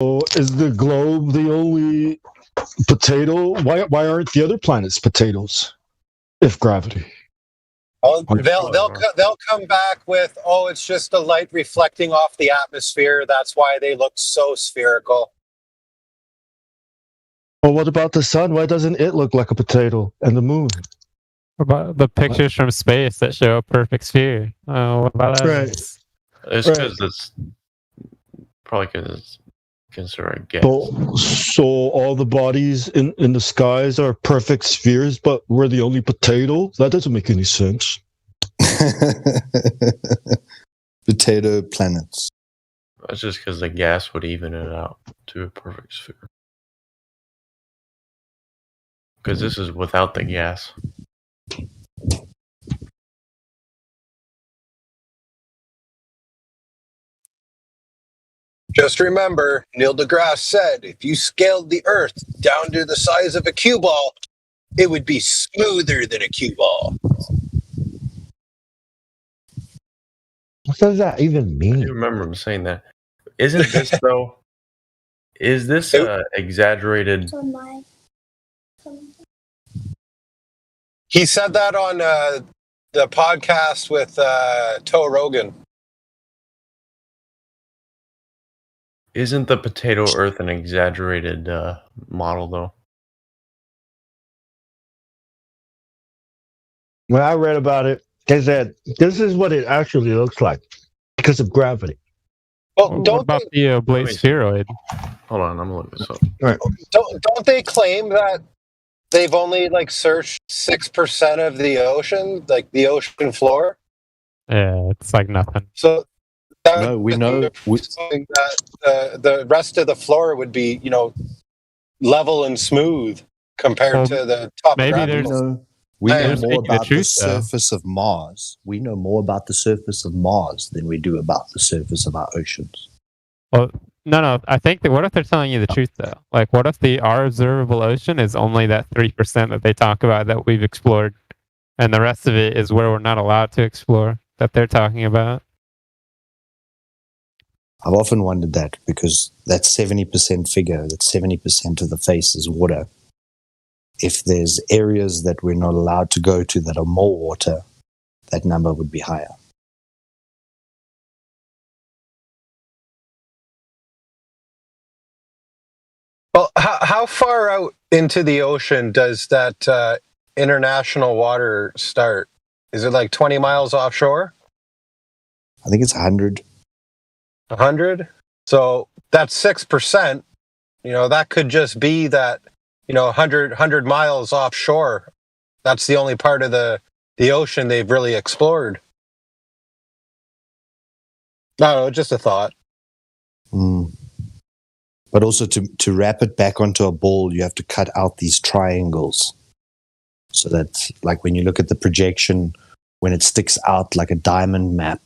is the globe the only potato? Why aren't the other planets potatoes? If gravity. Oh, they'll come back with, oh, it's just the light reflecting off the atmosphere. That's why they look so spherical. Well, what about the sun? Why doesn't it look like a potato? And the moon? What about the pictures from space that show a perfect sphere? What about that? Right. It's because it's probably because it's considered a gas. So all the bodies in the skies are perfect spheres, but we're the only potato? That doesn't make any sense. Potato planets. That's just because the gas would even it out to a perfect sphere. Because this is without the gas. Just remember, Neil deGrasse said, if you scaled the Earth down to the size of a cue ball, it would be smoother than a cue ball. What does that even mean? I do remember him saying that. Isn't this, though? Is this exaggerated? He said that on the podcast with Toe Rogan. Isn't the potato Earth an exaggerated model, though? When I read about it, they said this is what it actually looks like because of gravity. Well, What about the oblate spheroid? Hold on, I'm gonna look this up. Right. Don't they claim that they've only searched 6% of the ocean, like the ocean floor? Yeah, it's like nothing. So No, we know that the rest of the floor would be, level and smooth compared to the top. Maybe of there's We know There's more speaking the about the truth, though. surface of Mars. We know more about the surface of Mars than we do about the surface of our oceans. Well, no. I think that what if they're telling you the truth though? Like, what if our observable ocean is only that 3% that they talk about that we've explored, and the rest of it is where we're not allowed to explore that they're talking about? I've often wondered that because that 70% figure, that 70% of the face is water. If there's areas that we're not allowed to go to that are more water, that number would be higher. Well, how far out into the ocean does that international water start? Is it like 20 miles offshore? I think it's 100. 100? So that's 6%. That could just be that, 100 miles offshore. That's the only part of the ocean they've really explored. No, just a thought. But also to wrap it back onto a ball, you have to cut out these triangles. So that, like when you look at the projection, when it sticks out like a diamond map,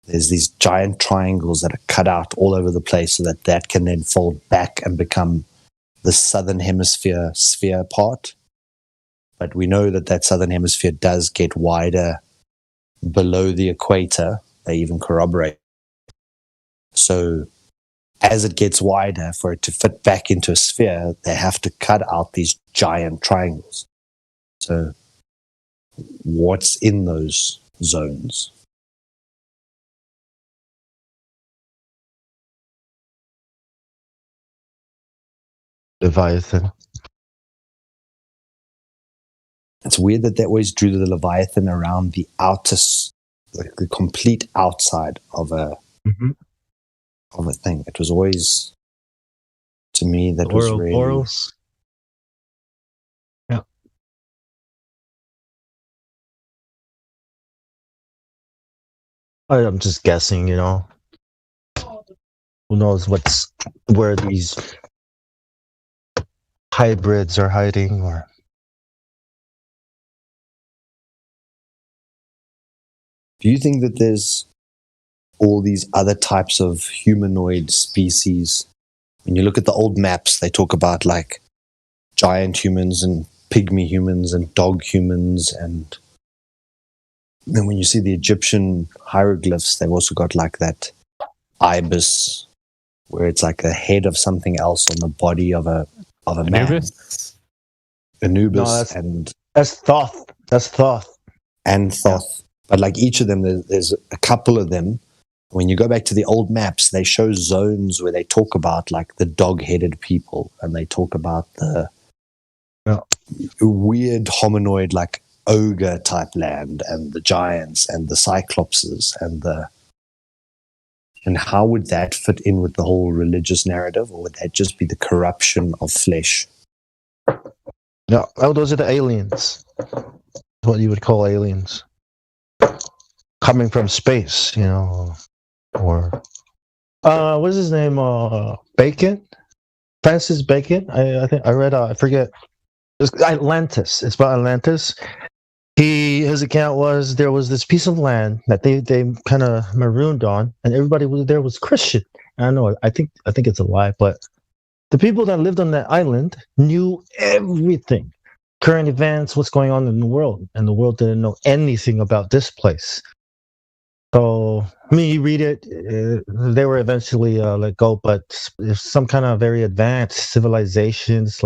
there's these giant triangles that are cut out all over the place so that can then fold back and become the southern hemisphere sphere part. But we know that southern hemisphere does get wider below the equator. They even corroborate. So as it gets wider, for it to fit back into a sphere, they have to cut out these giant triangles. So what's in those zones? Leviathan. It's weird that they always drew the Leviathan around the outer, like the complete outside of a thing. It was always, to me, that was really... Orals. Yeah. I'm just guessing, Who knows where these hybrids are hiding, or... Do you think that there's all these other types of humanoid species? When you look at the old maps, they talk about like giant humans and pygmy humans and dog humans. And then when you see the Egyptian hieroglyphs, they've also got like that ibis where it's like a head of something else on the body of a man. Anubis? Anubis No, that's- and That's Thoth. That's Thoth. Thoth. But like each of them, there's a couple of them. When you go back to the old maps, they show zones where they talk about like the dog-headed people, and they talk about the weird hominoid like ogre type land, and the giants and the cyclopses and how would that fit in with the whole religious narrative, or would that just be the corruption of flesh? No, oh, those are the aliens. What you would call aliens. Coming from space, or what's his name? Bacon, Francis Bacon. I think I read. I forget. It's Atlantis. It's about Atlantis. His account was there was this piece of land that they kind of marooned on, and everybody there was Christian. I don't know. I think it's a lie, but the people that lived on that island knew everything, current events, what's going on in the world, and the world didn't know anything about this place. So, you read it, they were eventually let go, but it's some kind of very advanced civilization /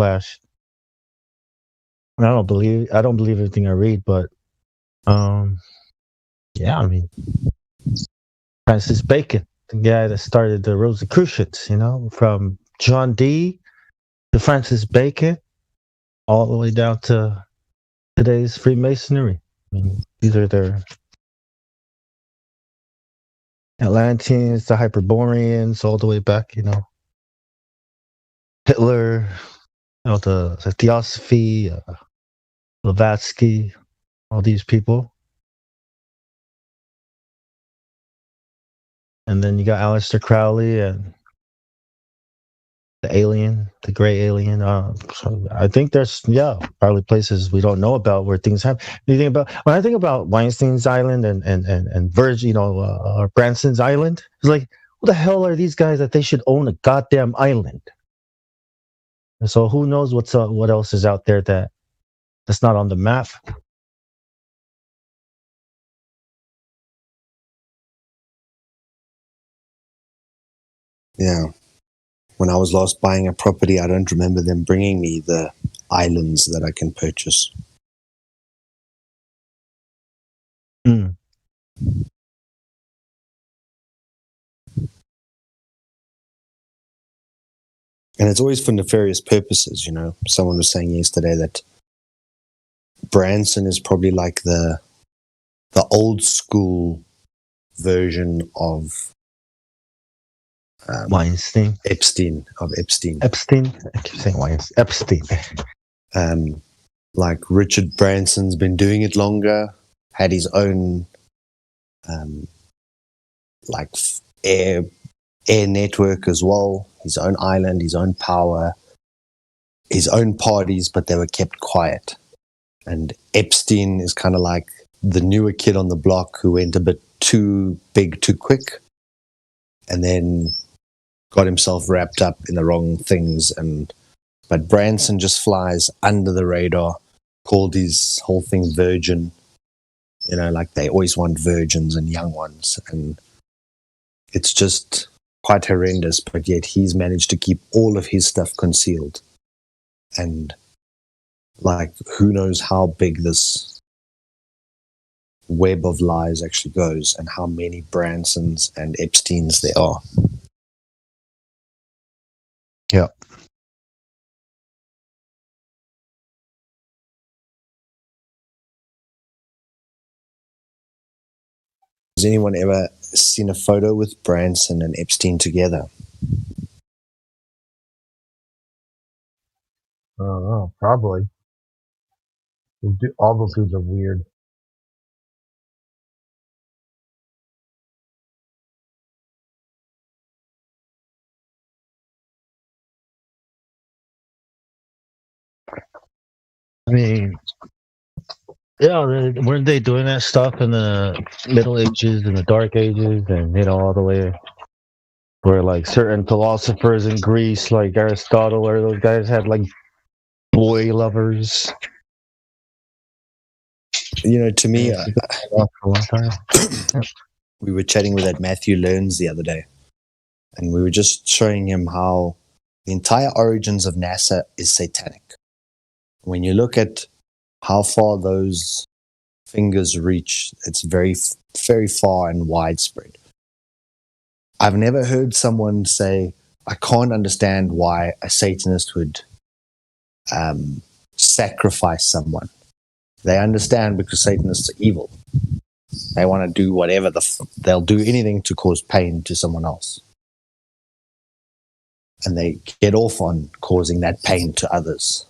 I don't believe everything I read, but Francis Bacon, the guy that started the Rosicrucians, from John Dee to Francis Bacon, all the way down to today's Freemasonry. These are their Atlanteans, the Hyperboreans, all the way back, Hitler, the Theosophy, Blavatsky, all these people. And then you got Aleister Crowley and the alien, the gray alien. So I think there's probably places we don't know about where things happen. When I think about Weinstein's Island and Virgin, or Branson's Island, it's like, who the hell are these guys that they should own a goddamn island? And so who knows what else is out there that's not on the map. Yeah. When I was last buying a property, I don't remember them bringing me the islands that I can purchase. Mm. And it's always for nefarious purposes, Someone was saying yesterday that Branson is probably like the old school version of Weinstein. Epstein. Epstein? I keep saying Weinstein. Epstein. Like Richard Branson's been doing it longer, had his own air network as well, his own island, his own power, his own parties, but they were kept quiet. And Epstein is kind of like the newer kid on the block who went a bit too big too quick, and then got himself wrapped up in the wrong things. But Branson just flies under the radar, called his whole thing virgin. Like they always want virgins and young ones, and it's just quite horrendous. But yet he's managed to keep all of his stuff concealed, and like who knows how big this web of lies actually goes, and how many Bransons and Epsteins there are. Yeah. Has anyone ever seen a photo with Branson and Epstein together? I don't know. Probably. All those dudes are weird. Weren't they doing that stuff in the Middle Ages and the Dark Ages, and all the way where like certain philosophers in Greece, like Aristotle, or those guys had like boy lovers? To me, For a long time. we were chatting with that Matthew Learns the other day, And we were just showing him how the entire origins of NASA is satanic. When you look at how far those fingers reach, it's very, very far and widespread. I've never heard someone say, I can't understand why a Satanist would sacrifice someone. They understand because Satanists are evil. They want to do whatever, they'll do anything to cause pain to someone else. And they get off on causing that pain to others.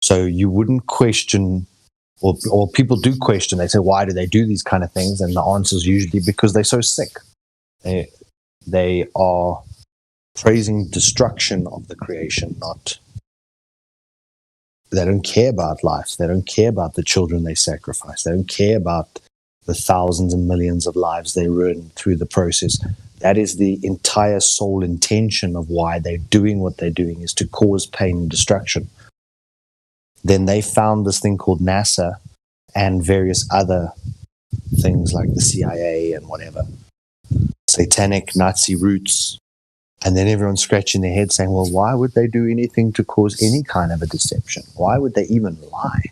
So you wouldn't question, or people do question, they say, why do they do these kind of things? And the answer is usually because they're so sick. They are praising destruction of the creation, they don't care about life. They don't care about the children they sacrifice. They don't care about the thousands and millions of lives they ruin through the process. That is the entire sole intention of why they're doing what they're doing, is to cause pain and destruction. Then they found this thing called NASA and various other things like the CIA and whatever, satanic Nazi roots. And then everyone's scratching their head saying, well, why would they do anything to cause any kind of a deception? Why would they even lie?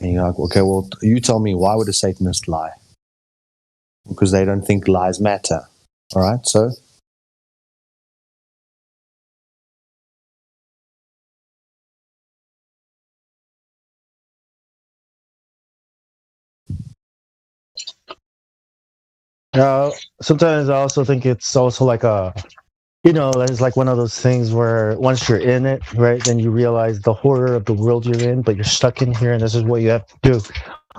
And you're like, okay, well, you tell me, why would a Satanist lie? Because they don't think lies matter. All right, so sometimes I also think it's also like it's like one of those things where once you're in it, right, then you realize the horror of the world you're in, but you're stuck in here and this is what you have to do.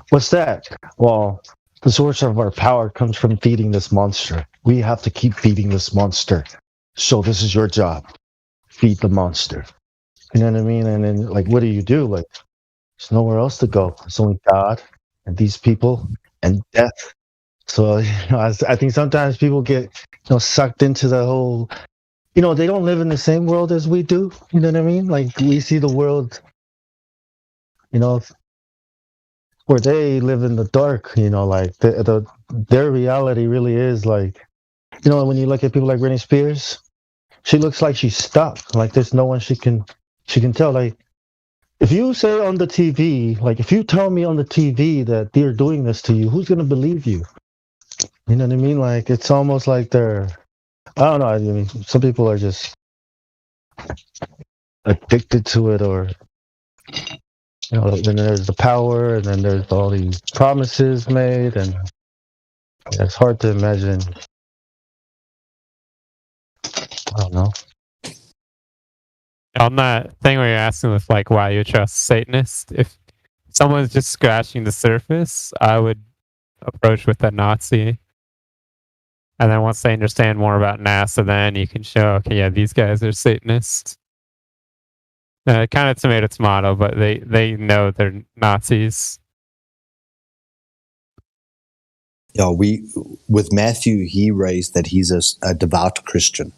What's that? Well, the source of our power comes from feeding this monster. We have to keep feeding this monster. So this is your job. Feed the monster. You know what I mean? And then, like, what do? Like, there's nowhere else to go. It's only God and these people and death. So, I think sometimes people get, sucked into the whole, they don't live in the same world as we do. You know what I mean? Like, we see the world, where they live in the dark, like their reality really is like, when you look at people like Britney Spears, she looks like she's stuck. Like there's no one she can tell. Like if you say on the TV, like if you tell me on the TV that they're doing this to you, who's gonna believe you? You know what I mean? Like it's almost like I don't know. I mean, some people are just addicted to it, or then there's the power, and then there's all these promises made, and it's hard to imagine. I don't know. On that thing where you're asking with like why you trust Satanists, if someone's just scratching the surface, I would approach with a Nazi. And then once they understand more about NASA, then you can show, okay, yeah, these guys are Satanists. Kind of tomato tomato, but they know they're Nazis. Yeah, with Matthew, he raised that he's a devout Christian.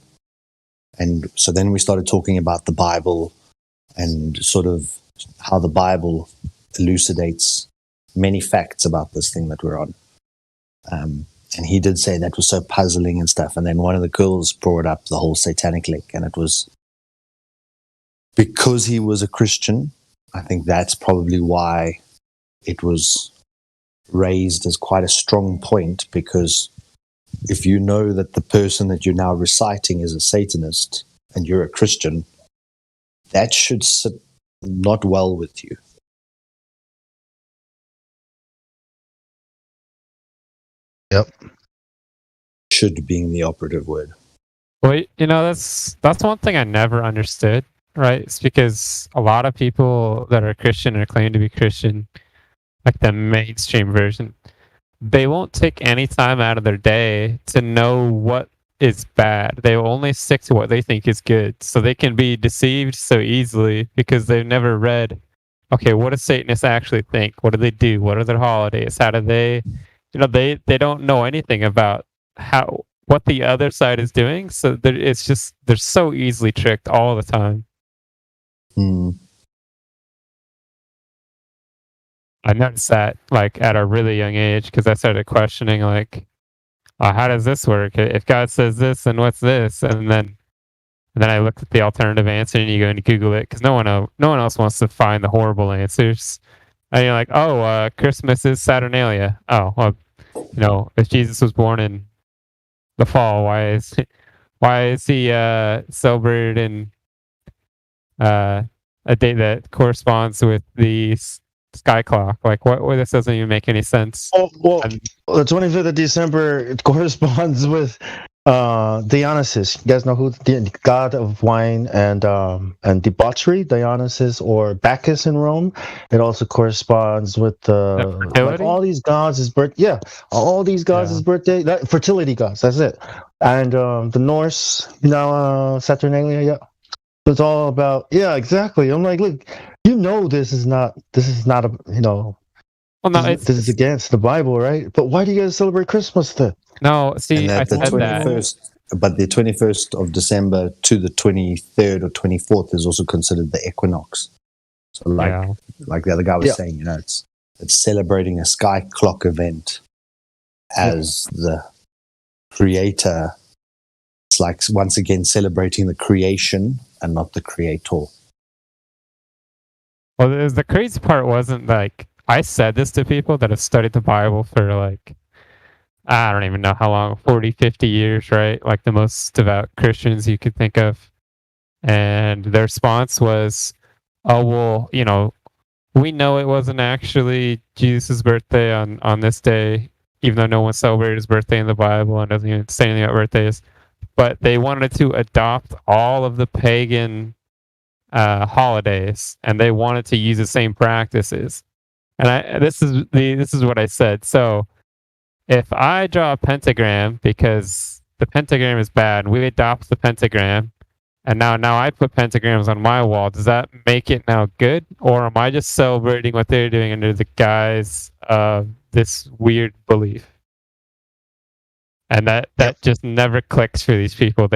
And so then we started talking about the Bible and sort of how the Bible elucidates many facts about this thing that we're on. And he did say that was so puzzling and stuff. And then one of the girls brought up the whole satanic link, and it was because he was a Christian. I think that's probably why it was raised as quite a strong point, because if you know that the person that you're now reciting is a Satanist and you're a Christian, that should sit not well with you. Yep. Should being the operative word. Well, that's one thing I never understood, right? It's because a lot of people that are Christian or claim to be Christian, like the mainstream version, they won't take any time out of their day to know what is bad. They will only stick to what they think is good. So they can be deceived so easily because they've never read, okay, what does Satanists actually think? What do they do? What are their holidays? How do they, they don't know anything about what the other side is doing. So they're so easily tricked all the time. I noticed that like at a really young age, because I started questioning like how does this work? If God says this, then what's this? And then I looked at the alternative answer, and you go and Google it because no one else wants to find the horrible answers. And you're like, oh, Christmas is Saturnalia. Oh, well, if Jesus was born in the fall, why is he celebrated in a date that corresponds with the sky clock? Like, what? This doesn't even make any sense. Well, the 25th of December, it corresponds with Dionysus. You guys know who the god of wine and debauchery, Dionysus or Bacchus in Rome. It also corresponds with like all these gods' birth. All these gods' birthday. Fertility gods. That's it. And the Norse, Saturnalia. Yeah, it's all about. Yeah, exactly. I'm like, look, this is not a Well, no, this is against the Bible, right? But why do you guys celebrate Christmas then? No, see, I said that. But the 21st of December to the 23rd or 24th is also considered the equinox. So, like the other guy was saying, it's celebrating a sky clock event as the creator. It's like once again celebrating the creation and not the creator. Well, the crazy part wasn't like I said this to people that have studied the Bible for like, I don't even know how long, 40, 50 years, right? Like the most devout Christians you could think of. And their response was, oh, well, we know it wasn't actually Jesus' birthday on this day, even though no one celebrated his birthday in the Bible and doesn't even say anything about birthdays. But they wanted to adopt all of the pagan holidays, and they wanted to use the same practices. And this is what I said. So if I draw a pentagram because the pentagram is bad, and we adopt the pentagram, and now I put pentagrams on my wall, does that make it now good? Or am I just celebrating what they're doing under the guise of this weird belief? And that just never clicks for these people.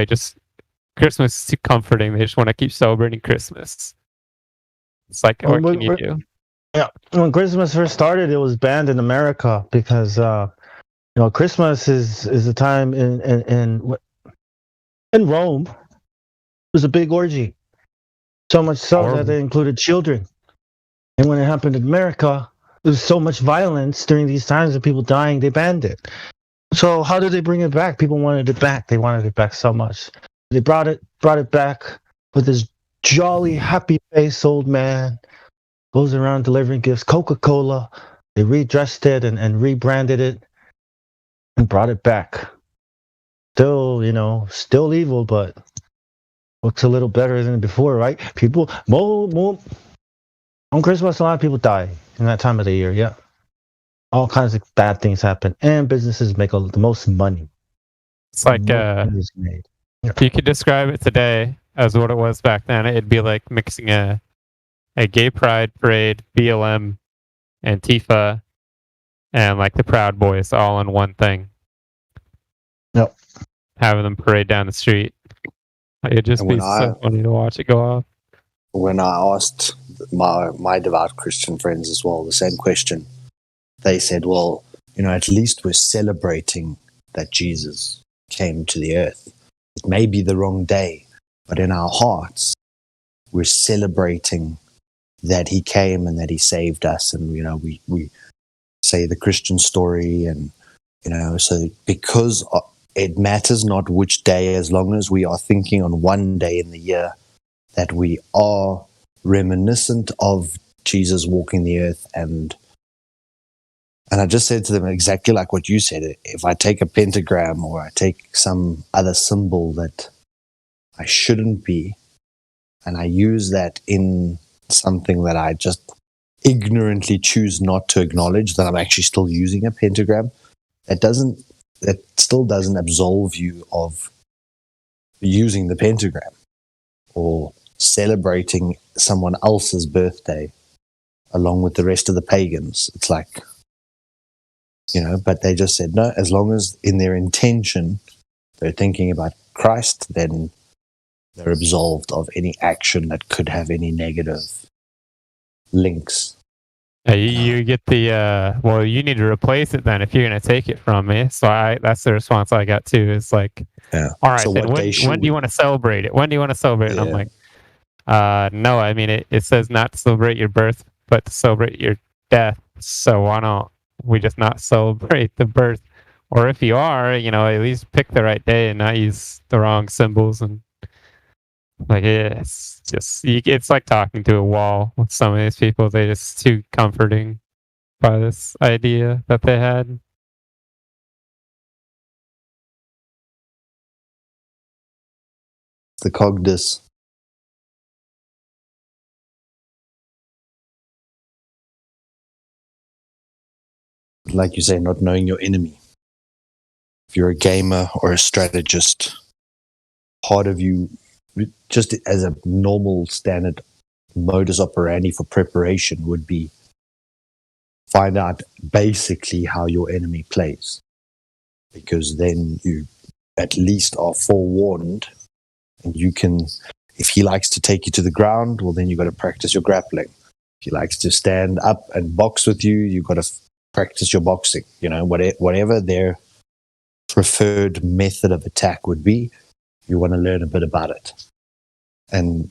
Christmas is too comforting. They just want to keep celebrating Christmas. It's like, what can you do? Yeah, when Christmas first started, it was banned in America because Christmas is a time in Rome. It was a big orgy, so much so that they included children. And when it happened in America, there was so much violence during these times of people dying. They banned it. So how did they bring it back? People wanted it back. They wanted it back so much. They brought it back with this jolly, happy-faced old man. Goes around delivering gifts. Coca-Cola. They redressed it and rebranded it and brought it back. Still evil, but looks a little better than before, right? People, on Christmas, a lot of people die in that time of the year. Yeah, all kinds of bad things happen, and businesses make the most money. It's like if you could describe it today as what it was back then, it'd be like mixing a gay pride parade, BLM, Antifa, and like the Proud Boys all in one thing. Yep. Having them parade down the street. It'd just be so funny to watch it go off. When I asked my devout Christian friends as well the same question, they said, well, at least we're celebrating that Jesus came to the earth. It may be the wrong day, but in our hearts, we're celebrating that he came and that he saved us. And, we say the Christian story and, so because it matters not which day, as long as we are thinking on one day in the year that we are reminiscent of Jesus walking the earth. And I just said to them exactly like what you said. If I take a pentagram or I take some other symbol that I shouldn't be, and I use that in something that I just ignorantly choose not to acknowledge, that I'm actually still using a pentagram, that still doesn't absolve you of using the pentagram or celebrating someone else's birthday along with the rest of the pagans. It's like, but they just said, no, as long as in their intention they're thinking about Christ, then they're absolved of any action that could have any negative links. You get the well, you need to replace it then if you're gonna take it from me. So that's the response I got too. Is like, Yeah. all right, So then what day when should do you we- want to celebrate it? When do you want to celebrate it? And I'm Yeah. like, no, I mean it says not to celebrate your birth, but to celebrate your death. So why don't we just not celebrate the birth? Or if you are, at least pick the right day and not use the wrong symbols. And like it's just it's like talking to a wall with some of these people. They're just too comforting by this idea that they had. The cogdis. Like you say, not knowing your enemy. If you're a gamer or a strategist, part of you, just as a normal standard modus operandi for preparation, would be find out basically how your enemy plays. Because then you at least are forewarned, and you can, if he likes to take you to the ground, well, then you've got to practice your grappling. If he likes to stand up and box with you, you've got to practice your boxing. Whatever their preferred method of attack would be, you want to learn a bit about it. And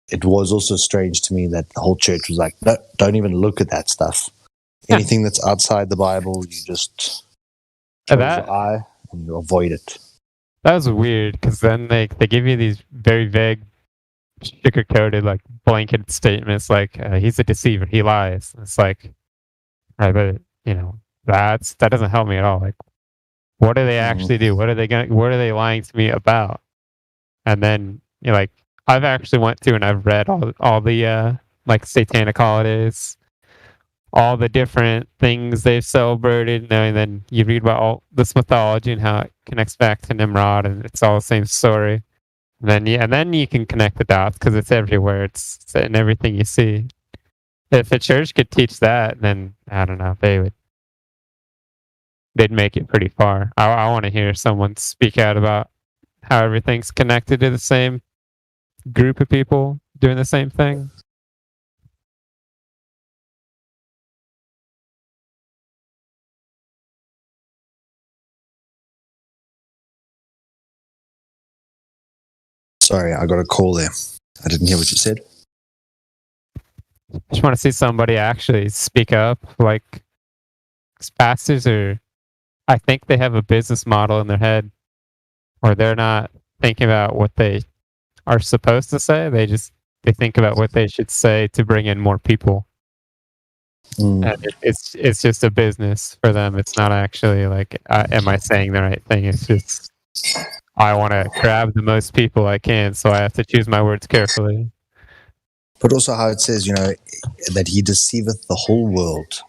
it was also strange to me that the whole church was like, no, don't even look at that stuff. Anything that's outside the Bible, you just close your eye and you avoid it. That was weird because then they give you these very vague, sugar-coated, like blanket statements, like he's a deceiver, he lies. It's like, right, but that doesn't help me at all. Like, what do they actually do? What are they lying to me about? And then like I've actually went through and I've read all the like satanic holidays, all the different things they've celebrated, and then you read about all this mythology and how it connects back to Nimrod, and it's all the same story. And then you can connect the dots because it's everywhere. It's in everything you see. If a church could teach that, then I don't know, they'd make it pretty far. I want to hear someone speak out about how everything's connected to the same group of people doing the same thing. Sorry, I got a call there. I didn't hear what you said. I just want to see somebody actually speak up. Like, pastors I think they have a business model in their head, or they're not thinking about what they are supposed to say. They think about what they should say to bring in more people. And it's just a business for them. It's not actually like, am I saying the right thing? It's just, I want to grab the most people I can, so I have to choose my words carefully. But also how it says, that he deceiveth the whole world.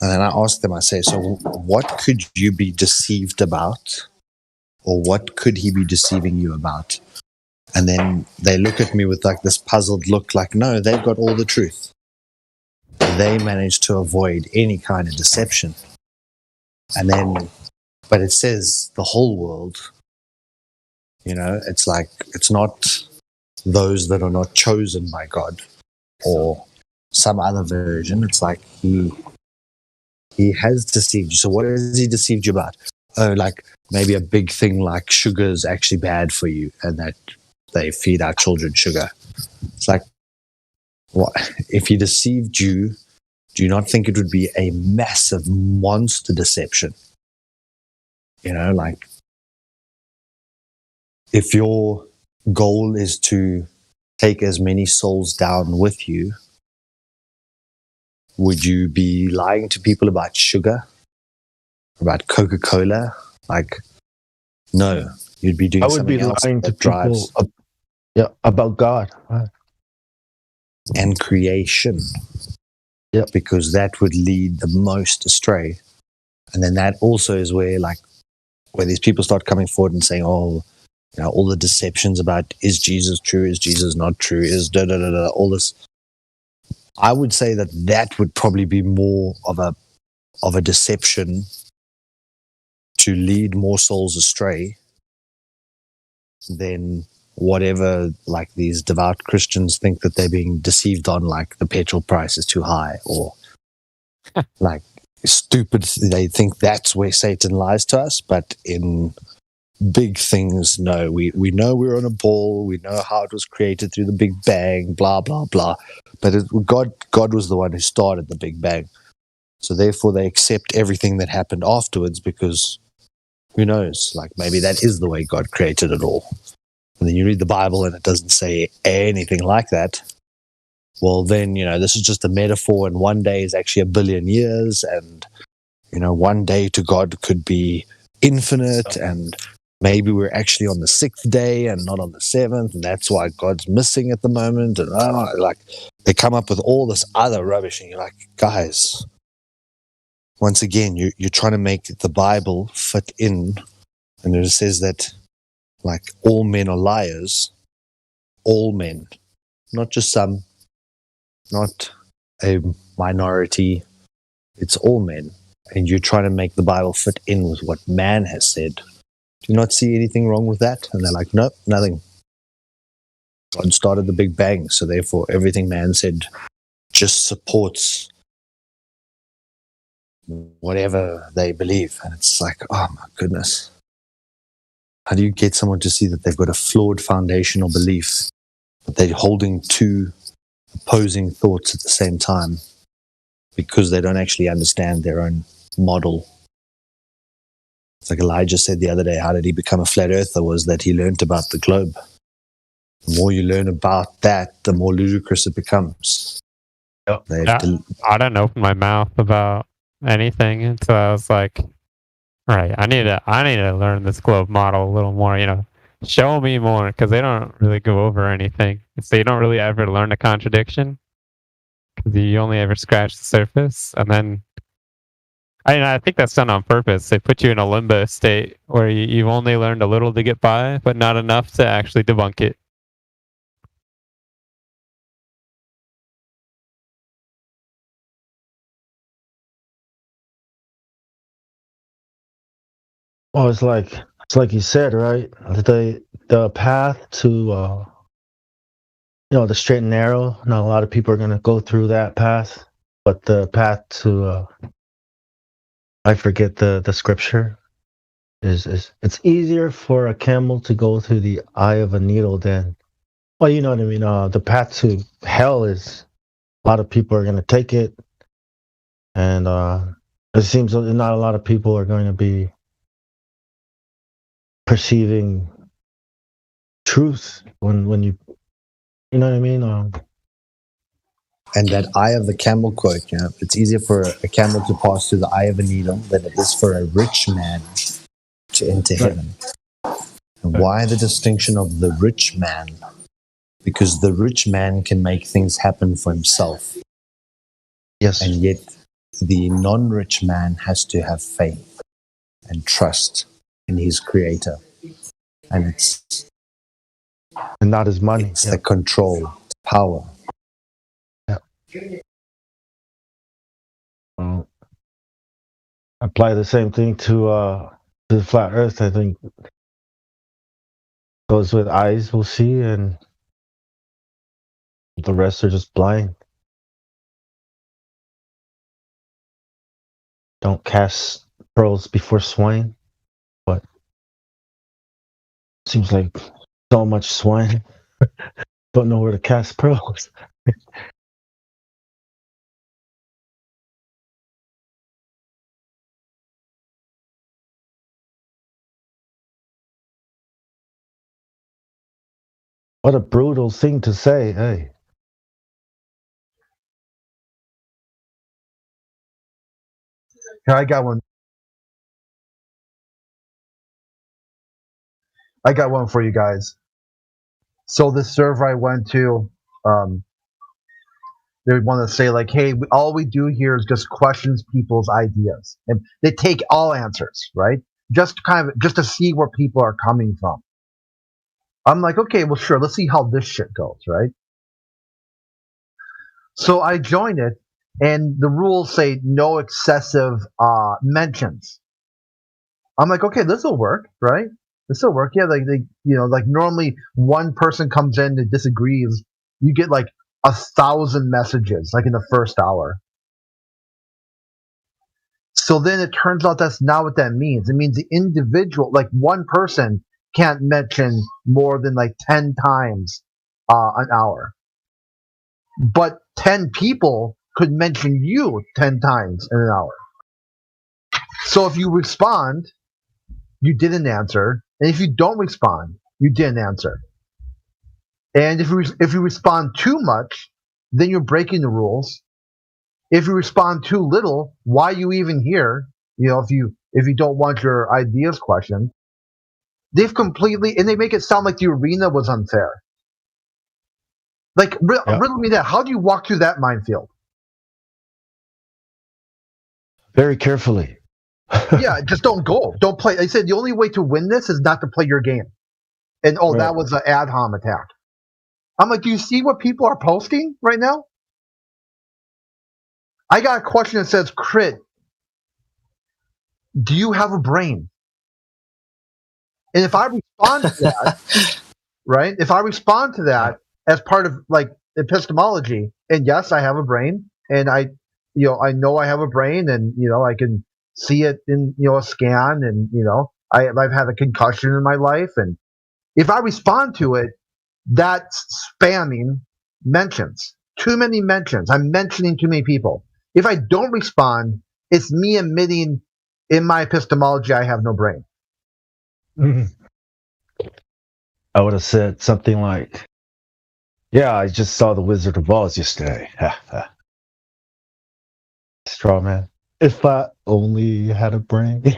And then I asked them, I say, so what could you be deceived about? Or what could he be deceiving you about? And then they look at me with like this puzzled look, like, no, they've got all the truth. They managed to avoid any kind of deception. And then, but it says the whole world, it's like, it's not those that are not chosen by God or some other version. It's like he has deceived you. So what has he deceived you about? Oh, like maybe a big thing like sugar is actually bad for you and that they feed our children sugar. It's like, what if he deceived you? Do you not think it would be a massive monster deception? Like if your goal is to take as many souls down with you, would you be lying to people about sugar, about Coca-Cola? Like, no, you'd be doing I would be something else lying to that drives people about God. and creation. Yeah, because that would lead the most astray. And then that also is where these people start coming forward and saying, oh, all the deceptions about is Jesus true, is Jesus not true, is da-da-da-da, all this. I would say that would probably be more of a deception to lead more souls astray than whatever like these devout Christians think that they're being deceived on, like the petrol price is too high or Like, stupid, they think that's where Satan lies to us, but in big things, no. We know we're on a ball, we know how it was created through the Big Bang, blah, blah, blah. But God was the one who started the Big Bang. So therefore they accept everything that happened afterwards because who knows? Like, maybe that is the way God created it all. And then you read the Bible and it doesn't say anything like that. Well, then, this is just a metaphor, and one day is actually 1 billion years, and, one day to God could be infinite, and maybe we're actually on the 6th day and not on the 7th, and that's why God's missing at the moment. And like, they come up with all this other rubbish, and you're like, guys, once again, you're trying to make the Bible fit in, and it says that, like, all men are liars, all men, not just some, not a minority, it's all men. And you're trying to make the Bible fit in with what man has said. Do you not see anything wrong with that? And they're like, nope, nothing. God started the Big Bang, so therefore everything man said just supports whatever they believe. And it's like, oh my goodness. How do you get someone to see that they've got a flawed foundational belief, but they're holding two opposing thoughts at the same time because they don't actually understand their own model? It's like Elijah said the other day, how did he become a flat earther? Was that he learned about the globe. The more you learn about that, the more ludicrous it becomes. Yep. I didn't open my mouth about anything until I was like, right, I need to learn this globe model a little more, show me more, because they don't really go over anything. So you don't really ever learn a contradiction because you only ever scratch the surface. And then I think that's done on purpose. They put you in a limbo state where you've only learned a little to get by, but not enough to actually debunk it. Well, it's like you said, right? The path to the straight and narrow. Not a lot of people are going to go through that path, but the path to I forget the scripture is it's easier for a camel to go through the eye of a needle than, well, you know what I mean. The path to hell is a lot of people are going to take it, and it seems that not a lot of people are going to be perceiving truth when you know what I mean. And that eye of the camel quote, it's easier for a camel to pass through the eye of a needle than it is for a rich man to enter heaven. And why the distinction of the rich man? Because the rich man can make things happen for himself. Yes. And yet the non-rich man has to have faith and trust in his creator. And it's not his money. It's the control, power. Apply the same thing to the flat earth. I think those with eyes will see, and the rest are just blind. Don't cast pearls before swine, but seems like so much swine don't know where to cast pearls. What a brutal thing to say, hey. I got one. I got one for you guys. So this server I went to, they want to say like, hey, all we do here is just questions people's ideas, and they take all answers, right? Just to see where people are coming from. I'm like, okay, well, sure, let's see how this shit goes, right? So I join it, and the rules say no excessive mentions. I'm like, okay, this will work, right? This will work. Yeah, like normally one person comes in that disagrees, you get like 1,000 messages like in the first hour. So then it turns out that's not what that means. It means the individual, like one person, can't mention more than like 10 times an hour. But 10 people could mention you 10 times in an hour. So if you respond, you didn't answer. And if you don't respond, you didn't answer. And if you respond too much, then you're breaking the rules. If you respond too little, why are you even here? You know, if you don't want your ideas questioned, they've completely, and they make it sound like the arena was unfair. Like, riddle me that. How do you walk through that minefield? Very carefully. Yeah, just don't go. Don't play. I said the only way to win this is not to play your game. And Right. that was an ad hom attack. I'm like, do you see what people are posting right now? I got a question that says, Crit, do you have a brain? And if I respond to that, right? If I respond to that as part of like epistemology, and yes, I have a brain, and I know I have a brain, and I can see it in a scan, and I've had a concussion in my life, and if I respond to it, that's spamming mentions. Too many mentions. I'm mentioning too many people. If I don't respond, it's me admitting in my epistemology I have no brain. I would have said something like, "Yeah, I just saw the Wizard of Oz yesterday." Straw man. If I only had a brain.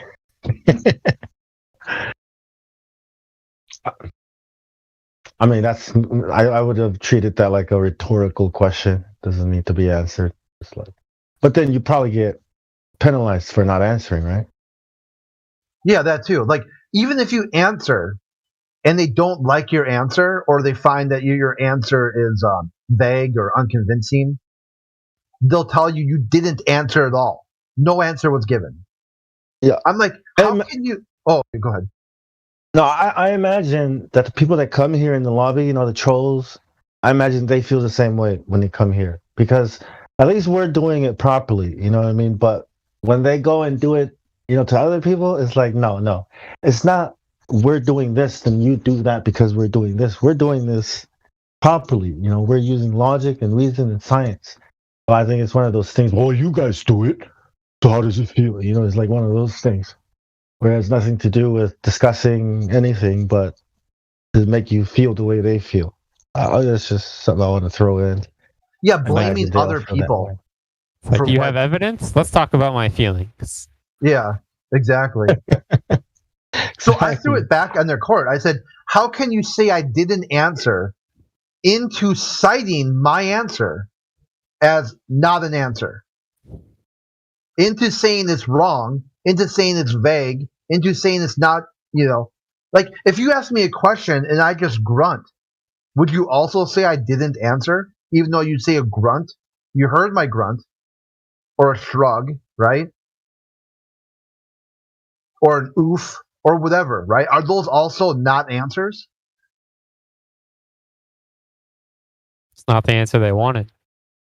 I mean, I would have treated that like a rhetorical question. Doesn't need to be answered. It's like, but then you probably get penalized for not answering, right? Yeah, that too. Like, even if you answer and they don't like your answer, or they find that your answer is vague or unconvincing, they'll tell you didn't answer at all. No answer was given. Yeah. I'm like, how can you? Oh, go ahead. No, I imagine that the people that come here in the lobby, the trolls, I imagine they feel the same way when they come here, because at least we're doing it properly, you know what I mean? But when they go and do it, to other people, it's like, no, it's not we're doing this, then you do that because we're doing this. We're doing this properly, we're using logic and reason and science. But I think it's one of those things, well, you guys do it, so how does it feel? It's like one of those things. Where it has nothing to do with discussing anything, but to make you feel the way they feel. That's just something I want to throw in. Yeah, blaming other people. Like, you have evidence? Let's talk about my feelings. Yeah, exactly. So I threw it back on their court. I said, how can you say I didn't answer into citing my answer as not an answer? Into saying it's wrong, into saying it's vague, into saying it's not, like, if you ask me a question and I just grunt, would you also say I didn't answer? Even though you say a grunt, you heard my grunt, or a shrug, right? Or an oof, or whatever, right? Are those also not answers? It's not the answer they wanted.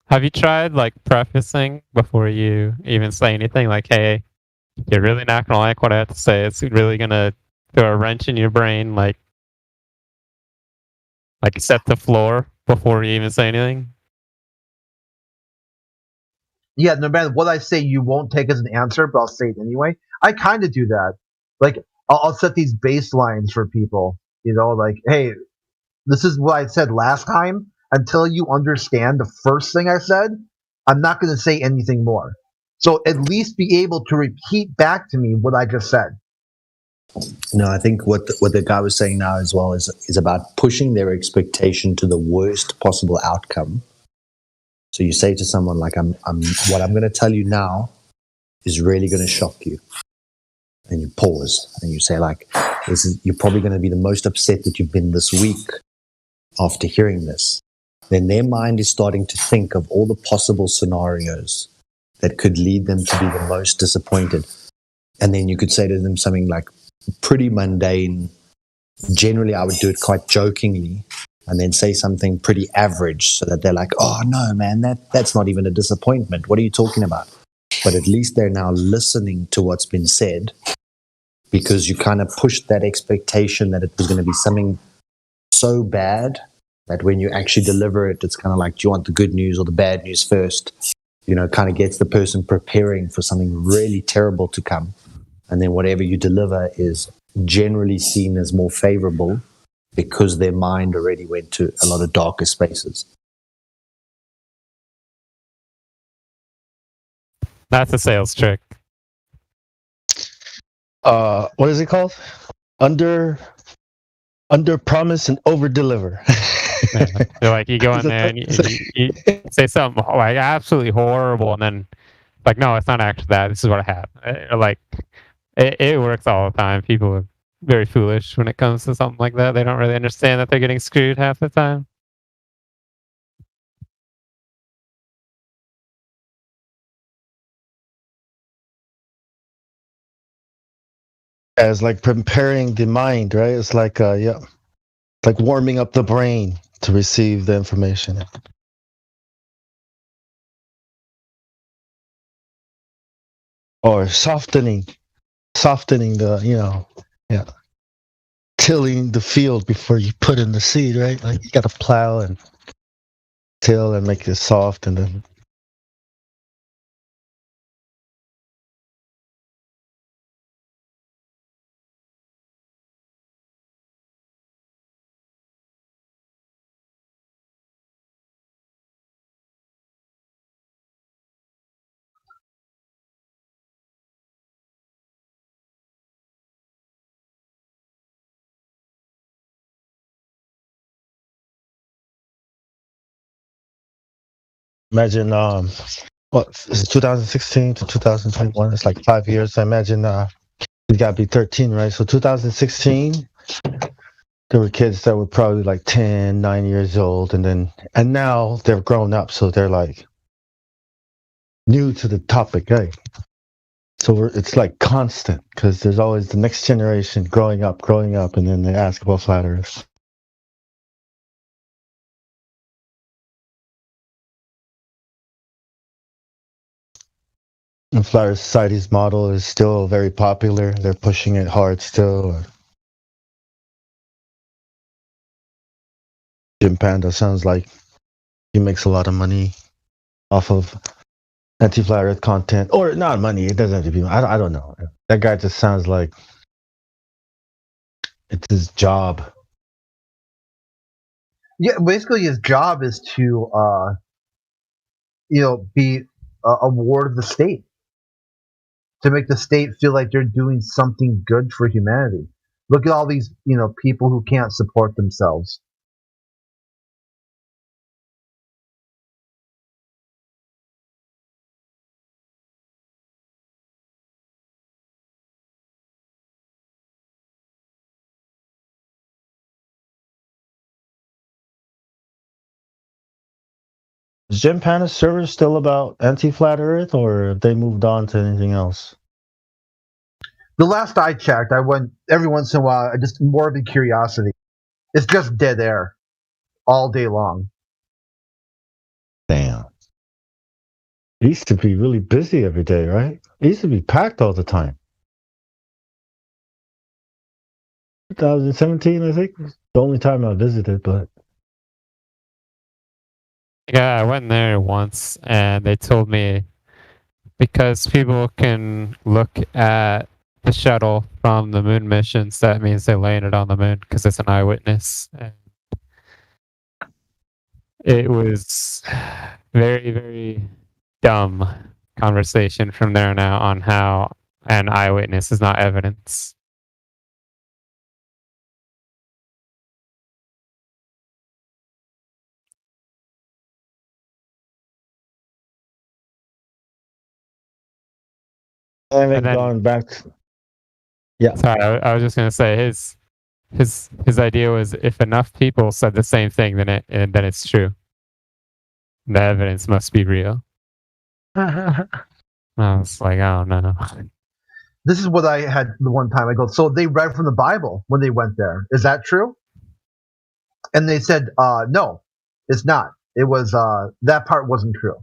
Have you tried like prefacing before you even say anything? Like, hey, you're really not gonna like what I have to say. It's really gonna throw a wrench in your brain. Like set the floor before you even say anything. Yeah, no matter what I say, you won't take as an answer, but I'll say it anyway. I kind of do that. Like, I'll set these baselines for people. Like, hey, this is what I said last time. Until you understand the first thing I said, I'm not going to say anything more. So at least be able to repeat back to me what I just said. No, I think what the guy was saying now as well is about pushing their expectation to the worst possible outcome. So you say to someone like, what I'm going to tell you now is really going to shock you. And you pause and you say like, you're probably going to be the most upset that you've been this week after hearing this. Then their mind is starting to think of all the possible scenarios that could lead them to be the most disappointed. And then you could say to them something like pretty mundane. Generally, I would do it quite jokingly, and then say something pretty average so that they're like, oh, no, man, that's not even a disappointment. What are you talking about? but at least they're now listening to what's been said, because you kind of pushed that expectation that it was going to be something so bad that when you actually deliver it, it's kind of like, do you want the good news or the bad news first? You know, kind of gets the person preparing for something really terrible to come. And then whatever you deliver is generally seen as more favorable because their mind already went to a lot of darker spaces. That's a sales trick. What is it called? Under promise and over deliver. Yeah. You're like, you go in there and you say something like absolutely horrible, and then like, no, it's not actually that. This is what I have. Like, it works all the time. People are very foolish when it comes to something like that. They don't really understand that they're getting screwed half the time. As like preparing the mind, right? It's like like warming up the brain to receive the information. Or softening the, tilling the field before you put in the seed, right? Like you got to plow and till and make it soft, and then imagine what is it, 2016 to 2021? It's like 5 years. I imagine it got to be 13, right? So 2016, there were kids that were probably like 10, 9 years old, and now they're grown up, so they're like new to the topic, right? So it's like constant, because there's always the next generation growing up, and then they ask about flat Earth. And Flat Earth Society's model is still very popular. They're pushing it hard still. Jim Panda sounds like he makes a lot of money off of anti-Flat Earth content. Or not money, it doesn't have to be. I don't know. That guy just sounds like it's his job. Yeah, basically his job is to, be a ward of the state, to make the state feel like they're doing something good for humanity. Look at all these, people who can't support themselves. Is Jim Panda's server still about anti-Flat Earth, or have they moved on to anything else? The last I checked, I went every once in a while, just morbid curiosity. It's just dead air all day long. Damn. It used to be really busy every day, right? It used to be packed all the time. 2017, I think, was the only time I visited, but Yeah, I went there once, and they told me because people can look at the shuttle from the moon missions, that means they landed on the moon because it's an eyewitness. And it was very, very dumb conversation from there on out on how an eyewitness is not evidence. I haven't And then- gone back. Yeah. Sorry, I was just gonna say his idea was if enough people said the same thing, then it's true. The evidence must be real. I was like, oh no. This is what I had the one time. I go, so they read from the Bible when they went there. Is that true? And they said, no, it's not. It was that part wasn't true.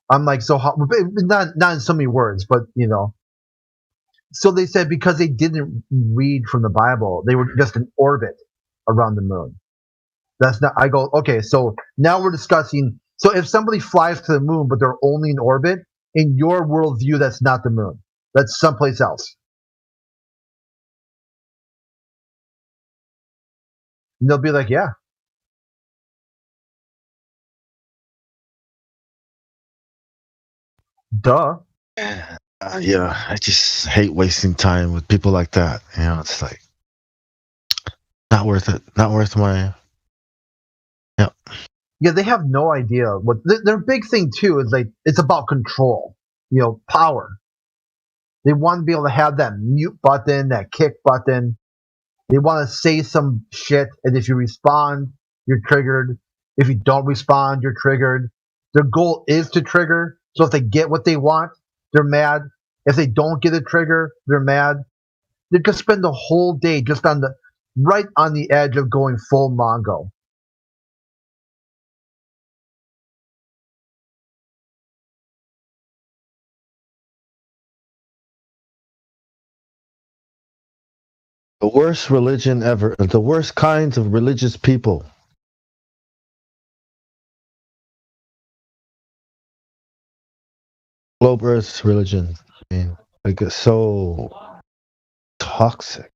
I'm like, so how, not in so many words, but So they said because they didn't read from the Bible, they were just in orbit around the moon. That's not. I go, okay. So now we're discussing. So if somebody flies to the moon, but they're only in orbit, in your worldview, that's not the moon. That's someplace else. And they'll be like, yeah. Duh. Yeah, I just hate wasting time with people like that. It's like not worth it. Not worth my. Yeah. Yeah, they have no idea what their big thing too is. Like, it's about control. Power. They want to be able to have that mute button, that kick button. They want to say some shit, and if you respond, you're triggered. If you don't respond, you're triggered. Their goal is to trigger. So if they get what they want, they're mad. If they don't get a trigger, they're mad. They could spend the whole day just right on the edge of going full Mongo. The worst religion ever. The worst kinds of religious people. Globe Earth religion. I mean, like, it's so toxic.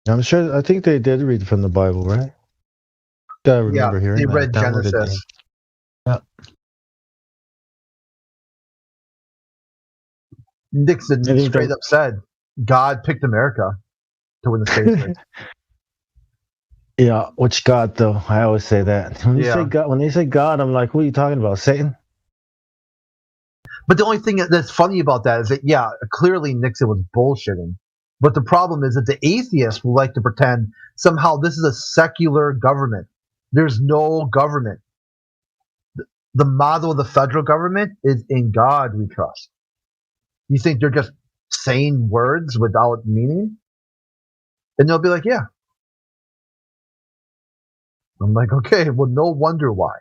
I'm sure. I think they did read from the Bible, right? I remember hearing they that. read Downloaded Genesis. Yeah. Nixon straight up said, God picked America to win the space race. Yeah, which God though? I always say that. When you say God, when they say God, I'm like, what are you talking about? Satan? But the only thing that's funny about that is that, clearly Nixon was bullshitting. But the problem is that the atheists will like to pretend somehow this is a secular government. There's no government. The motto of the federal government is "In God We Trust." You think they're just saying words without meaning? And they'll be like, yeah. I'm like, okay, well, no wonder why.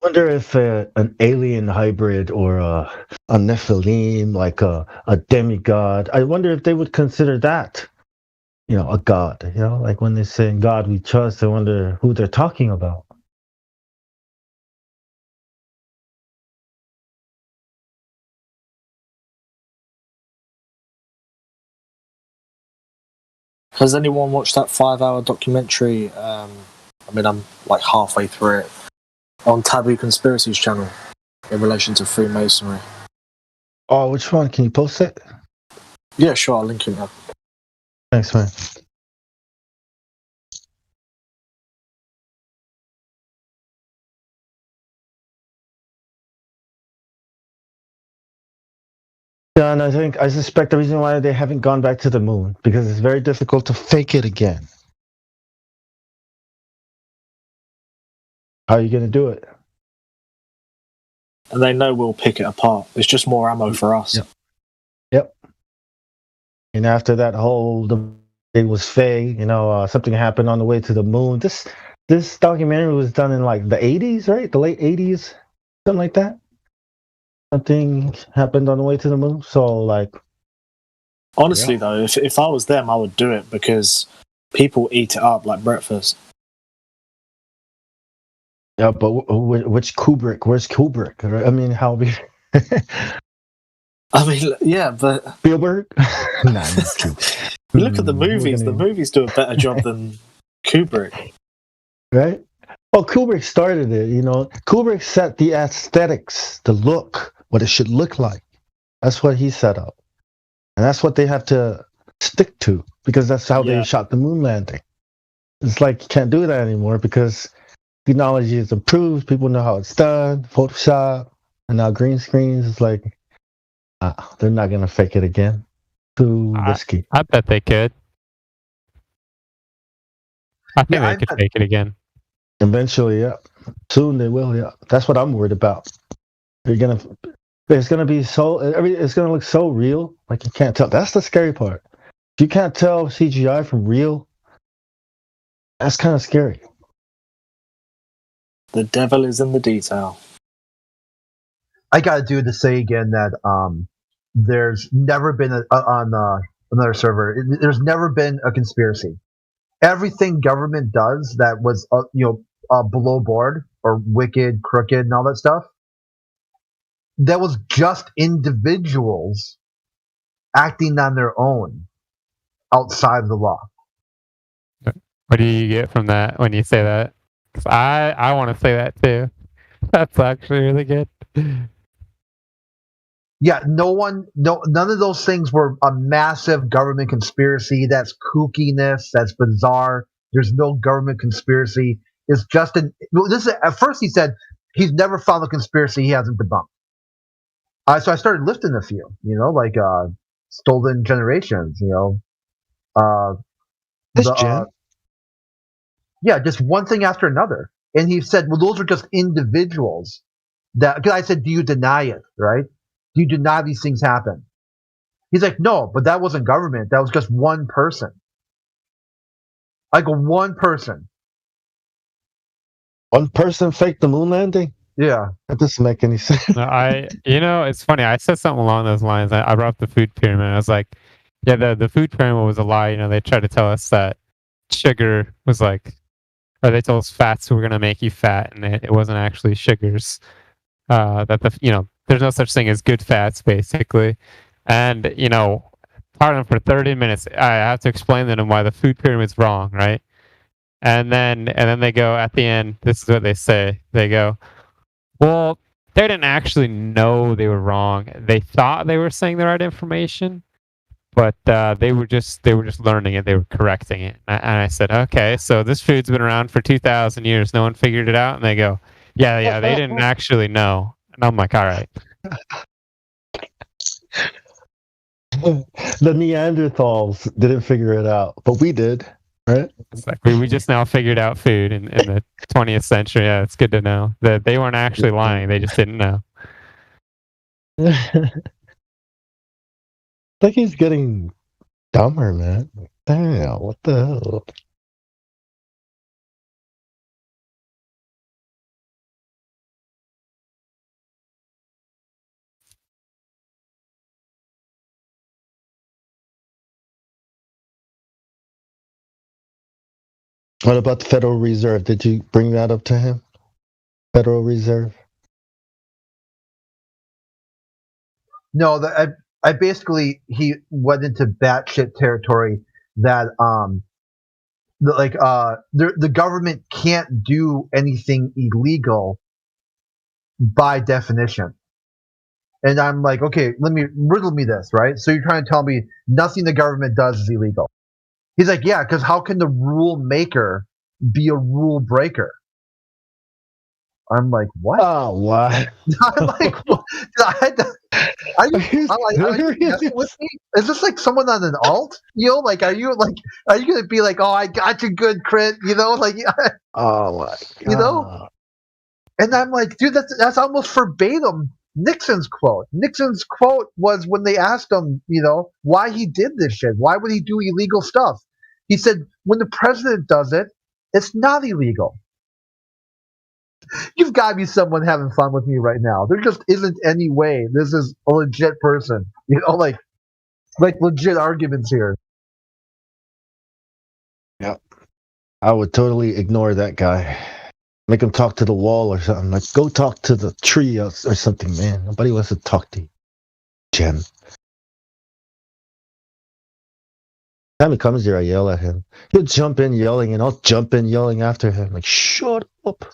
Wonder if an alien hybrid or a Nephilim, like a demigod, I wonder if they would consider that, a god. Like when they say "In God We Trust," I wonder who they're talking about. Has anyone watched that 5-hour documentary? I'm like halfway through it on Taboo Conspiracies channel in relation to Freemasonry. Oh, which one? Can you post it? Yeah, sure. I'll link it up. Thanks, man. Yeah, and I suspect the reason why they haven't gone back to the moon because it's very difficult to fake it again. How are you going to do it? And they know we'll pick it apart. It's just more ammo for us. Yep. And after that it was fake, something happened on the way to the moon. This documentary was done in like the 80s, right? The late 80s, something like that. Something happened on the way to the moon. So, like, honestly, though, if I was them, I would do it because people eat it up like breakfast. Yeah, but which Kubrick? Where's Kubrick? I mean, how? I mean, yeah, but Spielberg. Nah, you look at the movies. The movies do a better job than Kubrick, right? Well, Kubrick started it. Kubrick set the aesthetics, the look, what it should look like. That's what he set up, and that's what they have to stick to because that's how they shot the moon landing. It's like you can't do that anymore because technology is improved. People know how it's done. Photoshop and now green screens. It's like They're not gonna fake it again. Too risky. I bet they could. I think Yeah, they could fake it again. Eventually, yeah. Soon they will, yeah. That's what I'm worried about. It's gonna be so. It's gonna look so real. Like you can't tell. That's the scary part. If you can't tell CGI from real, that's kind of scary. The devil is in the detail. I gotta do to say again that there's never been on another server. There's never been a conspiracy. Everything government does that was below board or wicked, crooked, and all that stuff. That was just individuals acting on their own outside of the law. What do you get from that when you say that? 'Cause I want to say that too. That's actually really good. Yeah, none of those things were a massive government conspiracy. That's kookiness. That's bizarre. There's no government conspiracy. It's just at first he said he's never found a conspiracy he hasn't debunked. So I started lifting a few, like Stolen Generations, yeah, just one thing after another. And he said, well, those are just individuals. Because I said, do you deny it, right? Do you deny these things happen? He's like, no, but that wasn't government. That was just one person. Like one person. One person faked the moon landing? Yeah. That doesn't make any sense. No, it's funny. I said something along those lines. I brought up the food pyramid. I was like, yeah, the food pyramid was a lie. They tried to tell us that sugar was or they told us fats were going to make you fat, and it wasn't actually sugars. There's no such thing as good fats, basically. And, pardon for 30 minutes, I have to explain to them why the food pyramid's wrong, right? And then they go at the end, this is what they say. They go, well, they didn't actually know they were wrong. They thought they were saying the right information, but they were just learning it. They were correcting it. And I said, okay, so this food's been around for 2,000 years. No one figured it out. And they go, yeah, they didn't actually know. And I'm like, all right. The Neanderthals didn't figure it out, but we did, right? It's like we just now figured out food in the 20th century. Yeah, it's good to know that they weren't actually lying. They just didn't know. I think he's getting dumber, man. Damn, what the hell? What about the Federal Reserve? Did you bring that up to him? Federal Reserve? No, I basically he went into batshit territory that the government can't do anything illegal by definition. And I'm like, okay, riddle me this, right? So you're trying to tell me nothing the government does is illegal. He's like, yeah, because how can the rule maker be a rule breaker? I'm like, what? Oh, what? I'm like, what? Are you messing with me? Is this like someone on an alt? Are you gonna be like, oh, I got you good, crit? Oh my God. And I'm like, dude, that's almost verbatim Nixon's quote. Nixon's quote was when they asked him, why he did this shit. Why would he do illegal stuff? He said, when the president does it, it's not illegal. You've got to be someone having fun with me right now. There just isn't any way this is a legit person. Like legit arguments here. Yeah. I would totally ignore that guy. Make him talk to the wall or something. Like, go talk to the tree or something, man. Nobody wants to talk to you, Jen. Time he comes here, I yell at him. He'll jump in yelling, and I'll jump in yelling after him. Like, shut up,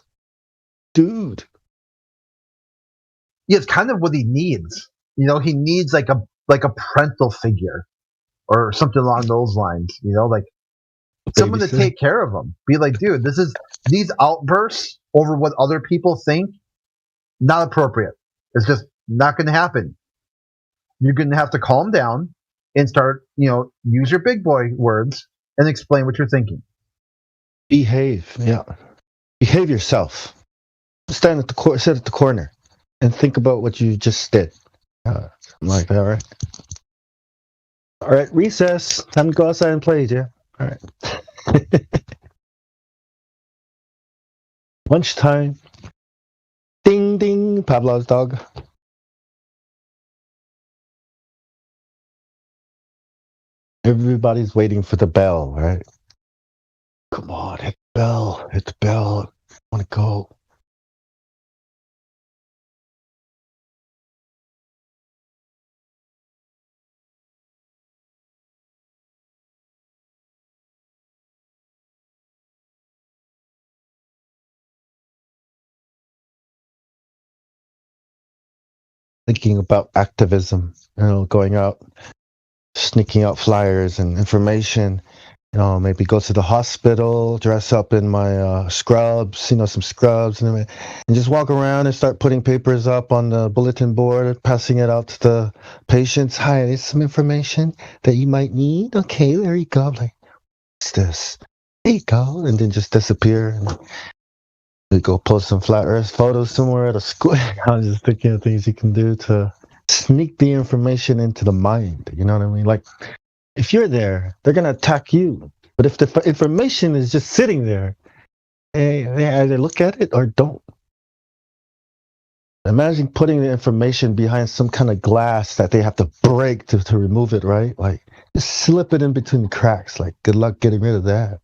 dude. Yeah, it's kind of what he needs. He needs like a parental figure or something along those lines. Like someone to take care of him. Be like, dude, these outbursts over what other people think, not appropriate. It's just not going to happen. you're going to have to calm down and start, use your big boy words and explain what you're thinking. Behave. Yeah. Behave yourself. Stand at the sit at the corner and think about what you just did. Something like that, right? All right, recess. Time to go outside and play, yeah. All right. Lunchtime. Ding, ding. Pavlov's dog. Everybody's waiting for the bell, right? Come on, hit the bell. Hit the bell. I want to go. Thinking about activism, going out, sneaking out flyers and information. Maybe go to the hospital, dress up in my scrubs, some scrubs, and just walk around and start putting papers up on the bulletin board, passing it out to the patients. Hi, there's some information that you might need. Okay, there you go. I'm like, what's this? There you go. And then just disappear. And we go post some flat earth photos somewhere at a school. I was just thinking of things you can do to sneak the information into the mind. You know what I mean? Like, if you're there, they're going to attack you. But if the information is just sitting there, they either look at it or don't. Imagine putting the information behind some kind of glass that they have to break to remove it, right? Like, just slip it in between the cracks. Like, good luck getting rid of that.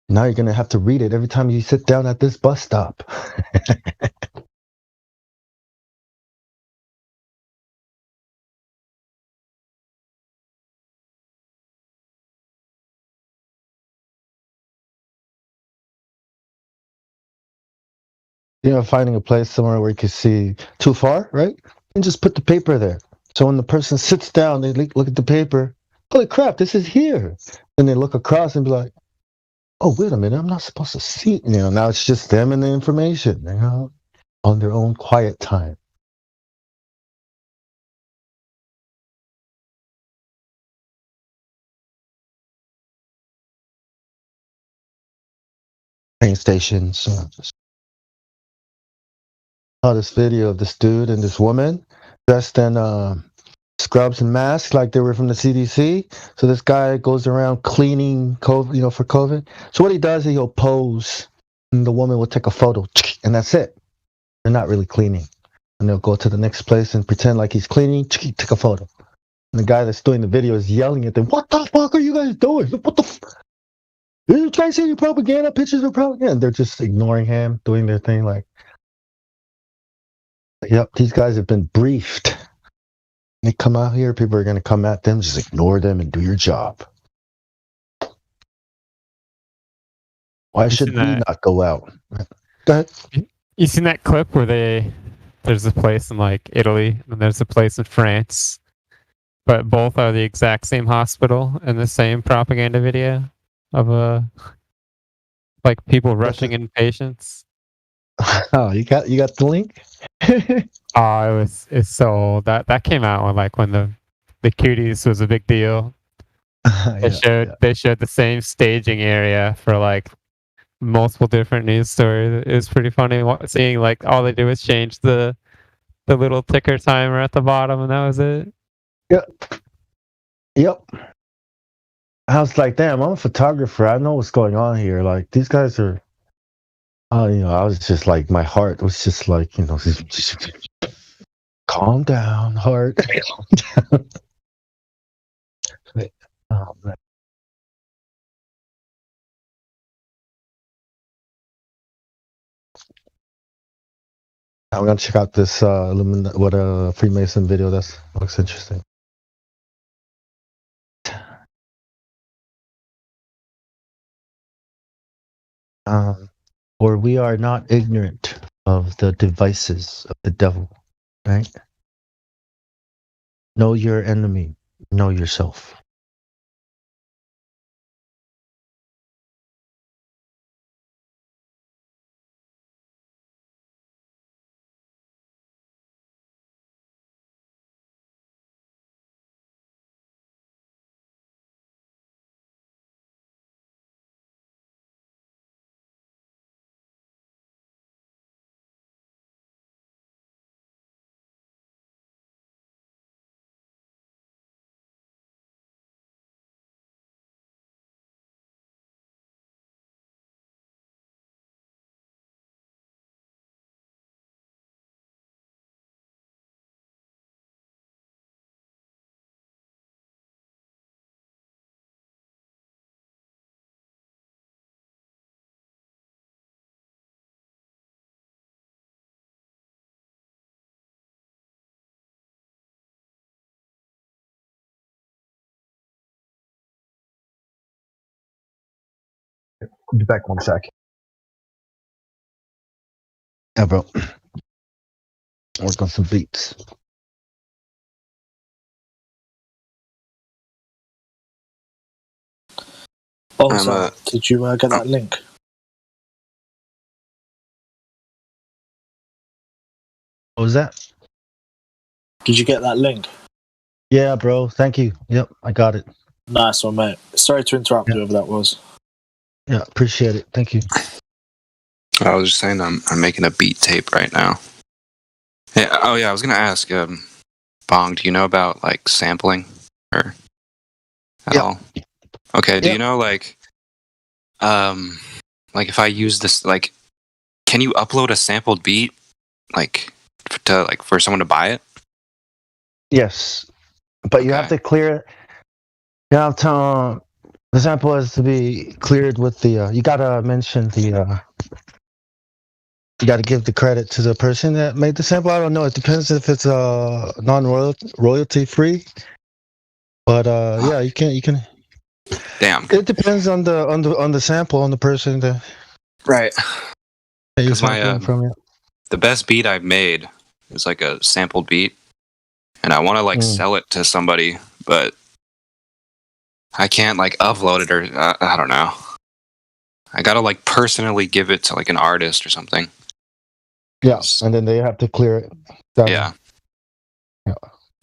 Now you're going to have to read it every time you sit down at this bus stop. Finding a place somewhere where you can see too far, right? And just put the paper there. So when the person sits down, they look at the paper. Holy crap, this is here. And they look across and be like, oh, wait a minute, I'm not supposed to see. Now it's just them and the information, on their own quiet time. Train stations. Saw this video of this dude and this woman dressed in scrubs and masks like they were from the CDC. So this guy goes around cleaning COVID, for COVID. So what he does is he'll pose, and the woman will take a photo, and that's it. They're not really cleaning. And they'll go to the next place and pretend like he's cleaning, take a photo. And the guy that's doing the video is yelling at them, what the fuck are you guys doing? What the You're trying to see your propaganda, pictures of propaganda. And they're just ignoring him, doing their thing like, yep, these guys have been briefed. They come out here, people are going to come at them, just ignore them and do your job. Why should we not go out? Go ahead. You seen that clip where there's a place in like Italy and there's a place in France, but both are the exact same hospital and the same propaganda video of like people rushing in patients. Oh, you got the link? Oh, it's so old. That came out when the cuties was a big deal. They showed the same staging area for like multiple different news stories. It was pretty funny seeing like all they do is change the little ticker timer at the bottom, and that was it. Yep. I was like, damn, I'm a photographer. I know what's going on here. Like, these guys are, I was just like, my heart was just like, calm down, heart. Calm down. Oh, man. I'm gonna check out this Freemason video. That looks interesting. For we are not ignorant of the devices of the devil, right? Know your enemy, know yourself. be back 1 sec. Yeah, bro. Work on some beats. Also, did you get that link? What was that? Did you get that link? Yeah, bro. Thank you. Yep, I got it. Nice one, mate. Sorry to interrupt whoever that was. Yeah, appreciate it. Thank you. I was just saying I'm making a beat tape right now. Yeah. Oh yeah, I was gonna ask, Bong, do you know about like sampling or at all? Okay. Do you know like if I use this, like, can you upload a sampled beat like for someone to buy it? Yes, but you have to clear it. You have to. The sample has to be cleared with the. You gotta mention the. You gotta give the credit to the person that made the sample. I don't know. It depends if it's non-royalty free. But yeah, you can. You can. Damn. It depends on the sample, on the person that. Right. That you're Because my sampling from. Yeah. the best beat I've made is like a sampled beat, and I want to like sell it to somebody, but I can't like upload it, or I don't know. I gotta like personally give it to like an artist or something. Yeah, and then they have to clear it. Yeah.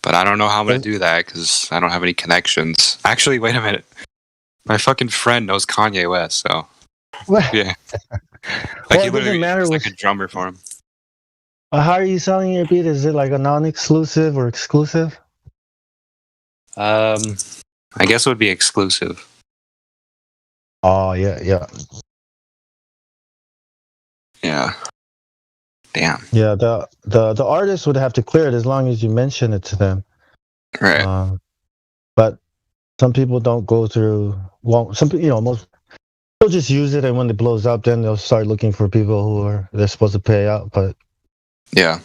But I don't know how I'm gonna do that because I don't have any connections. Actually, wait a minute. My fucking friend knows Kanye West, so yeah. Like he literally is like a drummer for him. How are you selling your beat? Is it like a non-exclusive or exclusive? I guess it would be exclusive. Oh yeah. Yeah. Damn. Yeah, the artist would have to clear it as long as you mention it to them. Right. But some people don't go through. Well, most they'll just use it, and when it blows up, then they'll start looking for people who they're supposed to pay out. But yeah,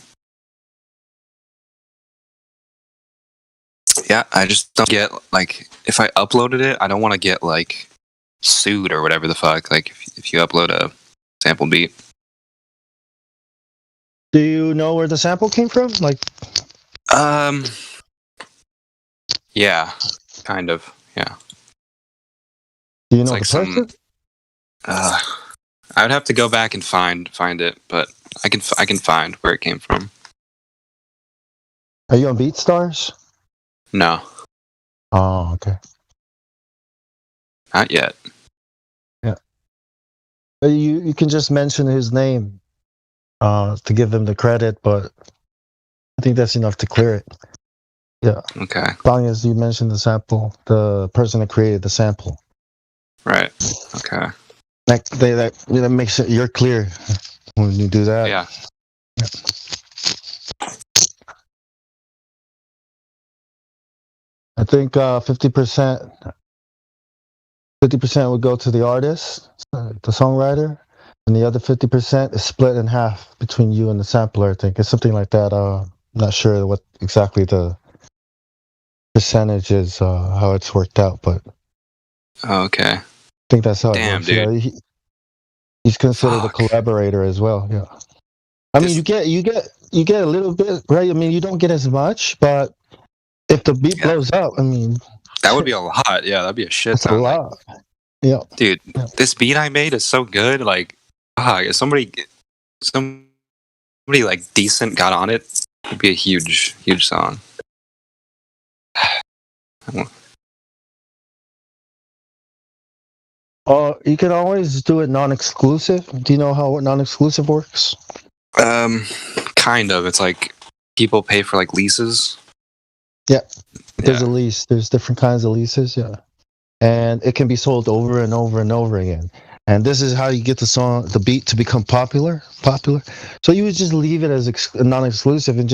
I just don't get like if I uploaded it, I don't want to get like sued or whatever the fuck. Like if you upload a sample beat. Do you know where the sample came from? Like, yeah, kind of, yeah. Do you know the person? I would have to go back and find it, but I can find where it came from. Are you on BeatStars? No. Oh, okay. Not yet. Yeah. But you can just mention his name. To give them the credit, but I think that's enough to clear it. Yeah. Okay. As long as you mention the sample, the person that created the sample. Right. Okay. That makes it you're clear when you do that. Yeah. I think 50% would go to the artist, the songwriter. And the other 50% is split in half between you and the sampler. I think it's something like that. I'm not sure what exactly the percentage is, how it's worked out, but okay. I think that's how Damn, it works. dude. Yeah, he's considered a collaborator as well. Yeah. I mean, you get a little bit, right? I mean, you don't get as much, but if the beat blows up, I mean, that would be a lot. Yeah, that'd be a shit ton. A lot. Yeah. Dude, this beat I made is so good. Like, if somebody like decent got on it, it'd be a huge song. You can always do it non-exclusive. Do you know how non-exclusive works? Kind of. It's like people pay for like leases. Yeah. There's a lease. There's different kinds of leases. Yeah. And it can be sold over and over and over again. And this is how you get the beat to become popular. So you would just leave it as non-exclusive and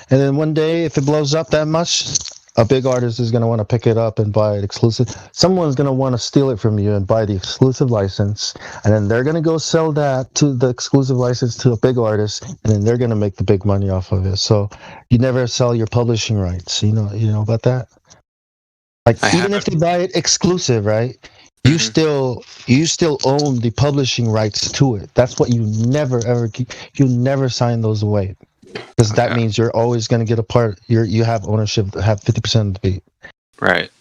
then one day, if it blows up that much, a big artist is going to want to pick it up and buy it exclusive. Someone's going to want to steal it from you and buy the exclusive license. And then they're going to go sell that to the exclusive license to a big artist. And then they're going to make the big money off of it. So you never sell your publishing rights. You know about that? Like, even if they buy it exclusive, right? You Mhm. you still own the publishing rights to it. That's what you never ever keep. You never sign those away because that Okay. means you're always going to get a part. You have ownership, have 50% of the beat. Right.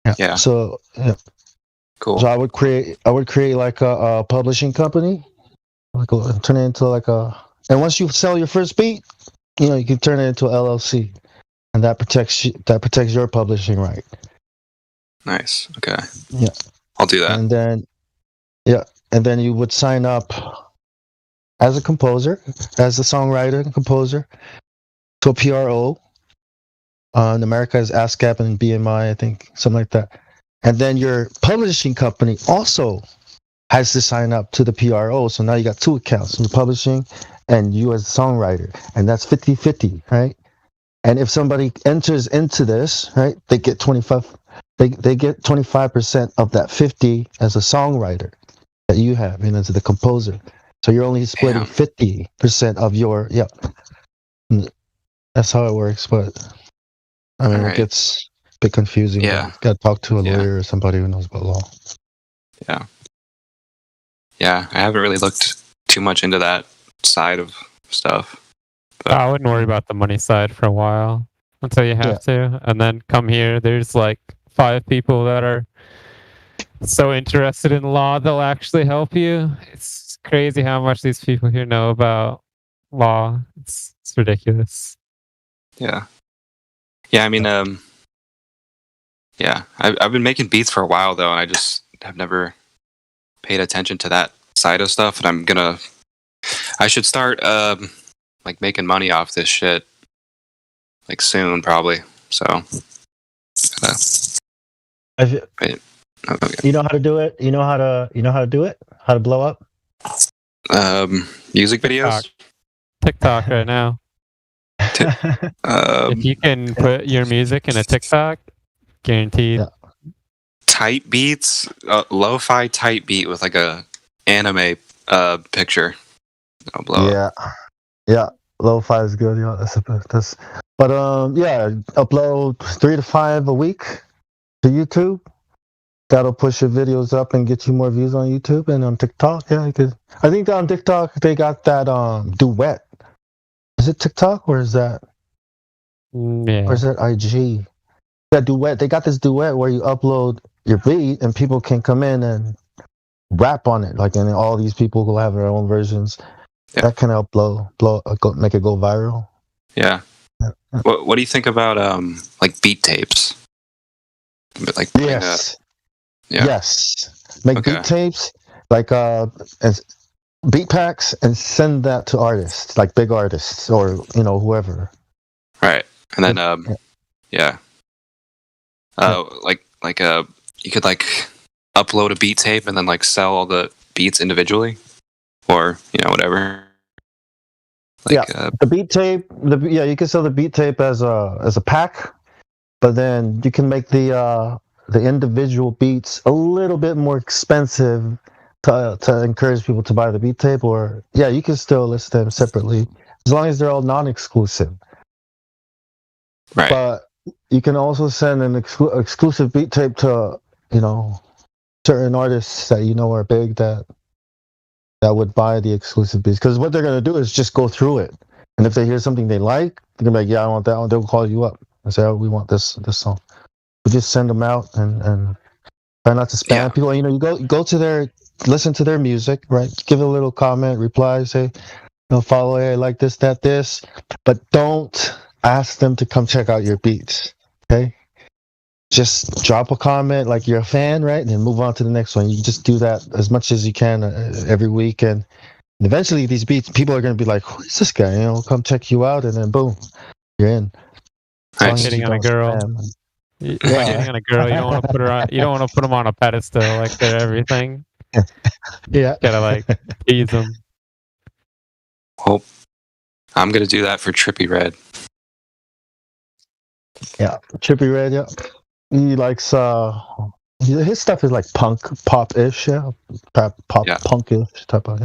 Yeah. Yeah. So Cool. so I would create like a publishing company, turn it into like a. And once you sell your first beat, you can turn it into a LLC, and that protects your publishing right. Nice. Okay. Yeah. I'll do that. And then and then you would sign up as a composer, as a songwriter and composer to a PRO. In America is ASCAP and BMI, I think, something like that. And then your publishing company also has to sign up to the PRO. So now you got two accounts, your publishing and you as a songwriter. And that's 50-50, right? And if somebody enters into this, right, they get 25 they get 25% of that 50 as a songwriter that you have, as the composer. So you're only splitting Damn. 50% of your That's how it works, but I mean, All it right. gets a bit confusing. Yeah. Got to talk to a Yeah. lawyer or somebody who knows about law. Yeah. I haven't really looked too much into that side of stuff. I wouldn't worry about the money side for a while until you have to, and then come here. There's like 5 people that are so interested in law they'll actually help you. It's crazy how much these people here know about law. It's ridiculous. Yeah. Yeah. I mean, yeah. I've been making beats for a while though, and I just have never paid attention to that side of stuff. And I should start like making money off this shit like soon probably. So okay. You know how to do it. You know how to do it. How to blow up. Music videos. TikTok right now. If you can put your music in a TikTok, guaranteed. Yeah. Tight beats, lo-fi tight beat with like a anime picture. I'll blow up. Yeah. Lo-fi is good. Yeah, that's. But upload 3 to 5 a week to YouTube. That'll push your videos up and get you more views on YouTube and on TikTok. Yeah, because I think on TikTok they got that duet. Is it TikTok or is that? Yeah. Or is that IG? That duet. They got this duet where you upload your beat and people can come in and rap on it. Like, and all these people will have their own versions. Yeah. That can help make it go viral. Yeah. What do you think about like beat tapes? Like yes. Yeah. Yes. Make beat tapes, like as beat packs, and send that to artists, like big artists or whoever. Right. And then like you could like upload a beat tape and then like sell all the beats individually, or whatever. Like, the beat tape. You can sell the beat tape as a pack, but then you can make the individual beats a little bit more expensive to encourage people to buy the beat tape. Or you can still list them separately as long as they're all non-exclusive. Right. But you can also send an exclusive beat tape to certain artists that are big that would buy the exclusive beats, because what they're going to do is just go through it, and if they hear something they like, they're going to be like, I want that one. They'll call you up and say, we want this song. We just send them out and try not to spam people. You go to listen to their music, right? Give a little comment, reply, say, follow, hey, I like this, that, this, but don't ask them to come check out your beats. Okay, just drop a comment like you're a fan, right, and then move on to the next one. You just do that as much as you can every week, and eventually these beats, people are going to be like, who is this guy? Come check you out, and then boom, you're in. Hitting on a girl. Hitting on a girl, you don't want to put her on. You don't want to put them on a pedestal like they're everything. Yeah, gotta like tease them. Well, I'm gonna do that for Trippie Redd. Yeah, Trippie Redd. Yeah, he likes his stuff is like punk, pop-ish. Yeah, pop, punkish type of.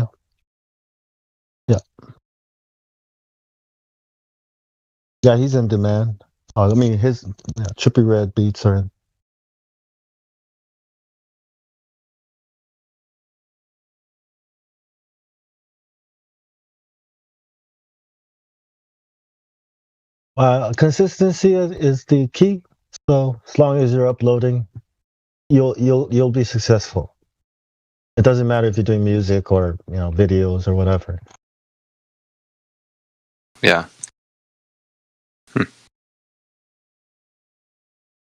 Yeah, he's in demand. I mean, his Trippie Redd beats are Consistency is the key. So as long as you're uploading, you'll be successful. It doesn't matter if you're doing music or videos or whatever. Yeah.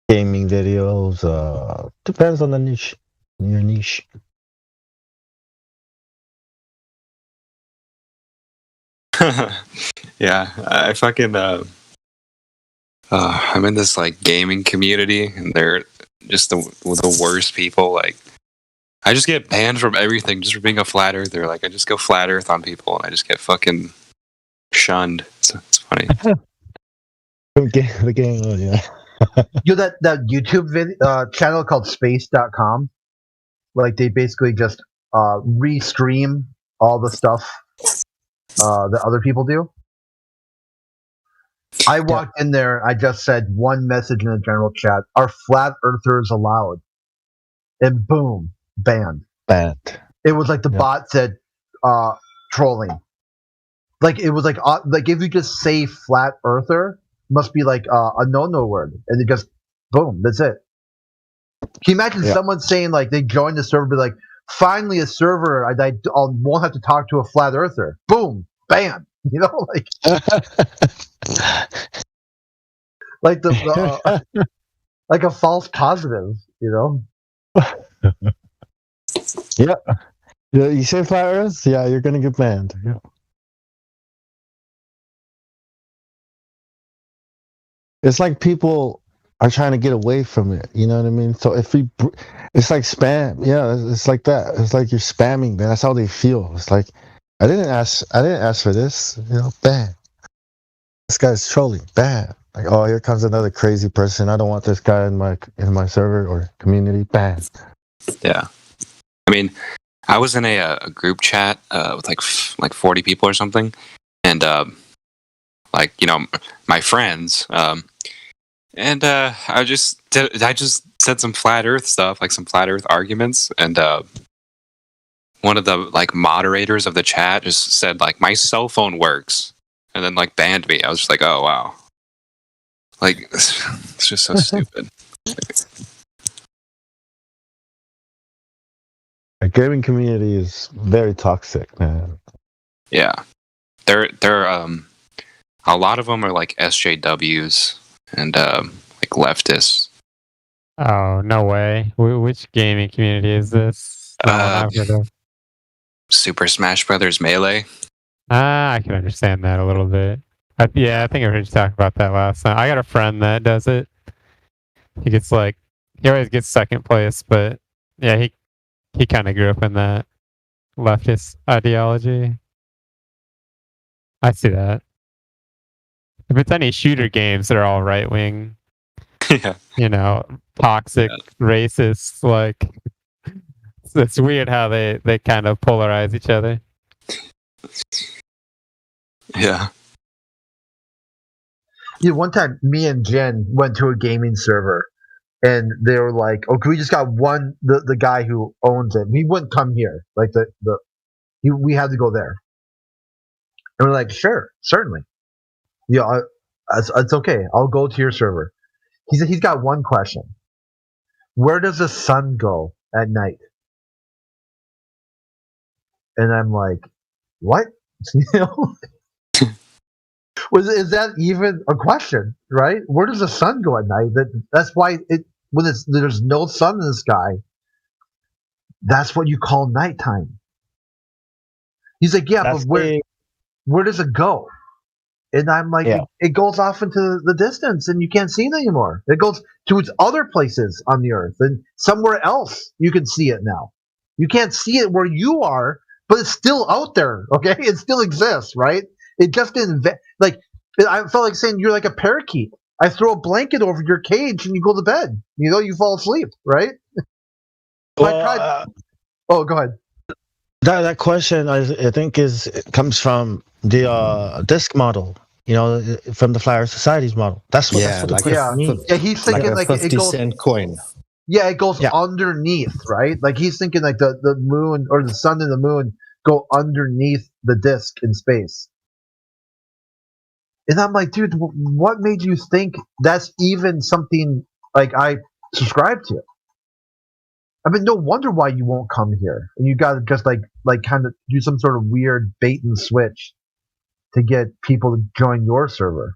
Gaming videos, depends on the niche. Your niche. Yeah, I fucking I'm in this like gaming community, and they're just the worst people. Like, I just get banned from everything just for being a flat earther. Like, I just go flat earth on people, and I just get fucking shunned. It's funny. The game, yeah. That YouTube channel called Space.com, like they basically just restream all the stuff that other people do. I walked in there. I just said one message in the general chat: "Are flat earthers allowed?" And boom, banned. Bad. It was like the bot said, trolling. Like it was like if you just say flat earther, must be like a no word, and it just boom, that's it. Can you imagine someone saying like they joined the server, be like, finally a server I won't have to talk to a flat earther. Boom, bam. Like like the like a false positive. Yeah. You say flat earth, you're gonna get banned. Yeah. It's like people are trying to get away from it. You know what I mean? So it's like spam. Yeah, it's like that. It's like you're spamming. That's how they feel. It's like I didn't ask for this. Bam. This guy's trolling. Bam. Like, oh, here comes another crazy person. I don't want this guy in my server or community. Bam. Yeah. I mean, I was in a group chat with like 40 people or something, and my friends, and I just said some flat Earth stuff, like some flat Earth arguments, and one of the like moderators of the chat just said like my cell phone works, and then like banned me. I was just like, oh wow, like it's just so stupid. The gaming community is very toxic, man. Yeah, they're a lot of them are like SJWs and like leftists. Oh no way! Which gaming community is this? I've heard of. Super Smash Brothers Melee. I can understand that a little bit. I think I heard you talk about that last time. I got a friend that does it. He always gets second place, but yeah, he kind of grew up in that leftist ideology. I see that. If it's any shooter games, they're all right wing. Yeah. Toxic, racist. Like it's weird how they kind of polarize each other. Yeah. One time, me and Jen went to a gaming server, and they were like, "Okay, we just got the guy who owns it. He wouldn't come here. Like we had to go there." And we're like, "Sure, certainly. Yeah, it's okay. I'll go to your server." He said he's got one question: where does the sun go at night? And I'm like, what? Is that even a question, right? Where does the sun go at night? That's why when there's no sun in the sky, that's what you call nighttime. He's like, yeah, but where does it go? And I'm like, it goes off into the distance, and you can't see it anymore. It goes to its other places on the earth, and somewhere else you can see it now. You can't see it where you are, but it's still out there. Okay, it still exists, right? It just didn't like. I felt like saying you're like a parakeet. I throw a blanket over your cage, and you go to bed. You fall asleep, right? Well, oh, go ahead. That question I think comes from the disk model. From the Flat Earth Society's model. That's what the question means. Yeah, he's thinking like a 50-cent coin. Yeah, it goes underneath, right? Like he's thinking like the moon or the sun and the moon go underneath the disk in space. And I'm like, dude, what made you think that's even something like I subscribe to? I mean, no wonder why you won't come here. And you got to just like kind of do some sort of weird bait and switch to get people to join your server.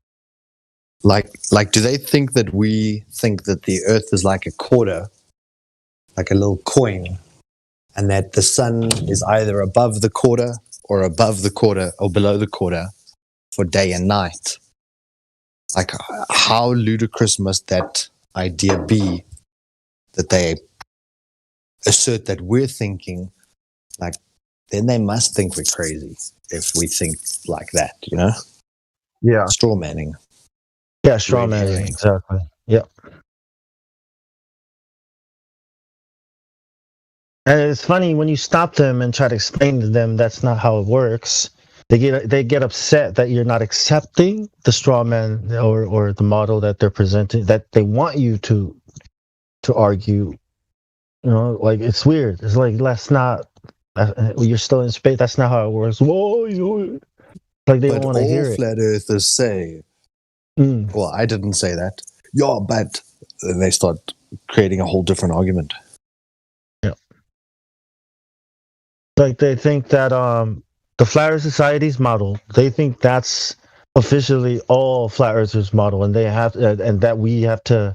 Like, do they think that we think that the Earth is like a quarter, like a little coin, and that the sun is either above the quarter or below the quarter for day and night? Like, how ludicrous must that idea be that they assert that we're thinking? Like, then they must think we're crazy if we think like that, you know? Yeah. Straw manning. Yeah, straw Red man. herring. Exactly. Yep. And it's funny when you stop them and try to explain to them that's not how it works. They get upset that you're not accepting the straw man or the model that they're presenting, that they want you to argue. You know, like it's weird. It's like that's not. You're still in space. That's not how it works. Whoa, like they But don't want to all hear it. flat earthers say, well, I didn't say that. Yeah, but then they start creating a whole different argument. Yeah. Like they think that the Flat Earth Society's model, they think that's officially all flat earthers' model, and they have and that we have to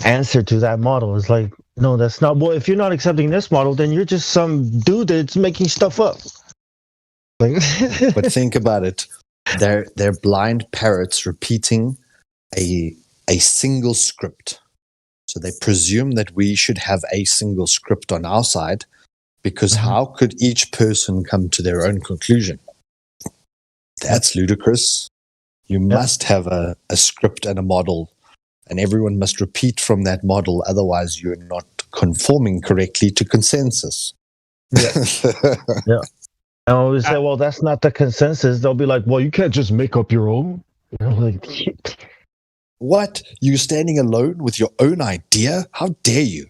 answer to that model. It's like, no, that's not. Well, if you're not accepting this model, then you're just some dude that's making stuff up. Like, But think about it. They're blind parrots repeating a single script. So they presume that we should have a single script on our side, because how could each person come to their own conclusion? That's ludicrous. You must have a script and a model, and everyone must repeat from that model. Otherwise, you're not conforming correctly to consensus. Yeah. And when we say, well, that's not the consensus, they'll be like, well, you can't just make up your own. You know, like, What? You standing alone with your own idea? How dare you?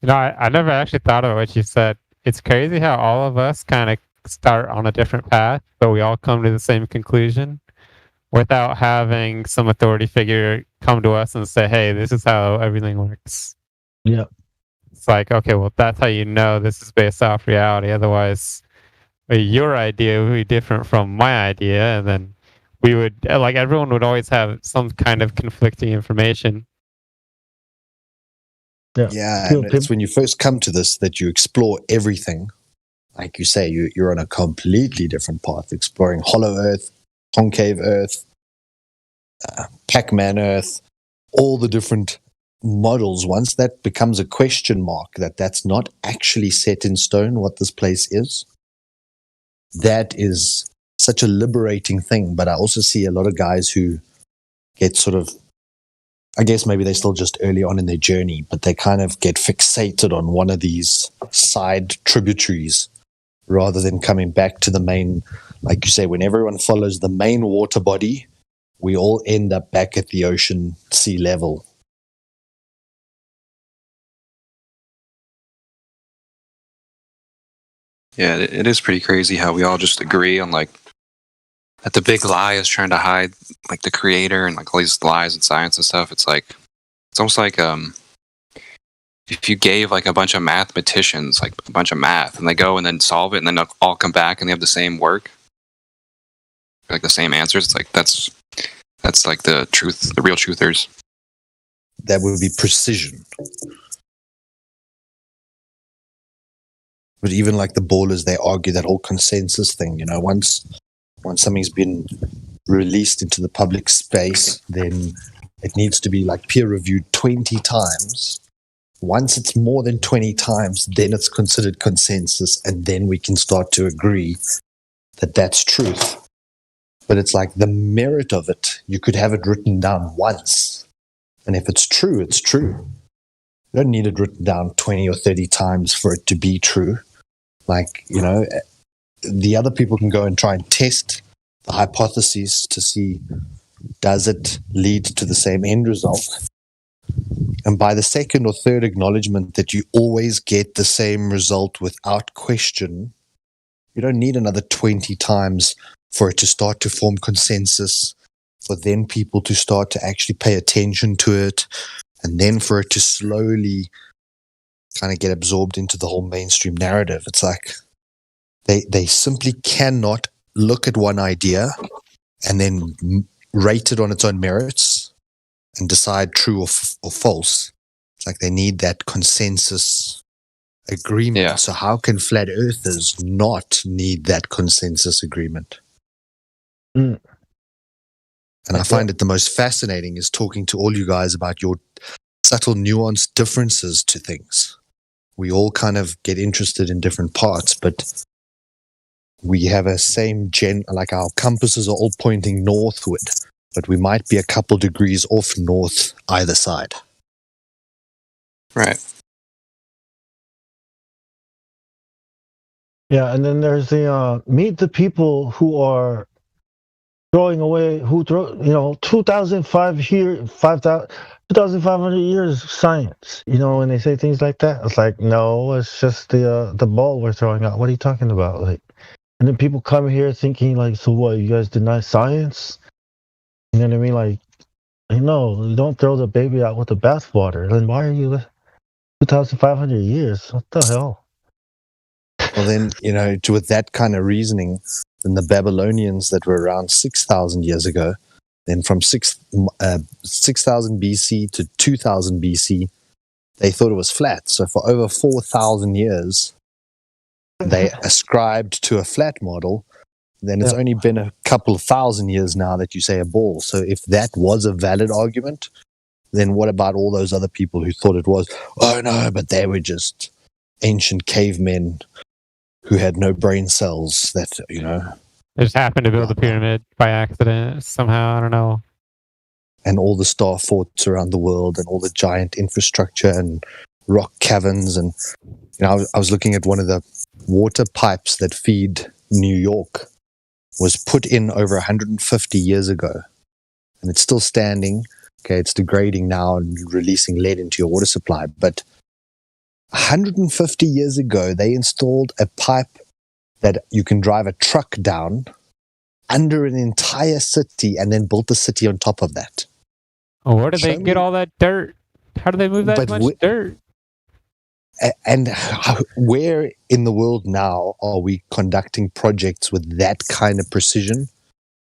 I never actually thought of what you said. It's crazy how all of us kind of start on a different path, but we all come to the same conclusion without having some authority figure come to us and say, hey, this is how everything works. Yeah. It's like, okay, well, that's how you know this is based off reality. Otherwise, your idea would be different from my idea. And then we would, like, everyone would always have some kind of conflicting information. Yeah, and it's when you first come to this that you explore everything. Like you say, you're on a completely different path, exploring Hollow Earth, Concave Earth, Pac-Man Earth, all the different models. Once that becomes a question mark, that's not actually set in stone what this place is, that is such a liberating thing. But I also see a lot of guys who get sort of, I guess maybe they're still just early on in their journey, but they kind of get fixated on one of these side tributaries rather than coming back to the main. Like you say, when everyone follows the main water body, we all end up back at the ocean sea level. Yeah, it is pretty crazy how we all just agree on like that the big lie is trying to hide like the creator and like all these lies in science and stuff. It's like it's almost like if you gave like a bunch of mathematicians like a bunch of math and they go and then solve it and then they'll all come back and they have the same work, like the same answers. It's like that's like the truth, the real truthers. That would be precision. But even like the ballers, they argue that whole consensus thing. You know, once something's been released into the public space, then it needs to be like peer reviewed 20 times. Once it's more than 20 times, then it's considered consensus, and then we can start to agree that that's truth. But it's like the merit of it, you could have it written down once. And if it's true, it's true. You don't need it written down 20 or 30 times for it to be true. Like, you know, the other people can go and try and test the hypotheses to see, does it lead to the same end result? And by the second or third acknowledgement that you always get the same result without question, you don't need another 20 times for it to start to form consensus, for then people to start to actually pay attention to it, and then for it to slowly kind of get absorbed into the whole mainstream narrative. It's like they simply cannot look at one idea and then rate it on its own merits and decide true or false. It's like they need that consensus agreement. Yeah. So how can flat earthers not need that consensus agreement? Mm. And I find it the most fascinating is talking to all you guys about your subtle nuanced differences to things. We all kind of get interested in different parts, but we have a same like our compasses are all pointing northward, but we might be a couple degrees off north either side. Right. Yeah, and then there's the meet the people who are throwing away 2005 here 5,000 2,500 years of science. When they say things like that, it's like, no, it's just the ball we're throwing out. What are you talking about? Like, and then people come here thinking like, so what? You guys deny science? You know what I mean? Like, no, you don't throw the baby out with the bathwater. Then why are you 2,500 years? What the hell? Well, then, with that kind of reasoning, then the Babylonians that were around 6,000 years ago, then from 6,000 BC to 2,000 BC, they thought it was flat. So for over 4,000 years, they ascribed to a flat model. Then it's only been a couple of thousand years now that you say a ball. So if that was a valid argument, then what about all those other people who thought it was? Oh, no, but they were just ancient cavemen who had no brain cells that, They just happened to build the pyramid by accident somehow. I don't know. And all the star forts around the world and all the giant infrastructure and rock caverns. And, I was looking at one of the water pipes that feed New York was put in over 150 years ago. And it's still standing. Okay, it's degrading now and releasing lead into your water supply. But 150 years ago, they installed a pipe that you can drive a truck down under an entire city and then built the city on top of that. Oh, where did they get all that dirt? How do they move that much dirt? And where in the world now are we conducting projects with that kind of precision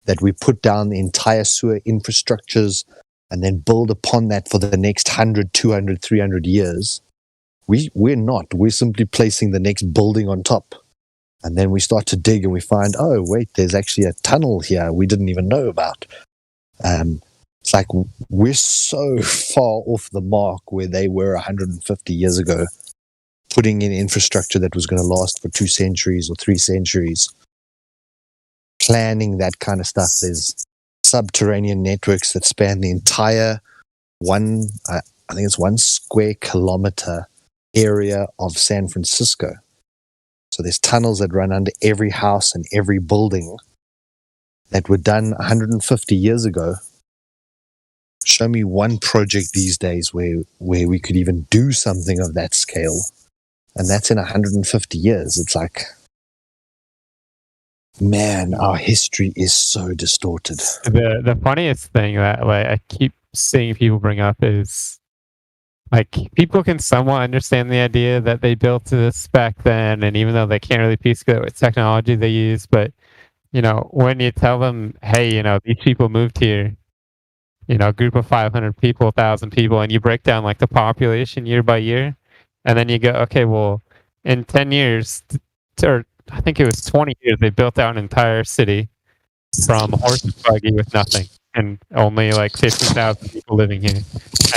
that we put down the entire sewer infrastructures and then build upon that for the next 100, 200, 300 years? We're not. We're simply placing the next building on top. And then we start to dig and we find, oh, wait, there's actually a tunnel here we didn't even know about. It's like we're so far off the mark where they were 150 years ago, putting in infrastructure that was going to last for 2 centuries or 3 centuries, planning that kind of stuff. There's subterranean networks that span the entire I think it's 1 square kilometer area of San Francisco. So there's tunnels that run under every house and every building that were done 150 years ago. Show me one project these days where we could even do something of that scale. And that's in 150 years. It's like, man, our history is so distorted. The funniest thing that I keep seeing people bring up is people can somewhat understand the idea that they built this back then, and even though they can't really piece together what technology they use, but when you tell them, hey, these people moved here, a group of 500 people, 1,000 people, and you break down the population year by year, and then you go, okay, well, in 10 years, or I think it was 20 years, they built out an entire city from horse and buggy with nothing, and only 50,000 people living here.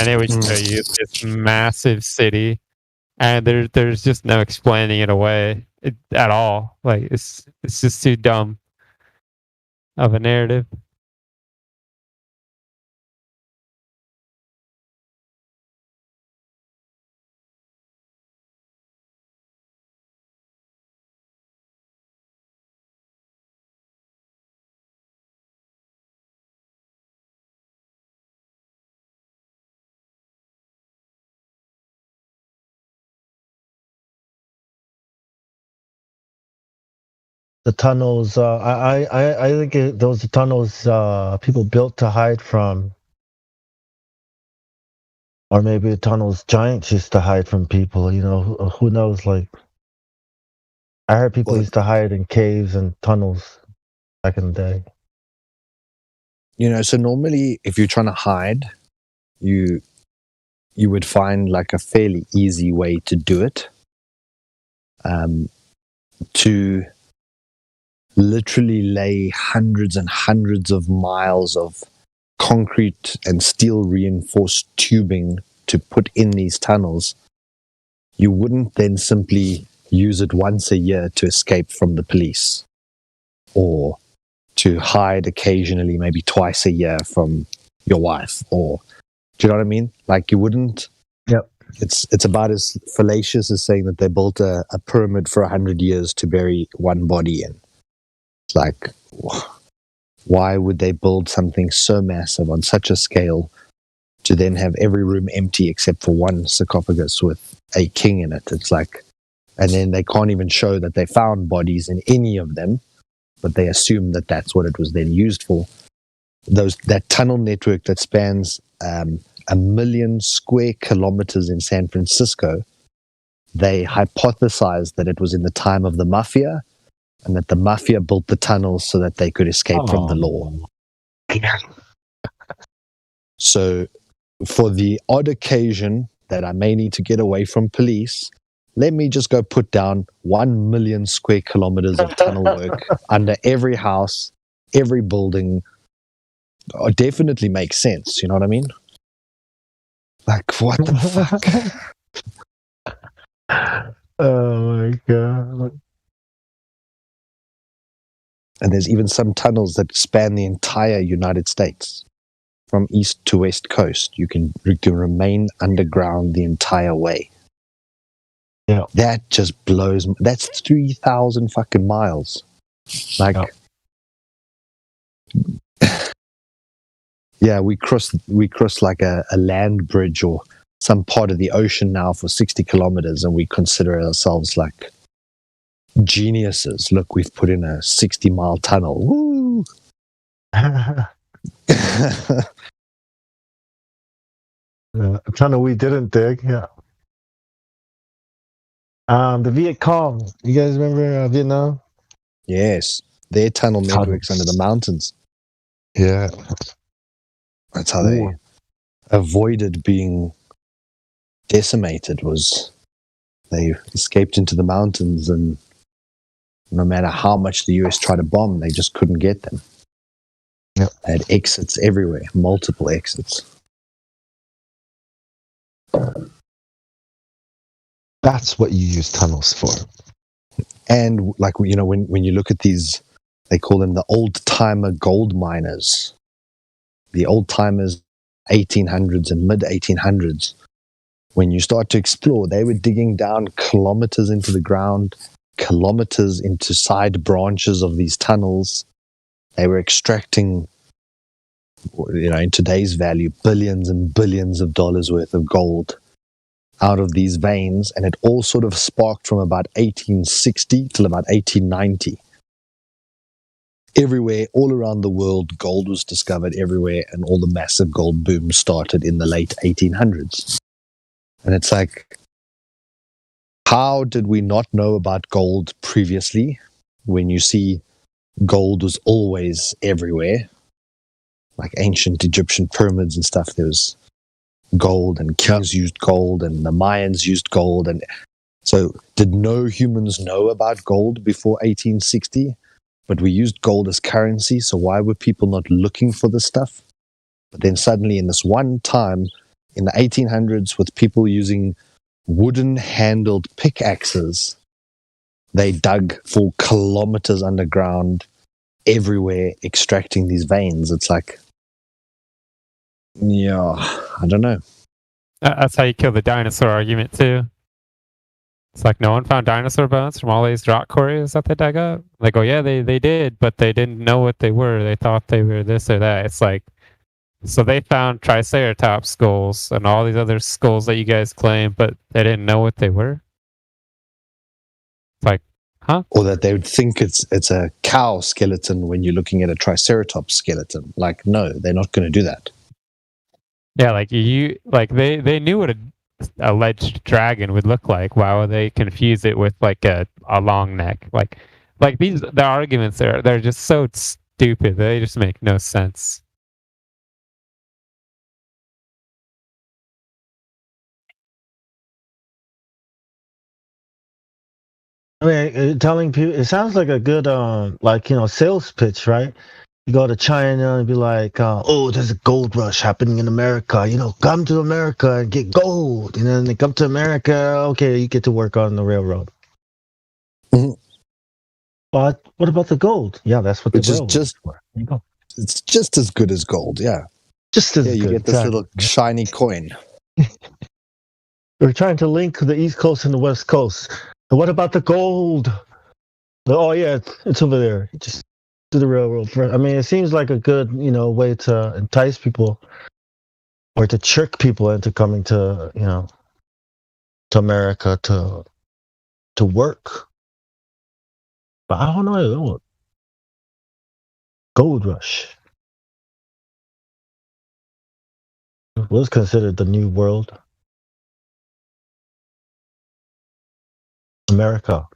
And it would show you this massive city, and there's just no explaining it away at all. It's just too dumb of a narrative. the tunnels. I think those are tunnels people built to hide from, or maybe the tunnels giants used to hide from people. You know, who knows? Like, I heard people Well, used to hide in caves and tunnels back in the day. you know, so normally if you're trying to hide, you would find like a fairly easy way to do it. To literally lay hundreds and hundreds of miles of concrete and steel reinforced tubing to put in these tunnels, you wouldn't then simply use it once a year to escape from the police or to hide occasionally, maybe twice a year from your wife, or do you know what I mean? Like, you wouldn't. Yep. It's about as fallacious as saying that they built a pyramid for 100 years to bury one body in. It's like, why would they build something so massive on such a scale to then have every room empty except for one sarcophagus with a king in it? It's like, and then they can't even show that they found bodies in any of them, but they assume that that's what it was then used for. That tunnel network that spans 1 million square kilometers in San Francisco, they hypothesized that it was in the time of the mafia, and that the mafia built the tunnels so that they could escape from the law. So, for the odd occasion that I may need to get away from police, let me just go put down 1 million square kilometers of tunnel work under every house, every building. It definitely makes sense. You know what I mean? Like, what the fuck? Oh my god. And there's even some tunnels that span the entire United States. From east to west coast, you can remain underground the entire way. Yeah. That just blows. That's 3,000 fucking miles. Like, yeah, we cross like a land bridge or some part of the ocean now for 60 kilometers, and we consider ourselves like geniuses. Look, we've put in a 60-mile tunnel. Woo! A tunnel we didn't dig. Yeah. The Viet Cong. You guys remember Vietnam? Yes, their tunnel networks under the mountains. Yeah. That's how they avoided being decimated. Was they escaped into the mountains, and no matter how much the US tried to bomb, they just couldn't get them. Yep. They had exits everywhere, multiple exits. That's what you use tunnels for. And like, you know, when you look at these, they call them the old-timer gold miners. The old-timers, 1800s and mid-1800s. When you start to explore, they were digging down kilometers into the ground, kilometers into side branches of these tunnels. They were extracting, you know, in today's value, billions and billions of dollars worth of gold out of these veins, and it all sort of sparked from about 1860 till about 1890. Everywhere, all around the world, gold was discovered everywhere, and all the massive gold boom started in the late 1800s. And it's like, how did we not know about gold previously when you see gold was always everywhere? Like ancient Egyptian pyramids and stuff, there was gold, and kings used gold, and the Mayans used gold. And so did no humans know about gold before 1860? But we used gold as currency, so why were people not looking for this stuff? But then suddenly in this one time, in the 1800s, with people using wooden-handled pickaxes, they dug for kilometers underground, everywhere, extracting these veins. It's like, yeah, I don't know. That's how you kill the dinosaur argument too. It's like no one found dinosaur bones from all these rock quarries that they dug up. They go, yeah, they did, but they didn't know what they were. They thought they were this or that. It's like, so they found Triceratops skulls and all these other skulls that you guys claim, but they didn't know what they were. It's like, huh? Or that they would think it's a cow skeleton when you're looking at a triceratops skeleton. Like, no, they're not going to do that. Yeah, like they knew what a alleged dragon would look like. Why would they confuse it with like a long neck? Like the arguments they're just so stupid. They just make no sense. I mean, telling people, it sounds like a good, sales pitch, right? You go to China and be like, oh, there's a gold rush happening in America. Come to America and get gold. And then they come to America, okay, you get to work on the railroad. Mhm. But what about the gold? Yeah, that's what the Which is railroad just- is for. There you go. It's just as good as gold, yeah. Just as Yeah, you good. get this exactly. little shiny coin. We're trying to link the East Coast and the West Coast. And what about the gold? Oh, yeah, it's over there. Just to the railroad. I mean, it seems like a good, way to entice people or to trick people into coming to, to America to work. But I don't know. Gold rush was considered the new world. America,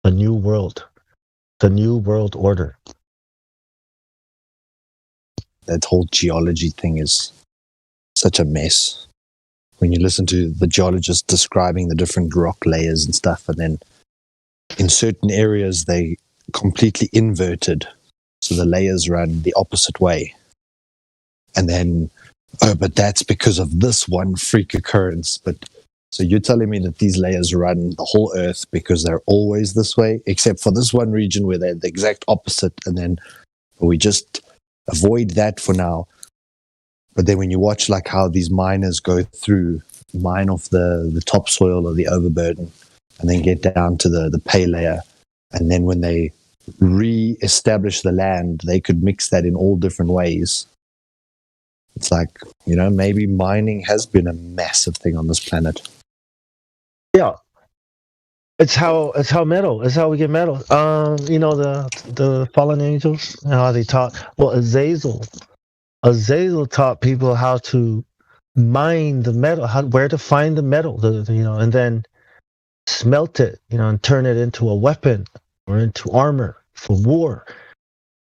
the new world, the new world order. That whole geology thing is such a mess. When you listen to the geologists describing the different rock layers and stuff, and then in certain areas they completely inverted, so the layers run the opposite way. And then, but that's because of this one freak occurrence. But so you're telling me that these layers run the whole Earth because they're always this way, except for this one region where they're the exact opposite, and then we just avoid that for now. But then when you watch like how these miners go through, mine off the topsoil or the overburden, and then get down to the pay layer, and then when they re-establish the land, they could mix that in all different ways. It's like, maybe mining has been a massive thing on this planet. Yeah. It's how metal. It's how we get metal. The fallen angels, how they taught. Well, Azazel taught people how to mine the metal, where to find the metal, and then smelt it, and turn it into a weapon or into armor for war.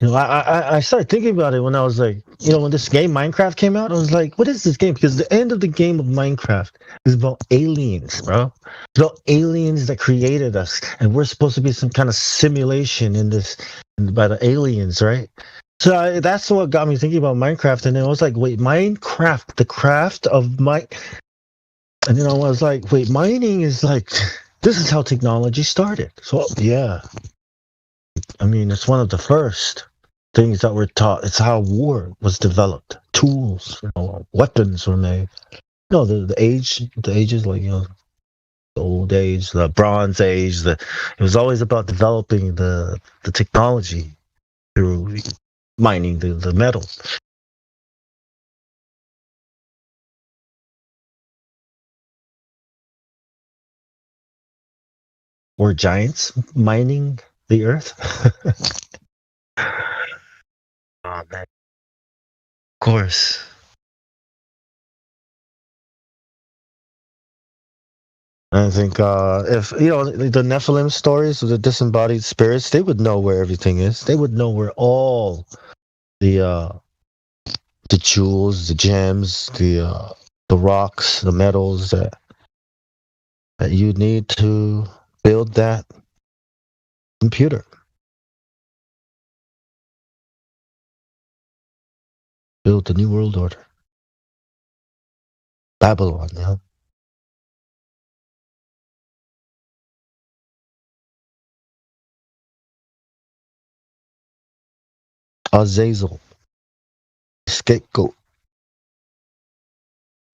I started thinking about it when I was like, when this game Minecraft came out, I was like, what is this game? Because the end of the game of Minecraft is about aliens, bro. It's about aliens that created us, and we're supposed to be some kind of simulation by the aliens, right? So that's what got me thinking about Minecraft, and then I was like, wait, Minecraft, the craft of and then I was like, wait, mining is like, this is how technology started. So yeah, I mean, it's one of the first things that were taught. It's how war was developed. Tools, weapons were made. The ages like, the old age, the Bronze Age. It was always about developing the technology through mining the metal. Were giants mining the earth? Oh man. Of course. I think if the Nephilim stories of the disembodied spirits, they would know where everything is. They would know where all the jewels, the gems, the rocks, the metals that you need to build that computer. Build the new world order. Babylon, Azazel, scapegoat,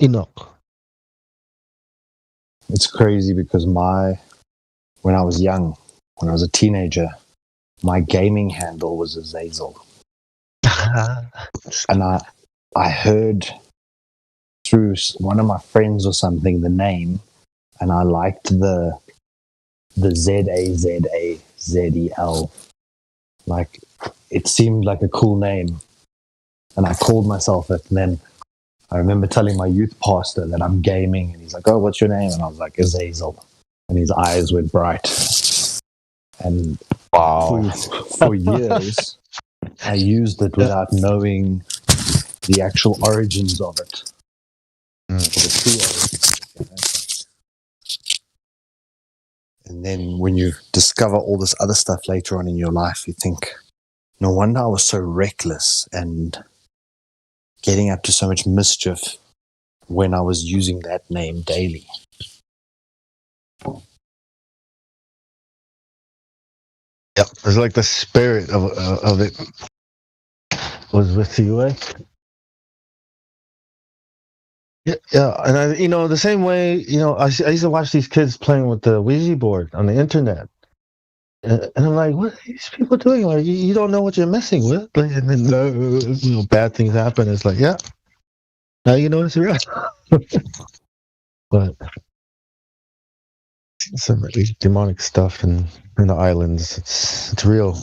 Enoch. It's crazy because when I was young, when I was a teenager, my gaming handle was Azazel. And I heard through one of my friends or something the name, and I liked the the ZAZAZEL. Like, it seemed like a cool name. And I called myself it. And then I remember telling my youth pastor that I'm gaming. And he's like, oh, what's your name? And I was like, Azazel. And his eyes went bright. And for years, I used it without knowing the actual origins of it. The true origins. And then when you discover all this other stuff later on in your life, you think, no wonder I was so reckless and getting up to so much mischief when I was using that name daily. Yep, it's like the spirit of it was with you, eh? Yeah, and the same way, I used to watch these kids playing with the Ouija board on the internet, and I'm like, what are these people doing? Like, you don't know what you're messing with, like, and then bad things happen. It's like, yeah, now you know it's real. But some really demonic stuff in the islands. It's real.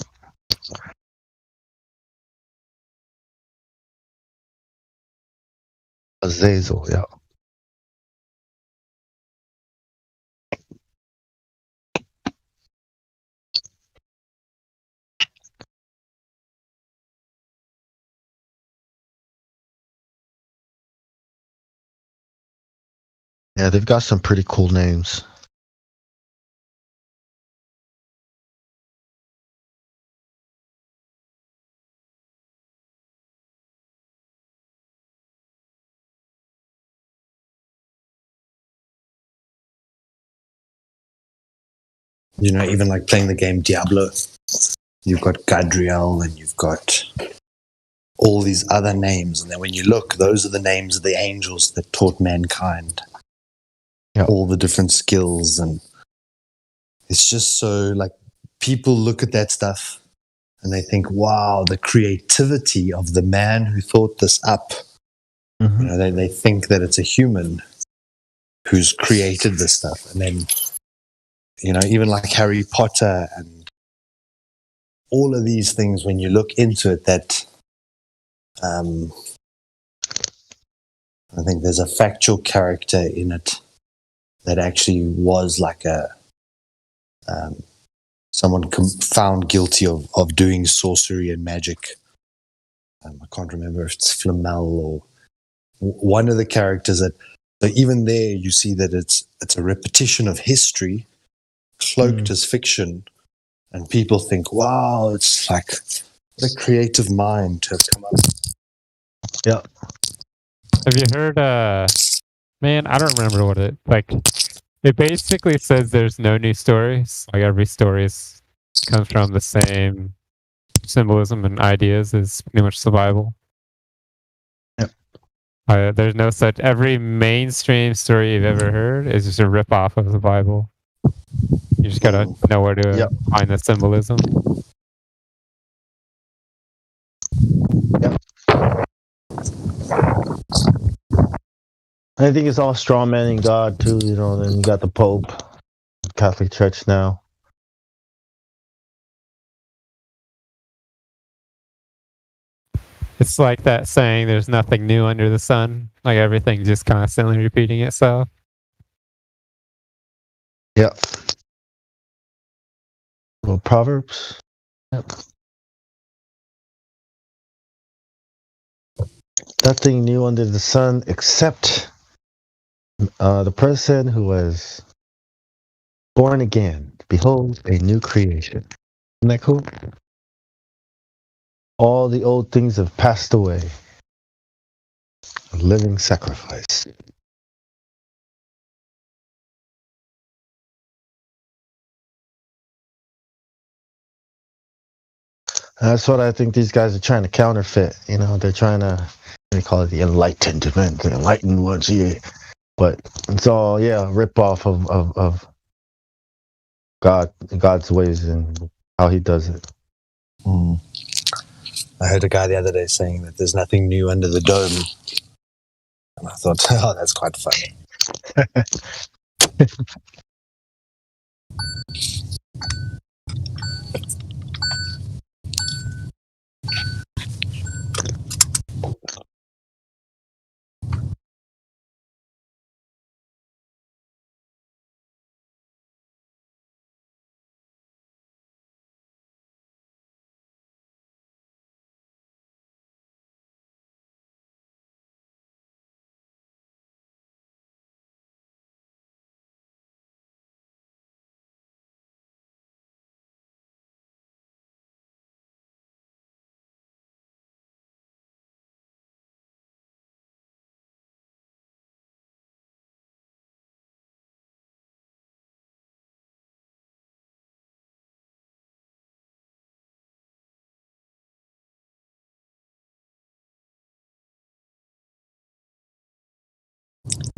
Azazel, yeah. Yeah, they've got some pretty cool names. Even like playing the game Diablo, you've got Gadriel and you've got all these other names. And then when you look, those are the names of the angels that taught mankind all the different skills. And it's just so, like, people look at that stuff and they think, wow, the creativity of the man who thought this up. Mm-hmm. They think that it's a human who's created this stuff. And then, even like Harry Potter and all of these things, when you look into it, that I think there's a factual character in it that actually was like someone found guilty of doing sorcery and magic. I can't remember if it's Flamel or one of the characters that. So even there, you see that it's a repetition of history, cloaked as fiction, and people think, "Wow, it's like what a creative mind to have come up." Yeah. Have you heard? Man, I don't remember what it like. It basically says there's no new stories. Like every story comes from the same symbolism and ideas as pretty much the Bible. Yep. There's no such. Every mainstream story you've ever heard is just a rip off of the Bible. You just gotta know where to find the symbolism. Yep. I think it's all straw manning God too, then you got the Pope, Catholic Church now. It's like that saying, there's nothing new under the sun. Like everything just constantly repeating itself. Yep. Well, Proverbs. Yep. Nothing new under the sun except the person who was born again. Behold, a new creation. Isn't that cool? All the old things have passed away. A living sacrifice. That's what I think these guys are trying to counterfeit. They're trying to, they call it the enlightenment, the enlightened ones here. But it's all, rip off of God's ways and how he does it. I heard a guy the other day saying that there's nothing new under the dome. And I thought, oh, that's quite funny.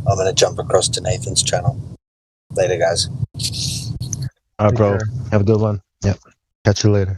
I'm going to jump across to Nathan's channel. Later, guys. All right, Take bro. care. Have a good one. Yep. Catch you later.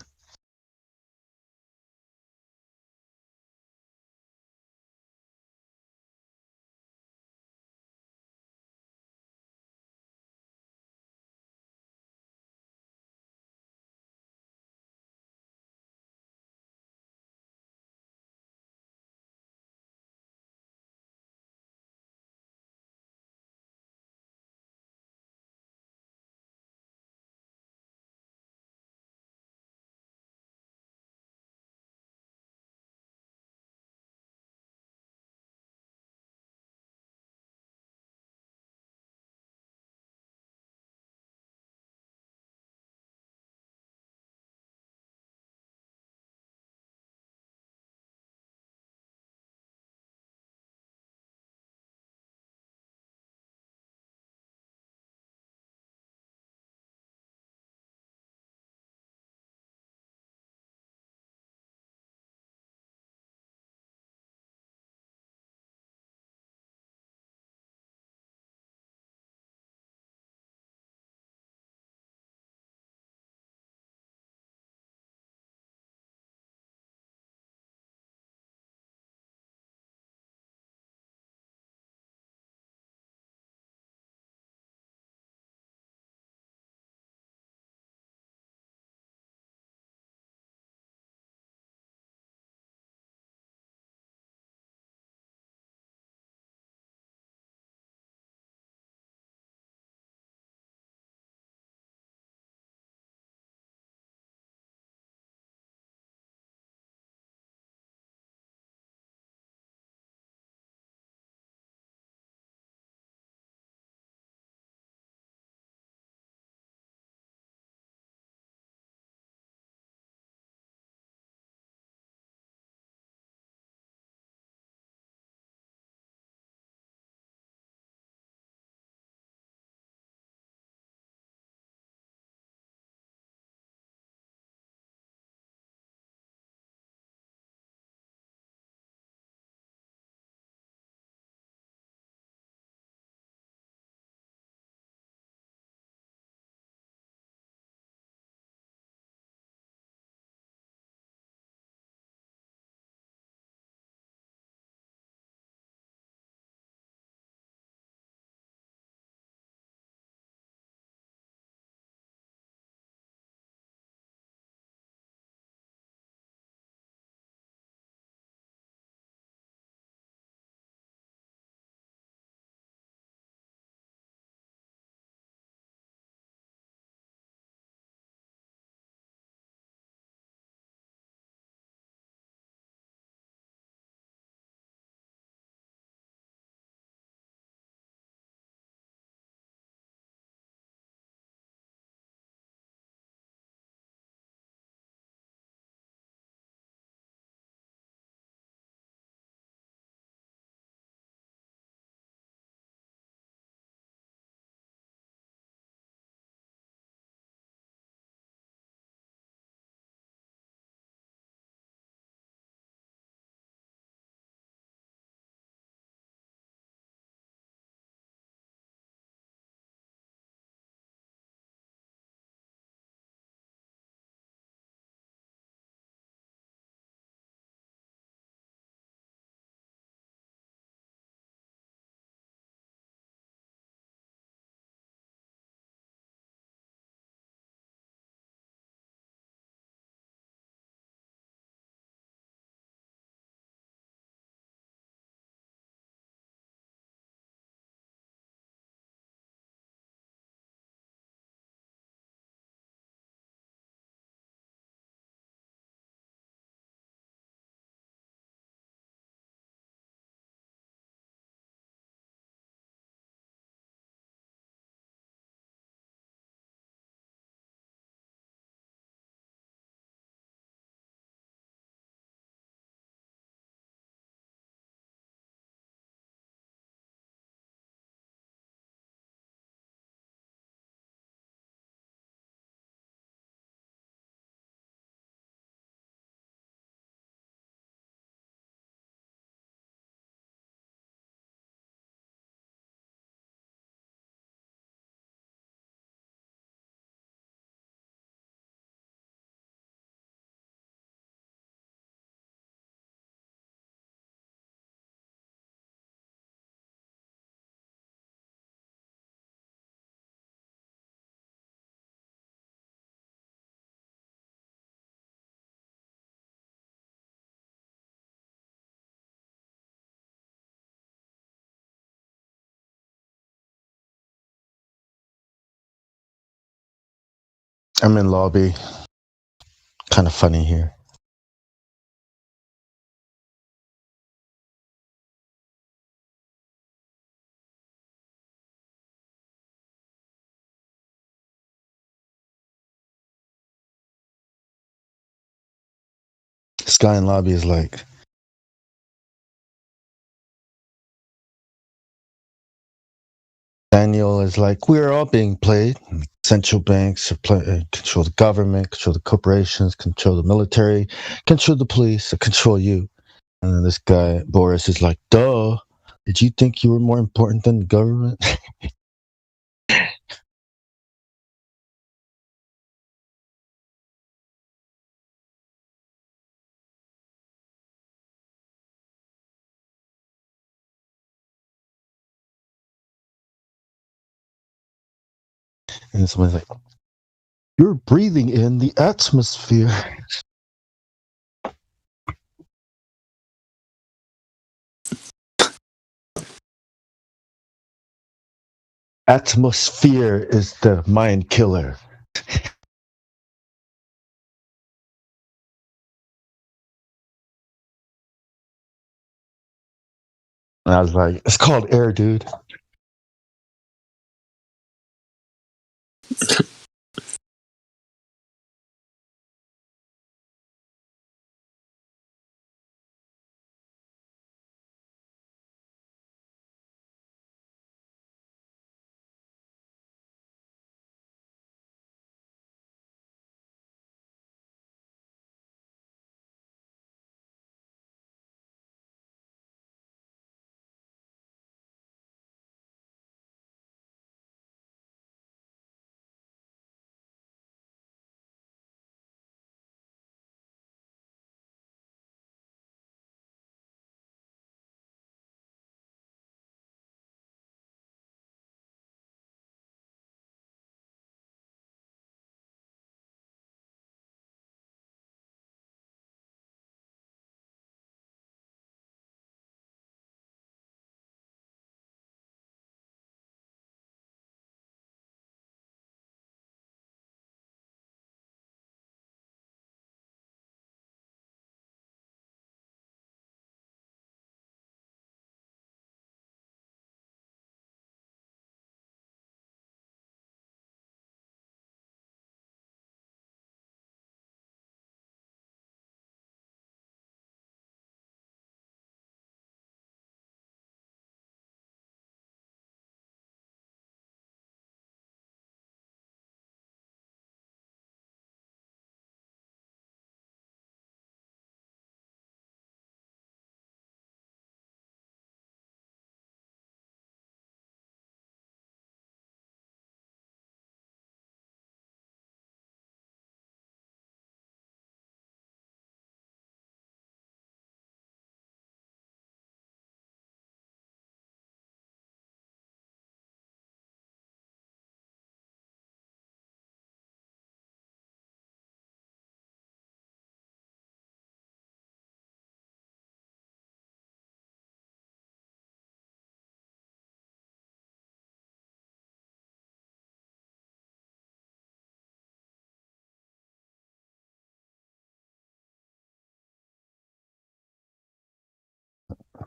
I'm in lobby. Kind of funny here. This guy in lobby is like, Daniel is like, we're all being played. Central banks control the government, control the corporations, control the military, control the police, control you. And then this guy, Boris, is like, duh. Did you think you were more important than the government? And somebody's like, you're breathing in the atmosphere. Atmosphere is the mind killer. And I was like, it's called air, dude.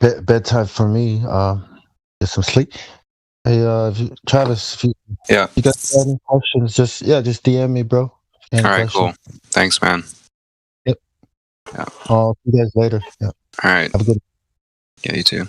Bedtime for me. Get some sleep. Hey, Travis, if Yeah. you got any questions, just DM me, bro. Any All right, questions? cool. Thanks, man. Yep. Yeah. I'll see you guys later. Yeah. All right. Have a good. Yeah, you too.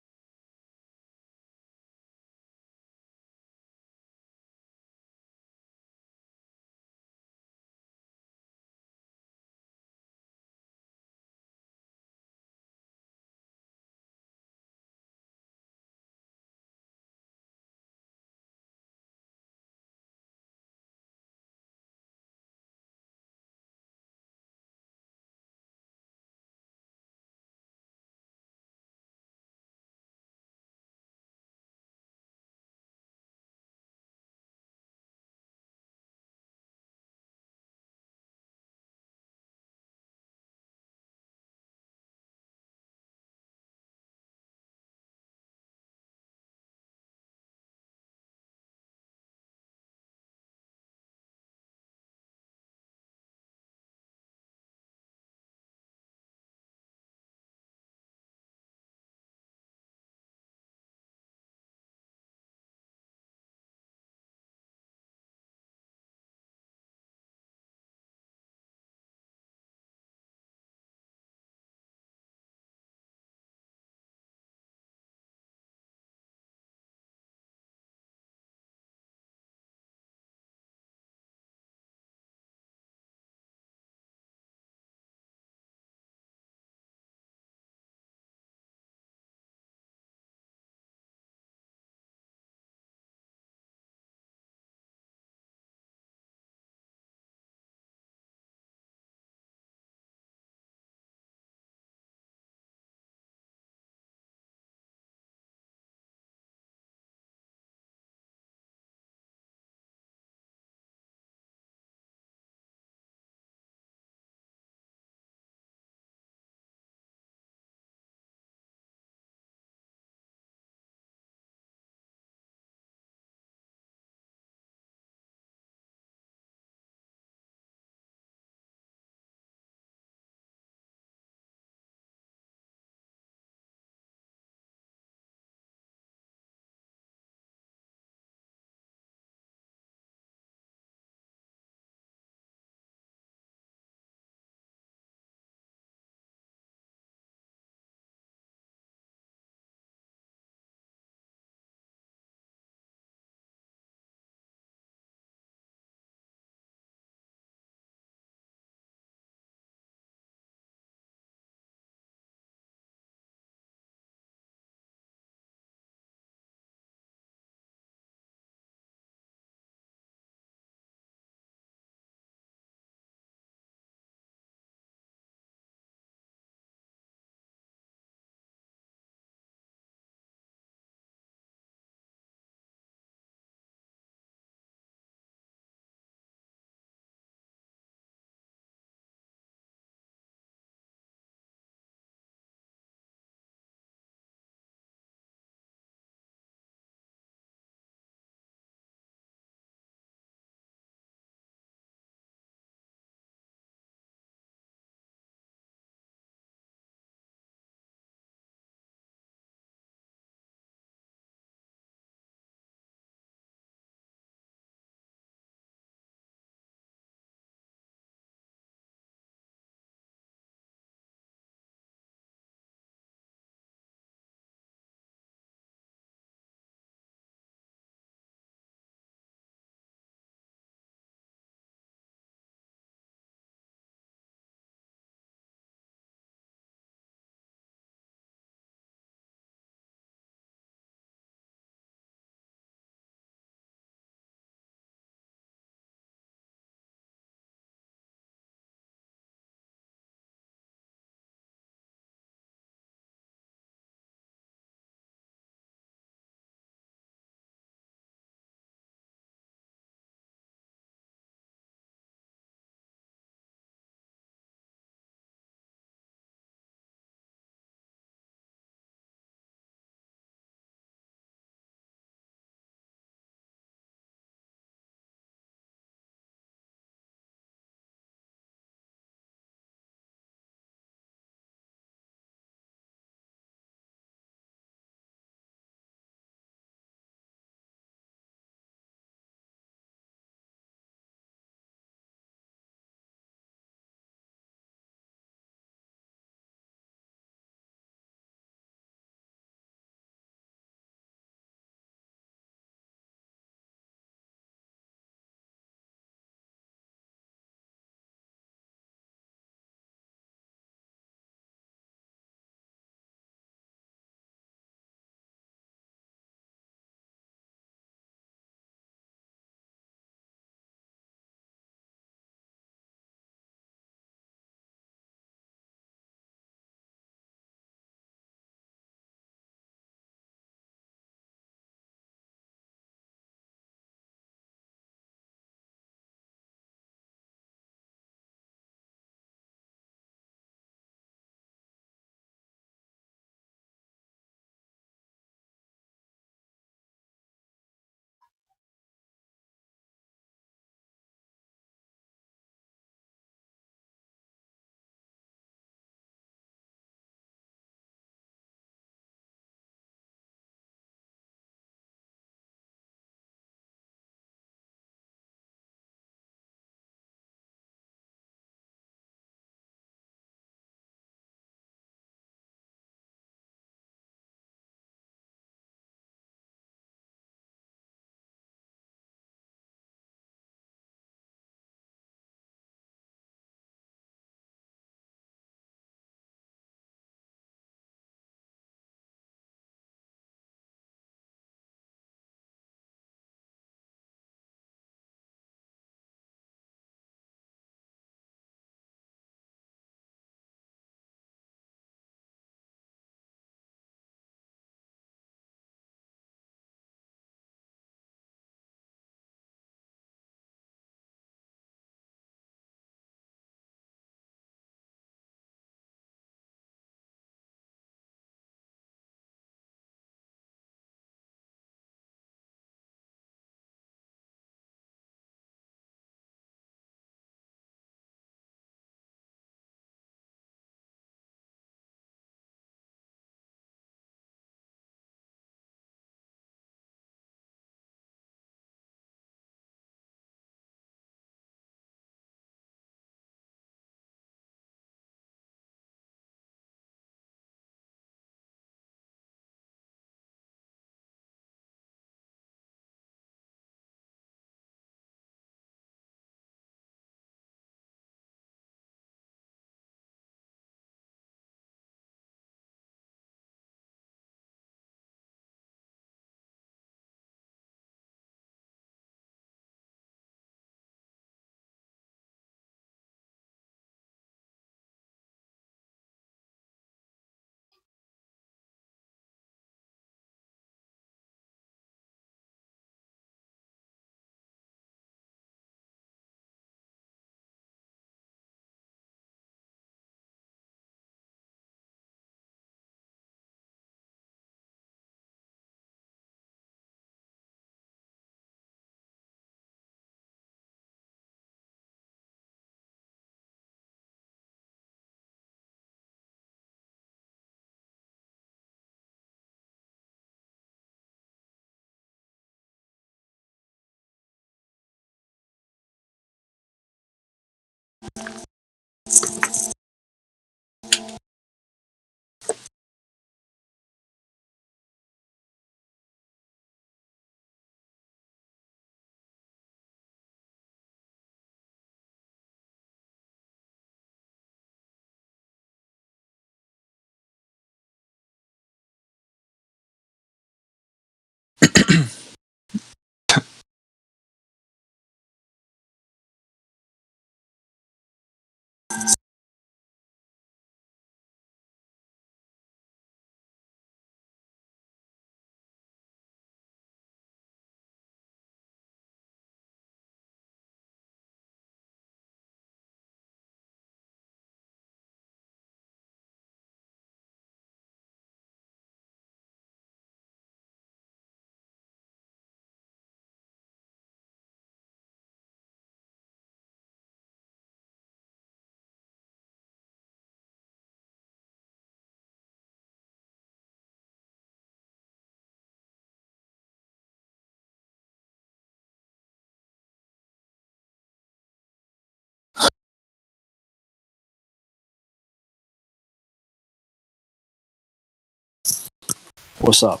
What's up?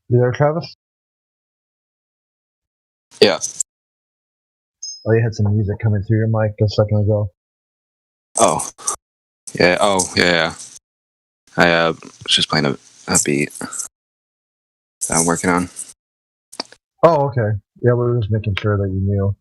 You there, Travis? Yeah. Oh, you had some music coming through your mic a second ago. Oh. Yeah. Oh, yeah. I was just playing a beat that I'm working on. Oh, okay. Yeah, we were just making sure that you knew.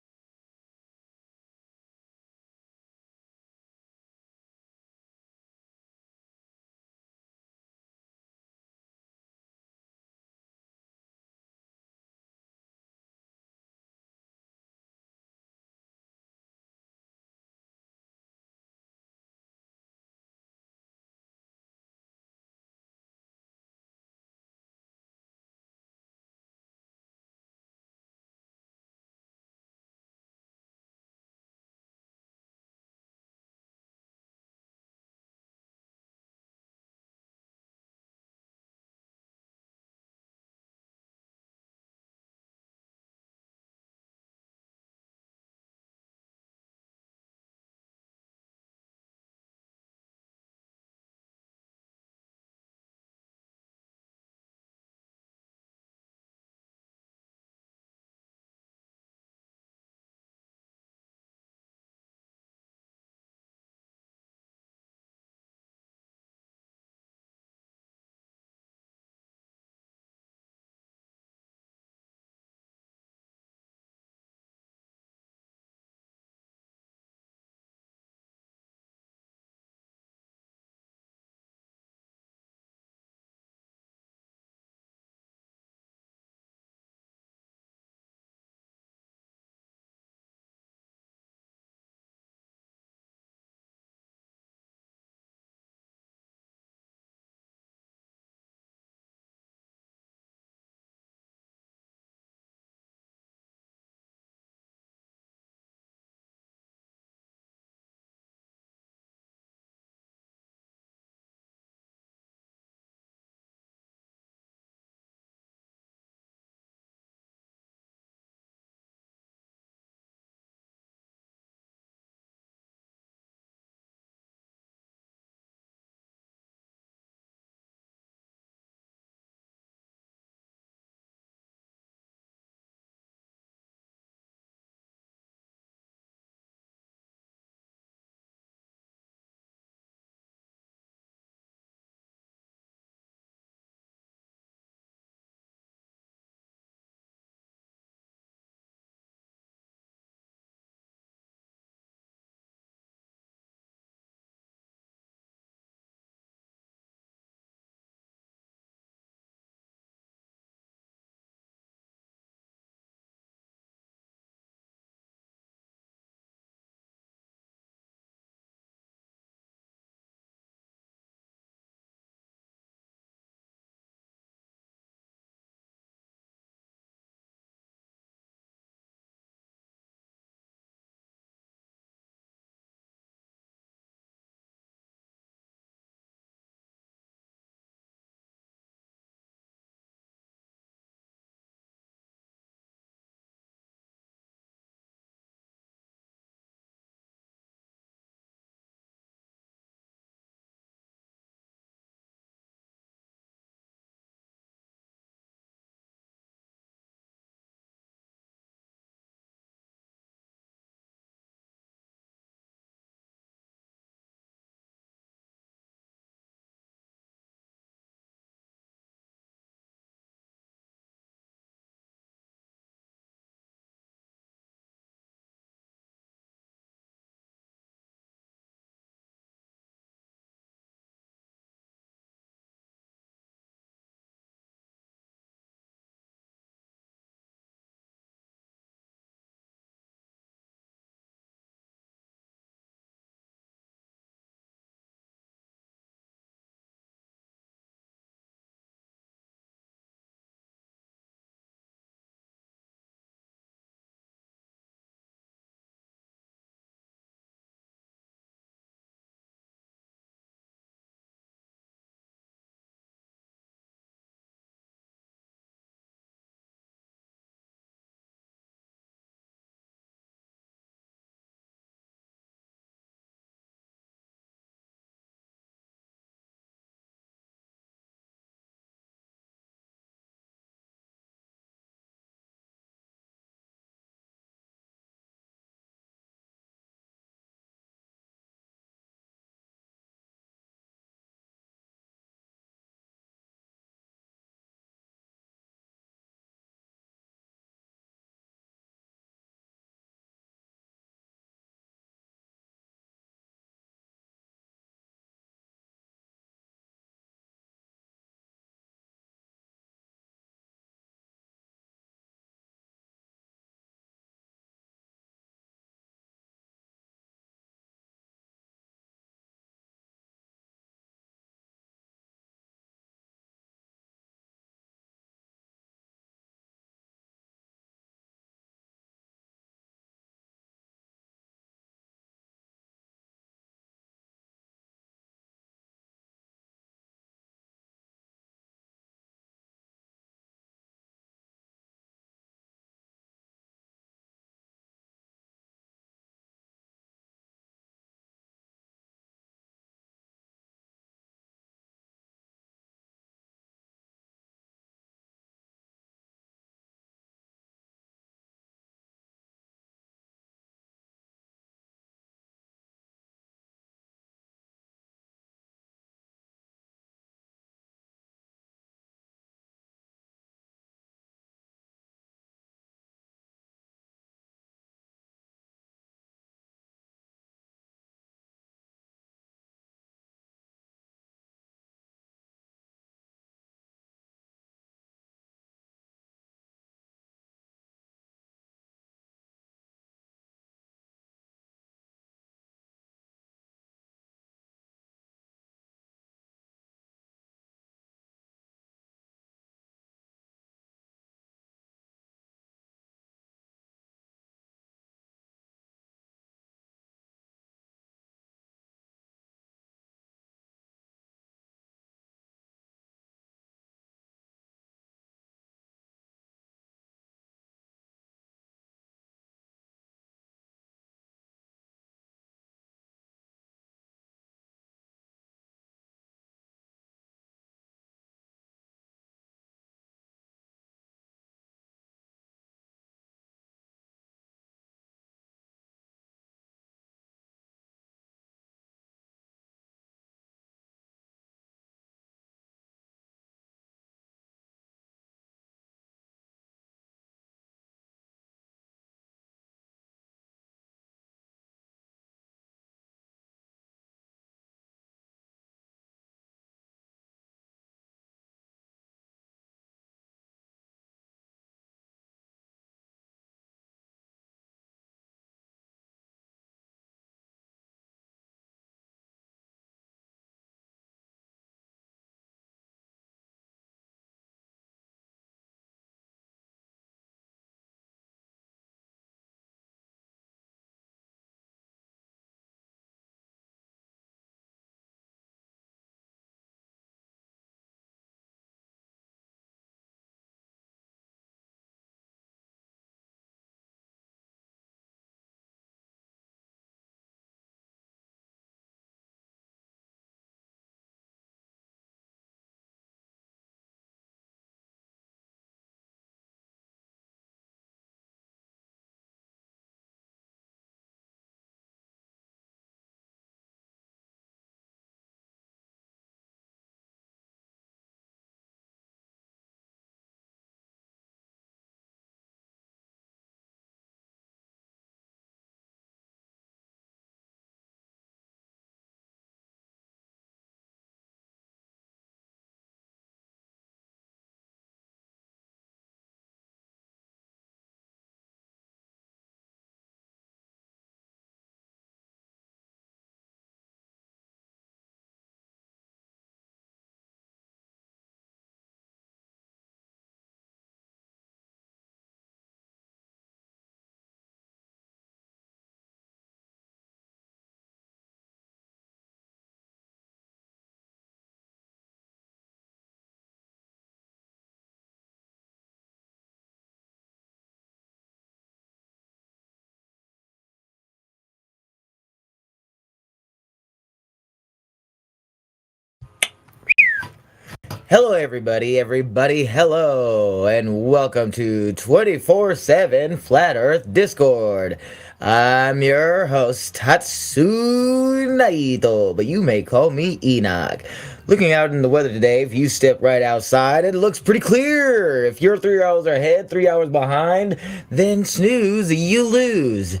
Hello, everybody, hello, and welcome to 24/7 Flat Earth Discord. I'm your host, Tatsu Naito, but you may call me Enoch. Looking out in the weather today, if you step right outside, it looks pretty clear. If you're 3 hours ahead, 3 hours behind, then snooze, you lose.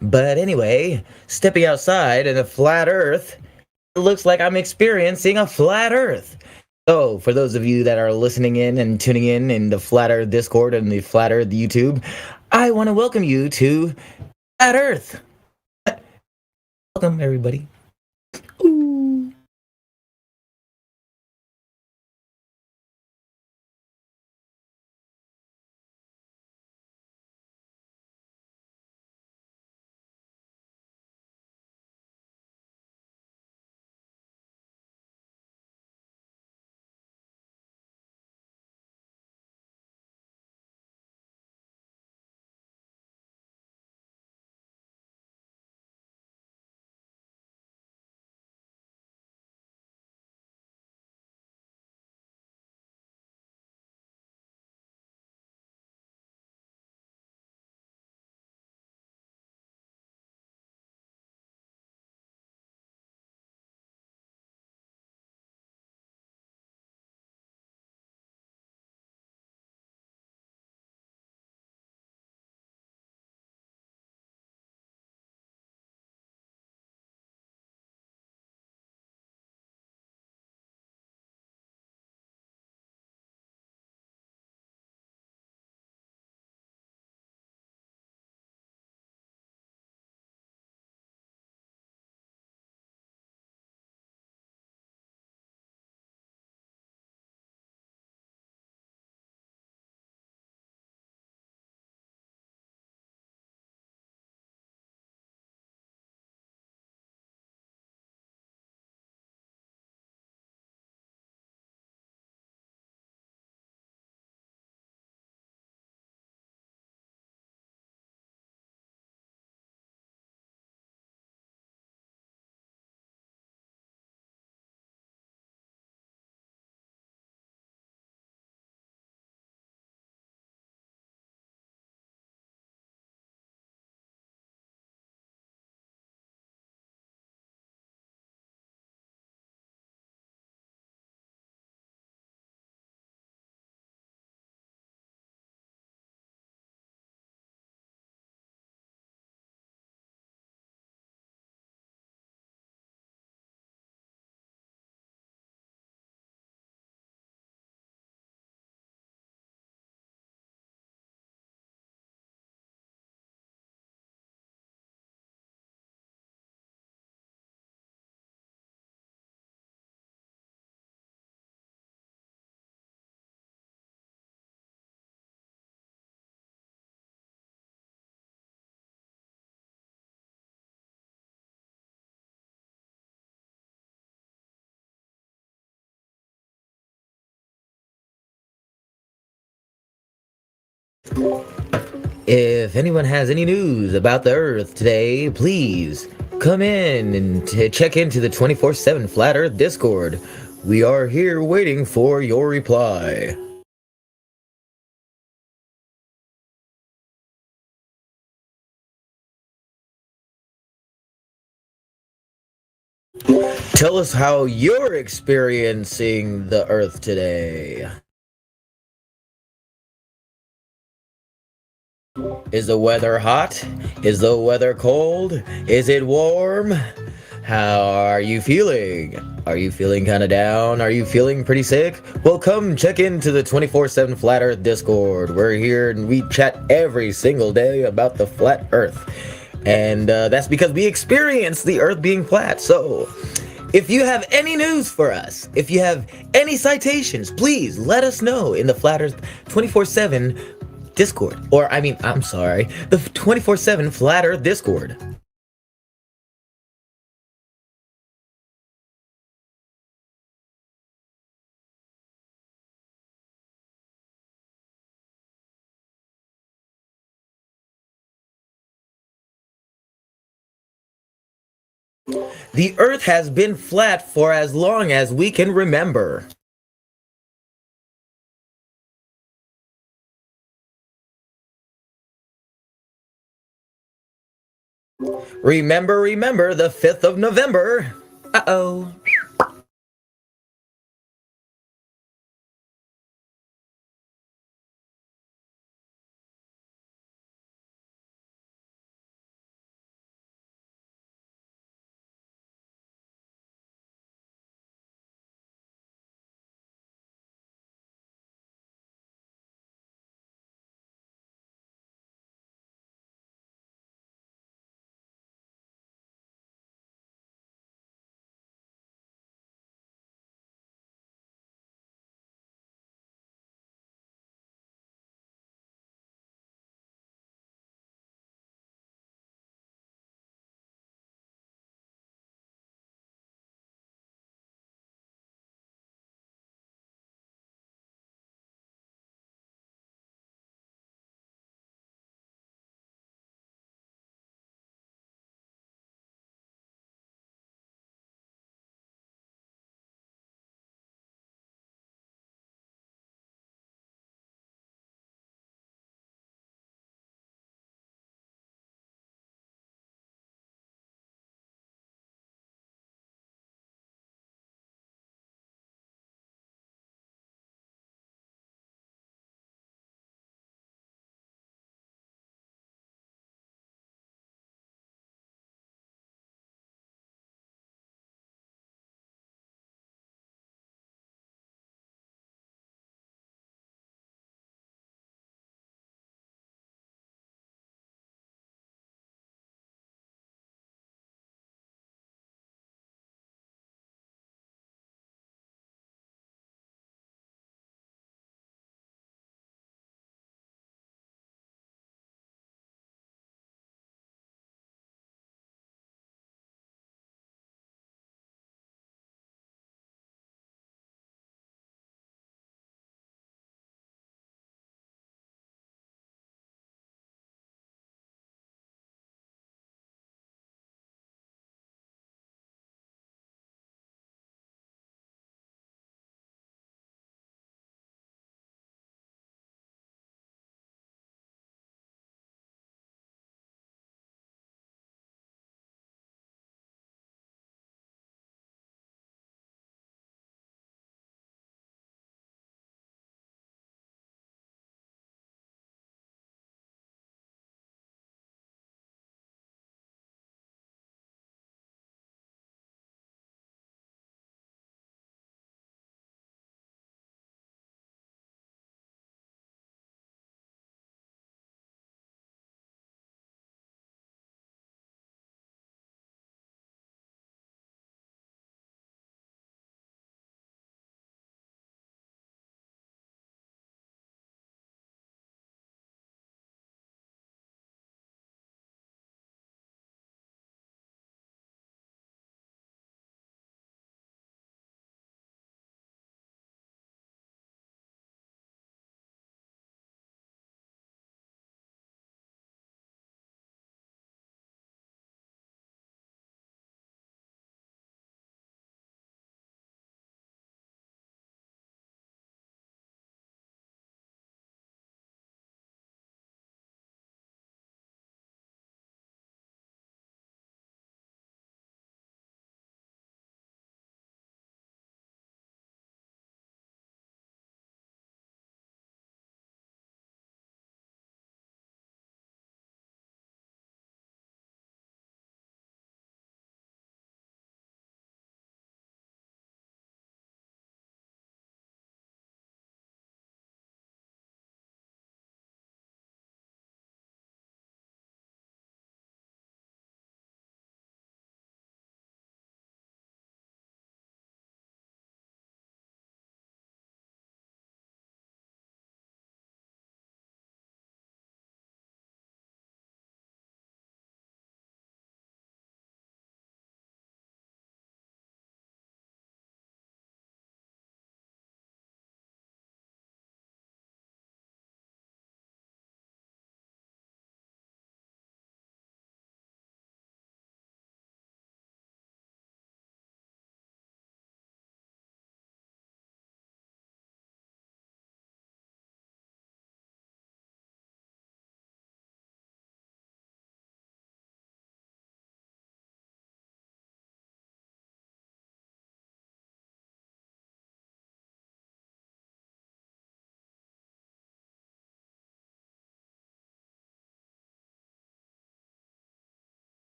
But anyway, stepping outside in a flat earth, it looks like I'm experiencing a flat earth. So, for those of you that are listening in and tuning in the Flat Earth Discord and the Flat Earth YouTube, I want to welcome you to Flat Earth. Welcome, everybody. Ooh. If anyone has any news about the Earth today, please come in and check into the 24/7 Flat Earth Discord. We are here waiting for your reply. Tell us how you're experiencing the Earth today. Is the weather hot? Is the weather cold? Is it warm? How are you feeling? Are you feeling kind of down? Are you feeling pretty sick? Well, come check into the 24/7 Flat Earth Discord. We're here and we chat every single day about the flat Earth. And that's because we experience the Earth being flat. So, if you have any news for us, if you have any citations, please let us know in the Flat Earth 24/7 Discord. Or, I'm sorry, the 24/7 Flat Earth Discord. The Earth has been flat for as long as we can remember. Remember, the 5th of November. Uh-oh.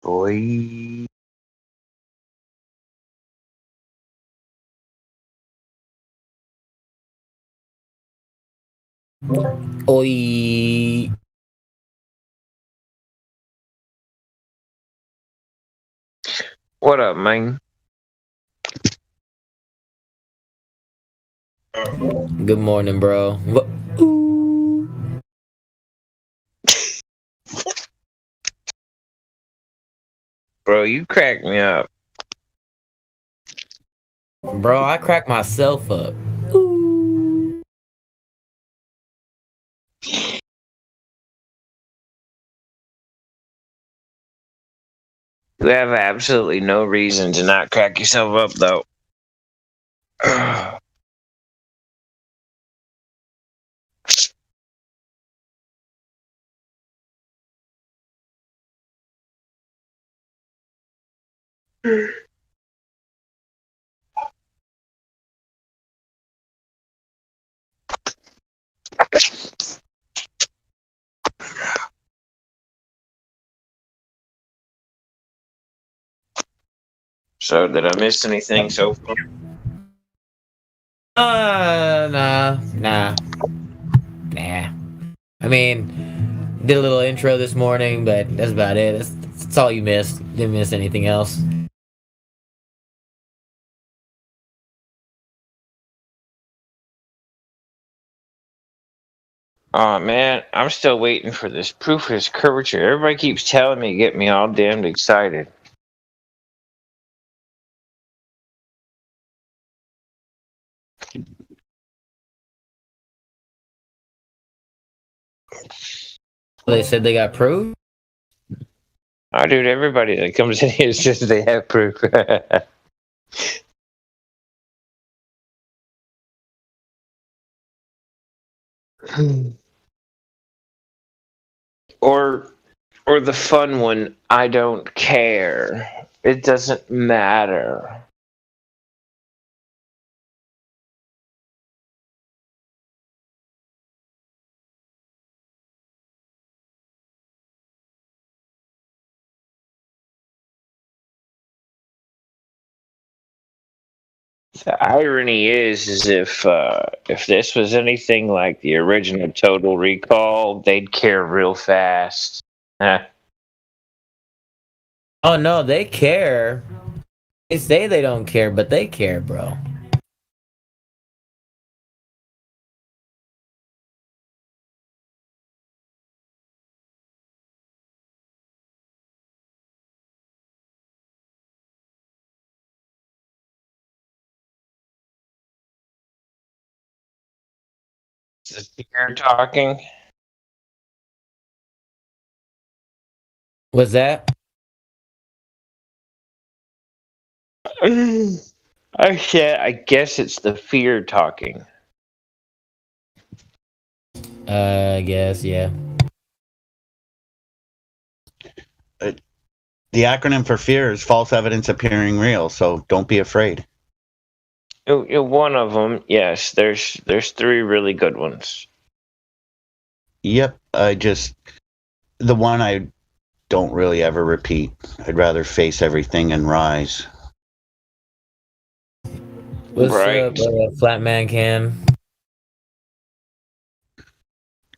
boy. Oi. What up, man? Good morning, bro. What? Bro, you crack me up. Bro, I cracked myself up. You have absolutely no reason to not crack yourself up, though. So, did I miss anything so far? Nah. I mean, did a little intro this morning, but that's about it. That's all you missed. Didn't miss anything else. Oh man, I'm still waiting for this proof of his curvature. Everybody keeps telling me to get me all damned excited. They said they got proof. Oh, dude, everybody that comes in here says they have proof. or the fun one, I don't care. It doesn't matter. The irony is if this was anything like the original Total Recall, they'd care real fast. Oh no, they care. They say they don't care, but they care, bro. Is the fear talking? What's that? I guess it's the fear talking. I guess, yeah. The acronym for fear is false evidence appearing real, so don't be afraid. One of them, yes. There's three really good ones. Yep, the one I don't really ever repeat. I'd rather face everything and rise. What's Right. up, Flat Man Cam?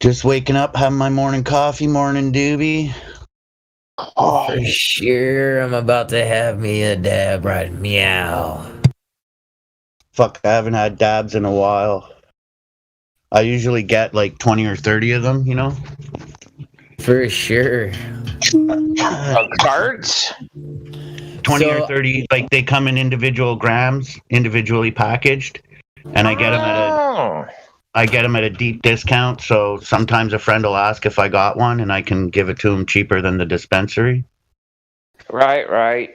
Just waking up, having my morning coffee, morning doobie. For sure, I'm about to have me a dab right meow. Fuck, I haven't had dabs in a while. I usually get like 20 or 30 of them, you know? For sure. Carts? 20 or 30, like they come in individual grams, individually packaged, and I get them at a deep discount. So sometimes a friend will ask if I got one, and I can give it to him cheaper than the dispensary. Right.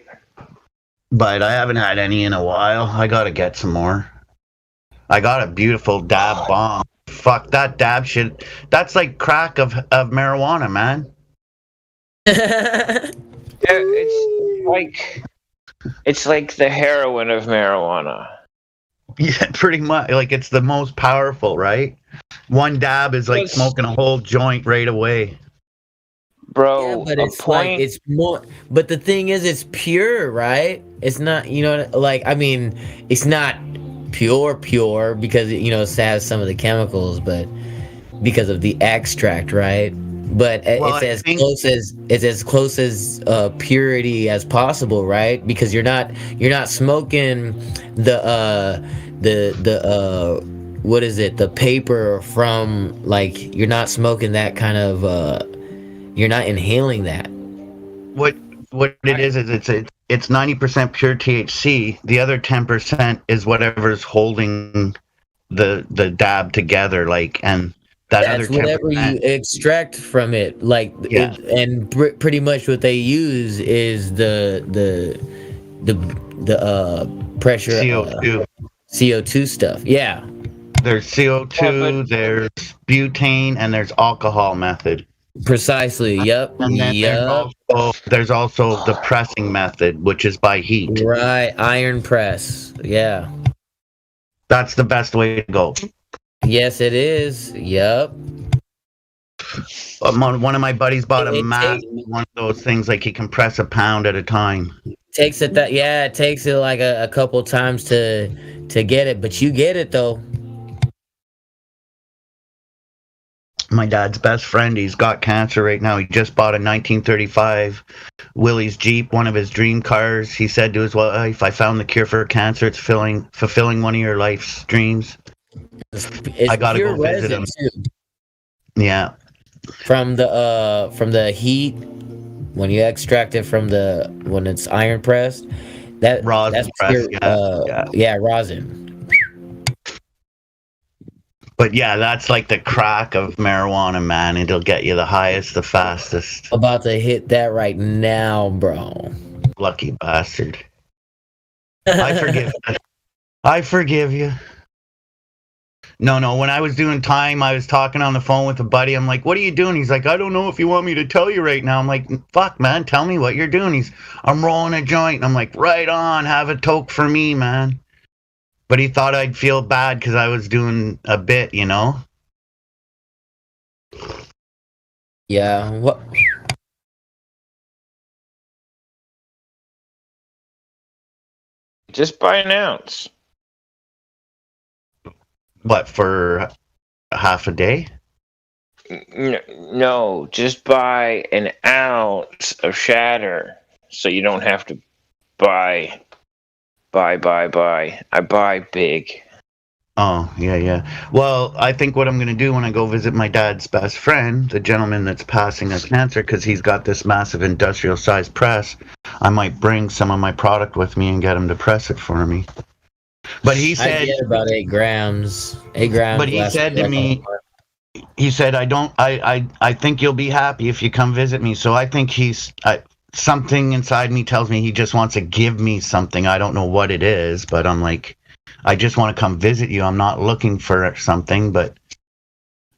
But I haven't had any in a while. I gotta get some more. I got a beautiful dab bomb. Fuck that dab shit. That's like crack of marijuana, man. It's like the heroin of marijuana. Yeah, pretty much. Like it's the most powerful, right? One dab is like smoking a whole joint right away. Bro, Yeah, but a it's like point. it's more. But the thing is, it's pure, right? It's not, like I mean, it's not pure because it has some of the chemicals, but because of the extract, right? But Well, it's I as think close as purity as possible, right? Because you're not smoking the what is it, the paper from, like, you're not smoking that kind of you're not inhaling that. what it is it's 90% pure THC. The other 10% is whatever's holding the dab together, like, and that That's other whatever 10%. you extract from it, like Yeah. pretty much what they use is the pressure CO2. CO2 stuff. Yeah, There's CO2, there's butane, and there's alcohol method. precisely. Yep. And then there's also the pressing method, which is by heat. Right, iron press. Yeah. That's the best way to go. Yes, it is. Yep. One of my buddies bought a massive one of those things, like he can press a pound at a time. Takes it like a couple times to get it, but you get it though. My dad's best friend, he's got cancer right now. He just bought a 1935 Willys Jeep, one of his dream cars. He said to his wife, "I found the cure for cancer. It's fulfilling one of your life's dreams." I gotta go visit him. Too. Yeah. From the heat, when you extract it when it's iron pressed, that's press, pure, rosin. But yeah, that's like the crack of marijuana, man. It'll get you the highest, the fastest. About to hit that right now, bro. Lucky bastard. I forgive you. No, when I was doing time, I was talking on the phone with a buddy. I'm like, "What are you doing?" He's like, "I don't know if you want me to tell you right now." I'm like, "Fuck, man, tell me what you're doing." "I'm rolling a joint." And I'm like, "Right on, have a toke for me, man." But he thought I'd feel bad because I was doing a bit, Yeah. What? Just buy an ounce. What, for half a day? No, just buy an ounce of shatter so you don't have to buy. I buy big. Oh, yeah. Well, I think what I'm going to do when I go visit my dad's best friend, the gentleman that's passing of cancer, because he's got this massive industrial-sized press, I might bring some of my product with me and get him to press it for me. But he said... I get about 8 grams. 8 grams. But he said to me... He said, I think you'll be happy if you come visit me. So I think something inside me tells me he just wants to give me something. I don't know what it is, but I'm like, I just want to come visit you. I'm not looking for something, but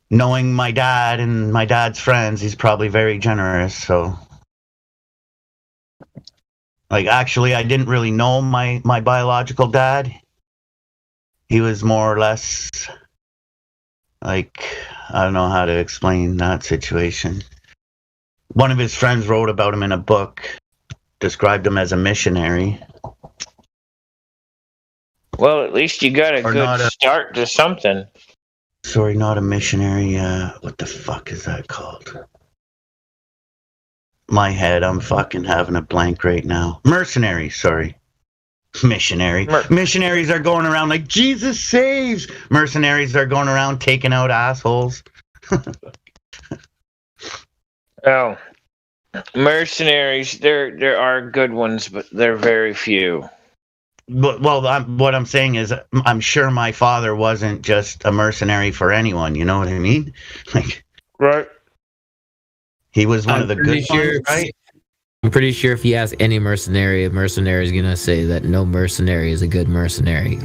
knowing my dad and my dad's friends, he's probably very generous. So, like, actually, I didn't really know my biological dad. He was more or less like, I don't know how to explain that situation. One of his friends wrote about him in a book, described him as a missionary. Well, at least you got a good start to something. Sorry, not a missionary. What the fuck is that called? My head, I'm fucking having a blank right now. Mercenary, sorry. Missionary. Missionaries are going around like, Jesus saves. Mercenaries are going around taking out assholes. Oh, mercenaries, there are good ones, but they're very few. But, well, what I'm saying is, I'm sure my father wasn't just a mercenary for anyone. You know what I mean? Like, right. He was one of the good ones, right? I'm pretty sure if you ask any mercenary, a mercenary is gonna say that no mercenary is a good mercenary.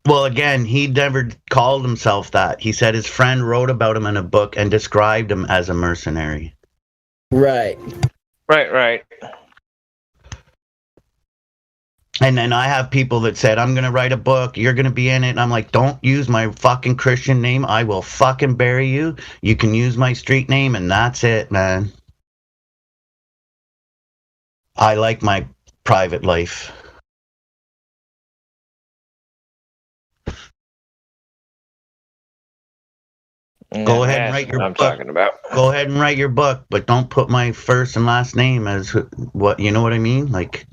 Well, again, he never called himself that. He said his friend wrote about him in a book and described him as a mercenary. Right. Right. And then I have people that said, I'm going to write a book. You're going to be in it. And I'm like, don't use my fucking Christian name. I will fucking bury you. You can use my street name, and that's it, man. I like my private life. Go ahead and write your I'm book. talking about. Go ahead and write your book, but don't put my first and last name as what, you know what I mean? Like,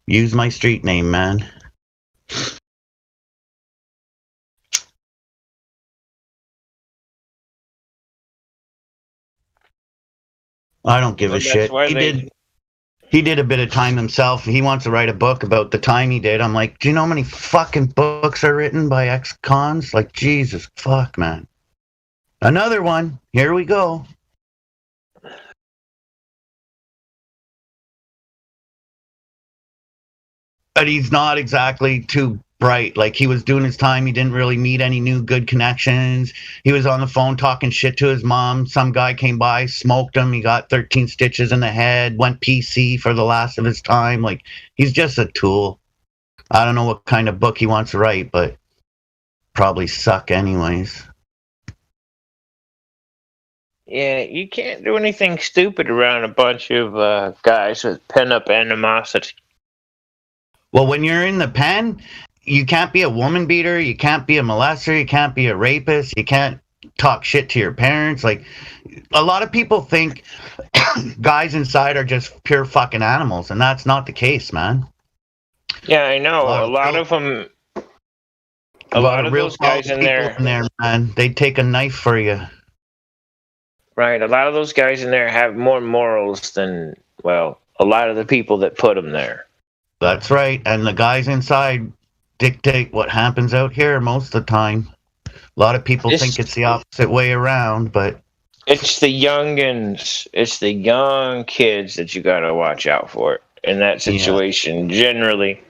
use my street name, man. I don't give a shit. He did a bit of time himself. He wants to write a book about the time he did. I'm like, do you know how many fucking books are written by ex-cons? Like, Jesus fuck, man. Another one. Here we go. But he's not exactly too bright. Like, he was doing his time. He didn't really meet any new good connections. He was on the phone talking shit to his mom. Some guy came by, smoked him. He got 13 stitches in the head, went PC for the last of his time. Like, he's just a tool. I don't know what kind of book he wants to write, but probably suck anyways. Yeah, you can't do anything stupid around a bunch of guys with pent-up animosity. Well, when you're in the pen, you can't be a woman beater, you can't be a molester, you can't be a rapist, you can't talk shit to your parents. Like, a lot of people think guys inside are just pure fucking animals, and that's not the case, man. Yeah, I know. A lot of them. A lot of those guys in there, man, they take a knife for you. Right. A lot of those guys in there have more morals than, well, a lot of the people that put them there. That's right. And the guys inside dictate what happens out here most of the time. A lot of people think it's the opposite way around, but it's the youngins, it's the young kids that you got to watch out for in that situation, generally.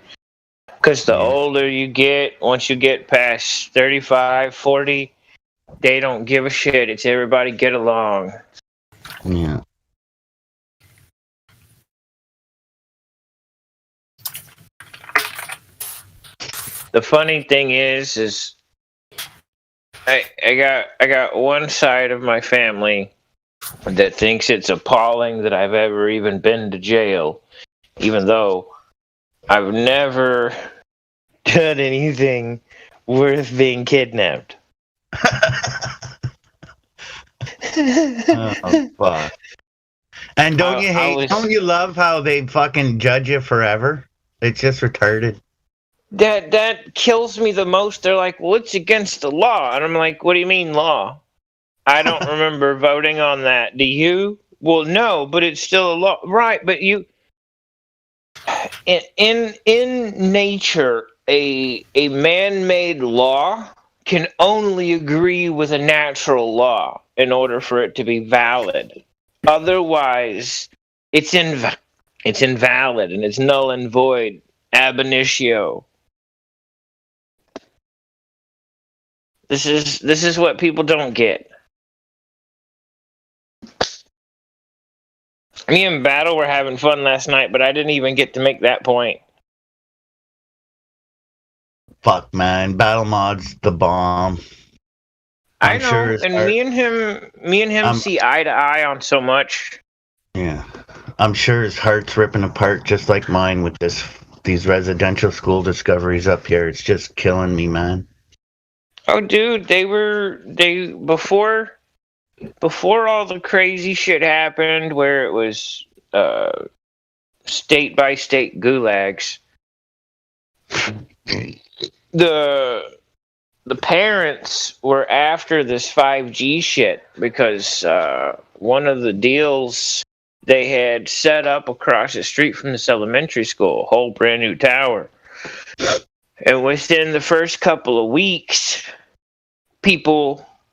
Because the older you get, once you get past 35, 40, they don't give a shit. It's everybody get along. Yeah. The funny thing is I got one side of my family that thinks it's appalling that I've ever even been to jail, even though I've never done anything worth being kidnapped. Oh, fuck. And don't you love how they fucking judge you forever? It's just retarded. That kills me the most. They're like, well, it's against the law. And I'm like, what do you mean law? I don't remember voting on that. Do you? Well, no, but it's still a law. Right, but you... In nature, a man-made law can only agree with a natural law in order for it to be valid. Otherwise, it's invalid and it's null and void. Ab initio. This is what people don't get. Me and Battle were having fun last night, but I didn't even get to make that point. Fuck, man. Battle Mod's the bomb. I know, sure and me and him see eye to eye on so much. Yeah. I'm sure his heart's ripping apart just like mine with these residential school discoveries up here. It's just killing me, man. Oh, dude, before all the crazy shit happened, where it was state by state gulags, the parents were after this 5G shit because one of the deals they had set up across the street from this elementary school, a whole brand new tower. And within the first couple of weeks,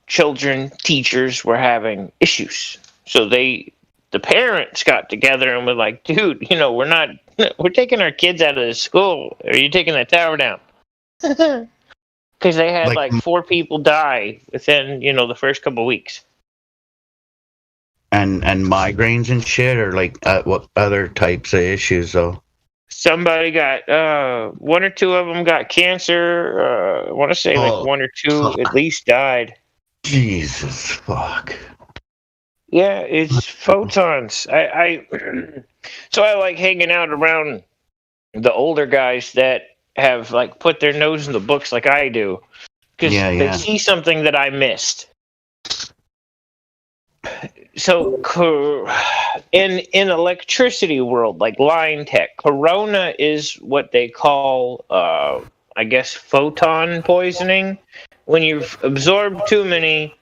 children, teachers were having issues. So the parents got together and were like, dude, we're taking our kids out of the school. Are you taking that tower down? Because they had like 4 people die within, the first couple of weeks. And migraines and shit, or like what other types of issues though? somebody got one or two of them got cancer. I want to say like one or two at least died. Jesus fuck. Yeah, it's photons. I so I like hanging out around the older guys that have like put their nose in the books like I do, because they see something that I missed. So in electricity world, like line tech, corona is what they call I guess photon poisoning, when you've absorbed too many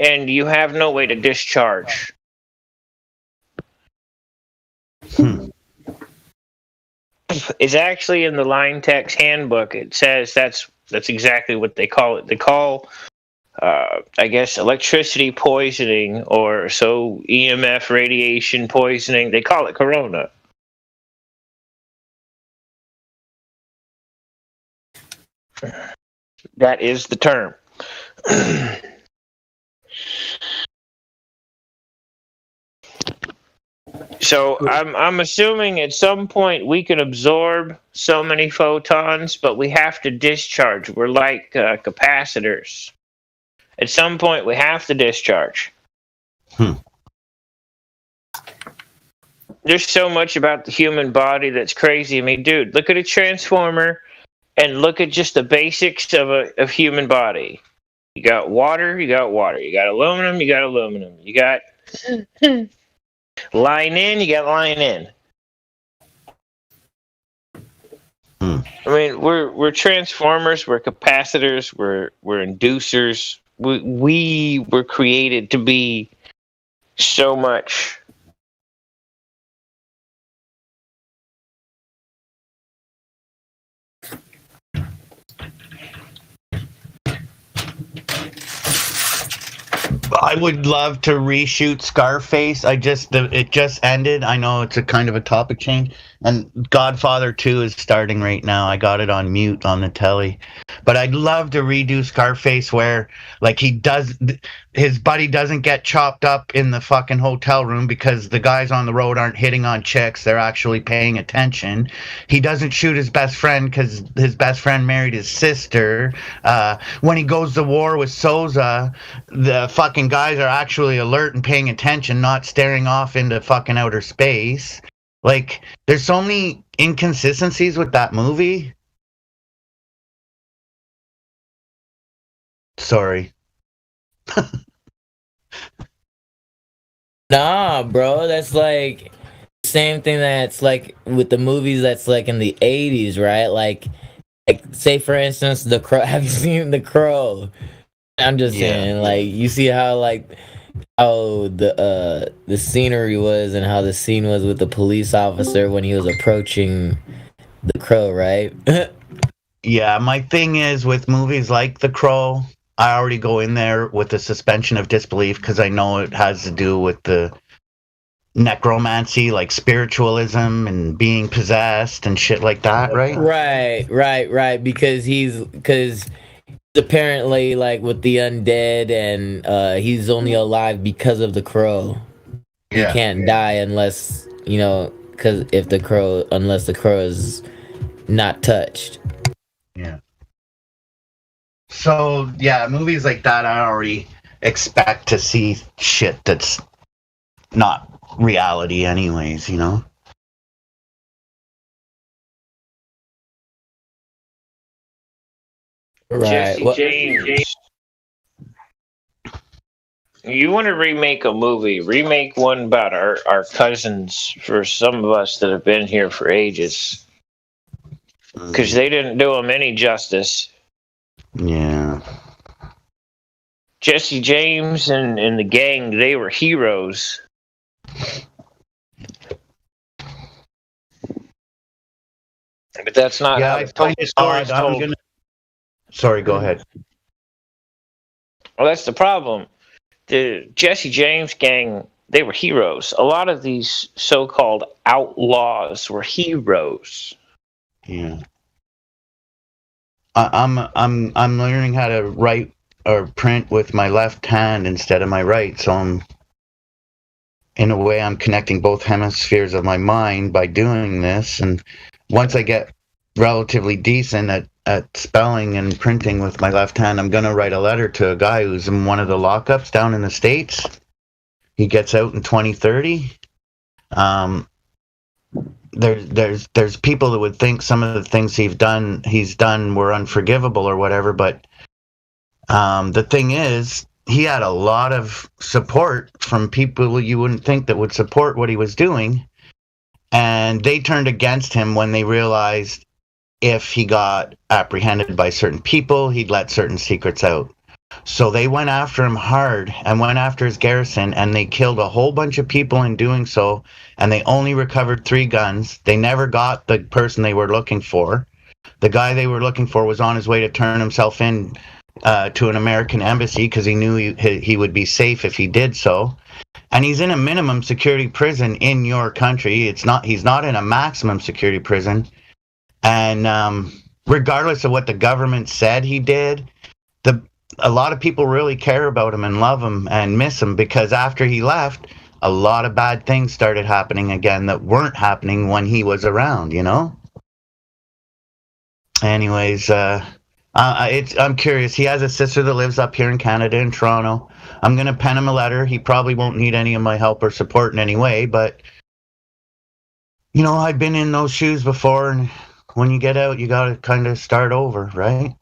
and you have no way to discharge. It's actually in the line tech's handbook. It says that's exactly what they call it. They call I guess electricity poisoning, or so EMF radiation poisoning. They call it corona. That is the term. So I'm assuming at some point we can absorb so many photons, but we have to discharge. We're like capacitors. At some point we have to discharge. There's so much about the human body that's crazy. I mean, dude, look at a transformer and look at just the basics of human body. You got water, you got water. You got aluminum, you got aluminum. You got line in, you got line in. I mean, we're transformers, we're capacitors, we're inducers. We were created to be so much. I would love to reshoot Scarface. It just ended. I know it's a kind of a topic change. And Godfather 2 is starting right now. I got it on mute on the telly. But I'd love to redo Scarface where, like, his buddy doesn't get chopped up in the fucking hotel room because the guys on the road aren't hitting on chicks. They're actually paying attention. He doesn't shoot his best friend because his best friend married his sister. When he goes to war with Souza, the fucking guys are actually alert and paying attention, not staring off into fucking outer space. Like, there's so many inconsistencies with that movie. Sorry. Nah, bro, that's like same thing that's like with the movies that's like in the 80s, right? Like say for instance, The Crow. Have you seen The Crow? I'm just saying, like, you see how the scenery was and how the scene was with the police officer when he was approaching the Crow, right? Yeah, my thing is with movies like The Crow, I already go in there with the suspension of disbelief because I know it has to do with the necromancy, like spiritualism and being possessed and shit like that, right? Right. Because apparently, like, with the undead, and he's only alive because of the Crow. He can't die unless, because unless the Crow is not touched. Yeah. So, yeah, movies like that, I already expect to see shit that's not reality anyways, Right. Jesse James. You want to remake a movie, remake one about our cousins, for some of us that have been here for ages. Because they didn't do them any justice. Yeah. Jesse James and the gang, they were heroes. But that's not how the story is told. Sorry, go ahead. Well, that's the problem. The Jesse James gang, they were heroes. A lot of these so-called outlaws were heroes. Yeah. I'm learning how to write or print with my left hand instead of my right, so in a way, I'm connecting both hemispheres of my mind by doing this. And once I get relatively decent at spelling and printing with my left hand, I'm going to write a letter to a guy who's in one of the lockups down in the States. He gets out in 2030. There's people that would think some of the things he's done were unforgivable or whatever, but the thing is, he had a lot of support from people you wouldn't think that would support what he was doing, and they turned against him when they realized if he got apprehended by certain people, he'd let certain secrets out. So they went after him hard and went after his garrison, and they killed a whole bunch of people in doing so, and they only recovered 3 guns. They never got the person they were looking for. The guy they were looking for was on his way to turn himself in to an American embassy because he knew he would be safe if he did so. And he's in a minimum security prison in your country. He's not in a maximum security prison. And regardless of what the government said he did, a lot of people really care about him and love him and miss him, because after he left, a lot of bad things started happening again that weren't happening when he was around, you know? Anyways, I'm curious. He has a sister that lives up here in Canada, in Toronto. I'm going to pen him a letter. He probably won't need any of my help or support in any way, but, you know, I've been in those shoes before, and when you get out, you got to kind of start over, right?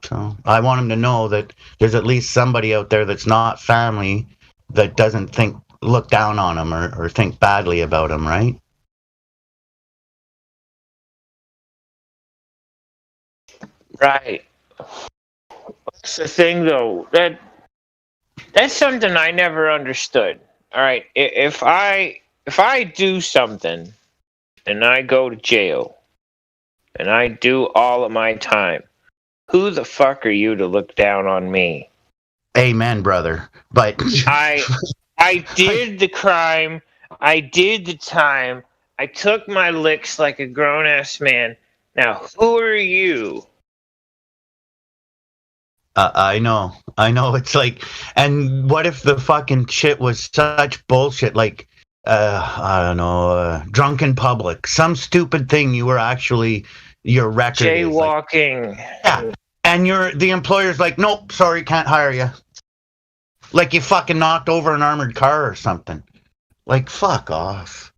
So I want him to know that there's at least somebody out there that's not family that doesn't look down on him or think badly about him, right? Right. That's the thing, though. That's something I never understood. All right, if I do something and I go to jail and I do all of my time, who the fuck are you to look down on me? Amen, brother. But I did the crime. I did the time. I took my licks like a grown-ass man. Now, who are you? I know. It's like, and what if the fucking shit was such bullshit, like, I don't know, drunk in public, some stupid thing you were actually, your record jaywalking. Like, yeah, and the employer's like, nope, sorry, can't hire you. Like you fucking knocked over an armored car or something. Like, fuck off.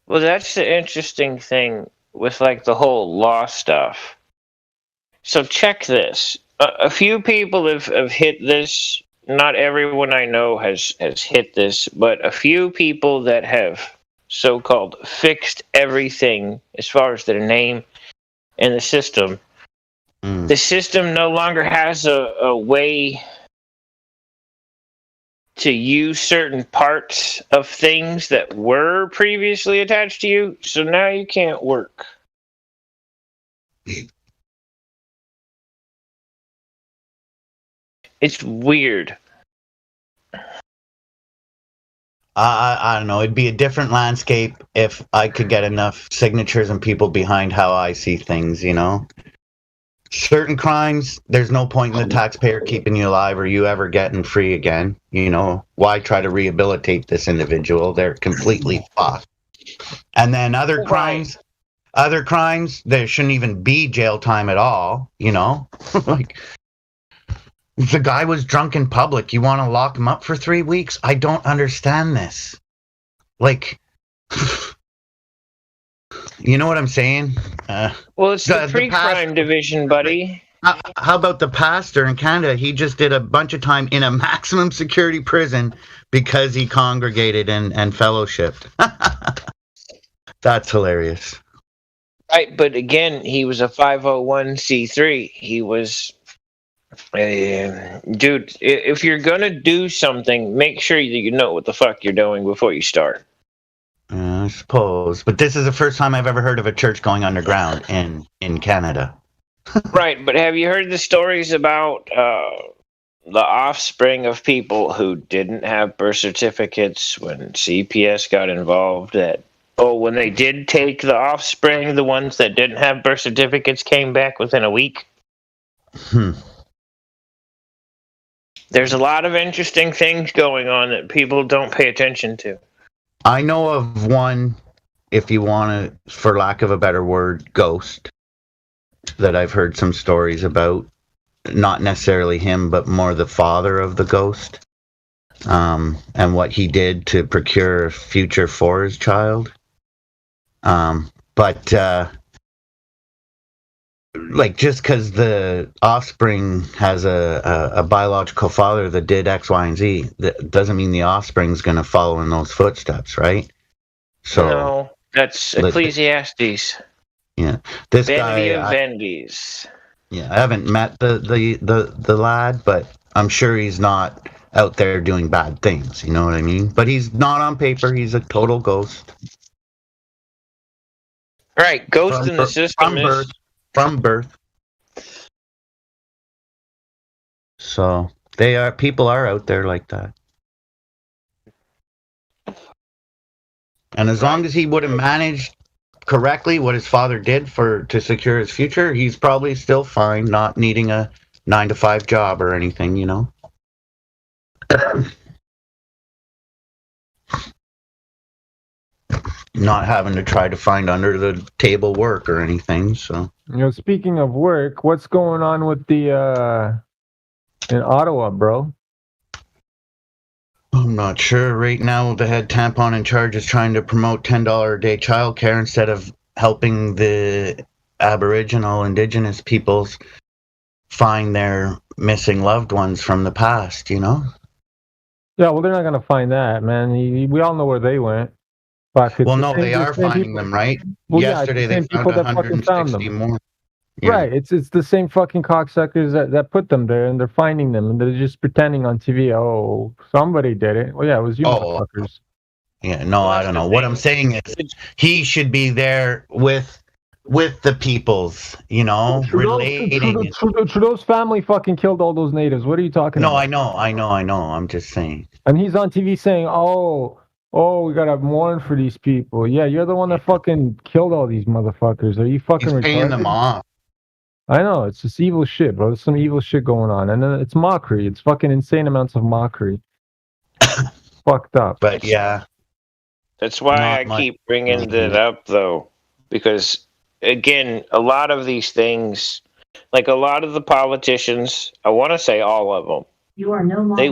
Well, that's the interesting thing with, like, the whole law stuff. So check this. A few people have hit this. Not everyone I know has hit this, but a few people that have so-called fixed everything as far as their name and the system. The system no longer has a way to use certain parts of things that were previously attached to you, so now you can't work. It's weird. I don't know. It'd be a different landscape if I could get enough signatures and people behind how I see things, you know? Certain crimes, there's no point in the taxpayer keeping you alive or you ever getting free again. You know, why try to rehabilitate this individual? They're completely fucked. And then other crimes, there shouldn't even be jail time at all, you know? Like, if the guy was drunk in public, you want to lock him up for 3 weeks? I don't understand this. Like, you know what I'm saying? Well, it's the pre-crime division, buddy. How about the pastor in Canada? He just did a bunch of time in a maximum security prison because he congregated and fellowshipped. That's hilarious. Right, but again, he was a 501c3. He was... dude, if you're gonna do something, make sure that you know what the fuck you're doing before you start. I suppose. But this is the first time I've ever heard of a church going underground in Canada. Right, but have you heard the stories about the offspring of people who didn't have birth certificates when CPS got involved? When they did take the offspring, the ones that didn't have birth certificates came back within a week? There's a lot of interesting things going on that people don't pay attention to. I know of one, if you want to, for lack of a better word, ghost, that I've heard some stories about. Not necessarily him, but more the father of the ghost, and what he did to procure a future for his child. But like, just because the offspring has a biological father that did X, Y, and Z, that doesn't mean the offspring's going to follow in those footsteps, right? So no, that's Ecclesiastes. Yeah, this Vanity guy. of Vanities. Yeah, I haven't met the lad, but I'm sure he's not out there doing bad things. You know what I mean? But he's not on paper. He's a total ghost. Right, ghost in the system from birth. So people are out there like that. And as long as he would have managed correctly what his father did to secure his future, he's probably still fine, not needing a 9-to-5 job or anything, you know. Not having to try to find under the table work or anything. So, speaking of work, what's going on with the in Ottawa, bro? I'm not sure. Right now, the head tampon in charge is trying to promote $10 a day childcare instead of helping the Aboriginal Indigenous peoples find their missing loved ones from the past, you know? Yeah, well, they're not going to find that, man. We all know where they went. Well, no, they are finding them, right? Well, yesterday they found 160 more. Yeah. Right, it's the same fucking cocksuckers that put them there, and they're finding them, and they're just pretending on TV. Oh, somebody did it. Well, yeah, it was you motherfuckers. Yeah, no, I don't know. What I'm saying is, he should be there with the peoples, you know, relating. Trudeau's family fucking killed all those natives. What are you talking about? No, I know. I'm just saying. And he's on TV saying, "Oh, we gotta mourn for these people." Yeah, you're the one that fucking killed all these motherfuckers. Are you fucking He's paying retarded? them off. I know, it's just evil shit, bro. There's some evil shit going on. And then it's mockery. It's fucking insane amounts of mockery. Fucked up. But yeah. That's why I keep bringing that up, though. Because, again, a lot of these things, like a lot of the politicians, I want to say all of them, you are no longer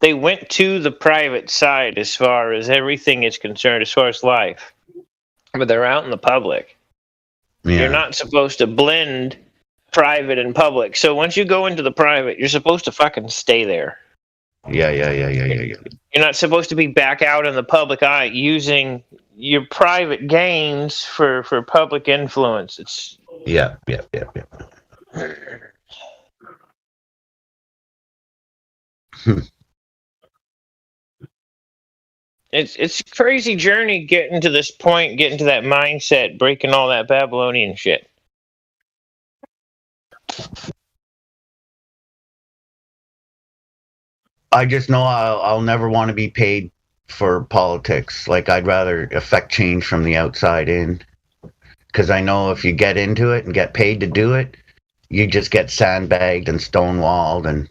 they went to the private side as far as everything is concerned, as far as life. But they're out in the public. Yeah. You're not supposed to blend private and public. So once you go into the private, you're supposed to fucking stay there. Yeah. You're not supposed to be back out in the public eye using your private gains for public influence. It's Yeah. It's a crazy journey getting to this point, getting to that mindset, breaking all that Babylonian shit. I just know I'll never want to be paid for politics. Like, I'd rather affect change from the outside in. Because I know if you get into it and get paid to do it, you just get sandbagged and stonewalled and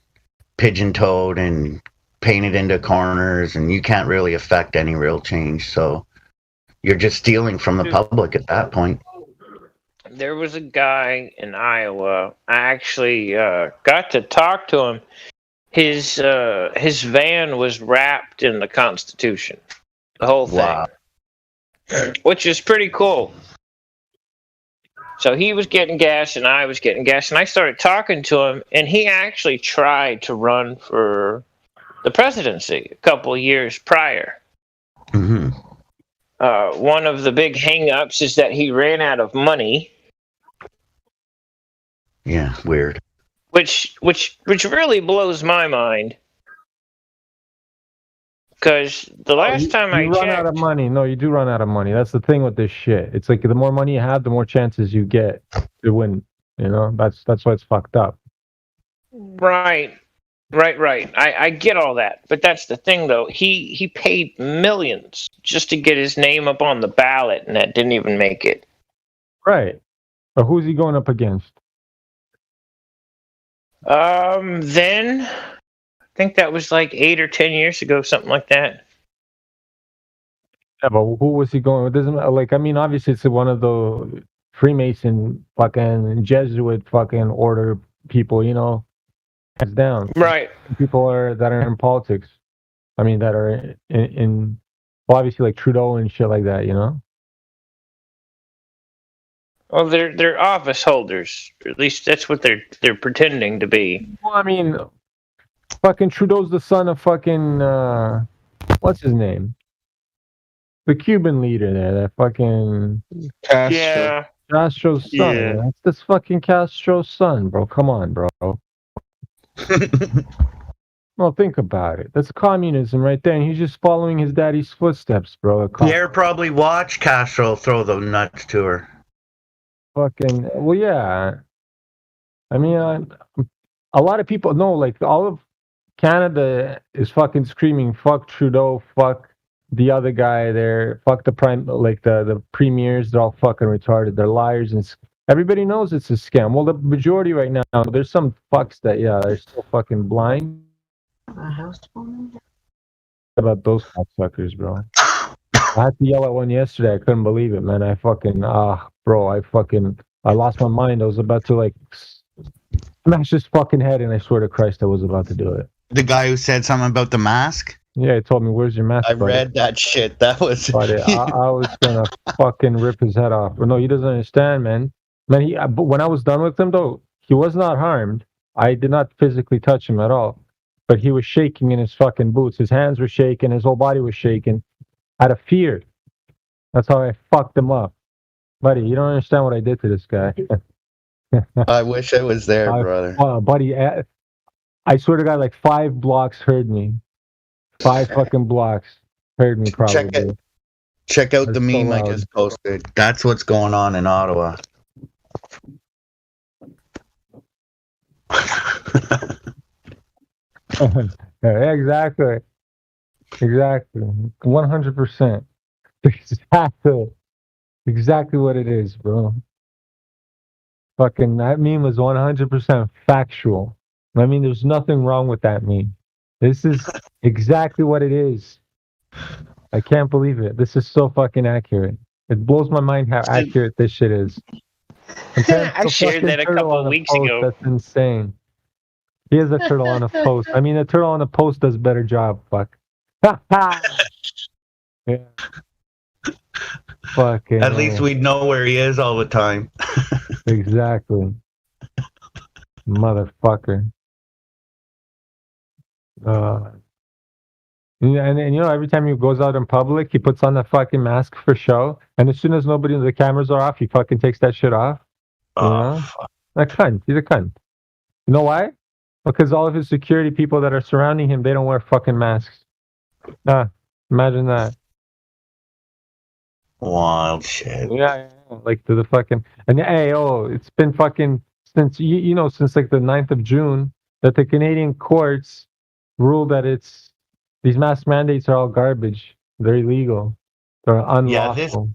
pigeon-toed and painted into corners, and you can't really affect any real change. So you're just stealing from the public at that point. There was a guy in Iowa. I actually got to talk to him. His van was wrapped in the Constitution, the whole thing, wow. Which is pretty cool. So he was getting gas and I was getting gas, and I started talking to him, and he actually tried to run for the presidency a couple of years prior. Mm-hmm. One of the big hang-ups is that he ran out of money. Yeah, weird. Which really blows my mind. Because the last time I checked... You run out of money. No, you do run out of money. That's the thing with this shit. It's like the more money you have, the more chances you get to win. You know, that's why it's fucked up. Right. I get all that. But that's the thing, though. He paid millions just to get his name up on the ballot, and that didn't even make it. Right. But who's he going up against? Then think that was like 8 or 10 years ago, something like that. Yeah, but who was he going? It doesn't like. I mean, obviously, it's one of the Freemason fucking Jesuit fucking order people. You know, hands down. Right. People that are in politics. I mean, that are in well, obviously like Trudeau and shit like that. You know. Well, they're office holders. Or at least that's what they're pretending to be. Well, I mean, fucking Trudeau's the son of fucking what's his name? The Cuban leader there, that fucking Castro. Yeah. Castro's son. Yeah. That's this fucking Castro's son, bro. Come on, bro. Well, think about it. That's communism right there, and he's just following his daddy's footsteps, bro. Pierre probably watched Castro throw the nuts to her. Fucking well, yeah. I mean, a lot of people know, like all of Canada is fucking screaming, "Fuck Trudeau, fuck the other guy there, fuck the the premiers. They're all fucking retarded. They're liars, and everybody knows it's a scam." Well, the majority right now, there's some fucks that they're still fucking blind about those cocksuckers, bro. I had to yell at one yesterday. I couldn't believe it, man. I fucking bro, I lost my mind. I was about to like smash his fucking head, and I swear to Christ, I was about to do it. The guy who said something about the mask? Yeah, he told me, "Where's your mask?" I buddy?" read that shit. That was. Buddy, I was gonna fucking rip his head off. But no, he doesn't understand, man. Man, but when I was done with him, though, he was not harmed. I did not physically touch him at all, but he was shaking in his fucking boots. His hands were shaking. His whole body was shaking out of fear. That's how I fucked him up, buddy. You don't understand what I did to this guy. I wish I was there, brother. Buddy, I swear to God, like 5 blocks heard me. 5 fucking blocks heard me, probably. Check out the That's so meme I loud. just posted. That's what's going on in Ottawa. Yeah, exactly. 100%. Exactly what it is, bro. Fucking that meme was 100% factual. I mean, there's nothing wrong with that meme. This is exactly what it is. I can't believe it. This is so fucking accurate. It blows my mind how accurate this shit is. I shared that a couple of weeks ago. That's insane. He is a turtle on a post. I mean, a turtle on a post does a better job. Fuck. Yeah. Fucking. At least we'd know where he is all the time. Exactly. Motherfucker. And you know, every time he goes out in public, he puts on the fucking mask for show. And as soon as the cameras are off, he fucking takes that shit off. You know? A cunt. He's a cunt. You know why? Because all of his security people that are surrounding him, they don't wear fucking masks. Imagine that. Wild shit. Yeah. Like the fucking and it's been fucking since since like the 9th of June that the Canadian courts ruled that these mask mandates are all garbage. They're illegal. They're unlawful.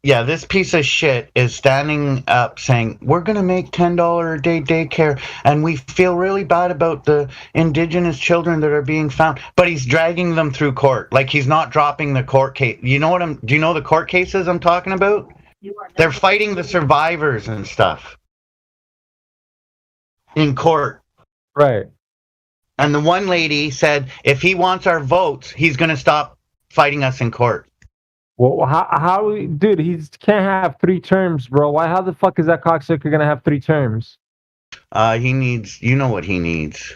This piece of shit is standing up saying, we're going to make $10 a day daycare, and we feel really bad about the Indigenous children that are being found. But he's dragging them through court. Like, he's not dropping the court case. Do you know the court cases I'm talking about? They're fighting the survivors and stuff in court. Right. And the one lady said, if he wants our votes, he's going to stop fighting us in court. Well, how, dude? He can't have 3 terms, bro. How the fuck is that cocksucker gonna have 3 terms? He needs. You know what he needs.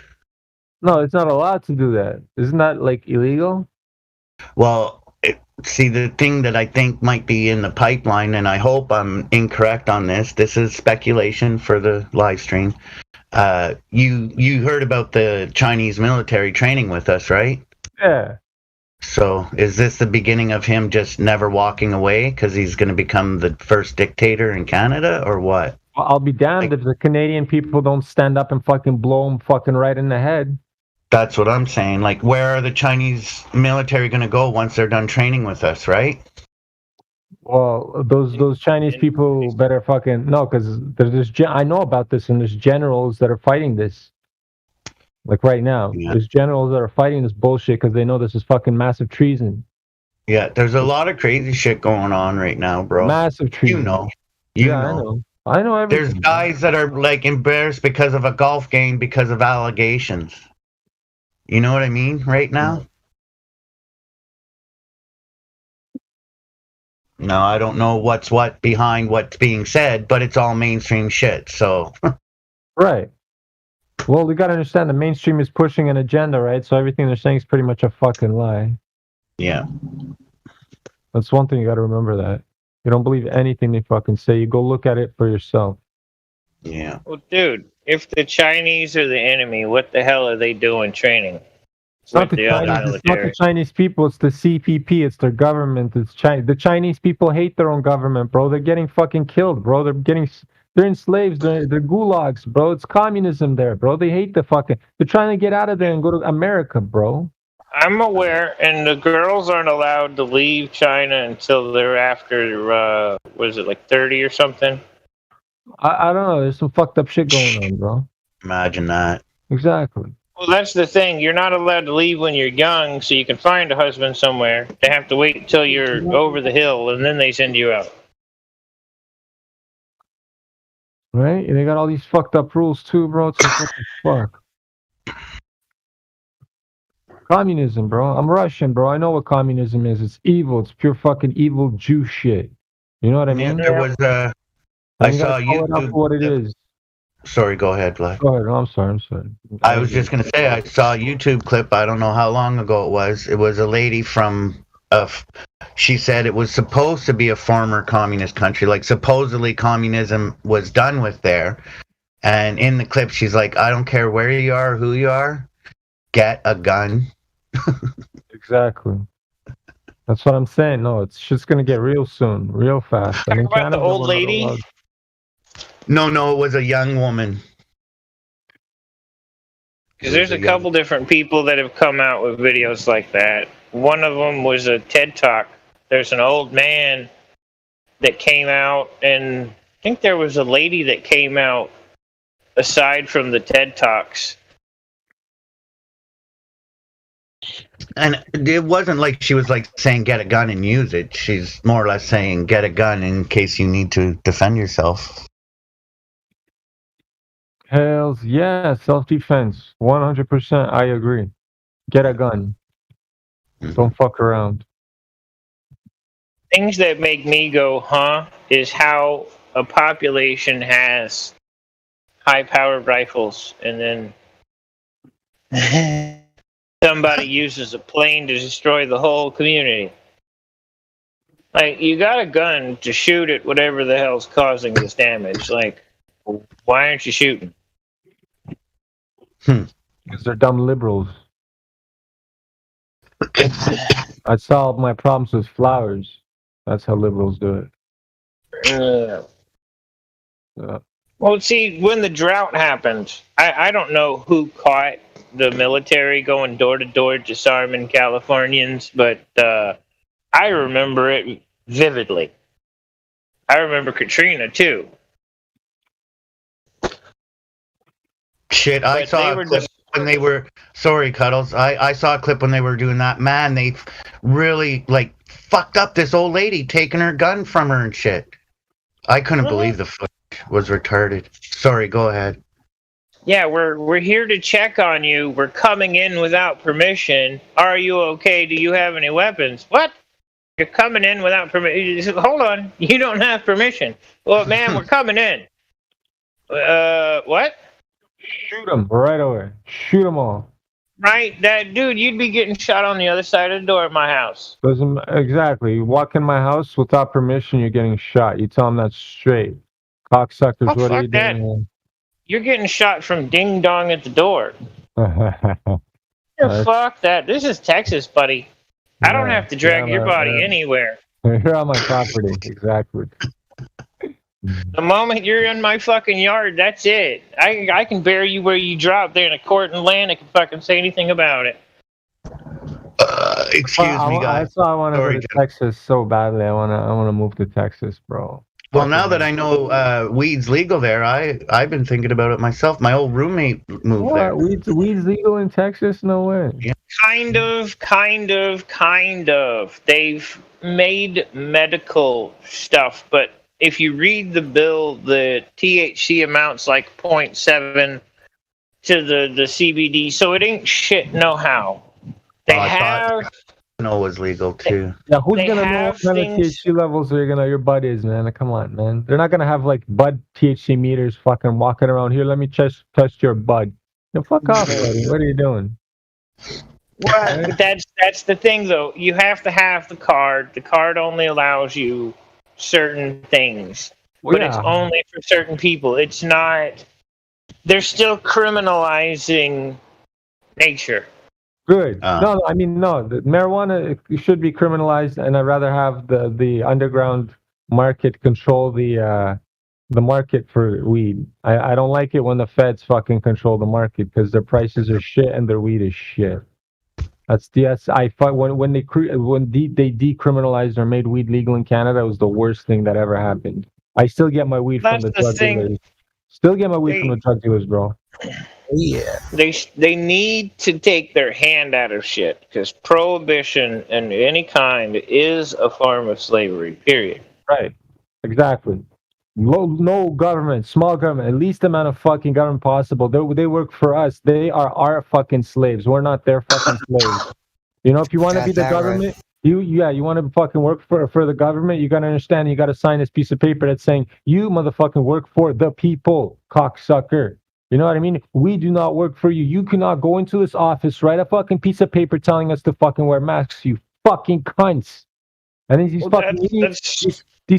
No, it's not allowed to do that. Isn't that like illegal? Well, see, the thing that I think might be in the pipeline, and I hope I'm incorrect on this. This is speculation for the live stream. You heard about the Chinese military training with us, right? Yeah. So is this the beginning of him just never walking away because he's going to become the first dictator in Canada, or what? I'll be damned if the Canadian people don't stand up and fucking blow him fucking right in the head. That's what I'm saying. Like, where are the Chinese military going to go once they're done training with us, right? Well, those Chinese people better fucking no, because there's I know about this, and there's generals that are fighting this. Like right now, Yeah. there's generals that are fighting this bullshit because they know this is fucking massive treason. Yeah, there's a lot of crazy shit going on right now, bro. Massive treason. You know. I know everything. There's guys that are like embarrassed because of a golf game because of allegations. You know what I mean? Right now? No, I don't know what's what behind what's being said, but it's all mainstream shit. So Right. Well, we got to understand the mainstream is pushing an agenda, right? So everything they're saying is pretty much a fucking lie. yeah. That's one thing you got to remember that. You don't believe anything they fucking say. You go look at it for yourself. Yeah. Well, dude, if the Chinese are the enemy, what the hell are they doing training? It's not With the the other Chinese, it's not military. the Chinese people. It's the CPP. It's their government. It's China. The Chinese people hate their own government, bro. They're getting fucking killed, bro. They're enslaved. They're gulags, bro. It's communism there, bro. They hate the fucking. They're trying to get out of there and go to America, bro. I'm aware, and the girls aren't allowed to leave China until they're after, was it like 30 or something? I don't know. There's some fucked up shit going on, bro. Imagine that. Exactly. Well, that's the thing. You're not allowed to leave when you're young, so you can find a husband somewhere. They have to wait until you're over the hill, and then they send you out. Right? And they got all these fucked up rules too, bro. It's like, what the fuck? Communism, bro. I'm Russian, bro. I know what communism is. It's evil. It's pure fucking evil Jew shit. You know what I mean? There was I And you saw gotta call it out YouTube. for what it is. Sorry, go ahead, Vlad. Go ahead. Oh, I'm sorry. I was just gonna say I saw a YouTube clip. I don't know how long ago it was. It was a lady from she said it was supposed to be a former communist country. Like supposedly communism was done with there. And in the clip, she's like, "I don't care where you are, who you are, get a gun." Exactly. That's what I'm saying. No, it's just gonna get real soon, real fast. I mean, Talk about the Canada old will not lady? allow- No, it was a young woman. Because there's a couple different people that have come out with videos like that. One of them was a TED Talk. There's an old man that came out, and I think there was a lady that came out aside from the TED Talks. And it wasn't like she was like saying get a gun and use it. She's more or less saying get a gun in case you need to defend yourself. Hells yeah, self-defense. 100%. I agree. Get a gun. Don't fuck around. Things that make me go, huh, is how a population has high-powered rifles, and then somebody uses a plane to destroy the whole community. Like, you got a gun to shoot at whatever the hell's causing this damage. Like, why aren't you shooting? Because they're dumb liberals. I solve my problems with flowers. That's how liberals do it. Yeah. Well, see, when the drought happened, I don't know who caught the military going door to door disarming Californians, but I remember it vividly. I remember Katrina too. Shit, I But saw they a were clip just- when they were sorry, Cuddles. I saw a clip when they were doing that. Man, they really like fucked up this old lady taking her gun from her and shit. I couldn't believe the footage was retarded. Sorry, go ahead. Yeah, we're here to check on you. We're coming in without permission. Are you okay? Do you have any weapons? What? You're coming in without permission? Hold on. You don't have permission. Well, man, we're coming in. What? Shoot them right away. Shoot them all. Right? That dude, you'd be getting shot on the other side of the door at my house. Doesn't exactly. You walk in my house without permission, you're getting shot. You tell them that straight. Cocksuckers, Oh, what are fuck you that. doing? You're getting shot from ding dong at the door. Nice. Fuck that. This is Texas, buddy. I don't Yeah, have to drag yeah, your body man. anywhere. You're on my property. Exactly. The moment you're in my fucking yard, that's it. I can bury you where you drop. There in a court in land that can fucking say anything about it. Excuse me, guys. I want to go Sorry, to Texas so badly. I wanna move to Texas, bro. Well, now that I know weed's legal there, I've been thinking about it myself. My old roommate moved there. Weed's legal in Texas? No way. Yeah. Kind of. They've made medical stuff, but if you read the bill, the THC amounts like 0.7 to the CBD, so it ain't shit no how. They have... No, was legal too. Yeah, who's gonna know what kind of THC levels your bud is, man? Come on, man. They're not gonna have like bud THC meters fucking walking around here. Let me test your bud. No, fuck off, buddy. What are you doing? Well, that's the thing, though. You have to have the card. The card only allows you certain things, but it's only for certain people. It's not. They're still criminalizing nature. Good. No, I mean, no. The marijuana should be criminalized, and I'd rather have the underground market control the market for weed. I don't like it when the feds fucking control the market because their prices are shit and their weed is shit. That's when they decriminalized or made weed legal in Canada, it was the worst thing that ever happened. I still get my weed from the drug dealers. Still get my weed from the drug dealers, bro. Yeah, they need to take their hand out of shit because prohibition and any kind is a form of slavery. Period. Right. Exactly. No government, small government, at least amount of fucking government possible. They work for us. They are our fucking slaves. We're not their fucking slaves. You know, if you want to be the government, right. you want to fucking work for the government, you got to understand, you got to sign this piece of paper that's saying, you motherfucking work for the people, cocksucker. You know what I mean? We do not work for you. You cannot go into this office, write a fucking piece of paper telling us to fucking wear masks, you fucking cunts. And then these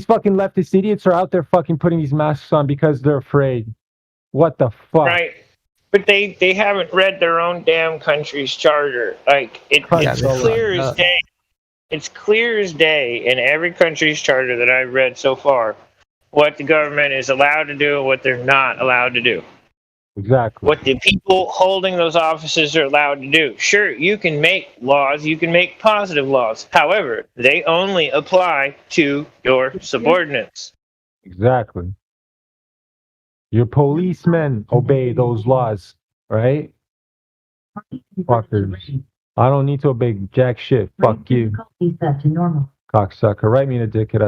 fucking leftist idiots are out there fucking putting these masks on because they're afraid. What the fuck? Right. But they haven't read their own damn country's charter. Like, it's clear as day. It's clear as day in every country's charter that I've read so far what the government is allowed to do and what they're not allowed to do. Exactly. What the people holding those offices are allowed to do. Sure, you can make laws, you can make positive laws. However, they only apply to your subordinates. Exactly. Your policemen obey those laws, right? Fuckers. I don't need to obey jack shit. Fuck you. Cocksucker. Write me a dickhead.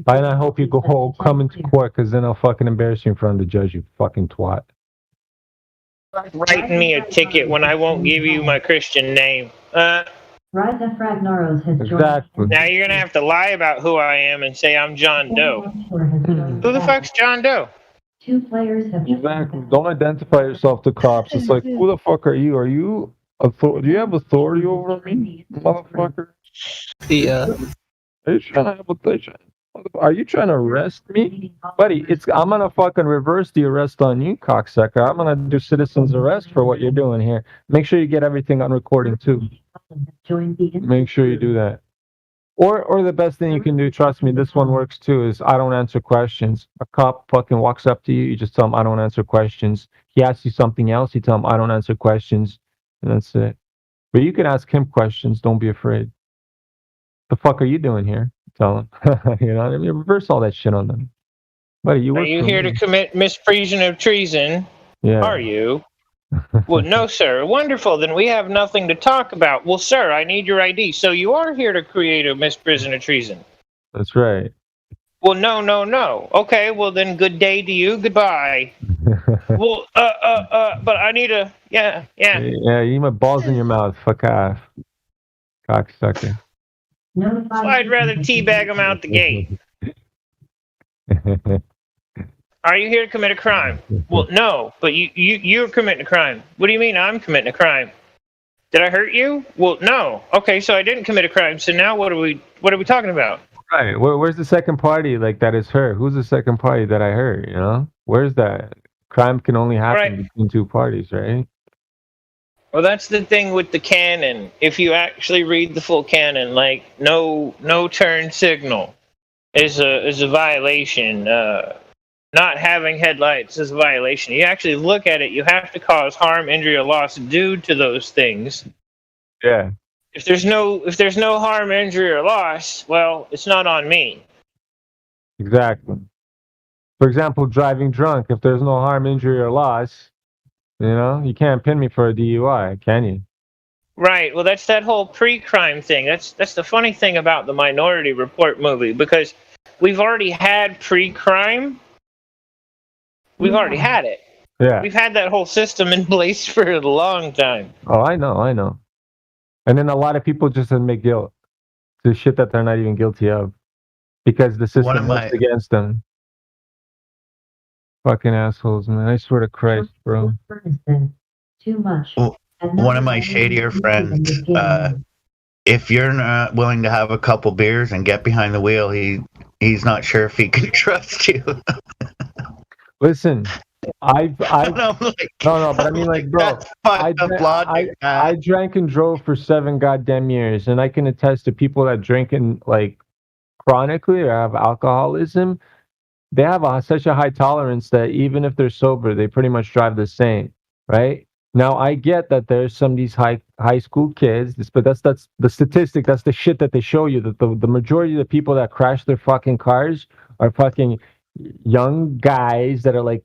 And I hope you go home, come into court, because then I'll fucking embarrass you in front of the judge, you fucking twat. Writing me a ticket when I won't give you my Christian name. Exactly. Now you're gonna have to lie about who I am and say I'm John Doe. Who the fuck's John Doe? Exactly. Don't identify yourself to cops. It's like, who the fuck are you? Are you do you have authority over me, motherfucker? Yeah. Are you trying to have authority? Are you trying to arrest me? Buddy, I'm gonna fucking reverse the arrest on you, cocksucker. I'm gonna do citizen's arrest for what you're doing here. Make sure you get everything on recording too. Make sure you do that. Or the best thing you can do, trust me, this one works too, is I don't answer questions. A cop fucking walks up to you, you just tell him I don't answer questions. He asks you something else, you tell him I don't answer questions, and that's it. But you can ask him questions, don't be afraid. The fuck are you doing here? Tell them. You know what I mean? Reverse all that shit on them. Buddy, Are you here to commit misprision of treason? Yeah. Are you? Well, no, sir. Wonderful. Then we have nothing to talk about. Well, sir, I need your ID. So you are here to create a misprision of treason. That's right. Well, no. Okay, well then good day to you. Goodbye. Well, but I need a, yeah. Yeah, you need my balls in your mouth. Fuck off. Cocksucker. So I'd rather teabag him out the gate. Are you here to commit a crime? Well, no, but you're committing a crime. What do you mean I'm committing a crime? Did I hurt you? Well, no. Okay, so I didn't commit a crime. So now what are we talking about? Right. Where's the second party like that is hurt? Who's the second party that I hurt, you know? Where's that? Crime can only happen between two parties, right? Well, that's the thing with the canon. If you actually read the full canon, like no turn signal is a violation. Not having headlights is a violation. You actually look at it, you have to cause harm, injury, or loss due to those things. Yeah. If there's no harm, injury, or loss, well, it's not on me. Exactly. For example, driving drunk. If there's no harm, injury, or loss, you can't pin me for a DUI, can you? Right. Well, that's that whole pre-crime thing. That's the funny thing about the Minority Report movie, because we've already had pre-crime. We've already had it. Yeah. We've had that whole system in place for a long time. Oh, I know. And then a lot of people just admit guilt to shit that they're not even guilty of because the system works against them. Fucking assholes, man. I swear to Christ, bro. Too much. One of my shadier friends, if you're not willing to have a couple beers and get behind the wheel, he's not sure if he can trust you. Listen, I'm like, no, but I mean, like, bro, I drank and drove for 7 goddamn years, and I can attest to people that drink and like chronically or have alcoholism. They have such a high tolerance that even if they're sober, they pretty much drive the same, right? Now, I get that there's some of these high school kids, but that's the statistic. That's the shit that they show you, that the majority of the people that crash their fucking cars are fucking young guys that are like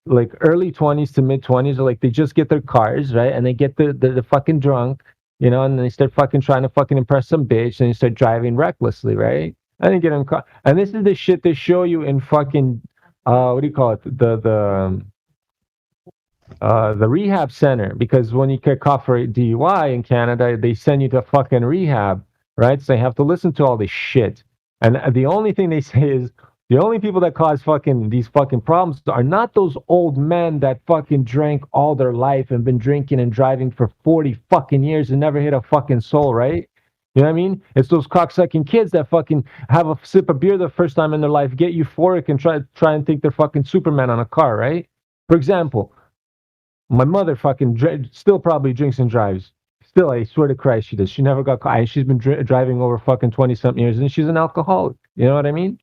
like early 20s to mid 20s, or like they just get their cars, right? And they get the fucking drunk, and then they start fucking trying to fucking impress some bitch, and they start driving recklessly, right? And they get in car. And this is the shit they show you in fucking what do you call it? The rehab center, because when you get caught for a DUI in Canada, they send you to fucking rehab, right? So you have to listen to all this shit. And the only thing they say is the only people that cause these fucking problems are not those old men that fucking drank all their life and been drinking and driving for 40 fucking years and never hit a fucking soul, right? You know what I mean? It's those cocksucking kids that fucking have a sip of beer the first time in their life, get euphoric, and try and think they're fucking Superman on a car, right? For example, my mother fucking still probably drinks and drives. Still, I swear to Christ, she does. She never got caught. And she's been driving over fucking 20-something years, and she's an alcoholic. You know what I mean?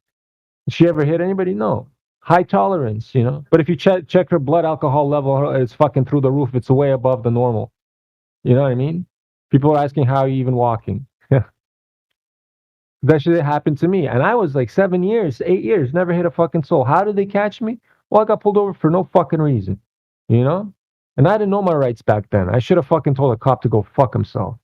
She ever hit anybody? No. High tolerance, But if you check her blood alcohol level, it's fucking through the roof. It's way above the normal. You know what I mean? People are asking, how are you even walking? That shit happened to me. And I was like 8 years, never hit a fucking soul. How did they catch me? Well, I got pulled over for no fucking reason. And I didn't know my rights back then. I should have fucking told a cop to go fuck himself.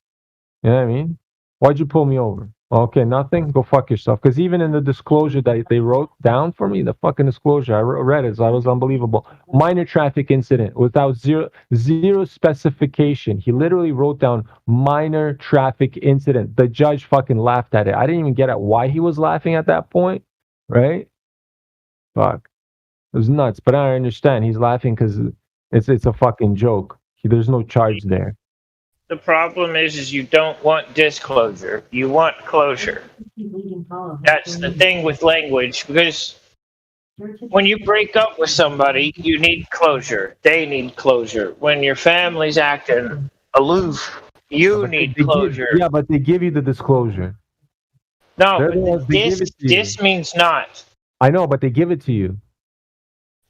You know what I mean? Why'd you pull me over? Okay, nothing? Go fuck yourself. Because even in the disclosure that they wrote down for me, the fucking disclosure, I read it, so it was unbelievable. Minor traffic incident without zero specification. He literally wrote down minor traffic incident. The judge fucking laughed at it. I didn't even get at why he was laughing at that point, right? Fuck. It was nuts, but I understand. He's laughing because it's a fucking joke. There's no charge there. The problem is you don't want disclosure. You want closure. That's the thing with language, because when you break up with somebody, you need closure. They need closure. When your family's acting aloof, you need closure. Yeah, but they give you the disclosure. No, but this means not. I know, but they give it to you.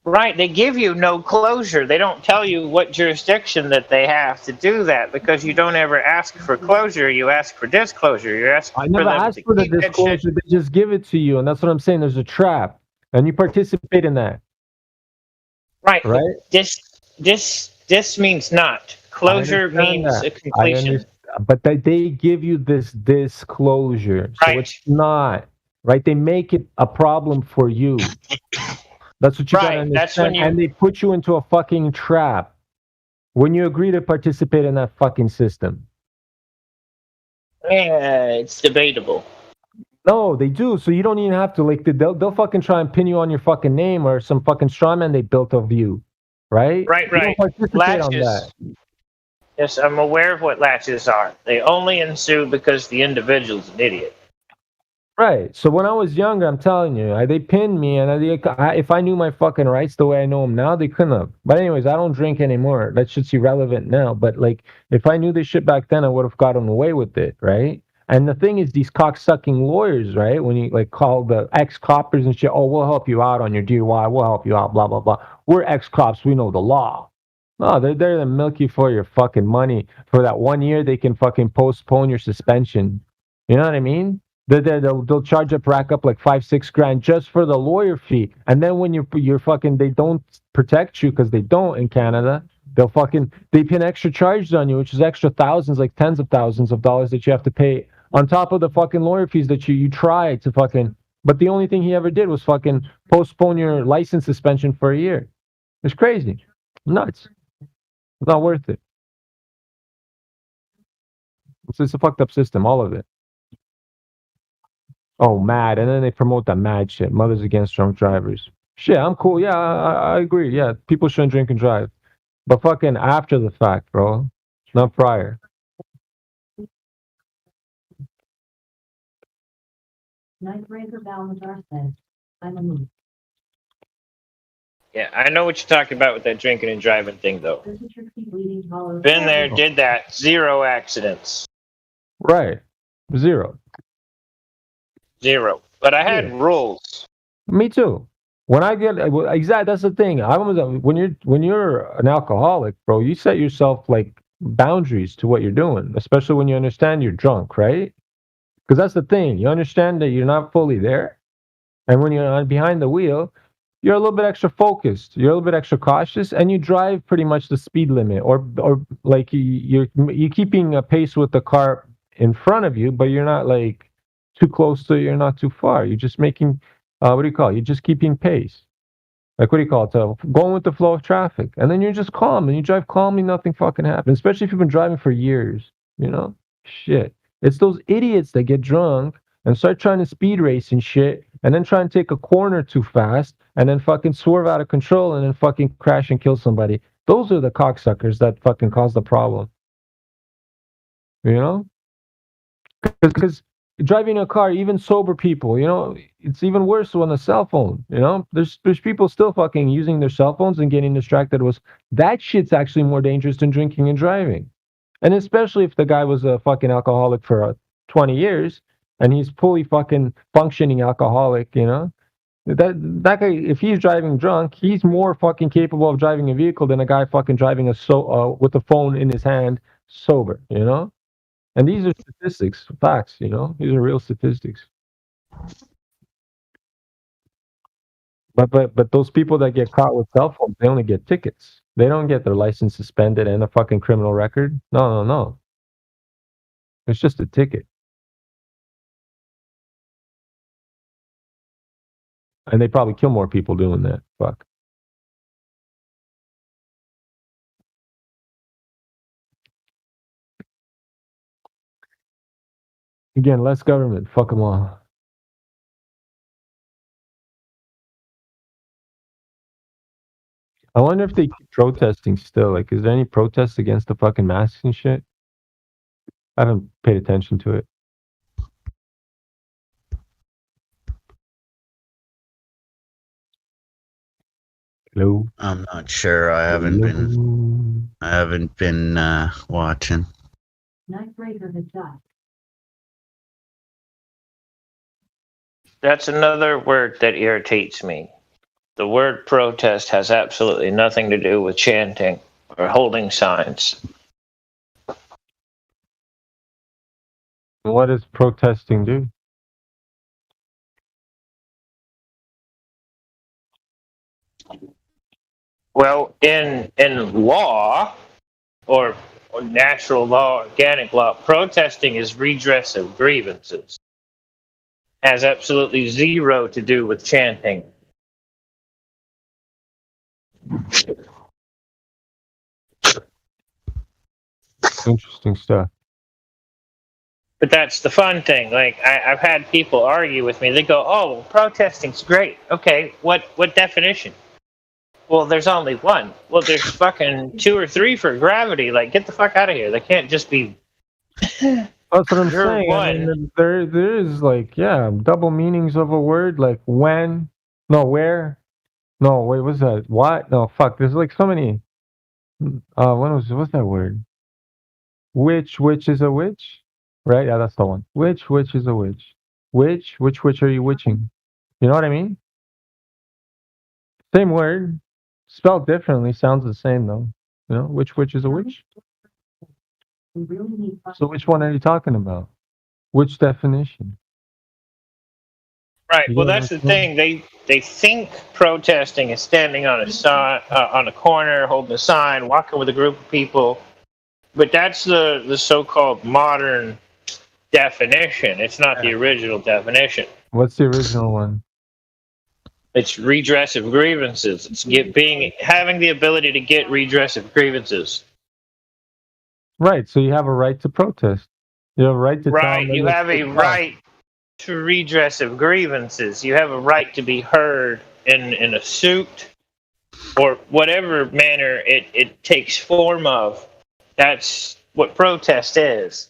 Right, they give you no closure. They don't tell you what jurisdiction that they have to do that, because you don't ever ask for closure. You ask for disclosure. You ask. I never asked for the disclosure. They just give it to you, and that's what I'm saying. There's a trap, and you participate in that. Right. This means not. Closure means a completion. But they give you this disclosure, so it's not right. They make it a problem for you. That's what you gotta understand. That's when and they put you into a fucking trap when you agree to participate in that fucking system. Yeah, it's debatable. No, they do. So you don't even have to, like, they'll fucking try and pin you on your fucking name or some fucking strawman they built of you, right? Right. You don't participate on that. Yes, I'm aware of what latches are. They only ensue because the individual's an idiot. Right. So when I was younger, I'm telling you, they pinned me, and if I knew my fucking rights the way I know them now, they couldn't have. But anyways, I don't drink anymore. That shit's irrelevant now. But like, if I knew this shit back then, I would have gotten away with it, right? And the thing is, these cocksucking lawyers, right? When you like call the ex-coppers and shit, oh, we'll help you out on your DUI, we'll help you out, blah blah blah. We're ex-cops, we know the law. No, they're there to milk you for your fucking money. For that 1 year, they can fucking postpone your suspension. You know what I mean? They'll charge up, rack up like $5-6 grand just for the lawyer fee, and then when you're fucking, they don't protect you because they don't in Canada. They pin extra charges on you, which is extra thousands, like tens of thousands of dollars that you have to pay on top of the fucking lawyer fees that you tried to fucking. But the only thing he ever did was fucking postpone your license suspension for a year. It's crazy, nuts. It's not worth it. It's just a fucked up system, all of it. Oh, mad, and then they promote that mad shit. Mothers against drunk drivers. Shit, I'm cool. Yeah, I agree. Yeah, people shouldn't drink and drive. But fucking after the fact, bro. Not prior. Nightbreaker Balmatar says, I'm a moose. Yeah, I know what you're talking about with that drinking and driving thing, though. There's a Trixie bleeding hollow. Been there, did that. 0 accidents. Right. 0. 0. But I had rules. Me too. When I get exactly, that's the thing. When you're an alcoholic, bro, you set yourself like boundaries to what you're doing, especially when you understand you're drunk, right? Because that's the thing. You understand that you're not fully there, and when you're behind the wheel, you're a little bit extra focused. You're a little bit extra cautious, and you drive pretty much the speed limit, or like you're keeping a pace with the car in front of you, but you're not like too close to. You're not too far. You're just making. What do you call it? You're just keeping pace. Like, what do you call it? Going with the flow of traffic. And then you're just calm, and you drive calmly, nothing fucking happens. Especially if you've been driving for years, you know? Shit. It's those idiots that get drunk and start trying to speed race and shit, and then try and take a corner too fast, and then fucking swerve out of control, and then fucking crash and kill somebody. Those are the cocksuckers that fucking cause the problem. You know? Because driving a car, even sober people, you know, it's even worse on a cell phone. You know, there's people still fucking using their cell phones and getting distracted. That shit's actually more dangerous than drinking and driving, and especially if the guy was a fucking alcoholic for 20 years and he's fully fucking functioning alcoholic. You know, that guy, if he's driving drunk, he's more fucking capable of driving a vehicle than a guy fucking driving with a phone in his hand sober. You know. And these are statistics, facts, you know? These are real statistics. But those people that get caught with cell phones, they only get tickets. They don't get their license suspended and a fucking criminal record. No. It's just a ticket. And they probably kill more people doing that. Fuck. Again, less government. Fuck them all. I wonder if they keep protesting still. Like, is there any protests against the fucking masks and shit? I haven't paid attention to it. Hello? I'm not sure. I haven't been watching. Nightbreaker has died. That's another word that irritates me. The word protest has absolutely nothing to do with chanting or holding signs. What does protesting do? Well, in law, or natural law, organic law, protesting is redress of grievances. Has absolutely zero to do with chanting. Interesting stuff. But that's the fun thing. Like, I've had people argue with me. They go, "Oh, well, protesting's great. Okay, what definition?" Well, there's only one. Well, there's fucking 2 or 3 for gravity. Like, get the fuck out of here. They can't just be. That's what I'm saying. I mean, there is like, yeah, double meanings of a word, like when, no, where, no, wait, what's that? What? No, fuck. There's like so many. What's that word? Which is a witch? Right? Yeah, that's the one. Which is a witch? Which are you witching? You know what I mean? Same word, spelled differently, sounds the same though. You know, which is a witch? So which one are you talking about? Which definition? Right. You Well, get what that's I'm the saying? thing. They think protesting is standing on a sign, on a corner, holding a sign, walking with a group of people. But that's the so-called modern definition. It's not the original definition. What's the original one? It's redress of grievances. It's having the ability to get redress of grievances. Right. So you have a right to protest. You have a right to tell Right. them that You you're have a pissed off. right to redress of grievances. You have a right to be heard in a suit or whatever manner it takes form of. That's what protest is.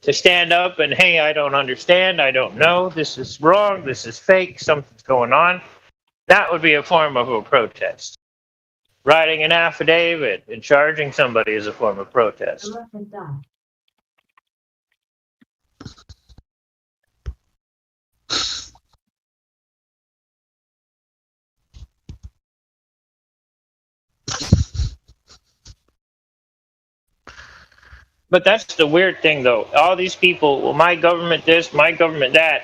To stand up and, hey, I don't understand, I don't know, this is wrong, this is fake, something's going on. That would be a form of a protest. Writing an affidavit and charging somebody is a form of protest. But that's the weird thing, though. All these people, well, my government this, my government that.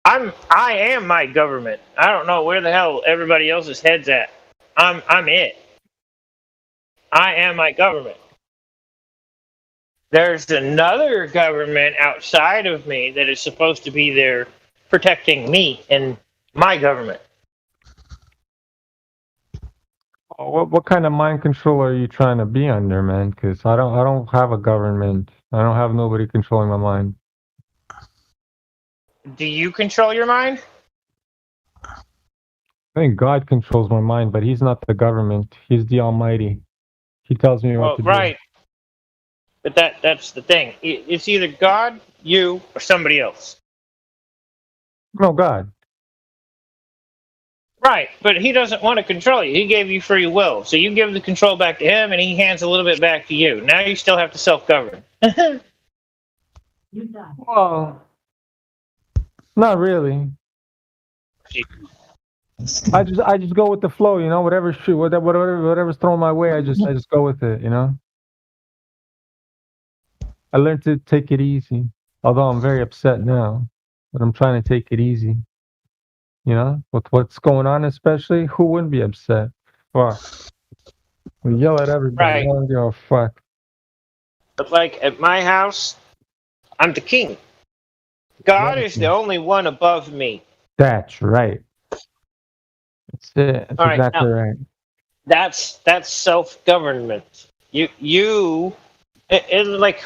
I am my government. I don't know where the hell everybody else's head's at. I'm it. I am my government. There's another government outside of me that is supposed to be there protecting me and my government. What kind of mind control are you trying to be under, man? Because I don't have a government. I don't have nobody controlling my mind. Do you control your mind? I think God controls my mind, but He's not the government. He's the Almighty. He tells me what to do. Right. But that's the thing. It's either God, you, or somebody else. No, God. Right, but He doesn't want to control you. He gave you free will. So you give the control back to Him, and He hands a little bit back to you. Now you still have to self-govern. Well, not really. I just go with the flow, you know. Whatever's thrown my way, I just go with it, you know. I learned to take it easy, although I'm very upset now, but I'm trying to take it easy. You know, with what's going on, especially, who wouldn't be upset? Fuck. We yell at everybody. Right. I don't give a fuck. But like at my house, I'm the king. God is the only one above me. That's right. That's it. That's All right, exactly now- right. That's self-government. You like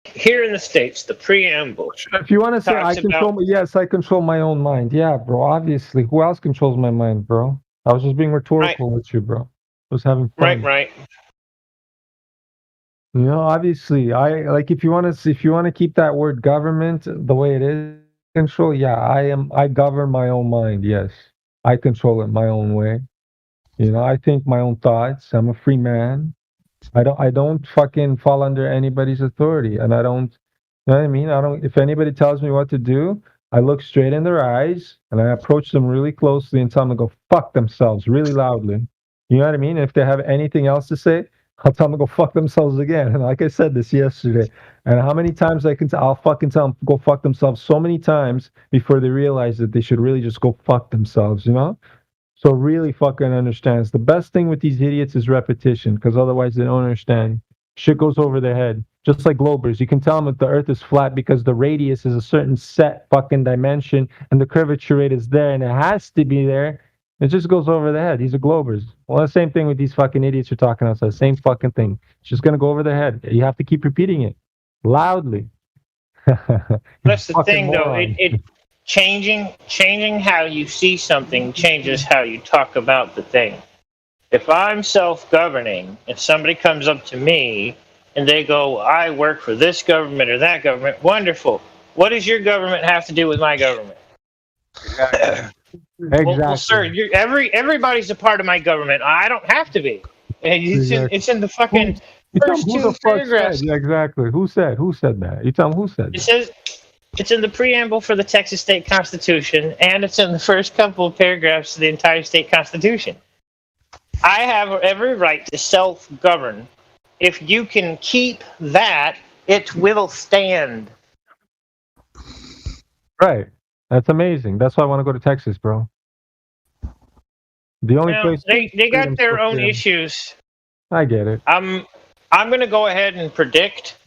here in the States, the preamble. If you want to say talks I control, about- yes, I control my own mind. Yeah, bro. Obviously, who else controls my mind, bro? I was just being rhetorical with you, bro. I was having fun. Right. You know, obviously, I like if you want to keep that word government the way it is, control. Yeah, I govern my own mind. Yes, I control it my own way. You know, I think my own thoughts. I'm a free man. I don't fucking fall under anybody's authority, and I don't. You know what I mean? I don't. If anybody tells me what to do, I look straight in their eyes and I approach them really closely and tell them to go fuck themselves really loudly. You know what I mean? If they have anything else to say, I'll tell them to go fuck themselves again. And like I said this yesterday, and how many times I'll fucking tell them go fuck themselves so many times before they realize that they should really just go fuck themselves. You know? So really fucking understands. The best thing with these idiots is repetition, because otherwise they don't understand. Shit goes over their head. Just like Globers. You can tell them that the earth is flat because the radius is a certain set fucking dimension and the curvature rate is there and it has to be there. It just goes over their head. These are Globers. Well, the same thing with these fucking idiots you're talking outside. Same fucking thing. It's just gonna go over their head. You have to keep repeating it. Loudly. That's the Fucking thing, though. moron. It changing how you see something changes how you talk about the thing. If I'm self-governing, if somebody comes up to me and they go, I work for this government or that government, wonderful. What does your government have to do with my government? Exactly. Well, sir, everybody's a part of my government. I don't have to be. And it's in the fucking You tell first me who two the fuck paragraphs. said? Yeah, exactly. Who said that? You tell me who said It that. says it's in the preamble for the Texas State Constitution, and it's in the first couple of paragraphs of the entire state constitution. I have every right to self-govern. If you can keep that, it will stand. Right. That's amazing. That's why I want to go to Texas, bro. The only Well, place they got freedom's their so own freedom. issues. I get it. I'm going to go ahead and predict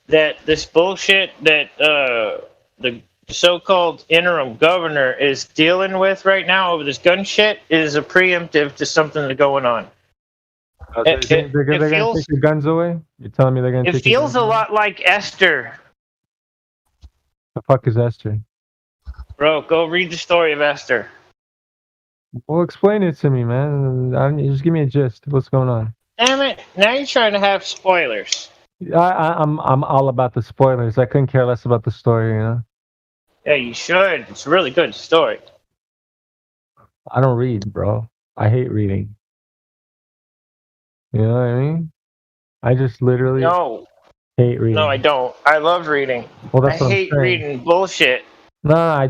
that this bullshit that the so-called interim governor is dealing with right now over this gun shit is a preemptive to something that's going on. They're going to take your guns away? You're telling me they're going to It take your feels guns a away? lot like Esther. The fuck is Esther? Bro, go read the story of Esther. Well, explain it to me, man. Just give me a gist. What's going on? Damn it! Now you're trying to have spoilers. I'm all about the spoilers. I couldn't care less about the story, you know. Yeah, you should. It's a really good story. I don't read, bro. I hate reading. You know what I mean? I just literally hate reading. No, I don't. I love reading. Well, I that's what I'm hate saying. reading bullshit. No,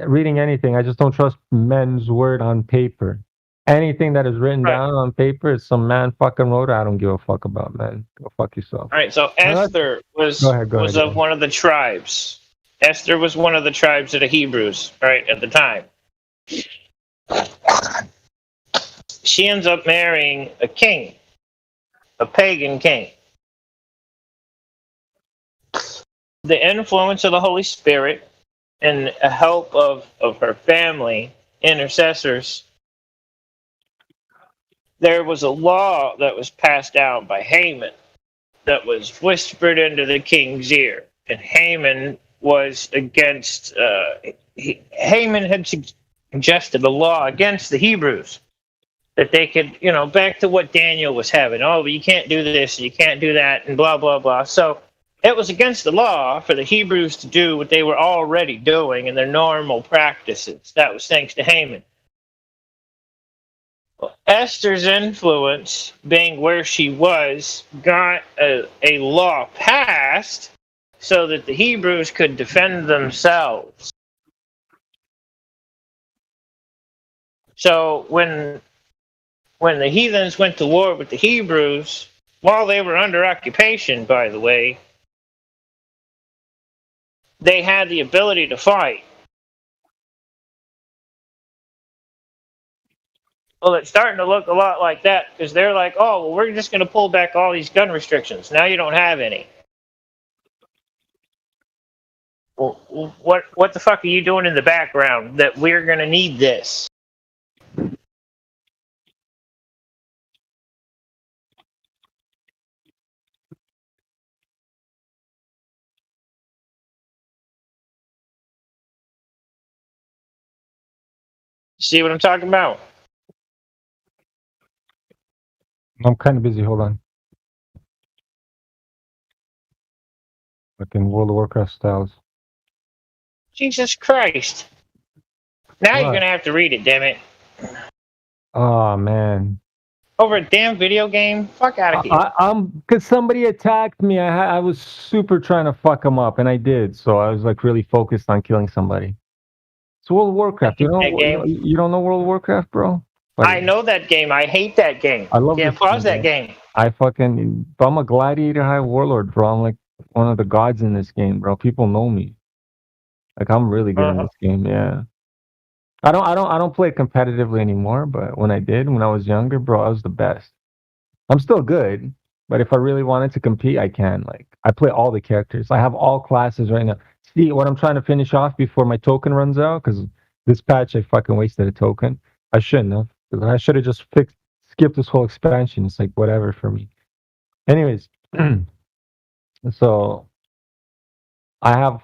reading anything. I just don't trust men's word on paper. Anything that is written down on paper is some man fucking wrote. I don't give a fuck about, man. Go fuck yourself. All right, so Esther was Go ahead. of one of the tribes. Esther was one of the tribes of the Hebrews, right, at the time. She ends up marrying a king, a pagan king. The influence of the Holy Spirit and a help of her family, intercessors, there was a law that was passed down by Haman that was whispered into the king's ear. And Haman was against, Haman had suggested a law against the Hebrews that they could, back to what Daniel was having. Oh, but you can't do this, and you can't do that, and blah, blah, blah. So it was against the law for the Hebrews to do what they were already doing in their normal practices. That was thanks to Haman. Well, Esther's influence, being where she was, got a law passed so that the Hebrews could defend themselves. So when the heathens went to war with the Hebrews, while they were under occupation, by the way, they had the ability to fight. Well, it's starting to look a lot like that because they're like, oh, well, we're just going to pull back all these gun restrictions. Now you don't have any. Well, what the fuck are you doing in the background that we're going to need this? See what I'm talking about? I'm kind of busy. Hold on. Fucking World of Warcraft styles. Jesus Christ. Now you're What? going to have to read it, damn it. Oh man. Over a damn video game? Fuck out of here. Because somebody attacked me. I was super trying to fuck them up, and I did. So I was like really focused on killing somebody. It's World of Warcraft. You don't know World of Warcraft, bro? I know that game. I hate that game. I love Can't this pause game, that game. I'm a gladiator high warlord, bro. I'm like one of the gods in this game, bro. People know me. Like I'm really good in this game, yeah. I don't play competitively anymore, but when I did, when I was younger, bro, I was the best. I'm still good, but if I really wanted to compete, I can. Like I play all the characters. I have all classes right now. See what I'm trying to finish off before my token runs out, because this patch I fucking wasted a token. I shouldn't have. Because I should have just skipped this whole expansion. It's like whatever for me. Anyways, so I have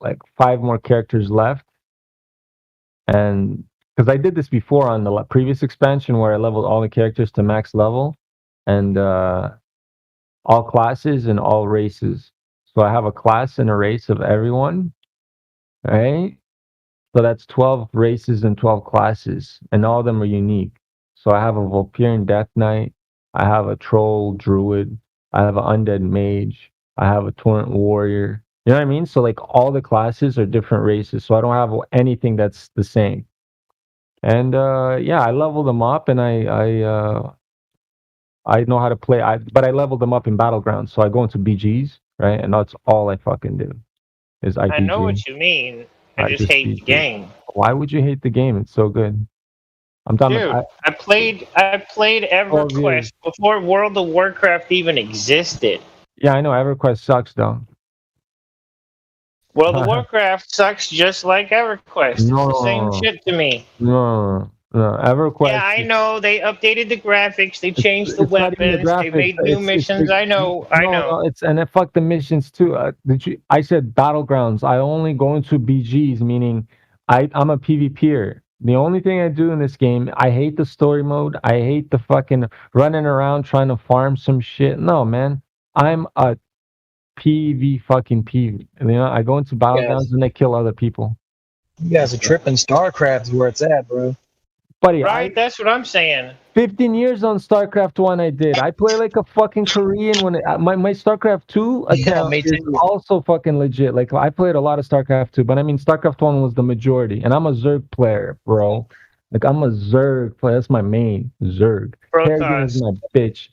like 5 more characters left. And because I did this before on the previous expansion where I leveled all the characters to max level and all classes and all races. So I have a class and a race of everyone, right? So that's 12 races and 12 classes, and all of them are unique. So I have a Vulperian Death Knight, I have a Troll Druid, I have an Undead Mage, I have a Torrent Warrior. You know what I mean? So like all the classes are different races, so I don't have anything that's the same. And yeah, I leveled them up, and I know how to play. But I leveled them up in Battlegrounds, so I go into BGs, right? And that's all I fucking do is IPG. I know what you mean. I just hate the game. Why would you hate the game? It's so good. I'm talking. Dude, I played EverQuest before World of Warcraft even existed. Yeah, I know EverQuest sucks though. World of Warcraft sucks just like EverQuest. No. It's the same shit to me. No, EverQuest. Yeah, I know. They updated the graphics. They changed the it's not even weapons. the They made new missions. I know. No, and fuck the missions too. I said battlegrounds. I only go into BGs, meaning I'm a PvPer. The only thing I do in this game, I hate the story mode. I hate the fucking running around trying to farm some shit. No, man. I'm a PV fucking PV. You know, I go into battlegrounds and I kill other people. You guys are tripping. StarCraft is where it's at, bro. Buddy, right, that's what I'm saying. 15 years on StarCraft 1 I did. I play like a fucking Korean when my StarCraft 2 account is also fucking legit. Like I played a lot of StarCraft 2, but I mean StarCraft 1 was the majority. And I'm a Zerg player, bro. Like I'm a Zerg player. That's my main Zerg. Kerrigan is my bitch.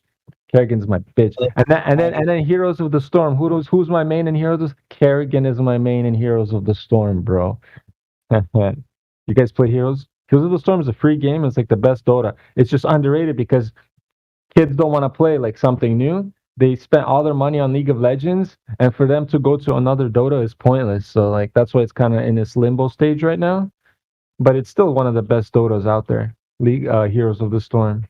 Kerrigan's my bitch. And then Heroes of the Storm. Who's my main in Heroes of Kerrigan is my main in Heroes of the Storm, bro. You guys play Heroes? Heroes of the Storm is a free game. It's like the best Dota. It's just underrated because kids don't want to play like something new. They spent all their money on League of Legends, and for them to go to another Dota is pointless. So like that's why it's kind of in this limbo stage right now. But it's still one of the best Dotas out there. Heroes of the Storm,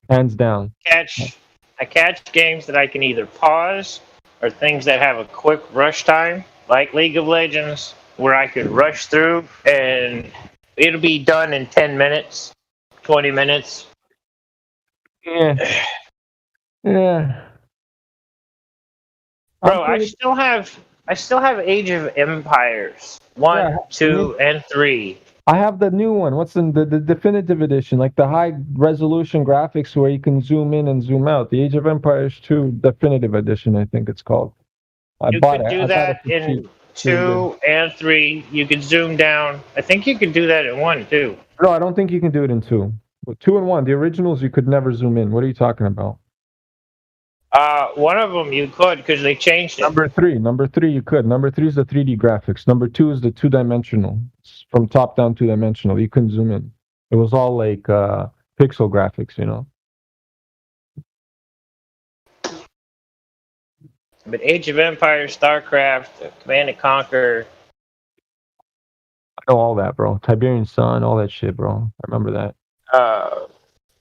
hands down. I catch games that I can either pause or things that have a quick rush time, like League of Legends, where I could rush through and it'll be done in 10 minutes, 20 minutes. Yeah. Yeah. Bro, I still have Age of Empires 1, 2, and 3. I have the new one. What's in the definitive edition? Like the high resolution graphics where you can zoom in and zoom out. The Age of Empires 2 definitive edition, I think it's called. You could do that in 2 and 3. You could zoom down. I think you could do that in 1 too. No, I don't think you can do it in 2. 2 and 1, the originals, you could never zoom in. What are you talking about? One of them you could because they changed it. Number 3 you could. Number 3 is the 3D graphics. Number 2 is the 2-dimensional. It's from top down 2-dimensional. You couldn't zoom in. It was all like pixel graphics, you know. But Age of Empires, StarCraft, Command and Conquer. I know all that, bro. Tiberian Sun, all that shit, bro. I remember that.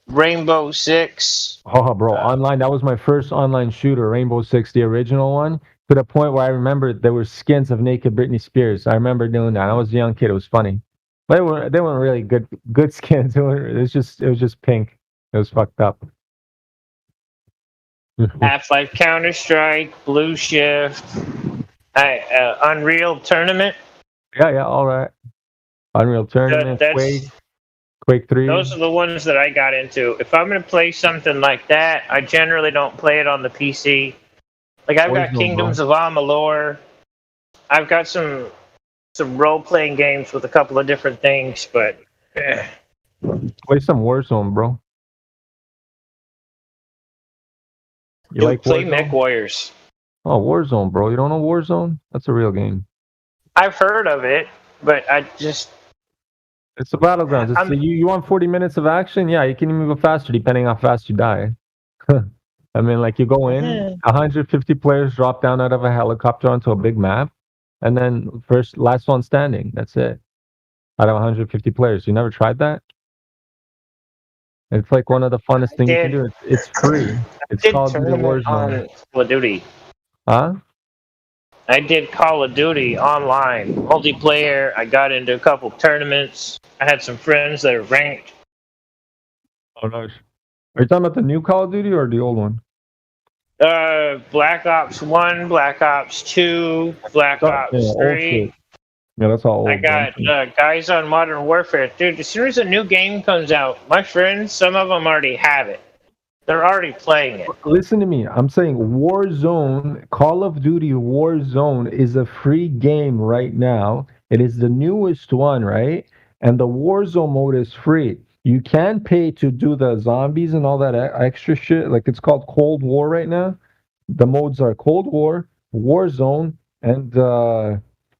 Rainbow Six. Oh, bro, online. That was my first online shooter, Rainbow Six, the original one. To the point where I remember there were skins of naked Britney Spears. I remember doing that. I was a young kid. It was funny. But they weren't really good skins. It was just pink. It was fucked up. Half-Life, Counter-Strike, Blue Shift, Unreal Tournament. Yeah, all right. Unreal Tournament, Quake 3. Those are the ones that I got into. If I'm going to play something like that, I generally don't play it on the PC. Like I've got Kingdoms of Amalur. I've got some role-playing games with a couple of different things, but play some Warzone, bro. You like play Warzone? Mech Warriors. Oh, Warzone, bro. You don't know Warzone? That's a real game. I've heard of it, but I just... It's a battleground. You want 40 minutes of action? Yeah, you can move faster depending how fast you die. I mean, like you go in, 150 players drop down out of a helicopter onto a big map, and then last one standing. That's it. Out of 150 players. You never tried that? It's like one of the funnest things you can do. It's free. It's called the Warzone. Call of Duty. Huh? I did Call of Duty online, multiplayer. I got into a couple tournaments. I had some friends that are ranked. Oh, nice. Are you talking about the new Call of Duty or the old one? Black Ops 1, Black Ops 2, Black Ops 3. Yeah, that's all old. I got guys on Modern Warfare. Dude, as soon as a new game comes out, my friends, some of them already have it. They're already playing it. Listen to me. I'm saying Warzone, Call of Duty Warzone is a free game right now. It is the newest one, right? And the Warzone mode is free. You can pay to do the zombies and all that extra shit. Like it's called Cold War right now. The modes are Cold War, Warzone, and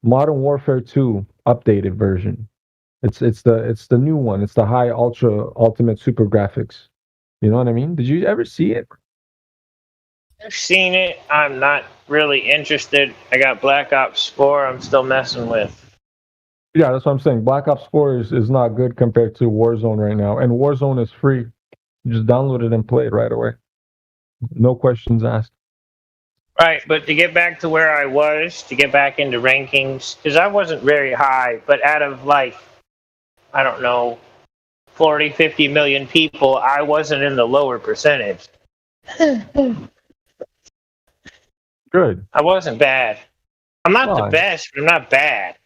Modern Warfare 2. updated version. It's the new one. It's the high ultra ultimate super graphics. You know what I mean? Did you ever see it? I've seen it. I'm not really interested. I got Black Ops 4 I'm still messing with. Yeah, that's what I'm saying. Black Ops 4 is not good compared to Warzone right now. And Warzone is free. You just download it and play it right away. No questions asked. Right, but to get back to where I was, to get back into rankings, because I wasn't very high, but out of like, I don't know, 40, 50 million people, I wasn't in the lower percentage. Good. I wasn't bad. I'm not the Why? best, but I'm not bad.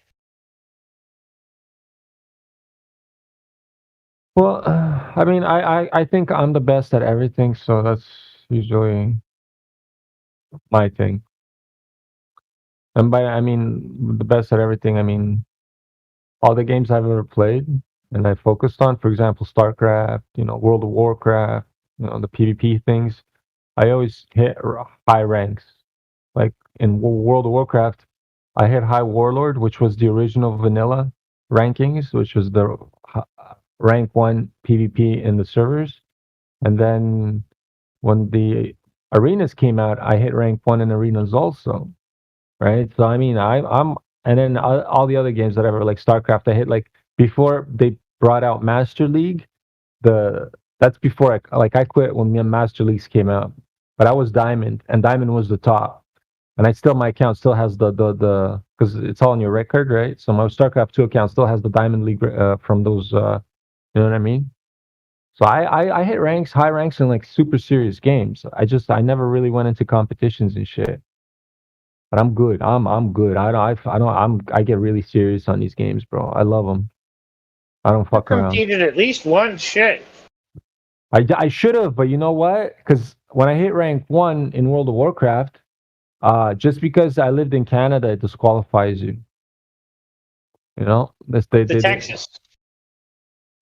Well, I mean, I think I'm the best at everything, so that's usually my thing. And by I mean the best at everything, I mean all the games I've ever played and I focused on, for example, StarCraft, World of Warcraft, the PvP things. I always hit high ranks. Like in World of Warcraft, I hit high Warlord, which was the original vanilla rankings, which was the rank 1 PvP in the servers. And then when the arenas came out, I hit rank 1 in arenas also. Right? So I mean, I'm and then all the other games that ever like StarCraft, I hit like before they brought out Master League. That's before I quit when Master Leagues came out, but I was Diamond, and Diamond was the top, and my account still has the because it's all on your record, right? So my StarCraft 2 account still has the Diamond League from those, you know what I mean? So I hit high ranks in like super serious games. I never really went into competitions and shit. But I'm good. I'm good. I get really serious on these games, bro. I love them. I don't fuck around. Competed at least once, shit. I should have, but you know what? Because when I hit rank 1 in World of Warcraft, just because I lived in Canada, it disqualifies you. You know, Texas.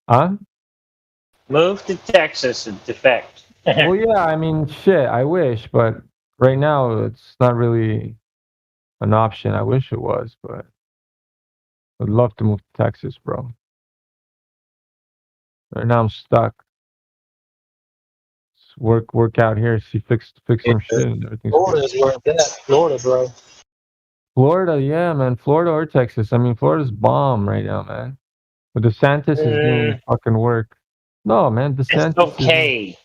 Huh? Move to Texas and defect. Well, yeah. I mean, shit. I wish, but right now it's not really an option. I wish it was, but I'd love to move to Texas, bro. Right now I'm stuck. Just work out here, fix some shit, and everything's Florida's where it's at. Florida, bro. Florida, yeah, man. Florida or Texas. I mean, Florida's bomb right now, man. But DeSantis is doing fucking work. No, man, DeSantis. It's okay.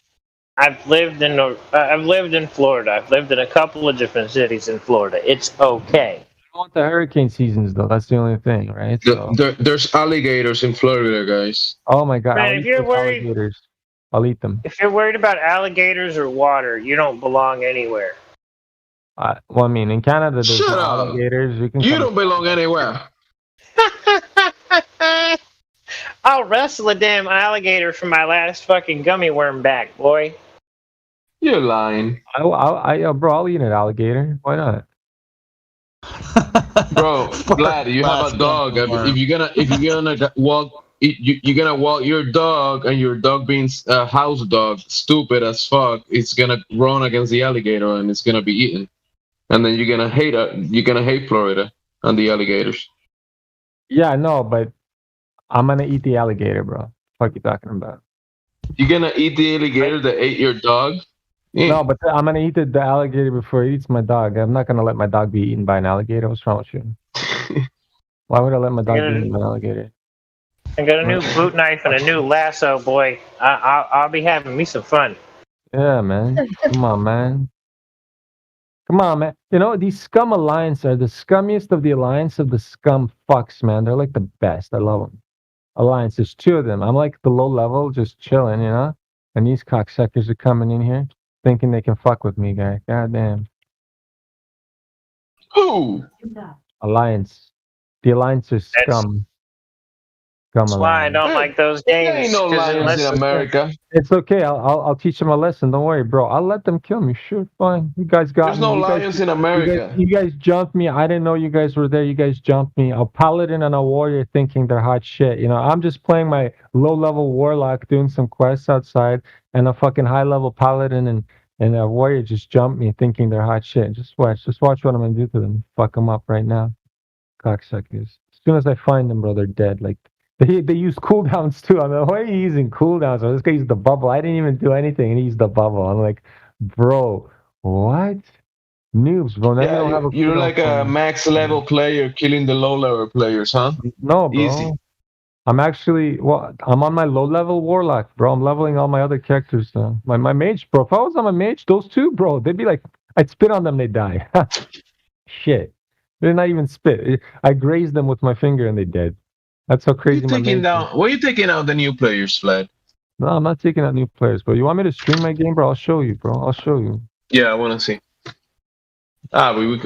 I've lived in Florida. I've lived in a couple of different cities in Florida. It's okay. I want the hurricane seasons though. That's the only thing, right? So. There's alligators in Florida, guys. Oh my god! Man, if you're worried, alligators, I'll eat them. If you're worried about alligators or water, you don't belong anywhere. Well, I mean, in Canada, there's no alligators. You don't belong anywhere. I'll wrestle a damn alligator for my last fucking gummy worm back, boy. You're lying. Bro, I'll eat an alligator. Why not? Bro, Vlad, you have a dog. If you're gonna walk, you're gonna walk your dog, and your dog being a house dog, stupid as fuck. It's gonna run against the alligator, and it's gonna be eaten. And then you're gonna hate Florida and the alligators. Yeah, no, but I'm gonna eat the alligator, bro. What are you talking about? You're gonna eat the alligator that ate your dog? Yeah. No, but I'm gonna eat the alligator before it eats my dog. I'm not gonna let my dog be eaten by an alligator. What's wrong with you? Why would I let my dog be eaten by an alligator? I got a new boot knife and a new lasso, boy. I'll be having me some fun. Yeah, man. Come on, man. Come on, man. You know, these scum alliance are the scummiest of the alliance of the scum fucks, man. They're like the best. I love them. Alliance, there's 2 of them. I'm like the low level, just chilling, you know? And these cocksuckers are coming in here thinking they can fuck with me, guy. God damn. Who? Alliance. The alliance is scum. That's why I don't like those games. There ain't no lions in America. It's okay. I'll teach them a lesson. Don't worry, bro. I'll let them kill me. Sure, fine. You guys got There's me. no lions in America. You guys jumped me. I didn't know you guys were there. You guys jumped me. A paladin and a warrior thinking they're hot shit. You know, I'm just playing my low-level warlock, doing some quests outside, and a fucking high-level paladin and a warrior just jumped me thinking they're hot shit. Just watch what I'm gonna do to them. Fuck them up right now. Cocksuckers. soon as I find them, bro, they're dead. Like they use cooldowns too. I'm like, why are you using cooldowns? This guy used the bubble. I didn't even do anything, and he used the bubble. I'm like, bro, what? Noobs, bro. Now you don't have a you're cooldown like a for- max level player killing the low level players, huh? No, bro. Easy. I'm actually I'm on my low level warlock, bro. I'm leveling all my other characters now. My mage, bro. If I was on my mage, those two, bro, they'd be like, I'd spit on them, they die. Shit. They're not even spit. I grazed them with my finger and they dead. That's how crazy my mage is. Why are you taking out the new players, Vlad? No, I'm not taking out new players, bro. You want me to stream my game, bro? I'll show you, bro. I'll show you. Yeah, I want to see.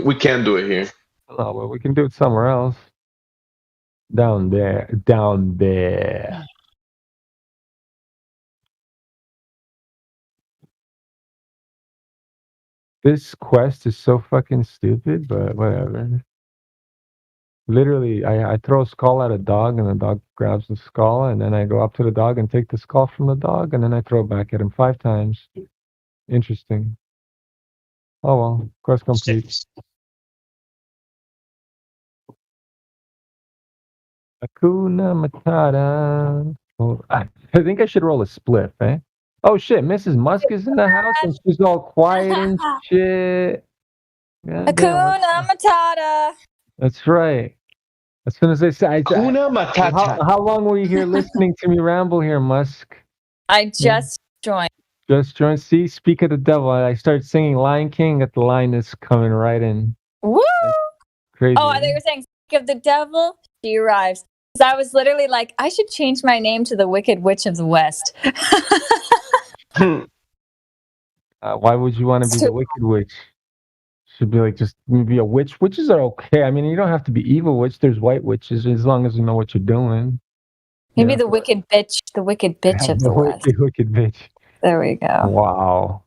We can't do it here. No, but we can do it somewhere else. Down there. Down there. This quest is so fucking stupid, but whatever. Literally, I throw a skull at a dog, and the dog grabs the skull, and then I go up to the dog and take the skull from the dog, and then I throw it back at him 5 times. Interesting. Oh well, quest complete. Hakuna Matata. Oh, I think I should roll a spliff, eh? Oh shit, Mrs. Musk is in the house and she's all quiet and shit. God damn. Hakuna Matata. That's right. As soon as I say, Hakuna Matata. How long were you here listening to me ramble here, Musk? I just joined. Just join. See, speak of the devil. I start singing Lion King at the line is coming right in. Woo! Crazy. Oh, I thought you were saying speak of the devil. She arrives. Because I was literally like, I should change my name to the Wicked Witch of the West. Why would you want to be the Wicked Witch? Should be like just be a witch. Witches are okay. I mean, you don't have to be evil witch. There's white witches as long as you know what you're doing. Maybe the Wicked Bitch of the West. Wicked bitch. There we go. Wow.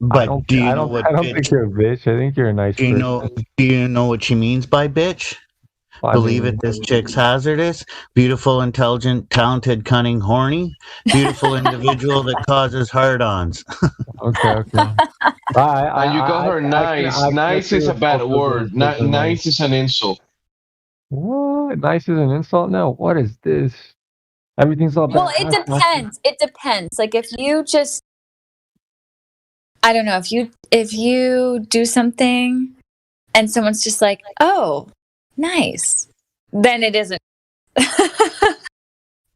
But do you know what I don't bitch? think you're a bitch. I think you're a nice Do you person. know what she means by bitch? I Believe mean- it, this chick's hazardous. Beautiful, intelligent, talented, cunning, horny. Beautiful individual that causes hard-ons. Okay. And you got her nice. Nice is a bad word. Nice is an insult. What? Nice is an insult? No. What is this? Everything's all Well, bad. it depends. It depends. Like if you just, I don't know, if you do something and someone's just like, oh, nice, then it isn't.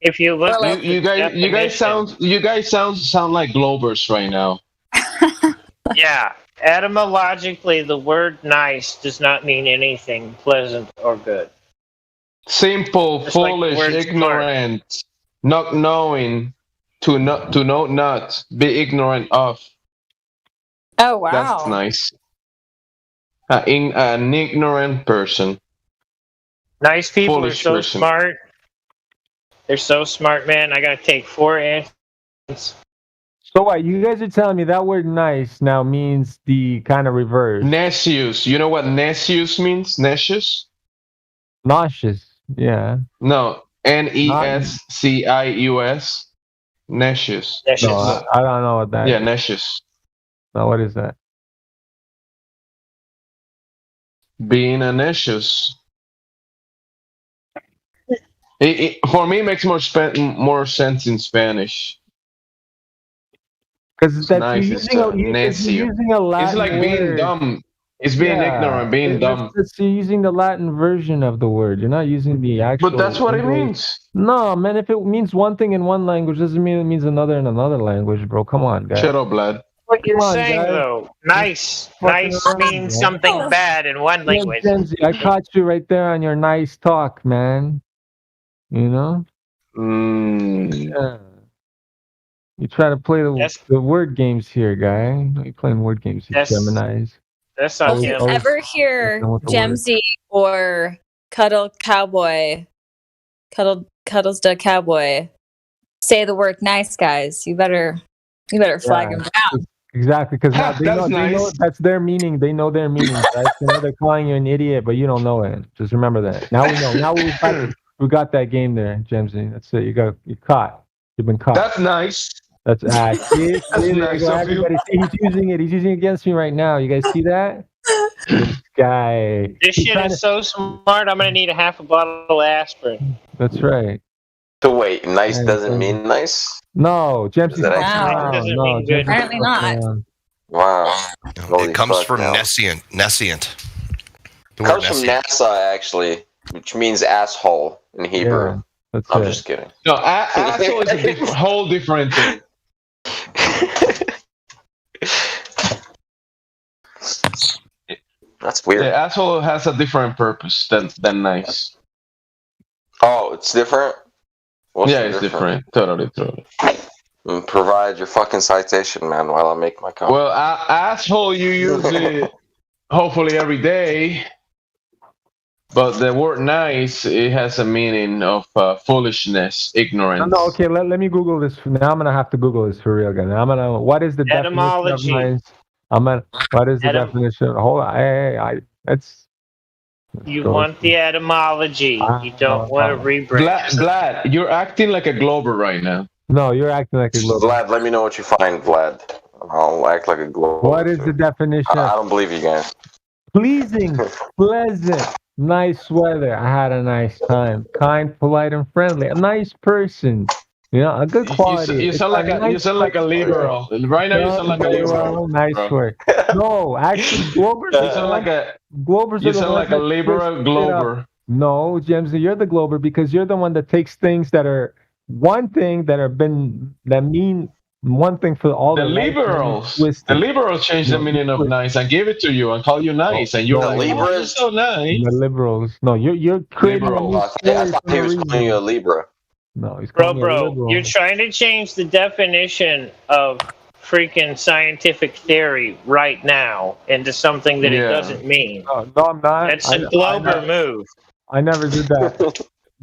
If you look, Well, You guys sound like Globers right now. yeah. Etymologically, the word nice does not mean anything pleasant or good. Simple, Just like the foolish, word ignorant, not knowing, to know not, be ignorant of. Oh wow. That's nice. An ignorant person. Nice people are Foolish so person. smart. They're so smart, man. I gotta take 4 answers. So what? You guys are telling me that word nice now means the kind of reverse. Necius. You know what necius means? Necius? Nauseous. Yeah. No. Nescius. Necius. No, I don't know what that Yeah, is. necius. No, what is that? Being a necius. For me, it makes more sense in Spanish. Because that's Nice you're is using a Latin It's like being word. dumb. It's being ignorant, being dumb. You're using the Latin version of the word. You're not using the actual. But that's what it English. means. No, man. If it means one thing in one language, doesn't mean it means another in another language, bro. Come on, guys. Shut up, lad. What you're Come on, saying, guys. though, nice Fucking means around, something man. bad in one language. Genzi, I caught you right there on your nice talk, man. You know? Yeah. You try to play the word games here, guy. You playing word games, you Yes. Geminis. That's Well, on if you him. ever hear Know what the word- Gemsy or Cuddles the Cowboy say the word nice, guys, you better flag Yeah. them down. Exactly, because they That's know nice. that's their meaning. They know their meaning, right? You know they're calling you an idiot, but you don't know it. Just remember that. Now we know. Now we got that game there, Gemsy. That's it. You're caught. You've been caught. That's nice. See, That's there you nice go. of you. Everybody, see, he's using it. He's using it against me right now. You guys see that? This guy. This He's shit trying is so smart. I'm gonna need a half a bottle of aspirin. That's right. So wait, nice doesn't mean nice? No, Jempsy's That fucking actually- around. Doesn't No, mean good. Jempsy's Apparently fucking not. around. Wow. Holy It comes fuck from now. nescient. Nescient. The It word comes from nescient. NASA, actually, which means asshole in Hebrew. Yeah, that's I'm it. just kidding. No, asshole is a whole different thing. That's weird. The asshole has a different purpose than nice. Oh, it's different? What's Yeah, the it's difference? different. Totally. Provide your fucking citation, man, while I make my comment. Well, asshole, you use it hopefully every day. But the word nice, it has a meaning of foolishness, ignorance. No, okay, let me Google this. Now I'm gonna have to Google this for real again. I'm gonna. What is the Etymology. definition of nice? What is the definition? Hold on. Let's You go. want the etymology. You don't want to rebrand. Vlad, you're acting like a Glober right now. No, you're acting like a global. Vlad, let me know what you find, Vlad. I'll act like a globe. What is the definition? I don't believe you guys. Pleasing, pleasant, nice weather. I had a nice time. Kind, polite, and friendly. A nice person. You know, a good quality. You sound like a liberal. Right now, you sound like a liberal. Nice bro. word. No, actually, Globers. You sound like a Globers. You are the sound ones like a that liberal twist it Glober. up. No, Jemsy, you're the Glober because you're the one that takes things that are one thing that mean one thing for all The the liberals changed the meaning of nice and gave it to you and call you nice, and you're like, oh, you're so nice. The liberals. No, you're creating a new I thought he was story calling you a Libra. No, he's Bro, calling me a bro, liberal. you're trying to change the definition of freaking scientific theory right now into something that it Yeah. doesn't mean. No, I'm not. That's a Glober move. I never did that.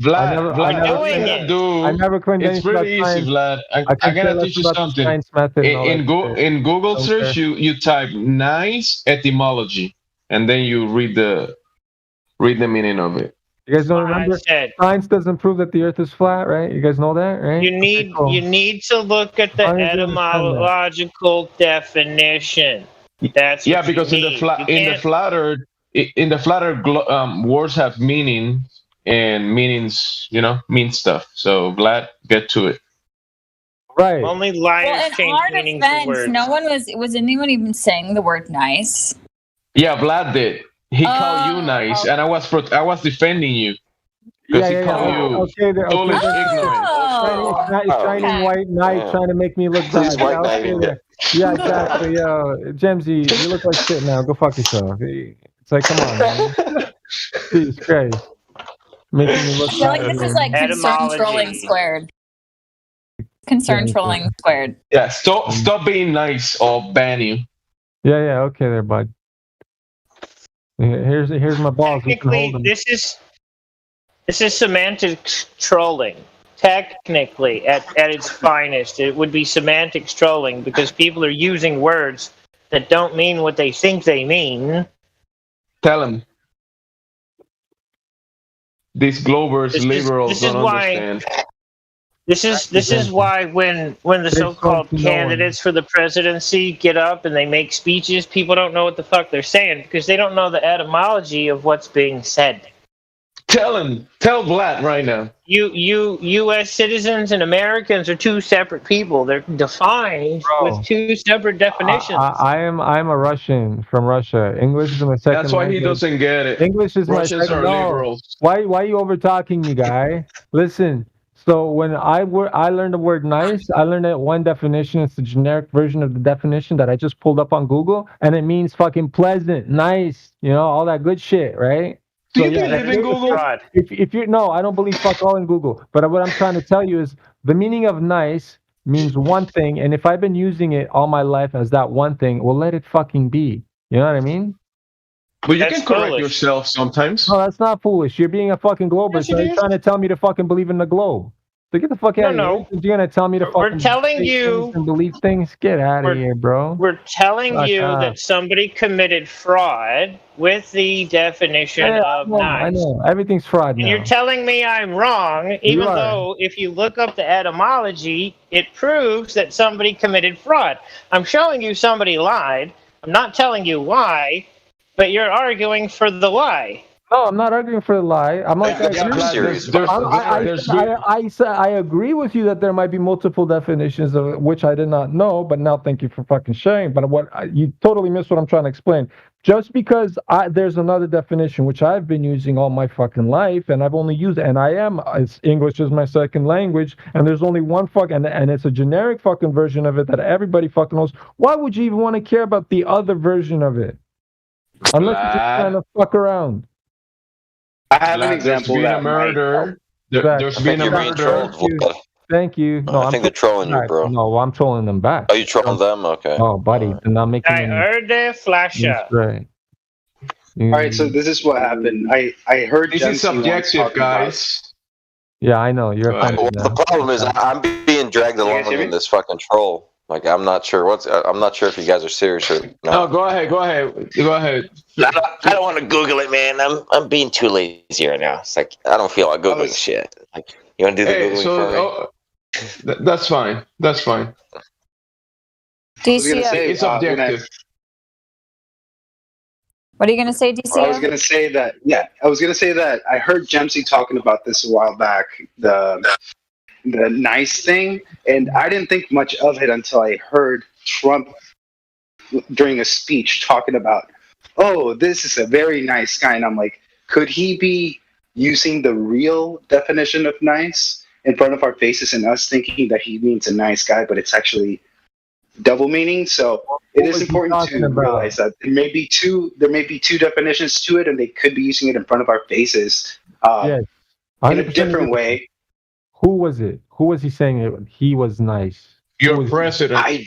Vlad, doing I never claimed it's anything really about easy, science. Vlad. I can I gotta care teach you less about the something. science method and all that shit. In Google Don't search, care. you type nice etymology, and then you read the meaning of it. You guys don't remember? Science doesn't prove that the Earth is flat, right? You guys know that, right? You need you need to look at the How did you understand that? etymological definition. That's Yeah, what you because in the need. flat You in the can't- flatter words have meaning, and meanings mean stuff. So Vlad, get to it. Right. Only liars Well, in change our meanings of defense, words. no one was anyone even saying the word nice. Yeah, Vlad did. He called you nice, and I was defending you because he called you Okay, foolish, ignorant. Shining okay. white knight trying to make me look Please bad. white Yeah, okay, knighting there. Yeah, exactly. Yo, Jemsy, you look like shit now. Go fuck yourself. It's like, come on, man. Jesus Christ. Making me look I feel like bad. this is like concern Etymology. trolling squared. Concern trolling squared. Yeah, stop being nice, or ban you. Yeah, okay there, bud. Here's my balls. You can hold Technically, them. this is semantics trolling. Technically, at its finest, it would be semantics trolling because people are using words that don't mean what they think they mean. Tell him. These Globers, liberals this is don't why- understand. This is why when the so-called candidates for the presidency get up and they make speeches, people don't know what the fuck they're saying because they don't know the etymology of what's being said. Tell Vlad right now. U.S. citizens and Americans are two separate people. They're defined with two separate definitions. I'm a Russian from Russia. English is my second That's why he language. doesn't get it. English is Russians my second. are No. liberals. Why are you over talking me, guy? Listen. So when I learned the word nice, I learned it one definition. It's the generic version of the definition that I just pulled up on Google, and it means fucking pleasant, nice, all that good shit, right? Do you believe in Google? If you no, I don't believe fuck all in Google. But what I'm trying to tell you is the meaning of nice means one thing, and if I've been using it all my life as that one thing, well, let it fucking be. You know what I mean? But you can correct yourself sometimes. No, that's not foolish. You're being a fucking glober. Yes, So it you're is. trying to tell me to fucking believe in the globe. So get the fuck out of here. You're gonna tell me to fucking We're telling say you- things and believe things. Get out of here, bro. We're telling Fuck you off. that somebody committed fraud with the definition of I nice. know. Everything's fraud And now. you're telling me I'm wrong, even are. though if you look up the etymology, it proves that somebody committed fraud. I'm showing you somebody lied. I'm not telling you why. But you're arguing for the lie. No, I'm not arguing for the lie. I'm like, I agree with you that there might be multiple definitions of which I did not know, but now thank you for fucking sharing. But you totally missed what I'm trying to explain. Just because there's another definition which I've been using all my fucking life, and I've only used, and English is my second language, and there's only one and it's a generic fucking version of it that everybody fucking knows. Why would you even want to care about the other version of it? Unless you're just trying to fuck around. I have an example. There's been a murder. There's been a murder. Thank you. No, I think they're trolling you, bro. No, I'm trolling them back. Oh, you trolling them? Okay. Oh, buddy, they're not making. I heard the flash up. Right. All right, so this is what happened. I heard this is subjective, guys. Yeah, I know. You're. Well, the problem is I'm being dragged along in this fucking troll. Like I'm not sure if you guys are serious or not. No, go ahead. I don't want to Google it, man. I'm being too lazy right now. It's like I don't feel like Googling shit. Like you want to do the Googling for me? That's fine. That's fine. It's objective. What are you going to say, DC? I was going to say that. Yeah, I was going to say that I heard Jemsy talking about this a while back. The nice thing, and I didn't think much of it until I heard Trump during a speech talking about, oh, this is a very nice guy, and I'm like, could he be using the real definition of nice in front of our faces and us thinking that he means a nice guy, but it's actually double meaning? So it is important to realize that there may be two definitions to it, and they could be using it in front of our faces in a different way. Who was it? Who was he saying he was nice? Your president. I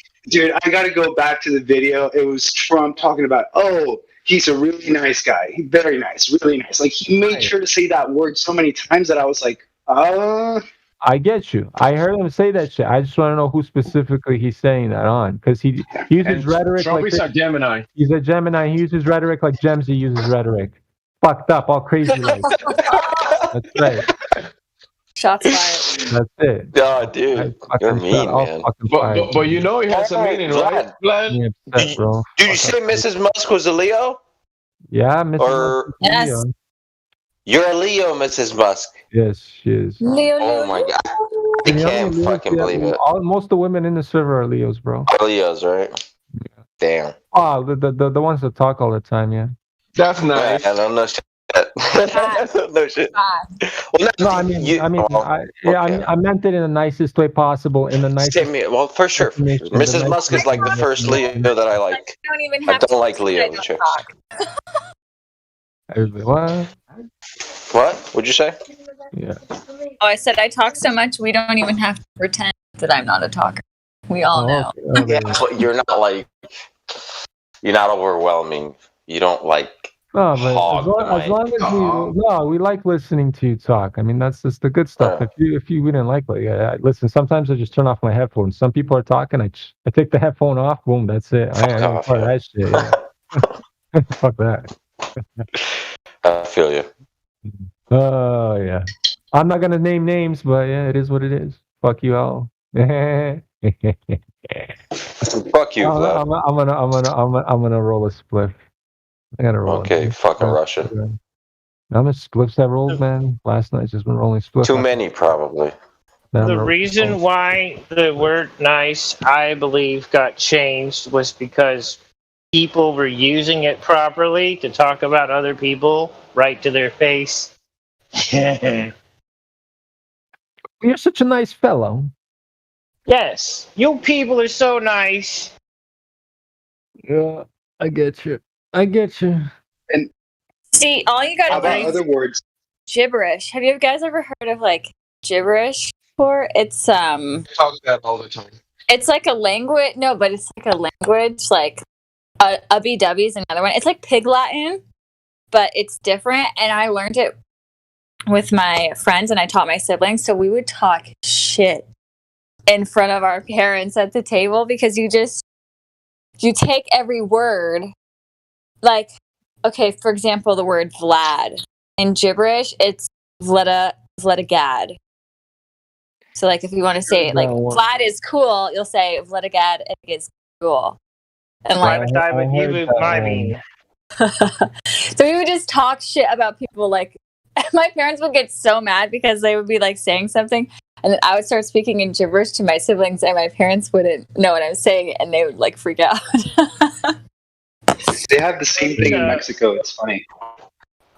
got to go back to the video. It was Trump talking about, oh, he's a really nice guy. Very nice, really nice. Like he made sure to say that word so many times that I was like, I get you. I heard him say that shit. I just want to know who specifically he's saying that on, because he uses rhetoric. Trump is a Gemini. He's a Gemini. He uses rhetoric like Jemsy uses rhetoric. Fucked up, all crazy. Like. That's right. Shots fired. That's it. Oh, dude, you're mean, man. But you know he has a meaning, right? Did you say Mrs. Musk was a Leo? Yeah, Mrs. Musk. Yes. Leo. You're a Leo, Mrs. Musk. Yes, she is. Leo. Oh my god, I can't fucking believe it. Most of the women in the server are Leos, bro. Leos, right? Yeah. Damn. Oh, the ones that talk all the time, yeah. That's nice. I don't know shit. No shit. Well, no, I meant it in the nicest way possible. In the nicest. Well, for sure. Mrs. Musk is like the first Leo that I like. I don't like Leo chicks. What? What? What'd you say? Yeah. Oh, I said I talk so much we don't even have to pretend that I'm not a talker. We all know. Okay. Yeah, but you're not overwhelming. You don't like. No, but as long as we like listening to you talk. I mean, that's just the good stuff. If you didn't like it, listen. Sometimes I just turn off my headphones. Some people are talking. I take the headphone off. Boom, that's it. I ain't part of that shit. Yeah. Fuck that. I feel you. Oh yeah. I'm not gonna name names, but yeah, it is what it is. Fuck you all. Fuck you, Vlad. I'm gonna roll a spliff. I gotta roll. Okay, fucking Russian. How much spliffs have rolled, man? Last night's just been rolling spliffs. Too many, probably. The reason why the word nice, I believe, got changed was because people were using it properly to talk about other people right to their face. You're such a nice fellow. Yes, you people are so nice. Yeah, I get you. And see, all you gotta do other words. Gibberish. Have you guys ever heard of like gibberish before? It's I talk that all the time. It's like a language. No, but it's like a language. Like ubby is another one. It's like Pig Latin, but it's different. And I learned it with my friends, and I taught my siblings. So we would talk shit in front of our parents at the table because you take every word. Like, okay, for example, the word Vlad. In gibberish, it's Vladagad. So, like, if you want to say it, like, Vlad is cool, you'll say Vladagad is cool. And like, So we would just talk shit about people. Like, my parents would get so mad because they would be like saying something, and then I would start speaking in gibberish to my siblings, and my parents wouldn't know what I was saying, and they would like freak out. They have the same thing in Mexico. It's funny.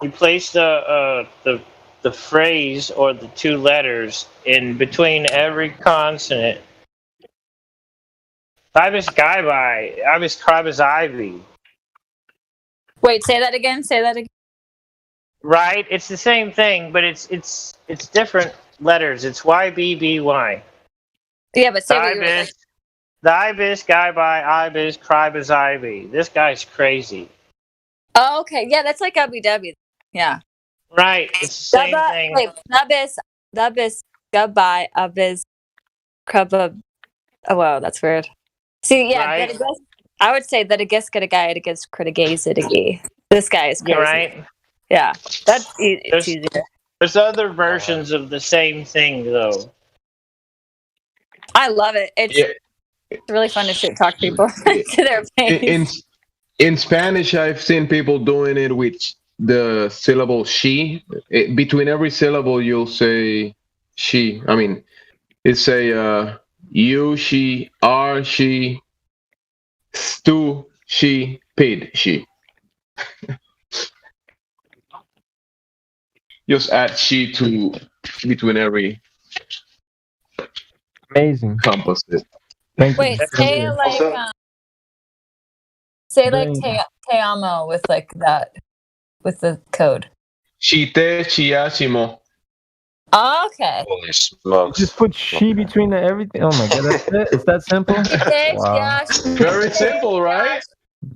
You place the phrase or the two letters in between every consonant. Ibis Gaibai, Ibis Cribus Ivy. Wait, say that again. Say that again. Right, it's the same thing, but it's different letters. It's YBBY. Yeah, but say what you were like. The Ibis Gaibai, Ibis Cribus Ivy. This guy's crazy. Oh, okay. Yeah, that's like WW. Yeah. Right, it's the same thing. Wait, Nabis, Goodbye, Abis, Krubba. Oh, wow, that's weird. See, yeah, Right. I would say that a guess get a guy to guess critigazidigi. This guy is crazy. You're right. Yeah, that's it's easier. There's other versions of the same thing, though. I love it. It's really fun to shit talk people to their face. In Spanish, I've seen people doing it with the syllable she. Between every syllable, you'll say she. I mean, it's a you, she, are, she, stew, she, paid, she. Just add she to between every amazing composite. Thank Wait, you. say it like te amo with like that with the code. Chite, chiashimo. Oh, okay. Holy smokes. Just put she between the everything. Oh my god, that's it? It's that simple? Wow. Very simple, right?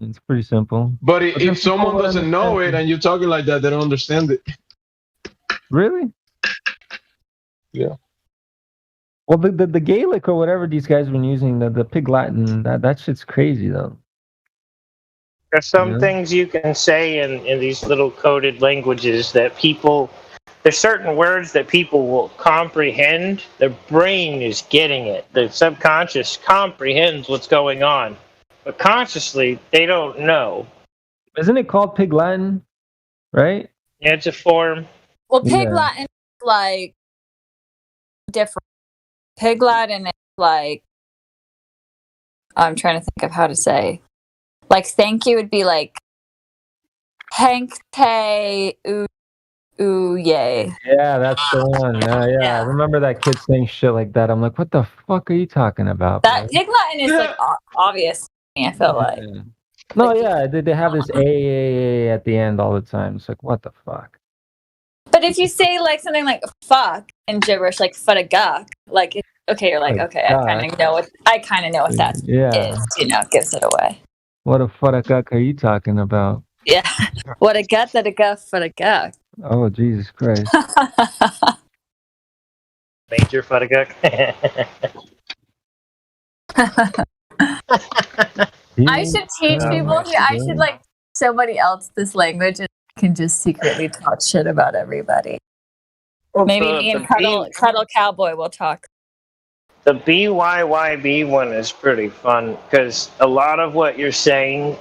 It's pretty simple. But if someone doesn't know it and you're talking like that, they don't understand it. Really? Yeah. Well, the Gaelic or whatever these guys have been using, the Pig Latin, that shit's crazy though. There's some things you can say in these little coded languages that people. There's certain words that people will comprehend. Their brain is getting it. The subconscious comprehends what's going on. But consciously, they don't know. Isn't it called Pig Latin? Right? Yeah, it's a form. Well, Pig Latin is like different. Pig Latin is like, I'm trying to think of how to say. Like, thank you would be like, Hank te ooh yay. Yeah, that's the one. Yeah, I remember that kid saying shit like that. I'm like, what the fuck are you talking about? That Pig Latin is like obvious to me, I feel like. No, yeah, they have this A at the end all the time. It's like, what the fuck? But if you say like something like fuck in gibberish, like fudaguk, like okay, you're like, okay, I kind of know what that is. You know, it gives it away. What the fuck are you talking about? Yeah. What a gut that a guff for a guck. Oh, Jesus Christ. Major Fudaguk. I should teach people. I should like somebody else this language and can just secretly talk shit about everybody. Well, Maybe me and Cuddle Cowboy will talk. The BYYB one is pretty fun because a lot of what you're saying,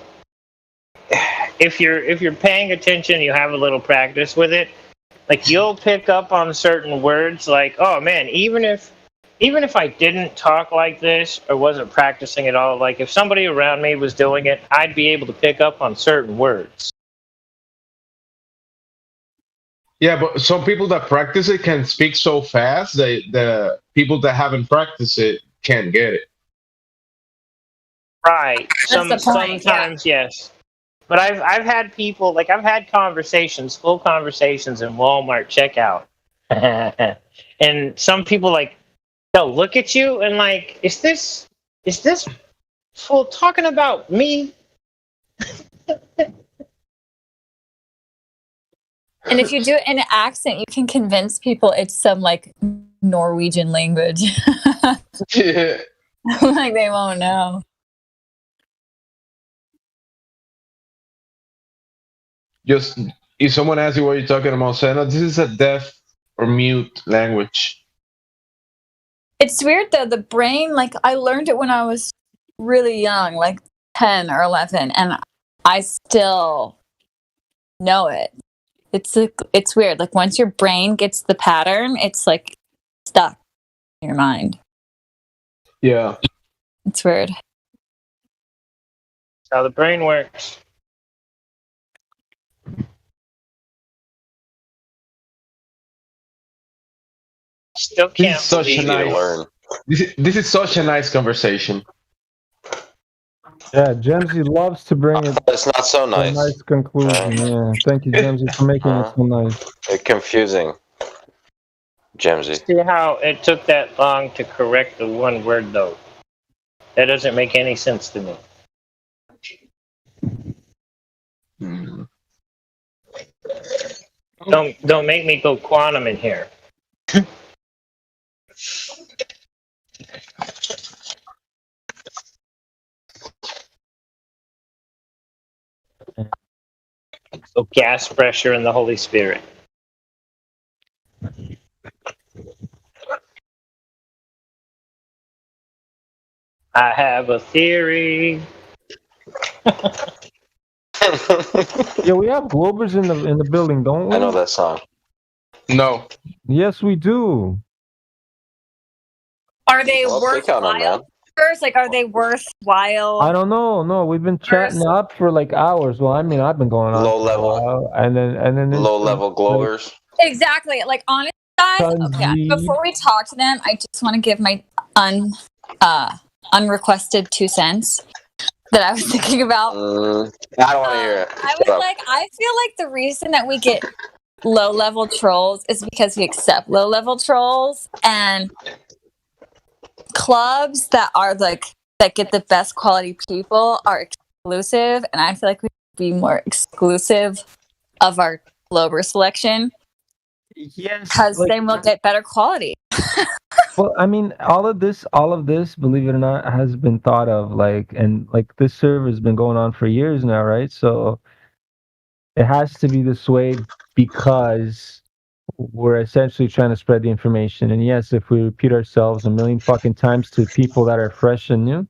if you're paying attention, you have a little practice with it. Like you'll pick up on certain words. Like, oh man, even if I didn't talk like this or wasn't practicing at all, like if somebody around me was doing it, I'd be able to pick up on certain words. Yeah, but some people that practice it can speak so fast that the people that haven't practiced it can't get it. Right. Sometimes, yes. But I've had people, like I've had conversations, full conversations in Walmart checkout. And some people like, they'll look at you and like, is this fool talking about me? And if you do it in an accent, you can convince people it's some like Norwegian language. Yeah. Like they won't know. Just if someone asks you what you're talking about, say, no, this is a deaf or mute language. It's weird though, the brain, like I learned it when I was really young, like 10 or 11, and I still know it. It's weird. Like once your brain gets the pattern, it's like stuck in your mind. Yeah. It's weird. That's how the brain works. Still can't This is such a nice conversation. Yeah, Gemsy loves to bring it. It's not so to a nice. nice conclusion. Yeah, thank you, Gemsy, for making it so nice. It's confusing. Gemsy. See how it took that long to correct the one word though? That doesn't make any sense to me. Don't make me go quantum in here. So gas pressure and the Holy Spirit. I have a theory. Yeah, we have Globers in the building, don't we? I know that song. No. Yes, we do. Are they Well, click on 'em, man. worthwhile? Like, are they worthwhile? I don't know. No, we've been chatting up for like hours. Well, I mean, I've been going on Low for a level. while, and then Low level glowers. Exactly. Like, honestly, guys, okay, before we talk to them, I just want to give my unrequested 2 cents that I was thinking about. I don't want to hear it. I was like, I feel like the reason that we get low-level trolls is because we accept low-level trolls, and clubs that are like that get the best quality people are exclusive, and I feel like we should be more exclusive of our Glober selection. Yes, because then we'll get better quality. Well, I mean, all of this, believe it or not, has been thought of. Like, and like this server has been going on for years now, right? So it has to be this way because we're essentially trying to spread the information. And yes, if we repeat ourselves a million fucking times to people that are fresh and new,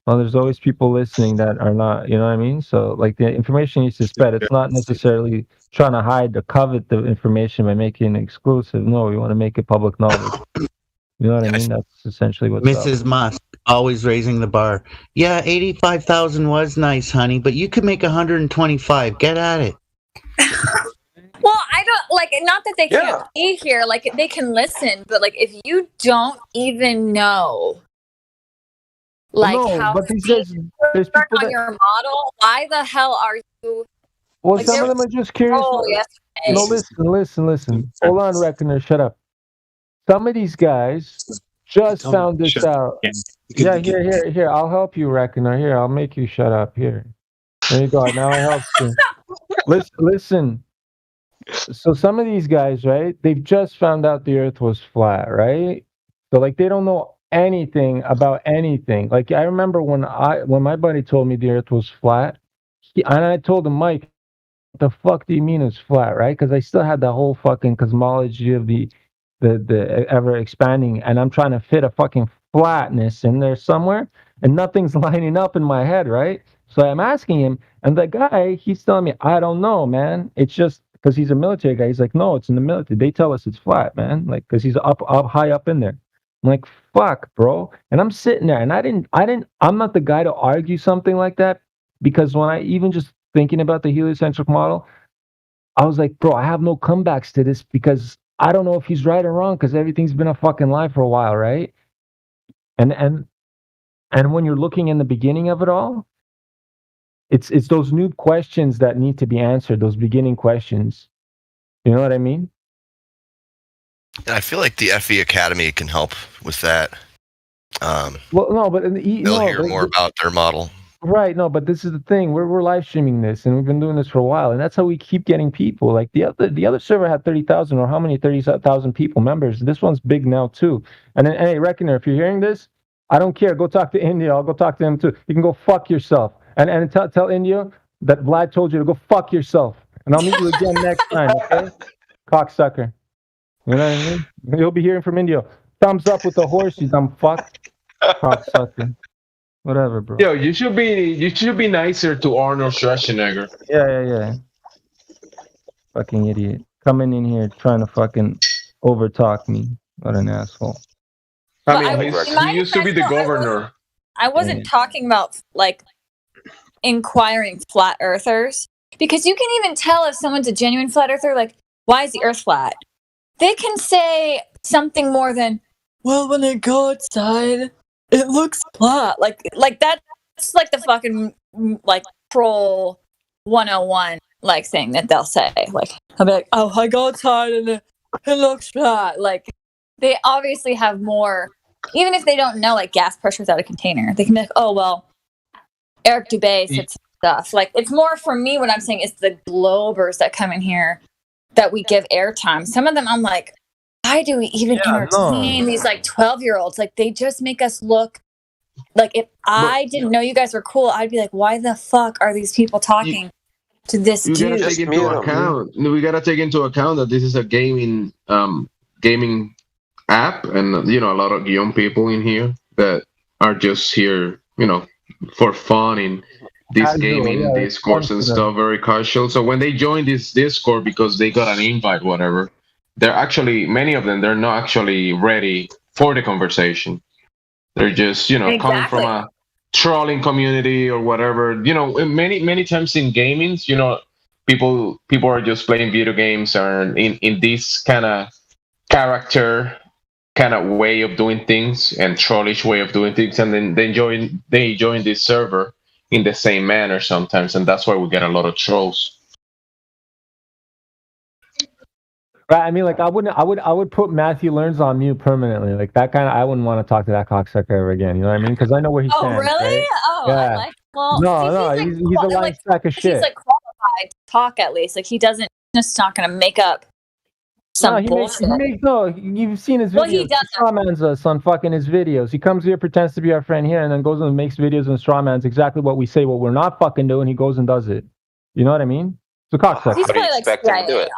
well, there's always people listening that are not, you know what I mean? So, like, the information needs to spread. It's not necessarily trying to hide or covet the information by making it exclusive. No, we want to make it public knowledge. You know what I mean? That's essentially what's up. Mrs. Musk always raising the bar. Yeah, 85,000 was nice, honey, but you could make 125. Get at it. Well, I don't like, not that they can't be here, like they can listen, but like if you don't even know like how but these guys, there's work people on that, your model, why the hell are you well, like, some there of them was are just curious. troll yesterday. No, listen. Hold on, Reckoner, shut up. Some of these guys just found this out. Yeah, here. I'll help you, Reckoner. Here, I'll make you shut up. Here. There you go. Now I help you. Listen. So some of these guys, right? They've just found out the Earth was flat, right? So like they don't know anything about anything. Like I remember when my buddy told me the Earth was flat, and I told him, Mike, what the fuck do you mean it's flat, right? Because I still had the whole fucking cosmology of the ever expanding, and I'm trying to fit a fucking flatness in there somewhere, and nothing's lining up in my head, right? So I'm asking him, and the guy, he's telling me, I don't know, man. It's just because he's a military guy. He's like, no, it's in the military. They tell us it's flat, man. Like, because he's up high up in there. I'm like, fuck, bro. And I'm sitting there, and I'm not the guy to argue something like that, because when I even just thinking about the heliocentric model, I was like, bro, I have no comebacks to this because I don't know if he's right or wrong because everything's been a fucking lie for a while, right? And when you're looking in the beginning of it all, it's those new questions that need to be answered, those beginning questions. You know what I mean? And I feel like the FE Academy can help with that. Well, no, but they'll hear more about their model. Right, no, but this is the thing. We're live streaming this, and we've been doing this for a while, and that's how we keep getting people. Like the other server had 30,000 or how many 30,000 people members. This one's big now too. And then, hey, Reckoner, if you're hearing this, I don't care. Go talk to India. I'll go talk to him too. You can go fuck yourself. And tell India that Vlad told you to go fuck yourself. And I'll meet you again next time. Okay, cocksucker. You know what I mean? You'll be hearing from India. Thumbs up with the horse, you dumb fuck. Cocksucker. Whatever, bro. Yo, you should be nicer to Arnold Schwarzenegger. Yeah. Fucking idiot. Coming in here trying to fucking overtalk me. What an asshole. I mean, he used to be the governor. I wasn't talking about like inquiring flat earthers, because you can even tell if someone's a genuine flat earther. Like, why is the Earth flat? They can say something more than, "Well, when I go outside, it looks flat." Like that's like the fucking like troll 101 like thing that they'll say. Like, I'll be like, "Oh, I go outside and it looks flat." Like, they obviously have more. Even if they don't know, like, gas pressure without a container, they can be like, "Oh, well, Eric Dubay said stuff." Like, it's more for me. What I'm saying is the globers that come in here that we give airtime. Some of them, I'm like, why do we even entertain these like 12-year-olds? Like, they just make us look like, if I didn't know you guys were cool, I'd be like, why the fuck are these people talking to this dude? We gotta take into account that this is a gaming app, and a lot of young people in here that are just here, for fun in this gaming discourse and stuff, very casual. So when they join this Discord because they got an invite, whatever, they're actually, many of them, they're not actually ready for the conversation. They're just, coming from a trolling community or whatever. Many times in gaming, people are just playing video games or in this kind of character kind of way of doing things and trollish way of doing things, and then they join this server in the same manner sometimes, and that's why we get a lot of trolls. Right, I mean, like, I would put Matthew Learns on mute permanently. Like, that kind of, I wouldn't want to talk to that cocksucker ever again. You know what I mean? Because I know where he stands. Oh, really? Right? Oh, yeah. He's a lying sack of shit. He's like qualified to talk, at least. Like, he doesn't, just not going to make up some bullshit. You've seen his videos. Well, he doesn't. He strawmans us on fucking his videos. He comes here, pretends to be our friend here, and then goes and makes videos and strawmans exactly what we say, what we're not fucking doing. He goes and does it. You know what I mean? It's a cocksucker. He's probably like CIA.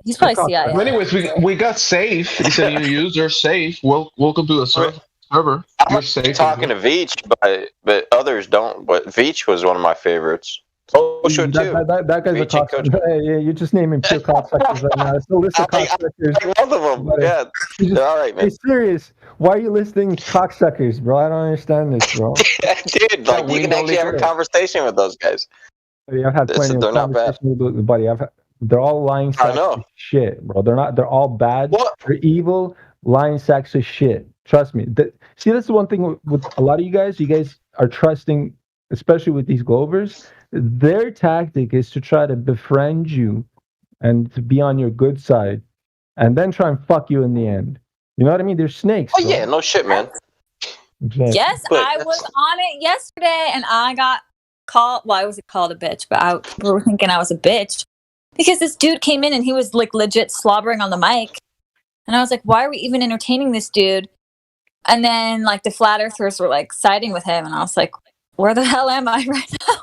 He's probably CIA. But anyways, we got Safe. He said, "New user Safe. Welcome to the server." You're safe. Talking to Veach, but others don't. But Veach was one of my favorites. Kosho too. That guy's a cocksucker. Hey, you're just naming pure cocksuckers right now. It's a list of cocksuckers. I love them. Yeah, they're all right, man. Hey, serious. Why are you listing cocksuckers, bro? I don't understand this, bro. Dude, like, you can actually have a conversation with those guys. I've had plenty of conversations with buddy. They're all lying sacks of shit, bro. They're all bad. They're evil, lying sacks of shit. Trust me. See, that's the one thing with a lot of you guys. You guys are trusting, especially with these Globers. Their tactic is to try to befriend you and to be on your good side, and then try and fuck you in the end. You know what I mean? They're snakes. Oh, yeah, no shit, man. Exactly. Yes, I was on it yesterday, and I got called. Well, I wasn't called a bitch, but we were thinking I was a bitch because this dude came in and he was like legit slobbering on the mic, and I was like, "Why are we even entertaining this dude?" And then like the flat earthers were like siding with him, and I was like, "Where the hell am I right now?"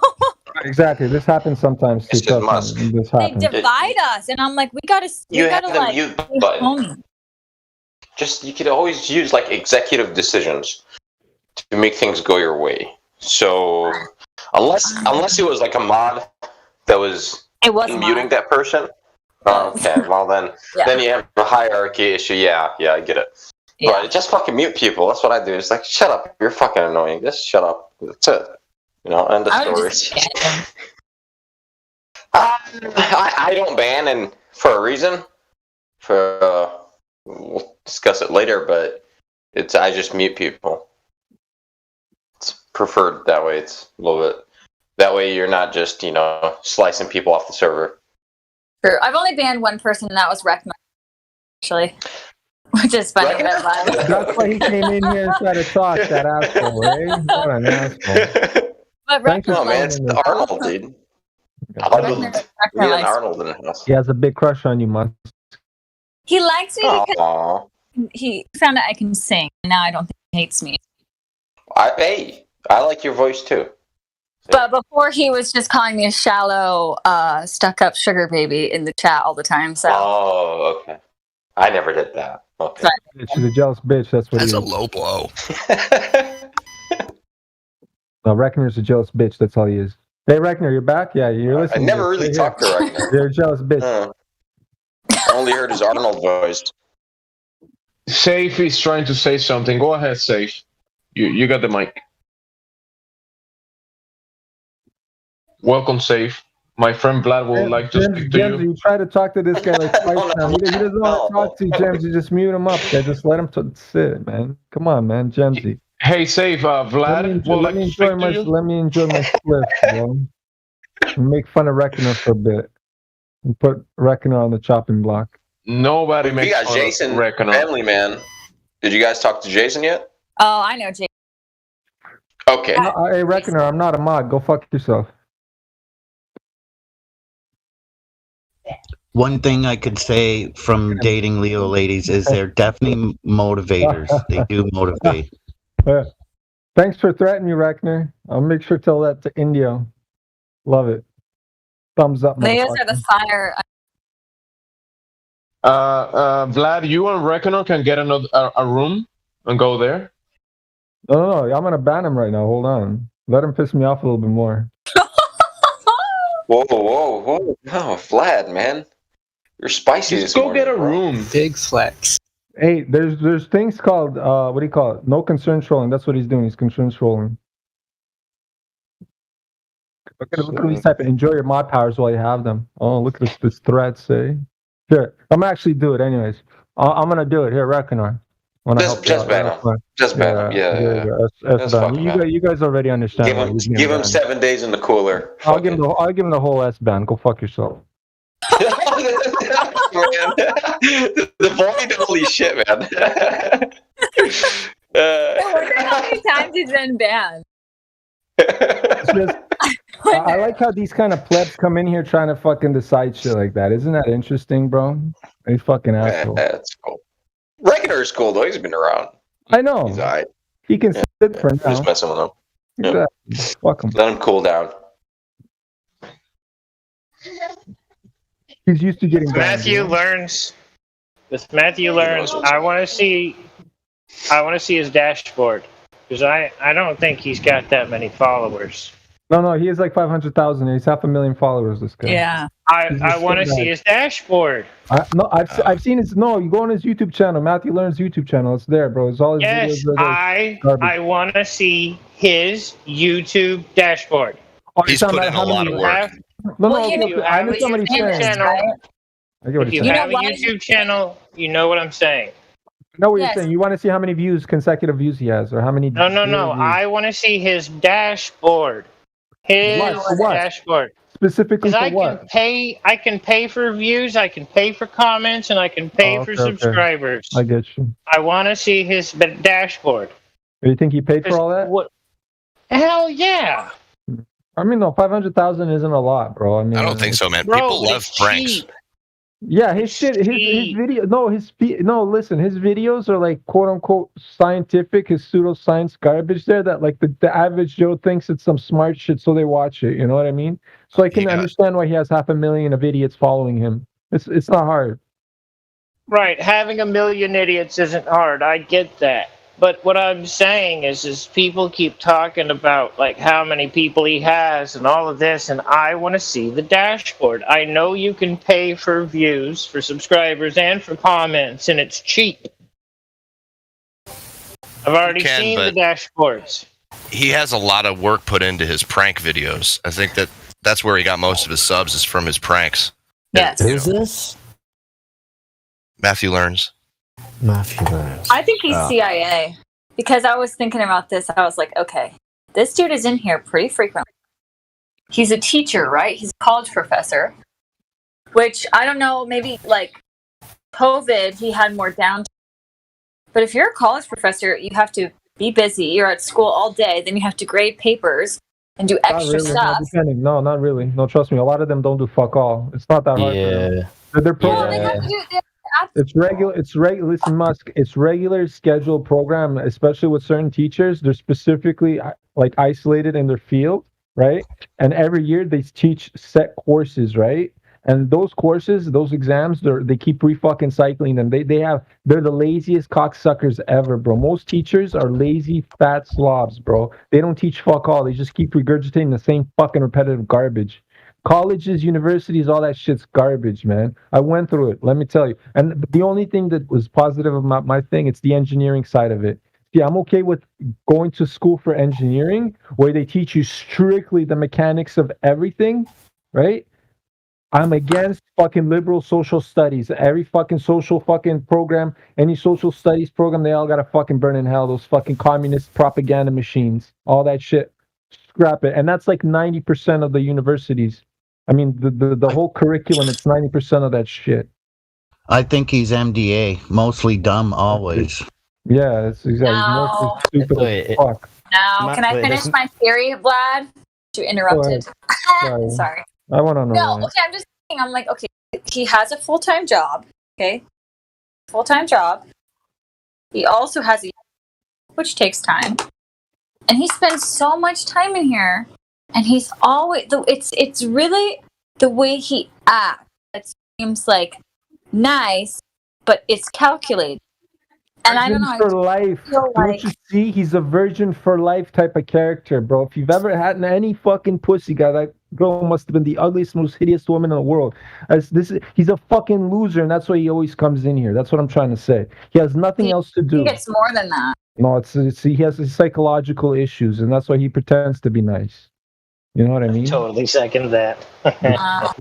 Exactly. This happens sometimes too. This They divide us, and I'm like, we gotta like mute button. Just, you could always use like executive decisions to make things go your way. So unless it was like a mod that was muting that person. Okay, well then you have a hierarchy issue. Yeah, I get it. Yeah. But just fucking mute people. That's what I do. It's like, shut up. You're fucking annoying. Just shut up. That's it. End of story. I don't ban, and for a reason. We'll discuss it later, but I just mute people. It's preferred that way. It's a little bit. That way you're not just, slicing people off the server. True. I've only banned one person, and that was Reckner, actually. Which is funny. That's why he came in here and tried to talk, that asshole, right? What an asshole. But Reckner, man, it's Arnold, dude. Arnold in the house. He has a big crush on you, Musk. He likes me because he found out I can sing. Now I don't think he hates me. I like your voice too. But before he was just calling me a shallow, stuck-up sugar baby in the chat all the time. So. Oh, okay. I never did that. Okay. She's a jealous bitch. That's what. That's a low blow. No, Reckner's a jealous bitch. That's all he is. Hey, Reckner, you're back? Yeah, you're listening. I never really talked to Reckner. You're a jealous bitch. only heard his Arnold voice. Safe is trying to say something. Go ahead, Safe. You got the mic. Welcome, Safe. My friend Vlad would like to speak to James, you. you try to talk to this guy like twice now. He doesn't want to talk to you, James. You just mute him up. Okay? Just let him sit, man. Come on, man, Jamesy. Hey, Safe. Vlad would like to speak to you. Let me enjoy my split, bro. And make fun of Reckoner for a bit. And put Reckoner on the chopping block. Nobody We makes got fun Jason, of Reckoner. Family Man. Did you guys talk to Jason yet? Oh, I know, Jake. Okay. Hey, Reckoner, I'm not a mod. Go fuck yourself. One thing I could say from dating Leo ladies is they're definitely motivators. They do motivate. Thanks for threatening me, Reckoner. I'll make sure to tell that to Indio. Love it. Thumbs up. Leos are the fire. Vlad, you and Reckoner can get a room and go there. No, I'm gonna ban him right now. Hold on. Let him piss me off a little bit more. Whoa. No, Vlad, man. You're spicy Just this go morning, get a bro. room. Big flex. Hey, there's things called what do you call it? No concern trolling. That's what he's doing. He's concern trolling. Look at these type of enjoy your mod powers while you have them. Oh, look at this thread say. Here, I'm actually do it anyways. I'm gonna do it here, Reckoner. Just ban him. Just ban him. Yeah. Just fuck him, man. You guys already understand. Give him 7 days in the cooler. I'll give him the whole S ban. Go fuck yourself. The void, holy shit, man. I wonder how many times he's been banned. I like how these kind of plebs come in here trying to fucking decide shit like that. Isn't that interesting, bro? They fucking asshole. That's cool. Reckoner's cool though. He's been around. I know. He's alright. He can sit for now. Just messing with him. Exactly. Fuck him. Let him cool down. He's used to getting Matthew learns. With Matthew learns, I want to see his dashboard because I don't think he's got that many followers. No, he has like 500,000. He's 500,000 followers. This guy. Yeah. I want to see his dashboard. I've seen his. No, you go on his YouTube channel. Matthew Learns YouTube channel. It's there, bro. It's all his Yes, videos. I want to see his YouTube dashboard. He's put in a lot of work. I know somebody's saying. If you have a YouTube channel, you know what I'm saying. I know what you're saying. You want to see how many consecutive views he has, or how many? No. I want to see his dashboard. His dashboard. Specifically for what? I can pay for views, I can pay for comments, and I can pay for subscribers. I get you. I want to see his dashboard. You think he paid for all that? Hell yeah. I mean, no, 500,000 isn't a lot, bro. I mean, I don't think so, man. People love pranks. Yeah, his shit, his video. Listen, his videos are like quote unquote scientific, his pseudoscience garbage there that like the average Joe thinks it's some smart shit, so they watch it. You know what I mean? So I can understand why he has 500,000 of idiots following him. It's not hard. Right, having 1 million idiots isn't hard. I get that. But what I'm saying is people keep talking about like how many people he has and all of this, and I want to see the dashboard. I know you can pay for views, for subscribers, and for comments, and it's cheap. I've already seen the dashboards. He has a lot of work put into his prank videos. I think that's where he got most of his subs is from his pranks. Yes. Who's this? Matthew Learns. I think he's CIA because I was thinking about this. I was like, okay, this dude is in here pretty frequently. He's a teacher, right? He's a college professor, which I don't know, maybe like COVID, he had more downtime. But if you're a college professor, you have to be busy. You're at school all day. Then you have to grade papers and do extra stuff. No, not really. No, trust me. A lot of them don't do fuck all. It's not that hard. Yeah. They're programmed. It's regular. Listen, Musk. It's regular scheduled program, especially with certain teachers. They're specifically like isolated in their field, right? And every year they teach set courses, right? And those courses, those exams, they keep fucking cycling them. They're the laziest cocksuckers ever, bro. Most teachers are lazy, fat slobs, bro. They don't teach fuck all. They just keep regurgitating the same fucking repetitive garbage. colleges, universities, all that shit's garbage, man. I went through it. Let me tell you. And the only thing that was positive about my thing, it's the engineering side of it. See, I'm okay with going to school for engineering, where they teach you strictly the mechanics of everything, right? I'm against fucking liberal social studies. Every fucking social fucking program, any social studies program, they all gotta fucking burn in hell. Those fucking communist propaganda machines, all that shit. Scrap it. And that's like 90% of the universities. I mean, the whole curriculum, it's 90% of that shit. I think he's MDA, mostly dumb always. Yeah, that's exactly. Mostly stupid as fuck. Now, can I finish my theory, Vlad? You interrupted. Sorry. I want to know. No, okay, I'm just thinking, I'm like, okay, he has a full-time job, okay? Full-time job. He also has a, which takes time. And he spends so much time in here. And he's always, it's really the way he acts that seems like nice, but it's calculated. And I don't know. For life. Don't you see? He's a virgin for life type of character, bro. If you've ever had any fucking pussy guy, that girl must have been the ugliest, most hideous woman in the world. He's a fucking loser, and that's why he always comes in here. That's what I'm trying to say. He has nothing else to do. He gets more than that. No, he has his psychological issues, and that's why he pretends to be nice. You know what I mean? Totally second that. I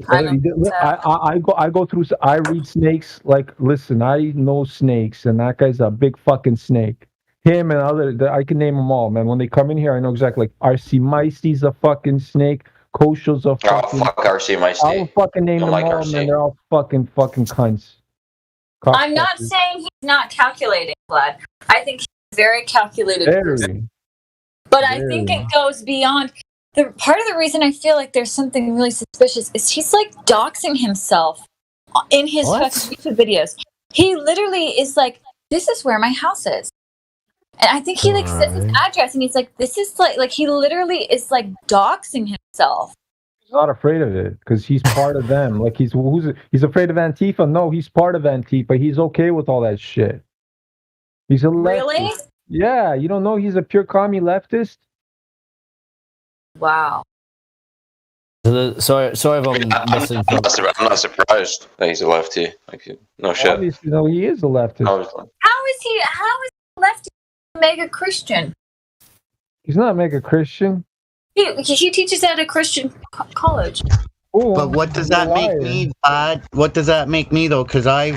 go through. I read snakes. Like, listen, I know snakes, and that guy's a big fucking snake. Him and other, I can name them all, man. When they come in here, I know exactly. Like RC Meisty's a fucking snake. Kosho's a fucking. Oh fuck RC Meisty. I'll fucking name them all, RC. Man. They're all fucking cunts. I'm not saying he's not calculating, Vlad. I think he's very calculated. But I think it goes beyond. The part of the reason I feel like there's something really suspicious is he's like doxing himself in his YouTube videos. He literally is like, "This is where my house is," and I think he like says his address, and he's like, "This is like he literally is like doxing himself." He's not afraid of it because he's part of them. Like he's afraid of Antifa? No, he's part of Antifa. He's okay with all that shit. He's a leftist. Really? Yeah, you don't know he's a pure commie leftist. Wow. Sorry if I'm missing. I'm not surprised that he's a lefty. Like, no shit. Obviously, no, he is a leftist. How is he lefty mega Christian? He's not mega Christian. He teaches at a Christian college. Ooh, but what does that make me, Bud? What does that make me, though? Because I've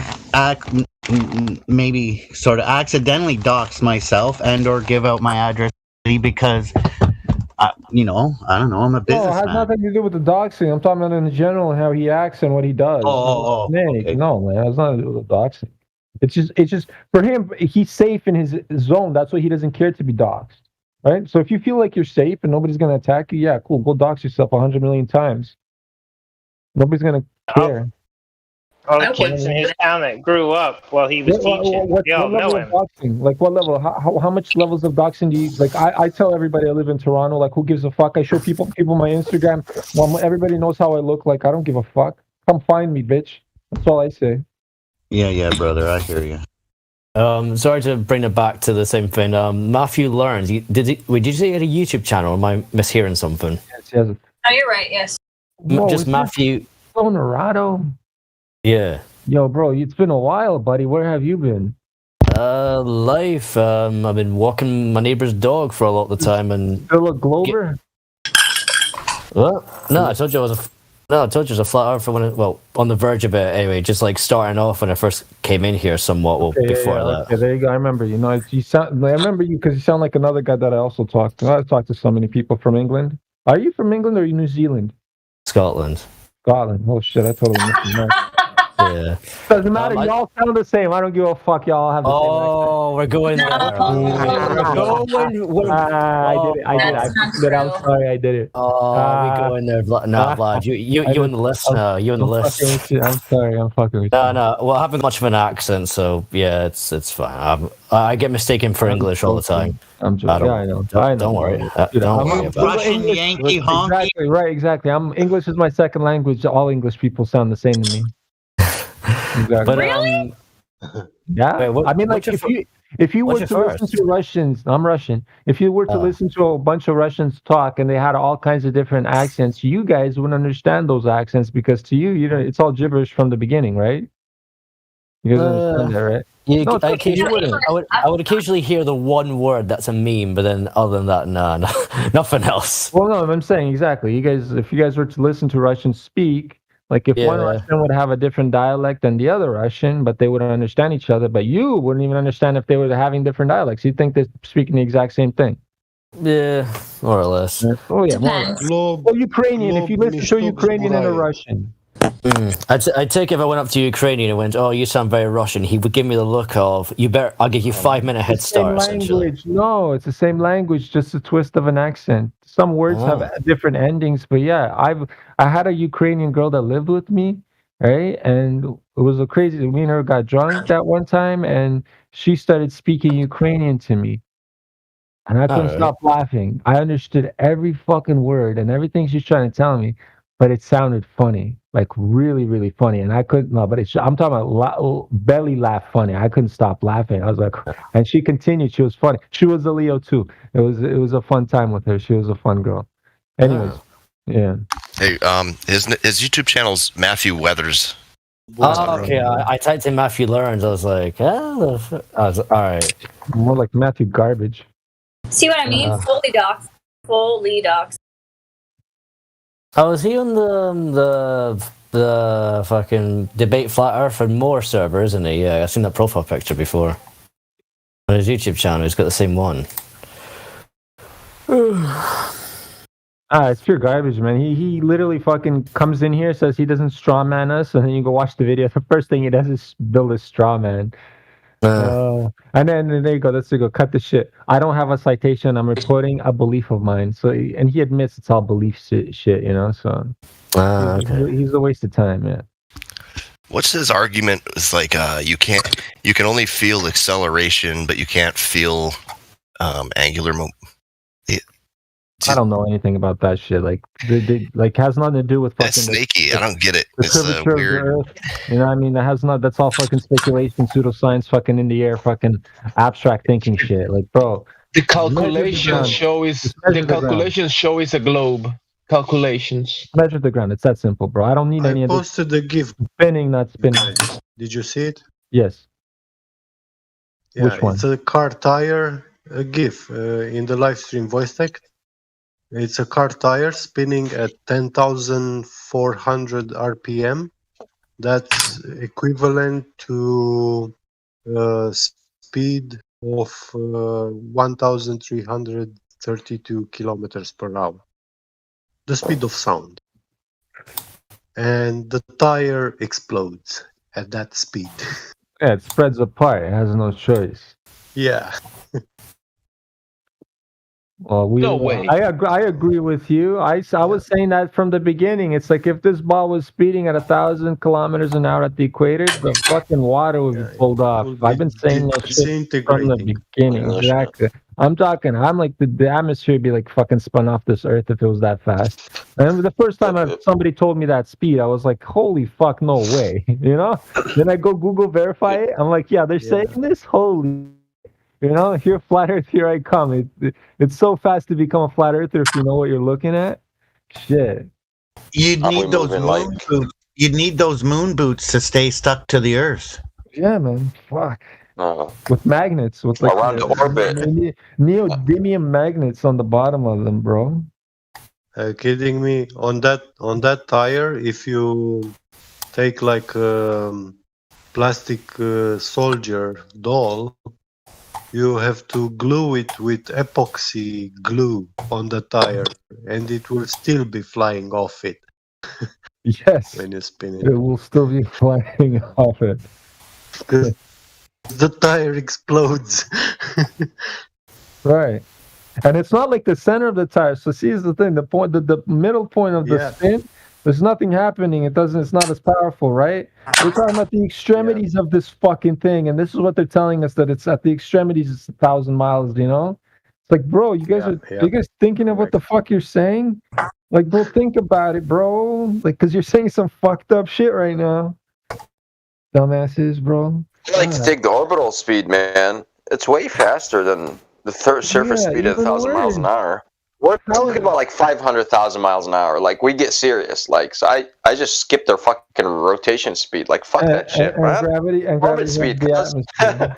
maybe sort of accidentally doxed myself and or give out my address because... I don't know. I'm a businessman. No, it has nothing to do with the doxing. I'm talking about in general how he acts and what he does. Okay. No, man, it has nothing to do with the doxing. It's just for him. He's safe in his zone. That's why he doesn't care to be doxed, right? So if you feel like you're safe and nobody's gonna attack you, yeah, cool. Go dox yourself 100 million times. Nobody's gonna care. All the kids in his town that grew up while he was teaching, what level of doxing? Like what level? How much levels of doxing do you like? I tell everybody I live in Toronto. Like who gives a fuck? I show people my Instagram. Well, everybody knows how I look. Like I don't give a fuck. Come find me, bitch. That's all I say. Yeah, brother. I hear you. Sorry to bring it back to the same thing. Matthew Learns. Did you say he had a YouTube channel? Or am I mishearing something? Yes, he has. Oh, you're right. Yes. Just Matthew. Colorado. Yeah. Yo, bro, it's been a while, buddy. Where have you been? Life. I've been walking my neighbor's dog for a lot of the time, and still a Glover. What? No, I told you I was a flat earther on the verge of it. Anyway, just like starting off when I first came in here, somewhat. Well, before that. Okay, there you go. I remember you. I remember you because you sound like another guy that I also talked to. I've talked to so many people from England. Are you from England or are you New Zealand? Scotland. Oh shit! I totally missed you. Yeah. Doesn't matter. Y'all sound the same. I don't give a fuck. Y'all have the same accent. We're going there. I did it. I'm sorry. I did it. We go in there. No, Vlad. You and the listener. You and the listener. I'm sorry. I'm fucking with you. No. Well, I haven't much of an accent, so yeah, it's fine. I get mistaken for English all the time. I'm joking. I know. Don't worry. Don't worry about Russian Yankee honky. Exactly. English is my second language. All English people sound the same to me. Exactly. Really? Yeah. Wait, I mean, like, if If you were What's to your listen first? to Russians, I'm Russian. If you were to listen to a bunch of Russians talk and they had all kinds of different accents, you guys wouldn't understand those accents because to you, it's all gibberish from the beginning, right? You guys understand that, right? No, I trust me, you occasionally, wouldn't. I would occasionally hear the one word that's a meme, but then other than that, no, nothing else. Well, no, I'm saying exactly. You guys, if you guys were to listen to Russians speak, like if one Yeah. Russian would have a different dialect than the other Russian, but they wouldn't understand each other, but you wouldn't even understand if they were having different dialects. You'd think they're speaking the exact same thing. Yeah, more or less. Oh yeah, more or less. Well, Ukrainian. If you listen to a Ukrainian and a Russian, I'd take if I went up to Ukrainian and went, "Oh, you sound very Russian." He would give me the look of, "You better. I'll give you 5-minute head start." Essentially. language. No, it's the same language, just a twist of an accent. Some words have different endings, but yeah, I had a Ukrainian girl that lived with me, right? And it was a crazy. Me and her got drunk at one time, and she started speaking Ukrainian to me, and I couldn't Alright. stop laughing. I understood every fucking word and everything she's trying to tell me, but it sounded funny, like really, really funny. And I couldn't. No, but I'm talking about belly laugh funny. I couldn't stop laughing. I was like, and she continued. She was funny. She was a Leo too. It was a fun time with her. She was a fun girl. Anyways, yeah. Hey, his YouTube channel's Matthew Weathers. Oh, okay. I typed in Matthew Learns. I was like, I was all right. More like Matthew Garbage. See what I mean? Fully docs. Fully docs. Oh, is he on the fucking debate flat Earth and more server, isn't he? Yeah, I've seen that profile picture before. On his YouTube channel, he's got the same one. It's pure garbage, man. He literally fucking comes in here, says he doesn't straw man us, and then you go watch the video. The first thing he does is build a straw man. And then there you go. Let's go. Cut the shit. I don't have a citation. I'm reporting a belief of mine. So, and he admits it's all belief shit, you know. So, he's a waste of time, man. What's his argument? It's like you can only feel acceleration, but you can't feel angular momentum. I don't know anything about that shit. Like, like has nothing to do with fucking. That's snaky. I don't get it. The It's curvature weird. of the Earth. You know what I mean? That has not. That's all fucking speculation, pseudoscience, fucking in the air, fucking abstract thinking shit. Like, bro. The calculations show is a globe. Calculations. Measure the ground. It's that simple, bro. I don't need any of this. Posted the GIF. Spinning, not spinning. Did you see it? Yes. Yeah, Which one? It's a car tire GIF in the live stream voice text. It's a car tire spinning at 10,400 RPM. That's equivalent to speed of 1,332 kilometers per hour. The speed of sound. And the tire explodes at that speed. Yeah, it spreads apart. It has no choice. Yeah. Well, No way. I agree with you. I was saying that from the beginning. It's like if this ball was speeding at 1,000 kilometers an hour at the equator, the fucking water would be pulled off. I've been saying that shit from the beginning. Exactly. I'm like the atmosphere would be like fucking spun off this earth if it was that fast. And the first time somebody told me that speed, I was like, holy fuck, no way. You know? Then I go Google verify it. I'm like, yeah, they're saying this? Holy. You know, here, flat Earth, here I come. It's so fast to become a flat earther if you know what you're looking at. Shit. You'd need those moon boots. You'd need those moon boots to stay stuck to the Earth. Yeah, man. Fuck. With magnets, with like Around the orbit. Neodymium magnets on the bottom of them, bro. Kidding me? On that tire, if you take like a plastic soldier doll, you have to glue it with epoxy glue on the tire, and it will still be flying off it. Yes. When you spin It will still be flying off it. Because the tire explodes. Right. And it's not like the center of the tire. So see, is the thing, the point, the middle point of the spin, there's nothing happening. It's not as powerful, right? We're talking about the extremities of this fucking thing, and this is what they're telling us, that it's at the extremities. It's 1,000 miles. You know, it's like, bro, you guys you guys thinking of what the fuck you're saying? Like, bro, think about it, bro. Like, because you're saying some fucked up shit right now, dumbasses, bro. I like to take the orbital speed, man. it's way faster than the surface speed of 1,000 miles an hour. We're talking about like 500,000 miles an hour. Like, we get serious. Like, so I just skip their fucking rotation speed. Like, fuck that shit, and man. Gravity Orbit speed. the atmosphere.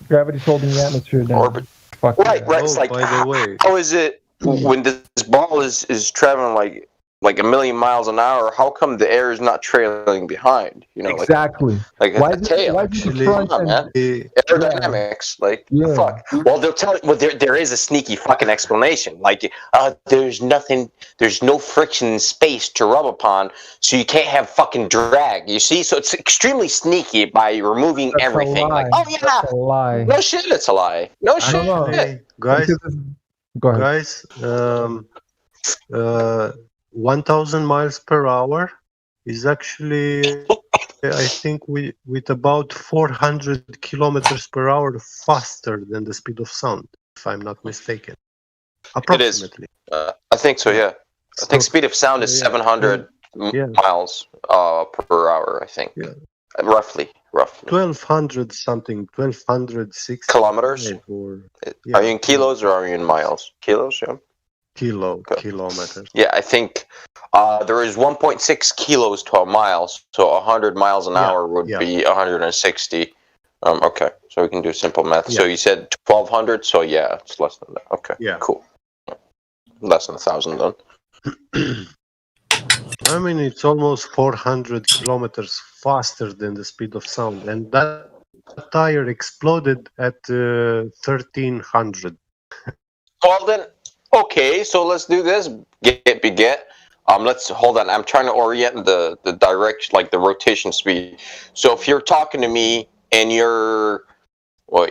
Gravity's holding the atmosphere down. Orbit. Fuck Right. yeah. It's like, by the way, how is it when this ball is traveling like 1,000,000 miles an hour? How come the air is not trailing behind? You know, Exactly. like Why a is it- tail. why is it Actually, front come on, man. and- Aerodynamics, like the fuck. Well, they'll tell. Well, there is a sneaky fucking explanation. Like, there's no friction in space to rub upon, so you can't have fucking drag. You see, so it's extremely sneaky by removing That's a everything. Like, lie. oh yeah, That's a lie. no shit, it's a lie. No shit. guys, Go ahead. guys, 1,000 miles per hour is actually, I think, with about 400 kilometers per hour faster than the speed of sound, if I'm not mistaken. Approximately. I think so. Yeah, I think speed of sound is 700 miles per hour. I think. Yeah. Roughly. 1,200 something, 1,260 kilometers. Or, Are you in kilos or are you in miles? Kilos, yeah. Kilometers. Yeah, I think there is 1.6 kilos to a mile, so 100 miles an hour would be 160. Okay, so we can do simple math. So you said 1,200, so yeah, it's less than that. Okay, cool. Less than 1,000 then. I mean, it's almost 400 kilometers faster than the speed of sound, and that tire exploded at 1,300. Well then, okay, so let's do this. Get. Let's hold on. I'm trying to orient the direction, like the rotation speed. So if you're talking to me and you're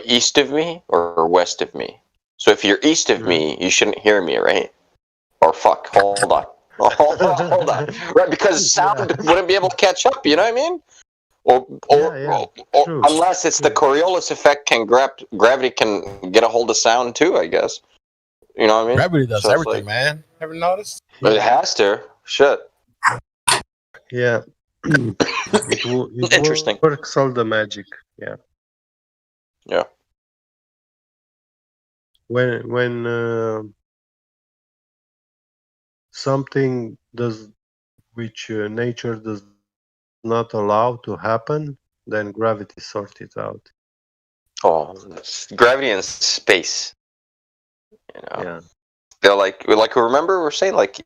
east of me or west of me. So if you're east of me, you shouldn't hear me, right? Or fuck, hold on. Hold on. Right, because sound wouldn't be able to catch up, you know what I mean? Or unless it's the Coriolis effect, gravity can get a hold of sound too, I guess. You know what I mean? Gravity does So it's everything, like- man. Ever noticed? It has to. Shit. Yeah. Interesting. Works all the magic. Yeah. Yeah. When something does which nature does not allow to happen, then gravity sorts it out. Oh, it's gravity in space. You know. Yeah. They're like remember we're saying like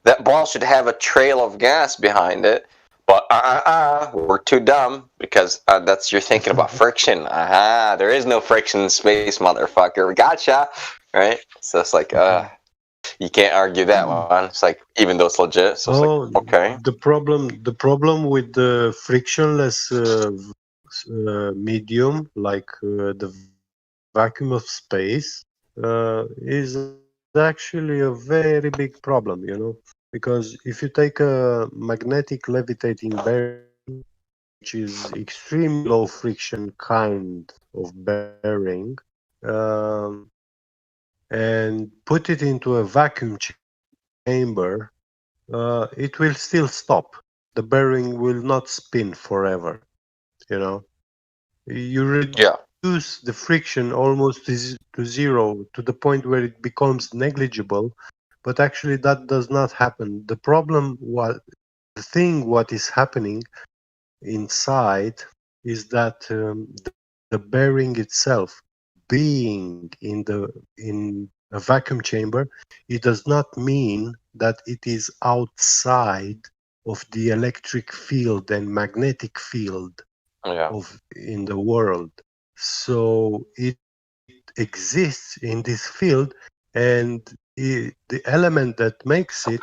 that ball should have a trail of gas behind it, but we're too dumb because you're thinking about friction. There is no friction in space, motherfucker. Gotcha, right? So it's like you can't argue that one. It's like even though it's legit, so it's like okay. The problem with the frictionless medium, like the vacuum of space, is actually a very big problem, you know, because if you take a magnetic levitating bearing, which is extremely low friction kind of bearing, and put it into a vacuum chamber, it will still stop. The bearing will not spin forever, you know. You reduce the friction almost to zero, to the point where it becomes negligible, but actually that does not happen. The problem, what is happening inside is that the bearing itself, being in a vacuum chamber, it does not mean that it is outside of the electric field and magnetic field in the world. So it exists in this field, and the element that makes it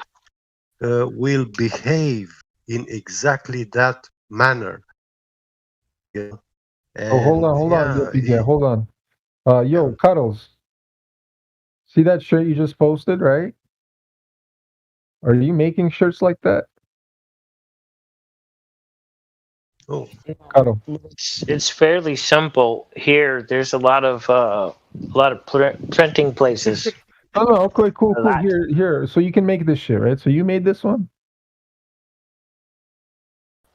will behave in exactly that manner. Yeah. Hold on, yo, PJ, hold on. Yo, Cuddles. See that shirt you just posted, right? Are you making shirts like that? Oh, Cuddle. It's fairly simple here. There's a lot of printing places. Oh, no, okay, cool. Here. So you can make this shit, right? So you made this one?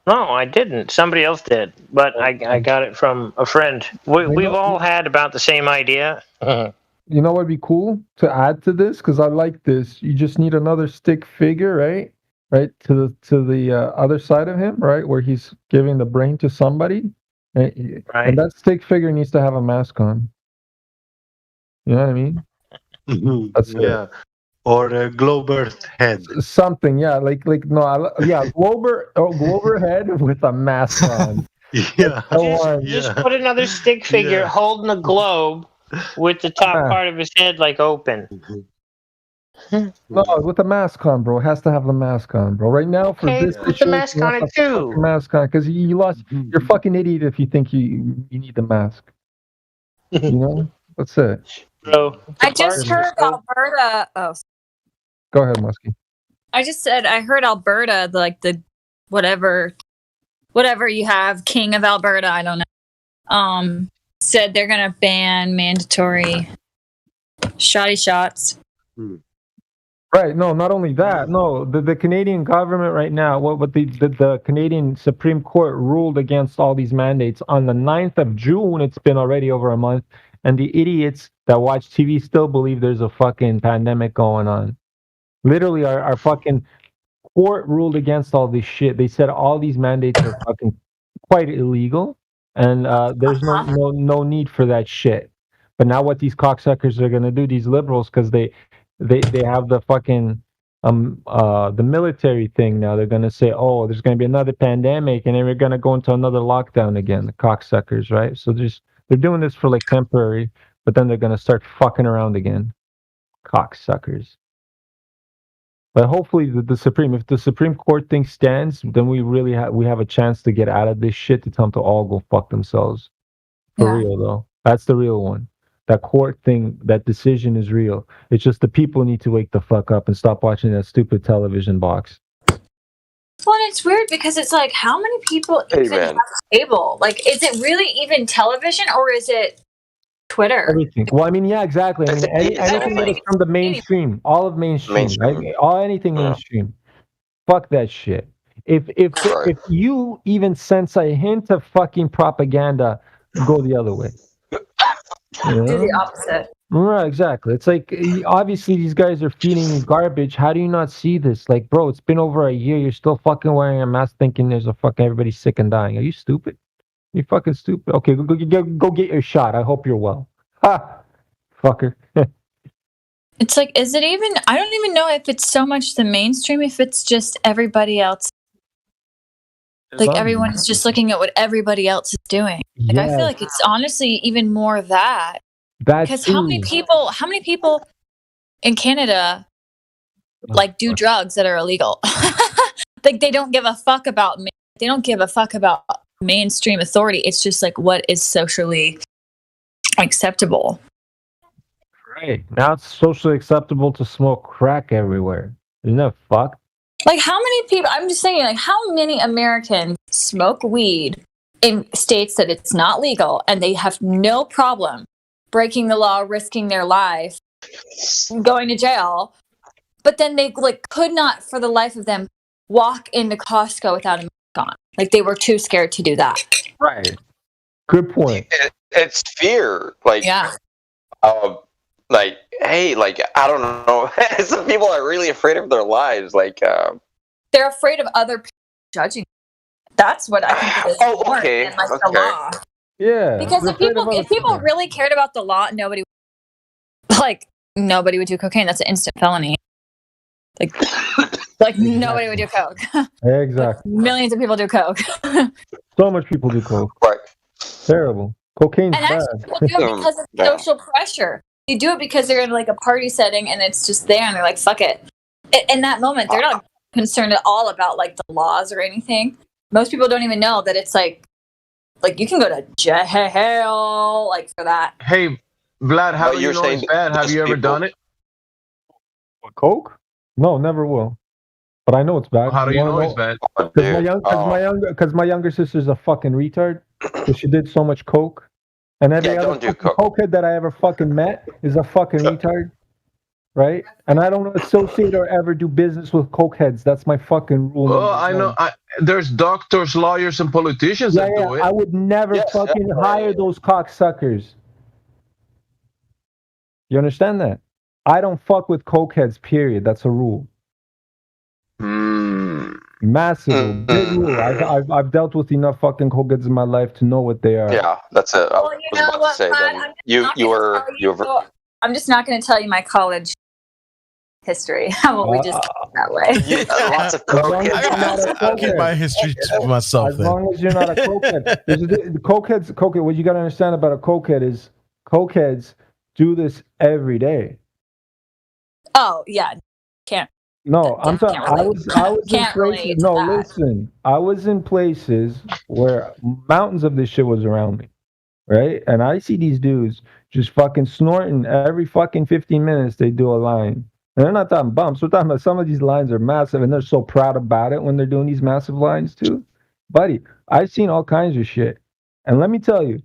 No, I didn't. Somebody else did, but I got it from a friend. We've all had about the same idea. You know what'd be cool to add to this? Because I like this. You just need another stick figure, right? Right to the other side of him, right, where he's giving the brain to somebody, right? And that stick figure needs to have a mask on. You know what I mean? That's yeah. Or a Glober's head. Something, yeah, like Glober head with a mask on. Yeah. Just put another stick figure holding a globe with the top part of his head like open. No, with the mask on, bro. It has to have the mask on, bro. Right now, for this put the mask on it too. Mask on, because you lost. You're a fucking idiot if you think you need the mask. You know, that's it. Bro, I just heard Alberta. Oh, go ahead, Muskie. I just said I heard Alberta, like the whatever you have, King of Alberta. I don't know. Said they're gonna ban mandatory shoddy shots. Right. No, not only that. No, the Canadian government right now, what the Canadian Supreme Court ruled against all these mandates on the 9th of June. It's been already over a month. And the idiots that watch TV still believe there's a fucking pandemic going on. Literally, our fucking court ruled against all this shit. They said all these mandates are fucking quite illegal. And there's no need for that shit. But now what these cocksuckers are going to do, these liberals, because they have the fucking the military thing now. They're going to say, oh, there's going to be another pandemic, and then we're going to go into another lockdown again, the cocksuckers, right? So they're doing this for like temporary, but then they're going to start fucking around again. Cocksuckers. But hopefully if the Supreme Court thing stands, then we really have a chance to get out of this shit, to tell them to all go fuck themselves. For real though. That's the real one. That court thing, that decision is real. It's just the people need to wake the fuck up and stop watching that stupid television box. Well, it's weird because it's like, how many people even have cable? Like, is it really even television or is it Twitter? Everything. Well, I mean, yeah, exactly. I mean, anything that is from the mainstream, all of mainstream, right? Anything mainstream. Fuck that shit. If you even sense a hint of fucking propaganda, go the other way. Do the opposite. Right, exactly. It's like, obviously these guys are feeding you garbage. How do you not see this? Like, bro, it's been over a year. You're still fucking wearing a mask thinking there's a fucking everybody's sick and dying. Are you stupid? You fucking stupid. Okay, go get your shot. I hope you're well. Ha! Fucker. It's like, is it even, I don't even know if it's so much the mainstream, if it's just everybody else. Like, everyone is just looking at what everybody else is doing. Like, I feel like it's honestly even more that. Because how many people in Canada like do drugs that are illegal? Like, they don't give a fuck about mainstream authority. It's just like what is socially acceptable. Right. Now it's socially acceptable to smoke crack everywhere. Isn't that fucked? Like, how many people, I'm just saying, like, how many Americans smoke weed in states that it's not legal and they have no problem breaking the law, risking their life, going to jail, but then they like could not for the life of them walk into Costco without a mask on. Like, they were too scared to do that. Right. Good point. It's fear. Like, like, hey, like, I don't know. Some people are really afraid of their lives. Like, they're afraid of other people judging. That's what I think it is. More than, like, the law. Yeah. Because if people really cared about the law, nobody would do cocaine. That's an instant felony. Like nobody would do coke. Exactly. Millions of people do coke. So much people do coke. Right. Terrible. Cocaine's bad. People do it because of social pressure. You do it because they're in like a party setting and it's just there and they're like, fuck it. In that moment, they're not concerned at all about like the laws or anything. Most people don't even know that it's like you can go to jail like for that. Hey, Vlad, how do you know it's bad? Have you ever done it? Coke? No, never will. But I know it's bad. How do you know it's bad? Because my younger sister's a fucking retard. Because she did so much coke. And every other cokehead that I ever fucking met is a fucking retard. right? And I don't associate or ever do business with cokeheads. That's my fucking rule. Oh, I know. There's doctors, lawyers, and politicians that do it. I would never fucking hire those cocksuckers. You understand that? I don't fuck with cokeheads, period. That's a rule. Massive, big rule. I've dealt with enough fucking cokeheads in my life to know what they are. Yeah, that's it. Well, you know what, Vlad? I'm just not going to tell you my college history. How about we just keep it that way? Lots of cokeheads. I'll keep my history to myself. As long as you're not a cokehead. The cokeheads. What you got to understand about a cokehead is cokeheads do this every day. Oh yeah, can't. No, I'm sorry. I was in places. No, listen. I was in places where mountains of this shit was around me, right? And I see these dudes just fucking snorting every fucking 15 minutes. They do a line, and they're not talking bumps. We're talking about some of these lines are massive, and they're so proud about it when they're doing these massive lines too, buddy. I've seen all kinds of shit, and let me tell you,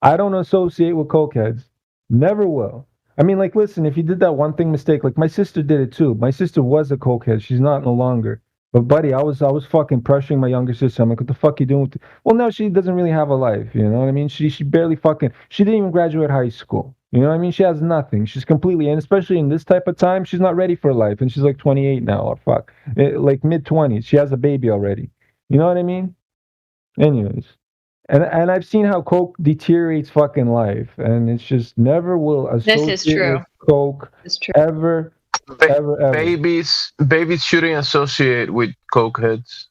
I don't associate with cokeheads. Never will. I mean, like, listen, if you did that one thing mistake, like my sister did it too. My sister was a cokehead. She's not no longer. But buddy, I was fucking pressuring my younger sister. I'm like, what the fuck you doing? Well, no, she doesn't really have a life. You know what I mean? She barely fucking. She didn't even graduate high school. You know what I mean? She has nothing. She's completely, and especially in this type of time, she's not ready for life. And she's like 28 now, or fuck, like mid-20s. She has a baby already. You know what I mean? Anyways. And I've seen how coke deteriorates fucking life, and it's just never will associate This is true. with coke ever. Babies shouldn't associate with cokeheads.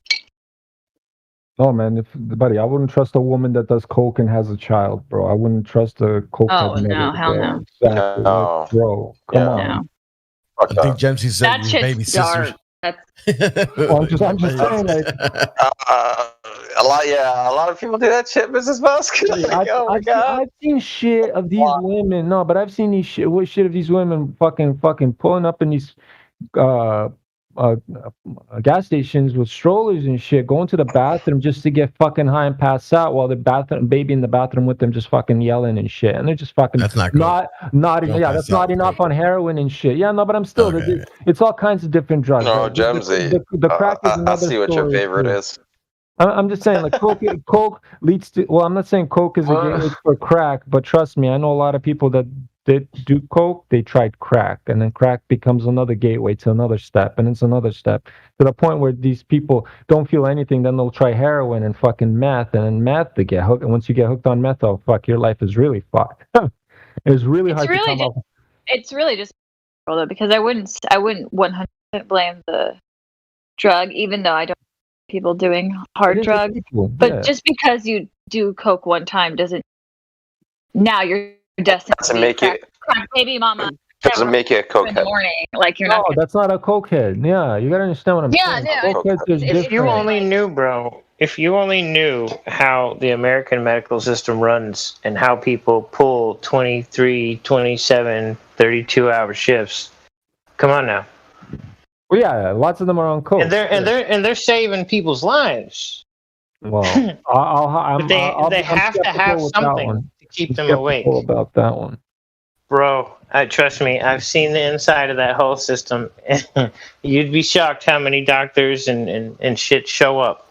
Oh man, buddy, I wouldn't trust a woman that does coke and has a child, bro. I wouldn't trust a cokehead. Oh no, mother, hell bro. no. Exactly. No. Bro, come on. No. I think Jemsy said That your shit's baby dark. sister. Well, I'm just saying, like, a lot of people do that shit, Mrs. Musk. Like, oh my god. I've seen shit of these women. No, but I've seen these shit of these women fucking pulling up in these gas stations with strollers and shit, going to the bathroom just to get fucking high and pass out while the baby in the bathroom with them just fucking yelling and shit, and they're just fucking That's not cool. that's nodding off on heroin and shit. Yeah, no, but I'm still it's all kinds of different drugs. No, right? Jemsy. The crack is I another see what your story, favorite too. is. I'm just saying, like, coke leads to. Well, I'm not saying coke is a gateway for crack, but trust me, I know a lot of people that do coke. They tried crack, and then crack becomes another gateway to another step, and it's another step to the point where these people don't feel anything. Then they'll try heroin and fucking meth, and then meth they get hooked. And once you get hooked on meth, oh fuck, your life is really fucked. It's really hard to come up. It's really just though, because I wouldn't 100% blame the drug, even though I don't like people doing hard drugs. But just because you do coke one time doesn't now you're destined to make it crack baby mama. Doesn't make you a cokehead. In the morning, like you're not. No, that's not a cokehead. Yeah, you gotta understand what I'm saying. If you only knew, bro. If you only knew how the American medical system runs and how people pull 23, 27, 32-hour shifts. Come on now. Well, yeah, lots of them are on coke. And they're saving people's lives. Well, they have to have something to keep them awake. About that one, bro. Trust me, I've seen the inside of that whole system. You'd be shocked how many doctors and shit show up.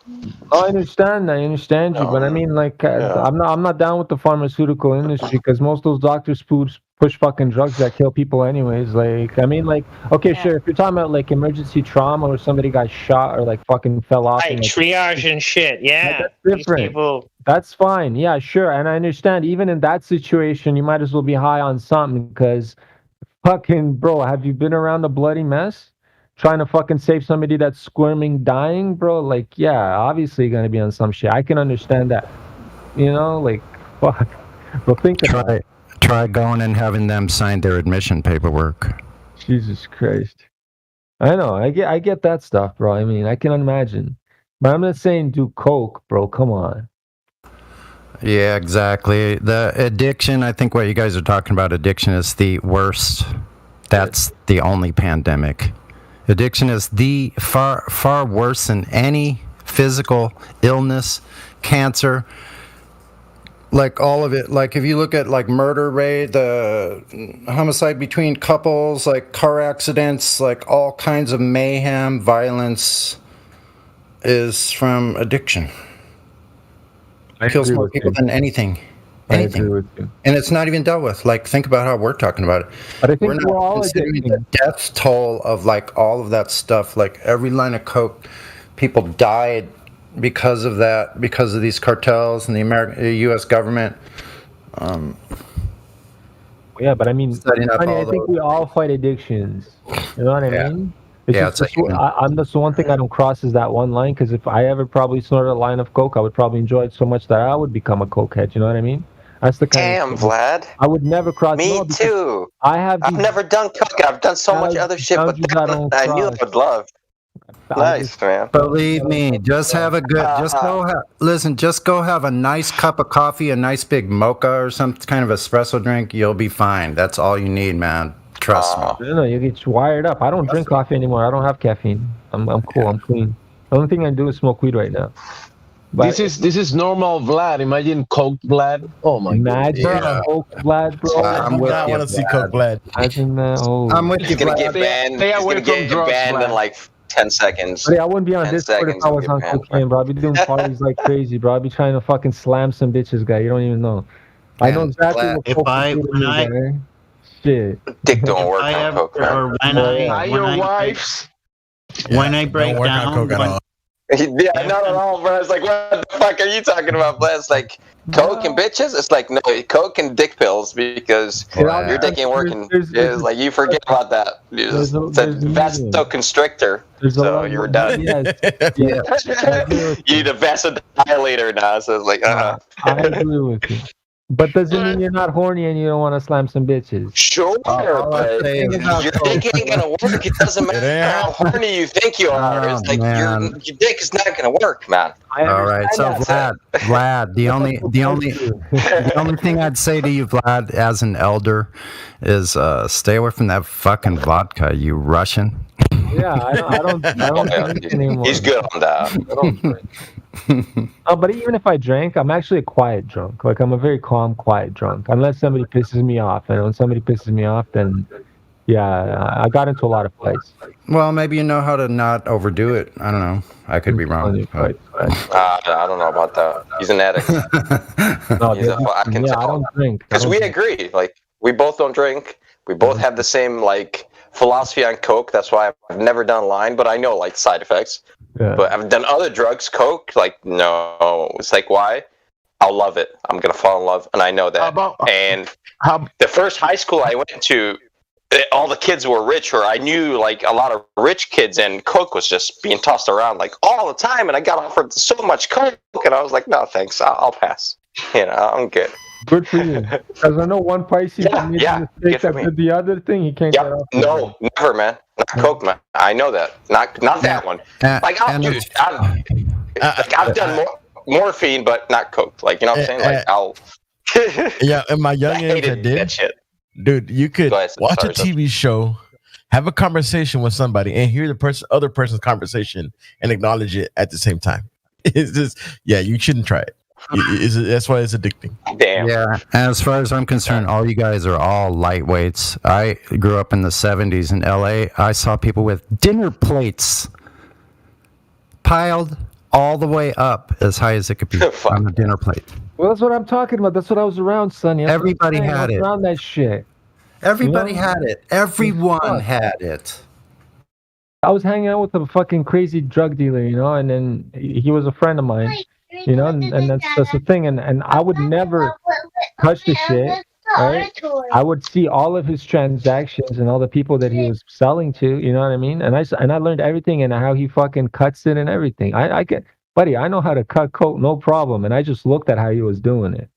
I understand you, but I mean, like, I'm not down with the pharmaceutical industry because most of those doctors push fucking drugs that kill people anyways. Like, I mean, like, okay, sure, if you're talking about like emergency trauma or somebody got shot or like fucking fell off, like triage and shit, yeah, that's different. That's fine, yeah, sure, and I understand. Even in that situation, you might as well be high on something because, fucking bro, have you been around a bloody mess? Trying to fucking save somebody that's squirming, dying, bro. Like, yeah, obviously you're gonna be on some shit. I can understand that. You know, like, fuck. But think about it. Try going and having them sign their admission paperwork. Jesus Christ. I know. I get that stuff, bro. I mean, I can imagine. But I'm not saying do coke, bro. Come on. Yeah, exactly. The addiction, I think what you guys are talking about, addiction is the worst. That's the only pandemic. Addiction is the far worse than any physical illness, cancer, like all of it. Like if you look at like murder rate, the homicide between couples, like car accidents, like all kinds of mayhem, violence is from addiction. Kills more people than anything. Anything. And it's not even dealt with. Like, think about how we're talking about it. But I think we're not all considering the death toll of like all of that stuff. Like every line of coke, people died because of that, because of these cartels and the U.S. government. Yeah, but I mean, I think we all fight addictions. You know what I mean? That's the one thing I don't cross is that one line, because if I ever probably snorted a line of coke, I would probably enjoy it so much that I would become a cokehead. You know what I mean? That's the kind Damn, of Vlad. I would never cross. Me too. I've never done coke. I've done so much other shit, but I knew I would love. Nice, man. Believe me, just have a good. Just go have a nice cup of coffee, a nice big mocha or some kind of espresso drink. You'll be fine. That's all you need, man. Trust me. No, you get wired up. I don't drink coffee anymore. I don't have caffeine. I'm cool. I'm clean. The only thing I do is smoke weed right now. But this is normal Vlad. Imagine Coke Vlad. Oh my god. Imagine Coke Vlad, bro. I want to see Coke Vlad. Imagine that. I'm with He's gonna get banned. He's gonna get banned in like 10 seconds. But I wouldn't be on Discord if I was on cocaine, bro. I'd be doing parties like crazy, bro. I'd be trying to fucking slam some bitches, guy. You don't even know. I know exactly what coke is. Shit. Dick don't work on coke, man. When I break down. Yeah, not at all, bro. It's like, what the fuck are you talking about, bro? It's like coke and bitches. It's like, no, coke and dick pills, because your dick ain't working. It's like, you forget about that. It's a vasoconstrictor, so you're done. You need a vasodilator now, so it's like, I agree with you. But doesn't mean you're not horny and you don't want to slam some bitches. Sure, but your dick ain't gonna work. It doesn't matter how horny you think you are. It's like your dick is not gonna work, man. All right, so Vlad, the only thing I'd say to you, Vlad, as an elder, is stay away from that fucking vodka, you Russian. Yeah, I don't drink anymore. He's good on that. I don't drink. But even if I drank, I'm actually a quiet drunk. Like, I'm a very calm, quiet drunk. Unless somebody pisses me off. And when somebody pisses me off, then, yeah, I got into a lot of fights. Well, maybe you know how to not overdo it. I don't know. I could be wrong. I don't know about that. He's an addict. I can tell. I don't drink. Because we agree. Like, we both don't drink. We both have the same, like, philosophy on coke. That's why I've never done line, but I know, like, side effects. Yeah. But I've done other drugs. Coke, like, no. It's like, why? I'll love it. I'm gonna fall in love, and I know that. The first high school I went to, all the kids were rich, or I knew like a lot of rich kids, and coke was just being tossed around like all the time. And I got offered so much coke, and I was like, no, thanks. I'll pass. You know, I'm good. Good for you. Because I know one Pisces made a mistake that did the other thing. He can't get off. No, never, man. Not coke, man. I know that. Not that one. Like, I've done morphine, but not coke. Like, you know what I'm saying? Like, I'll. Yeah, in my young age, I did. That shit. Dude, you could watch a TV show, have a conversation with somebody, and hear the other person's conversation and acknowledge it at the same time. It's just, you shouldn't try it. That's why it's addicting. Damn. Yeah. As far as I'm concerned, all you guys are all lightweights. I grew up in the 70s in LA. I saw people with dinner plates piled all the way up as high as it could be on a dinner plate. Well, that's what I'm talking about. That's what I was around, Sonny. Everybody had it. Around that shit. Everybody had it. Everyone had it. I was hanging out with a fucking crazy drug dealer, and then he was a friend of mine. And that's the thing, and I would never touch the shit, right? I would see all of his transactions and all the people that he was selling to, you know what I mean? And I learned everything and how he fucking cuts it and everything. I get, buddy, I know how to cut coke, no problem. And I just looked at how he was doing it.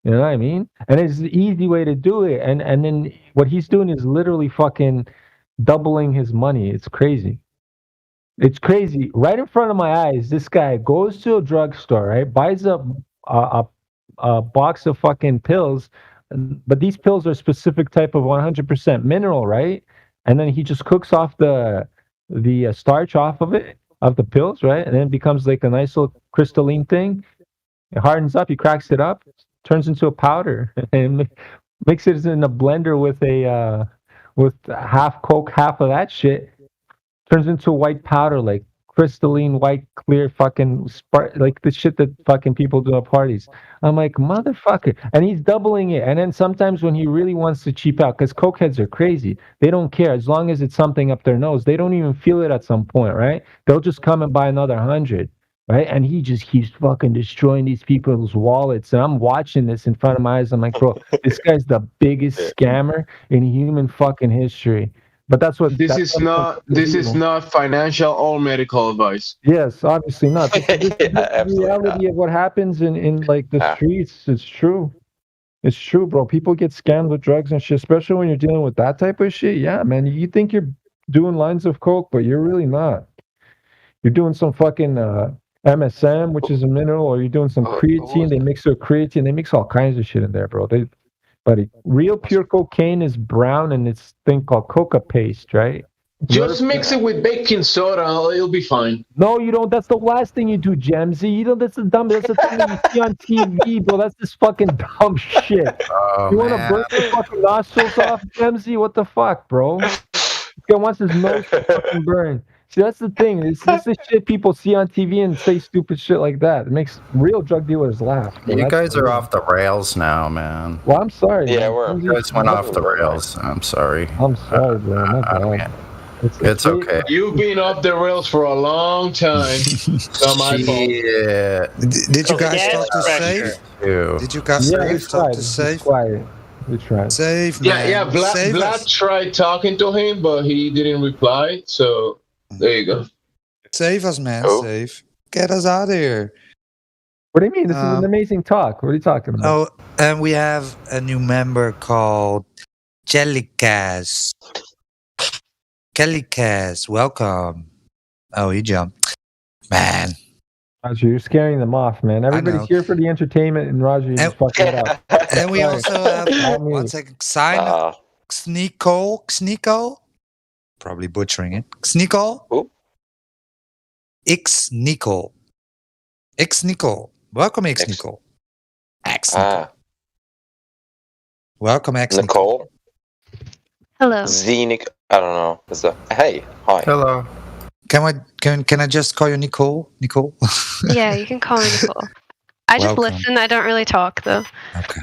You know what I mean? And it's the easy way to do it. And then what he's doing is literally fucking doubling his money. It's crazy. It's crazy. Right in front of my eyes, this guy goes to a drugstore, right? Buys a box of fucking pills, but these pills are a specific type of 100% mineral, right? And then he just cooks off the starch off of it, of the pills, right? And then it becomes like a nice little crystalline thing. It hardens up. He cracks it up, turns into a powder and mix it in a blender with half Coke, half of that shit. Turns into white powder, like crystalline white, clear fucking spark, like the shit that fucking people do at parties. I'm like, motherfucker. And he's doubling it. And then sometimes when he really wants to cheap out, because Coke heads are crazy. They don't care. As long as it's something up their nose, they don't even feel it at some point, right? They'll just come and buy another 100. Right, and he just keeps fucking destroying these people's wallets, and I'm watching this in front of my eyes. I'm like, bro, this guy's the biggest scammer in human fucking history. But that's what this is not financial or medical advice. Yes, obviously not. This is the reality of what happens in like the streets. It's true. It's true, bro. People get scammed with drugs and shit, especially when you're dealing with that type of shit. Yeah, man. You think you're doing lines of coke, but you're really not. You're doing some fucking MSM, which is a mineral, or you're doing some creatine. They mix with creatine. They mix all kinds of shit in there, bro. Buddy, real pure cocaine is brown, and it's thing called coca paste, right? Just mix it with baking soda, it'll be fine. No, you don't. That's the last thing you do, Gemsy. You know, that's the thing that you see on TV, bro. That's this fucking dumb shit. Oh, you want to burn your fucking nostrils off, Gemsy? What the fuck, bro? This guy wants his nose to fucking burn. See, that's the thing. This is the shit people see on TV and say stupid shit like that. It makes real drug dealers laugh. Bro. You guys are off the rails now, man. Well, I'm sorry. Yeah, You guys went off the rails. I'm sorry. I'm sorry, bro. My bad. It's okay. You've been off the rails for a long time. It's not my fault. Yeah. Did you guys talk to Safe? Did you guys talk to Safe? We tried. Safe, man. Yeah. Vlad tried talking to him, but he didn't reply. So there you go. Save us, man. Save. Get us out of here. What do you mean? This is an amazing talk. What are you talking about? Oh, and we have a new member called Jellycast. Kellycast, welcome. Oh, he jumped. Man. Roger, you're scaring them off, man. Everybody's here for the entertainment, and Roger, you just fucking it up. And we also have, one second, Xnico. Probably butchering it. Xnico. Xnico. Welcome, Xnico. Welcome, Xnico. Nicole. Hello. Zenic. I don't know. Hey, hi. Hello. Can I just call you Nicole? Nicole? Yeah, you can call me Nicole. I just listen. I don't really talk though. Okay.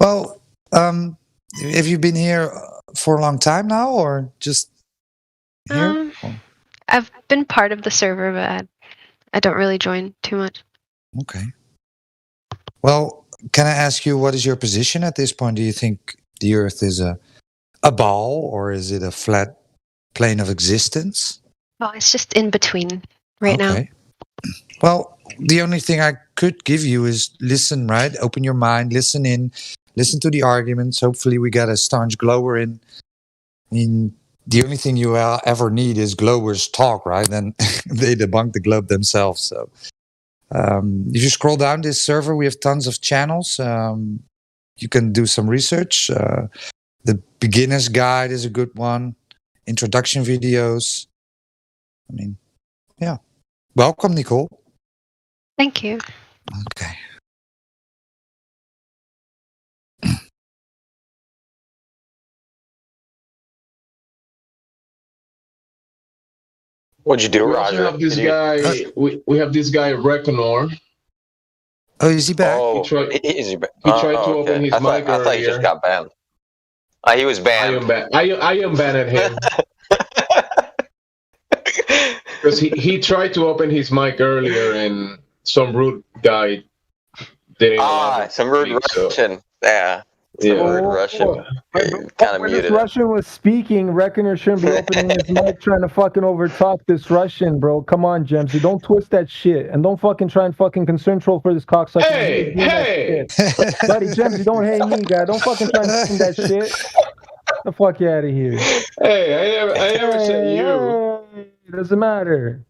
Well, have you been here for a long time now, or just here? I've been part of the server, but I don't really join too much. Okay. Well, can I ask you, what is your position at this point? Do you think the Earth is a ball, or is it a flat plane of existence? Oh, it's just in between right now. Well, the only thing I could give you is listen, right? Open your mind, listen in, listen to the arguments. Hopefully we got a staunch glower in. I mean, the only thing you ever need is glowers talk, right? Then they debunk the globe themselves. So if you scroll down this server, we have tons of channels. You can do some research. The beginner's guide is a good one. Introduction videos. I mean, yeah. Welcome, Nicole. Thank you. Okay. What'd you do, We Roger? also have this guy. We have this guy Reconor. Oh, is he back? Oh, He he tried to open his mic I thought he just earlier. got banned. He was banned. I unbanned him. Because he tried to open his mic earlier and some rude guy didn't allow him to some rude speak, so- Russian. Yeah. Some rude Russian. Kind of When muted this him. Russian was speaking, Reckoner shouldn't be opening his mic trying to fucking overtalk this Russian, bro. Come on, Gemsy. Don't twist that shit. And don't fucking try and fucking concern troll for this cocksucker. Hey! Buddy, Gemsy, don't hate me, guy. Don't fucking try and sing that shit. Get the fuck out of here. Hey, I never said you. Hey, doesn't matter.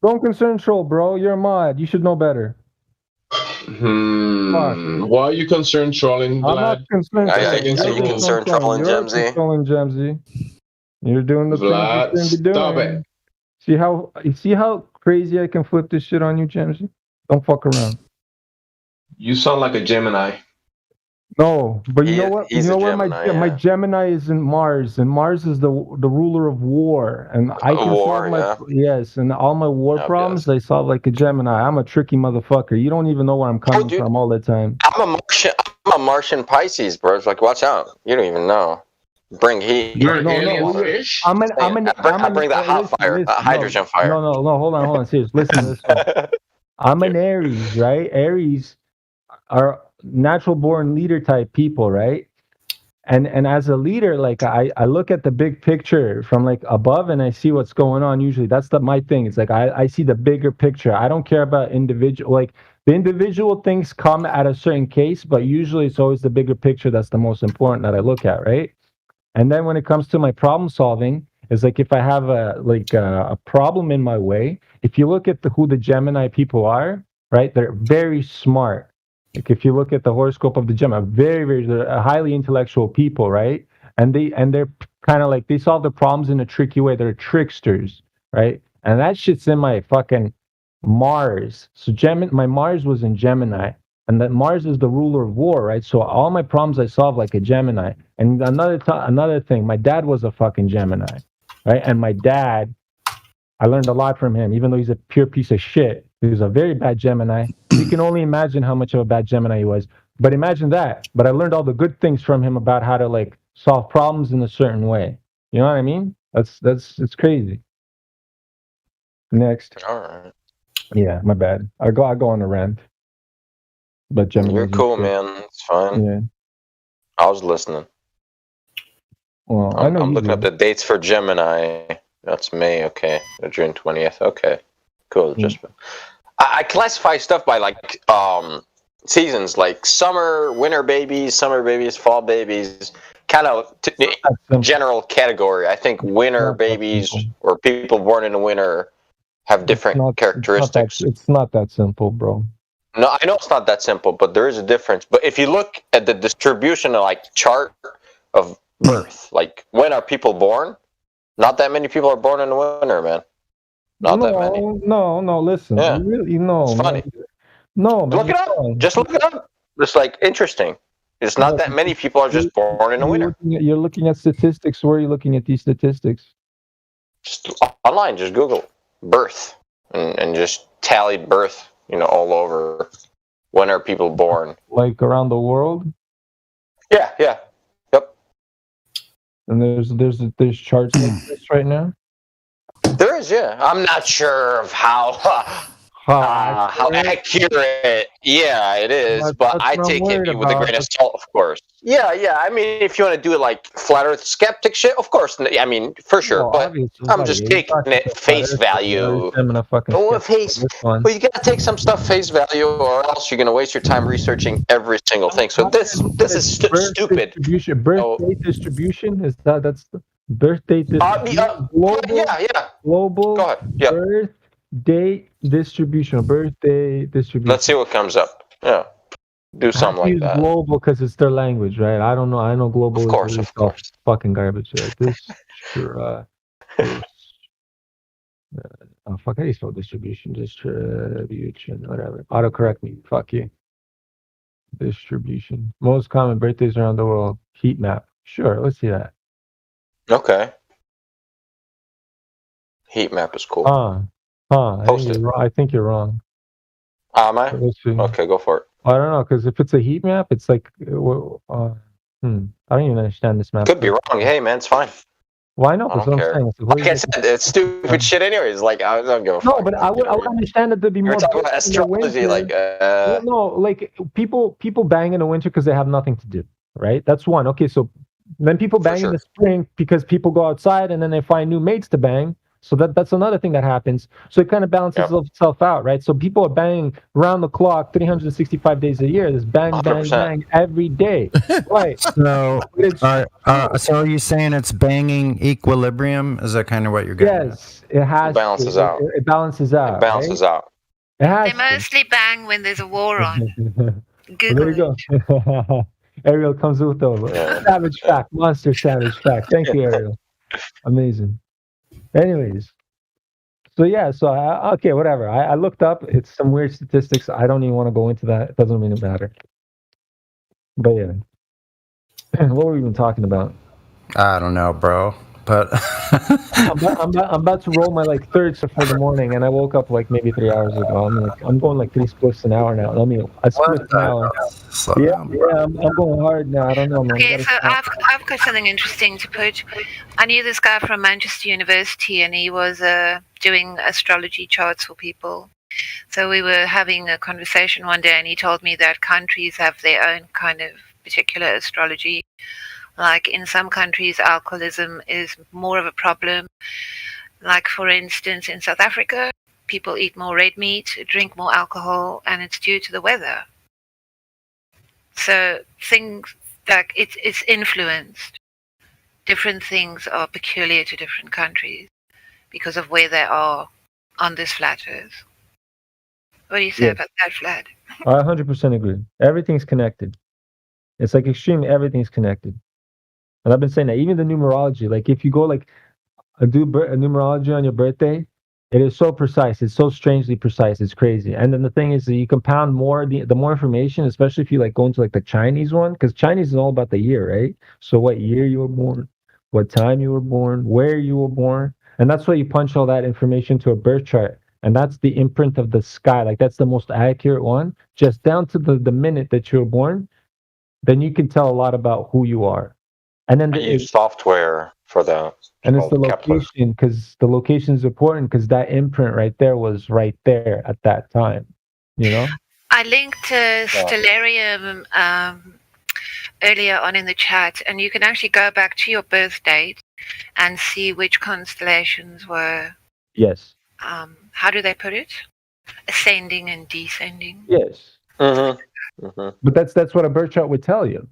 Don't concern troll, bro. You're a mod. You should know better. Why are you concerned trolling, I'm not Vlad? concerned. You concerned trolling, Gemsy? Controlling Gemsy. You're doing the Vlad, things you shouldn't be stop doing. it. See how crazy I can flip this shit on you, Gemsy? Don't fuck around. You sound like a Gemini. No, but you know what? He's You know a what? Gemini, My yeah. Gemini is in Mars, and Mars is the ruler of war, and I can War, solve my yeah. yes, and all my war problems I solve like a Gemini. I'm a tricky motherfucker. You don't even know where I'm coming dude. from all the time. I'm a Martian Pisces, bro. It's like, watch out. You don't even know. Bring heat. You're an alien fish? I bring that hot fire, that hydrogen fire. No, hold on. Serious. Listen to this one. I'm an Aries, right? Aries are natural born leader type people, right? And as a leader, like I look at the big picture from like above and I see what's going on. Usually that's my thing. It's like I see the bigger picture. I don't care about individual, like the individual things come at a certain case, but usually it's always the bigger picture that's the most important that I look at, right? And then when it comes to my problem solving, it's like if I have a problem in my way, if you look at who the Gemini people are, right? They're very smart. Like if you look at the horoscope of the Gemini, they're highly intellectual people, right? And they're kind of like they solve the problems in a tricky way. They're tricksters, right? And that shit's in my fucking Mars. So my Mars was in Gemini, and that Mars is the ruler of war, right? So all my problems I solve like a Gemini. And another thing, my dad was a fucking Gemini, right? And my dad, I learned a lot from him, even though he's a pure piece of shit. He was a very bad Gemini. You can only imagine how much of a bad Gemini he was. But imagine that. But I learned all the good things from him about how to like solve problems in a certain way. You know what I mean? It's crazy. Next. All right. Yeah, my bad. I go on a rant. But Gemini. You're cool, man. It's fine. Yeah. I was listening. Well, I'm looking up the dates for Gemini. That's May, okay. June 20th, okay. Cool. Just I classify stuff by like seasons, like summer, winter babies, fall babies, kind of general category. I think winter babies or people born in the winter have different characteristics. It's not that simple, bro. No, I know it's not that simple, but there is a difference. But if you look at the distribution of like chart of birth, like when are people born? Not that many people are born in the winter, man. Not that many. No, listen. Yeah. Really, no. It's funny. No, look it up. Just look it up. It's like interesting. It's not that many people are just born in the winter. You're looking at statistics. Where are you looking at these statistics? Just online, just Google birth and just tally birth, all over. When are people born? Like around the world? Yeah. Yep. And there's charts like this right now? There is, yeah. I'm not sure of how accurate, yeah, it is, but I take it with a grain of salt, of course. Yeah. I mean, if you want to do it like flat Earth skeptic shit, of course. I mean, for sure. But I'm just taking it face value. Well, you gotta take some stuff face value, or else you're gonna waste your time researching every single thing. So this is stupid. Birth date distribution is that's the birth date distribution. Global. Go ahead. Yeah. Birth date distribution. Birthday distribution. Let's see what comes up. Yeah. Do something like that. Global because it's their language, right? I don't know. I know global. Of course. Fucking garbage. Right? This. Fuck. How do you spell distribution? Distribution. Whatever. Autocorrect me. Fuck you. Distribution. Most common birthdays around the world. Heat map. Sure. Let's see that. Okay. Heat map is cool. I think you're wrong. Am I? Okay, go for it. I don't know, because if it's a heat map, it's like, I don't even understand this map. Could be wrong. Hey, man, it's fine. Why not? I don't care. Like I said, it's stupid shit anyways. Like, I don't give a fuck. No, but I would understand that there'd be more. You're talking about astrology, like... No, like, people bang in the winter because they have nothing to do, right? That's one. Okay, so then people bang in the spring because people go outside and then they find new mates to bang. So that's another thing that happens. So it kind of balances itself out, right? So people are banging round the clock, 365 days a year. There's bang, 100%. Bang every day, right? So, so are you saying it's banging equilibrium? Is that kind of what you're getting? Yes, it has. It balances out. It balances out. It balances out. It has. They mostly bang when there's a war on. There you go. Ariel comes with the savage fact, monster savage fact. Thank you, Ariel. Amazing. Anyways, So yeah, so okay, whatever. I looked up. It's some weird statistics. I don't even want to go into that. It doesn't really matter. But yeah, what were we even talking about? I don't know, bro. But I'm about to roll my like third shift for the morning, and I woke up like maybe 3 hours ago. I'm going like 3 splits an hour now. I split an hour. Yeah, I'm going hard now. I don't know, man. Okay, so I've got something interesting to put. I knew this guy from Manchester University, and he was doing astrology charts for people. So we were having a conversation one day, and he told me that countries have their own kind of particular astrology. Like in some countries, alcoholism is more of a problem. Like, for instance, in South Africa, people eat more red meat, drink more alcohol, and it's due to the weather. So things like it's influenced. Different things are peculiar to different countries because of where they are on this flat earth. What do you say about that, Vlad? I 100% agree. Everything's connected. It's like extremely everything's connected. And I've been saying that even the numerology, like if you go like do a numerology on your birthday, it is so precise. It's so strangely precise. It's crazy. And then the thing is that you compound more the more information, especially if you like go into like the Chinese one, because Chinese is all about the year, right? So what year you were born, what time you were born, where you were born, and that's why you punch all that information to a birth chart. And that's the imprint of the sky. Like that's the most accurate one, just down to the minute that you were born. Then you can tell a lot about who you are. And then I use software for that. And it's the location, because the location is important, because that imprint right there was right there at that time. You know? I linked Stellarium earlier on in the chat, and you can actually go back to your birth date and see which constellations were. Yes. How do they put it? Ascending and descending. Yes. But that's what a birth chart would tell you.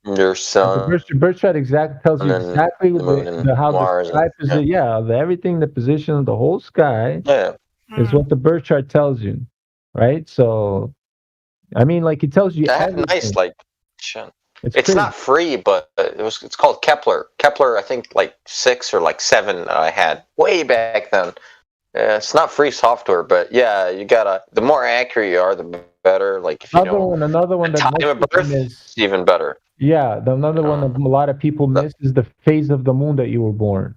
Your sun. The birth chart tells you exactly how the sky position. Everything, the position of the whole sky is what the birth chart tells you, right? So, I mean, like it tells you. I have nice like. It's not free, but it's called Kepler. Kepler, I think like 6 or like 7 I had way back then. It's not free software, but yeah, you gotta. The more accurate you are, the better. Like if you another one that time of birth is even better. Yeah, another one that a lot of people miss is the phase of the moon that you were born.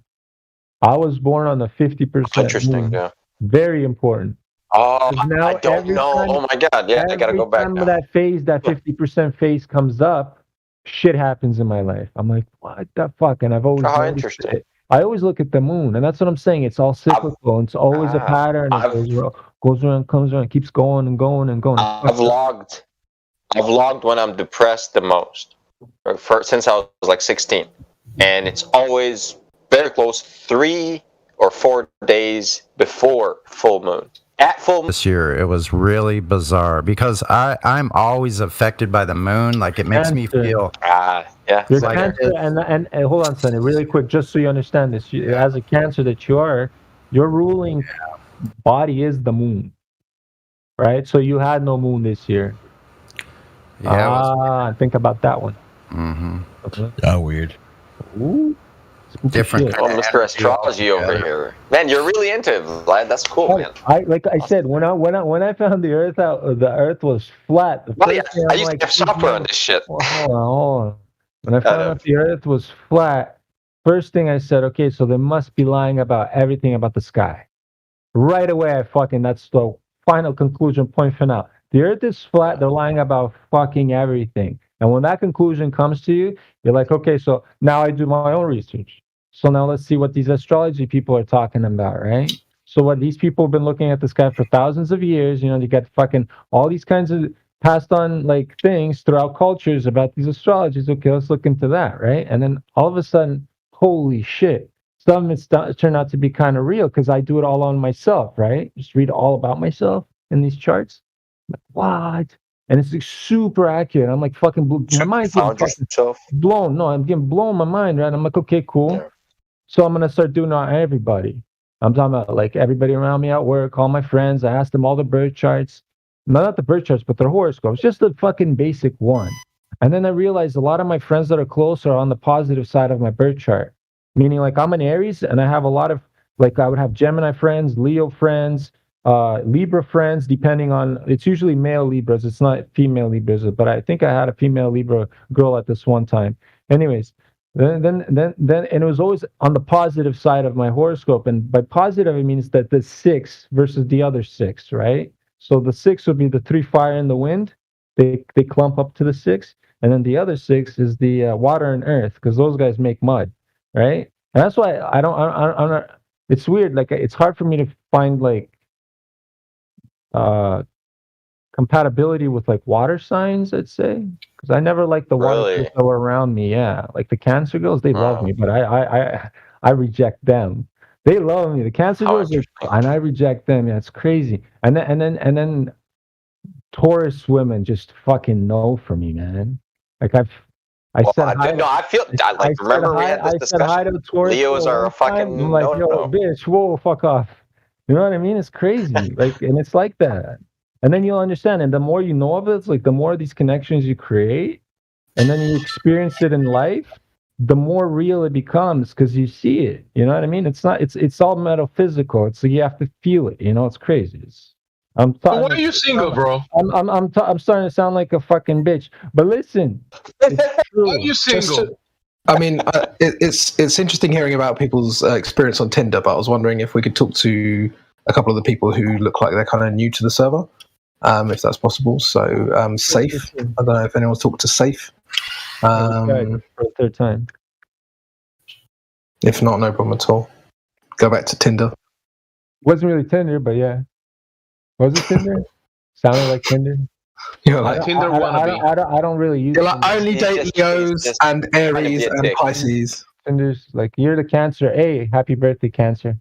I was born on the 50%. Interesting, moon. yeah. Very important. Oh, I don't know. Oh my god, yeah, I gotta go back now. That phase, that 50% phase comes up, shit happens in my life. I'm like, what the fuck? And I've always interesting. It. I always look at the moon, and that's what I'm saying. It's all cyclical. It's always a pattern. It goes around, comes around, keeps going and going and going. I've logged when I'm depressed the most. Since I was like 16, and it's always very close 3 or 4 days before full moon. At full moon. This year it was really bizarre because I'm always affected by the moon. Like it makes me feel Your cancer, and hold on, Sonny, really quick, just so you understand this. As a cancer that you are, your ruling body is the moon, right? So you had no moon this year. Think about that one. Weird. Ooh, different. Oh, Mr. Astrology over here, man. You're really into it, Vlad. That's cool, man. Like I said, when I found the Earth out, the Earth was flat. I used to have software on this shit. Hold on. When I found out the Earth was flat, first thing I said, okay, so they must be lying about everything about the sky. Right away, that's the final conclusion point for now. The Earth is flat. They're lying about fucking everything. And when that conclusion comes to you, you're like, okay, so now I do my own research. So now let's see what these astrology people are talking about, right? So what these people have been looking at the sky for thousands of years, you get fucking all these kinds of passed on like things throughout cultures about these astrologies. Okay, let's look into that, right? And then all of a sudden, holy shit, some of it's turned out to be kind of real because I do it all on myself, right? Just read all about myself in these charts. Like, what? And it's like super accurate. I'm like fucking my mind's getting blown. No, I'm getting blown my mind, right? I'm like, okay, cool. Yeah. So I'm gonna start doing it on everybody. I'm talking about like everybody around me at work, all my friends. I asked them all the birth charts. Not the birth charts, but their horoscopes, just the fucking basic one. And then I realized a lot of my friends that are close are on the positive side of my birth chart. Meaning like I'm an Aries and I have a lot of Like I would have Gemini friends, Leo friends, Libra friends, depending on, it's usually male Libras. It's not female Libras, but I think I had a female Libra girl at this one time. Anyways, then, and it was always on the positive side of my horoscope. And by positive, it means that the 6 versus the other 6, right? So the 6 would be the 3 fire and the wind. They clump up to the 6. And then the other 6 is the water and earth, because those guys make mud, right? And that's why I'm not, it's weird. Like, it's hard for me to find like compatibility with like water signs, I'd say, because I never liked the water girls that were around me. Yeah, like the Cancer girls, they love me, but I reject them. They love me. The Cancer girls are, and I reject them. Yeah, it's crazy. And then Taurus women just fucking know for me, man. Like I said hi. No, I feel like remember we had this discussion. Leos are a fucking I'm like, yo, bitch, whoa, fuck off. You know what I mean? It's crazy. Like, and it's like that. And then you'll understand. And the more you know of it, it's like the more of these connections you create, and then you experience it in life, the more real it becomes because you see it. You know what I mean? It's not. It's all metaphysical. It's like you have to feel it. You know, it's crazy. Why are you single, bro? I'm starting to sound like a fucking bitch. But listen, it's true. Why are you single? It's interesting hearing about people's experience on Tinder, but I was wondering if we could talk to a couple of the people who look like they're kind of new to the server, if that's possible. So, Safe. I don't know if anyone's talked to Safe. For the third time. If not, no problem at all. Go back to Tinder. Wasn't really Tinder, but yeah. Was it Tinder? Sounded like Tinder. You're like Tinder wannabe. I don't really use. You're like only date Leos and Aries and Pisces. Tinder's like, you're the Cancer. Hey, happy birthday, Cancer.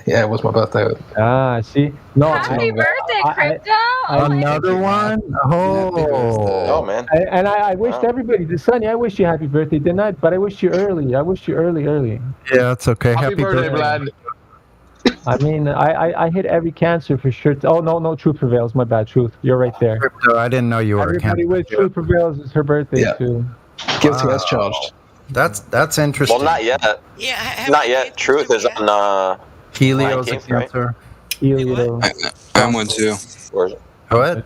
Yeah, it was my birthday. Ah, see, no. Happy birthday, Crypto! Another one? Oh man! And I wished everybody, Sonny, I wish you happy birthday, didn't I? But I wished you early. I wished you early. Yeah, it's okay. Happy birthday, Vlad. I mean, I hit every Cancer for sure. Oh no, Truth Prevails. My bad, Truth. You're right there. Crypto, I didn't know you were Everybody a Cancer. with Truth Prevails is her birthday too. Guilty as charged. That's interesting. Well, not yet. Yeah, not yet. Truth is on Helio's a 19th, right? Cancer. Helio. I'm one too. What?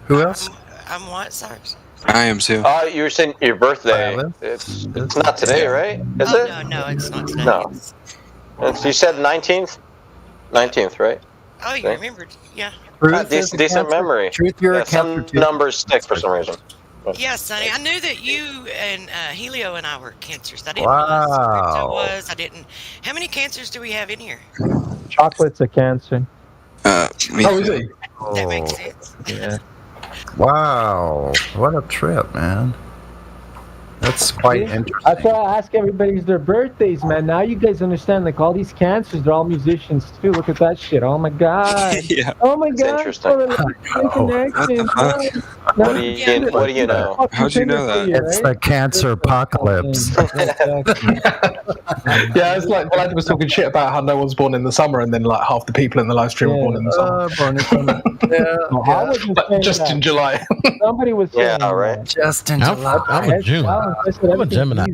Who else? I'm what? Sorry. I am too. You were saying your birthday. It's not today, right? Is it? No, it's not today. No. You said 19th? 19th, right? Oh, you remembered. Yeah. Decent memory. Truth, you're a some Cancer too. numbers stick for some reason. Yeah, Sonny. I knew that you and Helio and I were Cancers. I didn't realize Crypto was. I didn't. How many Cancers do we have in here? Chocolate's a Cancer. Is he? That makes sense. Yeah. Wow, what a trip, man. That's quite interesting. That's why I ask everybody their birthdays, man. Now you guys understand, like all these Cancers, they're all musicians too. Look at that shit. Oh my god. Yeah. Oh my god. Interesting. What do you know? How'd you know that? It's the Cancer apocalypse. Yeah, it's like Vlad was talking shit about how no one's born in the summer, and then like half the people in the live stream were born in the summer. I wasn't saying Just that. in July. Somebody was saying right. Just in July. I'm a June. I'm a Gemini.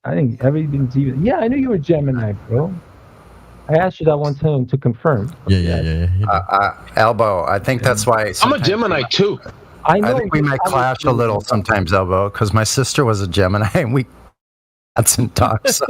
I think everything's even. Yeah, I knew you were Gemini, bro. I asked you that one time to confirm. Yeah. Elbow, I think that's why. I'm a Gemini too. I know. I think we might clash a little sometimes, Elbow, because my sister was a Gemini and we had some talks. So.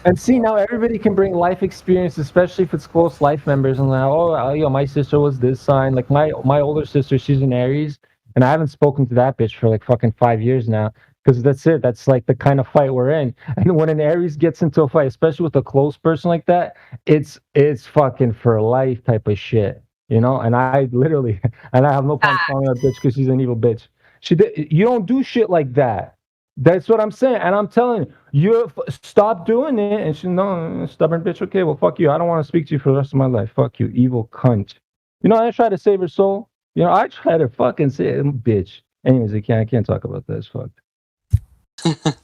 And see, now everybody can bring life experience, especially if it's close life members. And like, my sister was this sign. Like my older sister, she's an Aries, and I haven't spoken to that bitch for like fucking 5 years now. Because that's it. That's like the kind of fight we're in. And when an Aries gets into a fight, especially with a close person like that, it's fucking for life type of shit. You know? And I literally, and I have no problem calling her a bitch because she's an evil bitch. You don't do shit like that. That's what I'm saying. And I'm telling you, stop doing it. And she, no, stubborn bitch. Okay, well, fuck you. I don't want to speak to you for the rest of my life. Fuck you, evil cunt. You know, I try to save her soul. You know, I try to fucking save bitch. Anyways, I can't talk about this. Fuck.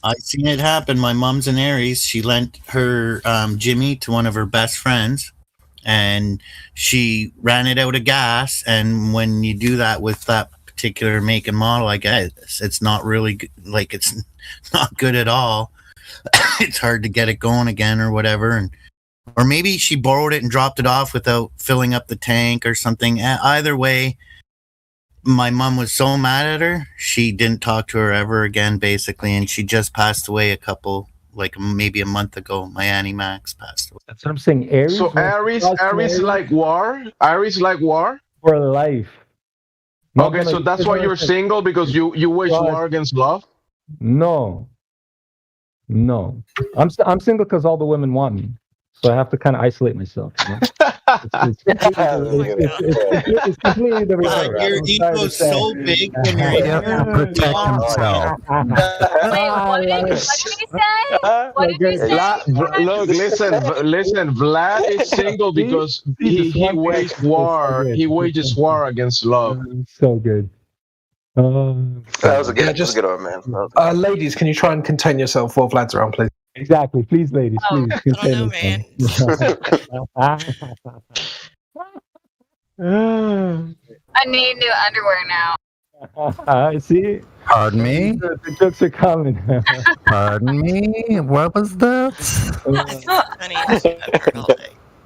I've seen it happen. My mom's an Aries. She lent her Jimmy to one of her best friends, and she ran it out of gas. And when you do that with that particular make and model, I guess it's not really good. Like, it's not good at all. it's hard to get it going again or whatever. Or maybe she borrowed it and dropped it off without filling up the tank or something. Either way, my mom was so mad at her, she didn't talk to her ever again, basically. And she just passed away maybe a month ago. My Annie Max passed away. That's what I'm saying. Aries. So Aries like war. Aries like war for life. Okay, so that's why you're single, because you wage war against love. No. I'm single because all the women want me, so I have to kind of isolate myself. You know? It's completely the reverse. Your ego's so big when you're to protect himself. What did he say? What did you say? Look, listen. Vlad is single because he wages war. He wages war against love. So good. That was a good one, man. Ladies, can you try and contain yourself while Vlad's around, please? Exactly. Please, ladies, please. Contain man. I need new underwear now. See? Pardon me? The jokes are coming. Pardon me? What was that?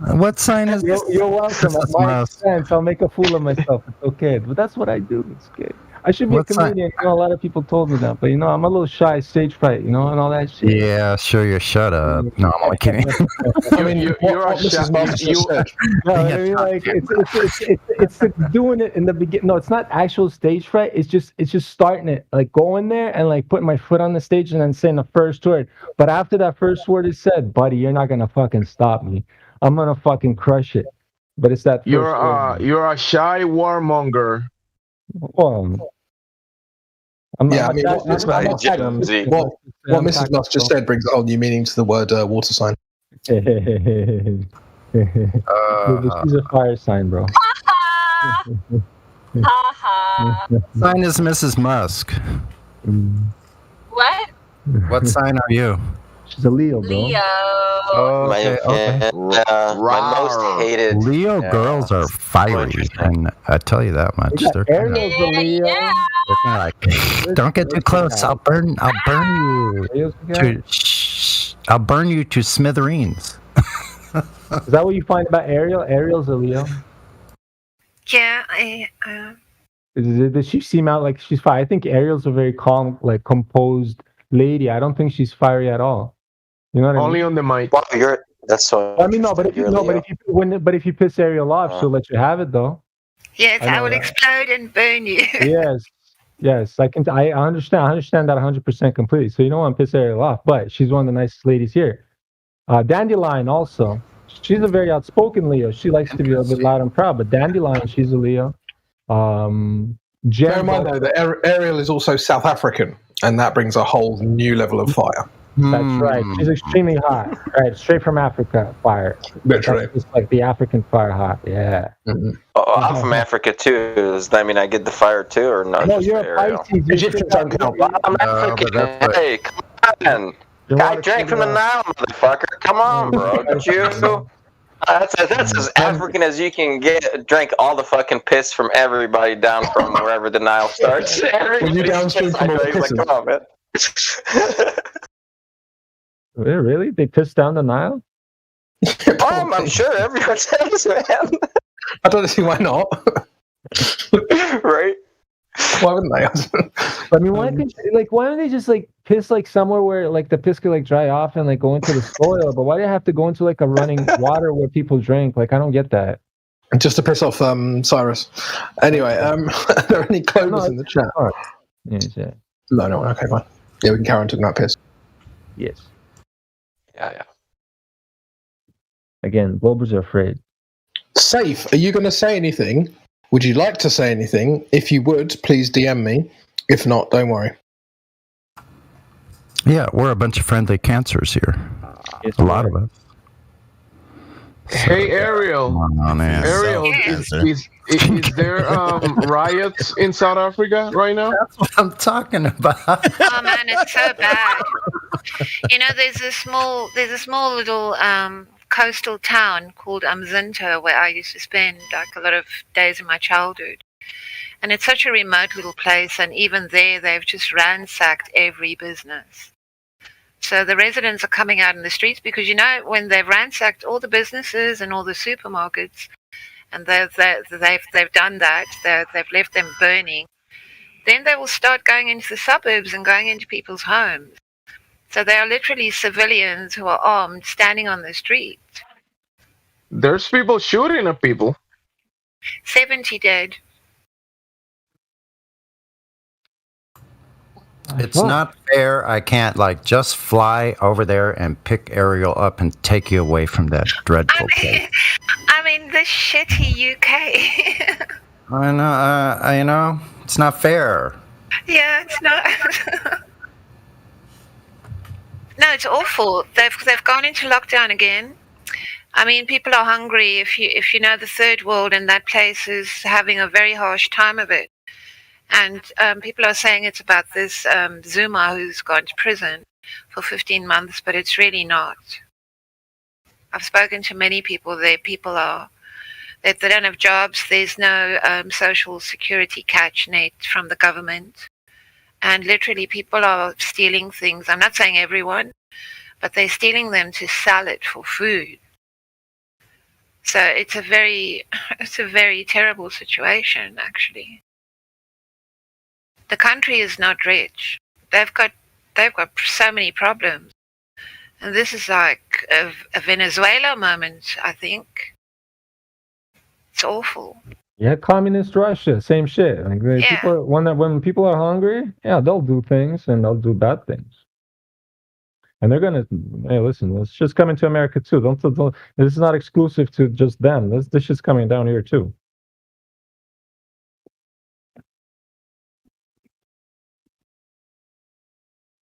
What sign is this? You're welcome. At my expense, I'll make a fool of myself. It's okay. But that's what I do. It's good. I should be a comedian. You know, a lot of people told me that. But, you know, I'm a little shy, stage fright, you know, and all that shit. Yeah, sure, you shut up. No, I'm only kidding. I mean, you're a shy. No, I mean, like, it's doing it in the beginning. No, it's not actual stage fright. It's just starting it, like going there and like putting my foot on the stage and then saying the first word. But after that first word is said, buddy, you're not gonna fucking stop me. I'm gonna fucking crush it. But it's that. You're a shy warmonger. Well, what Mrs. Moss just said brings a whole new meaning to the word water sign. She's a fire sign, bro. Sign is Mrs. Musk. What? What sign are you? She's a Leo, bro. Leo. Okay. My most hated. Leo girls are fiery, and I tell you that much. They're kind of like, don't get too close. I'll burn you. I'll burn you to smithereens. Is that what you find about Ariel? Ariel's a Leo. Yeah, Does she seem out like she's fire? I think Ariel's a very calm, like composed lady. I don't think she's fiery at all. You know what I mean? Only on the mic. Well, that's so. I mean, but if you piss Ariel off, she'll let you have it though. Yes, I will explode and burn you. Yes, I understand that 100% completely. So you don't want to piss Ariel off, but she's one of the nicest ladies here. Dandelion also. She's a very outspoken Leo. She likes to be a bit loud and proud, but Dandelion, she's a Leo. Bear in mind though that Ariel is also South African, and that brings a whole new level of fire. That's right. She's extremely hot. Right, straight from Africa, fire. That's right. It's like the African fire hot. Yeah. Mm-hmm. I'm from Africa too. Does that mean I get the fire too, or not? No, you're a Pisces. Egyptians don't count. I'm African. Hey, come on. I drank from the Nile, motherfucker. Come on, bro. Don't you? That's as African as you can get. Drank all the fucking piss from everybody down from wherever the Nile starts. You downstream from all the pisses. Come on, man. Really? They pissed down the Nile? I'm sure everyone says, man. I don't see why not. Right? Why wouldn't they? I mean, why don't they just like piss like somewhere where like the piss could like dry off and like go into the soil? But why do they have to go into like a running water where people drink? Like, I don't get that. Just to piss off Cyrus. Anyway, are there any clovers in the chat? Yes, yeah. No. Okay, fine. Yeah, we can carry on talking about piss. Yes. Yeah. Again, Bulbers are afraid. Safe, are you going to say anything? Would you like to say anything? If you would, please DM me. If not, don't worry. Yeah, we're a bunch of friendly cancers here. A lot of us. Hey, Ariel. Ariel, is there riots in South Africa right now? That's what I'm talking about. Oh man, it's so bad. You know, there's a small little coastal town called Umzinto where I used to spend like a lot of days in my childhood. And it's such a remote little place, and even there they've just ransacked every business. So the residents are coming out in the streets because, when they've ransacked all the businesses and all the supermarkets, and they've done that, they've left them burning, then they will start going into the suburbs and going into people's homes. So they are literally civilians who are armed standing on the street. There's people shooting at people. 70 dead. It's not fair. I can't just fly over there and pick Ariel up and take you away from that dreadful place. I mean, the shitty UK. I know, it's not fair. Yeah, it's not. No, it's awful. They've gone into lockdown again. I mean, people are hungry. If you know the third world, and that place is having a very harsh time of it. And people are saying it's about this Zuma who's gone to prison for 15 months, but it's really not. I've spoken to many people there. People are, they don't have jobs. There's no social security catch net from the government. And literally people are stealing things. I'm not saying everyone, but they're stealing them to sell it for food. So it's a very terrible situation, actually. The country is not rich. They've got so many problems. And this is like a Venezuela moment, I think. It's awful. Yeah, communist Russia, same shit. Like people, when people are hungry, they'll do things and they'll do bad things. And they're gonna, hey, listen, this shit's coming to America too. Don't this is not exclusive to just them. This shit's coming down here too.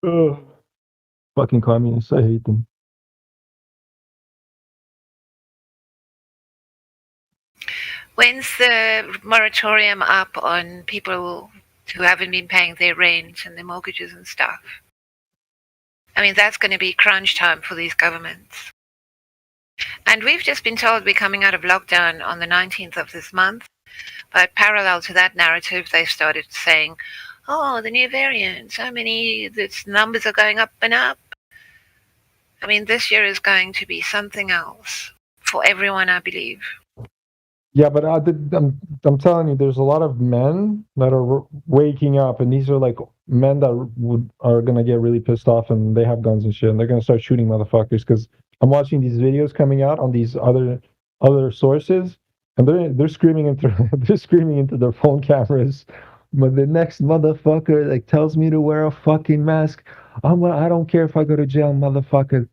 Ugh. Fucking communists, I hate them. When's the moratorium up on people who haven't been paying their rent and their mortgages and stuff? I mean, that's going to be crunch time for these governments. And we've just been told we're coming out of lockdown on the 19th of this month. But parallel to that narrative, they started saying, oh, the new variant, the numbers are going up and up. I mean, this year is going to be something else for everyone, I believe. Yeah, but I'm telling you, there's a lot of men that are waking up, and these are like men that are gonna get really pissed off, and they have guns and shit, and they're gonna start shooting motherfuckers. Because I'm watching these videos coming out on these other sources, and they're screaming into their phone cameras. But the next motherfucker tells me to wear a fucking mask. I don't care if I go to jail, motherfucker.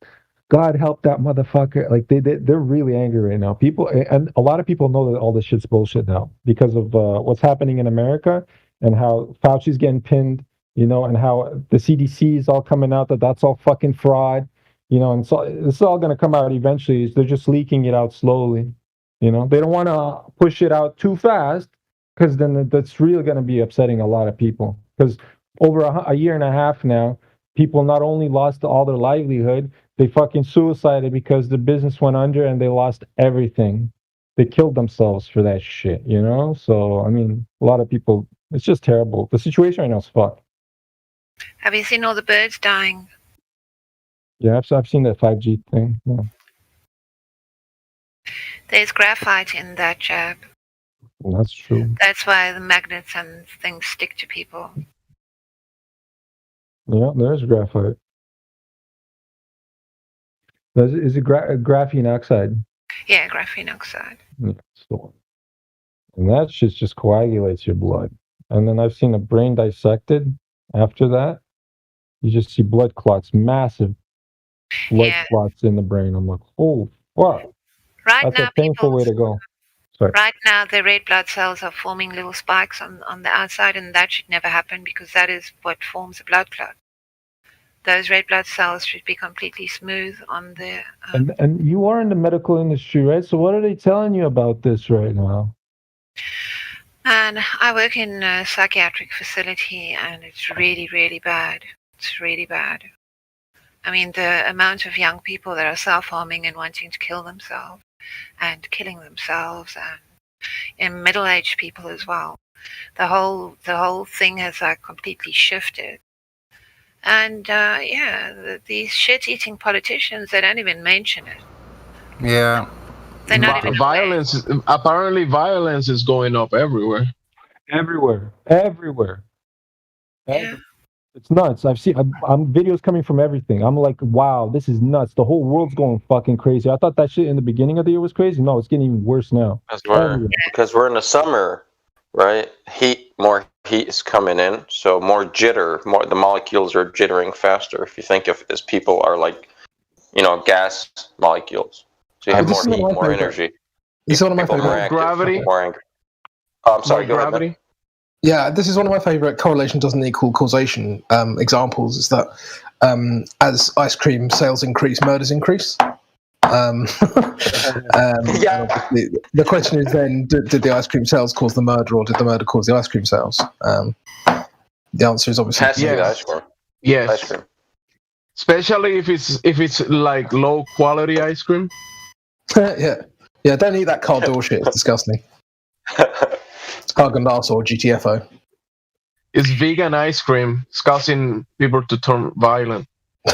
God help that motherfucker. They're really angry right now. People, and a lot of people know that all this shit's bullshit now because of what's happening in America and how Fauci's getting pinned, and how the CDC is all coming out that's all fucking fraud, and so it's all going to come out eventually. They're just leaking it out slowly, They don't want to push it out too fast because then that's really going to be upsetting a lot of people. Because over a year and a half now, people not only lost all their livelihood, they fucking suicided because the business went under and they lost everything. They killed themselves for that shit, So, I mean, a lot of people, it's just terrible. The situation right now is fucked. Have you seen all the birds dying? Yeah, I've seen that 5G thing. Yeah. There's graphite in that jab. That's true. That's why the magnets and things stick to people. Yeah, there's graphite. Is it graphene oxide? Yeah, graphene oxide. Yeah, and that shit just coagulates your blood. And then I've seen a brain dissected after that. You just see blood clots, massive blood clots in the brain. I'm like, oh, fuck. That's a painful way to go. Sorry. Right now, the red blood cells are forming little spikes on the outside, and that should never happen because that is what forms a blood clot. Those red blood cells should be completely smooth on the... And you are in the medical industry, right? So what are they telling you about this right now? And I work in a psychiatric facility, and it's really, really bad. It's really bad. I mean, the amount of young people that are self-harming and wanting to kill themselves and killing themselves, and middle-aged people as well. The whole thing has completely shifted. And these shit-eating politicians, they don't even mention it. Yeah. They're not even violence. Apparently, violence is going up everywhere. Everywhere. Yeah. It's nuts. I'm videos coming from everything. I'm like, wow, this is nuts. The whole world's going fucking crazy. I thought that shit in the beginning of the year was crazy. No, it's getting even worse now. Because we're in the summer, right? More heat is coming in, so more jitter. The molecules are jittering faster. If you think of it as people are like, gas molecules, so you have more heat, more energy. This is one of my favorite. Gravity. More angry. Oh, I'm sorry. Go gravity. ahead. Yeah, this is one of my favorite correlation doesn't equal causation examples. Is that as ice cream sales increase, murders increase. The question is then, did the ice cream sales cause the murder, or did the murder cause the ice cream sales? The answer is obviously yes. Yes. Ice cream. Especially if it's like low quality ice cream. yeah. Don't eat that car door shit. It's disgusting. It's Haagen-Dazs or GTFO. It's vegan ice cream. It's causing people to turn violent.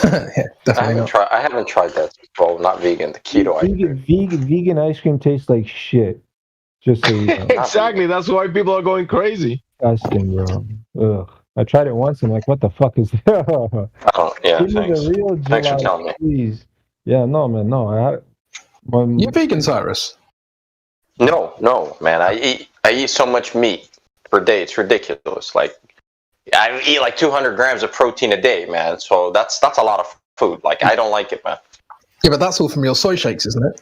Yeah, definitely. I haven't tried that. Well, not vegan. The keto ice cream. Vegan ice cream tastes like shit. Just so you know. Exactly. That's why people are going crazy. Disgusting, bro. Ugh. I tried it once and like, what the fuck is that? Give me the real Thanks for telling me. Please. Yeah, no, man, no. You're vegan, Cyrus? No, man. I eat so much meat per day. It's ridiculous. Like, I eat like 200 grams of protein a day, man. So that's a lot of food. Like, I don't like it, man. Yeah, but that's all from your soy shakes, isn't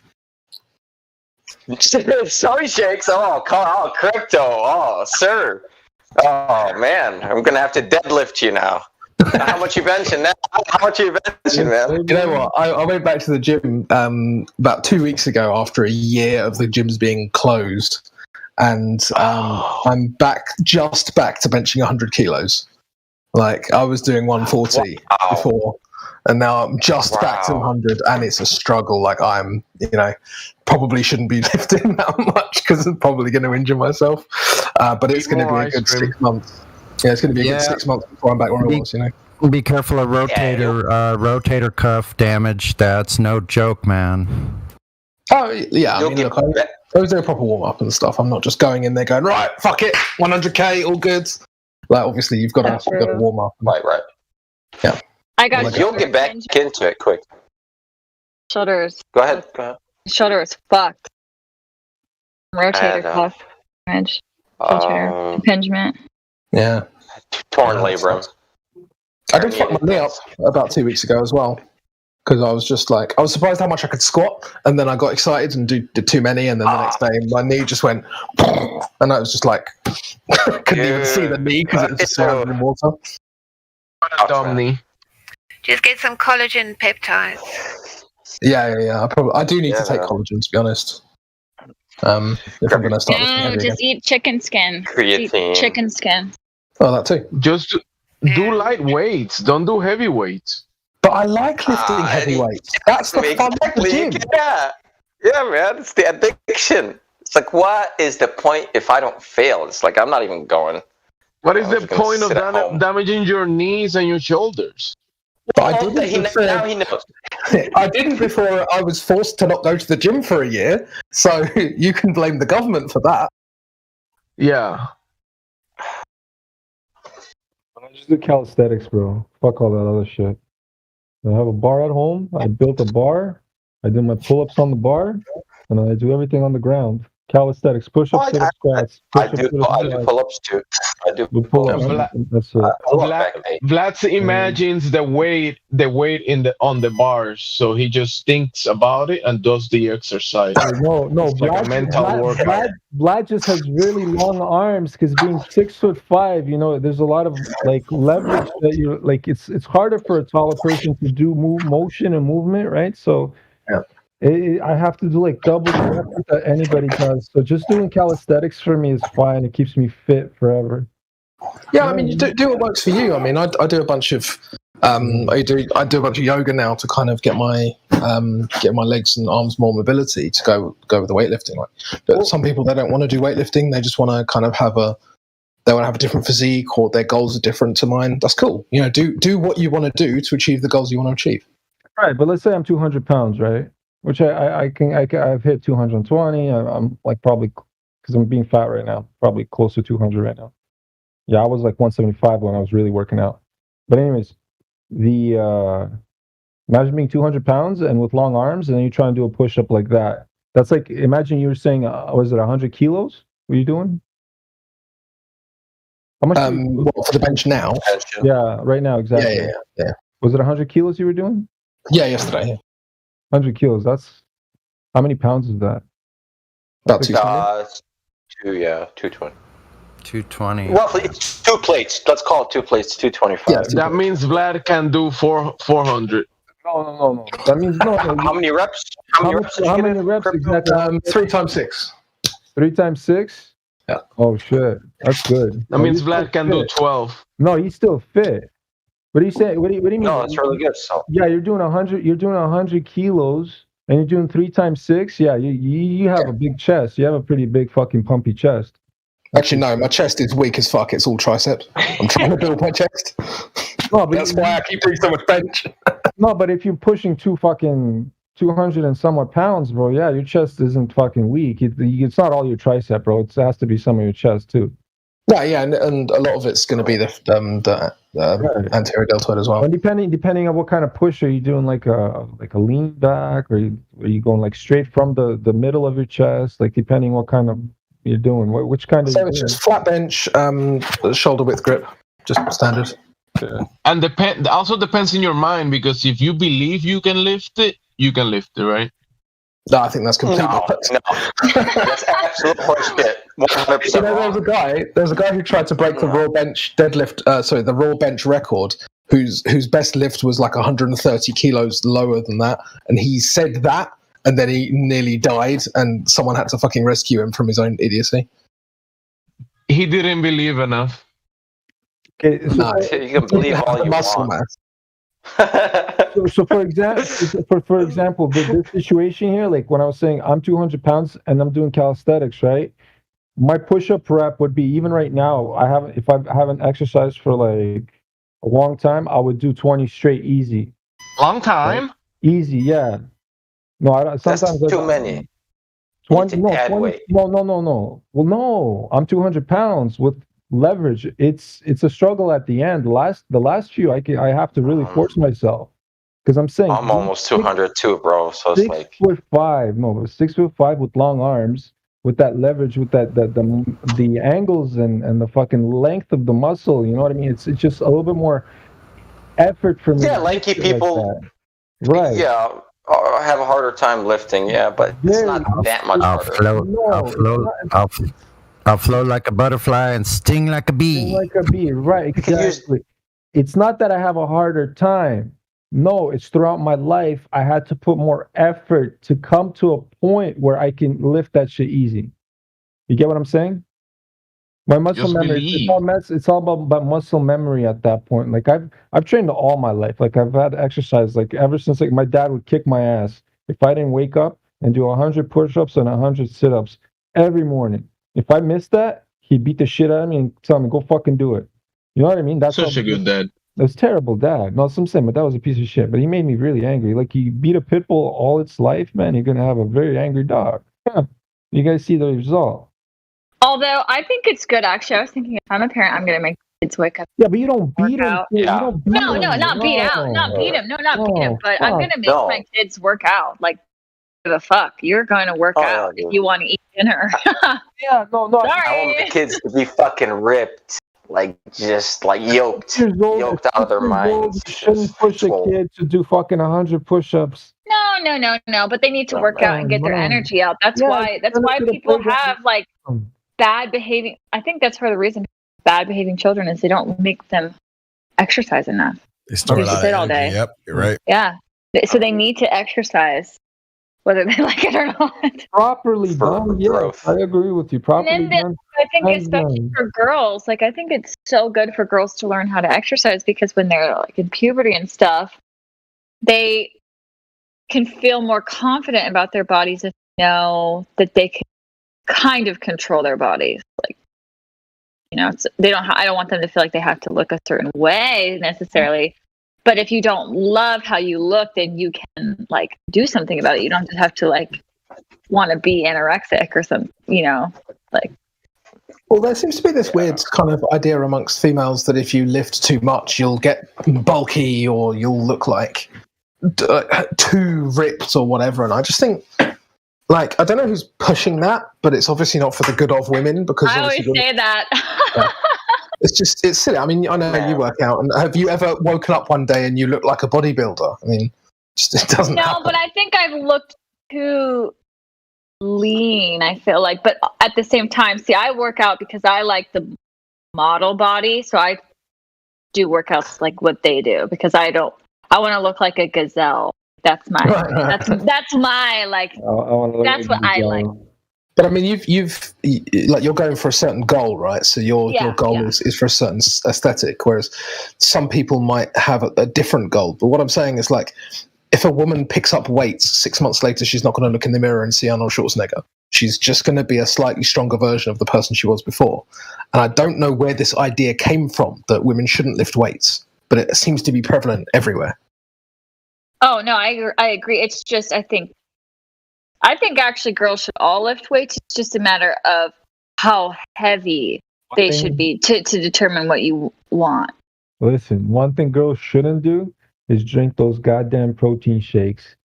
it? Soy shakes? Oh, crypto. Oh, sir. Oh, man. I'm going to have to deadlift you now. How much you benching now? How much you benching, man? You know what? I went back to the gym about 2 weeks ago after a year of the gyms being closed. And I'm back to benching 100 kilos. Like, I was doing 140 before, and now I'm just back to 100, and it's a struggle. Like, I'm, probably shouldn't be lifting that much because I'm probably going to injure myself. But it's going to be a good 6 months. Yeah, it's going to be a good 6 months before I'm back where I was, Be careful of rotator cuff damage. That's no joke, man. Oh, yeah. I mean, look, I was doing a proper warm-up and stuff. I'm not just going in there going, right, fuck it, 100K, all good. Like, obviously, you've got to warm up. Right. Yeah. You'll get back into it quick. Shoulders. Go ahead. Shoulder is fucked. Rotator cuff damage. Impingement. Yeah. Torn labrum. I did fuck my knee up about 2 weeks ago as well. Because I was just like, I was surprised how much I could squat, and then I got excited and did too many, and then the next day my knee just went, and I was just like, couldn't even see the knee because it was just surrounded in water. Dumb knee. Just get some collagen peptides. Yeah. I do need to take collagen, to be honest. If I'm going to start lifting heavy just eat chicken skin. Creatine. Eat chicken skin. Oh, that too. Just do light weights. Don't do heavy weights. But I like lifting heavy weights. That's the fun of the gym. Yeah, man. It's the addiction. It's like, what is the point if I don't fail? It's like, I'm not even going. What is the point of damaging your knees and your shoulders? But now he knows. I didn't before I was forced to not go to the gym for a year. So you can blame the government for that. Yeah. I just do calisthenics, bro. Fuck all that other shit. I have a bar at home. I built a bar. I do my pull-ups on the bar, and I do everything on the ground. Calisthenics, push-ups, sit-ups, squats. I do pull-ups too. I do pull-ups. That's it. Vlad imagines the weight on the bars, so he just thinks about it and does the exercise. No, it's like a mental workout. Vlad just has really long arms because being 6'5", there's a lot of like leverage that you like. It's harder for a taller person to do motion and movement, right? So. Yeah. I have to do like double the effort that anybody does. So just doing calisthenics for me is fine. It keeps me fit forever. Yeah, I mean, you do what works for you. I mean, I do a bunch of I do a bunch of yoga now to kind of get my legs and arms more mobility to go with the weightlifting. But some people, they don't want to do weightlifting. They just want to kind of have a they want to have a different physique or their goals are different to mine. That's cool. You know, do what you want to do to achieve the goals you want to achieve. Right, but let's say I'm 200 pounds, right? Which I've hit 220. I'm like probably, because I'm being fat right now, probably close to 200 right now. Yeah, I was like 175 when I was really working out. But anyways, imagine being 200 pounds and with long arms, and then you try and do a push-up like that. That's like, imagine you were saying, was it 100 kilos? Were you doing? How much? What, for the bench now? Yeah, right now, exactly. Yeah. Was it 100 kilos you were doing? Yeah, yesterday. Yeah. 100 kilos. That's how many pounds is that? About 220. 220. 220. Roughly, it's 2 plates. Let's call it 2 plates. 225. Yeah, that means Vlad can do 400. No. That means no. How many reps? How many reps exactly? 3 times 6. 3 times 6? Yeah. Oh shit, that's good. That means Vlad can do 12. No, he's still fit. What do you say? What do you mean? No, that's really good. So yeah, you're doing 100. You're doing 100 kilos, and you're doing 3 times 6. Yeah, you have a big chest. You have a pretty big fucking pumpy chest. Actually, no, my chest is weak as fuck. It's all triceps. I'm trying to build my chest. No, but that's why I keep doing so much bench. No, but if you're pushing 200 and somewhat pounds, bro, yeah, your chest isn't fucking weak. It's not all your tricep, bro. It has to be some of your chest too. Yeah, and a lot of it's going to be the anterior deltoid as well. And depending on what kind of push, are you doing like a lean back, or are you going like straight from the middle of your chest? Like depending what kind of you're doing, which kind of. So it's just flat bench, shoulder width grip, just standard. Yeah. And also depends in your mind, because if you believe you can lift it, right? No, I think that's completely no. That's absolute horseshit. 100%. There's a guy who tried to break the raw bench the raw bench record, whose best lift was like 130 kilos lower than that, and he said that, and then he nearly died, and someone had to fucking rescue him from his own idiocy. He didn't believe enough. Okay, you can believe all you want. So for example, this situation here, like when I was saying I'm 200 pounds and I'm doing calisthenics, right? My push-up rep would be, even right now, if I haven't exercised for like a long time, I would do 20 straight easy. Long time? Right? Easy, yeah. No, I don't. Sometimes that's too many. 20, no. Well, no, I'm 200 pounds with leverage. It's a struggle at the end. The last few, I have to really force myself, because I'm saying I'm almost 200 too, bro. So it's like 6'5". No, 6'5" with long arms, with that leverage, with the angles and the fucking length of the muscle. You know what I mean? It's just a little bit more effort for me. Yeah, lanky people. Like right. Yeah. Have a harder time lifting, but it's not that much harder. I'll float like a butterfly and sting like a bee. Like a bee, right? Exactly. It's not that I have a harder time. No, it's throughout my life I had to put more effort to come to a point where I can lift that shit easy. You get what I'm saying? My muscle memory. It's all about muscle memory at that point. Like I've trained all my life. Like I've had exercise like ever since like my dad would kick my ass if I didn't wake up and do 100 push-ups and 100 sit-ups every morning. If I missed that, he'd beat the shit out of me and tell me, go fucking do it. You know what I mean? That's such a good dad. It was terrible dad. No, some say, but that was a piece of shit. But he made me really angry. Like you beat a pit bull all its life, man, you're gonna have a very angry dog. You guys see the result. Although I think it's good, actually. I was thinking, if I'm a parent, I'm gonna make kids wake up. Yeah, but you don't beat them. No, not beat out. Not beat him. No, not beat him. But I'm gonna make my kids work out. Like, give a fuck. You're going to work out if you want to eat dinner. Yeah, no. Sorry. I want the kids to be fucking ripped, like just like yoked out of their minds. You shouldn't push a kid to do fucking 100 push-ups. No. But they need to work out and get their energy out. That's why people have like bad behaving. I think that's for the reason bad behaving children is they don't make them exercise enough. They store a lot of sit all day. Yep, you're right. Yeah. So they need to exercise, whether they like it or not. Properly done, yes. I agree with you. Properly done. I think especially for girls, like I think it's so good for girls to learn how to exercise, because when they're like in puberty and stuff, they can feel more confident about their bodies if they know that they can kind of control their bodies. Like You know, they don't. I don't want them to feel like they have to look a certain way necessarily. But if you don't love how you look, then you can like do something about it. You don't just have to like want to be anorexic or something. You know, like. Well, there seems to be this weird kind of idea amongst females that if you lift too much, you'll get bulky or you'll look like too ripped or whatever. And I just think, like, I don't know who's pushing that, but it's obviously not for the good of women because I always say that. it's silly. I mean, I know you work out, and have you ever woken up one day and you look like a bodybuilder? I mean, it doesn't happen. No, but I think I've looked too lean, I feel like, but at the same time, see, I work out because I like the model body, so I do workouts like what they do because I want to look like a gazelle. That's my that's my like that's what I like. But I mean, you've like you're going for a certain goal, right? So your goal is for a certain aesthetic, whereas some people might have a different goal. But what I'm saying is, like, if a woman picks up weights 6 months later, she's not going to look in the mirror and see Arnold Schwarzenegger. She's just going to be a slightly stronger version of the person she was before. And I don't know where this idea came from that women shouldn't lift weights, but it seems to be prevalent everywhere. Oh no, I agree. It's just I think actually girls should all lift weights. It's just a matter of how heavy they should be to determine what you want. Listen, one thing girls shouldn't do is drink those goddamn protein shakes.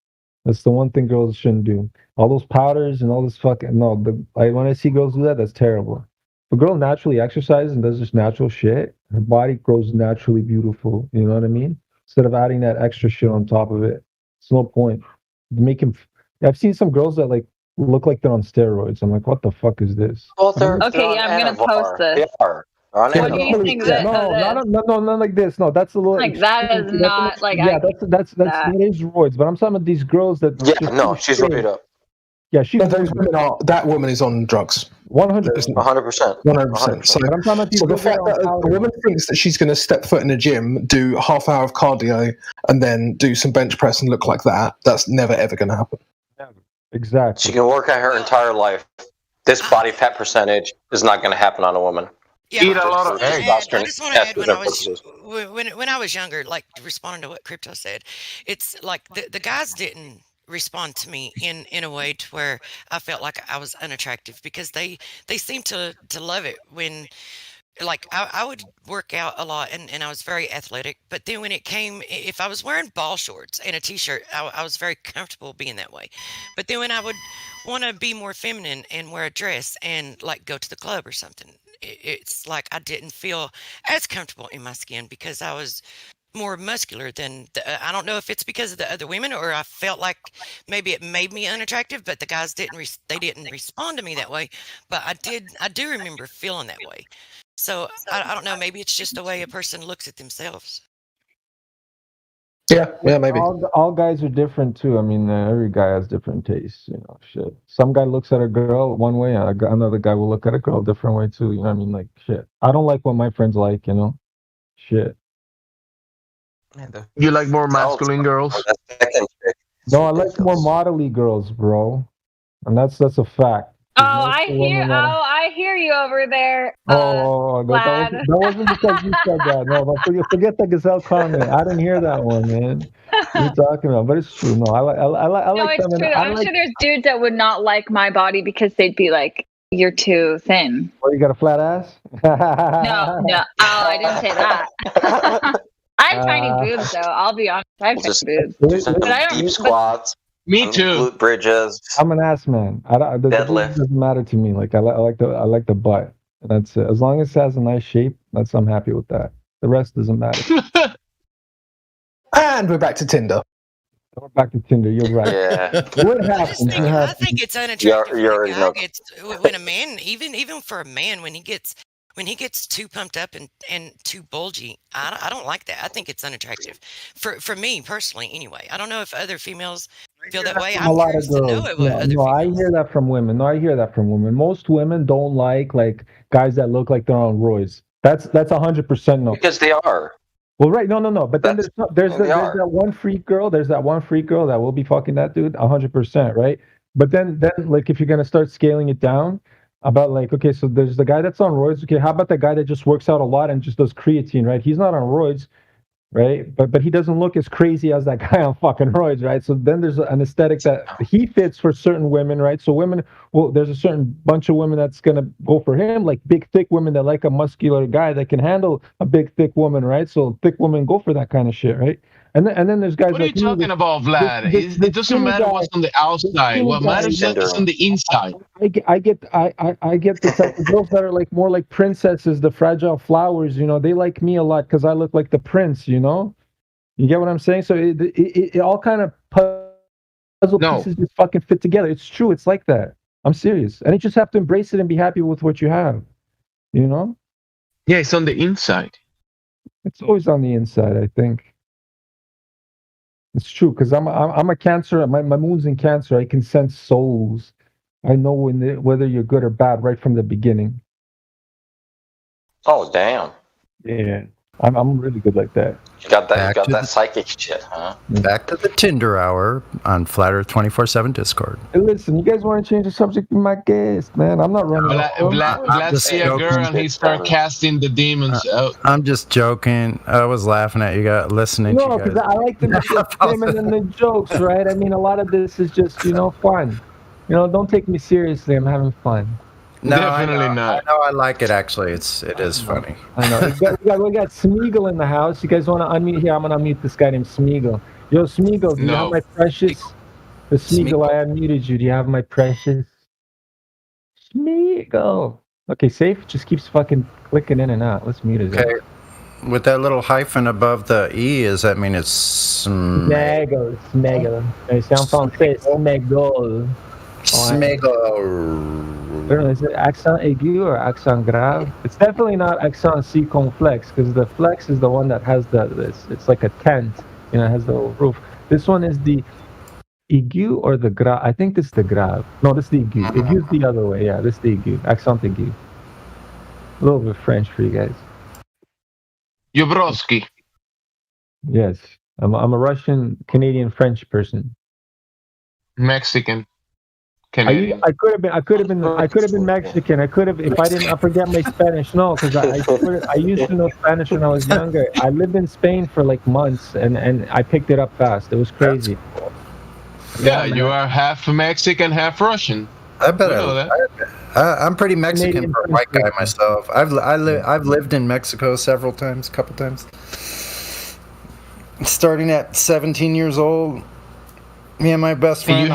That's the one thing girls shouldn't do. All those powders and all this fucking when I see girls do that, that's terrible. If a girl naturally exercises and does this natural shit, her body grows naturally beautiful. You know what I mean? Instead of adding that extra shit on top of it, it's no point. I've seen some girls that like look like they're on steroids. I'm like, what the fuck is this? Well, I'm gonna post this. What do you think? Not like this. No, that's a little like that is not like. Yeah, that is roids. But I'm talking about these girls that. Yeah, no, she's roided up. Yeah, that woman is on drugs. 100%. 100%. So the fact that a woman thinks that she's going to step foot in a gym, do a half hour of cardio, and then do some bench press and look like that, that's never ever going to happen. Exactly. She can work out her entire life. This body fat percentage is not going to happen on a woman. Yeah, Eat a lot of eggs. I just want to add when I was younger, like responding to what Crypto said, it's like the guys didn't respond to me in a way to where I felt like I was unattractive because they seemed to love it when like I would work out a lot and I was very athletic, but then when it came, if I was wearing ball shorts and a t-shirt, I was very comfortable being that way. But then when I would want to be more feminine and wear a dress and like go to the club or something, it's like I didn't feel as comfortable in my skin because I was more muscular than I don't know if it's because of the other women or I felt like maybe it made me unattractive, but the guys didn't respond to me that way. But I do remember feeling that way. So I don't know, maybe it's just the way a person looks at themselves. Yeah, maybe. All guys are different too. I mean, every guy has different tastes, you know, shit. Some guy looks at a girl one way, another guy will look at a girl a different way too, you know what I mean? Like, shit. I don't like what my friends like, you know? Shit. You like more masculine girls? No, I like more modelly girls, bro. And that's a fact. I hear you over there. That wasn't because you said that. No, forget the gazelle comment. I didn't hear that one, man. What are you talking about? But it's true. No, I like it's true. I'm sure there's dudes that would not like my body because they'd be like, "You're too thin." Oh, you got a flat ass? No. Oh, I didn't say that. I have tiny boobs, though. I'll be honest. I have tiny boobs. Do some deep squats. Me too. Glute bridges. I'm an ass man. The Deadlift doesn't matter to me. Like I like the butt. That's it. As long as it has a nice shape, I'm happy with that. The rest doesn't matter. And we're back to Tinder. We're back to Tinder. You're right. Yeah. What happened? I think it's unattractive. When a man, even for a man, when he gets too pumped up and too bulgy, I don't like that. I think it's unattractive. For me personally, anyway. I don't know if other females feel that way. I'm curious to know it with other females. I hear that from women. Most women don't like guys that look like they're on roids. That's 100% no. Because they are. Well, right, no. But then there's that one freak girl. There's that one freak girl that will be fucking that dude 100%, right? But then like if you're gonna start scaling it down, about like, okay, so there's the guy that's on roids. Okay, how about the guy that just works out a lot and just does creatine, right? He's not on roids, right? But he doesn't look as crazy as that guy on fucking roids, right? So then there's an aesthetic that he fits for certain women, right? So women, well, there's a certain bunch of women that's gonna go for him, like big, thick women that like a muscular guy that can handle a big, thick woman, right? So thick women go for that kind of shit, right? And then there's guys What are like you talking about, Vlad? It doesn't matter what's on the outside. What matters is on the inside. I get the type of girls that are like more like princesses, the fragile flowers. You know, they like me a lot because I look like the prince. You know, you get what I'm saying? So it all kind of puzzle pieces just fucking fit together. It's true. It's like that. I'm serious, and you just have to embrace it and be happy with what you have. You know? Yeah, it's on the inside. It's always on the inside, I think. It's true because I'm a Cancer. My moon's in Cancer. I can sense souls. I know whether you're good or bad right from the beginning. Oh damn! Yeah, I'm really good like that. You got that psychic shit, huh? Back to the Tinder Hour on Flat Earth 24/7 Discord. Hey, listen, you guys want to change the subject to my guest, man? I'm not running. Vlad see a girl and he start casting the demons out. I'm just joking. I was laughing at you guys, listening to No, you because guys. I like the women and the jokes, right? I mean, a lot of this is just fun. Don't take me seriously. I'm having fun. No, Definitely not. I know. I like it. Actually, it is funny. I know. We got Smeagol in the house. You guys want to unmute here? I'm gonna unmute this guy named Smeagol. Yo, Smeagol, do you have my precious? The Smeagol, I unmuted you. Do you have my precious? Smeagol. Okay, safe. Just keeps fucking clicking in and out. Let's mute it. Okay. With that little hyphen above the E, does that mean it's Smeagol? C'est en français. Smeagol. Smeagol. I don't know, is it accent aigu or accent grave? It's definitely not accent circonflex because the flex is the one that has this. It's like a tent, it has the roof. This one is the aigu or the grave. I think this is the grave. No, this is the aigu. Aigu's the other way. Yeah, this is the aigu. Accent aigu. A little bit French for you guys. Yobrowski. Yes, I'm a Russian, Canadian, French person. Mexican. Canadian. I could have been Mexican. I could have if I didn't forget my Spanish. No, because I used to know Spanish when I was younger. I lived in Spain for like months, and I picked it up fast. It was crazy. Yeah, you are half Mexican, half Russian. I bet I'm pretty Mexican Canadian for a white guy myself. I've lived in Mexico several times, a couple times. Starting at 17 years old. Me and my best friend. You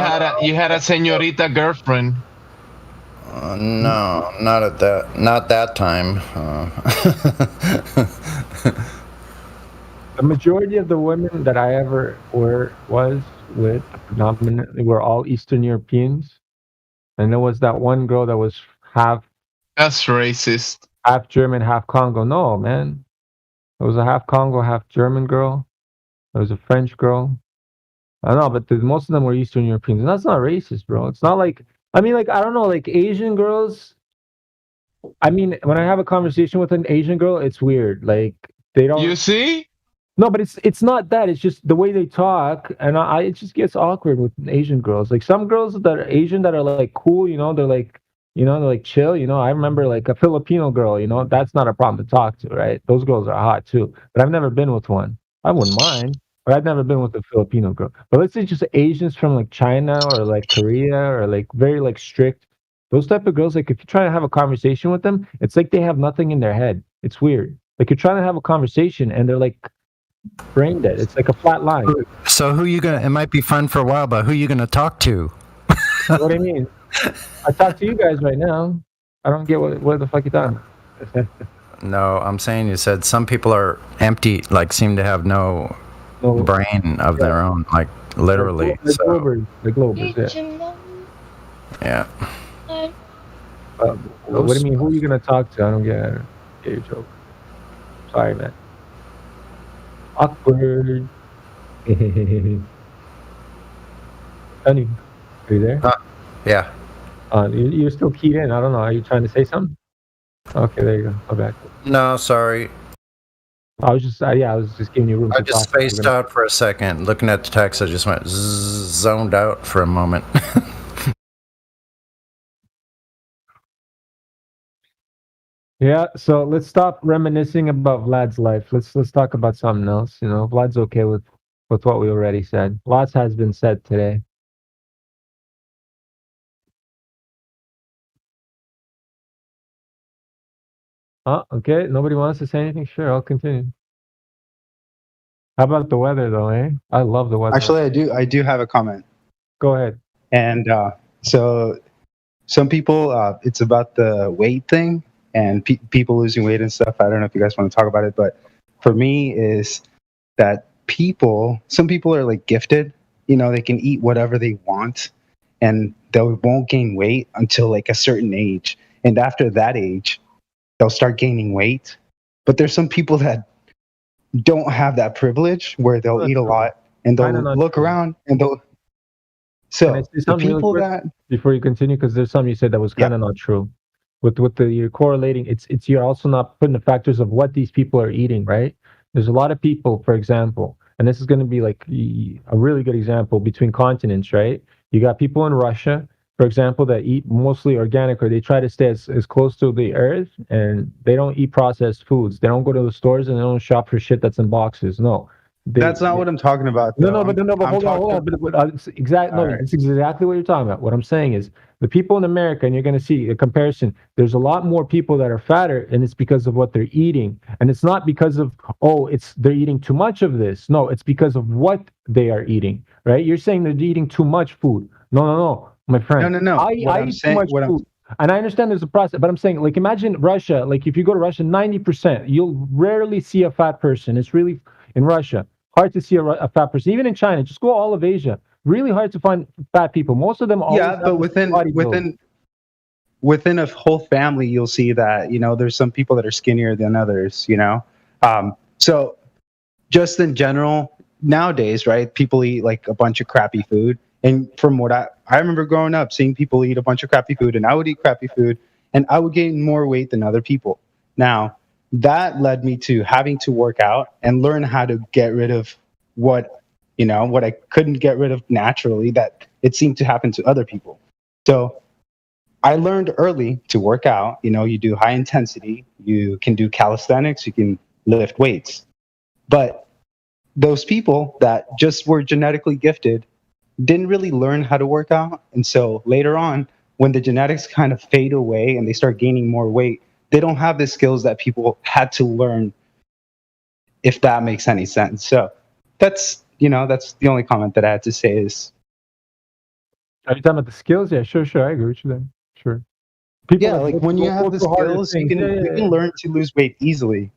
had a señorita girlfriend. No, not that time. The majority of the women that I ever was with predominantly were all Eastern Europeans, and there was that one girl that was half. That's racist. Half German, half Congo. No, man, it was a half Congo, half German girl. There was a French girl. I don't know, but most of them were Eastern Europeans, and that's not racist, bro. It's not like I don't know, like Asian girls. I mean, when I have a conversation with an Asian girl, it's weird. Like they don't. You see? No, but it's not that. It's just the way they talk, and it just gets awkward with Asian girls. Like some girls that are Asian that are like cool, they're like, they're like chill. I remember like a Filipino girl. That's not a problem to talk to, right? Those girls are hot too. But I've never been with one. I wouldn't mind. But I've never been with a Filipino girl. But let's say just Asians from like China or like Korea or like very like strict. Those type of girls, like if you try to have a conversation with them, it's like they have nothing in their head. It's weird. Like you're trying to have a conversation and they're like brain dead. It's like a flat line. So it might be fun for a while, but who are you gonna talk to? What do you mean? I talk to you guys right now. I don't get what the fuck you talking about. No, I'm saying you said some people are empty, like seem to have no brain of their own, like literally. The Globers, yeah. What do you mean? Who are you gonna talk to? I don't get your joke. Sorry, man. Awkward. Honey, are you there? Yeah. You're still keyed in. I don't know. Are you trying to say something? Okay, there you go. Go back. No, sorry. I was just giving you room. I just spaced out for a second, looking at the text. I just went zoned out for a moment. Yeah, so let's stop reminiscing about Vlad's life. Let's talk about something else. You know, Vlad's okay with what we already said. Lots has been said today. Okay. Nobody wants to say anything? Sure, I'll continue. How about the weather, though, eh? I love the weather. Actually, I do have a comment. Go ahead. And so some people, it's about the weight thing and people losing weight and stuff. I don't know if you guys want to talk about it, but for me is that some people are like gifted, you know, they can eat whatever they want and they won't gain weight until like a certain age. And after that age, they'll start gaining weight. But there's some people that don't have that privilege where they'll eat a lot and they'll look around and they'll. So the people that before you continue, because there's something you said that was kind of not true. With you're correlating, it's you're also not putting the factors of what these people are eating, right? There's a lot of people, for example, and this is going to be like a really good example between continents, right? You got people in Russia, for example, that eat mostly organic, or they try to stay as close to the earth, and they don't eat processed foods. They don't go to the stores and they don't shop for shit that's in boxes. No. That's not what I'm talking about. But hold on. It's exactly what you're talking about. What I'm saying is the people in America, and you're going to see a comparison. There's a lot more people that are fatter, and it's because of what they're eating, and it's not because of they're eating too much of this. No, it's because of what they are eating. Right? You're saying they're eating too much food. No, my friend. No. I eat too much food. And I understand there's a process, but I'm saying, like, imagine Russia. Like, if you go to Russia, 90%, you'll rarely see a fat person. It's really in Russia. Hard to see a fat person. Even in China, just go all of Asia. Really hard to find fat people. Most of them but within a whole family, you'll see that, you know, there's some people that are skinnier than others, you know. So just in general, nowadays, right, people eat like a bunch of crappy food. And from what I remember growing up, seeing people eat a bunch of crappy food, and I would eat crappy food, and I would gain more weight than other people. Now, that led me to having to work out and learn how to get rid of what I couldn't get rid of naturally, that it seemed to happen to other people. So I learned early to work out. You know, you do high intensity, you can do calisthenics, you can lift weights. But those people that just were genetically gifted didn't really learn how to work out. And so later on, when the genetics kind of fade away and they start gaining more weight, they don't have the skills that people had to learn, if that makes any sense. So that's the only comment that I had to say is. Are you talking about the skills? Yeah, sure. I agree with you then. Sure. Like when you have the skills, you can learn to lose weight easily.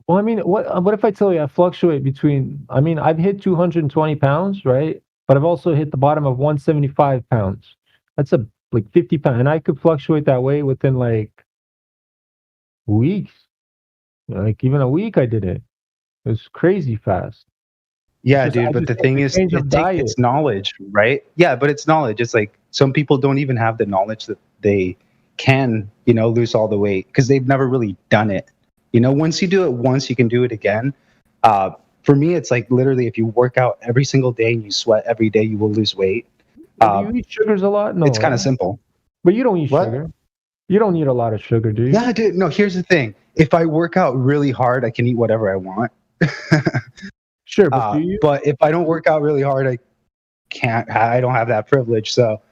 Well, I mean, what if I tell you I fluctuate between, I've hit 220 pounds, right? But I've also hit the bottom of 175 pounds. That's like 50 pounds. And I could fluctuate that way within like weeks. Like even a week I did it. It was crazy fast. Yeah, dude, but the thing is, it's knowledge, right? Yeah, but it's knowledge. It's like some people don't even have the knowledge that they can, lose all the weight because they've never really done it. Once you do it once, you can do it again. For me, it's like literally if you work out every single day and you sweat every day, you will lose weight. Do you eat sugars a lot? No, it's kind of simple. But you don't eat sugar. You don't eat a lot of sugar, do you? Yeah, dude. No, here's the thing. If I work out really hard, I can eat whatever I want. Sure, but do you? But if I don't work out really hard, I can't. I don't have that privilege, so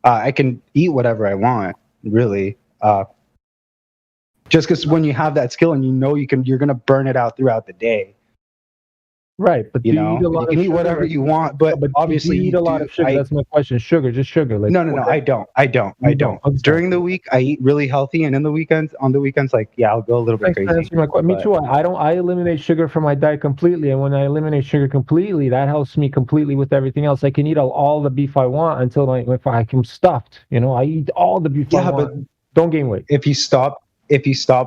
I can eat whatever I want. Really, just because when you have that skill and you're gonna burn it out throughout the day. Right, but you can eat whatever you want, but obviously you eat a lot of sugar. That's my question. Sugar, just sugar. Like, no, I don't. During the week, I eat really healthy, and on the weekends, like, I'll go a little bit crazy. Me too. I eliminate sugar from my diet completely, and when I eliminate sugar completely, that helps me completely with everything else. I can eat all the beef I want until I'm stuffed. I eat all the beef I want. But don't gain weight. If you stop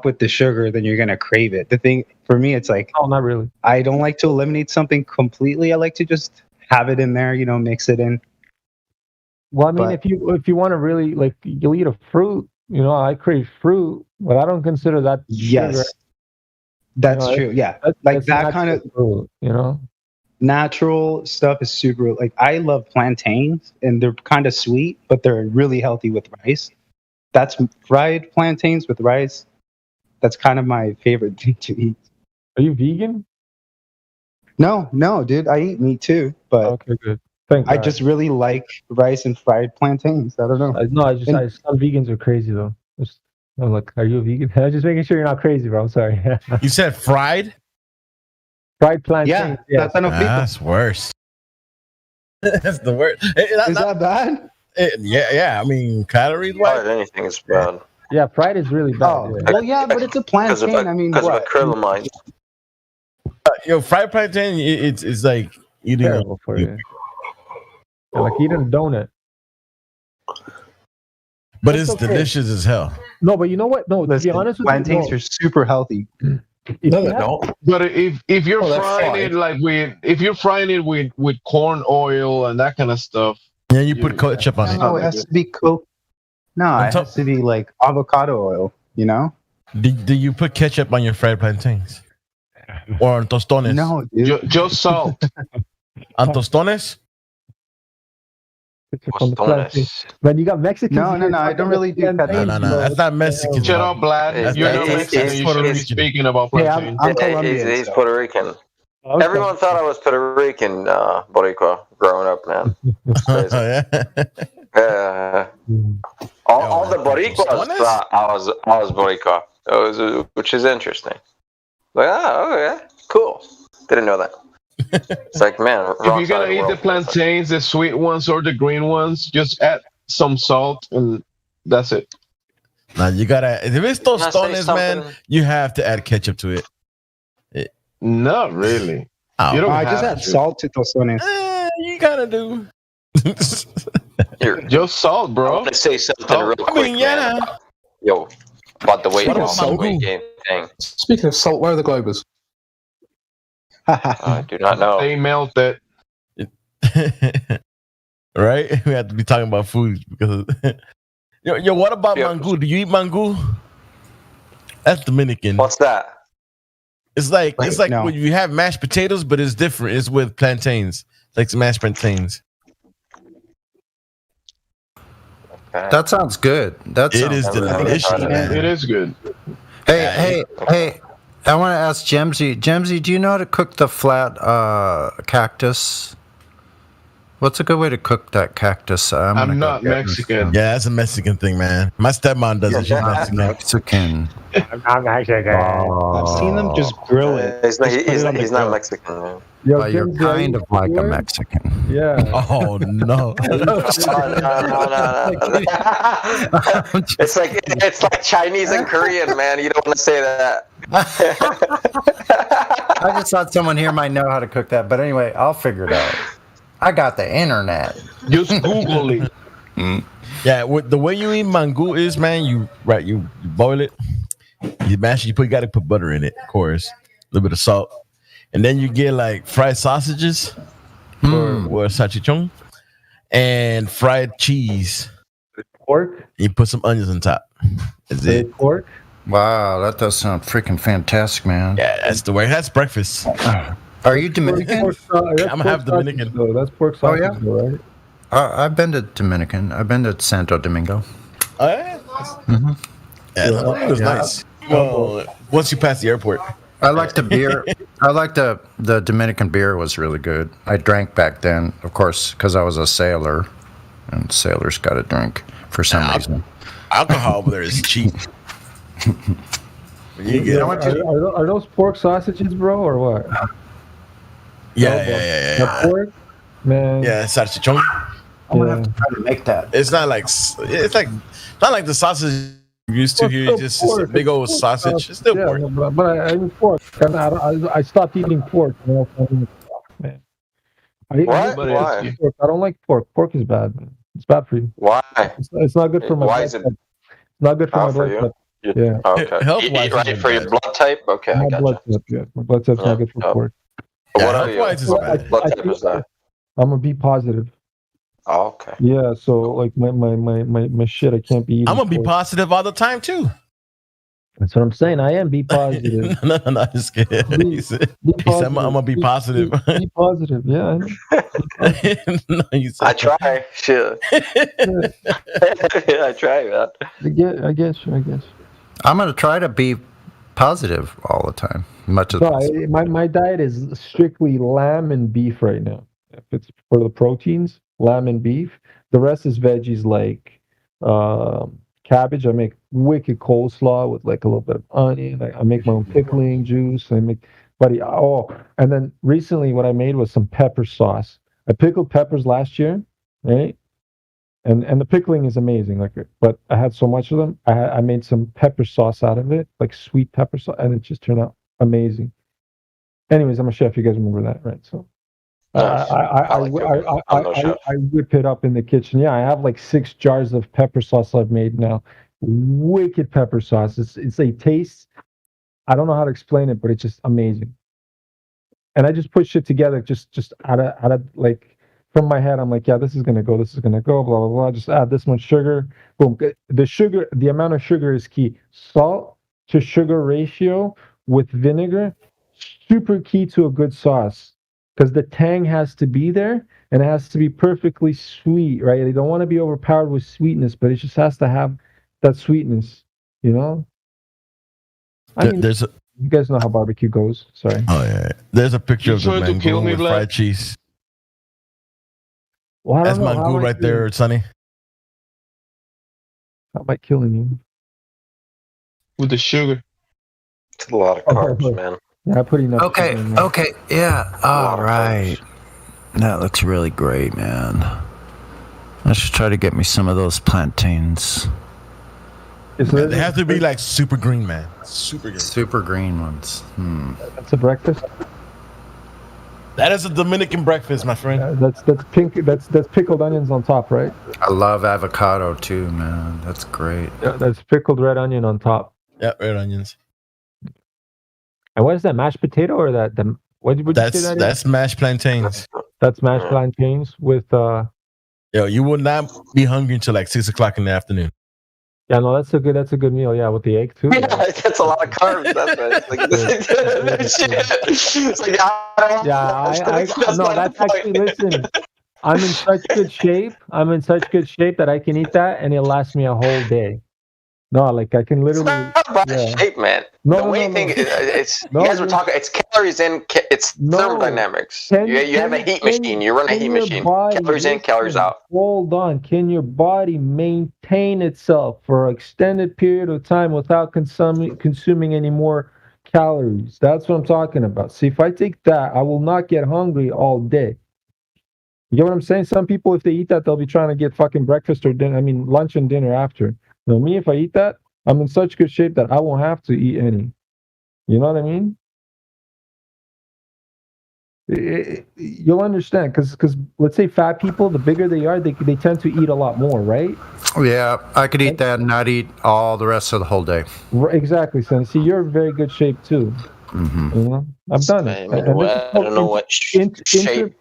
with the sugar, then you're gonna crave it. The thing for me, it's like, not really. I don't like to eliminate something completely. I like to just have it in there, mix it in. Well, I mean, if you want to really, like, you'll eat a fruit. I crave fruit, but I don't consider that yes, sugar. That's true. Yeah, that's that kind of fruit, natural stuff is super. Like, I love plantains, and they're kind of sweet, but they're really healthy with rice. that's fried plantains with rice. That's kind of my favorite thing to eat. Are you vegan? No, dude. I eat meat too, but okay, good. Thank I God. just really like rice and fried plantains. I don't know. Some vegans are crazy though. I'm like, are you a vegan? I'm just making sure you're not crazy, bro. I'm sorry. You said fried? Fried plantains. Yeah, that's worse. That's the worst. Is that bad? Yeah. I mean, calories wise, anything is bad. Yeah, fried is really bad. Oh, well, yeah, but it's a plantain. I mean, because of what? acrylamide. fried plantain, it's like eating. Terrible for you. Yeah, like eating a donut. But That's it's okay. delicious as hell. No, but you know what? No, Listen, to be honest with plantains you, are super healthy. No, they don't. But if you're they're frying fried. it like with corn oil and that kind of stuff, Yeah, you put ketchup on it. No, it has to be cooked. No, it has to be like avocado oil. You know? Do you put ketchup on your fried plantains? Or on tostones? No, dude. just salt. On tostones? on the plantain. Man, you got Mexicans. No, here I don't really do that. No. That's not Mexican. Shut up, lad. You're not Mexican. You shouldn't be speaking about plantain. I'm Colombian. He's Puerto Rican. Okay. Everyone thought I was Puerto Rican, Boricua, growing up, man. All the Boricuas thought I was Boricua, which is interesting. Like, okay, cool. Didn't know that. It's like, man, If you're gonna eat the plantains, the sweet ones or the green ones, just add some salt and that's it. Now you gotta. If it's Can I say tostones, man, something? you have to add ketchup to it. Not really. Oh. You don't I just have add to. salt to tostones. You gotta do. Just salt, I bro. want to say something real quick, man. Yo, about the weight gain thing. Speaking of salt, where are the Globers? I do not know. They melted. Right? We have to be talking about food because. Yo, what about mango? Do you eat mango? That's Dominican. What's that? It's like no. when you have mashed potatoes, but it's different. It's with plantains, like some mashed plantains. That sounds good. It is delicious, man. It is good. Hey! I want to ask Jemsy. Jemsy, do you know how to cook the flat cactus? What's a good way to cook that cactus? I'm not Mexican. Yeah, that's a Mexican thing, man. My stepmom does it. She's Mexican. I'm Mexican. I've seen them just grill it. He's not Mexican, man. Yo, But you're Jim's kind of like a Mexican. Yeah. Oh no! No. It's like Chinese and Korean, man. You don't want to say that. I just thought someone here might know how to cook that. But anyway, I'll figure it out. I got the internet. Just Google it. Yeah, the way you eat mango is, man. You boil it, you mash it. You gotta put butter in it, of course, a little bit of salt, and then you get like fried sausages or salchichon and fried cheese. Pork. You put some onions on top. That's it. Pork. Wow, that does sound freaking fantastic, man. Yeah, that's the way. That's breakfast. Are you Dominican? I'm half Dominican. Though. That's pork Oh, sausage, yeah? though, right? I've been to Dominican. I've been to Santo Domingo. Oh, yeah. Yeah, that was nice. Well, once you pass the airport. I like the beer. I like the Dominican beer was really good. I drank back then, of course, because I was a sailor, and sailors got to drink for some reason. Alcohol over there is cheap. Are those pork sausages, bro, or what? Yeah. Pork, man. Yeah, salchichon. I'm gonna have to try to make that. It's not like the sausage you used to here. Just a big old sausage. It's still pork. But I eat pork. I stopped eating pork. You know, man. Why? I don't like pork. Pork is bad. Man. It's bad for you. Why? It's not good for my Why blood is it? type. It's not good for my for blood you? type. Yeah. Okay. Health-wise, Right it's for your bad. blood type? Okay, I My got blood type, yeah. My blood type's not good for pork. What are you? health-wise, it's What bad. blood type is that? I'm a B positive. Oh, okay. Yeah, so like my shit, I can't be eating. I'm gonna be pork. positive all the time too. That's what I'm saying. I am be positive. no, just kidding. He said, I'm gonna be positive. Be positive. Yeah. No, you said I try. Shit. I try, man. I guess. I'm gonna try to be positive all the time, much as So possible. my diet is strictly lamb and beef right now. If it's for the proteins, lamb and beef. The rest is veggies like cabbage. I make wicked coleslaw with like a little bit of onion. I make my own pickling juice. And then recently what I made was some pepper sauce. I pickled peppers last year, right? And the pickling is amazing. But I had so much of them. I made some pepper sauce out of it, like sweet pepper sauce, and it just turned out amazing. Anyways, I'm a chef. You guys remember that, right? So I whip it up in the kitchen. Yeah, I have like 6 jars of pepper sauce I've made now. Wicked pepper sauce. It's a taste. I don't know how to explain it, but it's just amazing. And I just put shit together just out of like from my head. I'm like, yeah, this is gonna go, blah blah blah. Just add this much sugar. Boom. The amount of sugar is key. Salt to sugar ratio with vinegar, super key to a good sauce. Because the tang has to be there and it has to be perfectly sweet, right? They don't want to be overpowered with sweetness, but it just has to have that sweetness, you know? You guys know how barbecue goes. Sorry. Oh yeah. There's a picture of the mango with fried cheese. Well, that's mango right there, Sonny. How am I killing you? With the sugar. It's a lot of carbs, man. Yeah, I put enough. Okay, yeah. All right. That looks really great, man. I should try to get me some of those plantains. They have to be like super green, man. Super green ones. That's a breakfast. That is a Dominican breakfast, my friend. That's pink. That's pickled onions on top, right? I love avocado too, man. That's great. Yeah, that's pickled red onion on top. Yeah, red onions. And what is that? Mashed potato or that? What would you say that is? That's mashed plantains. That's mashed plantains with. Yo, you will not be hungry until like 6 o'clock in the afternoon. Yeah, no, that's a good meal. Yeah, with the egg too. Yeah, that's a lot of carbs. That's right. It's like that's actually. Listen, I'm in such good shape. That I can eat that and it'll last me a whole day. No, like I can literally. It's not about the shape, man. You guys were talking. It's calories in. It's thermodynamics. You have a heat machine. You run a heat machine. Calories in, calories out. Hold on. Can your body maintain itself for an extended period of time without consuming any more calories? That's what I'm talking about. See, if I take that, I will not get hungry all day. You get what I'm saying? Some people, if they eat that, they'll be trying to get fucking breakfast or dinner. I mean, lunch and dinner after. Now, me, if I eat that, I'm in such good shape that I won't have to eat any. You know what I mean? You'll understand, because let's say fat people, the bigger they are, they tend to eat a lot more, right? Yeah, I could eat that and not eat all the rest of the whole day. Exactly, son. See, you're in very good shape too. Mm-hmm. You know, I've done it. I don't know what shape.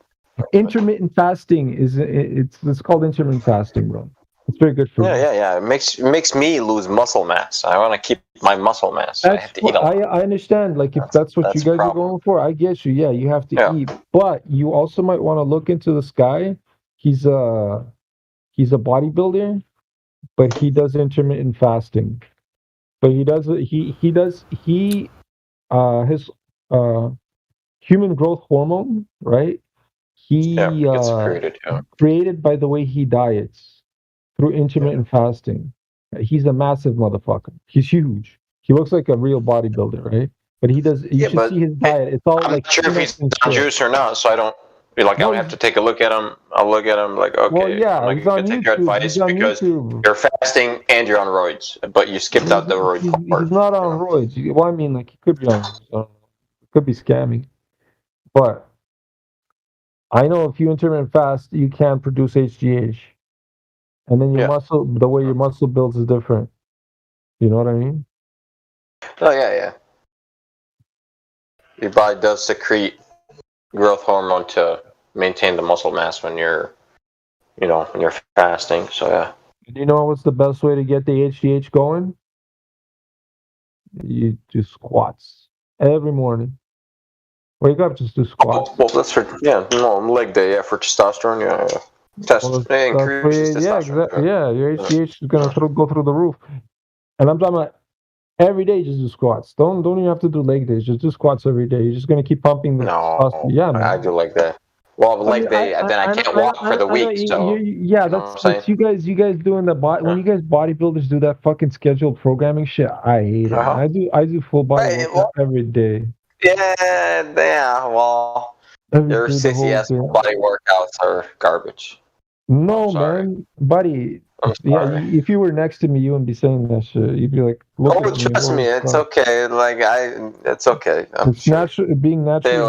Intermittent fasting it's called intermittent fasting, bro. It's very good for you. Yeah. It makes me lose muscle mass. I want to keep my muscle mass. I have to eat a lot. I understand. Like if that's what you guys are going for, I get you. Yeah, you have to eat. But you also might want to look into this guy. He's a bodybuilder, but he does intermittent fasting. But his human growth hormone, right? He gets created by the way he diets. Through intermittent fasting. He's a massive motherfucker. He's huge. He looks like a real bodybuilder, right? But he does. You should see his diet. It's all I'm like. not sure if he's on juice or not, so I don't. I don't have to take a look at him. I'll look at him like, okay, well, yeah, I'm not going to take your advice because you're fasting and you're on roids, but you skipped out the roid part. He's not on roids. Well, I mean, like he could be on. It could be scammy, but I know if you intermittent fast, you can produce HGH. And then your muscle, the way your muscle builds is different. You know what I mean? Oh, yeah. Your body does secrete growth hormone to maintain the muscle mass when you're fasting. So, yeah. Do you know what's the best way to get the HGH going? you do squats every morning. Wake up, just do squats. Well, that's for leg day. Yeah, for testosterone. Yeah. Increases testosterone. Your HGH is gonna go through the roof. And I'm talking about every day. Just do squats. Don't even have to do leg days. Just do squats every day. You're just gonna keep pumping the testosterone. Yeah, man. I do leg day. Well, leg day, then I can't walk for the week. So that's you guys doing the body. When you guys bodybuilders do that fucking scheduled programming shit, I hate it. I do full body workout every day. Yeah. Well, your sissy ass body workouts are garbage. No, man, buddy. Yeah, if you were next to me, you wouldn't be saying that shit. You'd be like, trust me, it's okay. Like it's okay. It's natural, being naturally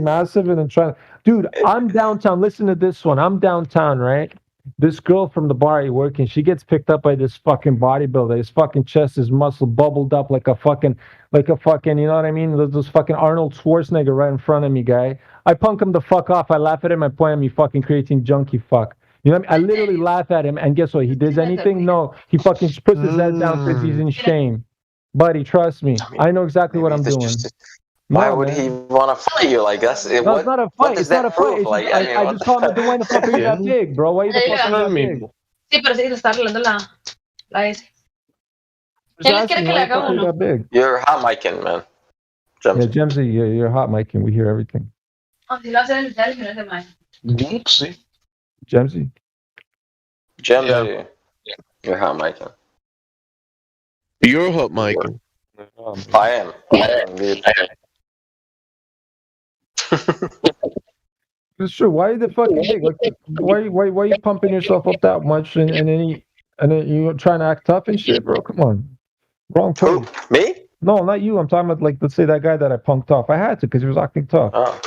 massive, and then trying. Dude, I'm downtown. Listen to this one. I'm downtown, right? This girl from the bar I work in, she gets picked up by this fucking bodybuilder. His fucking chest is muscle bubbled up like a fucking, you know what I mean? Those fucking Arnold Schwarzenegger right in front of me, guy. I punk him the fuck off. I laugh at him. I point at him, you fucking creatine junkie fuck. You know what I mean? I literally laugh at him, and guess what? He does anything? No. He fucking puts his head down because he's in shame. Buddy, trust me. I know exactly what I'm doing. Why would he want to fight you? Like that's it's not a fight. It's not a fight. Like, I just called him. Why the fuck are you that big, bro? Why you the fuck are you that big? Sí, pero sí, está arreglando la S. ¿Quién les quiere que le haga uno? You're hot micing, man. Yeah, Jemsy, you're hot micing. We hear everything. Si lo hacen en el teléfono, es de más. Oopsie. Jemsy. Yeah. You're hot micing. You're hot micing. I am, dude. It's true. Why are you the fucking big? Like, why are you pumping yourself up that much and then you trying to act tough and shit, bro? Come on, wrong place. Me? No, not you. I'm talking about, like, let's say that guy that I punked off. I had to because he was acting tough. Oh.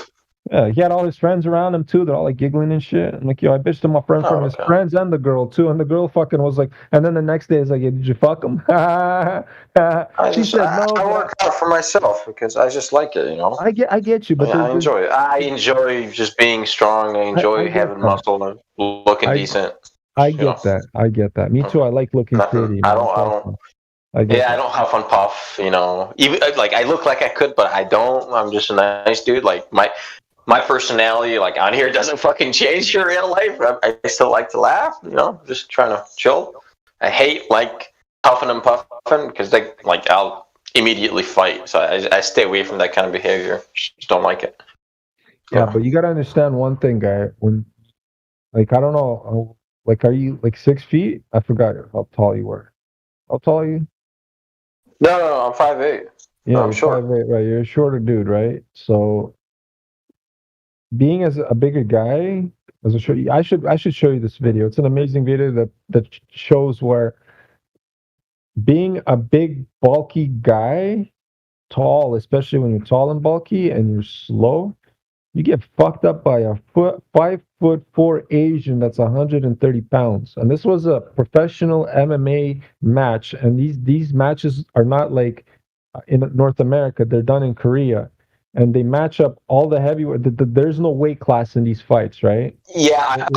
Yeah, he had all his friends around him too. They're all like giggling and shit. I'm like, yo, I bitched him up from his friends and the girl too. And the girl fucking was like, and then the next day is like, yeah, did you fuck him? She said no. I work out for myself because I just like it, you know. I get you, but I enjoy it. I enjoy just being strong. I enjoy having muscle and looking decent. I get that. I get that. Me too. I like looking pretty. I don't huff and puff, you know. Even like I look like I could, but I don't. I'm just a nice dude. Like my personality, like on here, doesn't fucking change in real life. I still like to laugh, you know, just trying to chill. I hate like huffing and puffing because I'll immediately fight. So I stay away from that kind of behavior. Just don't like it. Yeah, but you gotta understand one thing, guy. When, like, I don't know, like, are you like 6 feet? I forgot how tall you were. How tall are you? No, I'm 5'8". Yeah, I'm short. 5'8", right? You're a shorter dude, right? So, being as a bigger guy, I should show you this video. It's an amazing video that shows where being a big, bulky guy, tall, especially when you're tall and bulky and you're slow, you get fucked up by a 5'4" Asian that's 130 pounds. And this was a professional MMA match. And these matches are not like in North America. They're done in Korea. And they match up all the heavyweight. There's no weight class in these fights, right? Yeah,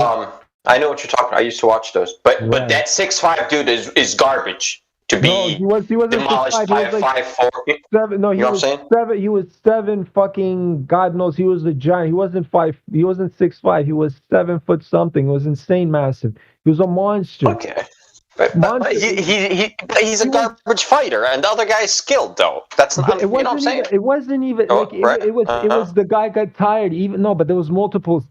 I know what you're talking about. I used to watch those. But that 6'5" dude is garbage. To be he wasn't demolished 6'5", by a 5'4". 7. No, you know what I'm saying? 7. He was 7 fucking, God knows, he was a giant. He wasn't 5. He wasn't 6'5". He was 7 foot something. He was insane massive. He was a monster. Okay. But he's a garbage fighter, and the other guy's skilled though. That's not. You know what I'm saying? It wasn't even like it was the guy got tired. But there was multiple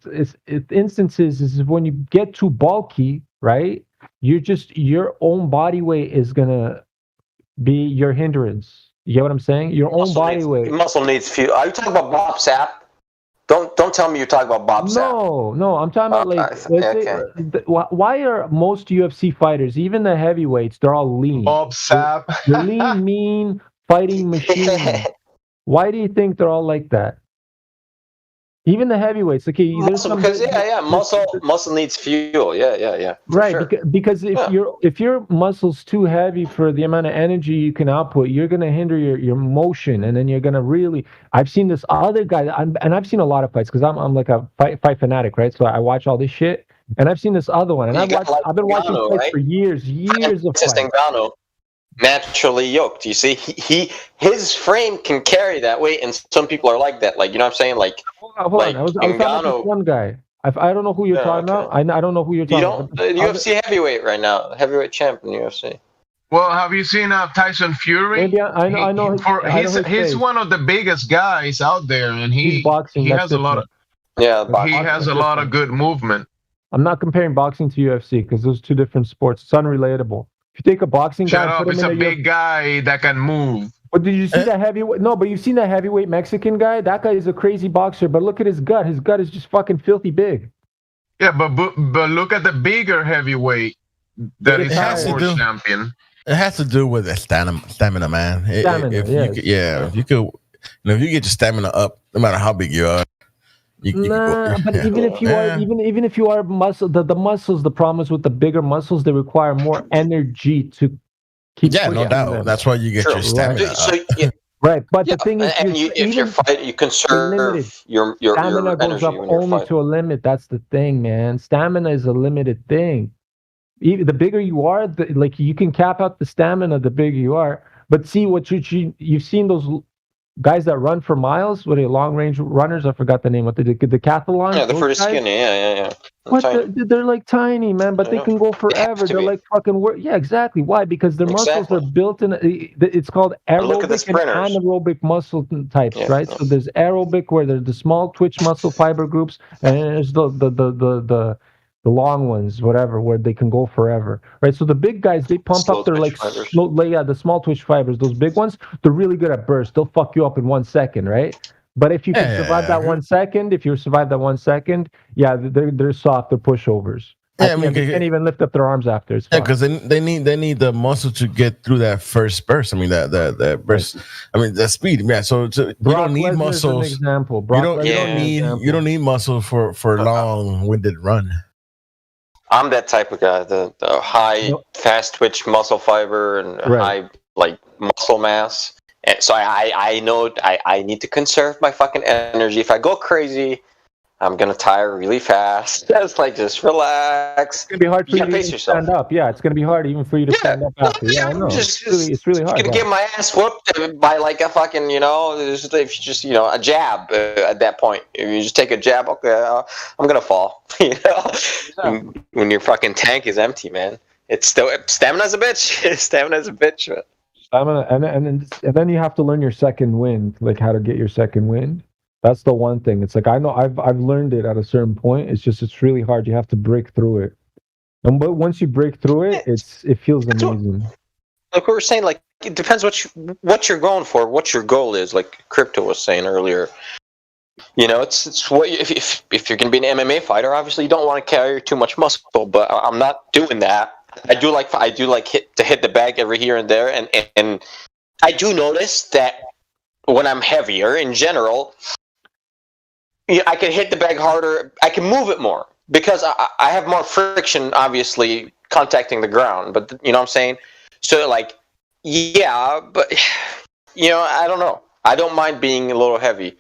instances. Is when you get too bulky, right? Your own body weight is gonna be your hindrance. You get what I'm saying? Your own body weight. Muscle needs fuel. Are you talking about Bob Sapp? Don't tell me you're talking about Bob Sapp. No, I'm talking about why are most UFC fighters, even the heavyweights, they're all lean? Bob Sapp. They're lean, mean, fighting machine. Why do you think they're all like that? Even the heavyweights, okay. Muscle needs fuel. Yeah. Right, sure. Because if your muscle's too heavy for the amount of energy you can output, you're gonna hinder your motion, and then you're gonna really. I've seen this other guy, and I've seen a lot of fights because I'm like a fight fanatic, right? So I watch all this shit, and I've seen this other one, and I've been watching fights for years of fights. naturally yoked. You see, his frame can carry that weight, and some people are like that. Like, you know what I'm saying? Like, Hold on. I was talking about this one guy. I don't know who you're talking about. I don't know who you're talking about. The UFC heavyweight right now, heavyweight champ in the UFC. Well, have you seen Tyson Fury? Maybe I know. He's one of the biggest guys out there, and he's boxing. He has a lot of he has a lot of good movement. I'm not comparing boxing to UFC because those are two different sports. It's unrelatable. If you take a boxing guy, it's a big guy that can move. But did you see that heavyweight? No, but you've seen that heavyweight Mexican guy. That guy is a crazy boxer. But look at his gut. His gut is just fucking filthy big. Yeah, but look at the bigger heavyweight that is a world champion. It has to do with the stamina, man. If you get your stamina up, no matter how big you are. But even if you are muscle, the muscles. The problem is with the bigger muscles, they require more energy to keep. Yeah, no doubt. Them. That's why you get your stamina up. Right, but the thing is, if you're fighting, you conserve your stamina goes up only to a limit. That's the thing, man. Stamina is a limited thing. The bigger you are, you can cap out the stamina. The bigger you are, but see what you've seen those guys that run for miles. What are they, long range runners? I forgot the name. What the decathlon? Yeah, they're pretty skinny. Yeah. They're like tiny, man, but they can go forever. They're like fucking work. Yeah, exactly. Why? Because their muscles are built in. It's called aerobic and anaerobic muscle types, right? So there's aerobic where there's the small twitch muscle fiber groups, and there's the long ones, whatever, where they can go forever, right? So the big guys, they pump up their the small twitch fibers. Those big ones, they're really good at burst. They'll fuck you up in 1 second, right? But if you can survive that 1 second, they're soft. They're pushovers. They can't even lift up their arms after. It's because they need the muscle to get through that first burst. I mean that burst. I mean that speed. Yeah. So you don't need muscles. Example. You don't need muscle for long-winded run. I'm that type of guy, the high, fast twitch muscle fiber and high muscle mass. And so I know I need to conserve my fucking energy. If I go crazy, I'm gonna tire really fast. That's just relax. It's gonna be hard for you to stand up. Yeah, it's gonna be hard even for you to stand up after. Yeah, I know. It's really hard. I'm gonna get my ass whooped by a fucking, if you just, a jab at that point. If you just take a jab, okay, I'm gonna fall. When your fucking tank is empty, man. It's still stamina's a bitch. Stamina's a bitch. Stamina, and then you have to learn your second wind, like how to get your second wind. That's the one thing. It's like I know I've learned it at a certain point. It's really hard. You have to break through it. But once you break through it, it feels amazing. Like we were saying, it depends what you're going for, what your goal is. Like Crypto was saying earlier. It's what if you're gonna be an MMA fighter, obviously you don't want to carry too much muscle. But I'm not doing that. I do like to hit the bag every here and there, and I do notice that when I'm heavier in general. I can hit the bag harder. I can move it more because I have more friction, obviously, contacting the ground. But you know what I'm saying? So, but I don't know. I don't mind being a little heavy,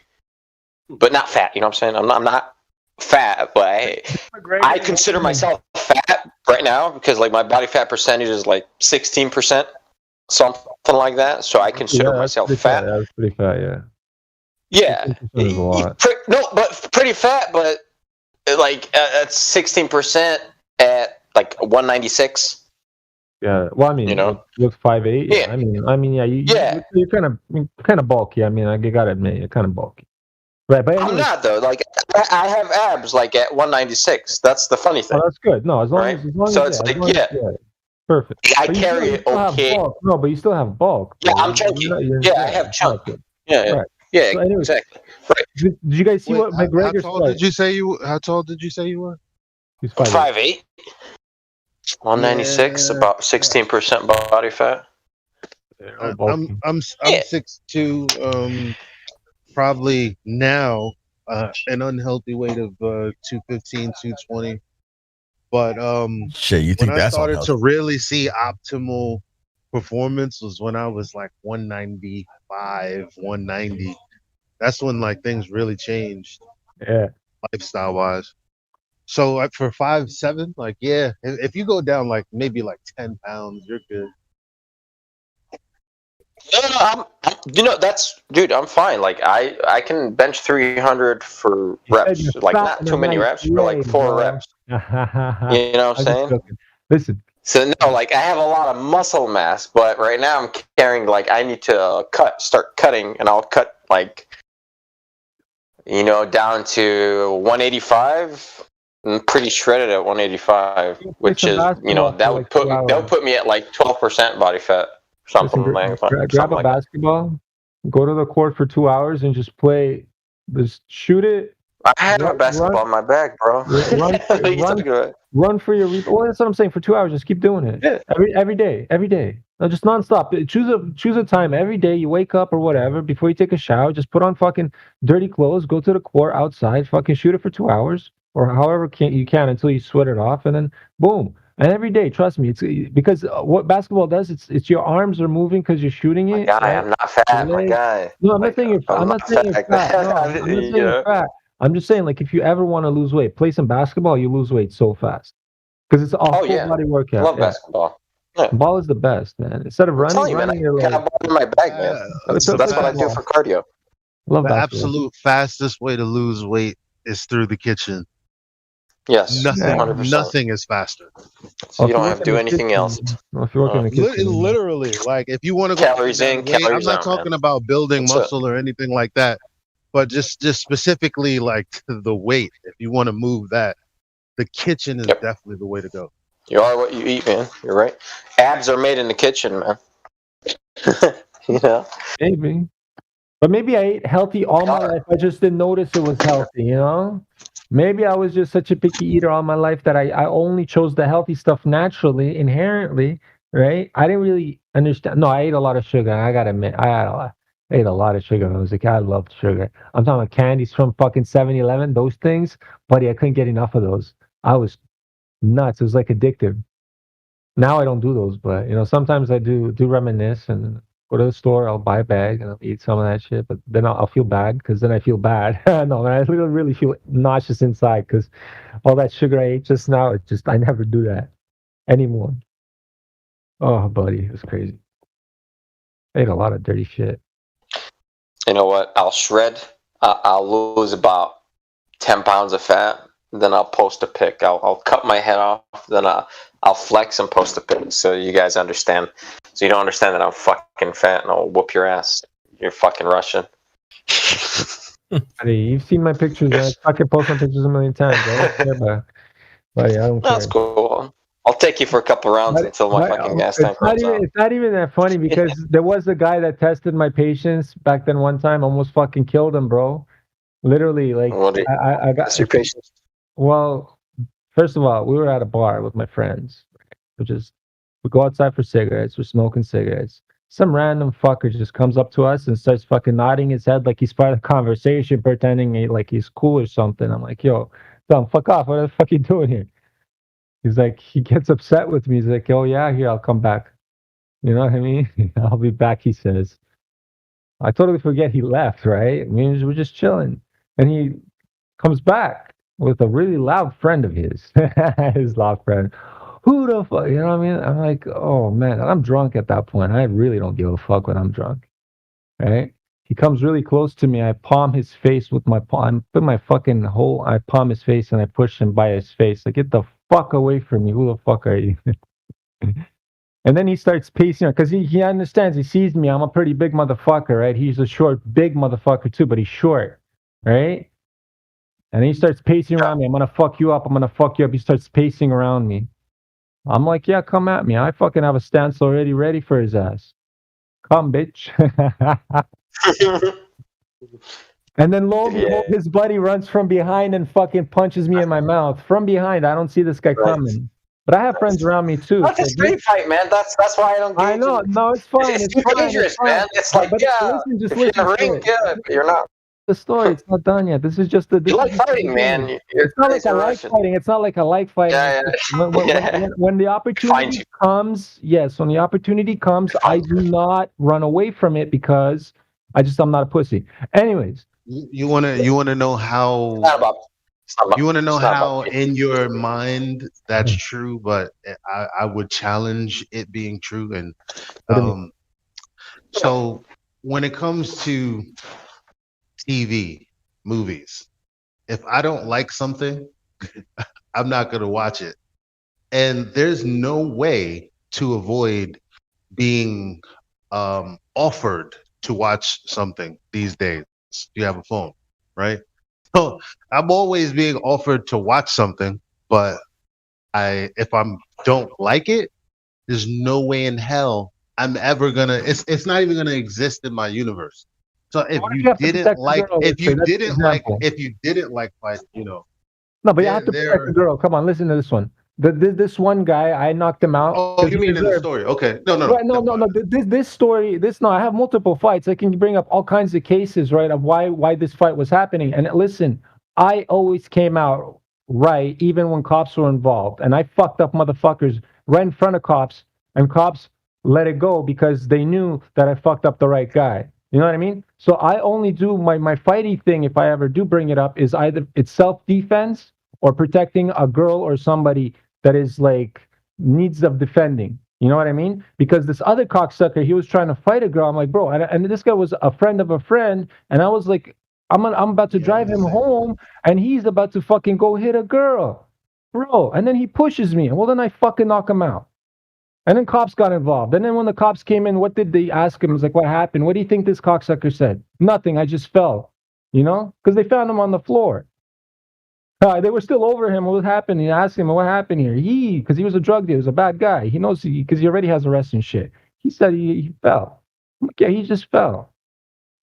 but not fat. You know what I'm saying? I'm not fat, but I consider myself fat right now because my body fat percentage is 16%, something like that. So I consider myself fat. That's pretty fat, yeah. Yeah, but pretty fat. But that's 16% at 196. Yeah, well, I mean, look 5'8". Yeah, I mean, yeah, you're kind of bulky. I mean, I gotta admit, you're kind of bulky. Right, but I'm not though. I have abs at 196. That's the funny thing. Oh, that's good. No, as long as perfect. I carry it okay. No, but you still have bulk. Yeah, I'm chunky. I have chunk. Yeah. Right. Yeah, so anyway, exactly. Right. Did you guys see what McGregor? How tall did you say you were? He's 5'8". 196, about 16% body fat. I'm 6'2", probably now an unhealthy weight of 215, 220. But you think when that's I started to really see optimal performance was when I was 195, 190. That's when things really changed. Yeah, lifestyle wise. So for 5'7", if you go down maybe 10 pounds, you're good. No, that's dude. I'm fine. Like I can bench 300 for reps. Like not too many reps, for like 4 reps. You know what I'm saying? Listen. So no, like I have a lot of muscle mass, but right now I'm carrying like I need to start cutting, and I'll cut like down to 185. I'm pretty shredded at 185, which is that would put me at like 12% body fat, something like that. Grab a basketball, go to the court for 2 hours, and just play. Just shoot it. I have a basketball in my bag, bro. Run for your. Well, that's what I'm saying. For 2 hours, just keep doing it. Yeah. Every day. No, just nonstop. Choose a time every day. You wake up or whatever before you take a shower. Just put on fucking dirty clothes. Go to the court outside. Fucking shoot it for 2 hours or however you can until you sweat it off, and then boom. And every day, trust me, it's because what basketball does, it's your arms are moving because you're shooting it. My guy, right? I'm not fat, my guy. No, I'm not saying you're fat. I'm not saying you're fat. No, I'm not saying you're fat. I'm just saying, like, if you ever want to lose weight, play some basketball, you lose weight so fast because it's a full body workout. I love basketball. Yeah. Ball is the best, man. Instead of running, I got a ball in my bag, man. That's what I do for cardio. Love the basketball. Absolute fastest way to lose weight is through the kitchen. Yes, nothing is faster. So you don't have to do anything else. If you're working in the kitchen, literally, like if you want to go calories in, calories I'm not talking about building muscle or anything like that, but just specifically like the weight. If you want to move that, the kitchen is definitely the way to go. You are what you eat, man. You're right. Abs are made in the kitchen, man. Maybe, but maybe I ate healthy all my life. I just didn't notice it was healthy. Maybe I was just such a picky eater all my life that I only chose the healthy stuff naturally, inherently, right? I didn't really understand. No, I ate a lot of sugar. I gotta admit, I ate a lot of sugar when I was a kid. I loved sugar. I'm talking about candies from fucking 7-Eleven, those things. Buddy, I couldn't get enough of those. I was nuts. It was like addictive. Now I don't do those, but sometimes I do reminisce and go to the store. I'll buy a bag and I'll eat some of that shit, but then I'll feel bad because then I feel bad. No, I really feel nauseous inside because all that sugar I ate just now. I never do that anymore. Oh, buddy, it was crazy. I ate a lot of dirty shit. You know what? I'll shred. I'll lose about 10 pounds of fat. Then I'll post a pic. I'll cut my head off. Then I'll flex and post a pic so you guys understand. So you don't understand that I'm fucking fat and I'll whoop your ass. You're fucking Russian. Buddy, you've seen my pictures. I fucking post my pictures a million times. I don't care about. Buddy, I don't care. That's cool. I'll take you for a couple rounds until my fucking gas tank runs out. It's not even that funny because there was a guy that tested my patience back then one time, almost fucking killed him, bro. Literally, like I got your patience. Well, first of all, we were at a bar with my friends, we go outside for cigarettes, we're smoking cigarettes. Some random fucker just comes up to us and starts fucking nodding his head like he's part of the conversation, pretending like he's cool or something. I'm like, yo, dumb, fuck off. What the fuck you doing here? He's like, he gets upset with me. He's like, oh yeah, here, I'll come back. You know what I mean? I'll be back, he says. I totally forget he left, right? I mean, we're just chilling. And he comes back with a really loud friend of his. His loud friend. Who the fuck? You know what I mean? I'm like, oh man, I'm drunk at that point. I really don't give a fuck when I'm drunk. Right? He comes really close to me. I palm his face with my palm. I put my fucking whole, I palm his face and I push him by his face. Like, get the fuck away from me. Who the fuck are you? And then he starts pacing because he understands. He sees me. I'm a pretty big motherfucker, right? He's a short, big motherfucker too, but he's short, right? And he starts pacing around me. I'm going to fuck you up. I'm going to fuck you up. He starts pacing around me. I'm like, yeah, come at me. I fucking have a stance already ready for his ass. Come, bitch. And then lo and behold, his buddy runs from behind and fucking punches me in my mouth. From behind, I don't see this guy coming. But I have friends around me too. That's a street fight, man. That's why I don't. I know. No, it's fine. It's dangerous, man. It's like, yeah, listen, if you're in the ring, good, but you're not. The story, it's not done yet. This is just the. You like fighting, man. It's not like I like fighting. It's not like I like fighting. Yeah. When the opportunity comes, yes, when the opportunity comes, I do not run away from it because I'm not a pussy. Anyways, you wanna know how. It's not about. You want to know how in your mind that's true, but I would challenge it being true. And So when it comes to TV, movies, if I don't like something, I'm not going to watch it. And there's no way to avoid being offered to watch something these days. You have a phone, right? So I'm always being offered to watch something, but if I don't like it, there's no way in hell I'm ever gonna. It's not even gonna exist in my universe. So if you didn't like, if you didn't like fight, No, but you have to protect the girl. Come on, listen to this one. This one guy, I knocked him out. Oh, you mean in the story? Okay, no. Right, no. This story, no. I have multiple fights. I can bring up all kinds of cases, right, of why this fight was happening. And listen, I always came out right, even when cops were involved, and I fucked up motherfuckers right in front of cops, and cops let it go because they knew that I fucked up the right guy. You know what I mean? So I only do my fighting thing, if I ever do bring it up, is either it's self-defense or protecting a girl or somebody that is like needs of defending. You know what I mean? Because this other cocksucker, he was trying to fight a girl. I'm like, bro, and this guy was a friend of a friend, and I was like, I'm about to drive him home, and he's about to fucking go hit a girl, bro. And then he pushes me, and well, then I fucking knock him out. And then cops got involved. And then when the cops came in, what did they ask him? It was like, what happened? What do you think this cocksucker said? Nothing. I just fell. You know? Because they found him on the floor. They were still over him. What happened? He asked him, what happened here? Because he was a drug dealer. He was a bad guy. He knows because he already has arrests and shit. He said he fell. I'm like, yeah, he just fell.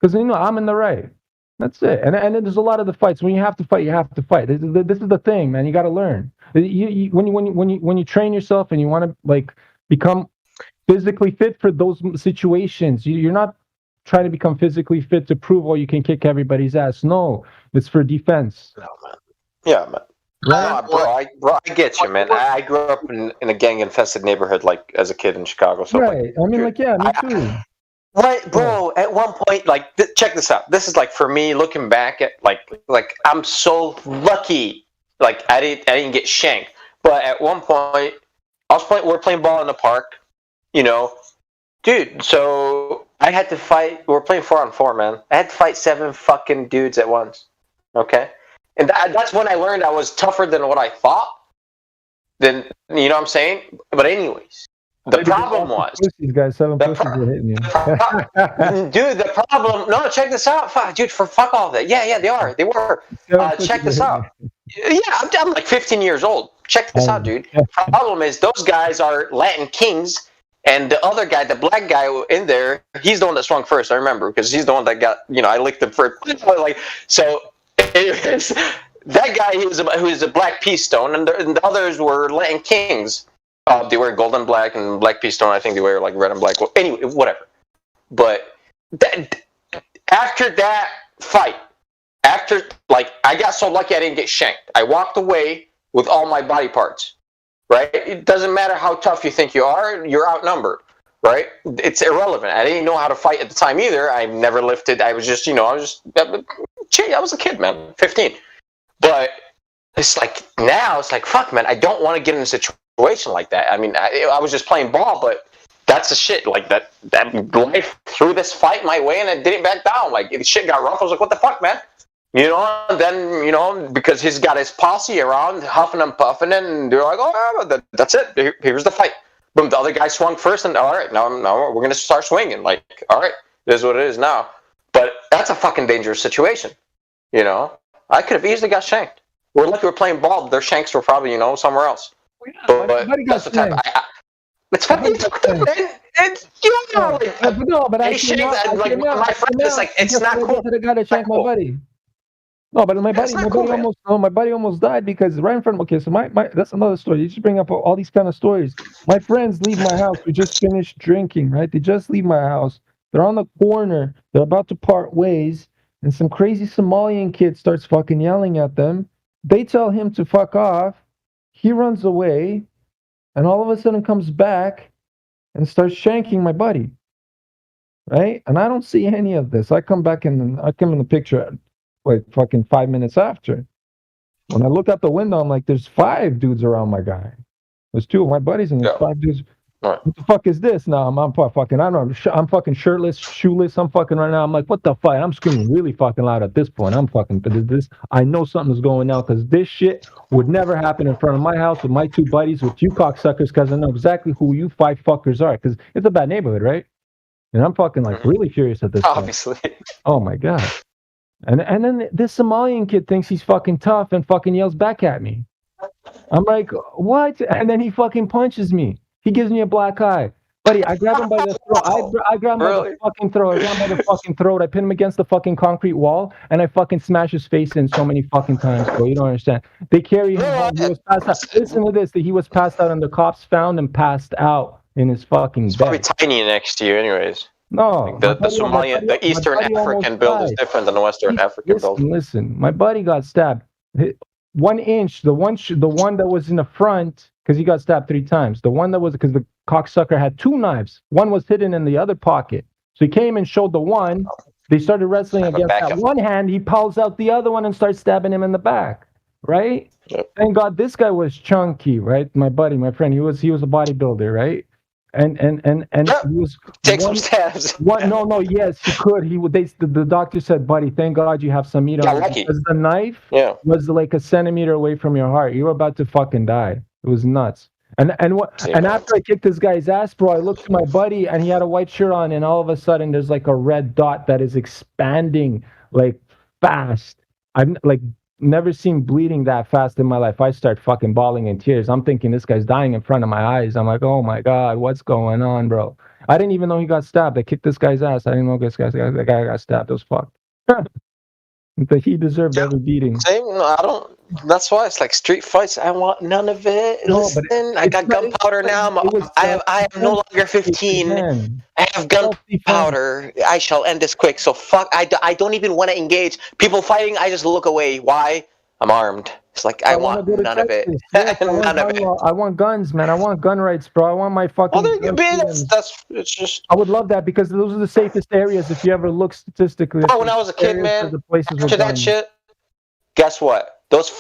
Because, I'm in the right. That's it. And then there's a lot of the fights. When you have to fight, you have to fight. This is the thing, man. You got to learn. When you train yourself and you want to, like, become physically fit for those situations, you're not trying to become physically fit to prove, you can kick everybody's ass. No, it's for defense. No, man. Yeah, man. Right? Bro, I get you, man. I grew up in a gang-infested neighborhood, like, as a kid in Chicago. So, right. I mean, like, yeah, me too. Right, bro. At one point, like, check this out. This is like for me looking back at like I'm so lucky. Like I didn't get shanked. But at one point, we're playing ball in the park, dude. So I had to fight. We're playing 4-on-4, man. I had to fight 7 fucking dudes at once. Okay, and that's when I learned I was tougher than what I thought. Then you know what I'm saying. But anyways. The problem was these guys 7 pussies were hitting you. Dude, the problem. No, check this out, dude. Fuck all that. Yeah, they are. They were. Check this out. Yeah, I'm like 15 years old. Check this out, dude. The problem is those guys are Latin kings, and the other guy, the black guy in there, he's the one that swung first. I remember because he's the one that got. I licked him first. Like so. Anyways, that guy, he was a black peace stone, and the others were Latin kings. They wear gold and black and black peace stone. I think they wear like red and black. Well, anyway, whatever. But after that fight, I got so lucky I didn't get shanked. I walked away with all my body parts. Right? It doesn't matter how tough you think you are. You're outnumbered. Right? It's irrelevant. I didn't know how to fight at the time either. I never lifted. I was just, I was a kid, man, 15. But it's like now, it's like fuck, man. I don't want to get in a situation like that. I mean, I was just playing ball, but that's the shit. Like that life threw this fight my way, and I didn't back down. Like the shit got rough. I was like, what the fuck, man? And then because he's got his posse around, huffing and puffing, and they're like, oh, that's it. Here's the fight. Boom. The other guy swung first, and all right, now we're gonna start swinging. Like, all right, it is what it is now. But that's a fucking dangerous situation. I could have easily got shanked. We're lucky we're playing ball. Their shanks were probably somewhere else. But that's the time. It's fucking. No, but I like my friend is like, it's not cool. The guy that shanked my buddy. No, but my buddy almost died because right in front of. Okay, so my that's another story. You just bring up all these kind of stories. My friends leave my house. We just finished drinking, right? They just leave my house. They're on the corner. They're about to part ways, and some crazy Somalian kid starts fucking yelling at them. They tell him to fuck off. He runs away, and all of a sudden comes back and starts shanking my buddy. Right? And I don't see any of this. I come in the picture like fucking 5 minutes after. When I look out the window, I'm like, there's 5 dudes around my guy. There's 2 of my buddies and there's 5 dudes. What the fuck is this? Now I'm fucking, I don't know, I'm fucking shirtless, shoeless. I'm fucking right now. I'm like, what the fuck? I'm screaming really fucking loud at this point. I'm fucking, this. I know something's going on because this shit would never happen in front of my house with my two buddies, with you cocksuckers, because I know exactly who you 5 fuckers are. Because it's a bad neighborhood, right? And I'm fucking like really curious at this point. Obviously. Oh my god. And then this Somalian kid thinks he's fucking tough and fucking yells back at me. I'm like, what? And then he fucking punches me. He gives me a black eye. Buddy, I grab him by the throat. I grab him by the fucking throat. I grab him by the fucking throat. I pin him against the fucking concrete wall, and I fucking smash his face in so many fucking times, bro. You don't understand. They carry him home. He was passed out. Listen to this. That he was passed out, and the cops found him passed out in his fucking bed. Probably tiny next to you, anyways. No. Like the Somalian, the Eastern African build is different than the Western African build. Listen, my buddy got stabbed. 1 inch. The one that was in the front, because he got stabbed 3 times. The one that was, because the cocksucker had 2 knives. One was hidden in the other pocket. So he came and showed the one. They started wrestling against that one hand. He pulls out the other one and starts stabbing him in the back. Right? Yep. Thank God this guy was chunky, right? My buddy, my friend, he was a bodybuilder, right? And he was take some stabs. No, yes, he could. The doctor said, buddy, thank God you have some meat on you. Because the knife was like a centimeter away from your heart. You were about to fucking die. It was nuts. And after I kicked this guy's ass, bro, I looked to my buddy and he had a white shirt on, and all of a sudden there's like a red dot that is expanding like fast. I've like never seen bleeding that fast in my life. I start fucking bawling in tears. I'm thinking this guy's dying in front of my eyes. I'm like, oh my God, what's going on, bro? I didn't even know he got stabbed. I kicked this guy's ass. I didn't know the guy got stabbed. It was fucked. He deserved every beating. Same. No, I don't. That's why it's like street fights. I want none of it. No, listen, I got gunpowder now. I am no longer 15. I have gunpowder. I shall end this quick. So fuck. I don't even want to engage. People fighting, I just look away. Why? I'm armed. It's like I want none of it. None of it. I want guns, man. I want gun rights, bro. I want my fucking. It's just. I would love that because those are the safest areas if you ever look statistically. Oh, when I was a kid, man. After that shit, guess what? Those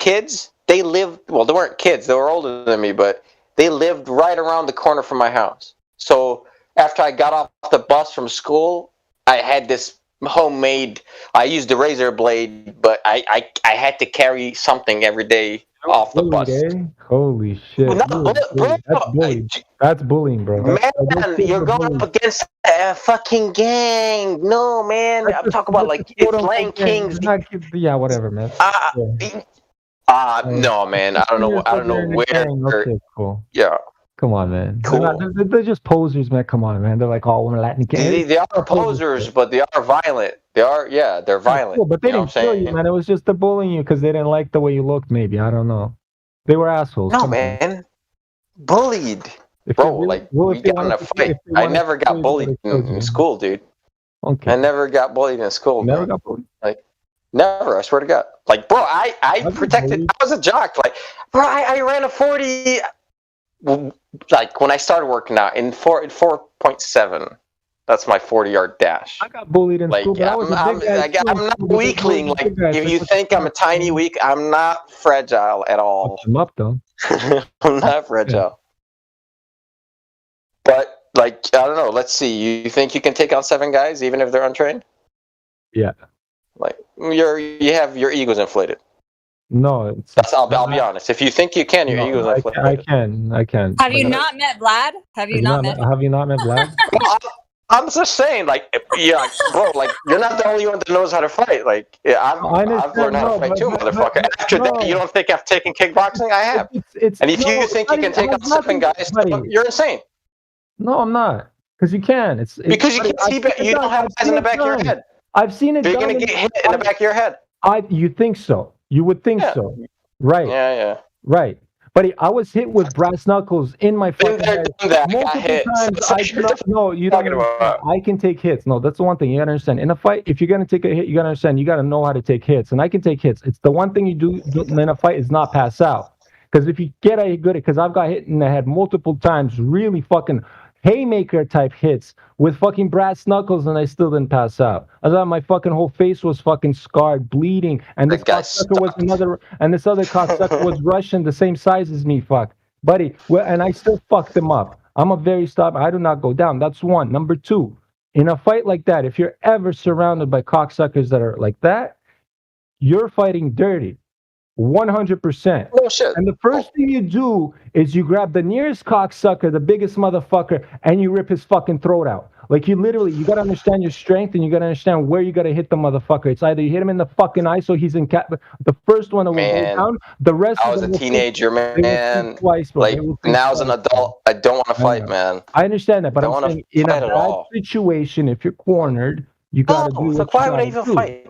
kids, they lived. Well, they weren't kids. They were older than me, but they lived right around the corner from my house. So after I got off the bus from school, I had this homemade. I used a razor blade, but I had to carry something every day off the bus. Holy shit! That's bullying, bro. Man, you're going up against a fucking gang. No, man, I'm talking about like it's Lang Kings. Yeah, whatever, man. No, man. I don't know where. Okay, cool. Yeah. Come on, man. Cool. They're just posers, man. Come on, man. They're like all Latin kids. They are posers, but they are violent. They're violent. Cool, but they didn't kill you, man. It was just they're bullying you because they didn't like the way you looked, maybe. I don't know. They were assholes. No, man. Bullied. Bro, like, we got in a fight. I never got bullied in school, dude. Okay. I never got bullied in school. Never got bullied? Like, never, I swear to God. Like, bro, I protected, I was a jock. Like, bro, I ran a 40... Like when I started working out in 4.7, that's my 40-yard dash. I got bullied in school. But I'm not weakling. Like if you think I'm a tiny weak, I'm not fragile at all. I'm up though. I'm not fragile. But like I don't know. Let's see. You think you can take on 7 guys even if they're untrained? Yeah. Like you have your egos inflated. No, I'll be honest. If you think you can, your ego's inflated. I can. Have you not met Vlad? Have you not met Vlad? I'm just saying, like, yeah, bro, like, you're not the only one that knows how to fight. Like, yeah, I've learned how to fight too, motherfucker. After that, you don't think I've taken kickboxing? I have. And if you think you can take on 7 guys, you're insane. No, I'm not. Because you can. Because you can see, you don't have eyes in the back of your head. I've seen it. You're going to get hit in the back of your head. You think so? You would think so, right? Yeah. Right. But I was hit with brass knuckles in my fucking head multiple times. No, you don't understand. I can take hits. No, that's the one thing you gotta understand. In a fight, if you're gonna take a hit, you gotta understand. You gotta know how to take hits, and I can take hits. It's the one thing you do in a fight is not pass out. Because if you get a good, because I've got hit in the head multiple times, really fucking haymaker type hits with fucking brass knuckles, and I still didn't pass out. I thought my fucking whole face was fucking scarred, bleeding, and this cocksucker was this other cocksucker was Russian, the same size as me, buddy. And I still fucked him up. I'm a very stubborn. I do not go down. That's one. Number two, in a fight like that, if you're ever surrounded by cocksuckers that are like that, you're fighting dirty. 100%. No shit. And the first thing you do is you grab the nearest cocksucker, the biggest motherfucker, and you rip his fucking throat out. Like you gotta understand your strength and you gotta understand where you gotta hit the motherfucker. It's either you hit him in the fucking eye so he's in the first one that will go down. The rest I was a teenager, man. Twice, bro. Like now as an adult, I don't want to fight, man. I understand that, but I don't I'm wanna saying in a fight at bad all. situation, if you're cornered, you gotta do So what why you would I gotta even do. fight?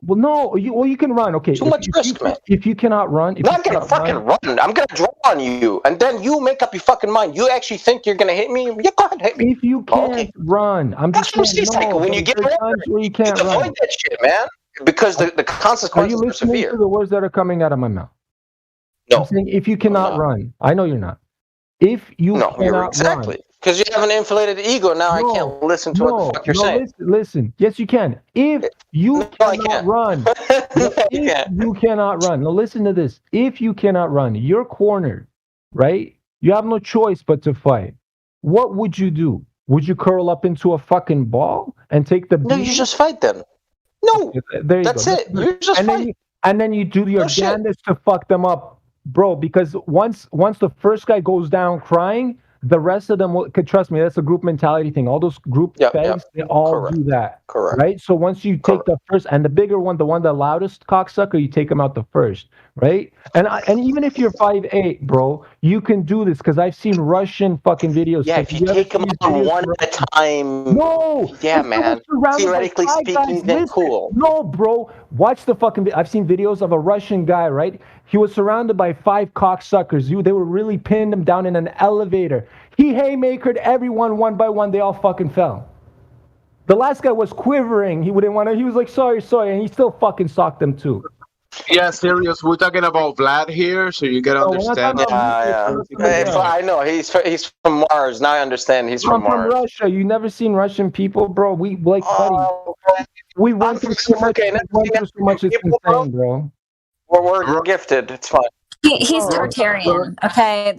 Well, no, you can run. Okay, Too much risk, man. If you cannot run, I'm not gonna fucking run. I'm gonna draw on you, and then you make up your fucking mind. You actually think you're gonna hit me? Yeah, go ahead, hit me. If you can't run, I'm That's just saying, what I'm saying. When you get older, where you can't avoid run. that shit, man. Because the Are consequences you are listening severe. to the words that are coming out of my mouth? No. I'm saying if you cannot run, I know you're not. If you No, you're cannot exactly. Because you have an inflated ego. Now I can't listen to what the fuck you're saying. Listen. Yes, you can. If you cannot run, if you cannot run. Now listen to this. If you cannot run, you're cornered, right? You have no choice but to fight. What would you do? Would you curl up into a fucking ball and take the beat? No, you just fight then. No, there you that's go. it. You just fight. And then you do your damnedest to fuck them up, bro. Because once the first guy goes down crying, the rest of them will. Trust me, that's a group mentality thing. All those group things, they all do that. Correct. Right. So once you take the first and the bigger one, the loudest cocksucker, you take him out the first. Right. And even if you're 5'8", bro, you can do this because I've seen Russian fucking videos. Yeah, if you take them on one at a time. No. Yeah, man. Theoretically speaking, then cool. No, bro. Watch the fucking. I've seen videos of a Russian guy. Right. He was surrounded by 5 cocksuckers. They were really pinning him down in an elevator. He haymakered everyone one by one. They all fucking fell. The last guy was quivering. He wouldn't want to. He was like, sorry. And he still fucking socked them too. Yeah, serious. We're talking about Vlad here, so you can understand. I know. He's from Mars. Now I understand. He's from Mars. From Russia. You never seen Russian people, bro? We like, buddy. We went through so much. It's insane, bro. We're gifted. It's fine. He's Tartarian. Okay,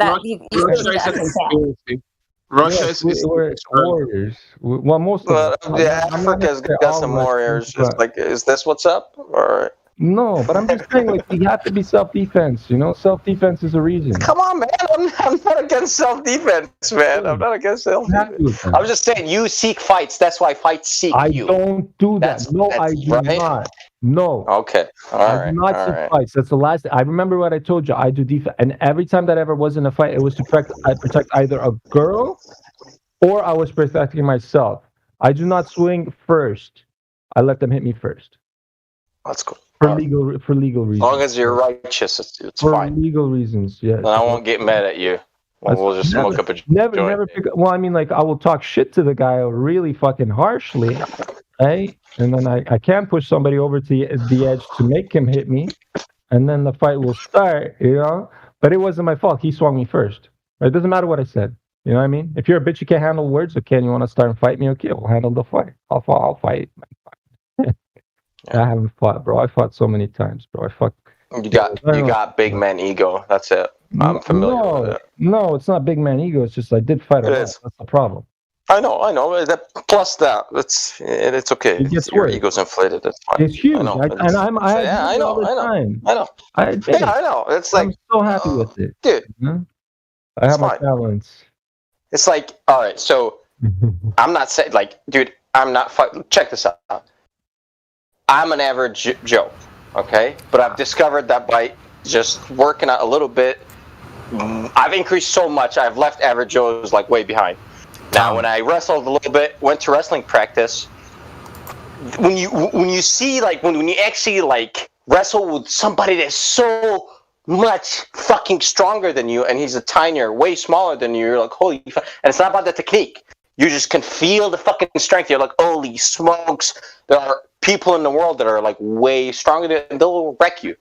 Russia is warriors. Well, most of them. Africa's got some warriors. Is this what's up? Or no, but I'm just saying, like, you have to be self-defense. You know, self-defense is a reason. Come on, man. I'm not against self-defense, man. I'm not against self-defense. I'm just saying, you seek fights. That's why fights seek you. I don't do that. No, I do not. No. Okay. I do not seek fights. That's the last. I remember what I told you. I do defense, and every time that ever was in a fight, it was to protect either a girl or I was protecting myself. I do not swing first. I let them hit me first. That's cool. For legal reasons. As long as you're righteous, it's fine. For legal reasons, yes. And I won't get mad at you. We'll just smoke up a joint. Never pick up. Well, I mean, like, I will talk shit to the guy really fucking harshly, right? And then I can push somebody over to the edge to make him hit me, and then the fight will start, you know? But it wasn't my fault. He swung me first. Right? It doesn't matter what I said. You know what I mean? If you're a bitch, you can't handle words. Okay, you want to start and fight me? Okay, we'll handle the fight. I'll fight. I haven't fought, bro. I fought so many times, bro. You got big man ego. That's it. I'm familiar with it. No, it's not big man ego. It's just I did fight a lot. That's the problem. I know. Plus that, it's okay. Your ego's inflated. That's fine. It's huge. I know. I know. It's like I'm so happy with it, dude. I have my balance. It's like, all right. So I'm not saying, like, dude. I'm not. Check this out. I'm an average Joe, okay? But I've discovered that by just working out a little bit, I've increased so much. I've left average Joe's like way behind. Now, when I wrestled a little bit, went to wrestling practice. When you see, like, when you actually like wrestle with somebody that's so much fucking stronger than you, and he's a tinier, way smaller than you, you're like, holy fuck. And it's not about the technique. You just can feel the fucking strength. You're like, holy smokes. There are people in the world that are like way stronger than they'll wreck you.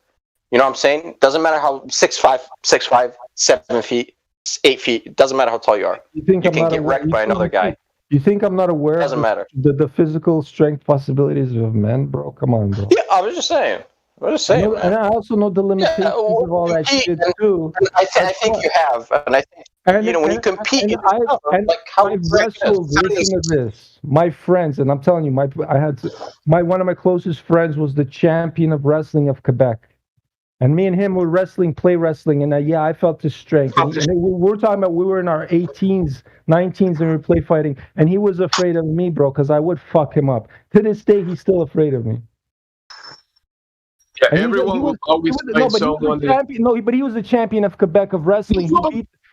You know what I'm saying? Doesn't matter how 6'5", 7 feet, 8 feet. It doesn't matter how tall you are. You can get wrecked by another guy. You think I'm not aware of the physical strength possibilities of men, bro? Come on, bro. Yeah, I was just saying. I'm just saying, and I also know the limitations of all that shit too. I think you have, and I think when you compete, I've wrestled. Listen to this, my friends, and I'm telling you, one of my closest friends was the champion of wrestling of Quebec. And me and him were play wrestling, and I felt his strength. And we're talking about we were in our 18s, 19s, and we were play fighting, and he was afraid of me, bro, because I would fuck him up. To this day, he's still afraid of me. Yeah, everyone will always fight someone. But he was the champion of Quebec of wrestling.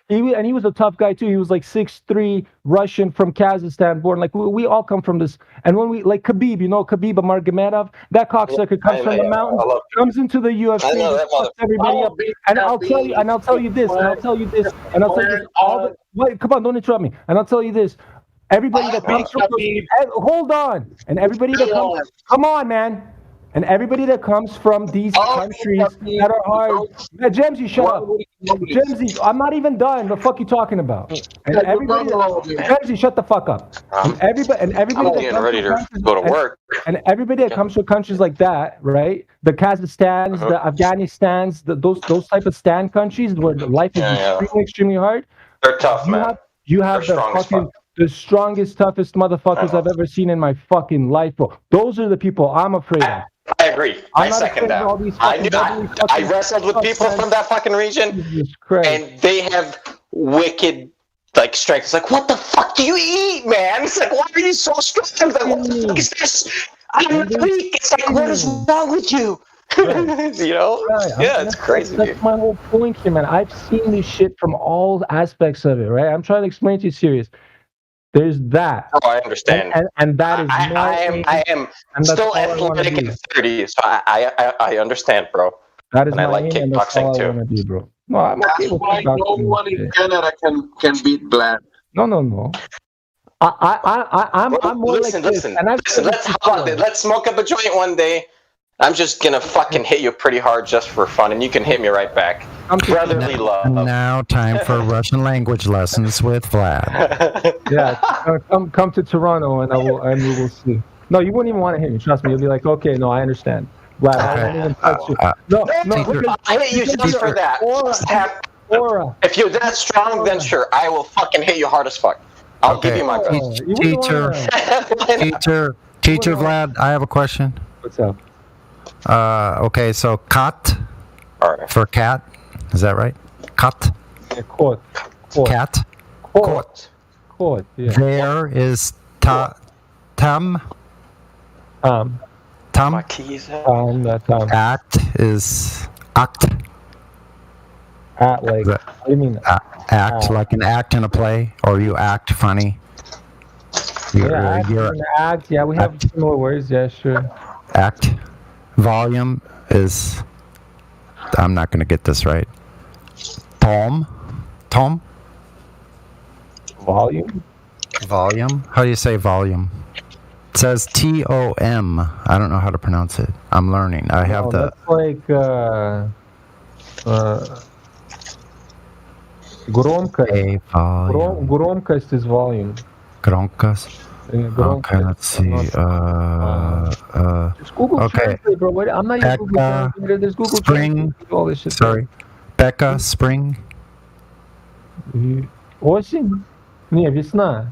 He was a tough guy too. He was like 6'3", Russian from Kazakhstan, born. Like we all come from this. And when we like Khabib, Khabib Nurmagomedov, that cocksucker comes from the mountains, comes into the UFC, fucks everybody up. And I'll tell you this. Wait, come on, don't interrupt me. And I'll tell you this. Everybody that comes from hold on. And everybody that comes, come on, man. And everybody that comes from these countries that are hard. Jamesy, shut up. Jamesy, I'm not even done. The fuck you talking about? And Jamesy, shut the fuck up. And everybody I'm getting ready to go to work. And everybody that comes from countries like that, right? The Kazakhstans, the Afghanistans, those type of stand countries where life is extremely hard. They're tough, man. You have the strongest, toughest motherfuckers I've ever seen in my fucking life, bro. Those are the people I'm afraid of. I agree. I second that. I wrestled with people from that fucking region, and they have wicked strength. It's like, what the fuck do you eat, man? It's like, why are you so strong? Like, what the fuck is this? I'm weak. It's like, what is wrong with you? It's crazy. That's my whole point here, man. I've seen this shit from all aspects of it, right? I'm trying to explain to you serious. There's that. Oh, I understand. And that is I am still athletic in 30, so I understand, bro. That is and I like kickboxing too. Be, bro. No, I'm okay with why no one in Canada can beat Vlad. No. I'm more listen. And let's smoke up a joint one day. I'm just gonna fucking hit you pretty hard just for fun, and you can hit me right back. Brotherly love. Now, time for Russian language lessons with Vlad. Come to Toronto, and we will see. No, you wouldn't even want to hit me. Trust me. You'll be like, okay, no, I understand. Vlad, I don't even touch you. No, I hit you just for that. If you're that strong, then sure, I will fucking hit you hard as fuck. I'll give you my best. Teacher Vlad, I have a question. What's up? Okay, so kat for cat, is that right? Kat. Court. Cat. Court. Yeah. There is tam. Act is act. Like, what do you mean? Act like an act in a play, or you act funny. Act. Yeah, we have similar words. Yeah, sure. Act. Volume is, I'm not going to get this right. Tom? Volume? How do you say volume? It says Tom. I don't know how to pronounce it. I'm learning. I have that's like громкость. Громкость is volume. Gronkas. Okay, let's see. Just Google Translate, bro. I'm not even Google Translate. There's Google Spring. All this shit. Sorry. Becca, spring. Осень? Не, весна.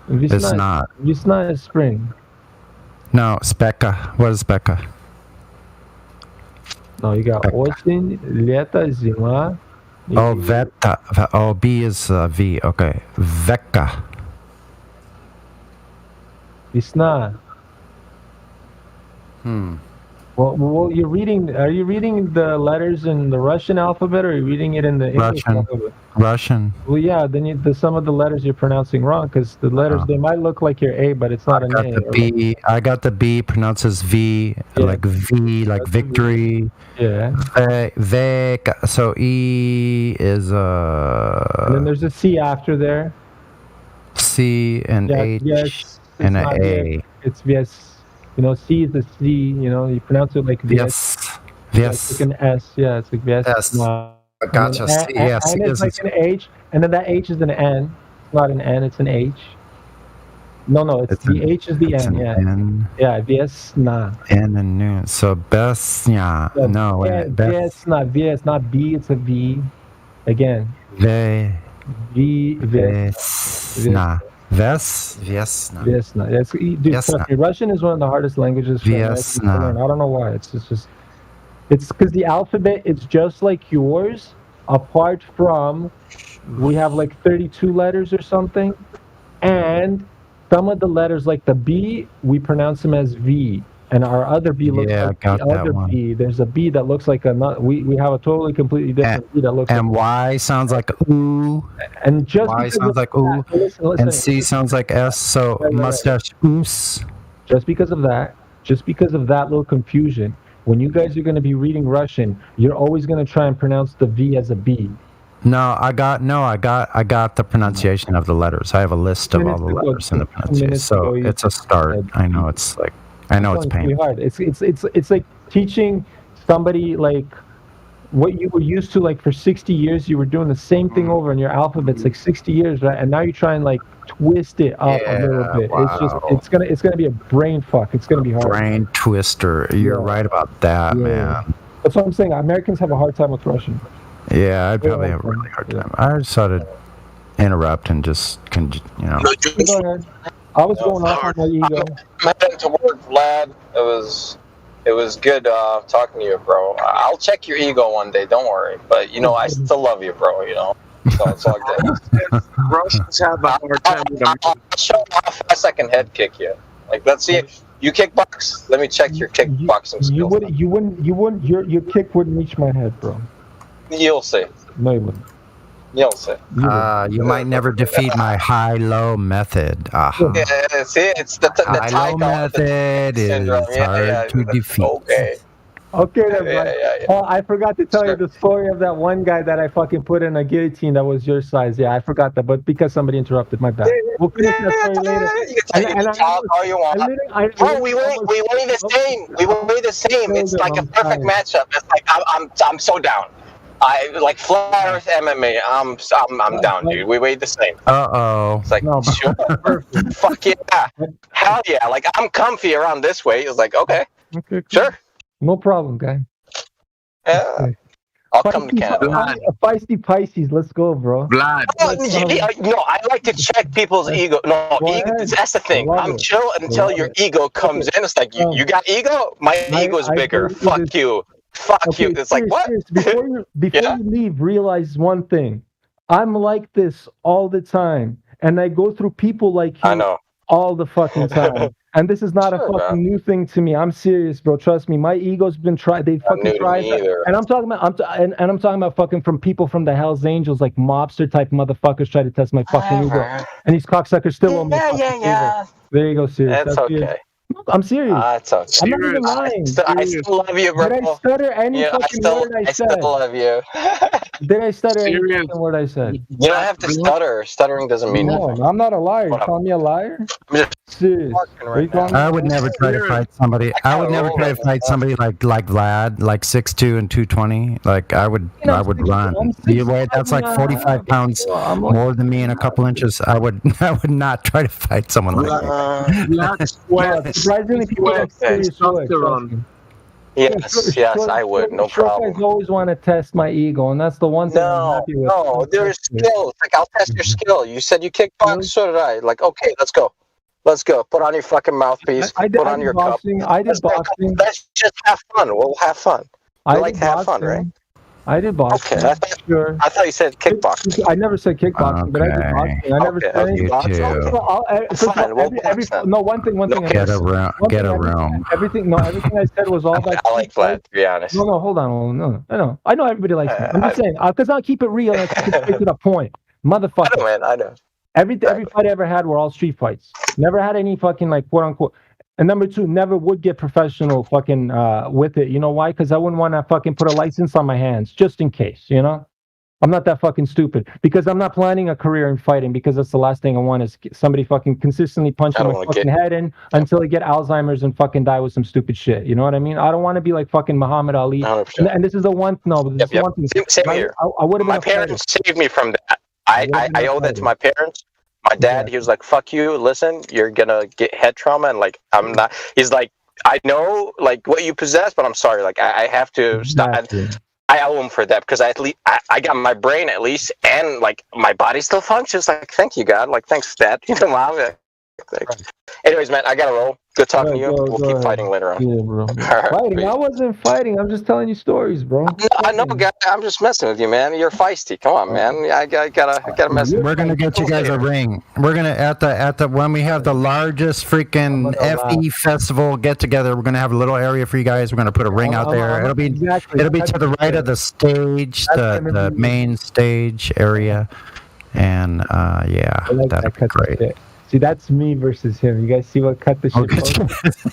It's not. Весна is spring. No, it's Becca. What is Becca? No, you got осень, лето, зима. Oh, Veta. Oh, B is V. Okay. Vecca. Весна. Well, you're reading. Are you reading the letters in the Russian alphabet, or are you reading it in the English alphabet? Russian. Well, yeah. Then some of the letters you're pronouncing wrong, because the letters they might look like your A, but it's not an A. I got the B pronounces V, like V, like victory. Yeah. So E is And then there's a C after there. C and H. Yes. And an A. It's yes. C is a C. You pronounce it like yes. Yes. It's like an S. Yeah, it's like yes. Yes. Gotcha. C. Yes. And it's like an H, and then that H is an N. It's not an N. It's an H. No, it's the H is the N. Yeah. N. Yeah, Viesna. N and new. So Besnya. No, wait. Viesna. V. It's not B. It's a V. Again. Vesna. Viesna. Viesna. Dude, trust me, Russian is one of the hardest languages for Americans to learn. I don't know why. It's because the alphabet, it's just like yours, apart from we have like 32 letters or something, and some of the letters, like the B, we pronounce them as V, and our other B looks like the other B. There's a B that looks like we have a totally completely different B that looks and Y sounds like ooh, and just Y sounds like ooh, and C sounds like S. So mustache oos. Just because of that little confusion, when you guys are going to be reading Russian, you're always going to try and pronounce the V as a B. No, I got the pronunciation of the letters. I have a list of all the letters in the pronunciation. So it's a start. I know it's painful. Hard. It's like teaching somebody like what you were used to, like for 60 years you were doing the same thing over in your alphabet's like 60 years, right? And now you're trying like twist it up a little bit. Wow. It's gonna be a brain fuck. It's gonna be hard. Brain twister. You're right about that, man. That's what I'm saying. Americans have a hard time with Russian. Yeah, I'd probably have a really hard time. I just thought to interrupt and just, Go ahead. I was going off on my ego. I'm heading to work, Vlad. It was good talking to you, bro. I'll check your ego one day. Don't worry. But I still love you, bro. So it's all good. Russians have a hard time with them. I'll show you how fast I can head kick you. Like, let's see if you kickbox. Let me check your kickboxing skills. You wouldn't. Your kick wouldn't reach my head, bro. You'll see. No, you wouldn't. You'll see. You might never defeat my high-low method. Yeah, see, it's the high-low method is hard to defeat. Okay, then, Oh, I forgot to tell you the story of that one guy that I fucking put in a guillotine that was your size. Yeah, I forgot that, but because somebody interrupted, my bad. We'll finish that story later. You can talk all you want. Bro, we weigh the same. We weigh the same. It's like a perfect matchup. It's like I'm so down. I like flat earth MMA. I'm down, dude. We weigh the same. Uh-oh. It's like, sure. Fuck yeah. Hell yeah. Like, I'm comfy around this way. It's like, okay. Sure. No problem, guy. Yeah. Okay. I'll come to Canada. Feisty Pisces, let's go, bro. Vlad. No, I like to check people's ego. No, that's the thing. I'm chill until your ego comes in. It's like, you got ego? My ego's bigger. Fuck you. Fuck you. It's like, what? Before you leave, realize one thing. I'm like this all the time. And I go through people like you all the fucking time. And this is not a fucking new thing to me. I'm serious, bro. Trust me. My ego's been tried. They fucking tried that. And I'm talking about I'm talking about fucking from people from the Hells Angels, like mobster type motherfuckers try to test my fucking ego. And these cocksuckers still won't make yeah. There you go, serious. That's okay. Serious. I'm serious. It's okay. I'm not even lying. I still love you, bro. Did I stutter any fucking word I said? I still love you. Did I stutter any fucking word I said? You don't have to stutter. Stuttering doesn't mean nothing. I'm not a liar. You call me a liar? Serious. I would never try to fight somebody. I would never try to fight somebody like Vlad, like 6'2" and 220. Like I would run. You weigh that's like 45 pounds more than me in a couple inches. I would not try to fight someone like that. Surprisingly, people have serious Yes, I would. No problem. I always want to test my ego, and that's the one thing I'm happy with. No, there's skills. Like, I'll test your skill. You said you kickbox, so did I. Like, okay, let's go. Let's go. Put on your fucking mouthpiece. Put on your boxing. cup. I did boxing. Let's just have fun. We'll have fun. I like to have fun, right? I did boxing. Okay, I thought you said kickboxing. I never said kickboxing, but I did boxing. I never said boxing. No, one thing. Get a room. Everything I said was all about. I like Vlad, to be honest. No, hold on. No, I know everybody likes me. I'm just saying, because I'll keep it real and keep it straight to the point. Motherfucker. I know. Every fight I ever had were all street fights. Never had any fucking, like, quote unquote. And number two, never would get professional fucking with it. You know why? Because I wouldn't want to fucking put a license on my hands just in case, you know? I'm not that fucking stupid. Because I'm not planning a career in fighting, because that's the last thing I want is somebody fucking consistently punching my fucking head in until I get Alzheimer's and fucking die with some stupid shit. You know what I mean? I don't want to be like fucking Muhammad Ali. And this is the one, one thing. Same here. I would have been my parents saved me from that. I owe that to my parents. My dad, he was like, "Fuck you! Listen, you're gonna get head trauma," and like, I'm not. He's like, "I know like what you possess, but I'm sorry. Like, I have to stop." I owe him for that because at least I got my brain at least, and like my body still functions. Like, thank you, God. Like, thanks, Dad. You know, Mom. Anyways, man, I gotta roll. Good talking to you. We'll keep fighting later on. Yeah, bro. Right, Fighting? I wasn't fighting. I'm just telling you stories, bro. I know, guy. I'm just messing with you, man. You're feisty. Come on, man. I gotta mess. We're gonna get you guys a ring. We're gonna at the when we have the largest freaking FE festival get together. We're gonna have a little area for you guys. We're gonna put a ring out there. It'll be to the right of the stage, the main stage area, and yeah, that'd be great. See, that's me versus him. You guys see what cut the shit?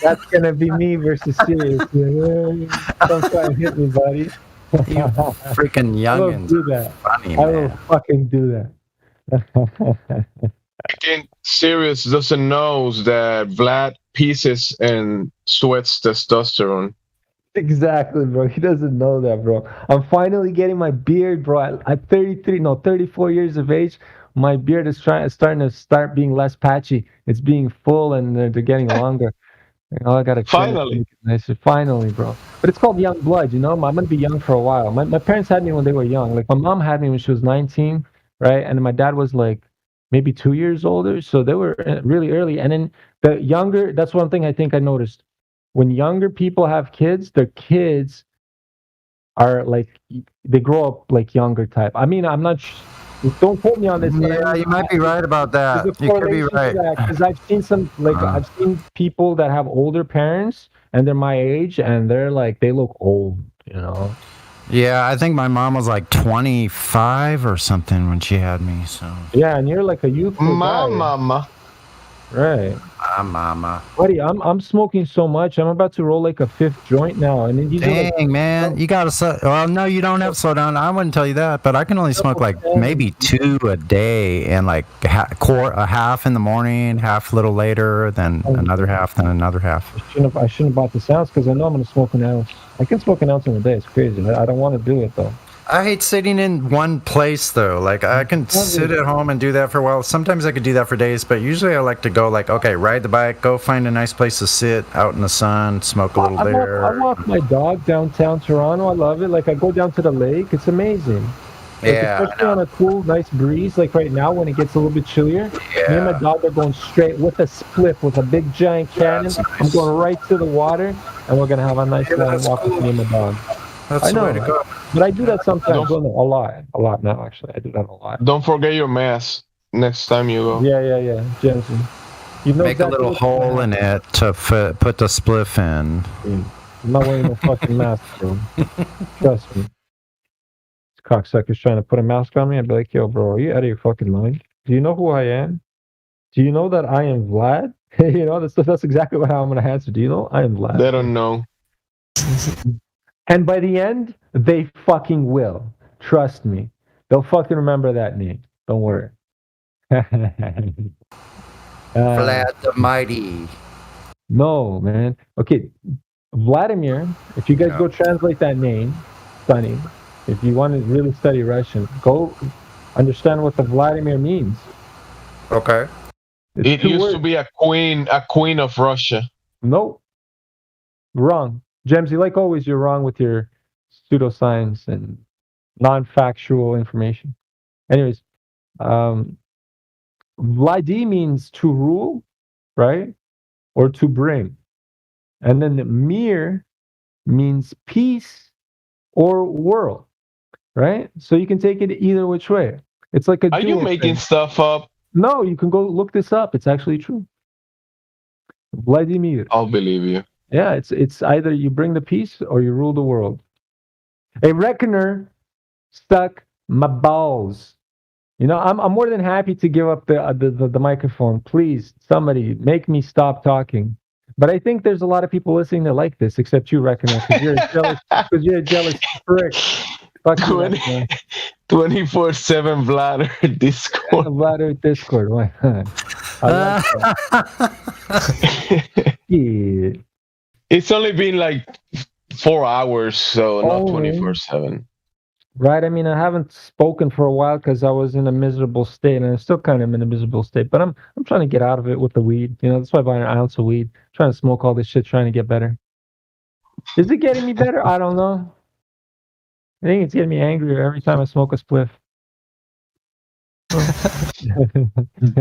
That's gonna be me versus Sirius. Don't try and hit me, buddy. You freaking youngins. Do that. Funny, I will fucking do that. Again, Sirius doesn't know that Vlad pisses and sweats testosterone. Exactly, bro. He doesn't know that, bro. I'm finally getting my beard, bro. At 34 years of age. My beard is starting to being less patchy. It's being full and they're getting longer. I gotta finally, bro. But it's called young blood, you know. I'm gonna be young for a while. My parents had me when they were young. Like my mom had me when she was 19, right? And my dad was like maybe 2 years older, so they were really early. And then the younger, that's one thing I think I noticed. When younger people have kids, their kids are like they grow up like younger type. I mean, I'm not. Don't quote me on this. Yeah, you might be right about that. You could be right. Because I've seen I've seen people that have older parents and they're my age and they're like they look old, you know. Yeah, I think my mom was like 25 or something when she had me. So yeah, and you're like a youthful guy. Mama. Right. Mama. Buddy, I'm smoking so much. I'm about to roll like a 5th joint now. And then dang, man, you gotta slow. Well, no, you don't have to slow down. I wouldn't tell you that, but I can only smoke like maybe 2 a day, and like a half in the morning, half a little later, then another half, then another half. I shouldn't have bought this ounce because I know I'm gonna smoke an ounce. I can smoke an ounce in a day. It's crazy. I don't want to do it though. I hate sitting in one place though. Like I can sit at home and do that for a while. Sometimes I could do that for days, but usually I like to go like, okay, ride the bike, go find a nice place to sit out in the sun, smoke a little there. I walk my dog downtown Toronto. I love it. Like I go down to the lake. It's amazing. Like, yeah. Especially on a cool, nice breeze. Like right now when it gets a little bit chillier. Yeah. Me and my dog are going straight with a spliff with a big giant cannon. I'm going right to the water, and we're gonna have a nice long walk with me and my dog. That's the way to go. But I do that sometimes. A lot now, actually. I do that a lot. Don't forget your mask next time you go. Yeah. Jensen. You know make a little hole in it to put the spliff in. I'm not wearing a fucking mask, bro. Trust me. This cocksucker's trying to put a mask on me. I'd be like, yo, bro, are you out of your fucking mind? Do you know who I am? Do you know that I am Vlad? You know, that's exactly how I'm going to answer. Do you know I am Vlad? They don't know. And by the end, they fucking will. Trust me. They'll fucking remember that name. Don't worry. Vlad the Mighty. No, man. Okay. Vladimir, if you guys go translate that name, Sonny, if you want to really study Russian, go understand what the Vladimir means. Okay. It used to be a queen of Russia. Nope. Wrong. Jemsy, like always, you're wrong with your pseudoscience and non-factual information. Anyways, Vladi means to rule, right? Or to bring. And then the mir means peace or world, right? So you can take it either which way. It's like a Are you making stuff up? No, you can go look this up. It's actually true. Vladimir. I'll believe you. Yeah, it's either you bring the peace or you rule the world. A reckoner stuck my balls. You know, I'm more than happy to give up the microphone. Please, somebody make me stop talking. But I think there's a lot of people listening that like this, except you, reckoner, because you're a jealous prick. 24/7 Vladder Discord. Vladder Discord. Why not? Yeah. It's only been like 4 hours, so not 24/7. right? I mean, I haven't spoken for a while because I was in a miserable state, and I'm still kind of in a miserable state. But I'm trying to get out of it with the weed. You know, that's why I buy an ounce of weed. Trying to smoke all this shit, trying to get better. Is it getting me better? I don't know. I think it's getting me angrier every time I smoke a spliff.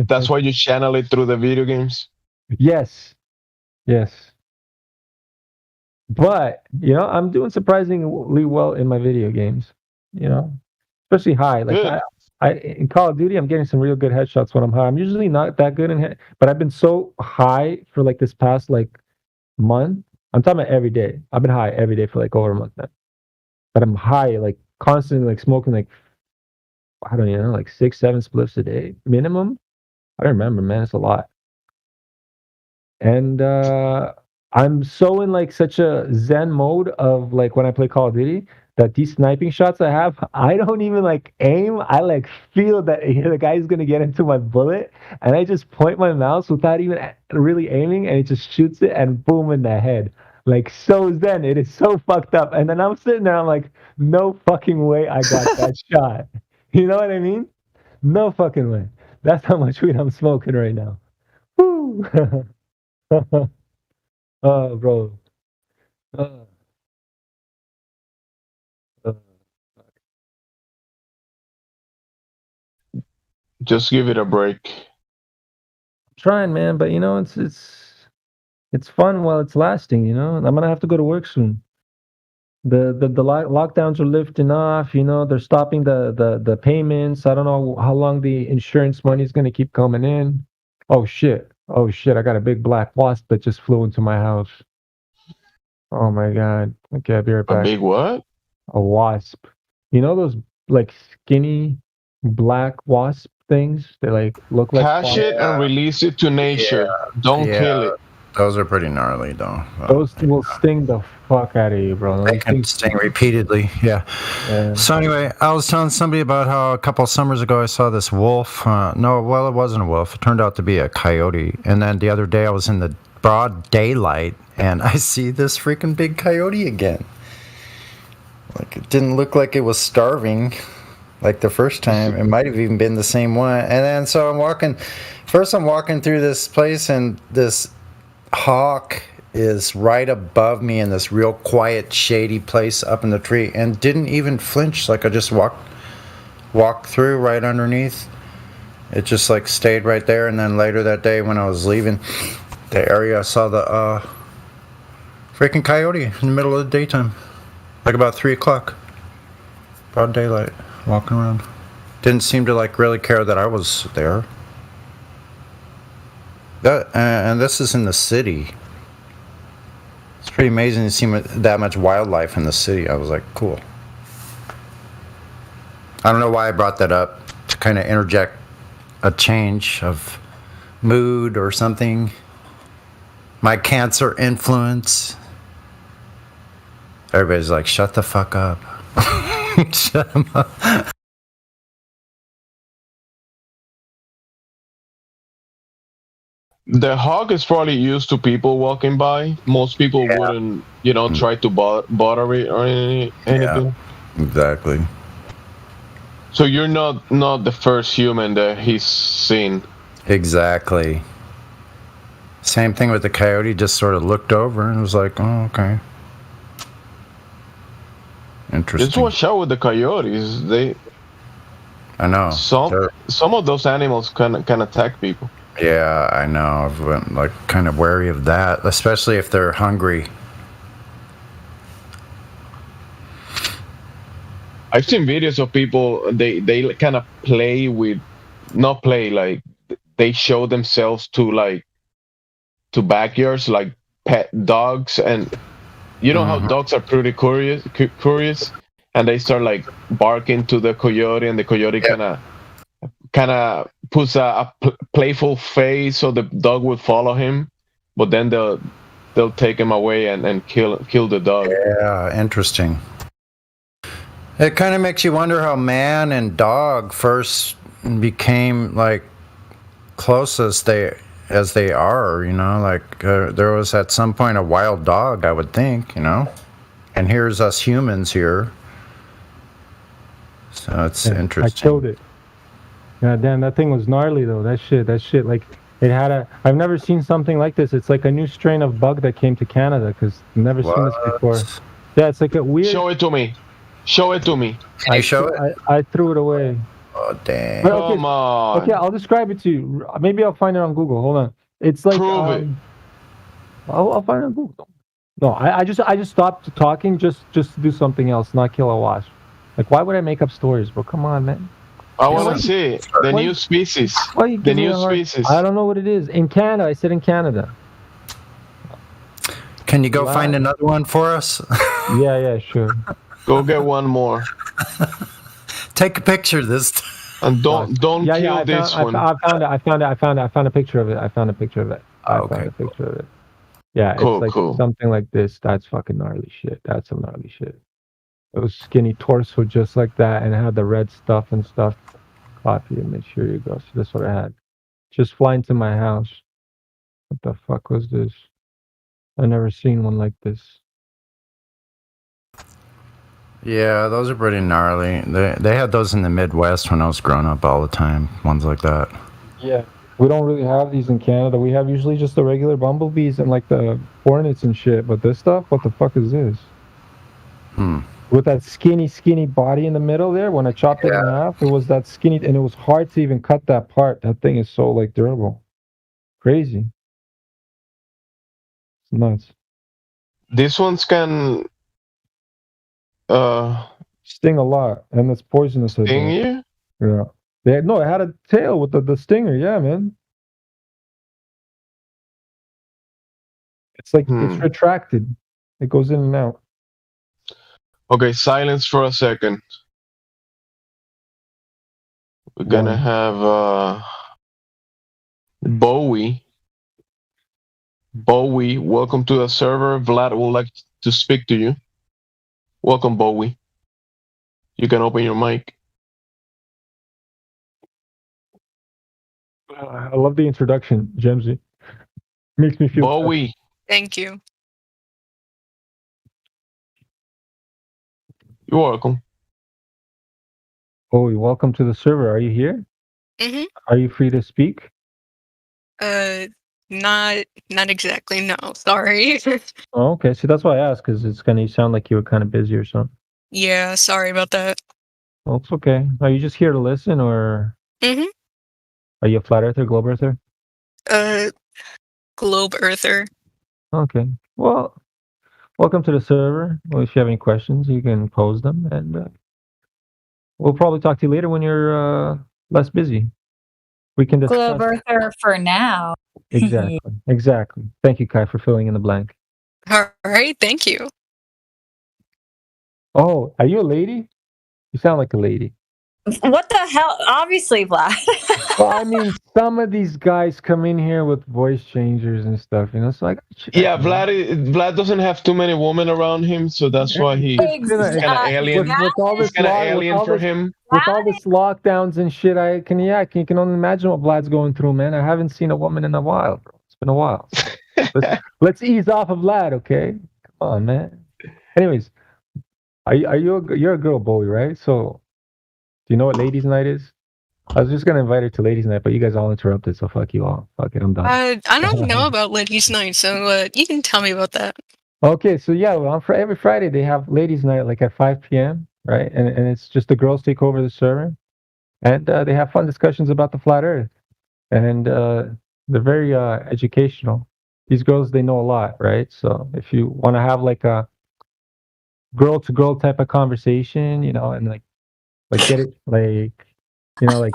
That's why you channel it through the video games. Yes. But I'm doing surprisingly well in my video games. Especially high. Like I in Call of Duty, I'm getting some real good headshots when I'm high. I'm usually not that good but I've been so high for like this past like month. I'm talking about every day. I've been high every day for like over a month now. But I'm high, like constantly, like smoking, like I don't even know, like 6-7 spliffs a day minimum. I don't remember, man. It's a lot. And I'm so in like such a zen mode of like when I play Call of Duty that these sniping shots I have, I don't even like aim. I like feel that the guy's gonna get into my bullet, and I just point my mouse without even really aiming, and it just shoots it and boom in the head. Like so zen. It is so fucked up. And then I'm sitting there, I'm like, no fucking way I got that shot. You know what I mean? No fucking way. That's how much weed I'm smoking right now. Woo! Oh, bro. Just give it a break. Trying, man, but it's fun while it's lasting. I'm gonna have to go to work soon. The lockdowns are lifting off. They're stopping the payments. I don't know how long the insurance money is gonna keep coming in. Oh shit! I got a big black wasp that just flew into my house. Oh my god! Okay, I'll be right back. A big what? A wasp. Those like skinny black wasp things? They like look like catch it and release it to nature. Don't kill it. Those are pretty gnarly, though. Those will sting the fuck out of you, bro. They can sting repeatedly. Yeah. So anyway, I was telling somebody about how a couple of summers ago I saw this wolf. It wasn't a wolf. It turned out to be a coyote. And then the other day I was in the broad daylight and I see this freaking big coyote again. Like it didn't look like it was starving like the first time. It might have even been the same one. And then so I'm walking through this place and this hawk is right above me in this real quiet, shady place up in the tree and didn't even flinch. Like I just walked through right underneath. It just like stayed right there. And then later that day when I was leaving the area, I saw the freaking coyote in the middle of the daytime, like about 3 o'clock, broad daylight, walking around. Didn't seem to like really care that I was there. And this is in the city. It's pretty amazing to see that much wildlife in the city. I was like, cool. I don't know why I brought that up, to kind of interject a change of mood or something. My Cancer influence. Everybody's like, shut the fuck up. Shut them up. The hawk is probably used to people walking by. Most people wouldn't, try to bother it or anything. Yeah, exactly. So you're not the first human that he's seen. Exactly. Same thing with the coyote. Just sort of looked over and was like, "Oh, okay." Interesting. Just watch out with the coyotes. I know. Some of those animals can attack people. Yeah, I know. I've been like kind of wary of that, especially if they're hungry. I've seen videos of people. They kind of play with, not play, like they show themselves to backyards, like pet dogs, and how dogs are pretty curious, and they start like barking to the coyote, and the coyote kind of puts a playful face so the dog would follow him, but then they'll take him away and kill the dog. Yeah, interesting. It kind of makes you wonder how man and dog first became like close as they are, like there was at some point a wild dog, I would think, and here's us humans here. So it's Yeah, I interesting. killed it. God damn, that thing was gnarly though. That shit, like it had a. I've never seen something like this. It's like a new strain of bug that came to Canada because I've never seen this before. Yeah, it's like a weird. Show it to me. Show it to me. Can you show it? I threw it away. Oh dang! But okay, Come on. okay, I'll describe it to you. Maybe I'll find it on Google. Hold on. It's like Prove it. I'll find it on Google. No, I just stopped talking just to do something else, not kill a wasp. Like, why would I make up stories, bro? Come on, man. I want to see it. The new species. Why you The giving me new a hard- species. I don't know what it is. In Canada, I said in Canada. Can you go find another one for us? Yeah, sure. Go get one more. Take a picture this time. And don't kill this one. I found a picture of it. I found a picture of it. Yeah, Cool, it's like cool. something like this. That's fucking gnarly shit. That's some gnarly shit. It was skinny torso just like that, and it had the red stuff and stuff. Copy and make sure you go. So that's what I had. Just flying to my house. What the fuck was this? I never seen one like this. Yeah, those are pretty gnarly. They had those in the Midwest when I was growing up all the time. Ones like that. Yeah. We don't really have these in Canada. We have usually just the regular bumblebees and like the hornets and shit. But this stuff, what the fuck is this? With that skinny body in the middle there, when I chopped it in half, it was that skinny, and it was hard to even cut that part. That thing is so like durable. Crazy. It's nuts. This ones can Sting a lot, and it's poisonous. sting you? Yeah. No, it had a tail with the stinger. Yeah, man. It's like it's retracted. It goes in and out. Okay, silence for a second. We're gonna have Bowie. Bowie, welcome to the server. Vlad would like to speak to you. Welcome, Bowie. You can open your mic. I love the introduction, Jemsy. Makes me feel Bowie. Thank you. You're welcome. Oh, welcome to the server. Are you here? Mm-hmm. Are you free to speak? Not exactly. No, sorry. Oh, okay. See, that's why I asked, because it's gonna sound like you were kind of busy or something. Yeah, sorry about that. Well, it's okay. Are you just here to listen, or Mm-hmm. are you a flat earther, globe earther? Globe Earther. Okay. Well, welcome to the server. Well, if you have any questions, you can pose them, and we'll probably talk to you later when you're less busy. We can discuss. Globe Earther for now. Exactly. Thank you, Kai, for filling in the blank. All right, thank you. Oh, are you a lady? You sound like a lady. What the hell? Obviously, Vlad. Well, I mean, some of these guys come in here with voice changers and stuff, you know. It's like, Yeah, Vlad doesn't have too many women around him, so that's why he's kind of alien. With all this It's kind of alien for him. With all this lockdowns and shit, you can only imagine what Vlad's going through, man. I haven't seen a woman in a while, bro. It's been a while. Let's ease off of Vlad, okay? Come on, man. Anyways, you're a girl, Bowie, right? So, do you know what ladies' night is? I was just gonna invite her to ladies' night, but you guys all interrupted, so fuck you all. Fuck it, I'm done. I don't know about ladies' night, so you can tell me about that. Okay, so yeah, well, every Friday they have ladies' night, like at 5 p.m., right? And it's just the girls take over the server, and they have fun discussions about the flat Earth, and they're very educational. These girls, they know a lot, right? So if you want to have like a girl-to-girl type of conversation, you know, and like get it, like, you know, like,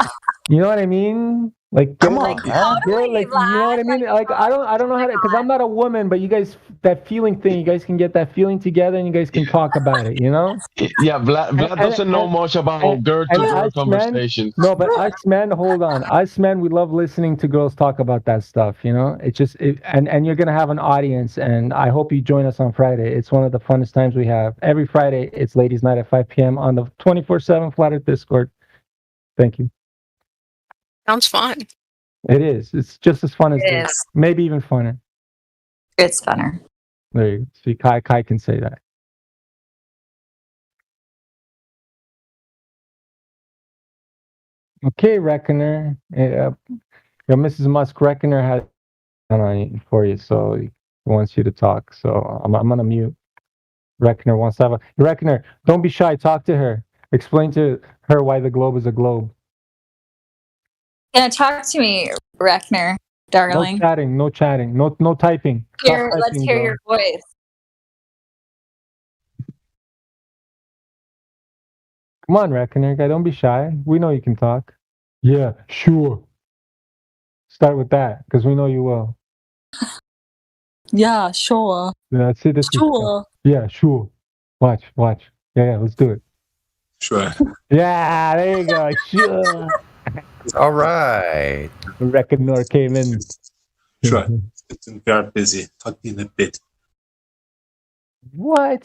you know what I mean? Like, girl, like, you know what I mean? Like, I don't know how to, because I'm not a woman, but you guys, that feeling thing, you guys can get that feeling together, and you guys can talk about it, you know? Yeah, Vlad doesn't know much about girl-to-girl conversations. No, but us men, hold on. Us men, we love listening to girls talk about that stuff, you know? It's just, and you're going to have an audience, and I hope you join us on Friday. It's one of the funnest times we have. Every Friday, it's ladies' night at 5 p.m. on the 24/7 Flat Earth Discord. Thank you. Sounds fun. It is. It's just as fun as It this. is. Maybe even funner. It's funner. There you go. See, Kai can say that. Okay, Reckoner. Your Mrs. Musk Reckoner has on for you, so he wants you to talk. So I'm gonna mute. Reckoner wants to have a Reckoner. Don't be shy. Talk to her. Explain to her why the globe is a globe. Can you talk to me, Reckner, darling? No chatting. No chatting. No typing. Stop Let's typing, hear girl. your voice. Come on, Reckoner guy. Don't be shy. We know you can talk. Yeah, sure. Start with that, because we know you will. Yeah, sure. That's it. Sure. Yeah, sure. Watch. Yeah, let's do it. Sure. Yeah, there you go. Sure. All right. Reckoner came in. Sure. It's very busy. Talk to you in a bit. What?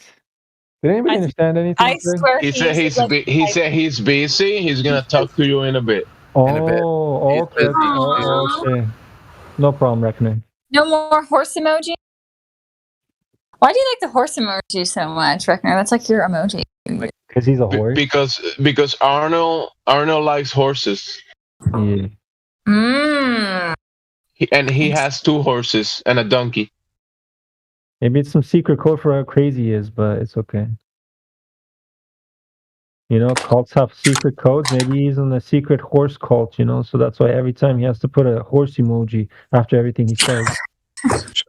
Did anybody understand anything? I swear He said he said he's busy. He's gonna talk to you in a bit. Oh, okay. Okay. No problem, Reckoner. No more horse emoji? Why do you like the horse emoji so much, Reckner? That's like your emoji. Because he's a horse. Because Arnold likes horses. Yeah. Mm. He has 2 horses and a donkey. Maybe it's some secret code for how crazy he is, but it's okay. You know, cults have secret codes. Maybe he's in the secret horse cult, you know, so that's why every time he has to put a horse emoji after everything he says.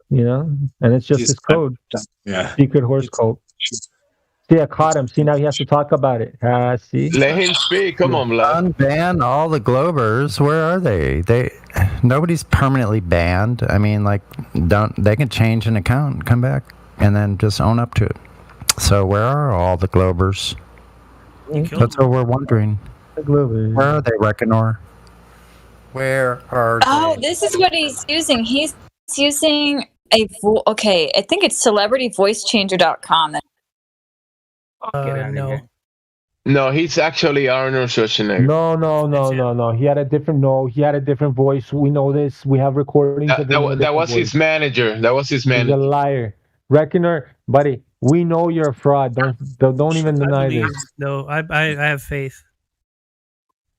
You know? And it's just his code. Yeah. Secret horse cult. See, I caught him. See, now he has to talk about it. See? Let him speak. Come on, lad. Unban all the Globers. Where are they? Nobody's permanently banned. I mean, like, they can change an account and come back and then just own up to it. So where are all the Globers? That's what we're wondering. The Globers. Where are they, Reckoner? Where are Oh, this is what he's using. He's using a okay, I think it's celebrityvoicechanger.com. No. No, he's actually Arnold Schwarzenegger. No. He had a different voice. We know this. We have recordings of him. That was his manager. He's a liar. Reckoner, buddy, we know you're a fraud. Don't even deny this. No, I have faith.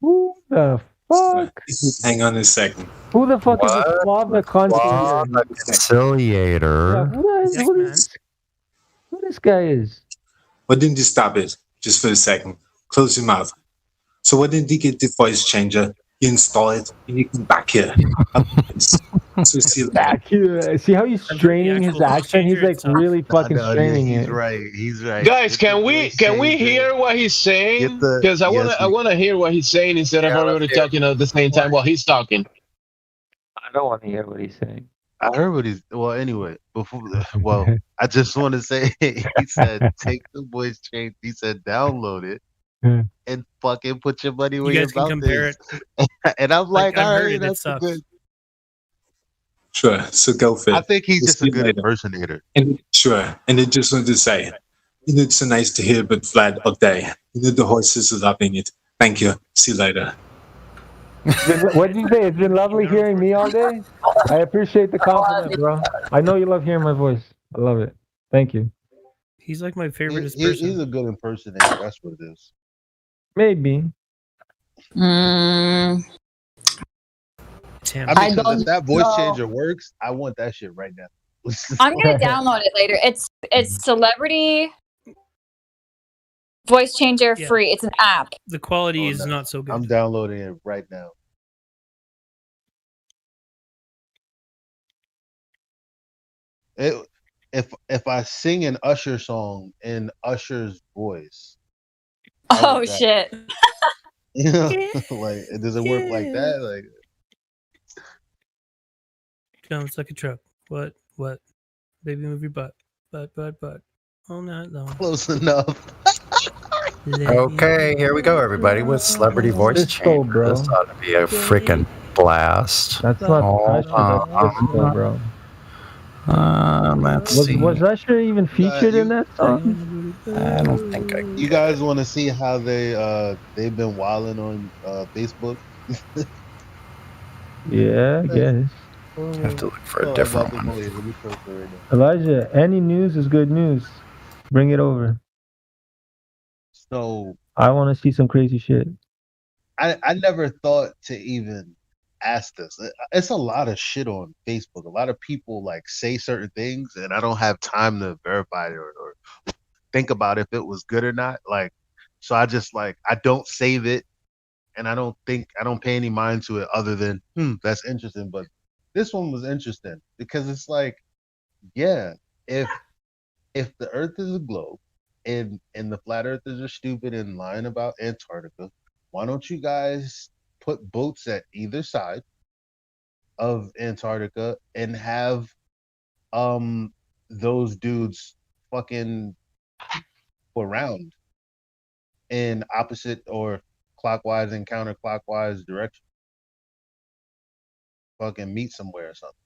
Who the fuck? Hang on a second. Who the fuck is a Slav the Conciliator? Conciliator. Who this guy is? Why didn't you stop it just for a second? Close your mouth. So why didn't you get the voice changer? You install it and you come back here. So see back here. See how he's straining his accent? He's like really fucking straining he's it. right. He's right. Guys, can we hear what he's saying? Because I wanna hear what he's saying instead of everybody talking at the same time while he's talking. I don't want to hear what he's saying. I heard what he's. Well, anyway, I just want to say he said take the voice change. He said download it and fucking put your money where You your guys can mouth compare is. And I'm like, I've all heard right, it that's sucks. good. Sure. So go for it. I think he's We'll just see a you good later. impersonator. And sure. And I just wanted to say, it's so nice to hear but flat all day. The horses are loving it. Thank you. See you later. What did you say? It's been lovely hearing me all day. I appreciate the compliment, bro. I know you love hearing my voice. I love it. Thank you. He's like my favorite person. He's a good impersonator. That's what it is. Maybe. I mean, 'cause if that voice changer works, I want that shit right now. I'm gonna download it later. It's celebrity voice changer Yeah. free. It's an app. The quality is not so good. I'm downloading it right now. If I sing an Usher song in Usher's voice, Oh shit. you know, like does it work like that? Like Sounds like a truck. What? Baby, move your butt. Butt. All night long. Close enough. Okay, here we go, everybody, with celebrity voice change. bro. This ought to be a freaking blast. That's not Usher, that's Disco, bro. Let's see. Was Usher even featured in that song? I don't think I. You guys want to see how they've been wilding on Facebook? Yeah, I guess. I have to look for a different one. Elijah, any news is good news. Bring it over. So I want to see some crazy shit. I never thought to even ask this. It's a lot of shit on Facebook. A lot of people like say certain things, and I don't have time to verify it or think about if it was good or not. Like, so I just like I don't save it, and I don't pay any mind to it other than that's interesting. But this one was interesting because it's like, yeah, if the Earth is a globe, and the flat earthers are stupid and lying about Antarctica, why don't you guys put boats at either side of Antarctica and have those dudes fucking around in opposite or clockwise and counterclockwise direction? Fucking meet somewhere or something.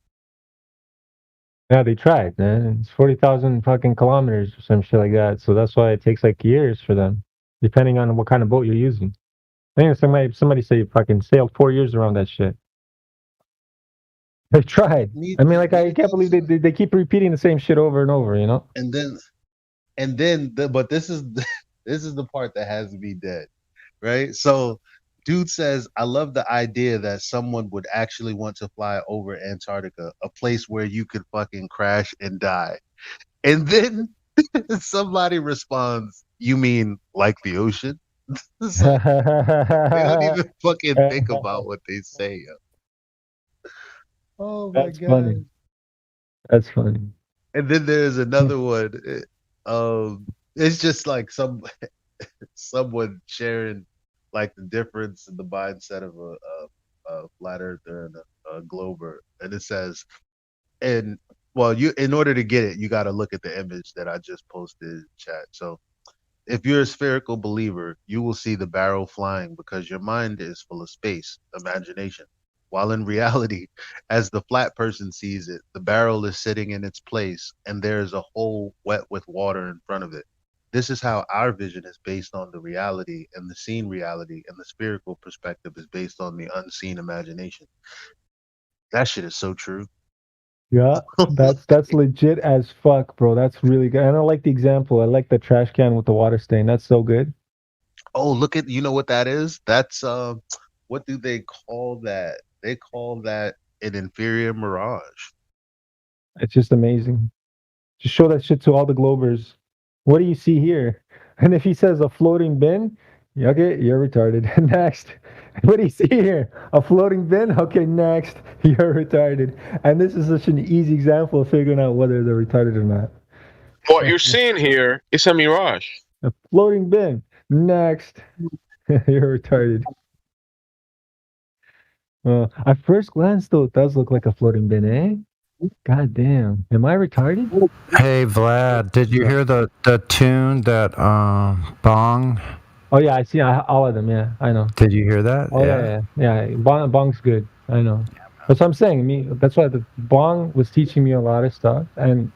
Yeah, they tried, man. It's 40,000 fucking kilometers or some shit like that. So that's why it takes like years for them, depending on what kind of boat you're using. I think somebody said you fucking sailed 4 years around that shit. They tried. I mean, like, I can't believe they keep repeating the same shit over and over, you know? And but this is the part that has to be dead, right? So dude says, I love the idea that someone would actually want to fly over Antarctica, a place where you could fucking crash and die. And then somebody responds, you mean like the ocean? So, they don't even fucking think about what they say. Yo. Oh my That's god. funny. That's funny. And then there's another one. It's just like someone sharing like the difference in the mindset of a flat earther and a glober, and it says, and well, in order to get it, you got to look at the image that I just posted in chat. So, if you're a spherical believer, you will see the barrel flying because your mind is full of space, imagination. While in reality, as the flat person sees it, the barrel is sitting in its place and there is a hole wet with water in front of it. This is how our vision is based on the reality, and the seen reality and the spherical perspective is based on the unseen imagination. That shit is so true. Yeah, that's legit as fuck, bro. That's really good. And I like the example. I like the trash can with the water stain. That's so good. Oh, look at, you know what that is? That's what do they call that? They call that an inferior mirage. It's just amazing. Just show that shit to all the Globers. What do you see here? And if he says a floating bin, okay, you're retarded. Next. What do you see here? A floating bin? Okay, next. You're retarded. And this is such an easy example of figuring out whether they're retarded or not. What you're seeing here is a mirage. A floating bin. Next. You're retarded. At first glance, though, it does look like a floating bin, eh? God damn. Am I retarded? Hey, Vlad, did you hear the tune that Bong? Oh, yeah, I see all of them, yeah. I know. Did you hear that? Oh, yeah. Bong's good. I know. That's what I'm saying. I mean, that's why the Bong was teaching me a lot of stuff. And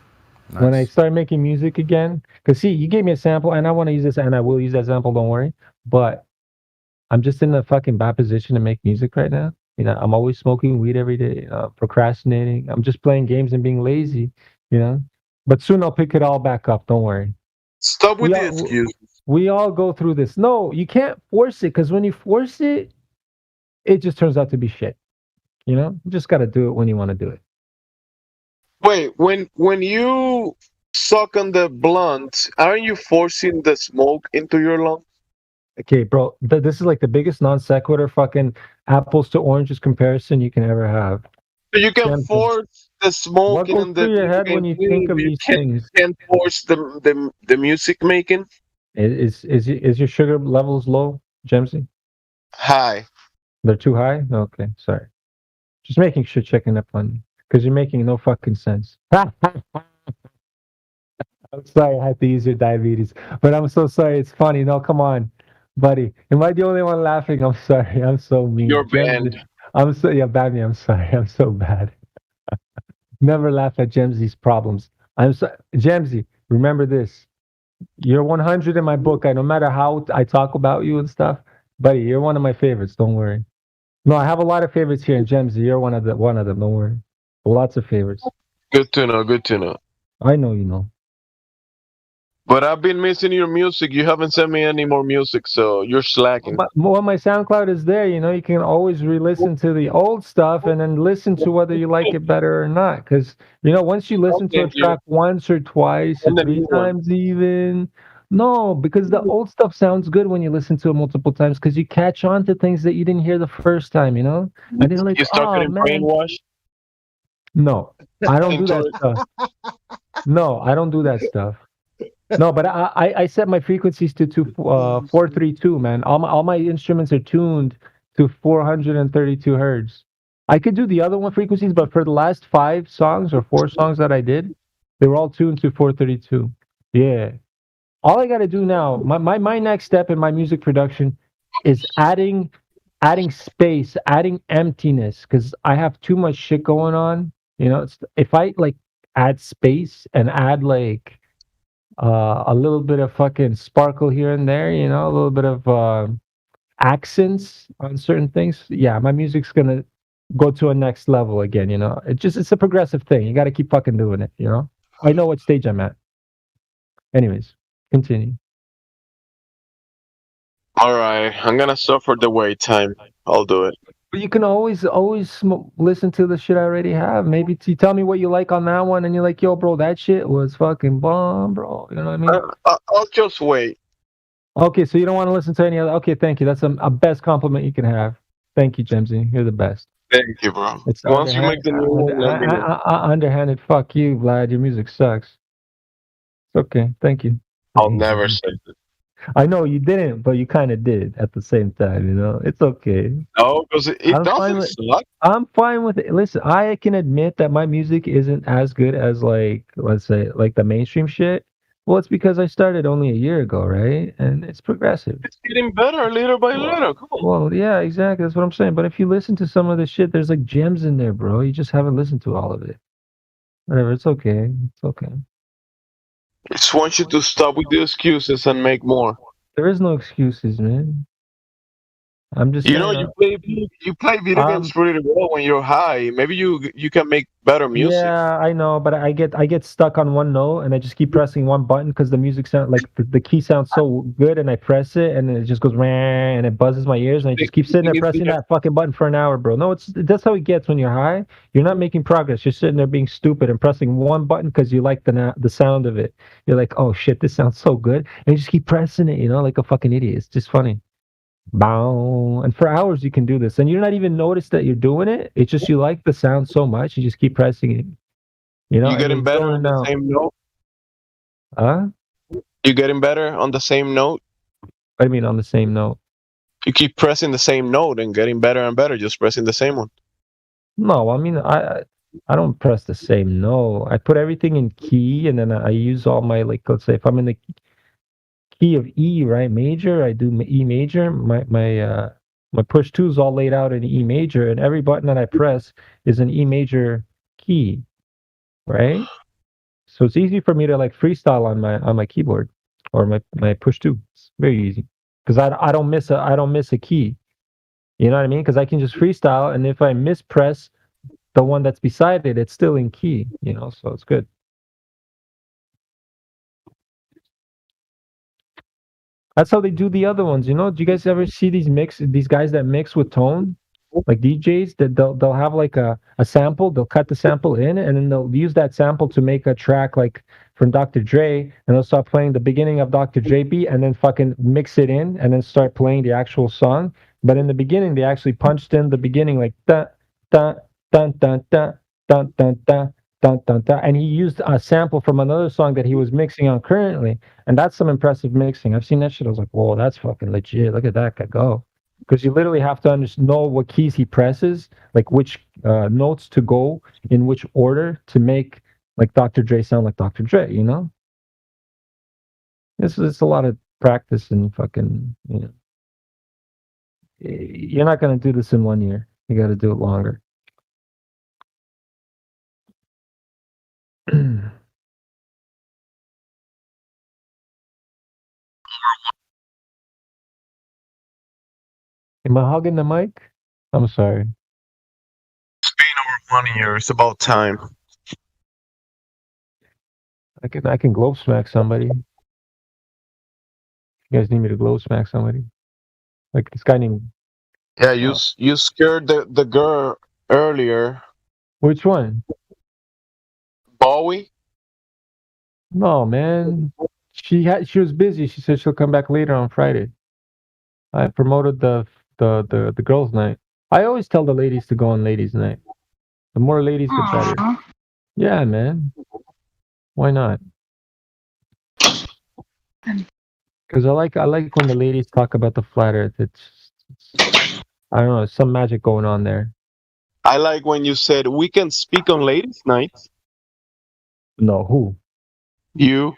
when I started making music again, because see, you gave me a sample, and I want to use this, and I will use that sample, don't worry. But I'm just in a fucking bad position to make music right now. You know, I'm always smoking weed every day, procrastinating. I'm just playing games and being lazy, you know. But soon I'll pick it all back up. Don't worry. Stop with the excuses. We all go through this. No, you can't force it, because when you force it, it just turns out to be shit. You know, you just got to do it when you want to do it. Wait, when you suck on the blunt, aren't you forcing the smoke into your lungs? Okay, bro, this is like the biggest non sequitur fucking apples to oranges comparison you can ever have. So you can force the smoke in the your head when you think of these things. You can force the music making. Is your sugar levels low, Gemsy? High. They're too high? Okay, sorry. Just making sure, checking up on you, because you're making no fucking sense. I'm sorry, I had to use your diabetes, but I'm so sorry. It's funny. No, come on, buddy. Am I the only one laughing? I'm sorry. I'm so mean. You're banned. I'm so Babby. I'm sorry. I'm so bad. Never laugh at Gemsy's problems. I'm so Gemsy. Remember this. You're 100 in my book. No matter how I talk about you and stuff, buddy, you're one of my favorites. Don't worry. No, I have a lot of favorites here in Gemsy. You're one of them. Don't worry. Lots of favorites. Good to know. Good to know. I know you know. But I've been missing your music. You haven't sent me any more music, so you're slacking. Well, my SoundCloud is there. You know, you can always re-listen to the old stuff and then listen to whether you like it better or not. Because you know, once you listen to a track once or twice or 3 times, even no, because the old stuff sounds good when you listen to it multiple times because you catch on to things that you didn't hear the first time. You know, and they're like, You start oh getting man. brainwashed. No, I don't do that stuff. No, I don't do that stuff. No, but I set my frequencies to 432, man. All my instruments are tuned to 432 hertz. I could do the other one frequencies, but for the last 5 songs or 4 songs that I did, they were all tuned to 432. Yeah. All I got to do now, my next step in my music production is adding space, adding emptiness, because I have too much shit going on. You know, if I like add space and add like a little bit of fucking sparkle here and there, you know, a little bit of accents on certain things. Yeah, my music's gonna go to a next level again, you know. It's a progressive thing. You gotta keep fucking doing it, you know. I know what stage I'm at. Anyways, continue. All right, I'm gonna suffer the wait time. I'll do it. But you can always listen to the shit I already have. Maybe you tell me what you like on that one, and you're like, yo, bro, that shit was fucking bomb, bro. You know what I mean? I'll just wait. Okay, so you don't want to listen to any other. Okay, thank you. That's a best compliment you can have. Thank you, Jemsy. You're the best. Thank you, bro. It's Once you make the new one, let me know. underhanded. Fuck you, Vlad. Your music sucks. It's okay. Thank you. I'll never say that. I know you didn't, but you kind of did at the same time. You know, it's okay. No, because it doesn't suck. I'm fine with it. Listen, I can admit that my music isn't as good as like, let's say, like the mainstream shit. Well, it's because I started only a year ago, right? And it's progressive. It's getting better little by little. Come on. Well, yeah, exactly. That's what I'm saying. But if you listen to some of the shit, there's like gems in there, bro. You just haven't listened to all of it. Whatever. It's okay. It's okay. I just want you to stop with the excuses and make more. There is no excuses, man. I'm just. You know, you play video games pretty well when you're high. Maybe you can make better music. Yeah, I know, but I get stuck on one note and I just keep pressing one button because the music sound like the key sounds so good, and I press it and it just goes and it buzzes my ears, and I just keep sitting there pressing that fucking button for an hour, bro. No, that's how it gets when you're high. You're not making progress. You're sitting there being stupid and pressing one button because you like the sound of it. You're like, oh shit, this sounds so good, and you just keep pressing it, you know, like a fucking idiot. It's just funny. Bow. And for hours you can do this, and you're not even notice that you're doing it. It's just you like the sound so much, you just keep pressing it. You know, you getting better on the same note? Huh? You getting better on the same note? What do you mean on the same note? You keep pressing the same note and getting better and better, just pressing the same one. No, I mean I don't press the same note. I put everything in key, and then I use all my, like, let's say if I'm in the key of E, right, major, I do E major. My push 2 is all laid out in E major, and every button that I press is an E major key, right? So it's easy for me to like freestyle on my keyboard or my push 2. It's very easy because I don't miss a key. You know what I mean? Because I can just freestyle, and if I mispress the one that's beside it, it's still in key. You know, so it's good. That's how they do the other ones, you know. Do you guys ever see these guys that mix with tone, like DJs? That they'll have like a sample, they'll cut the sample in, and then they'll use that sample to make a track like from Dr. Dre, and they'll start playing the beginning of Dr. Dre beat, and then fucking mix it in, and then start playing the actual song. But in the beginning, they actually punched in the beginning like da da dun dun dun dun dun dun. Dun, dun, dun. And he used a sample from another song that he was mixing on currently, and that's some impressive mixing. I've seen that shit. I was like, whoa, that's fucking legit. Look at that guy go. Because you literally have to know what keys he presses, like which notes to go in which order to make like Dr. Dre sound like Dr. Dre, you know? It's a lot of practice and fucking, you know. You're not going to do this in 1 year. You got to do it longer. Am I hogging the mic? I'm sorry. It's been over 1 year. It's about time. I can globe smack somebody. You guys need me to glow smack somebody? Like this guy named. Yeah, you scared the girl earlier. Which one? Bowie? No, man. She was busy. She said she'll come back later on Friday. I promoted the girls' night. I always tell the ladies to go on ladies' night. The more ladies, the better. Aw. Yeah, man. Why not? Because I like when the ladies talk about the flat Earth. It's I don't know, there's some magic going on there. I like when you said we can speak on ladies' nights. No, who? You?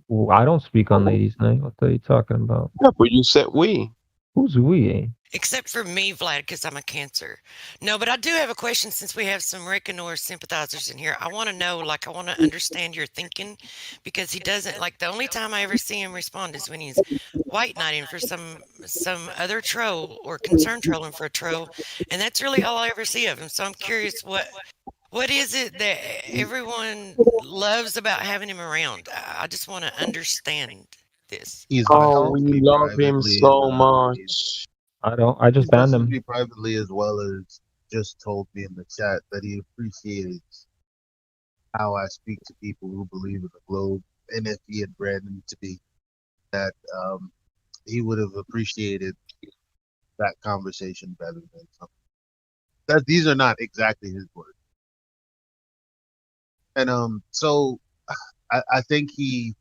Well, I don't speak on ladies' night. What are you talking about? Yeah, but you said we. Who's we? Except for me, Vlad, because I'm a Cancer. No, but I do have a question since we have some Rick and Norris sympathizers in here. I want to know, I want to understand your thinking because he doesn't, the only time I ever see him respond is when he's white knighting for some other troll or concerned trolling for a troll. And that's really all I ever see of him. So I'm curious what is it that everyone loves about having him around? I just want to understand this. He's Oh, we love him so much. I just He's banned messaged him. me privately as well as just told me in the chat that he appreciates how I speak to people who believe in the globe, and if he had Brandon to be, that he would have appreciated that conversation better than something. That these are not exactly his words, and so I think he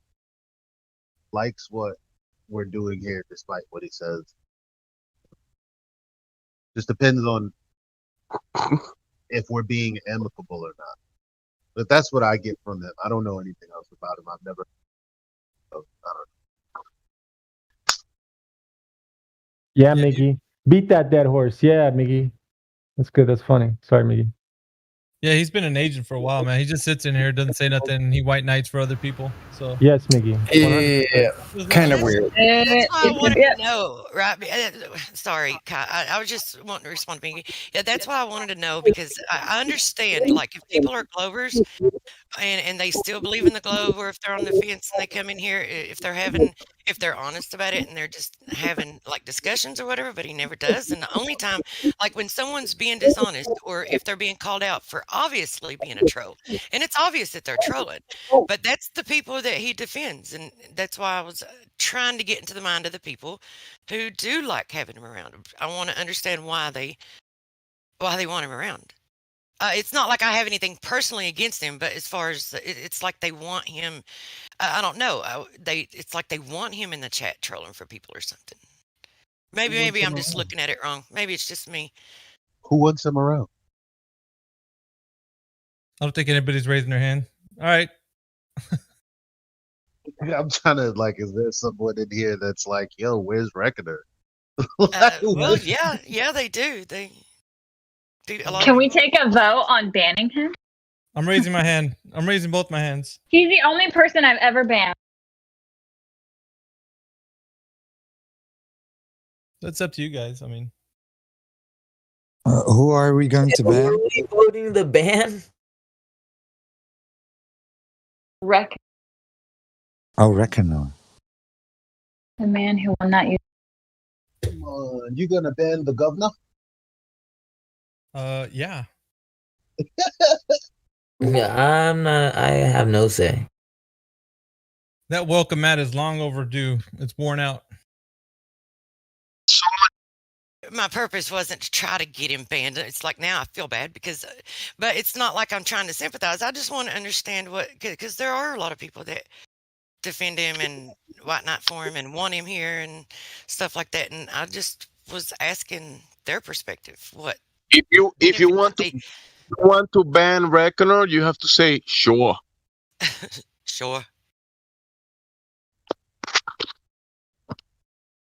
likes what we're doing here, despite what he says. Just depends on if we're being amicable or not. But that's what I get from him. I don't know anything else about him. I've never. I don't Yeah, Miggy. Beat that dead horse. Yeah, Miggy. That's good. That's funny. Sorry, Miggy. Yeah, he's been an agent for a while, man. He just sits in here, doesn't say nothing. He white knights for other people. So Yes, Miggy. Yeah, kind of weird. That's why I wanted to know, right? Sorry, Kai. I was just wanting to respond to me. Yeah, that's why I wanted to know because I understand, if people are Glovers and they still believe in the globe, or if they're on the fence and they come in here, if they're honest about it and they're just having discussions or whatever, but he never does. And the only time, when someone's being dishonest or if they're being called out for obviously being a troll, and it's obvious that they're trolling, but that's the people that he defends. And that's why I was trying to get into the mind of the people who do like having him around. I want to understand why they want him around. It's not like I have anything personally against him, but as far as it's like they want him, I don't know. It's like they want him in the chat trolling for people or something. Maybe I'm just looking at it wrong. Maybe it's just me. Who wants him around? I don't think anybody's raising their hand. All right. I'm trying to is there someone in here that's like, yo, where's Reckoner? Well, yeah, they do. They do a lot. Can we take a vote on banning him? I'm raising my hand. I'm raising both my hands. He's the only person I've ever banned. That's up to you guys. I mean, who are we going to ban? Are we voting the ban? Wreck Oh, Reckoner. the man who will not use. Come on, you gonna ban the governor? Yeah. Yeah, I'm not. I have no say. That welcome mat is long overdue. It's worn out. My purpose wasn't to try to get him banned. It's like now I feel bad but it's not like I'm trying to sympathize. I just want to understand because there are a lot of people that defend him and whatnot for him and want him here and stuff like that. And I just was asking their perspective. What If you want to ban Reckoner, you have to say sure. Sure.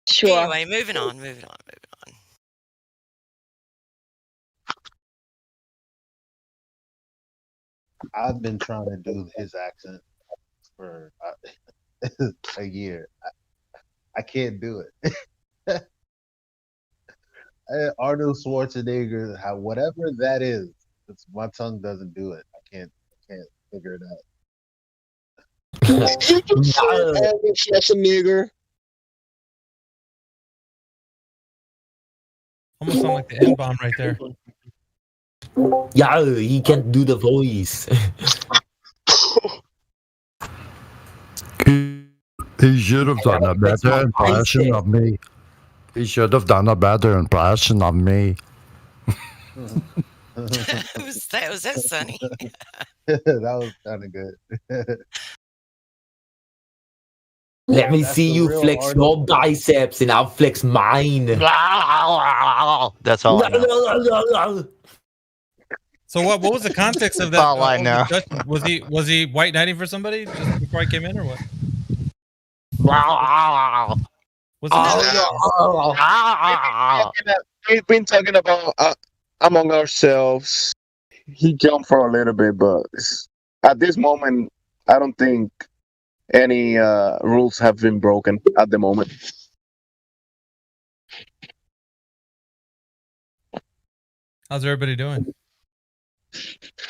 Sure. Anyway, moving on. I've been trying to do his accent for a year. I can't do it. Arnold Schwarzenegger, whatever that is, my tongue doesn't do it. I can't figure it out. You just said nigger. Almost sound like the N-bomb right there. Yeah, he can't do the voice. He should have done a better impression of me. He should have done a better impression of me. was that Sonny? That was kind of good. Let me That's see the you real flex artist. your biceps and I'll flex mine. That's all I know. So what was the context of that? That's all I know. discussion? Was he white knighting for somebody just before I came in, or what? We've been talking about among ourselves. He jumped for a little bit, but at this moment, I don't think any rules have been broken at the moment. How's everybody doing?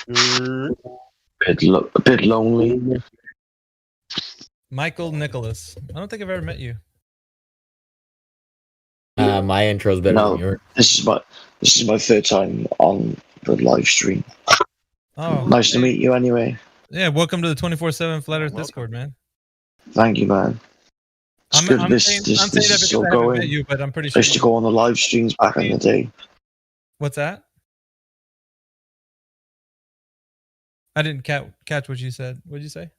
A bit lonely. Michael Nicholas. I don't think I've ever met you. My intro's better than yours. This is my third time on the live stream. Oh, Nice to meet you anyway. yeah. Welcome to the 24/7 Flat Earth Discord, man. Thank you, man. It's I'm good saying this that is because still I haven't going. met you, but I'm pretty I sure. used to go on the live streams back in the day. What's that? I didn't catch what you said. What did you say?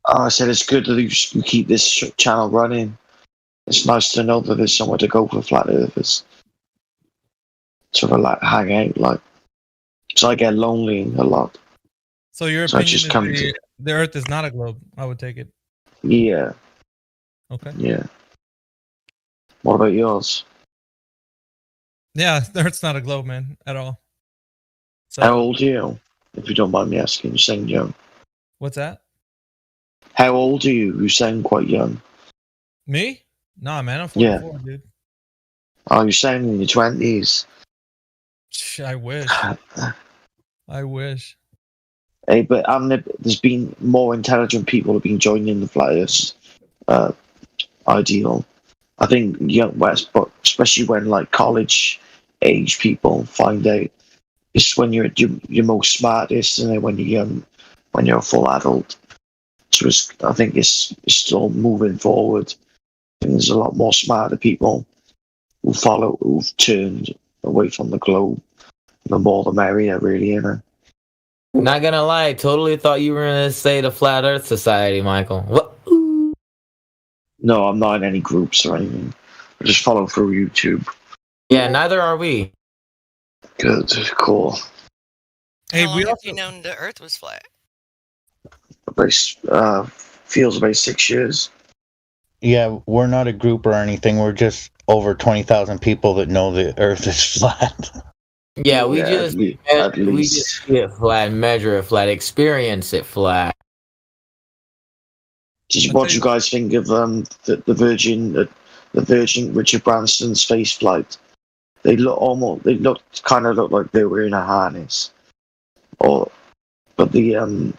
I said it's good that you keep this channel running. It's nice to know that there's somewhere to go for flat earthers. Sort of like hang out, like. So I get lonely a lot. So your So I opinion just is come to- the Earth is not a globe. I would take it. Yeah, Okay. yeah. What about yours? Yeah, the Earth's not a globe, man, at all. So How old are you? If you don't mind me asking, you sound young. what's that? How old are you? You sound quite young. Me? Nah, man, I'm Yeah. 44, dude. Oh, you sound in your 20s. I wish. I wish. Hey, but there's been more intelligent people have been joining the Flat Earth ideal. I think young West, but especially when like college age people find out, it's when you're at your most smartest, and then when you're young, when you're a full adult. So I think it's still moving forward. And there's a lot more smarter people who've turned away from the globe. The more the merrier, really, you know. Not gonna lie, totally thought you were gonna say the Flat Earth Society, Michael. What? No, I'm not in any groups or anything. I just follow through YouTube. Yeah, neither are we. Good, cool. Hey, How long have you known the Earth was flat? Feels about 6 years. Yeah, we're not a group or anything. We're just over 20,000 people that know the Earth is flat. Yeah, we Yeah, just at we least. just see it flat, measure it flat, experience it flat. What do you guys think of the Virgin Richard Branson's space flight? They kind of look like they were in a harness, but the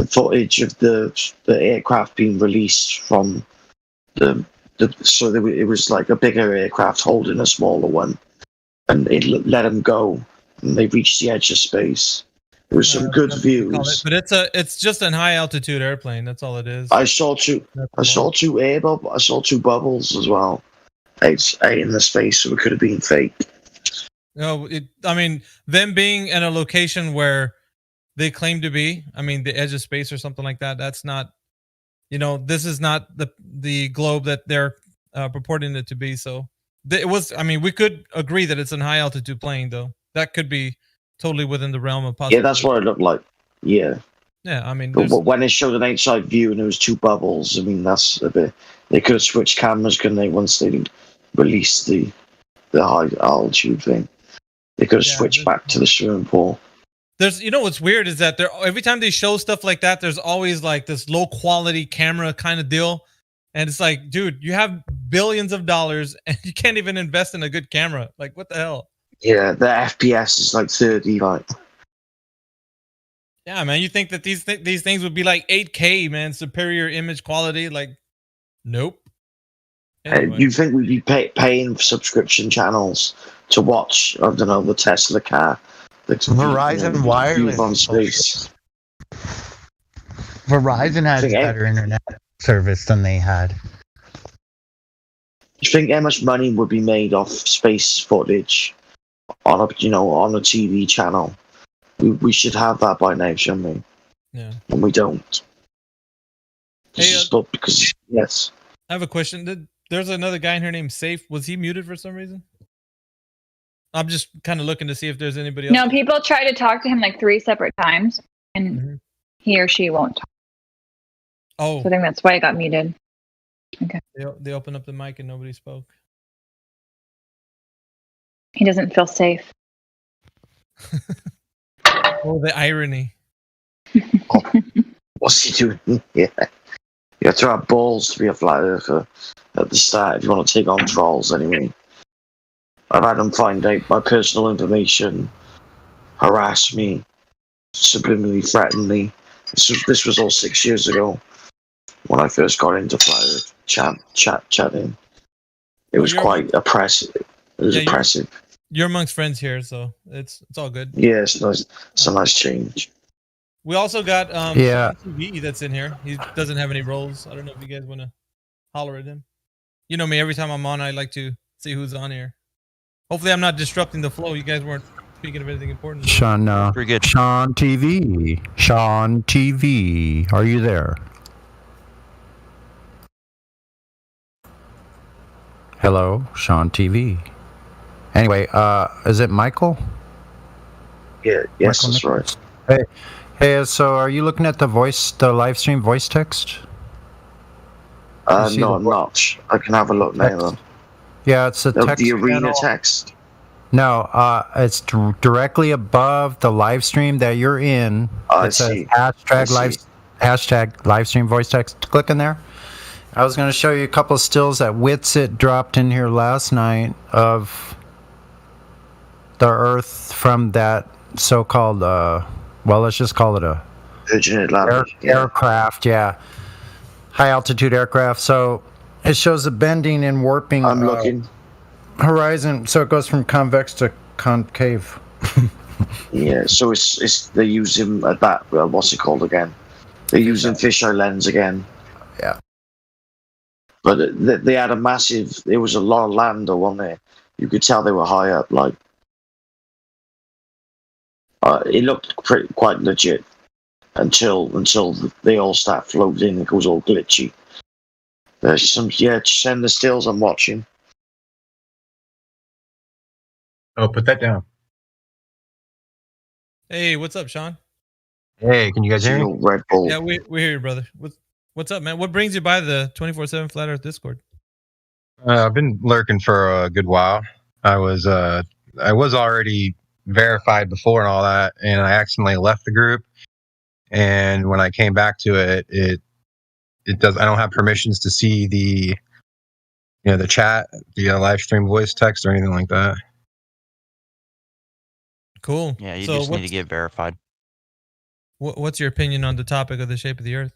footage of the aircraft being released from it was like a bigger aircraft holding a smaller one, and it let them go, and they reached the edge of space. There was some good views. But it's just an high altitude airplane. That's all it is. I saw two bubbles as well. Eight in the space, so it could have been fake. No, I mean, them being in a location where they claim to be, I mean, the edge of space or something like that. That's not, this is not the globe that they're purporting it to be. So it was. I mean, we could agree that it's an high altitude plane, though. That could be totally within the realm of possibility. Yeah, that's what it looked like. Yeah. Yeah, I mean, But when they showed an outside view and there was two bubbles, I mean, that's a bit. They could have switched cameras, couldn't they? Once they released the high altitude thing, they could have switched back to the swimming pool. There's, what's weird is that every time they show stuff like that, there's always like this low quality camera kind of deal, and it's like, dude, you have billions of dollars and you can't even invest in a good camera. Like, what the hell? Yeah, the FPS is like 30. Like, Yeah, man. You think that these things would be like 8K, man, superior image quality? Like, nope. Anyway. You think we'd be paying for subscription channels to watch? I don't know, the Tesla car. Verizon Wireless on space. Verizon has Think- better internet service than they had. You think how much money would be made off space footage on a TV channel? We should have that by now, shouldn't we? Yeah. And we don't. Hey, Because yes. I have a question. There's another guy in here named Safe. Was he muted for some reason? I'm just kind of looking to see if there's anybody else. No, people try to talk to him like 3 separate times, and he or she won't talk. Oh. So I think that's why it got muted. Okay. They opened up the mic and nobody spoke. He doesn't feel safe. Oh, the irony. What's he doing? Yeah. You have to have balls to be a flat earther at the start if you want to take on trolls anyway. I've had them find out my personal information, harass me, subliminally threaten me. This was all 6 years ago when I first got into flat earth chatting. It was quite oppressive. It was oppressive. You're amongst friends here, so it's all good. Yeah, it's nice. It's a nice change. We also got Yeah. TV that's in here. He doesn't have any roles. I don't know if you guys want to holler at him. You know me. Every time I'm on, I like to see who's on here. Hopefully, I'm not disrupting the flow. You guys weren't speaking of anything important. Sean, Sean TV. Sean TV. Are you there? Hello, Sean TV. Anyway, is it Michael? Yeah, yes, Michael that's right. Hey, so are you looking at the live stream voice text? No, I'm not. I can have a look now. Though. Yeah, it's a text. The arena channel. text. No, it's directly above the live stream that you're in. I It says see. hashtag live stream voice text. Click in there. I was going to show you a couple of stills that Witsit dropped in here last night of the Earth from that so-called, let's just call it a aircraft, yeah. High altitude aircraft. So it shows the bending and warping. I'm looking. Horizon, so it goes from convex to concave. Yeah, so it's they're using that. What's it called again? They're using fisheye lens again. Yeah. But they had a massive. There was a lot of land, wasn't there? You could tell they were high up. Like it looked quite legit until they all start floating. It goes all glitchy. There's some send the stills I'm watching. Oh, put that down. Hey, what's up, Sean? Hey, can you guys hear me? Red Bull. Yeah, we hear you, brother. What's up, man? What brings you by the 24/7 Flat Earth Discord? I've been lurking for a good while. I was already verified before and all that, and I accidentally left the group. And when I came back to it, it does. I don't have permissions to see the chat, the live stream voice text or anything like that. Cool. Yeah, you So just need to what's- get verified. What's your opinion on the topic of the shape of the Earth?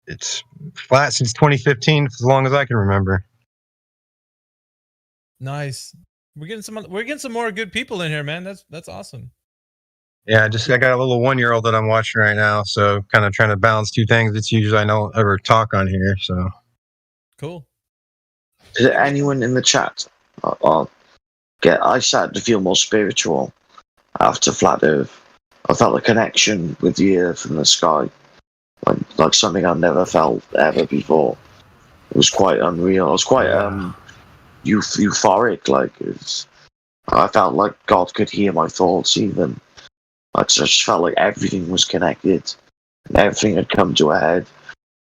It's flat since 2015, as long as I can remember. Nice. We're getting some more good people in here, man. That's awesome. Yeah, I got a little 1-year-old that I'm watching right now, so kind of trying to balance two things. It's usually I don't ever talk on here, so. Cool. Is there anyone in the chat? I started to feel more spiritual after Flat Earth. I felt a connection with the earth and the sky, like something I've never felt ever before. It was quite unreal. I was quite euphoric. I felt like God could hear my thoughts. Even I just felt like everything was connected and everything had come to a head.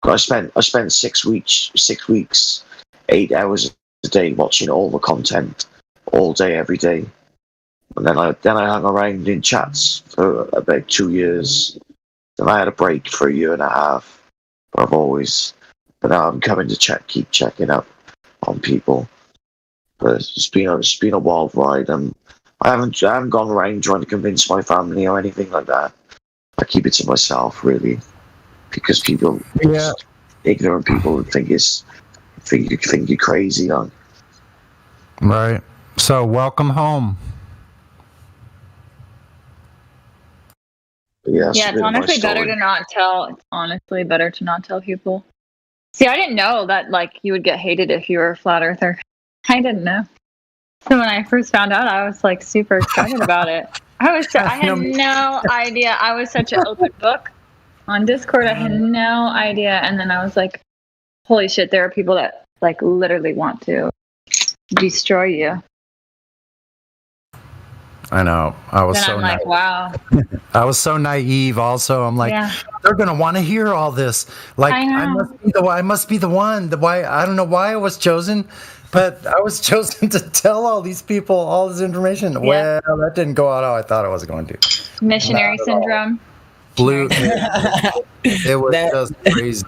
I spent 6 weeks, 8 hours a day watching all the content, all day, every day. And then I hung around in chats for about 2 years. Then I had a break for 1.5 years. But now I'm coming to keep checking up on people. But it's been a wild ride, and I haven't gone around trying to convince my family or anything like that. I keep it to myself, really, because people, ignorant people, think you're crazy. Right. So, welcome home. Yeah, It's honestly better to not tell. It's honestly better to not tell people. See, I didn't know that like you would get hated if you were a flat earther. I didn't know. So when I first found out, I was like super excited about it. I had no idea. I was such an open book on Discord. I had no idea, and then I was like, "Holy shit!" There are people that like literally want to destroy you. I know. I was Then so I'm like, wow. I was so naive. Also, I'm like, Yeah. they're gonna want to hear all this. Like, I know. I must be the one. Why? I don't know why I was chosen, but I was chosen to tell all these people all this information. Yeah. Well, that didn't go out how I thought it was going to. Missionary syndrome. Blue. It was just crazy.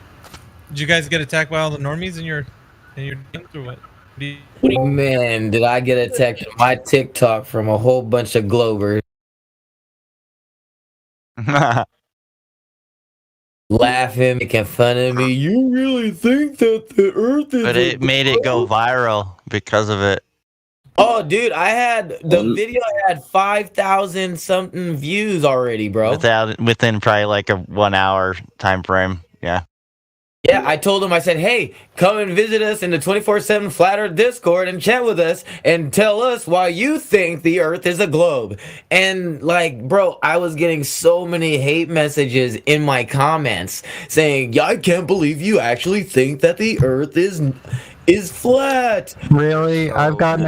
Did you guys get attacked by all the normies in your games or what? Man, did I get attacked on my TikTok from a whole bunch of Globers. Laughing, making fun of me. You really think that the Earth is... But it made it go viral because of it. Oh, dude, the video had 5,000 something views already, bro. Within probably like a 1 hour time frame. Yeah. Yeah, I told him, I said, hey, come and visit us in the 24/7 Flat Earth Discord and chat with us and tell us why you think the Earth is a globe. And like, bro, I was getting so many hate messages in my comments saying, yeah, I can't believe you actually think that the Earth is flat. Really, I've gotten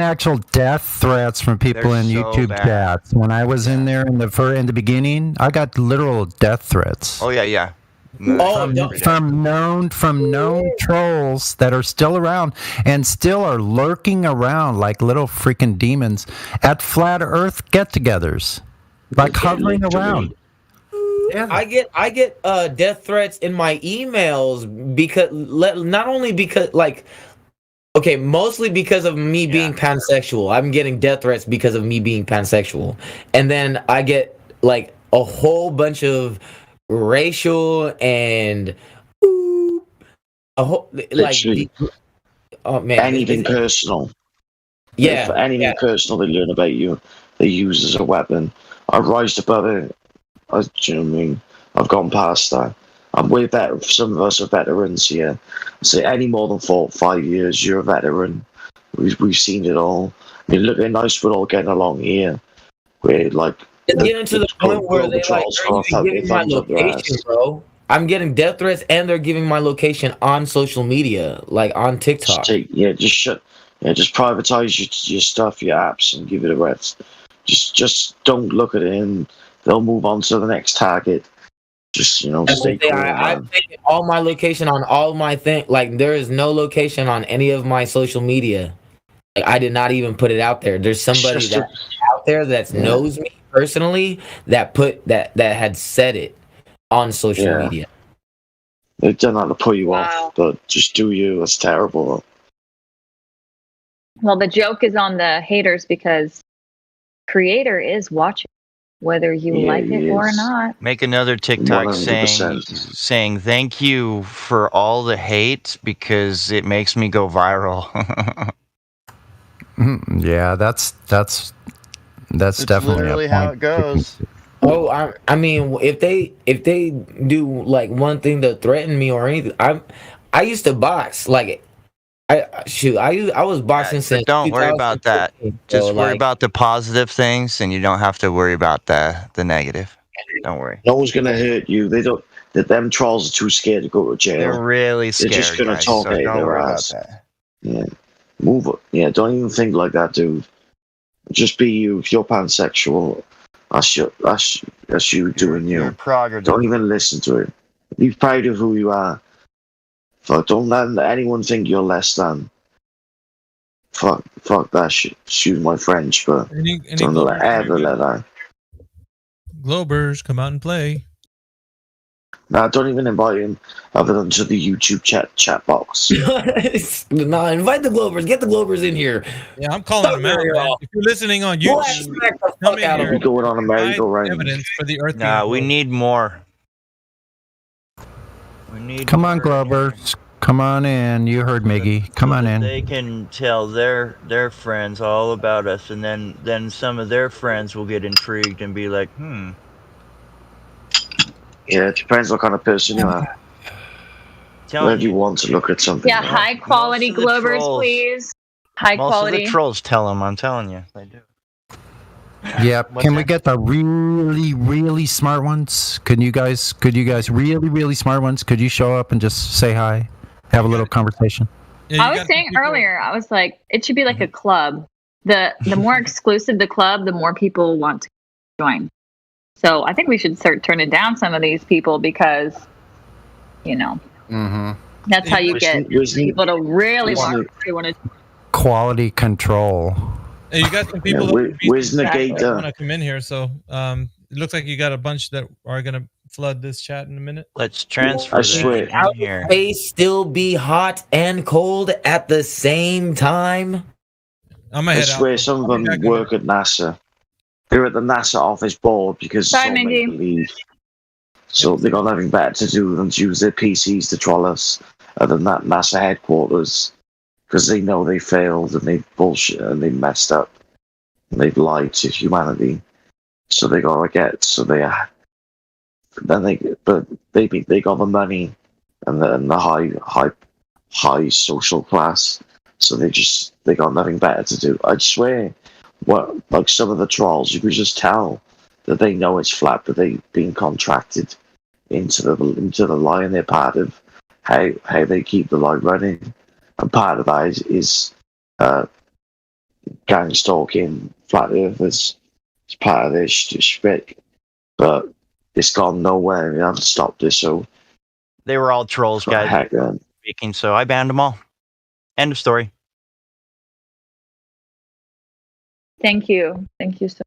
actual death threats from people in YouTube chats. When I was in there in the beginning, I got literal death threats. Oh yeah. From known trolls that are still around and still are lurking around like little freaking demons at flat Earth get-togethers, like hovering around. Yeah. I get death threats in my emails because not only because like, okay, mostly because of me being pansexual. I'm getting death threats because of me being pansexual, and then I get like a whole bunch of racial and a whole like oh man, anything personal. Yeah, if anything personal they learn about you, they use as a weapon. I've rised above it. Do you know what I mean? I've gone past that. I'm way better. Some of us are veterans here. So any more than 4 or 5 years, you're a veteran. We've seen it all. I mean, look how nice we're all getting along here. We're like. It's getting to the point where they're like, they're giving my location, bro. I'm getting death threats, and they're giving my location on social media, like on TikTok. Just privatize your stuff, your apps, and give it a rest. Just don't look at it, and they'll move on to the next target. Just stay cool. I put all my location on all my things. Like there is no location on any of my social media. Like, I did not even put it out there. There's somebody out there that knows me personally that had said it on social media. They've done that to put you off, but just do you. It's terrible. Well, the joke is on the haters because Creator is watching, whether you like it or not. Make another TikTok 100%. saying thank you for all the hate because it makes me go viral. Yeah, that's definitely literally how it goes. Oh, I mean, if they do like one thing to threaten me or anything, I used to box. Like, I was boxing since. Don't worry about that. Just worry about the positive things, and you don't have to worry about the negative. Don't worry. No one's gonna hurt you. They don't. Them trolls are too scared to go to jail. They're really scared. They're just gonna guys, talk so out don't their worry ass. about that. Yeah, move it. Yeah, don't even think like that, dude. Just be you. If you're pansexual, that's you doing you. Don't even listen to it. Be proud of who you are. Fuck, don't let anyone think you're less than. Fuck that shit. Excuse my French, but don't ever let that. Globers, come out and play. No, don't even invite him other than to the YouTube chat box. Nah, invite the Glovers. Get the Glovers in here. Yeah, I'm calling them out, man. If you're listening on YouTube, come in here. Going on a merry-go-round. Evidence for the Earth. Nah, we need more. We need. Come on, Glovers. Come on in. You heard Miggy. Come on in. They can tell their friends all about us, and then some of their friends will get intrigued and be like, Yeah, it depends what kind of person you are. Where do you want to look at something? Yeah, high quality Most of the Glovers, trolls- please. High Most quality. of the trolls tell them. I'm telling you, they do. Yeah, can we get the really, really smart ones? Could you guys really, really smart ones? Could you show up and just say hi, have a little conversation? I was saying earlier, I was like, it should be like a club. The more exclusive the club, the more people want to join. So I think we should start turning down some of these people because, that's how you get people to really want to. Quality control. Hey, you got some people where's that Negator? want to come in here, so it looks like you got a bunch that are gonna flood this chat in a minute. Let's transfer I this swear. in here. Space still be hot and cold at the same time. I'm I head swear out. some of them work at NASA. They're at the NASA office board because Sorry, it's all Mingy. make-believe. So they got nothing better to do than to use their PCs to troll us at the NASA headquarters because they know they failed and they bullshit and they messed up and they've lied to humanity. So they gotta get. So they got the money and the high social class. So they got nothing better to do. I swear, like some of the trolls, you could just tell that they know it's flat, but they've been contracted into the lie, and they're part of how they keep the lie running. And part of that is gang stalking, flat earthers. It's part of their shtick, but it's gone nowhere. We haven't stopped this, so They were all trolls, guys. heck, man. Speaking, so I banned them all. End of story. Thank you. Thank you so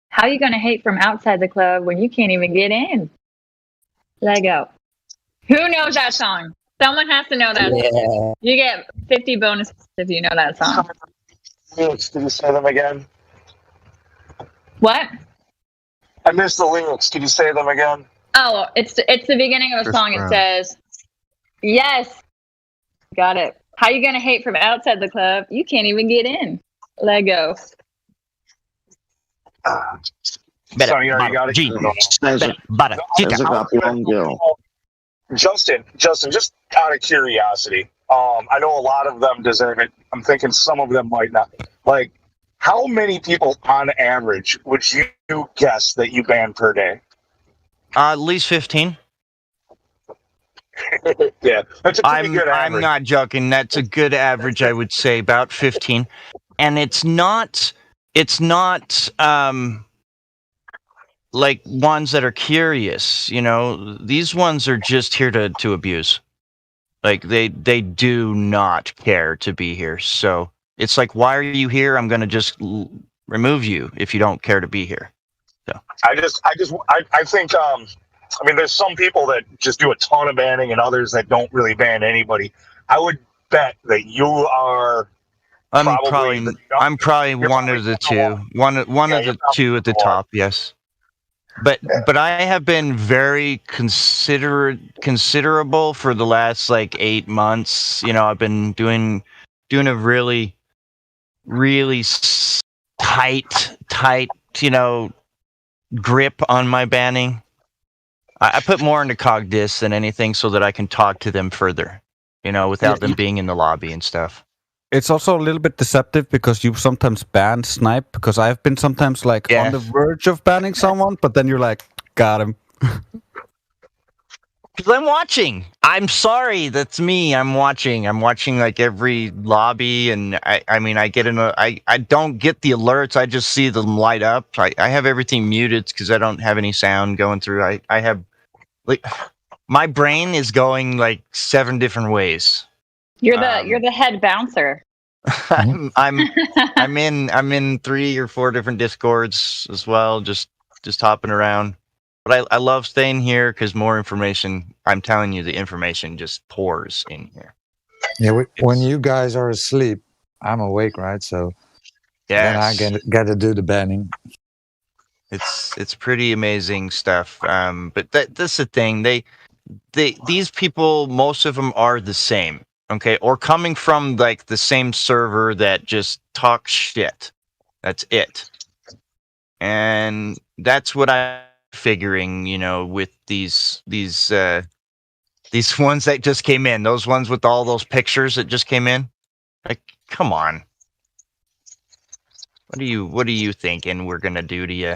How are you going to hate from outside the club when you can't even get in? Lego. Who knows that song? Someone has to know that. Yeah. You get 50 bonuses if you know that song. Lyrics, could you say them again? What? I missed the lyrics. Could you say them again? Oh, it's the beginning of a Chris song. Brown. It says, yes. Got it. How you going to hate from outside the club? You can't even get in. Lego. Sorry, you already got it. Justin, just out of curiosity, I know a lot of them deserve it. I'm thinking some of them might not. Like, how many people on average would you guess that you ban per day? At least 15. Yeah, that's a pretty good I'm average. not joking. That's a good average, I would say, about 15. And it's not like ones that are curious, these ones are just here to abuse. Like they do not care to be here. So it's like, why are you here? I'm going to just remove you if you don't care to be here. So I think, I mean, there's some people that just do a ton of banning and others that don't really ban anybody. I would bet that you are I'm probably one of the two. One of the two at the top, yes. But I have been very considerable for the last 8 months. I've been doing a really tight grip on my banning. I put more into CogDis than anything so that I can talk to them further, without them being in the lobby and stuff. It's also a little bit deceptive because you sometimes ban Snipe, because I've been sometimes on the verge of banning someone, but then you're like, got him. Because I'm watching. I'm sorry, that's me. I'm watching every lobby, and I get I don't get the alerts. I just see them light up. I have everything muted because I don't have any sound going through. I have my brain is going like 7 different ways. You're the head bouncer. I'm in 3 or 4 different Discords as well, just hopping around. But I love staying here because more information. I'm telling you, the information just pours in here. Yeah, when you guys are asleep, I'm awake, right? So then I get to do the banning. It's pretty amazing stuff. But that's the thing. These people, most of them are the same. Okay, or coming from like the same server that just talks shit. That's it. And that's what I'm figuring, with these ones that just came in. Those ones with all those pictures that just came in. Like, come on. What are you thinking we're gonna do to you?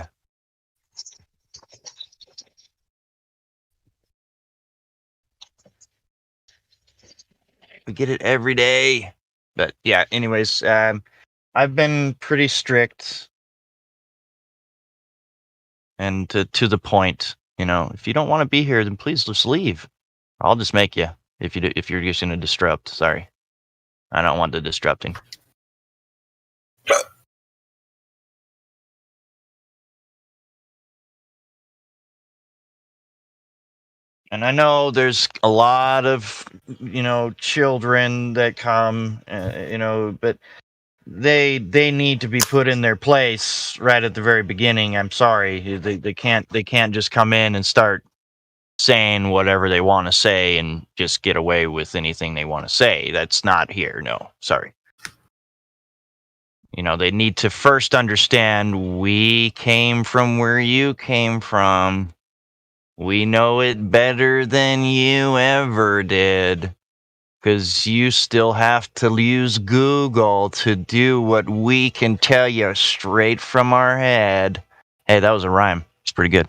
We get it every day. But yeah, anyways, I've been pretty strict and to the point. If you don't want to be here, then please just leave. I'll just make you if you're just gonna disrupt. Sorry, I don't want the disrupting. And I know there's a lot of, children that come, but they need to be put in their place right at the very beginning. I'm sorry, they can't just come in and start saying whatever they want to say and just get away with anything they want to say. That's not here. No, sorry. They need to first understand we came from where you came from. We know it better than you ever did, because you still have to use Google to do what we can tell you straight from our head. Hey, that was a rhyme. It's pretty good.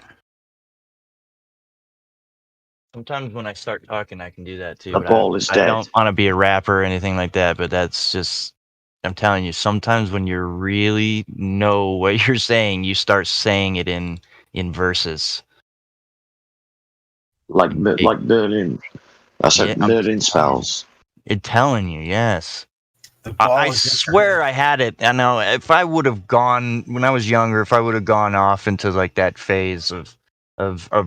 Sometimes when I start talking, I can do that too. The ball is dead. I don't want to be a rapper or anything like that, but that's just, I'm telling you, sometimes when you really know what you're saying, you start saying it in verses. Like Merlin. I said Merlin spells. It's telling you, yes. I swear I had it. I know if I would have gone when I was younger, if I would have gone off into like that phase of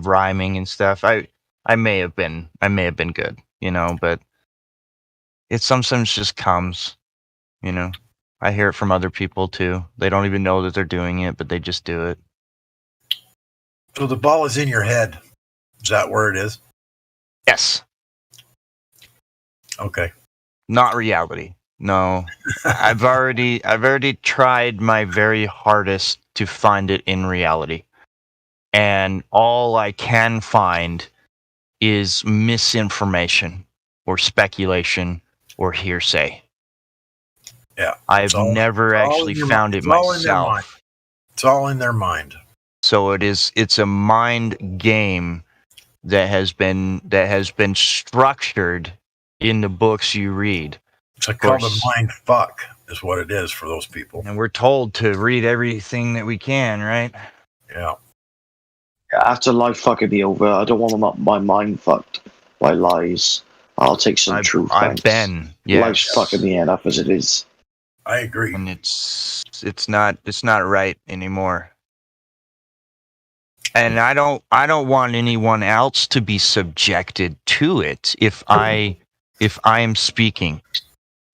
rhyming and stuff, I may have been good, but it sometimes just comes, I hear it from other people too. They don't even know that they're doing it, but they just do it. So the ball is in your head. Is that where it is? Yes. Okay. Not reality. No. I've already tried my very hardest to find it in reality. And all I can find is misinformation or speculation or hearsay. Yeah. I've never actually found it myself. It's all in their mind. So it's a mind game that has been structured in the books you read. It's called a mind fuck is what it is for those people. And we're told to read everything that we can, right? Yeah. After life fucking be over, I don't want my mind fucked by lies. I'll take some truth. I've been. Yes. Life's fucking me enough as it is. I agree. And it's not right anymore. And I don't want anyone else to be subjected to it if I am speaking.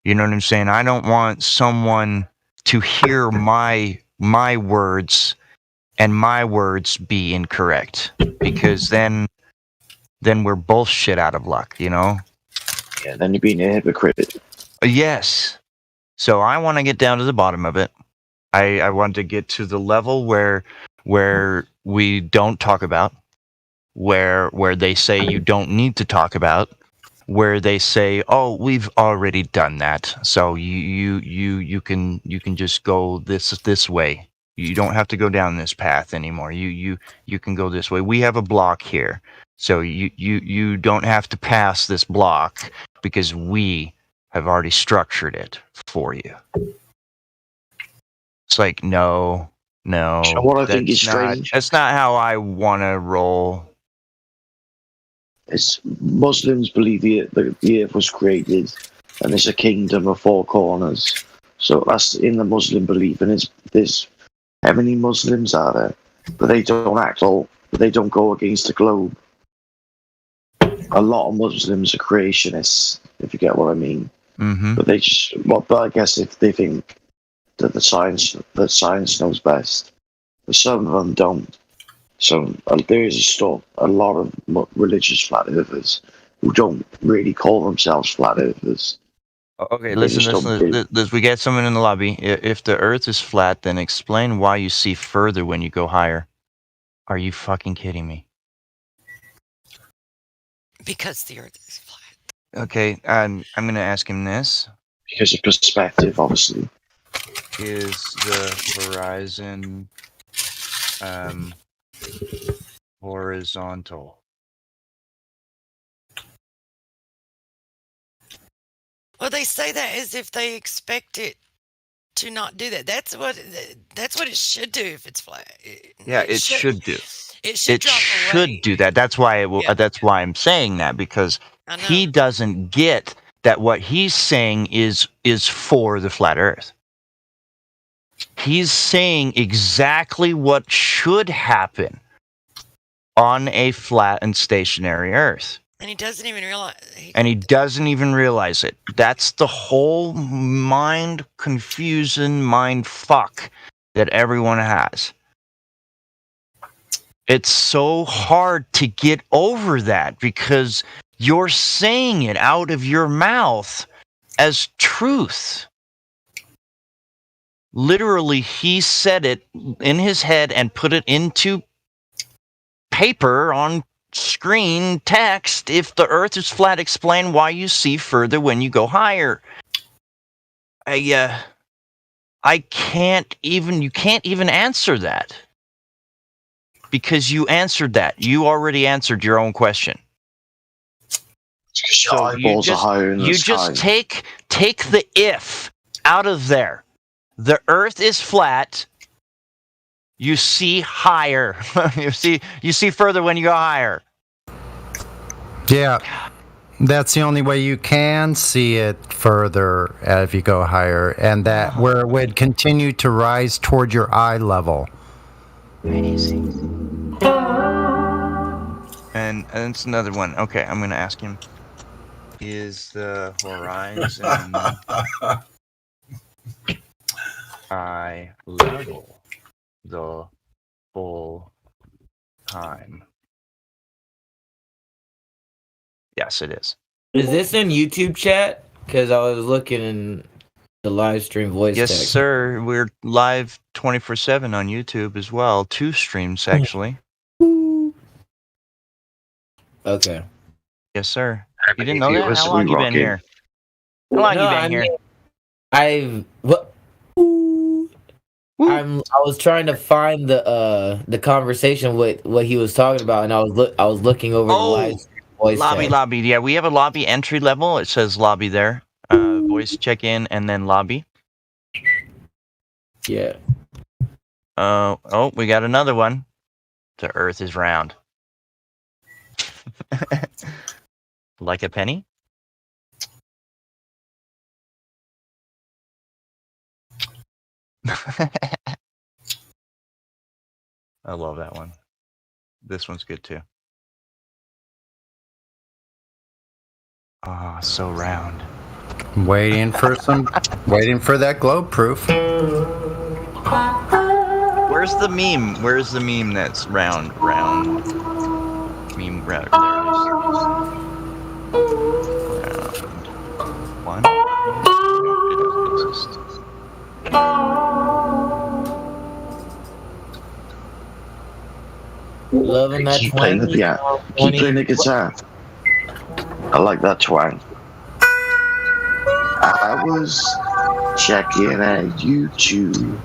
You know what I'm saying? I don't want someone to hear my words and my words be incorrect, because then we're both shit out of luck, Yeah, then you're being a hypocrite. Yes. So I want to get down to the bottom of it. I want to get to the level where we don't talk about, where they say you don't need to talk about, where they say, oh, we've already done that, so you can just go this way. You don't have to go down this path anymore. You can go this way. We have a block here, so you don't have to pass this block because we have already structured it for you. It's like no. What I think is strange. That's not how I want to roll. Muslims believe the earth was created, and there's a kingdom of four corners. So that's in the Muslim belief, and there's how many Muslims are there? But they don't go against the globe. A lot of Muslims are creationists, if you get what I mean. Mm-hmm. But but I guess if they think that the science knows best, but some of them don't. So there is still a lot of religious flat earthers who don't really call themselves flat earthers. Okay, listen. We get someone in the lobby. If the Earth is flat, then explain why you see further when you go higher. Are you fucking kidding me? Because the Earth is flat. Okay, I'm going to ask him this. Because of perspective, obviously. Is the horizon horizontal? Well, they say that as if they expect it to not do that. That's what it should do if it's flat. It should do. It should drop away. Do that. That's why that's why I'm saying that, because he doesn't get that what he's saying is for the flat Earth. He's saying exactly what should happen on a flat and stationary Earth. And he doesn't even realize. He doesn't even realize it. That's the whole mind confusion, mind fuck that everyone has. It's so hard to get over that because you're saying it out of your mouth as truth. Literally, he said it in his head and put it into paper on screen text. If the Earth is flat, explain why you see further when you go higher. I can't even. You can't even answer that because you answered that. You already answered your own question. So you just take the if out of there. The Earth is flat. You see higher. you see further when you go higher. Yeah. That's the only way you can see it further if you go higher, and that where it would continue to rise toward your eye level. Amazing. And it's another one. Okay, I'm going to ask him. Is the horizon eye level the full time? Yes, it is. Is this in YouTube chat? Because I was looking in the live stream voice Yes, text. sir. We're live 24/7 on YouTube as well. 2 streams, actually. Okay. Yes, sir. You didn't know that? How long you been here? How long you been here? I was trying to find the conversation with what he was talking about, and I was looking over the live voice lobby. chat. Yeah, we have a lobby entry level. It says lobby there. Voice check in and then lobby. Yeah. We got another one. The Earth is round. Like a penny? I love that one. This one's good too. Ah, so round. Waiting for that globe proof. Where's the meme? Where's the meme that's round? Meme round. There it is. Round. One. No, it doesn't exist. Loving that Keep playing the piano. Keep playing the guitar. I like that twang. I was checking at YouTube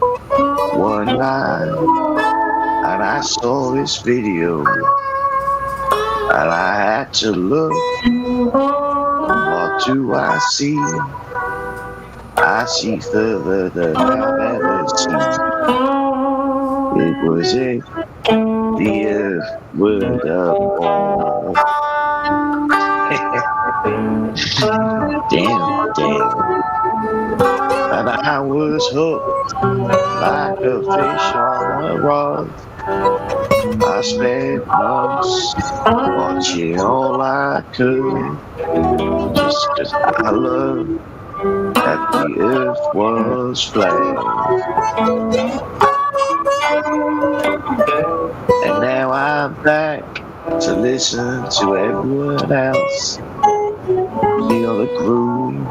one night, and I saw this video, and I had to look. What do I see? I see further than I've ever seen. It was it. The earth would have all. Damn. And I was hooked like a fish on a rod. I spent months watching all I could, just 'cause I loved that the earth was flat. And now I'm back to listen to everyone else, feel the groove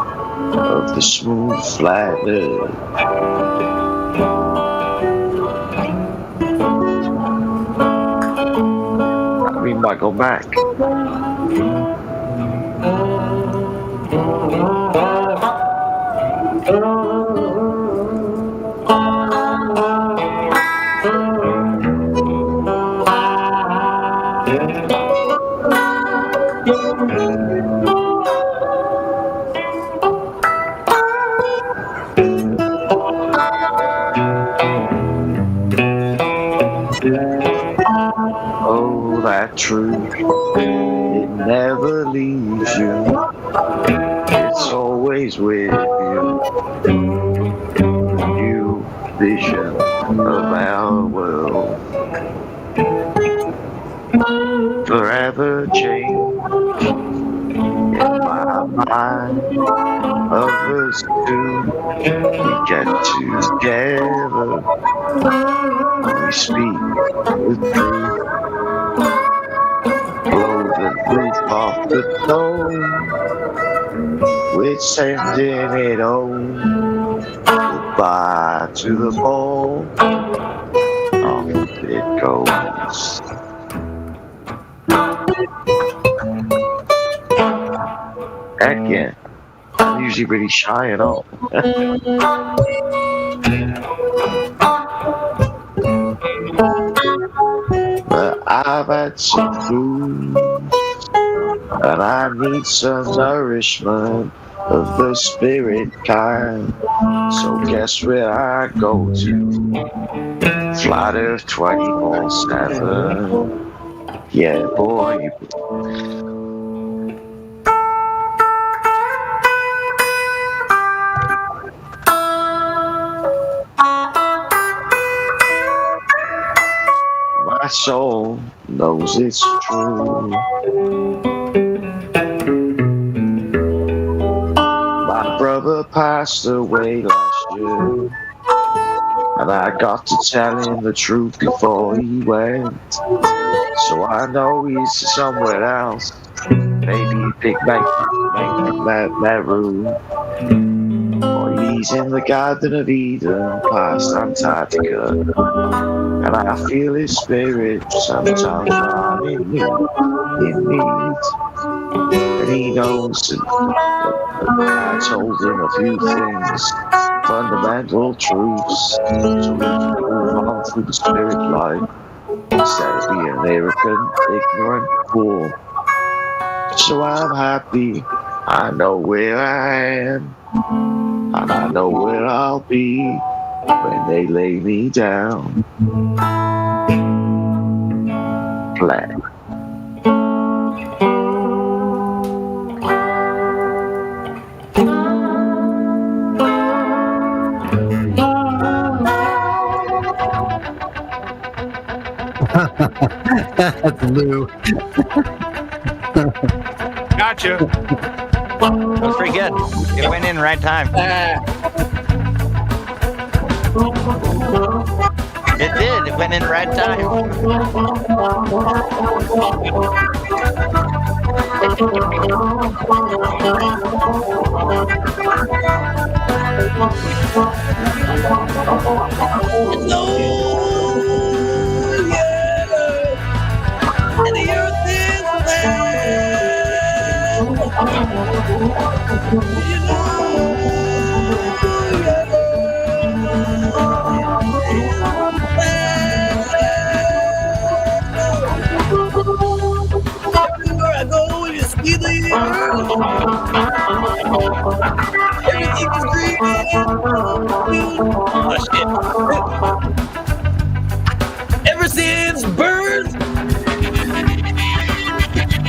of the smooth flat earth. We might go back. Oh, that truth, it never leaves you. It's always with you. New vision of our world. Forever change in my mind. Of us two, we get together. We speak the truth. Blow the roof off the dome. We're sending it home. Goodbye to the ball. Off it goes. Again, I'm usually really shy at all. But I've had some food, and I need some nourishment of the spirit kind. So guess where I go to? Flat Earth 24/7. Yeah, boy. My soul knows it's true. My brother passed away last year, and I got to tell him the truth before he went. So I know he's somewhere else. Maybe he picked back that room. Or he's in the Garden of Eden, past Antarctica. And I feel his spirit sometimes running me in need. And he knows that I told him a few things, fundamental truths, so we can move on through the spirit life instead of being an arrogant, ignorant fool. So I'm happy, I know where I am, and I know where I'll be when they lay me down flat. That's Lou. Gotcha. That was pretty good. It went in right time. It did. It went in right time. And the earth is everywhere I go, you see the earth. Everything is green. Oh, shit. Ever since birth,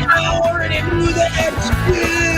I already knew that shit.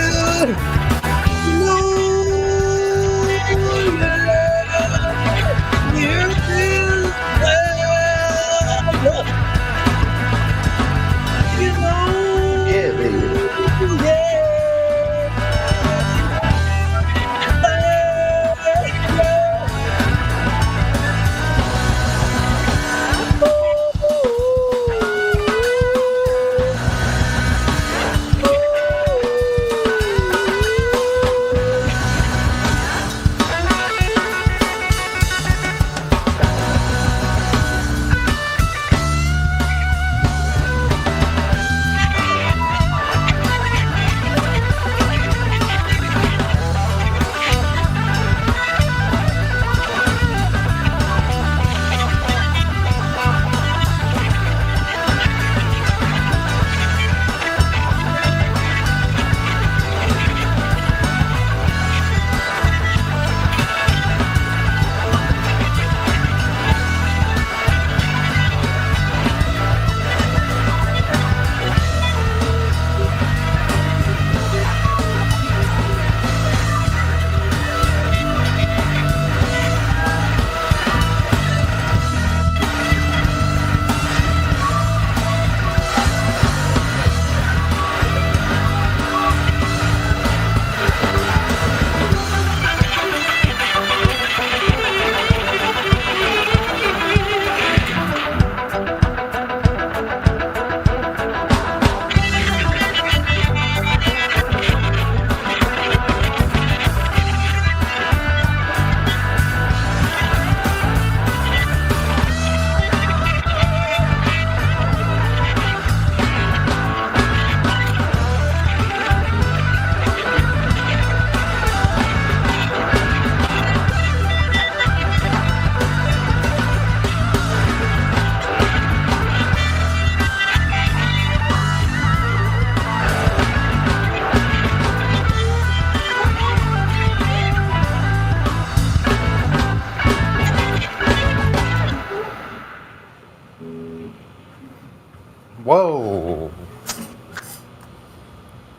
Whoa.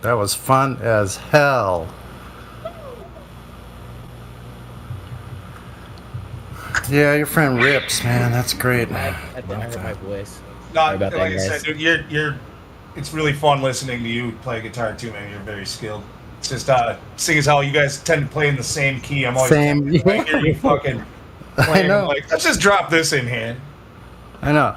That was fun as hell. Yeah, your friend rips, man. That's great. I heard my voice. No, Sorry about like that, I guys. said, dude, you're. It's really fun listening to you play guitar too, man. You're very skilled. It's just seeing as how you guys tend to play in the same key. I'm always Same, tempted to, like, hear you fucking playing. know. I'm like, let's just drop this in here. I know.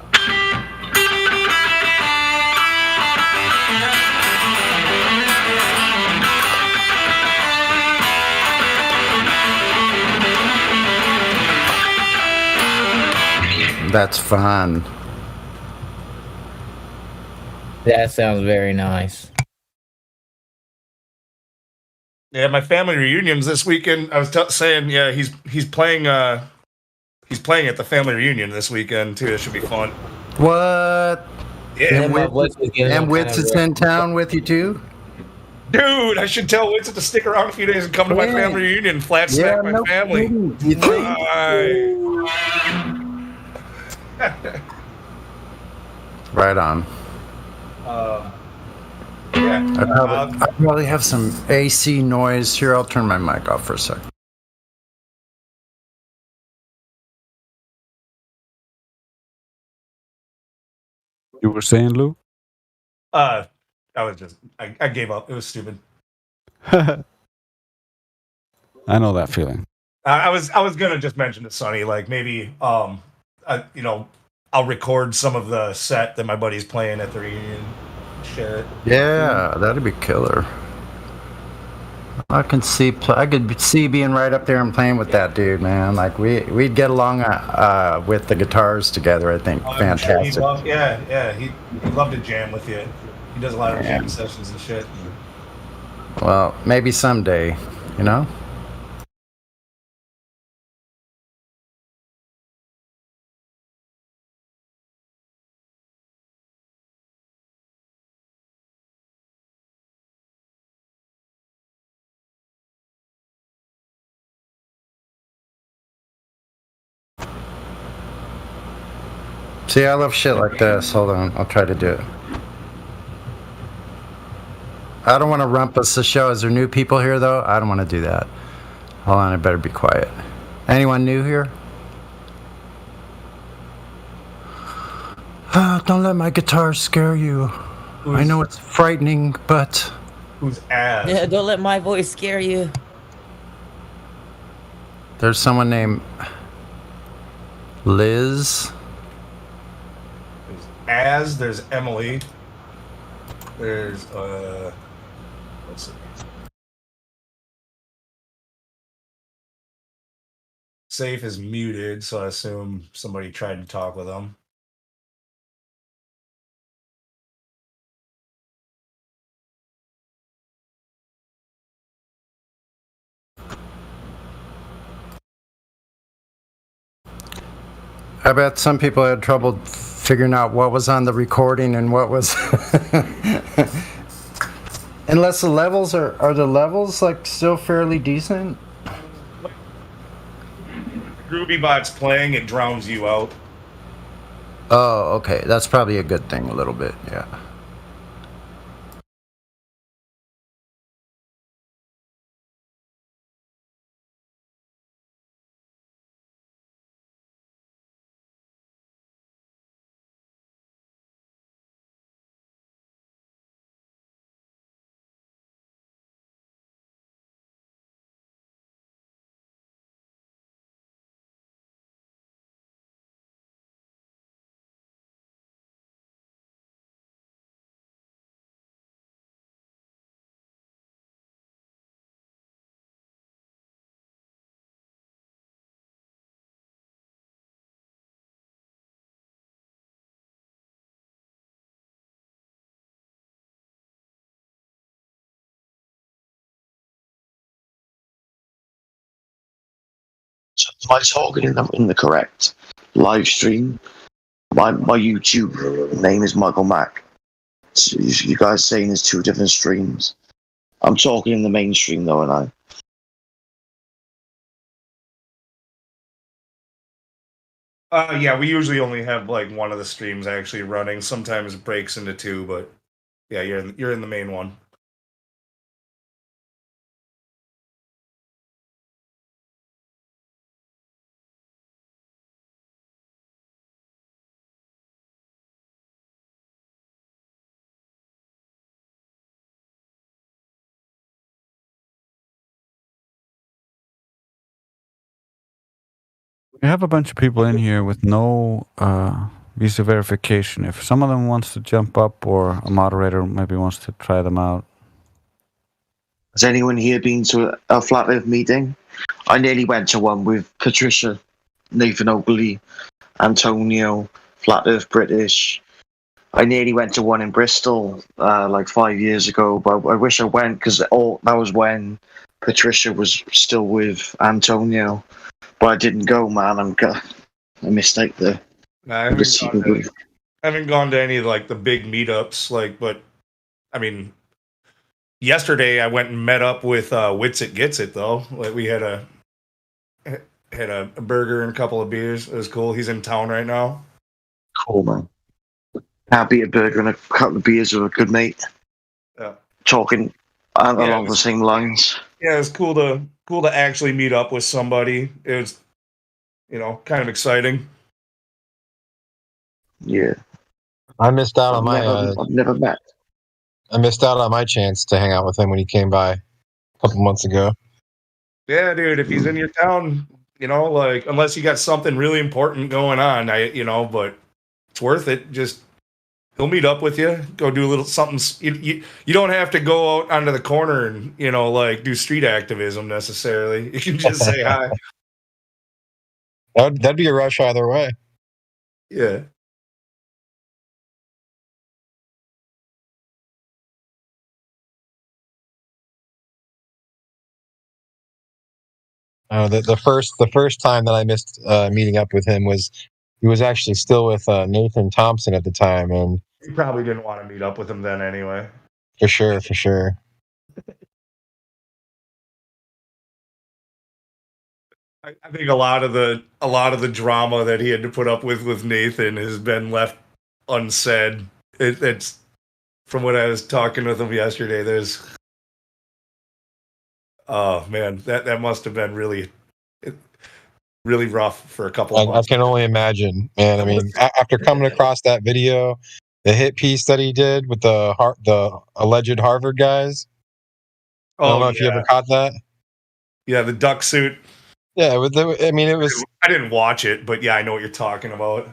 That's fun. That sounds very nice. Yeah, my family reunions this weekend. I was saying, yeah, he's playing. He's playing at the family reunion this weekend too. It should be fun. What? Yeah, and Wits is in town with you too? Dude, I should tell Winston to stick around a few days and come to my family reunion and flat smack my family. You think? Right on. Yeah. I probably have some AC noise here. I'll turn my mic off for a sec. You were saying, Lou? I gave up. It was stupid. I know that feeling. I was gonna just mention to Sonny, like maybe I'll record some of the set that my buddy's playing at the reunion. Share it. Yeah, that'd be killer. I could see being right up there and playing with that dude, man. Like we'd get along with the guitars together. I think fantastic. Sure he'd love to jam with you. He does a lot of jam sessions and shit. Well, maybe someday, you know. See, I love shit like this. Hold on, I'll try to do it. I don't want to rumpus the show. Is there new people here, though? I don't want to do that. Hold on, I better be quiet. Anyone new here? Don't let my guitar scare you. I know it's frightening, but... Who's ass? Yeah, don't let my voice scare you. There's someone named... Liz. There's Emily. There's let's see. Safe is muted, so I assume somebody tried to talk with him. I bet some people had trouble figuring out what was on the recording and what was... Unless the levels are the levels like still fairly decent? GroovyBot's playing, it drowns you out. Oh, okay. That's probably a good thing a little bit, yeah. Am I talking in the correct live stream? My YouTube name is Michael Mack. So you guys saying there's two different streams. I'm talking in the mainstream though, and I. Yeah, we usually only have like one of the streams actually running. Sometimes it breaks into two, but yeah, you're in the main one. We have a bunch of people in here with no visa verification. If some of them wants to jump up, or a moderator maybe wants to try them out. Has anyone here been to a Flat Earth meeting? I nearly went to one with Patricia, Nathan Oakley, Antonio, Flat Earth British. I nearly went to one in Bristol like 5 years ago, but I wish I went because that was when Patricia was still with Antonio. But I didn't go, man. I missed out there. I haven't gone to any like the big meetups, but I mean, yesterday I went and met up with Witsit Gets It though. Like we had a burger and a couple of beers. It was cool. He's in town right now. Cool, man. Can't beat a burger and a couple of beers with a good mate. Yeah. Talking along the same lines. Yeah, it's cool to actually meet up with somebody. It was, kind of exciting. Yeah. I missed out on I've never met. I missed out on my chance to hang out with him when he came by a couple months ago. Yeah, dude, if he's in your town, unless you got something really important going on, but it's worth it. Just he'll meet up with you, go do a little something. You don't have to go out onto the corner and do street activism necessarily. You can just say hi. That'd be a rush either way. Yeah. The first time that I missed meeting up with him was he was actually still with Nathan Thompson at the time, and you probably didn't want to meet up with him then anyway. For sure. I think a lot of the drama that he had to put up with Nathan has been left unsaid. It's from what I was talking with him yesterday. There's, oh man, that must have been really rough for a couple of months. I can only imagine, man. I mean, after coming across that video, the hit piece that he did with the alleged Harvard guys. I don't know if you ever caught that. Yeah, the duck suit. Yeah, it was. I didn't watch it, but yeah, I know what you're talking about.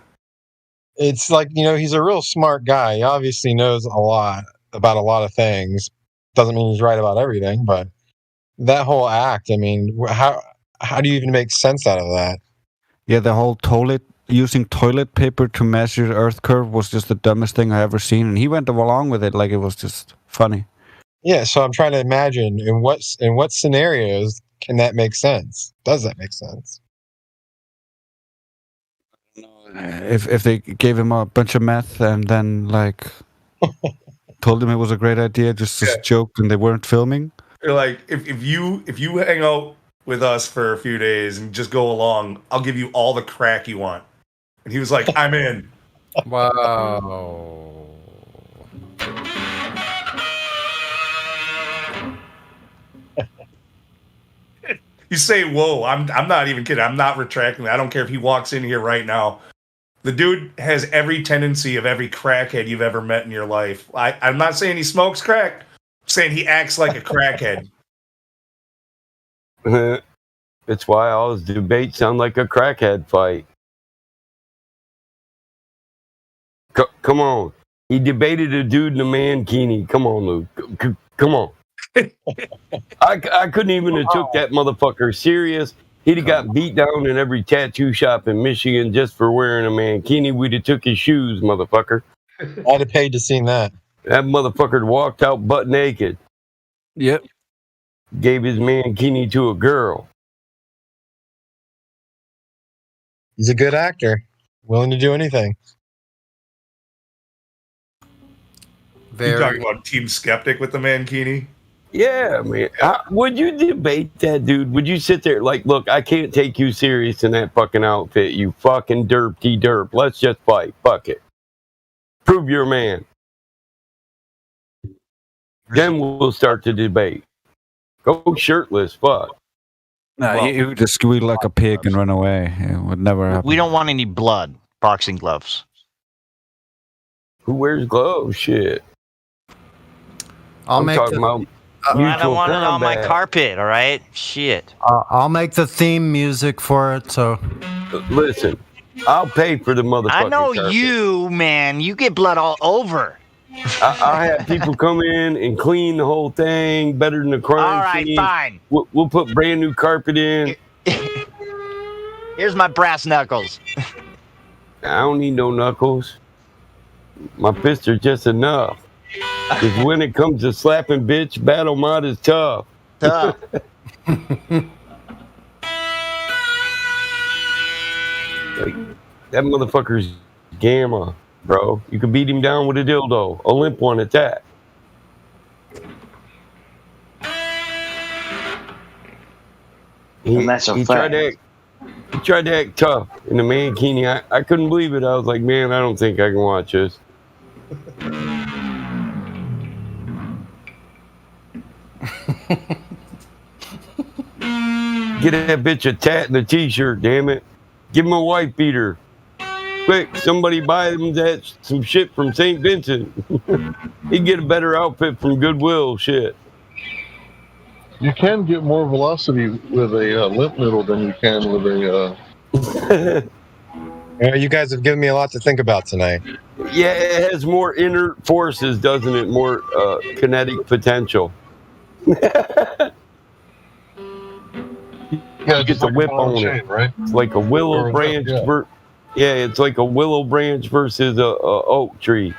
It's like, he's a real smart guy. He obviously knows a lot about a lot of things. Doesn't mean he's right about everything, but that whole act, I mean, how do you even make sense out of that? Yeah, the whole using toilet paper to measure the Earth curve was just the dumbest thing I ever seen, and he went along with it like it was just funny. Yeah, so I'm trying to imagine in what scenarios can that make sense? Does that make sense? If they gave him a bunch of meth and then told him it was a great idea, just as a joke, and they weren't filming. Like if you hang out with us for a few days and just go along, I'll give you all the crack you want. And he was like, I'm in. Wow. You say, whoa, I'm not even kidding. I'm not retracting that. I don't care if he walks in here right now. The dude has every tendency of every crackhead you've ever met in your life. I'm not saying he smokes crack. I'm saying he acts like a crackhead. That's why all his debates sound like a crackhead fight. Come on. He debated a dude in a mankini. Come on, Luke. Come on. I couldn't even have took that motherfucker serious. He'd have got beat down in every tattoo shop in Michigan just for wearing a mankini. We'd have took his shoes, motherfucker. I'd have paid to see that. That motherfucker walked out butt naked. Yep. Gave his mankini to a girl. He's a good actor. Willing to do anything. You talking about Team Skeptic with the mankini? Yeah, man. Would you debate that, dude? Would you sit there like, look, I can't take you serious in that fucking outfit, you fucking derp. Let's just fight. Fuck it. Prove you're a man. Then we'll start the debate. Go shirtless, fuck. No, you would just squeal like a pig and run away. It would never happen. We don't want any blood. Boxing gloves. Who wears gloves? Shit. I'll make talking about I don't want it on my combat. carpet, all right? Shit. I'll make the theme music for it. So Listen, I'll pay for the motherfucking I know carpet. you, man. You get blood all over. I have people come in and clean the whole thing better than the crime All right, scene. fine. We'll put brand new carpet in. Here's my brass knuckles. I don't need no knuckles. My fists are just enough. Because when it comes to slapping bitch, battle mod is tough. Tough. Like, that motherfucker's gamma, bro. You can beat him down with a dildo. A limp one at that. And that's a fact. He tried to act tough in the mankini. I couldn't believe it. I was like, man, I don't think I can watch this. Get that bitch a tat and a t-shirt, damn it. Give him a wife beater. Quick, somebody buy him some shit from St. Vincent. He'd get a better outfit from Goodwill, shit. You can get more velocity with a limp noodle than you can with a. You guys have given me a lot to think about tonight. Yeah, it has more inert forces, doesn't it? More kinetic potential. Yeah, Get the like whip a ball on chain, it. right? It's like a willow Or a branch. whip, Yeah, it's like a willow branch versus a oak tree.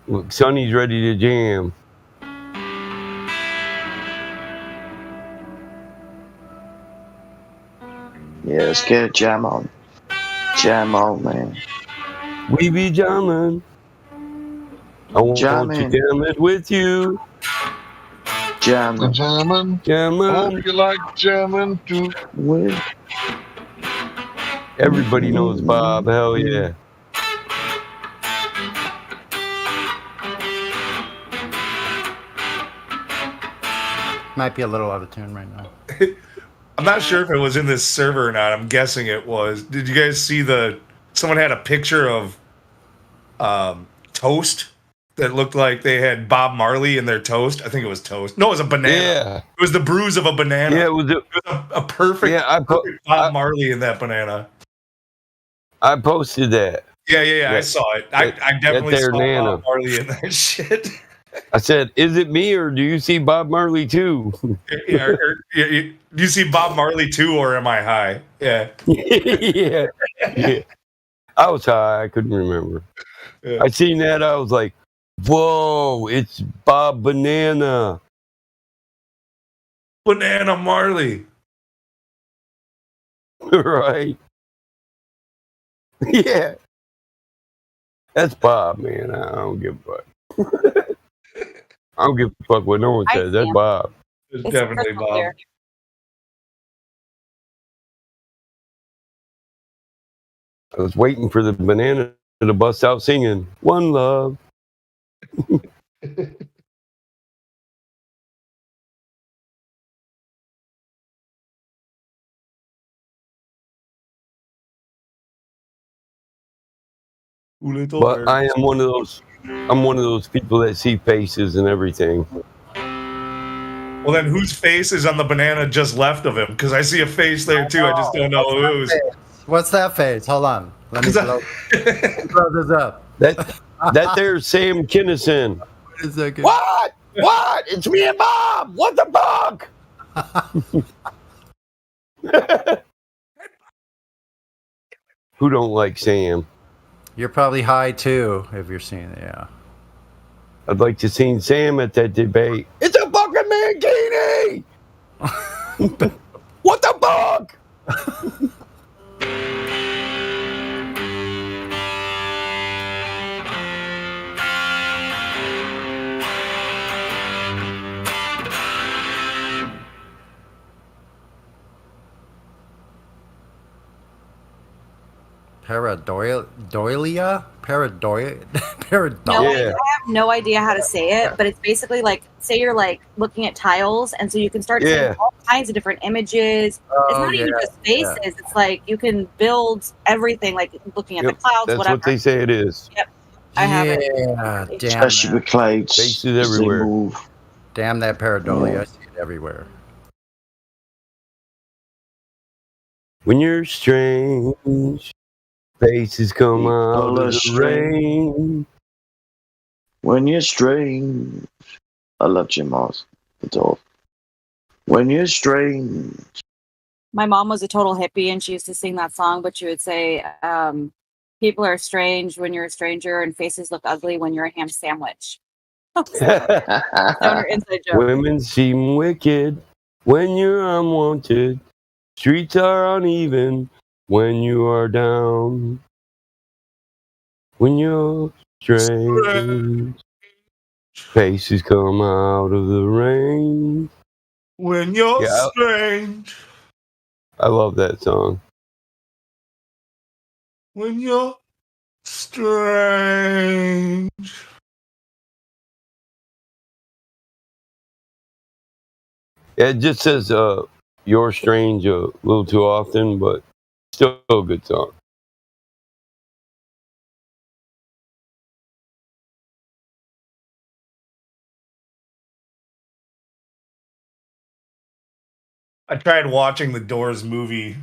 Look, Sonny's ready to jam. Yeah, let's get a jam on. Jam on, man. We be jamming. I want you Jamming. jamming with you. Jamming. Jamming. Jamming. Hope you like jamming too. With. Everybody knows Bob. Hell yeah. might be a little out of tune right now. I'm not sure if it was in this server or not. I'm guessing it was. Did you guys see someone had a picture of toast that looked like they had Bob Marley in their toast? I think it was toast. No, it was a banana. Yeah. It was the bruise of a banana. Yeah, it was a perfect, perfect Bob Marley in that banana. I posted that. Yeah. I saw it. I definitely there, saw Nana. Bob Marley in that shit. I said, "Is it me or do you see Bob Marley too?" Do you see Bob Marley too, or am I high? Yeah. yeah. I was high. I couldn't remember. Yeah. I seen that. I was like, "Whoa! It's Bob Banana." Banana Marley. Right. Yeah. That's Bob, man. I don't give a fuck. I don't give a fuck what no one I says. That's see him. Bob. It's It's definitely crystal Bob. clear. I was waiting for the banana to bust out singing "One Love." But I am one of those. I'm one of those people that see faces and everything. Well, then whose face is on the banana just left of him? Because I see a face there too. I just don't know whose. What's that face? Hold on. Let me blow this up. That there's Sam Kinison. Wait a second. What? What? It's me and Bob. What the fuck? Who don't like Sam? You're probably high too if you're seeing it. Yeah. I'd like to see Sam at that debate. It's a fucking mankini. What the fuck? Pareidolia? No, I have no idea how to say it, but it's basically like, say you're like looking at tiles, and so you can start seeing all kinds of different images. It's not even just faces. It's like you can build everything, like looking at the clouds, That's whatever. what they say it is. Yep, I have it. Damn Especially with clouds. Faces as they everywhere. move. Damn that pareidolia. I see it everywhere. When you're strange, faces come out of the rain. When you're strange. I love Jim Moss. It's all. When you're strange. My mom was a total hippie, and she used to sing that song, but she would say, people are strange when you're a stranger, and faces look ugly when you're a ham sandwich. Stoner inside joke. Women seem wicked when you're unwanted. Streets are uneven when you are down. When you're strange, faces come out of the rain. When you're strange. I love that song. When you're strange. It just says "You're Strange" a little too often, but still a good song. I tried watching the Doors movie a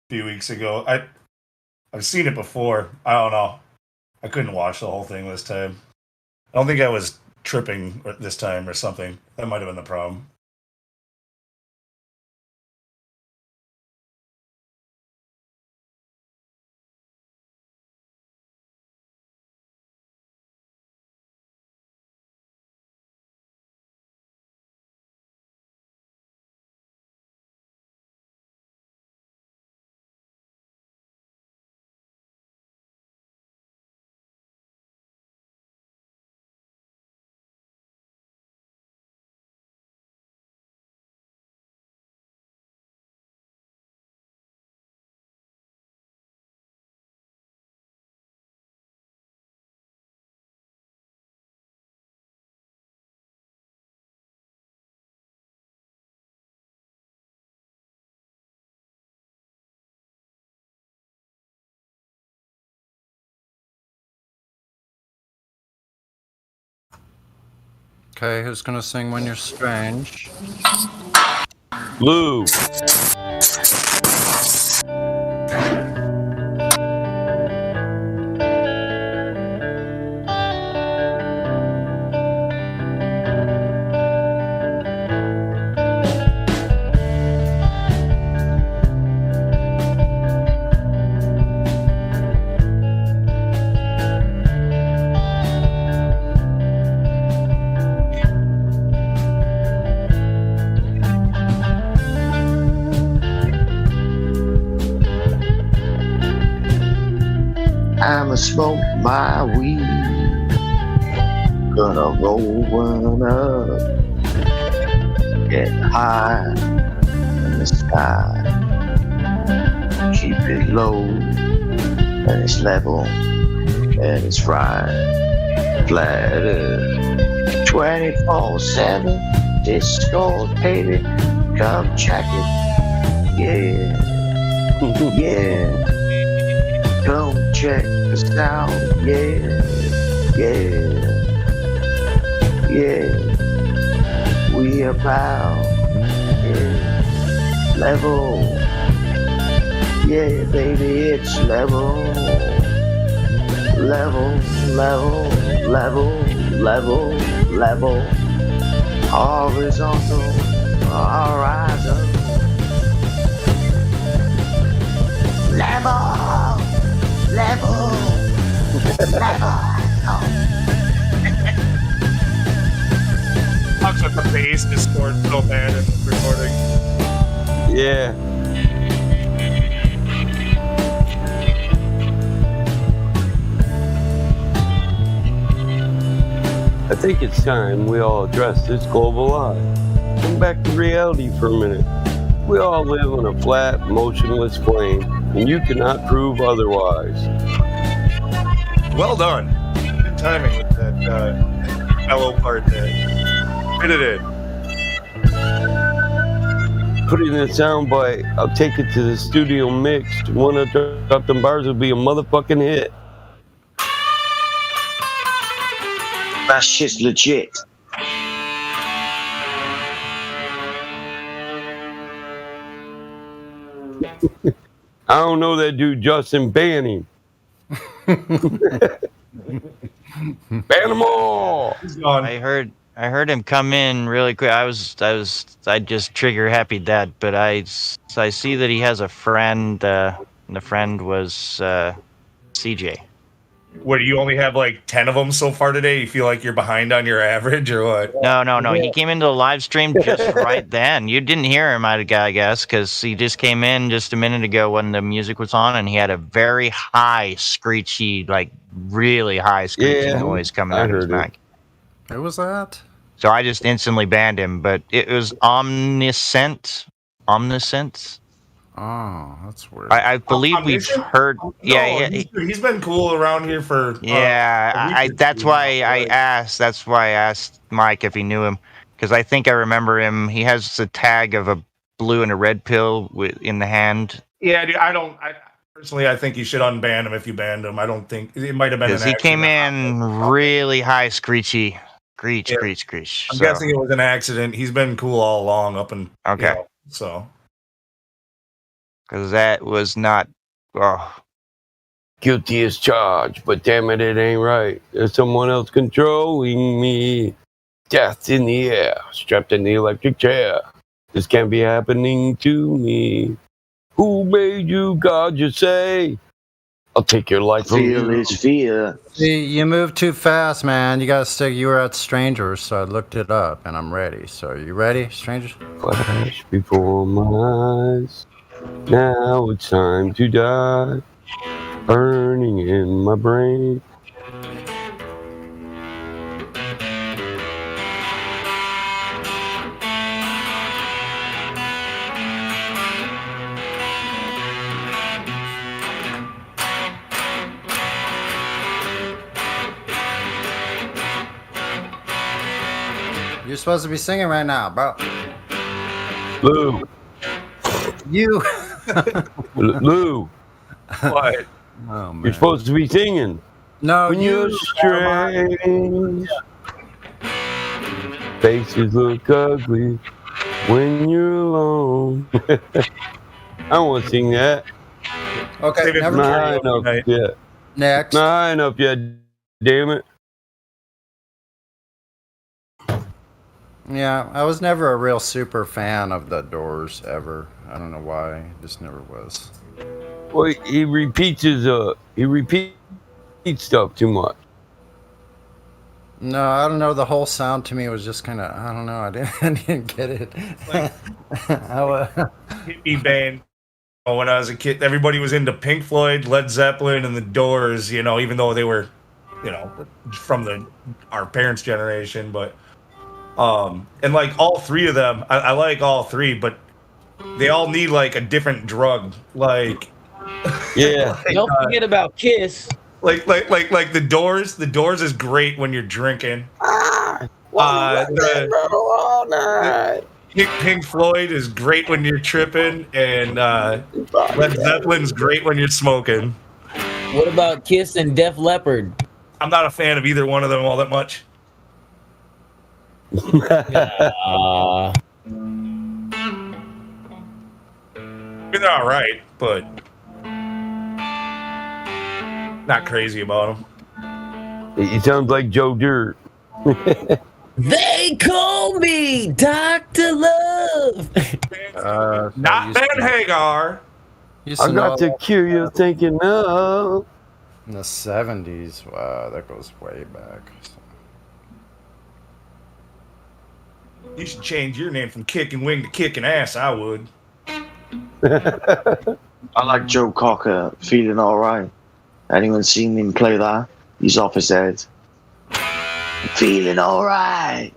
few weeks ago. I've seen it before. I don't know. I couldn't watch the whole thing this time. I don't think I was tripping this time or something. That might have been the problem. Okay, who's gonna sing When You're Strange? Lou. I'ma smoke my weed. Gonna roll one up. Get high in the sky. Keep it low and it's level and it's right. Flatter 24/7. Disco, baby. Come check it. Yeah. Yeah. Come check us out, yeah, yeah, yeah. We about, yeah, level, yeah, baby, it's level, level, level, level, level, level, horizontal, horizon, level. Level. Talks about the bass discord so bad in the recording. Yeah. I think it's time we all address this global lie. Come back to reality for a minute. We all live on a flat, motionless plane and you cannot prove otherwise. Well done. Good timing with that mellow part there. Fit it in. Put it in a soundbite. I'll take it to the studio mixed. One of Drop Them Bars will be a motherfucking hit. That shit's legit. I don't know that dude Justin. Ban him. Ban them all. I heard him come in really quick. I just trigger happy that, but I see that he has a friend. And the friend was CJ. What, do you only have like 10 of them so far today? You feel like you're behind on your average or what? No. He came into the live stream just right then. You didn't hear him, I guess, because he just came in just a minute ago when the music was on, and he had a very high, screechy, like really high screeching noise coming out of his mic. Who was that? So I just instantly banned him, but it was Omniscient. Oh, that's weird. I believe we've heard. Yeah, he's been cool around here for. That's why I asked Mike if he knew him, because I think I remember him. He has the tag of a blue and a red pill in the hand. Yeah, dude. Personally, I think you should unban him if you banned him. I don't think it might have been. Because he came in really high, screechy, screech. I'm guessing it was an accident. He's been cool all along, okay. So. Because that was not. Oh. Guilty as charged, but damn it, it ain't right. There's someone else controlling me. Death in the air, strapped in the electric chair. This can't be happening to me. Who made you, God, you say? I'll take your life from you. Fear is fear. See, you moved too fast, man. You gotta stick. You were at Strangers, so I looked it up, and I'm ready. So, are you ready, Strangers? Flash before my eyes. Now it's time to die. Burning in my brain. You're supposed to be singing right now, bro. Lou. You. Lou. What? Oh, man. You're supposed to be singing. No, when you're strange. Faces look ugly when you're alone. I don't want to sing that. Okay, never not high enough yet. Next. Not high enough yet. Damn it. Yeah, I was never a real super fan of the Doors ever. I don't know why. Just never was. Well, he repeats stuff too much. No, I don't know. The whole sound to me was just kind of, I don't know. I didn't get it. Hippie band. When I was a kid, everybody was into Pink Floyd, Led Zeppelin, and the Doors. You know, even though they were, from our parents' generation, but. And like all three of them, I like all three, but they all need like a different drug. Like, yeah. Don't forget about Kiss. Like the Doors. The Doors is great when you're drinking. Pink Floyd is great when you're tripping, and Led Zeppelin's great when you're smoking. What about Kiss and Def Leppard? I'm not a fan of either one of them all that much. I mean, they're all right, but not crazy about them. He sounds like Joe Dirt. They call me Dr. Love. Not Ben Hagar. I got the cure you're thinking of. In the 70s. Wow, that goes way back. You should change your name from Kicking Wing to Kicking Ass. I would. I like Joe Cocker, Feeling Alright. Anyone seen him play that? He's off his head. Feeling alright.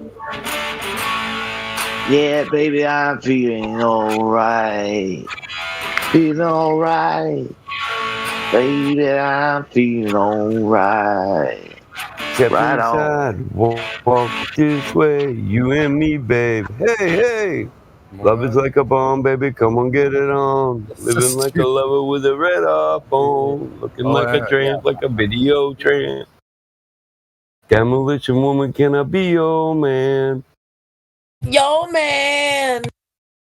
Yeah, baby, I'm feeling alright. feeling alright. Baby, I'm feeling alright. Step Right inside, walk this way, you and me, babe. Hey, hey. Love is like a bomb, baby, come on, get it on. Living like a lover with a red hot phone. Looking like a tramp, like a video tramp. Demolition woman, can I be your man? Yo, man.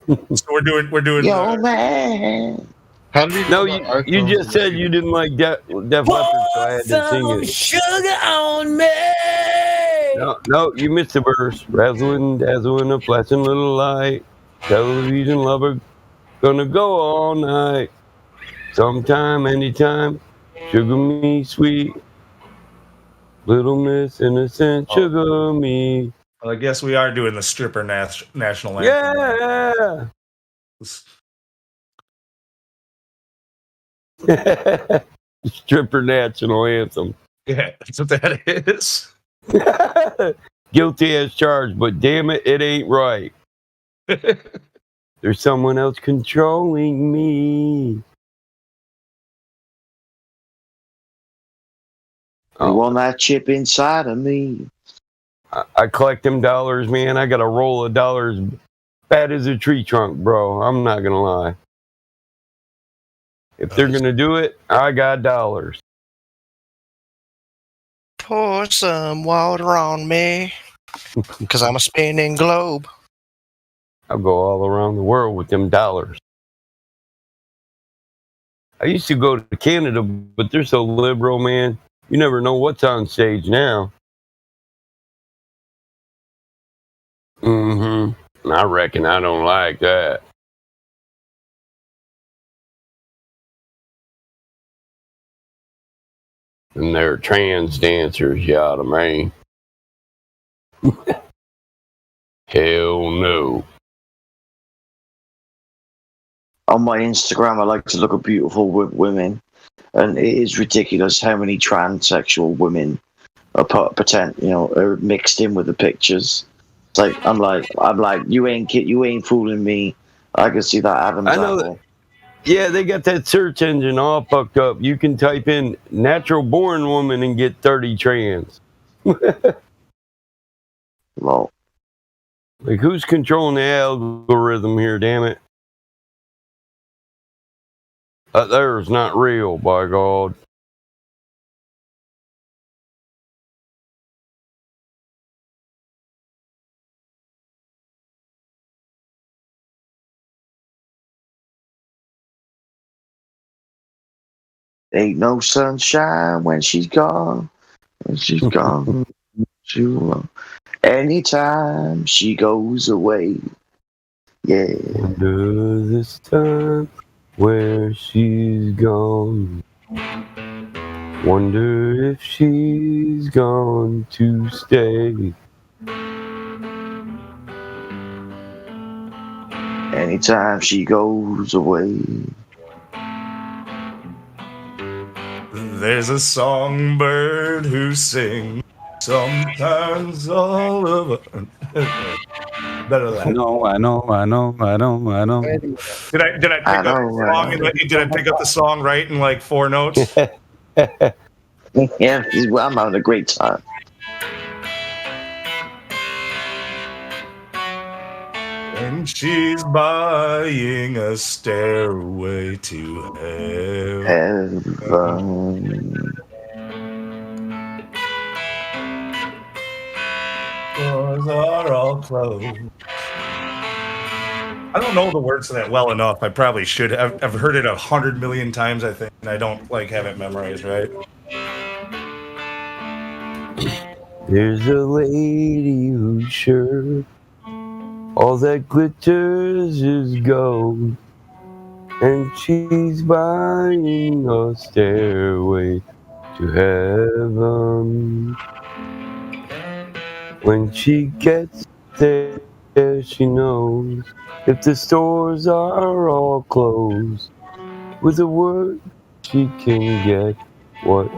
So we're doing. Yo, man. How did No, you just said you didn't like Def Leppard, so I had to sing Some it. sugar on me. No, you missed the verse. Razzling, dazzling, a flashing little light. Television lover, gonna go all night. Sometime, anytime, sugar me sweet. Little Miss Innocent, sugar me. Well, I guess we are doing the stripper national anthem. Yeah. Stripper national anthem. Yeah, that's what that is. Guilty as charged, but damn it, it ain't right. There's someone else controlling me. You want that chip inside of me? I collect them dollars, man. I got a roll of dollars fat as a tree trunk, bro. I'm not gonna lie. If they're gonna do it, I got dollars. Pour some water on me, because I'm a spinning globe. I'll go all around the world with them dollars. I used to go to Canada, but they're so liberal, man. You never know what's on stage now. I reckon I don't like that. And they're trans dancers, you know what I mean? Hell no. On my Instagram, I like to look at beautiful women, and it is ridiculous how many transsexual women are mixed in with the pictures. It's like I'm like you ain't fooling me. I can see that Adam's apple. Yeah, they got that search engine all fucked up. You can type in natural born woman and get 30 trans. Well, like who's controlling the algorithm here, damn it? That there's not real, by God. Ain't no sunshine when she's gone. When she's gone. Anytime she goes away. Yeah. Wonder this time where she's gone. Wonder if she's gone to stay. Anytime she goes away. There's a songbird who sings sometimes all over. Better than I know. Did I pick up the song? Did I pick up the song right in like 4 notes? Yeah, I'm having a great time. And she's buying a stairway to heaven. Doors are all closed. I don't know the words to that well enough. I probably should. I've heard it 100 million times, I think, and I don't have it memorized, right? There's a lady who's sure all that glitters is gold, and she's buying a stairway to heaven. When she gets there, she knows if the stores are all closed, with a word she can get what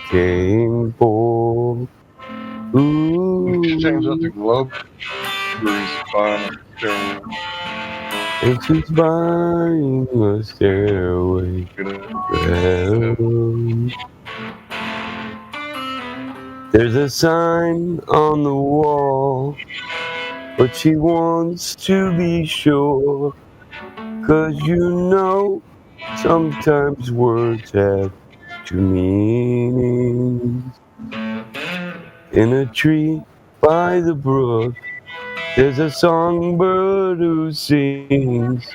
came for. Ooh. She changed up the globe. and she's buying a stairway down. There's a sign on the wall, but she wants to be sure, 'cause you know sometimes words have two meanings. In a tree by the brook, there's a songbird who sings.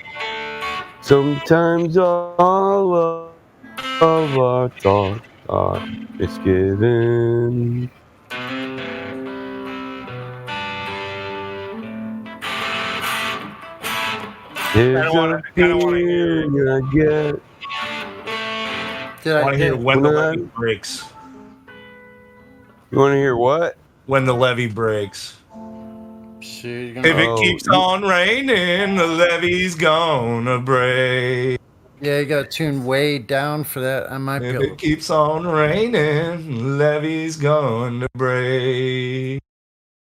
Sometimes all of our thoughts are misgiven. There's a feeling I get. I want to hear when the levee breaks. You want to hear what? When the levee breaks. If it keeps on raining, the levee's gonna break. Yeah, you gotta tune way down for that. I might be If able it keeps on raining, the levee's gonna break.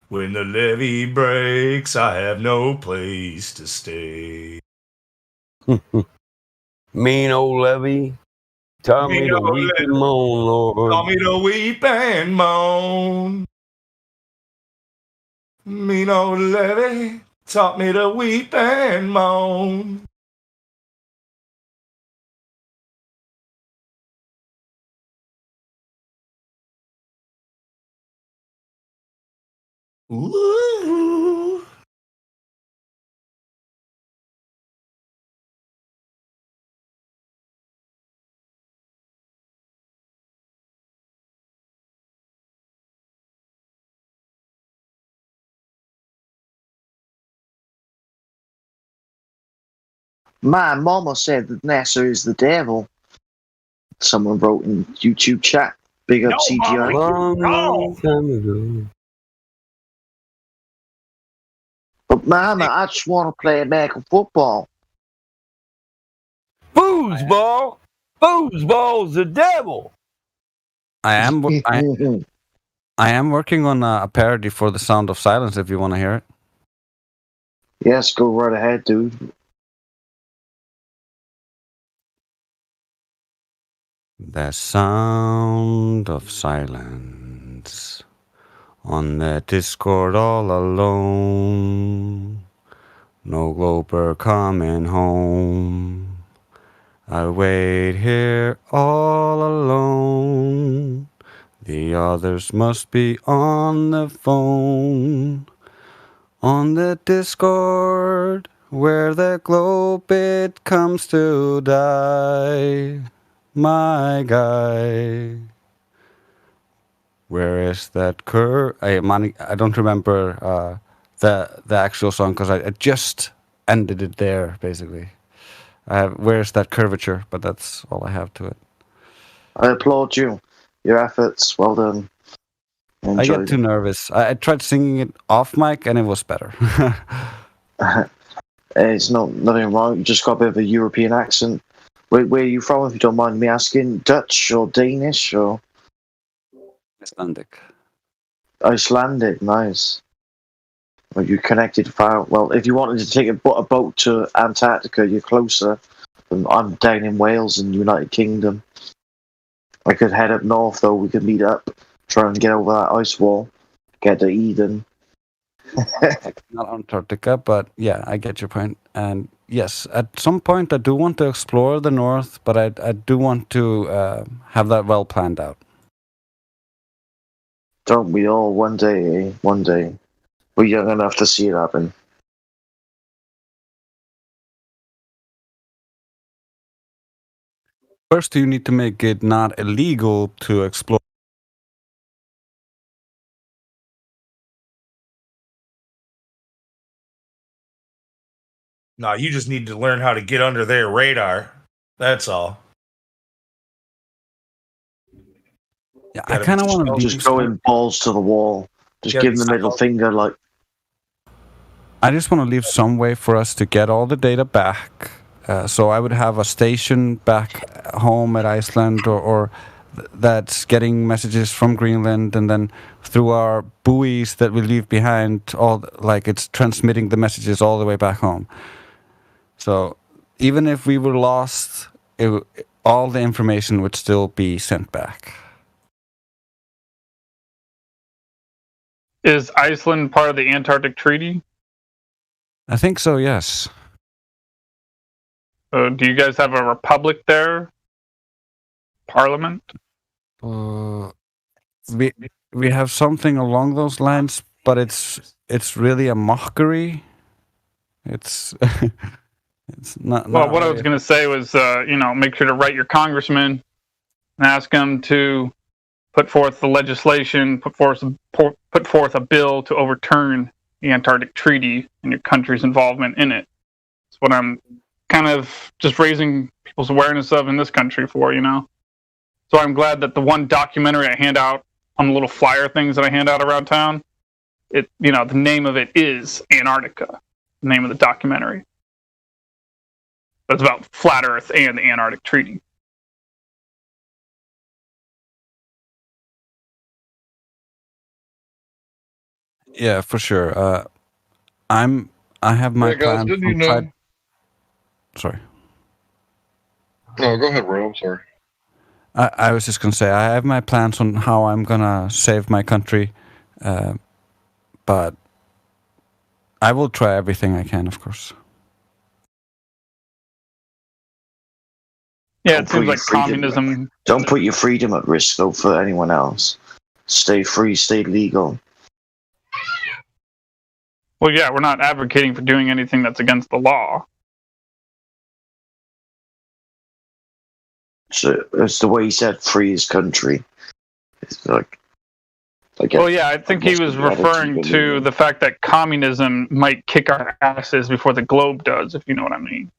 When the levee breaks, I have no place to stay. Mean old levee. Taught me to weep and moan, Lord. Taught me to weep and moan. Mean old levee taught me to weep and moan. Ooh. My mama said that NASA is the devil. Someone wrote in YouTube chat. Big up CGI. But Mama, I just want to play American football. Foosball! Foosball's the devil! I am working on a parody for The Sound of Silence if you want to hear it. Yes, go right ahead, dude. The sound of silence on the Discord all alone. No Glober coming home. I'll wait here all alone. The others must be on the phone. On the Discord where the globe it comes to die. My guy. Where is that I don't remember the actual song because I just ended it there basically. Where's that curvature? But that's all I have to it. I applaud you. Your efforts. Well done. I get too nervous. I tried singing it off mic and it was better. It's nothing wrong. You just got a bit of a European accent. Where are you from, if you don't mind me asking? Dutch or Danish or? Icelandic. Icelandic, nice. Well, you connected far. Well, if you wanted to take a boat to Antarctica, you're closer. I'm down in Wales in the United Kingdom. I could head up north, though. We could meet up, try and get over that ice wall, get to Eden. Not Antarctica, but yeah, I get your point. And yes, at some point I do want to explore the north, but I do want to have that well planned out. Don't we all? One day, eh? One day. We're young enough to see it happen. First, you need to make it not illegal to explore. No, you just need to learn how to get under their radar. That's all. Yeah, I kind of want to just going balls to the wall. Just give them the middle finger, like. I just want to leave some way for us to get all the data back. So I would have a station back home at Iceland, or that's getting messages from Greenland, and then through our buoys that we leave behind, it's transmitting the messages all the way back home. So even if we were lost, all the information would still be sent back. Is Iceland part of the Antarctic Treaty? I think so, yes. Do you guys have a republic there? Parliament? We have something along those lines, but it's really a mockery. It's it's not. Well, what I was going to say was, make sure to write your congressman and ask him to put forth the legislation, put forth a bill to overturn the Antarctic Treaty and your country's involvement in it. That's what I'm kind of just raising people's awareness of in this country for, So I'm glad that the one documentary I hand out on the little flyer things that I hand out around town, the name of it is Antarctica, the name of the documentary. But it's about flat Earth and the Antarctic Treaty. Yeah, for sure. I have my Hey guys, plan. didn't you know? Sorry. No, go ahead, Ro. I'm sorry. I was just gonna say I have my plans on how I'm gonna save my country, but I will try everything I can, of course. Yeah, it seems like communism. Don't put your freedom at risk, though, for anyone else. Stay free, stay legal. Well, yeah, we're not advocating for doing anything that's against the law. So it's the way he said, free his country. It's like Well, yeah, I think he was referring to the fact that communism might kick our asses before the globe does, if you know what I mean.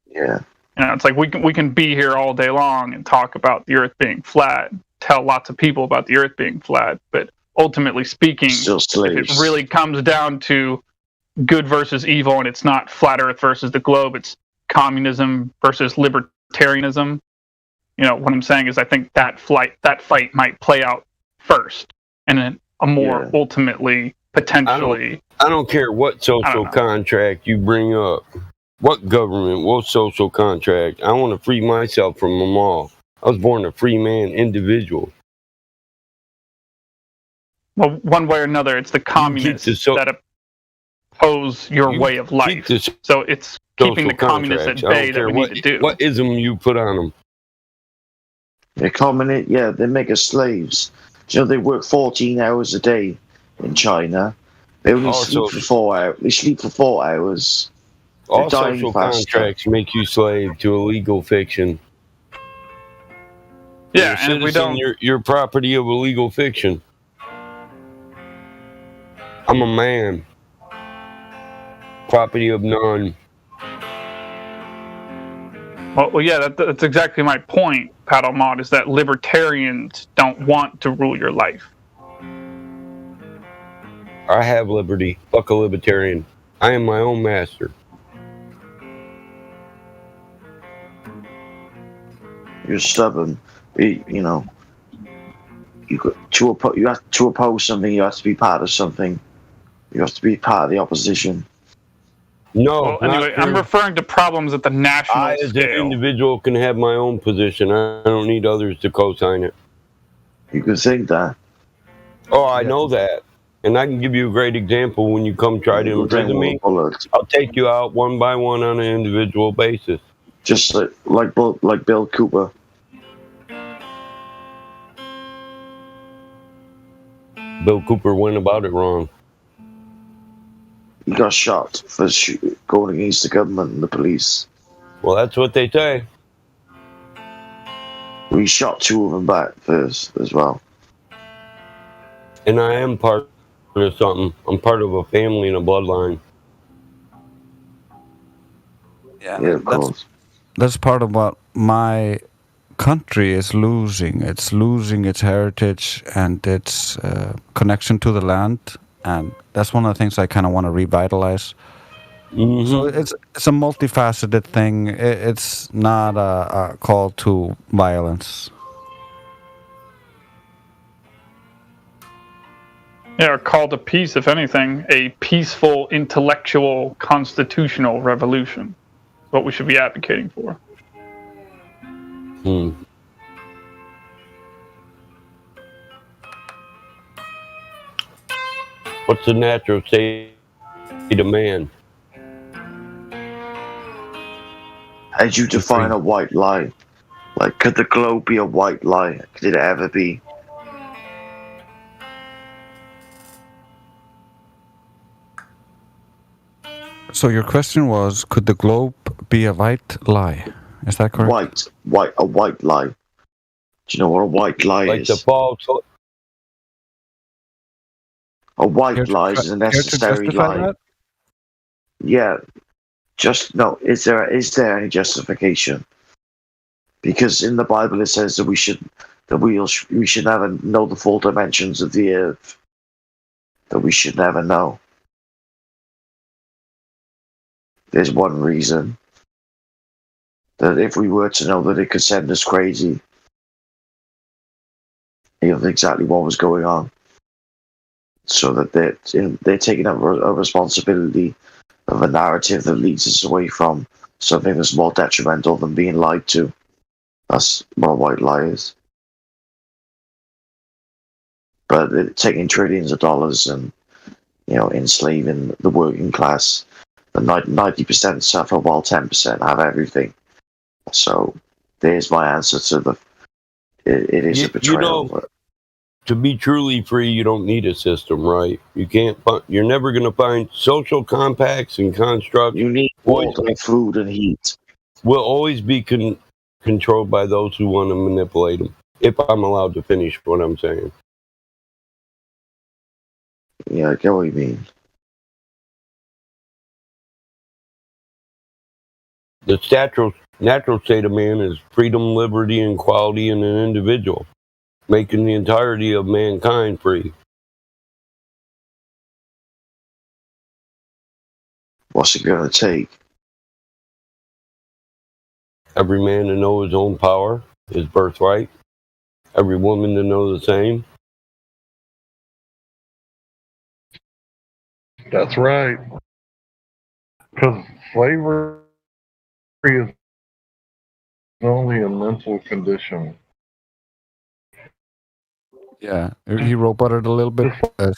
Yeah. It's like we can be here all day long and talk about the Earth being flat, tell lots of people about the Earth being flat, but ultimately speaking, if it really comes down to good versus evil, and it's not flat Earth versus the globe, it's communism versus libertarianism. What I'm saying is I think that fight might play out first, and then a more ultimately, potentially. I don't care what social contract you bring up. What government, what social contract. I want to free myself from them all. I was born a free man, individual. Well, one way or another, it's the communists that oppose your way of life. So it's keeping the communists at bay that we need to do. What ism you put on them? They make us slaves. They work 14 hours a day in China. They only sleep for 4 hours. They sleep for 4 hours. All social contracts make you slave to a legal fiction. Yeah, and if we don't, you're property of a legal fiction. I'm a man. Property of none. Well, yeah, that's exactly my point, Paddle Mod, is that libertarians don't want to rule your life. I have liberty. Fuck a libertarian. I am my own master. You're stubborn. You have to oppose something. You have to be part of something. You have to be part of the opposition. No. Well, anyway, I'm referring to problems at the national I, as scale. an individual, can have my own position. I don't need others to co-sign it. You can think that. Oh, I know that. And I can give you a great example when you come try to imprison me. I'll take you out one by one on an individual basis. Just like Bill Cooper. Bill Cooper went about it wrong. He got shot for going against the government and the police. Well, that's what they say. We shot 2 of them back first as well. And I am part of something. I'm part of a family and a bloodline. Yeah, of course. That's part of what my country is losing. It's losing its heritage and its connection to the land, and that's one of the things I kind of want to revitalize. Mm-hmm. So it's a multifaceted thing. It's not a call to violence. Yeah, a call to peace, if anything, a peaceful, intellectual, constitutional revolution. what we should be advocating for. What's the natural state of man? How do you define a white lie? Like, could the globe be a white lie? Could it ever be? So your question was, could the globe be a white lie? Is that correct? A white lie. Do you know what a white lie Like is? the false. A white lie is a necessary lie. that? Yeah. Just no. Is there any justification? Because in the Bible it says that we should never know the full dimensions of the earth. That we should never know. There's one reason. That if we were to know that it could send us crazy. You know exactly what was going on. So that they're taking up a responsibility of a narrative that leads us away from something that's more detrimental than being lied to. That's what a white lie is. But they're taking trillions of dollars and, you know, enslaving the working class. The 90% suffer while 10% have everything. So there's my answer to the. It is a betrayal. You know, to be truly free, you don't need a system, right? You can't. You're never going to find social compacts and constructs. You need water, food, and heat. Will always be controlled by those who want to manipulate them. If I'm allowed to finish what I'm saying. Yeah, I get what you mean. The natural state of man is freedom, liberty, and equality in an individual, making the entirety of mankind free. What's it going to take? Every man to know his own power, his birthright. Every woman to know the same. That's right. Because slavery is only a mental condition. Yeah, he roboted a little bit.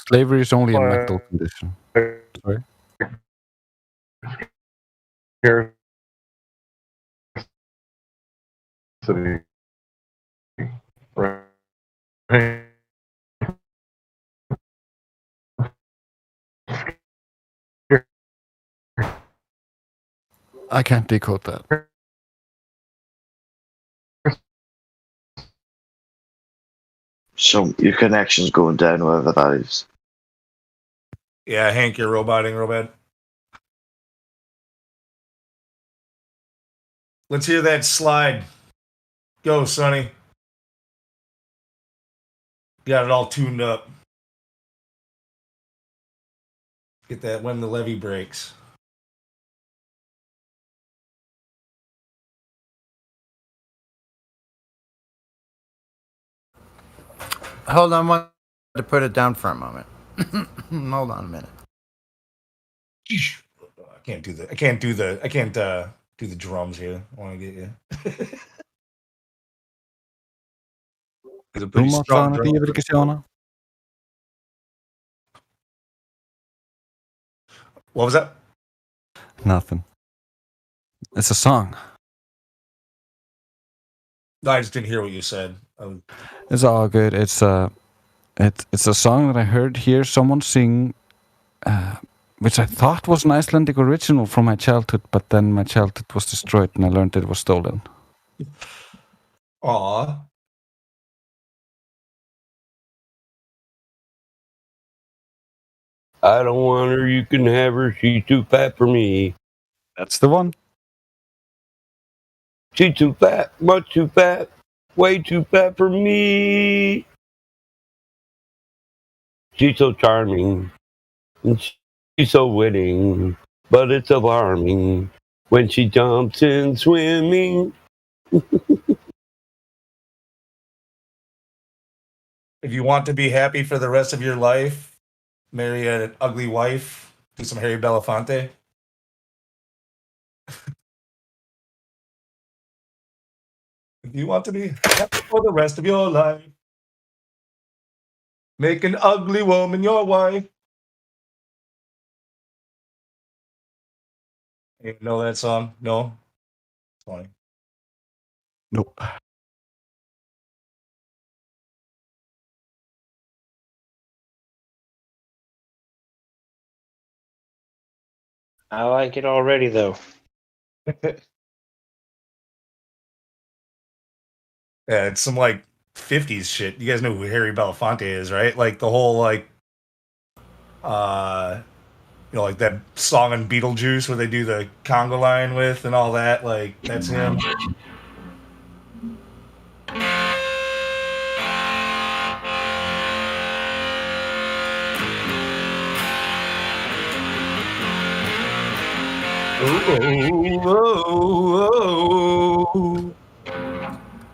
Slavery is only a mental condition. Sorry. Scarcity. Right. I can't decode that. So your connection's going down, whoever that is. Yeah, Hank, you're roboting real bad. Let's hear that slide. Go, Sonny. Got it all tuned up. Get that when the levee breaks. Hold on, I want to put it down for a moment. Hold on a minute. I can't do the drums here. I want to get you. It's a pretty strong drum. What was that? Nothing. It's a song. No, I just didn't hear what you said. It's all good. It's a song that I heard here someone sing, which I thought was an Icelandic original from my childhood, but then my childhood was destroyed and I learned it was stolen. Aw. I don't want her, you can have her, she's too fat for me. That's the one. She's too fat, much too fat, way too fat for me. She's so charming, and she's so winning, but it's alarming when she jumps in swimming. If you want to be happy for the rest of your life, marry an ugly wife, do some Harry Belafonte. If you want to be happy for the rest of your life, make an ugly woman your wife. You know that song? No? It's funny. Nope. I like it already, though. Yeah, it's some like 50s shit. You guys know who Harry Belafonte is, right? Like the whole like like that song on Beetlejuice where they do the conga line with and all that, like that's him.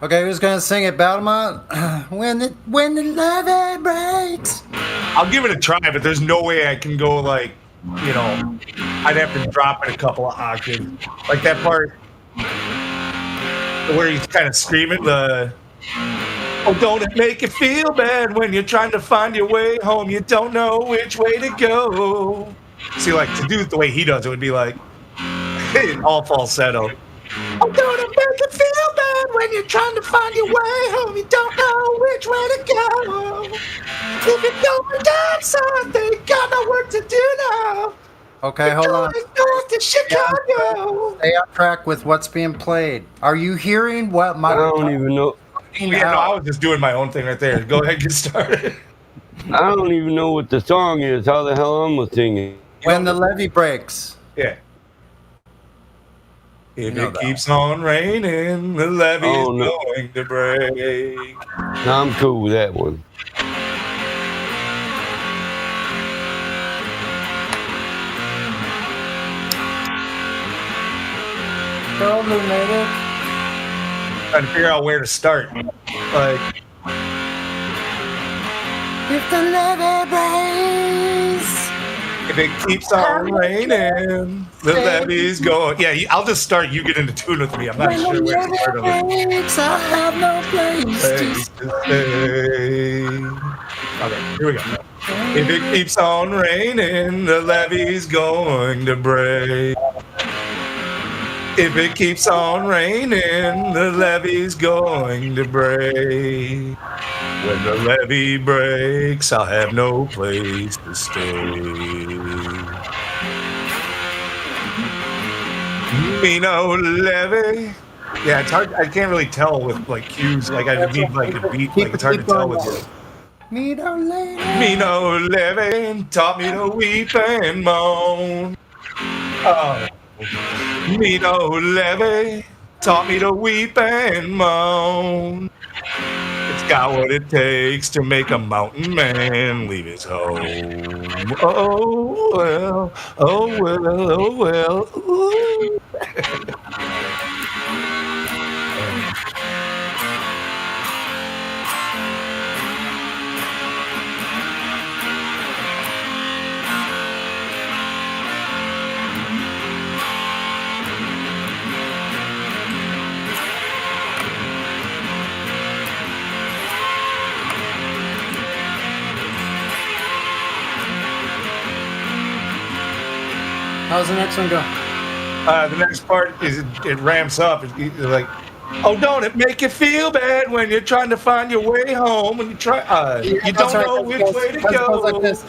Okay, who's gonna sing it, Battlemont? when the levee breaks. I'll give it a try, but there's no way I can go like, I'd have to drop it a couple of octaves. Like that part where he's kind of screaming oh, don't it make you feel bad when you're trying to find your way home? You don't know which way to go. See, like to do it the way he does, it would be like all falsetto. Oh, don't it make you feel bad when you're trying to find your way home? You don't know which way to go. If you're going down south, they got no work to do now. Okay, hold on. North to Chicago. Stay on track with what's being played. Are you hearing what my? I don't even know. Yeah, no, I was just doing my own thing right there. Go ahead, get started. I don't even know what the song is. How the hell I'm gonna sing it? When the levee breaks. Yeah. If it keeps on raining, the levee's going to break. No, I'm cool with that one. Trying to figure out where to start. Like, if the levee breaks. If it keeps on raining, the levee's going. Yeah, I'll just start. You get into tune with me. I'm not sure where to start. I have no place to stay. Okay, here we go. If it keeps on raining, the levee's going to break. If it keeps on raining, the levee's going to break. When the levee breaks, I'll have no place to stay. Me no levee. Yeah, it's hard. I can't really tell with like cues. Like I need like a beat. Like it's hard to tell with you. Me no levee. Me no levee taught me to weep and moan. Oh. Me no levee taught me to weep and moan. It's got what it takes to make a mountain man leave his home. Oh well, oh well, oh well. Ooh. How's the next one go? The next part is it ramps up. It's like, oh, don't it make you feel bad when you're trying to find your way home? When you try, you don't know which way to go. Like this.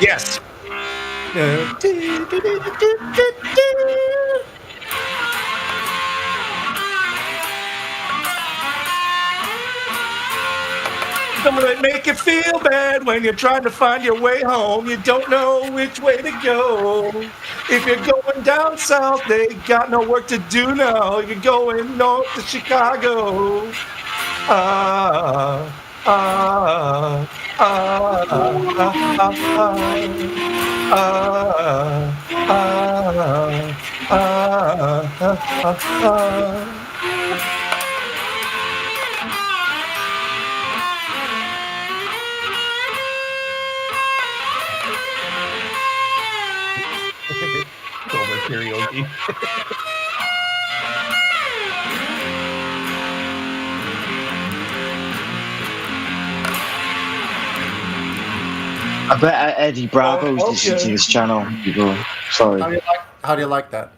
Yes. Don't it make you feel bad when you're trying to find your way home? You don't know which way to go. If you're going down south, they got no work to do now. You're going north to Chicago. Ah, ah, ah, ah, ah, ah, ah, ah. Karaoke. I bet Eddie Bravo's listening to this channel. People, sorry. How do you like that?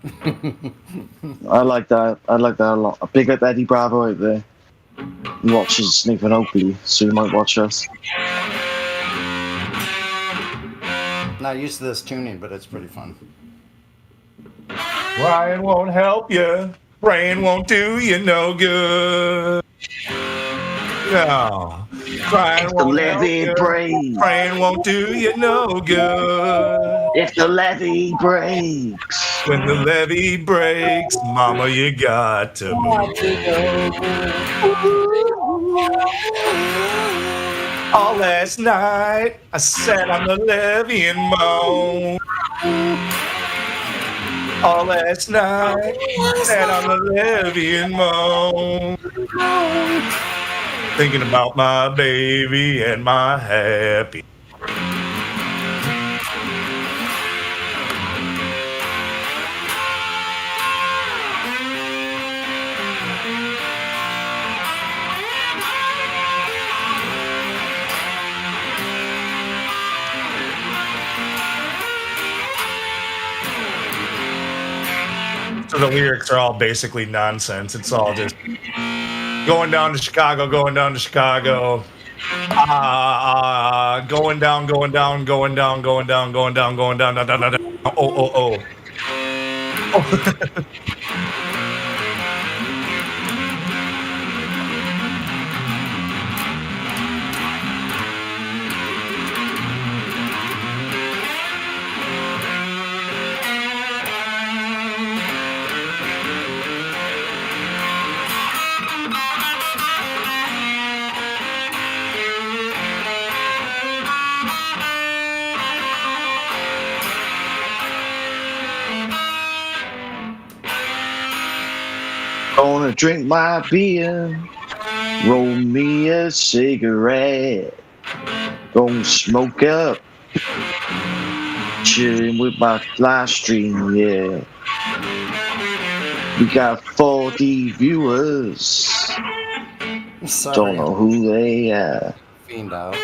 I like that. I like that a lot. I big up Eddie Bravo out there. He watches Snoop and Oakley, so he might watch us. Not used to this tuning, but it's pretty fun. Ryan won't help you. Rain won't do you no good. No. Ryan If the won't levee help you. breaks, Rain won't do you no good. if the levee breaks, When the levee breaks, mama, you got to move. All last night, I sat on the levee and moaned. All last night, I sat on the levee and moaned. Thinking about my baby and my happy. So the lyrics are all basically nonsense. It's all just going down to Chicago, going down to Chicago. Going down, going down, going down, going down, going down, going down, down, down, down, down. Oh. gonna drink my beer, roll me a cigarette, gonna smoke up, chilling with my live stream, yeah. We got 40 viewers. Sorry. Don't know who they are. Fiend out.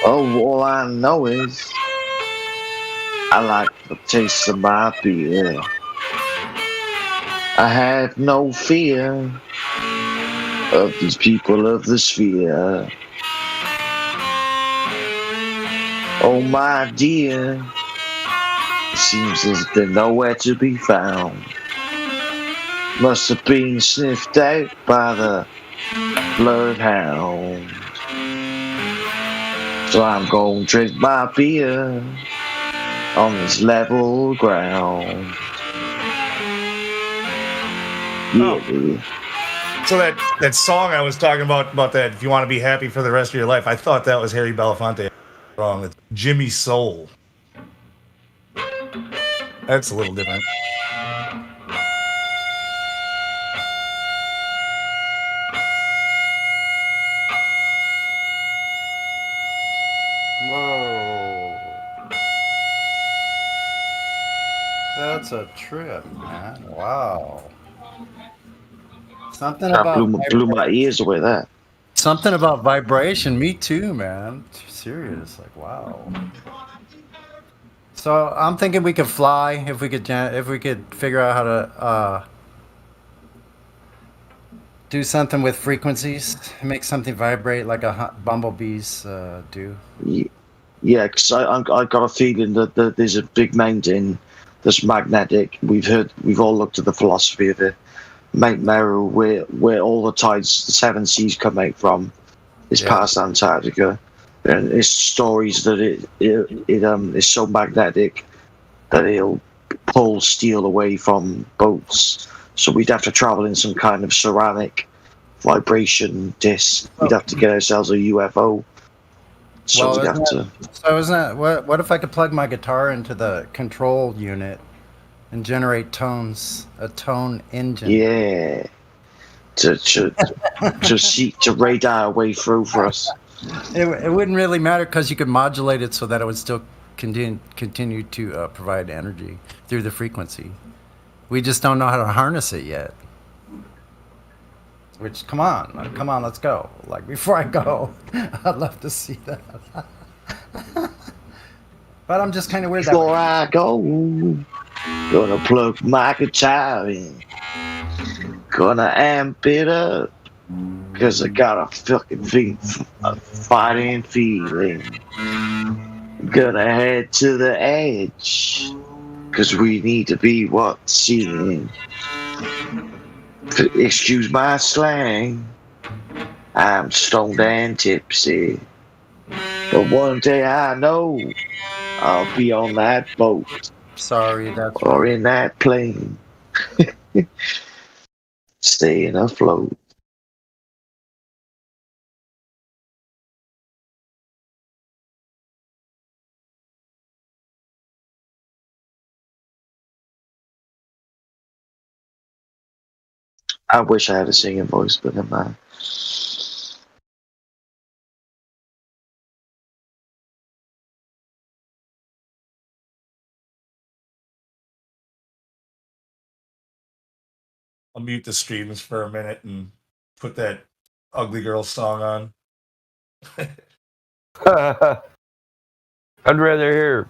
Oh, all I know is I like the taste of my beer. I have no fear of these people of the sphere. Oh, my dear, it seems as if they're nowhere to be found. Must have been sniffed out by the bloodhound. So I'm gonna drink my beer on this level ground. Yeah, baby. So that song I was talking about that if you want to be happy for the rest of your life, I thought that was Harry Belafonte. Wrong. It's Jimmy Soul. That's a little different. Whoa. That's a trip, man. Wow. Something That about blew my ears away there. something about vibration. Me too, man. Serious. Like, wow. So I'm thinking we could fly if we could figure out how to do something with frequencies, make something vibrate like bumblebees do. Yeah, because I got a feeling that there's a big mountain that's magnetic. We've all looked at the philosophy of it. Mount Meru, where all the tides, the seven seas come out from, is past Antarctica, and it's stories that it is so magnetic that it'll pull steel away from boats. So we'd have to travel in some kind of ceramic vibration disc. We'd have to get ourselves a UFO. So we'd have to. So isn't that what if I could plug my guitar into the control unit and generate tones, a tone engine? Yeah. To radar our way through for us. It wouldn't really matter because you could modulate it so that it would still continue to provide energy through the frequency. We just don't know how to harness it yet. Which, come on, let's go. Like, before I go, I'd love to see that. But I'm just kind of weird that Before way. I go, gonna plug my guitar in. Gonna amp it up. Cause I got a fucking fighting feeling. Gonna head to the edge. Cause we need to be what's seen. Excuse my slang. I'm stoned and tipsy. But one day I know I'll be on that boat. Sorry, that's or in that plane. Staying afloat. I wish I had a singing voice, but I'm not. I'll mute the streams for a minute and put that ugly girl song on. I'd rather hear.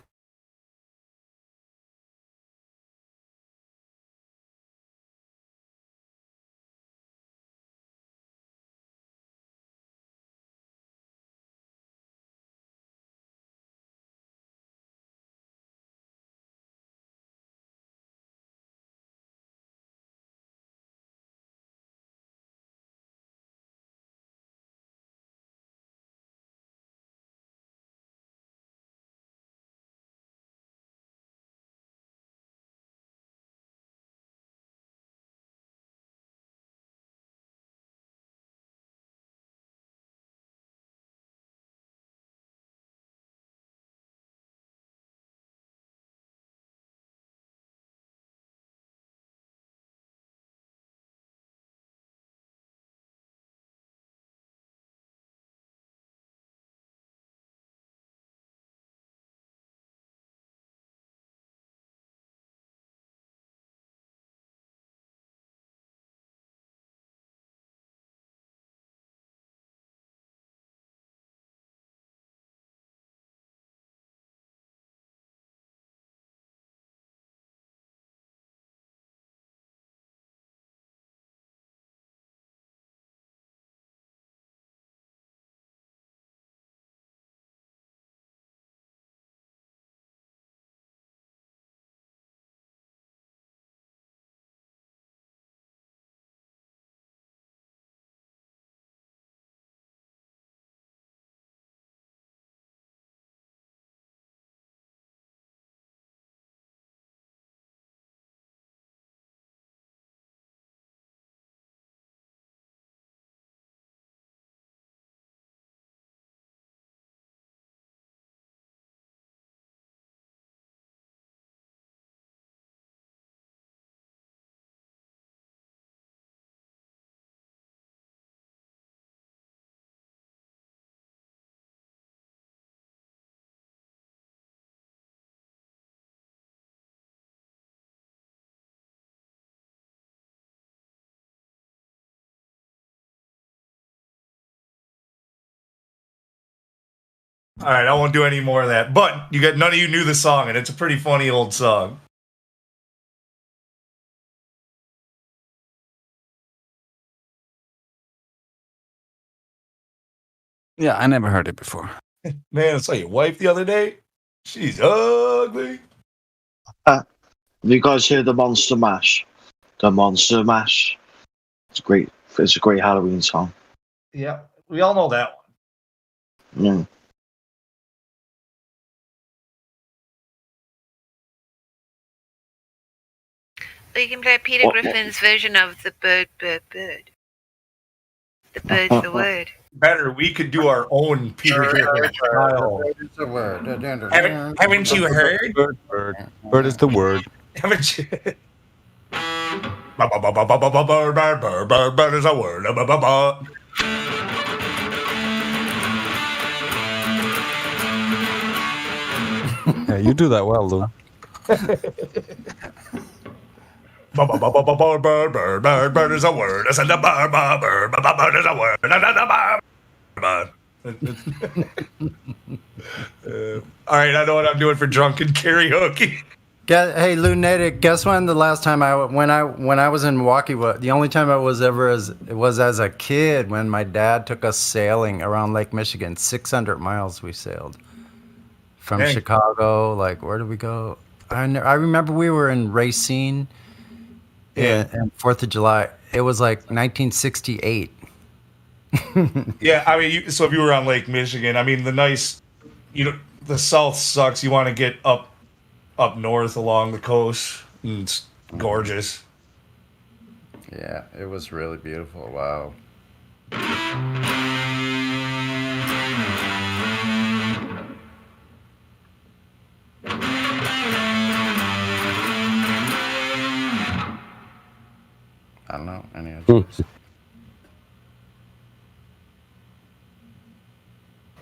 All right, I won't do any more of that. But none of you knew the song, and it's a pretty funny old song. Yeah, I never heard it before. Man, I saw your wife the other day. She's ugly. You guys hear the Monster Mash? The Monster Mash. It's great. It's a great Halloween song. Yeah, we all know that one. Mm. You can play Peter Griffin's version of the bird. The bird's the word. Better, we could do our own Peter Griffin style. Haven't you heard? Bird is the word. Haven't you? Bird is a word. Yeah, you do that well, Lou. Bird is a word. I said the bird is a word. All right, I know what I'm doing for drunken karaoke. Hey, Lunatic, guess when the last time when I was in Milwaukee, the only time I was ever was as a kid when my dad took us sailing around Lake Michigan. 600 miles we sailed from Chicago. Like, where did we go? I remember we were in Racine. And 4th of July. It was like 1968. Yeah, I mean, so if you were on Lake Michigan, I mean, the South sucks. You want to get up north along the coast, and it's gorgeous. Yeah, it was really beautiful. Wow. I don't know any others.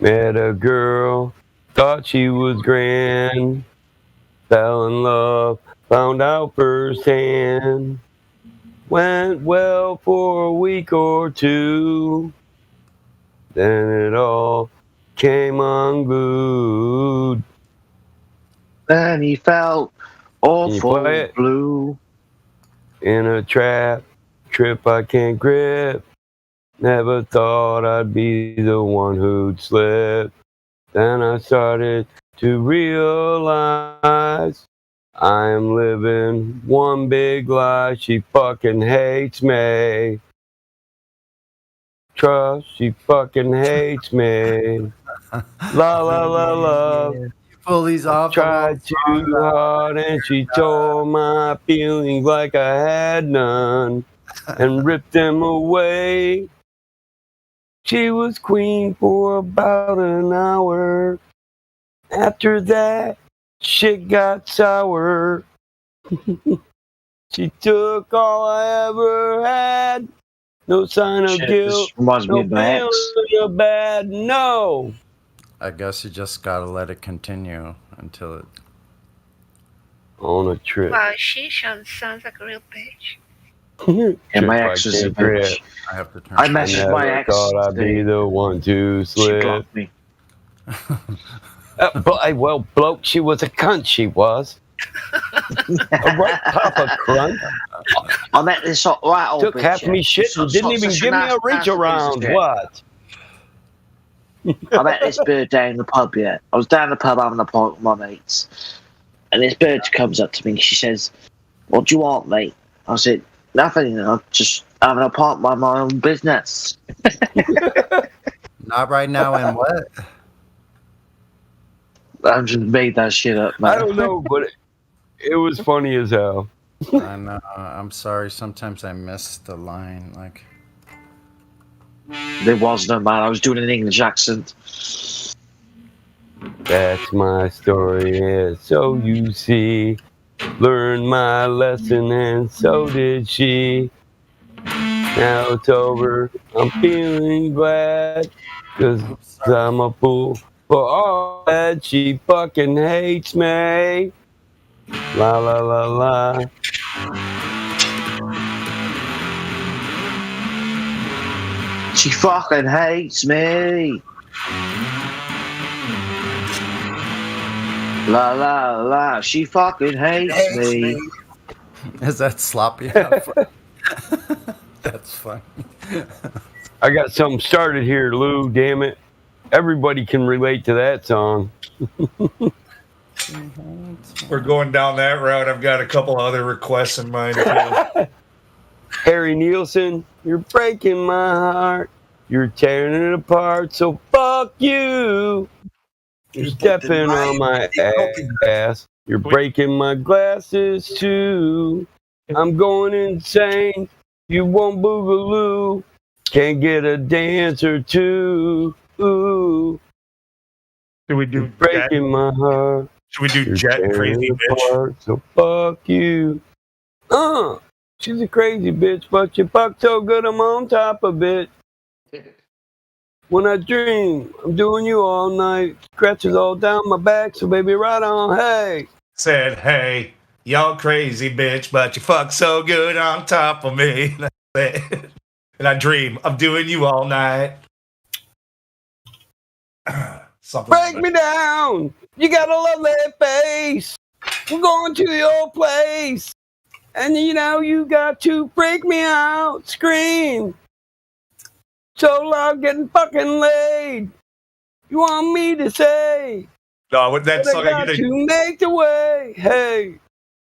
Met a girl, thought she was grand, fell in love, found out firsthand. Went well for a week or two, then it all came unglued. Then he felt awful blue. In a trip I can't grip. Never thought I'd be the one who'd slip. Then I started to realize I am living one big lie. She fucking hates me. Trust, she fucking hates me. La la la la. Pull these off. Tried too hard and she tore my feelings like I had none and ripped them away. She was queen for about an hour. After that, shit got sour. She took all I ever had. No sign of guilt. No feeling of bad. No. I guess you just gotta let it continue until it. On a trip. Wow, she sounds like a real bitch. And my ex is a bitch. I have to turn. I messaged my ex. Thought I'd be the one to slip. She blocked me. Well, bloke, she was a cunt. She was. A right Papa Crunch. I met this right old Took bitch. half me shit and didn't even give me a reach around. What? I met this bird down in the pub. Yeah, I was down in the pub having a pint with my mates, and this bird comes up to me. She says, "What do you want, mate?" I said, "Nothing. I'm just having a pint by my own business." Not right now. And what? I just made that shit up, man. I don't know, but it was funny as hell. I know. I'm sorry. Sometimes I miss the line. Like, there was no man. I was doing an English accent. That's my story. Yeah. So you see, learned my lesson, and so did she. Now it's over. I'm feeling glad, 'cause I'm a fool. For all that, she fucking hates me. La la la la. She fucking hates me. La la la. She fucking hates me. is that sloppy enough? That's funny. I got something started here, Lou. Damn it. Everybody can relate to that song. We're going down that route. I've got a couple other requests in mind too. Harry Nielsen, you're breaking my heart. You're tearing it apart, so fuck you. You're stepping on my ass. You're breaking my glasses too. I'm going insane. You won't boogaloo. Can't get a dance or two. Ooh. Should we do breaking my heart? Should we do You're Jet Crazy Bitch? Apart, so fuck you. She's a crazy bitch, but you fuck so good I'm on top of it. When I dream, I'm doing you all night. Scratches all down my back, so baby, right on. Hey. Said, hey, You're crazy, bitch, but you fuck so good on top of me. And I dream of doing you all night. Break me down. You got a lovely face. We're going to your place. And you got to break me out. Scream. So loud getting fucking laid. You want me to say? No, with that song, I got to make the way. Hey.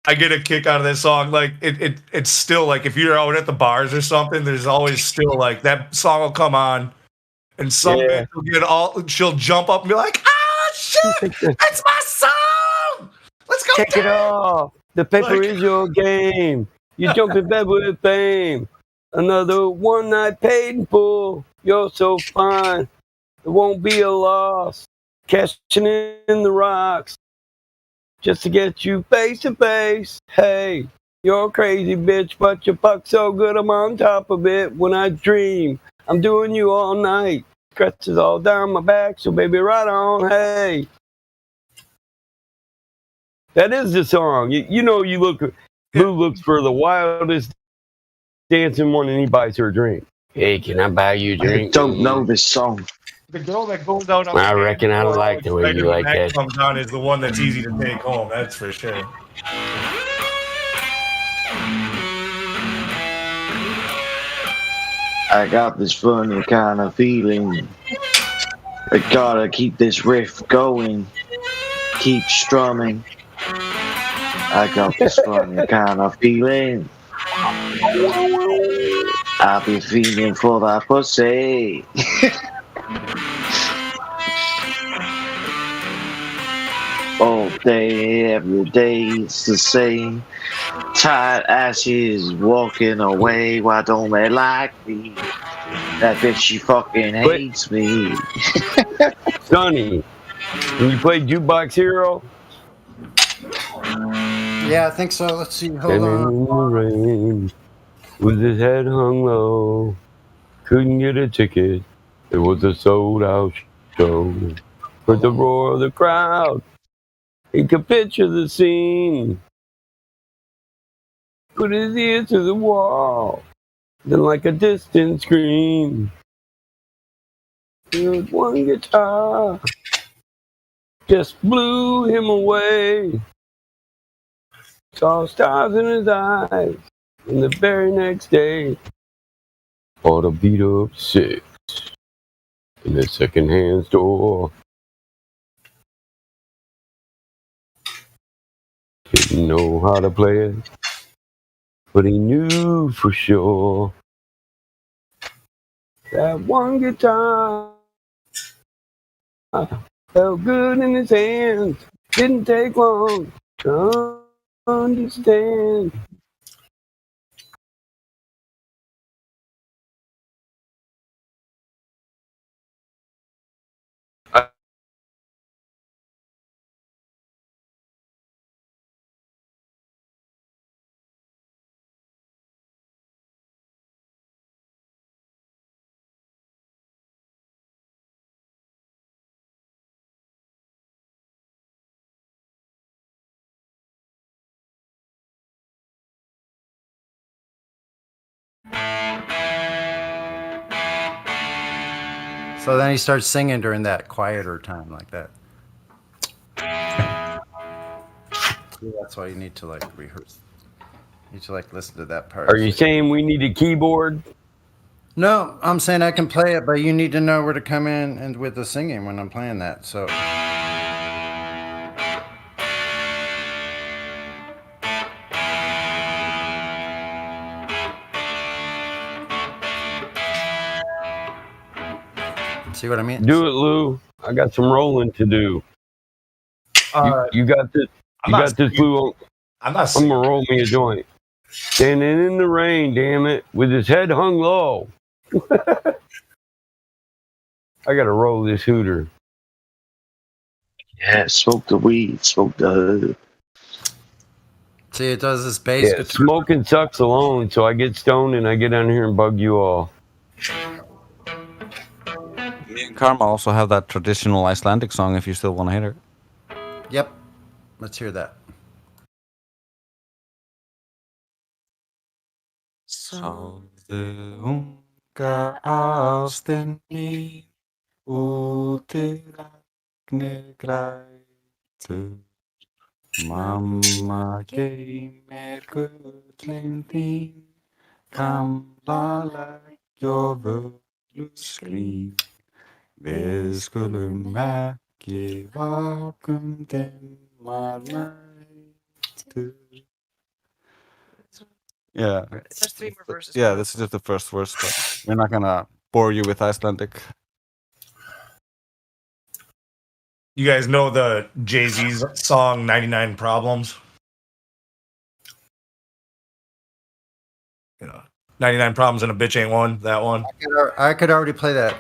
I get a kick out of that song. Like it's still like if you're out at the bars or something, there's always still like that song will come on, and some bitch will get she'll jump up and be like, "Oh shit, it's my song! Let's go take it off. The paper is your game. You jump in bed with fame. Another one night paid in full. You're so fine. There won't be a loss. Cashing in the rocks. Just to get you face to face. Hey, you're a crazy bitch, but you fuck so good I'm on top of it. When I dream, I'm doing you all night. Scratches all down my back, so baby, right on. Hey, that is the song. You look. Who looks for the wildest dancing one and he buys her a drink? Hey, can I buy you a drink? I don't know this song. The girl that goes out on I reckon I like the way you like that. Comes on is the one that's easy to take home. That's for sure. I got this funny kind of feeling. I gotta keep this riff going. Keep strumming. I got this funny kind of feeling. I've been feeling for that pussy. All day, every day, it's the same. Tired asses walking away. Why don't they like me? That bitch, she fucking hates me. Sonny, can you play Jukebox Hero? Yeah, I think so. Let's see. Hold And on. in the rain, with his head hung low, couldn't get a ticket. It was a sold out show. With the roar of the crowd, he could picture the scene. Put his ear to the wall, then like a distant scream. There was one guitar, just blew him away. Saw stars in his eyes, and the very next day, bought a beat up 6 in a secondhand store. Didn't know how to play it, but he knew for sure that one guitar felt good in his hands. Didn't take long to understand. So then he starts singing during that quieter time like that. See, that's why you need to like rehearse. You need to like listen to that part. Are you saying we need a keyboard? No, I'm saying I can play it, but you need to know where to come in and with the singing when I'm playing that. So. See what I mean? Do it, Lou. I got some rolling to do. You got this. You got this, Lou. I'm not. I'm gonna roll me a joint. Standing in the rain, damn it, with his head hung low. I gotta roll this hooter. Yeah, smoke the weed, smoke the hood. See, it does this bass. Yeah, smoking sucks alone, so I get stoned and I get down here and bug you all. Me and Karma also have that traditional Icelandic song if you still want to hear it. Yep. Let's hear that. Sovðu unga ástin mín, úti ragnir grætur. Mamma geymir gullin þín, gamla legg og völu skrín. Við skulum ekki vakum dimmar nætur. Yeah. There's 3 more verses. Yeah, this is just the first verse, but we're not gonna bore you with Icelandic. You guys know the Jay-Z's song 99 Problems? 99 Problems and a Bitch Ain't One, that one. I could already play that.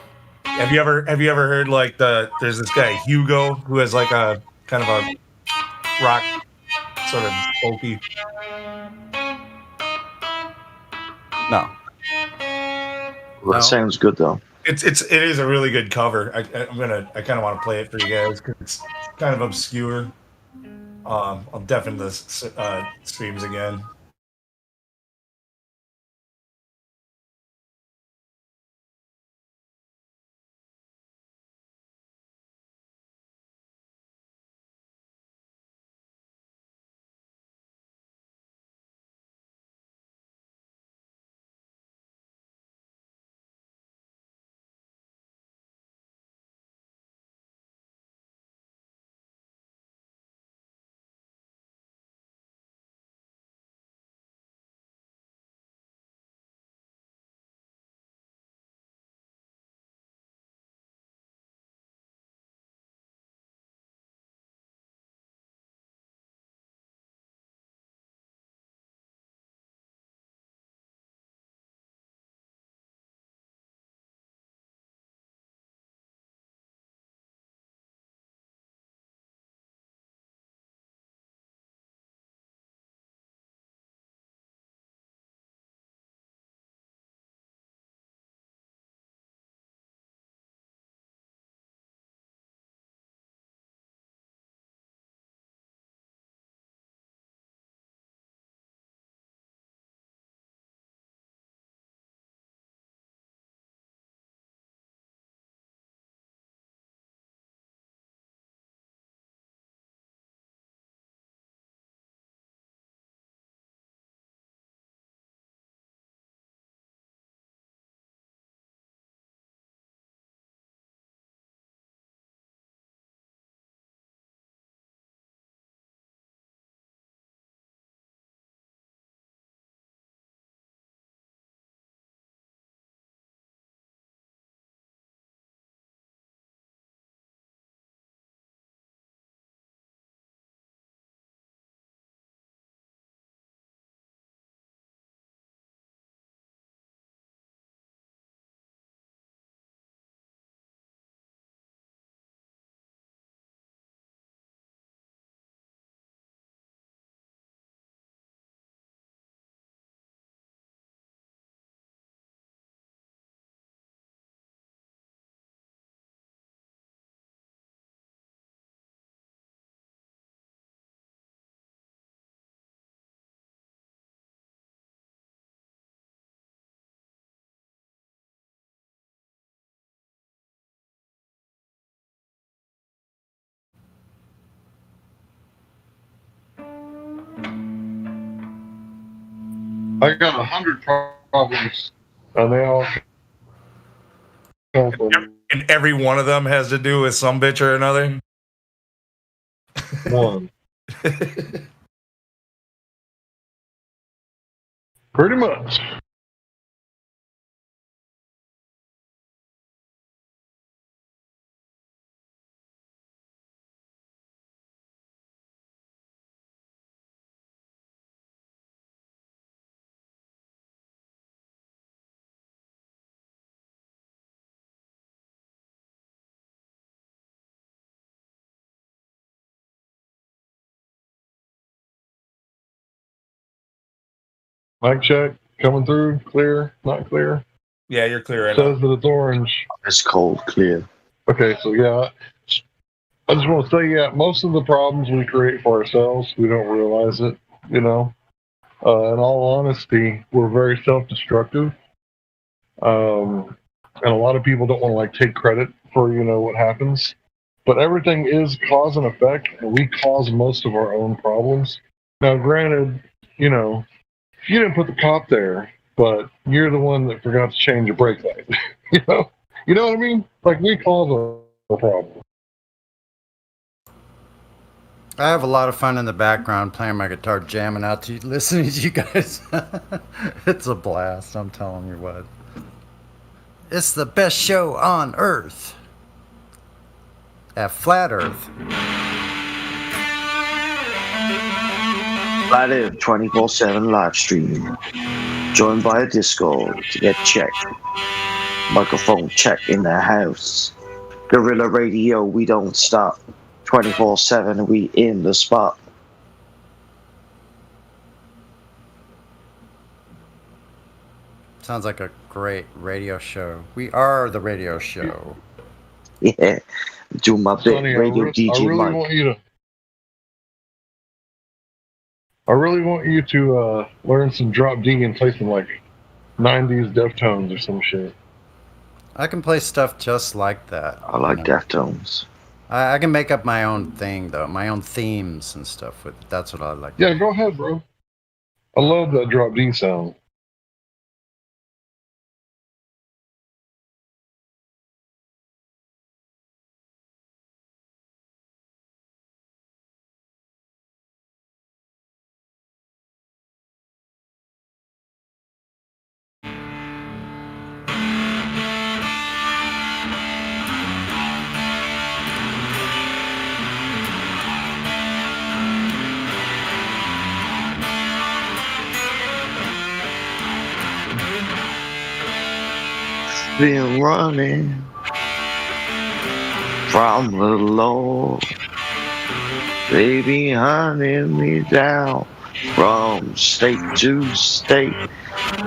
Have you ever heard like there's this guy Hugo who has like a kind of a rock sort of folky. No. That sounds good though. It is a really good cover. I kind of want to play it for you guys because it's kind of obscure. I'll deafen the streams again. I got 100 problems, and they all come from And every one of them has to do with some bitch or another. one. Pretty much. Mic check, coming through, clear, not clear. Yeah, you're clear right now. Says that it's orange. It's cold, clear. Okay, so yeah, I just want to say, yeah, most of the problems we create for ourselves, we don't realize it, you know. In all honesty, we're very self-destructive. And a lot of people don't want to like take credit for what happens. But everything is cause and effect, and we cause most of our own problems. Now, granted, you didn't put the cop there, but you're the one that forgot to change your brake light. you know what I mean? Like, we cause a problem. I have a lot of fun in the background playing my guitar, jamming out to you, listening to you guys. It's a blast, I'm telling you what. It's the best show on earth. At Flat Earth. Flat Earth 24/7 live stream. Joined by a Discord to get checked. Microphone check in the house. Guerrilla Radio, we don't stop. 24/7, we in the spot. Sounds like a great radio show. We are the radio show. Yeah, do my bit, Sonny, radio DJ I really Mike. want you to learn some drop D and play some like 90s Deftones or some shit. I can play stuff just like that. I like Deftones. I can make up my own thing though, my own themes and stuff. That's what I like. Yeah, go ahead, bro. I love that drop D sound. Been running from the Lord. Baby hunting me down from state to state.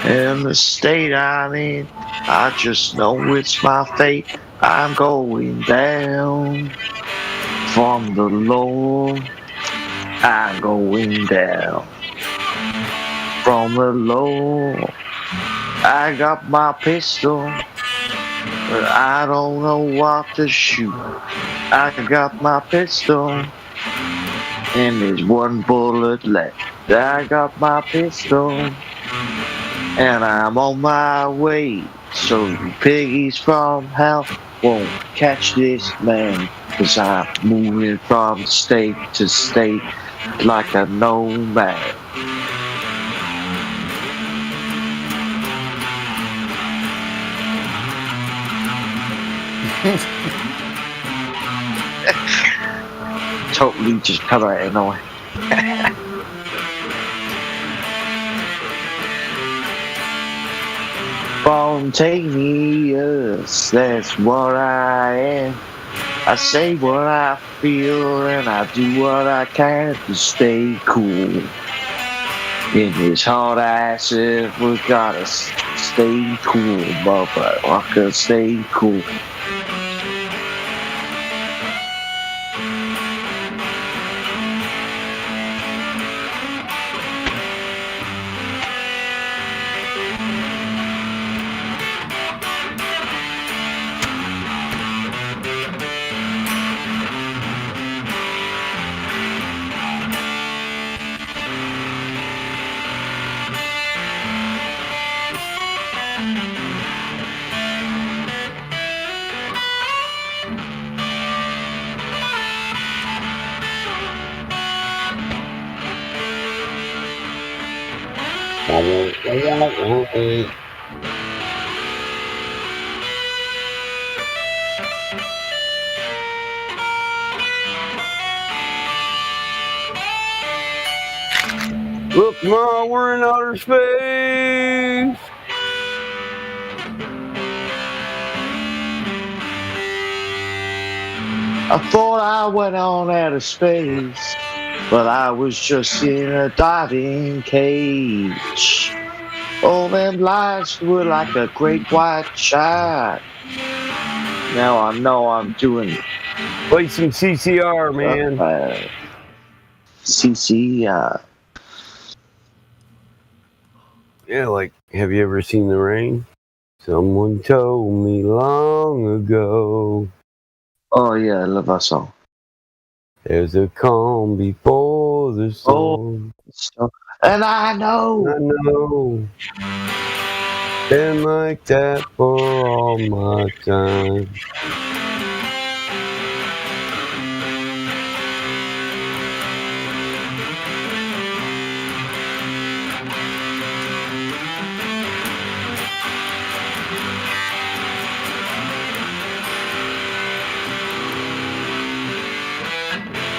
And the state I'm in, I just know it's my fate. I'm going down from the Lord. I'm going down from the Lord. I got my pistol, but I don't know what to shoot. I got my pistol, and there's one bullet left. I got my pistol, and I'm on my way. So you piggies from hell won't catch this man, 'cause I'm moving from state to state like a nomad. Totally just cut out of nowhere. Spontaneous, that's what I am. I say what I feel and I do what I can to stay cool. In this hard acid, we gotta stay cool, motherfucker, stay cool. Look, Ma, we're in outer space. I thought I went on out of space, but I was just in a diving cage. All them lights were like a great white shark. Now I know I'm doing. Play some CCR, man. CCR. Yeah, like, have you ever seen the rain? Someone told me long ago. Oh yeah, I love that song. There's a calm before the storm. And I know. I know. Been like that for all my time.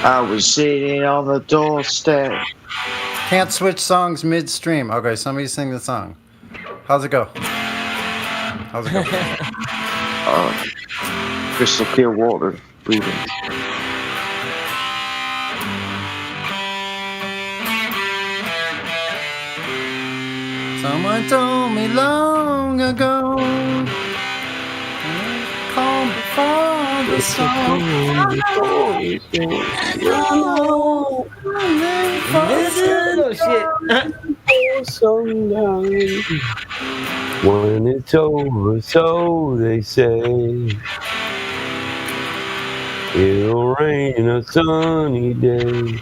I was sitting on the doorstep. Can't switch songs midstream. Okay, somebody sing the song. How's it go? How's it go? Crystal clear water breathing. Someone told me long ago. Calm before the storm. When it's over, so they say, it'll rain a sunny day.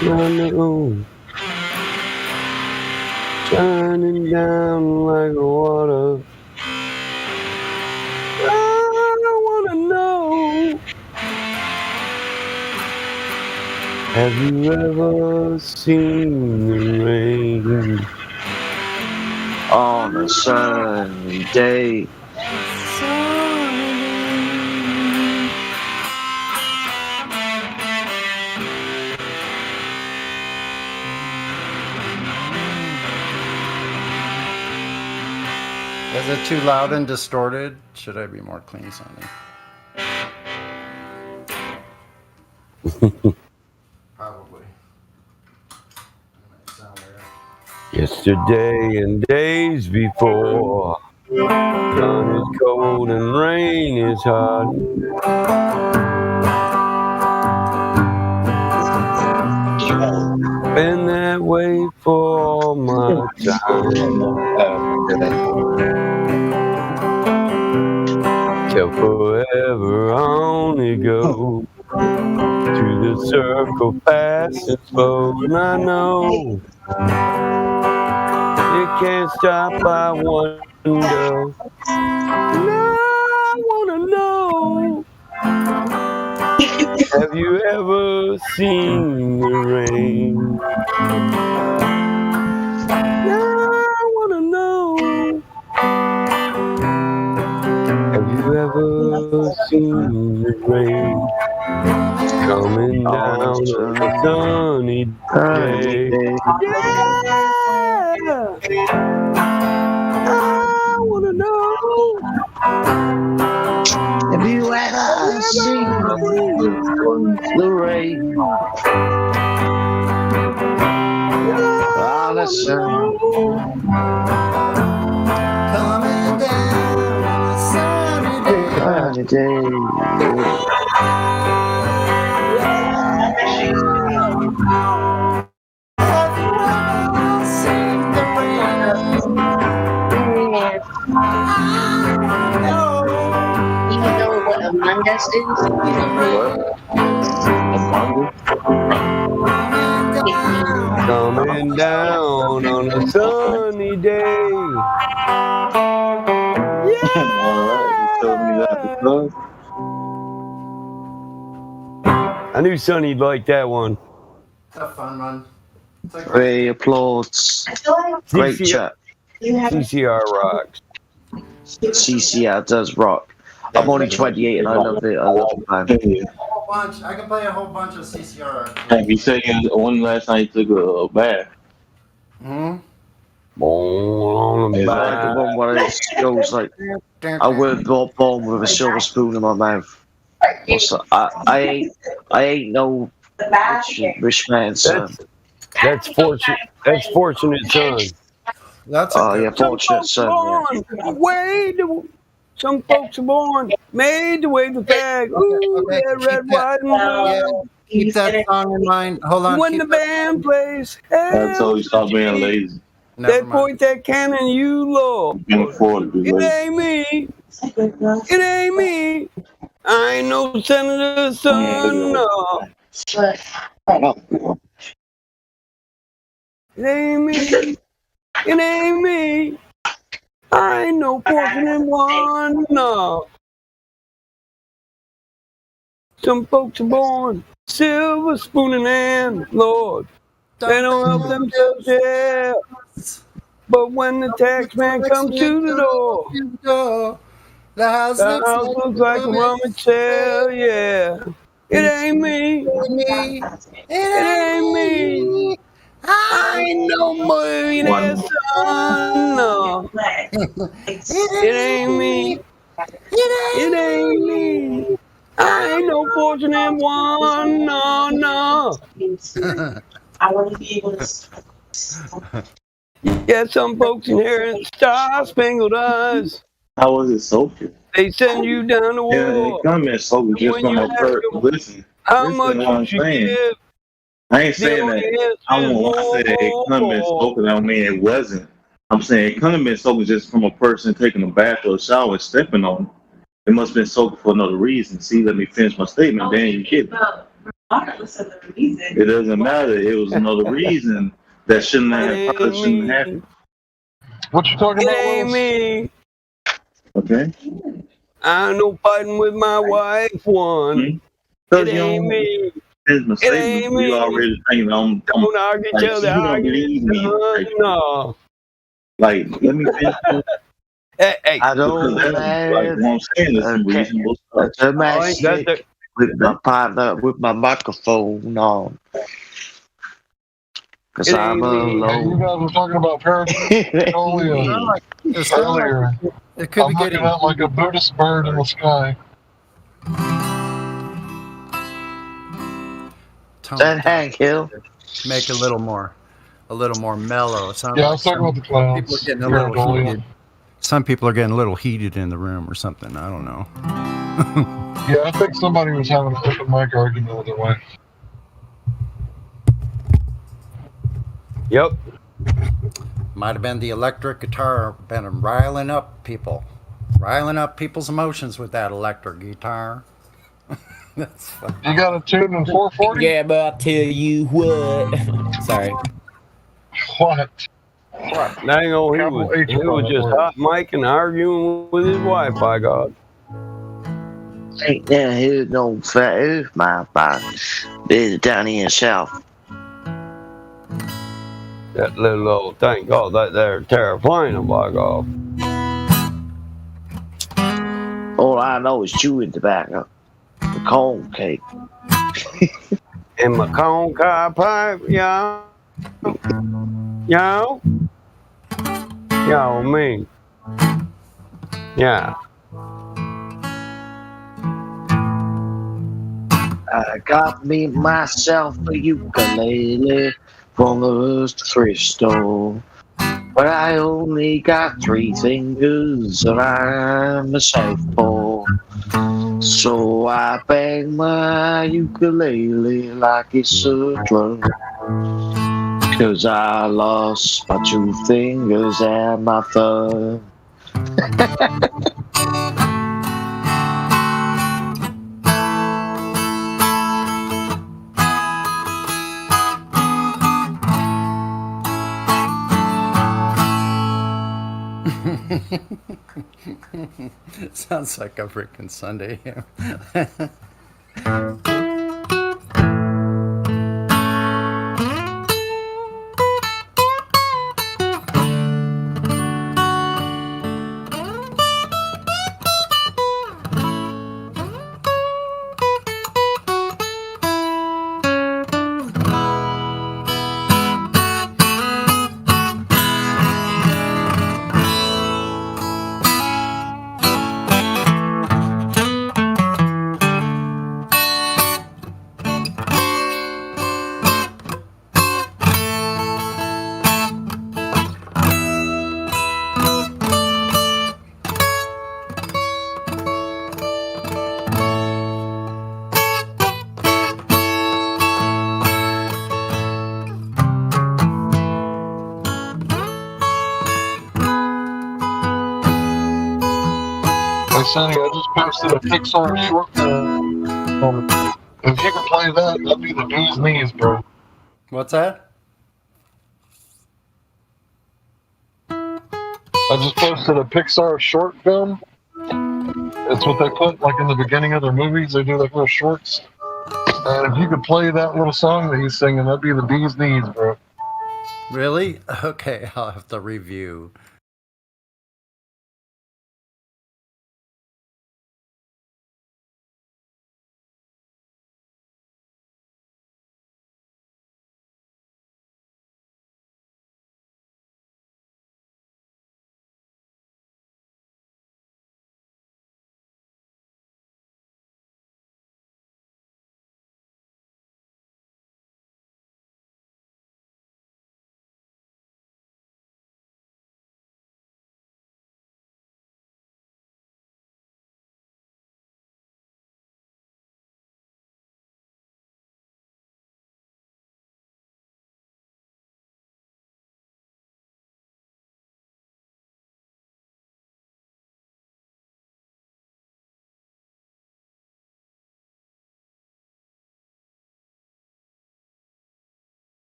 I know, shining down like water. I wanna know, have you ever seen the rain on a sunny day? Is it too loud and distorted? Should I be more clean sounding? Probably. Yesterday and days before, sun is cold and rain is hot. Been that way for all my time. Till forever on it goes, to the circle fast and slow. And I know it can't stop, I wonder. And I wanna know, have you ever seen the rain? I wanna know, have you ever seen the rain coming down on a sunny day? Yeah, I wanna know, have you ever seen the rain on a sunny day? You know what Among Us is? coming down on a sunny day. I knew Sonny'd like that one. It's a fun one. Ray applauds. Great chat. CCR rocks. CCR does rock. I'm only 28 and I love it. I love it, man. I can play a whole bunch of CCR. Have you said when last time you took a bath? Hmm? On the one where it goes like I was born with a silver spoon in my mouth. I ain't no rich man, son. That's fortunate. That's fortunate, son. That's fortunate, son. Some folks are born made to wave the flag. Ooh, red, white, and blue. keep that song in mind. Hold on. When the band plays, I told you stop being lazy. that point that cannon, you Lord. You can afford to be It lazy. ain't me. It ain't me. I ain't no senator's son. No. It ain't me. It ain't me. I ain't no fortune in one. No. Some folks are born silver spoon in hand, Lord. They don't help themselves, yeah. But when the tax man comes to the door, the house looks like a rummage sale, yeah. It ain't me. It ain't me. I ain't no millionaire son. No. It ain't me. It ain't me. I ain't no fortune in one. No, no. I want to be able to. Yeah, some folks inherit star-spangled eyes. How was it soaking? They send you down the Yeah, wall. it come in soaking just When from you a person. Listen, How listen much to what I'm you should saying. give? I ain't The saying only that. answer I is don't want to say that it couldn't have been soaking. I don't mean it wasn't. I'm saying it couldn't have been soaking just from a person taking a bath or a shower and stepping on it. It must have been soaking for another reason. See, let me finish my statement. Then you get it. Regardless of the reason. It doesn't matter. It was another reason that shouldn't have probably shouldn't have happened. What you talking It about, ain't Willis? me. Okay. I ain't no fighting with my wife one. It ain't me. Finish my It statement. ain't You me. already thinking I'm Don't argue each like, other. you don't Argue. believe me. Like, No. like, let me finish. Hey, I don't Because that's like have what I'm saying is some a reasonable stuff. domestic with my partner with my microphone on. Because I'm You alone. guys were talking about pareidolia earlier. I'm looking at like a Buddhist bird in the sky. Tone Hank Hill. Make a little more mellow. It sounds Yeah, I like was talking about the people are clouds. getting a little Pareidolia. heated. Some people are getting a little heated in the room or something. I don't know. Yeah, I think somebody was having an open mic argument with their wife. Yep. Might have been the electric guitar been riling up people's emotions with that electric guitar. That's funny. You got a tune in 440? Yeah, but I'll tell you what. Sorry. What? Dang on, he Capital was H upon that just word. hot micing, arguing with his wife, by God. Ain't there here no fat earth, my body. It's down here south. That little old thing called that there terraplane, by God. All I know is chewing tobacco. The corn cake. And my corn cob pipe, y'all. Y'all? Y'all mean. Yeah. I got me myself a ukulele from the thrift store. But I only got 3 fingers and I'm a southpaw. So I bang my ukulele like it's a drum. 'Cause I lost my 2 fingers and my thumb. Sounds like a freaking Sunday hymn. Hey, Sonny, I just posted a Pixar short film. If you could play that, that'd be the bee's knees, bro. What's that? I just posted a Pixar short film. It's what they put like in the beginning of their movies. They do like little shorts. And if you could play that little song that he's singing, that'd be the bee's knees, bro. Really? Okay, I'll have to review.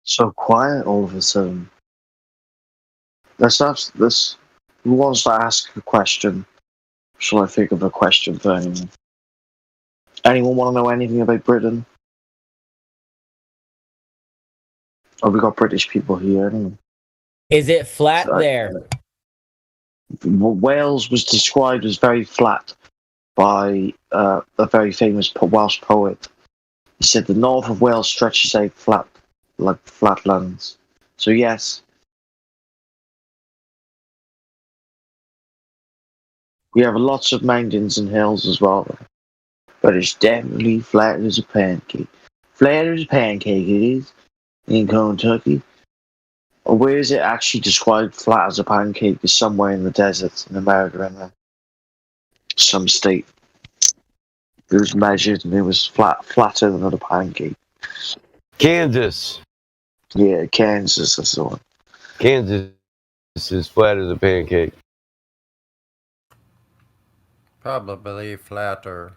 So quiet all of a sudden. Let's have this. Who wants to ask a question? Shall I think of a question for anyone? Anyone want to know anything about Britain? Oh, we got British people here. Anyway. Is it flat there? Wales was described as very flat by a very famous Welsh poet. He said the north of Wales stretches out flat, like flatlands. So yes, we have lots of mountains and hills as well, but it's definitely flat as a pancake. Flat as a pancake it is in Kentucky. Or where is it actually described flat as a pancake? Is somewhere in the desert in America, in some state. It was measured and it was flatter than a pancake. Kansas. Yeah, Kansas, that's the one. Kansas is flat as a pancake. Probably flatter.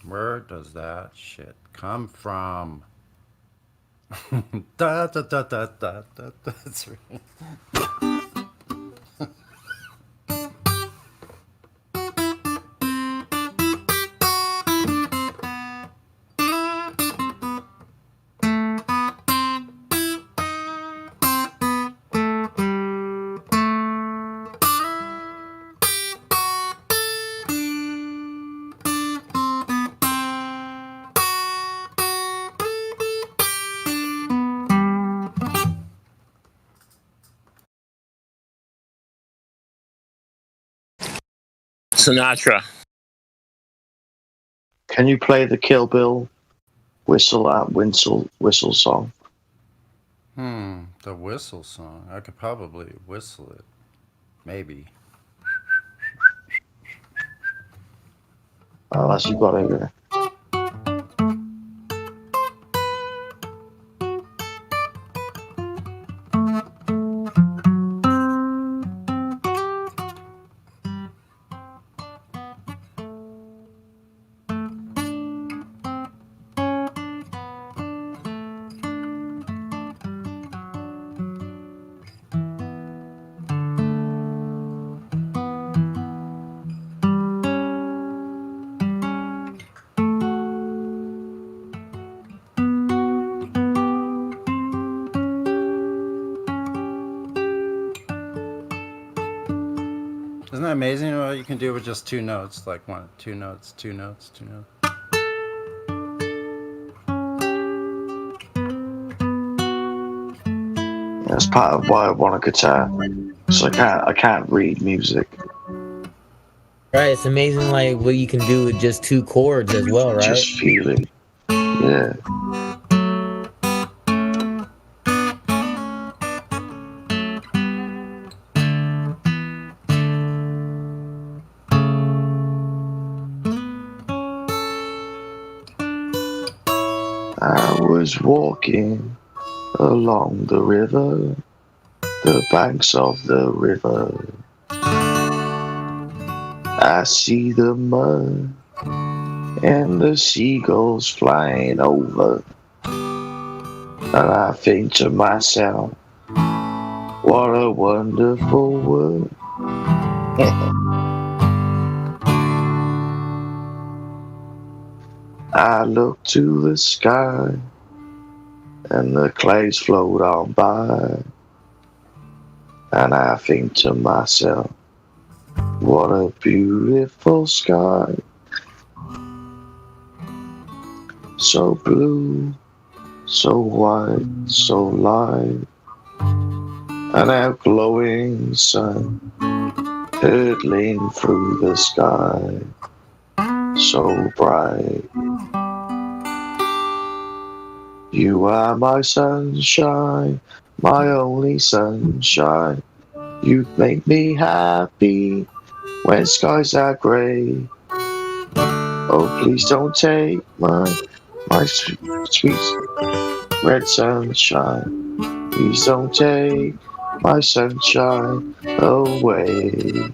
Where does that shit come from? da, da, da, da, da, da, that's right. Sinatra. Can you play the Kill Bill whistle song? The whistle song. I could probably whistle it. Maybe. Unless you got it there. amazing what you can do with just 2 notes? Like 1, 2 notes, 2 notes, 2 notes. That's part of why I want a guitar. So I can't read music. Right, it's amazing like what you can do with just 2 chords as well, right? Just feel it. Yeah. I was walking along the river, the banks of the river. I see the mud and the seagulls flying over. And I think to myself, what a wonderful world. I look to the sky and the clouds float on by. And I think to myself, what a beautiful sky. So blue, so white, so light. And our glowing sun hurtling through the sky. So bright. You are my sunshine, my only sunshine. You make me happy when skies are grey. Oh, please don't take my sweet red sunshine. Please don't take my sunshine away.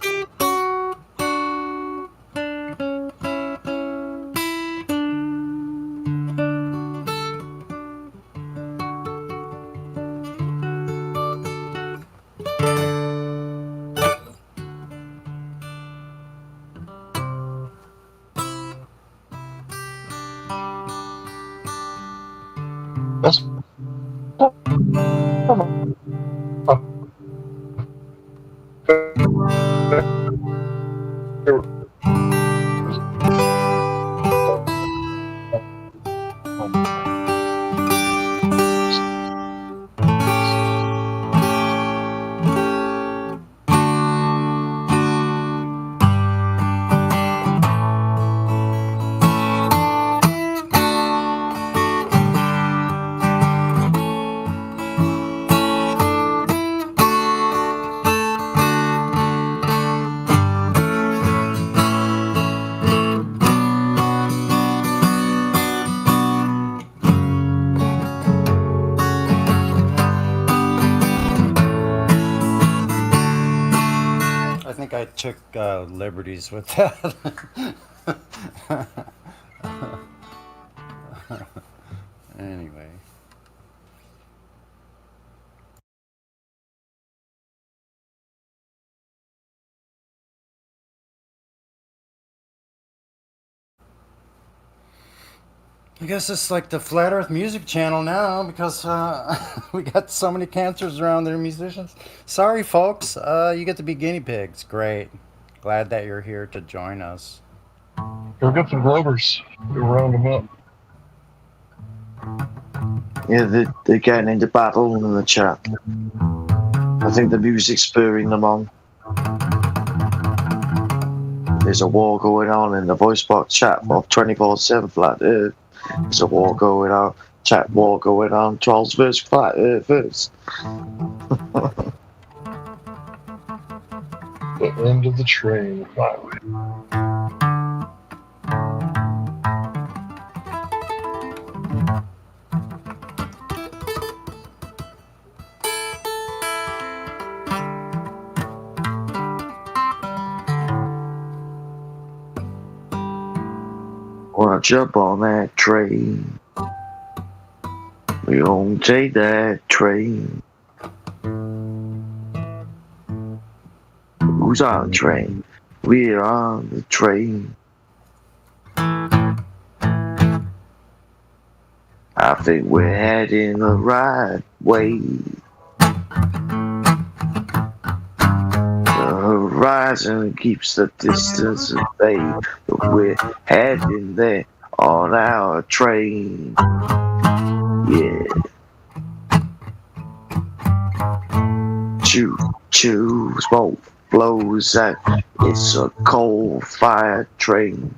I think I took liberties with that. Anyway. I guess it's like the Flat Earth Music Channel now because we got so many cancers around there, musicians. Sorry, folks. You get to be guinea pigs. Great. Glad that you're here to join us. Go get some Glovers. Go round them up. Yeah, they're getting into battle in the chat. I think the music's spurring them on. There's a war going on in the voice box chat of 24/7 Flat Earth. There's a war going on. Chat war going on. Trolls vs Flat Earthers. The end of the train, finally. Wanna jump on that train? We gonna take that train. Who's on the train? We're on the train. I think we're heading the right way. The horizon keeps the distance at bay, but we're heading there on our train. Yeah. Choo choo, smoke blows out. It's a coal-fired train.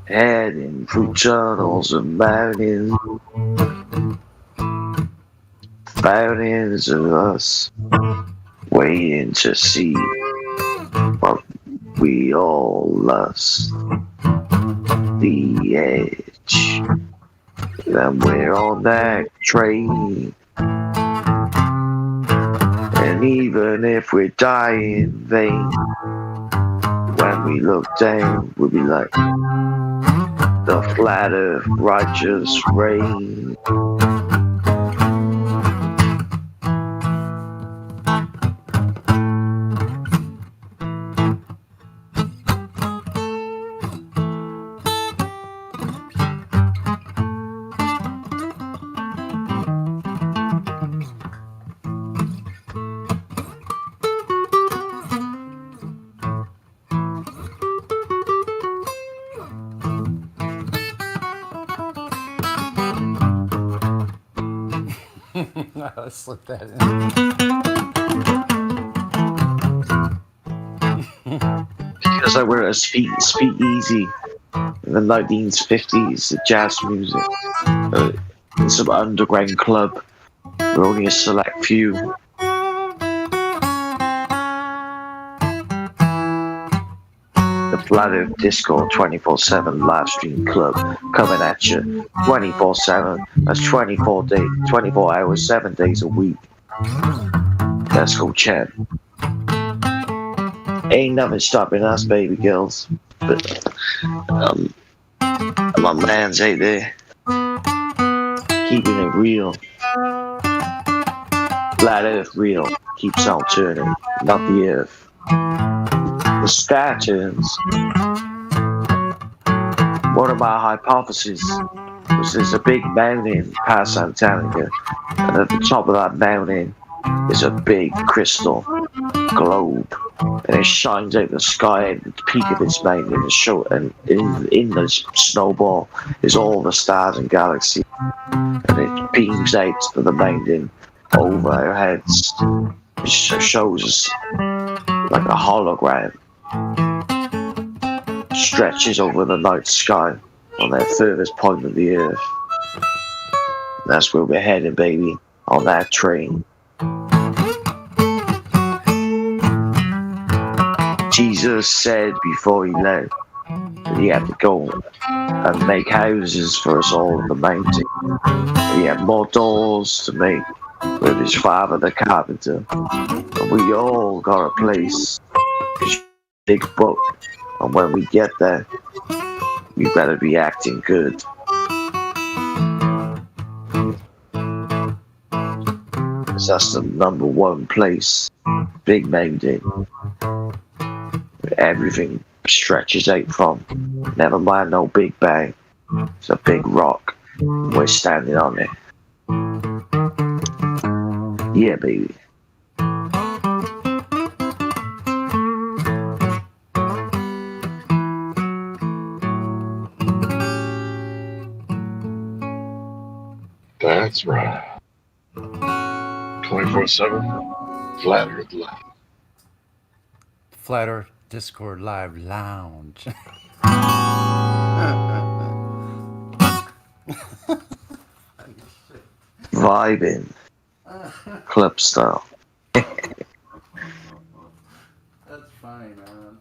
Heading through tunnels and mountains. Mountains of us waiting to see what we all lust. The edge. And we're on that train. And even if we're dying in vain, when we look down, we'll be like the flat earth righteous reign. I slipped that in. Because I wear a speakeasy in the 1950s, the jazz music, in some underground club where only a select few. The Flat Earth Discord 24/7 live stream club coming at you 24/7. That's 24 hours, 7 days a week. Let's go chat. Ain't nothing stopping us, baby girls. But my man's ain't there, keeping it real. Flat Earth real keeps on turning, not the earth. The sky turns. One of my hypotheses was there's a big mountain past Antarctica, and at the top of that mountain is a big crystal globe, and it shines out the sky at the peak of this mountain, and in the snowball is all the stars and galaxies, and it beams out to the mountain over our heads. It shows us like a hologram. Stretches over the night sky on that furthest point of the earth. That's where we're headed, baby, on that train. Jesus said before he left that he had to go and make houses for us all in the mountain. He had more doors to make with his father, the carpenter. And we all got a place. Big book. And when we get there, we better be acting good. Cause that's the number one place. Big mountain. Where everything stretches out from. Never mind no Big Bang. It's a big rock. We're standing on it. Yeah, baby. That's right. 24/7, Flat Earth Live. Flat Earth Discord Live Lounge. Vibing. Club style. That's funny, man.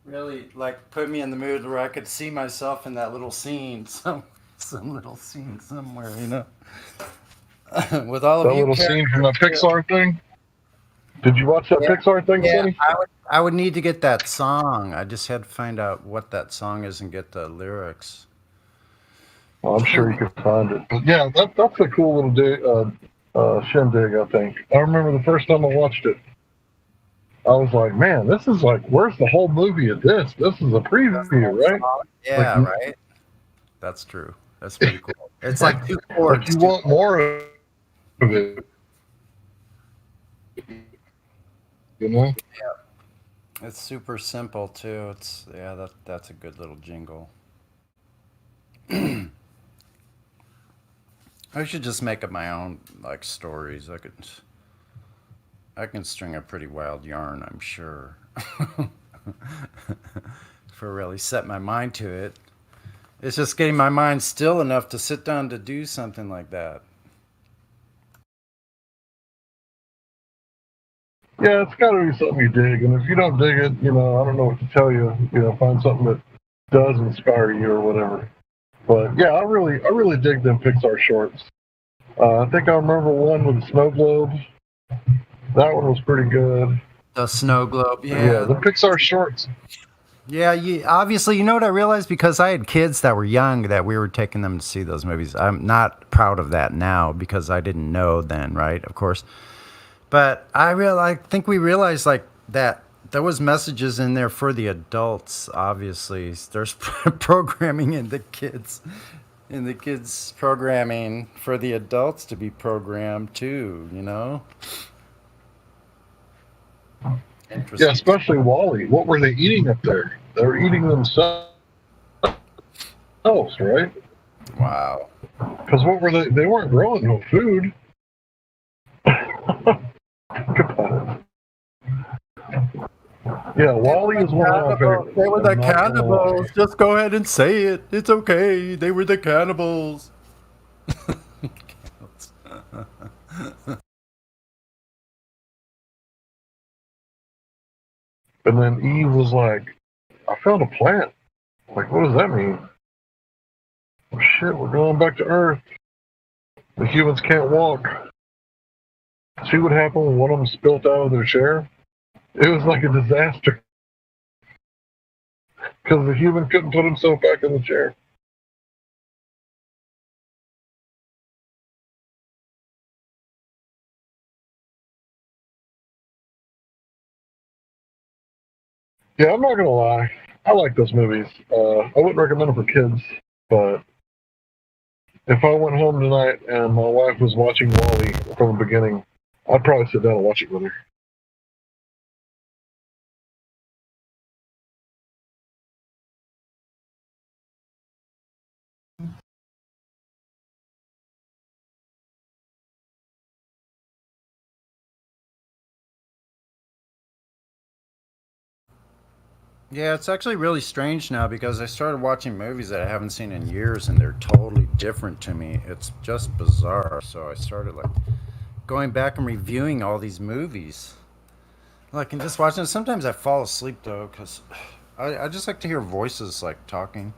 Really, like, put me in the mood where I could see myself in that little scene, some little scene somewhere, you know. With all of that you little scene from that Pixar thing. Did you watch that Pixar thing, Sonny? I would need to get that song. I just had to find out what that song is and get the lyrics. Well, I'm sure you could find it. But yeah, that's a cool little shindig, I think. I remember the first time I watched it, I was like, man, this is like, where's the whole movie of this? This is a preview, right? Yeah, like, right? That's true. That's pretty cool. It's like 2 chords. Like you want more of it. You know? Yeah. It's super simple too. It's that's a good little jingle. I should just make up my own like stories. I can string a pretty wild yarn, I'm sure. If I really set my mind to it. It's just getting my mind still enough to sit down to do something like that. Yeah, it's got to be something you dig, and if you don't dig it, you know, I don't know what to tell you. You know, find something that does inspire you or whatever. But yeah, I really dig them Pixar shorts. I think I remember one with the snow globe. That one was pretty good. The snow globe, Yeah, the Pixar shorts. Yeah, obviously, you know what I realized? Because I had kids that were young that we were taking them to see those movies. I'm not proud of that now because I didn't know then, right? Of course. But I think we realized like that there was messages in there for the adults, obviously. There's programming in the kids programming for the adults to be programmed too, you know? Yeah, especially Wally. What were they eating up there? They were eating themselves, right? Wow. Because what were they? They weren't growing no food. Yeah, Wally is one of my favorites. They were the cannibals. Just go ahead and say it. It's okay. They were the cannibals. And then Eve was like, I found a plant. Like, what does that mean? Oh, shit, we're going back to Earth. The humans can't walk. See what happened when one of them spilt out of their chair? It was like a disaster. Because the human couldn't put himself back in the chair. Yeah, I'm not gonna lie. I like those movies. I wouldn't recommend them for kids, but if I went home tonight and my wife was watching Wall-E from the beginning, I'd probably sit down and watch it with her. Yeah, it's actually really strange now because I started watching movies that I haven't seen in years and they're totally different to me. It's just bizarre. So I started like going back and reviewing all these movies. Like and just watching it. Sometimes I fall asleep though because I just like to hear voices like talking.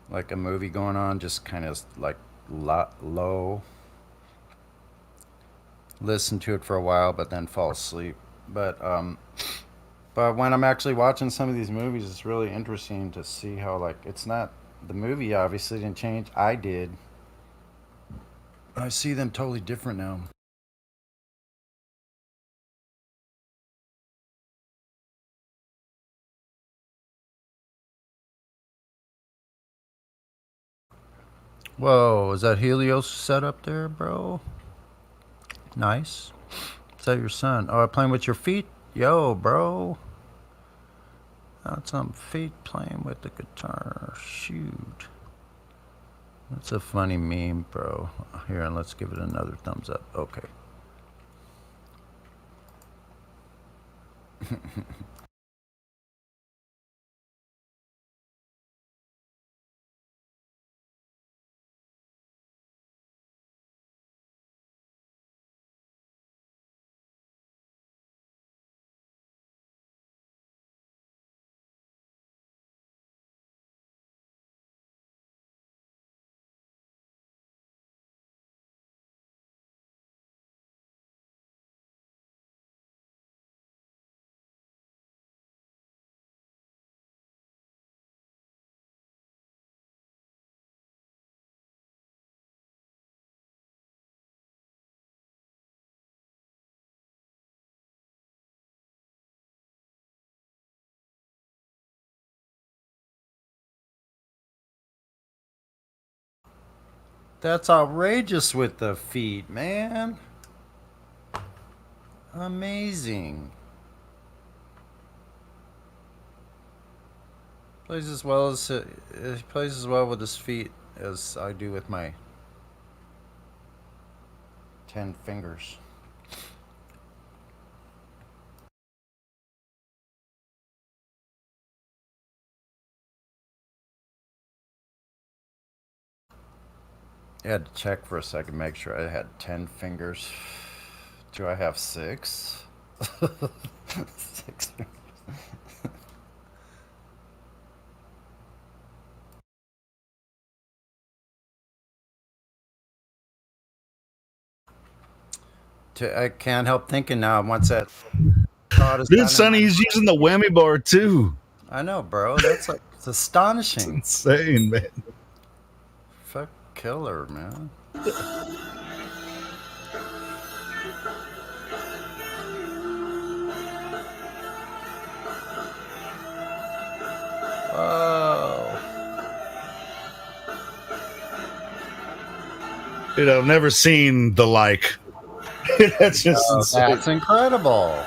Like a movie going on, just kind of like low. Listen to it for a while, but then fall asleep. But when I'm actually watching some of these movies, it's really interesting to see how, like, it's not the movie obviously didn't change. I did. I see them totally different now. Whoa, is that Helios set up there, bro? Nice. Is that your son? Oh, playing with your feet? Yo, bro. Got some feet playing with the guitar. Shoot. That's a funny meme, bro. Here, and let's give it another thumbs up. Okay. That's outrageous with the feet, man. Amazing. Plays as well as he plays as well with his feet as I do with my 10 fingers. I had to check for a second, make sure I had 10 fingers. Do I have 6? 6 fingers. I can't help thinking now. Once that thought is Dude, Sonny, he's using the whammy bar too. I know, bro. That's like it's astonishing. It's insane, man. Fuck killer, man. Whoa. Dude, I've never seen the like. That's just insane. That's incredible.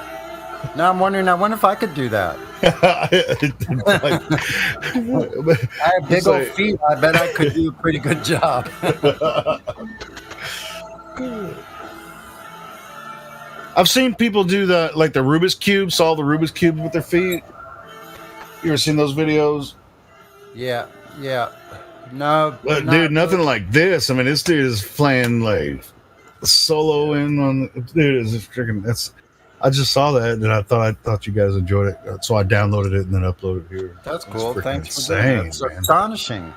Now I'm wondering, I wonder if I could do that. I have big old feet. I bet I could do a pretty good job. I've seen people do the Rubik's Cube, solve the Rubik's Cube with their feet. You ever seen those videos? Yeah. No, but dude, nothing like this. I mean, this dude is playing like soloing on. Dude, is freaking. That's. I just saw that and I thought you guys enjoyed it, so I downloaded it and then uploaded it here. That's cool. Thanks for insane, doing that. It's astonishing.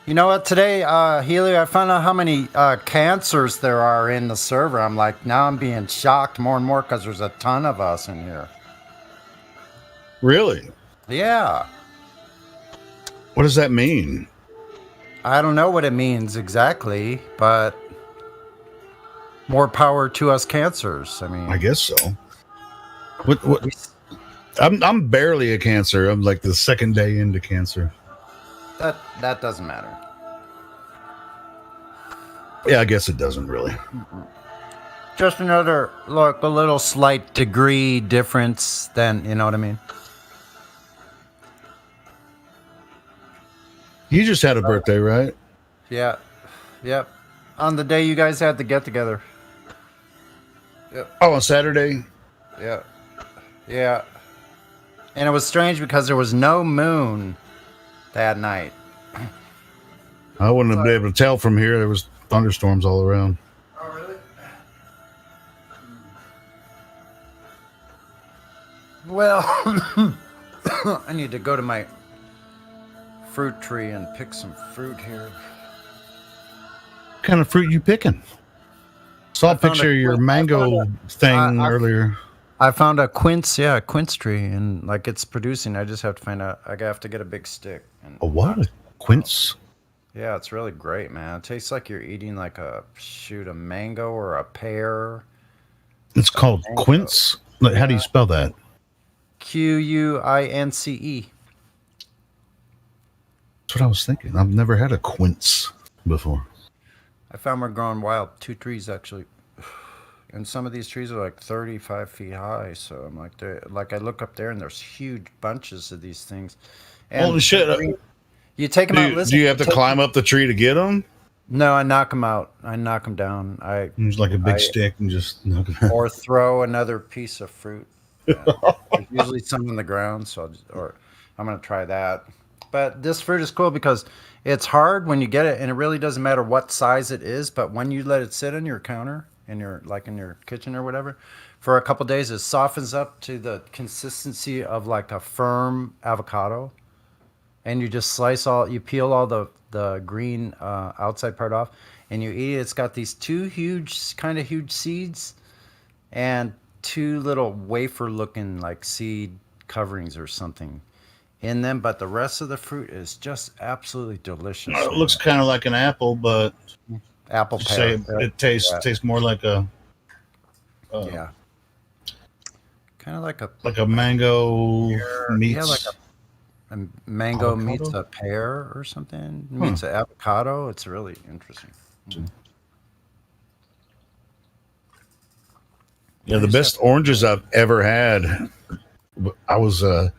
You know what? Today, Healy, I found out how many cancers there are in the server. I'm like, now I'm being shocked more and more because there's a ton of us in here. Really? Yeah. What does that mean? I don't know what it means exactly, but more power to us cancers. I mean, I guess so. What? I'm barely a cancer. I'm like the second day into cancer. That doesn't matter. Yeah, I guess it doesn't really. Just another a little slight degree difference. Then you know what I mean. You just had a birthday, right? Yeah. Yep. On the day you guys had the get together. Yep. Oh, on Saturday? Yeah. Yeah. And it was strange because there was no moon that night. I wouldn't have been able to tell from here. There was thunderstorms all around. Oh, really? Well, I need to go to my fruit tree and pick some fruit here. What kind of fruit you picking? Saw a picture of your mango thing earlier. I found a quince tree, and like it's producing. I just have to find out. I have to get a big stick. And a what? A quince? Yeah, it's really great, man. It tastes like you're eating like a mango or a pear. It's called quince. How do you spell that? Quince. That's what I was thinking. I've never had a quince before. I found we're growing wild. 2 trees actually, and some of these trees are like 35 feet high. So I'm like, I look up there and there's huge bunches of these things. And holy shit! You take them out. Do you have to climb up the tree to get them? No, I knock them out. I knock them down. Use like a big stick and just knock them out. Or throw another piece of fruit. There's usually some on the ground, so I'm gonna try that. But this fruit is cool because it's hard when you get it, and it really doesn't matter what size it is. But when you let it sit on your counter, in your kitchen or whatever, for a couple days, it softens up to the consistency of like a firm avocado. And you just you peel all the green outside part off, and you eat it. It's got these 2 huge seeds, and 2 little wafer-looking like seed coverings or something in them, but the rest of the fruit is just absolutely delicious. It looks kind of like an apple, but apple pear. It tastes more like a kind of like a mango meets. Yeah, like a mango avocado? Meets a pear or something. Meets an avocado. It's really interesting. Yeah, the best oranges I've ever had. I was on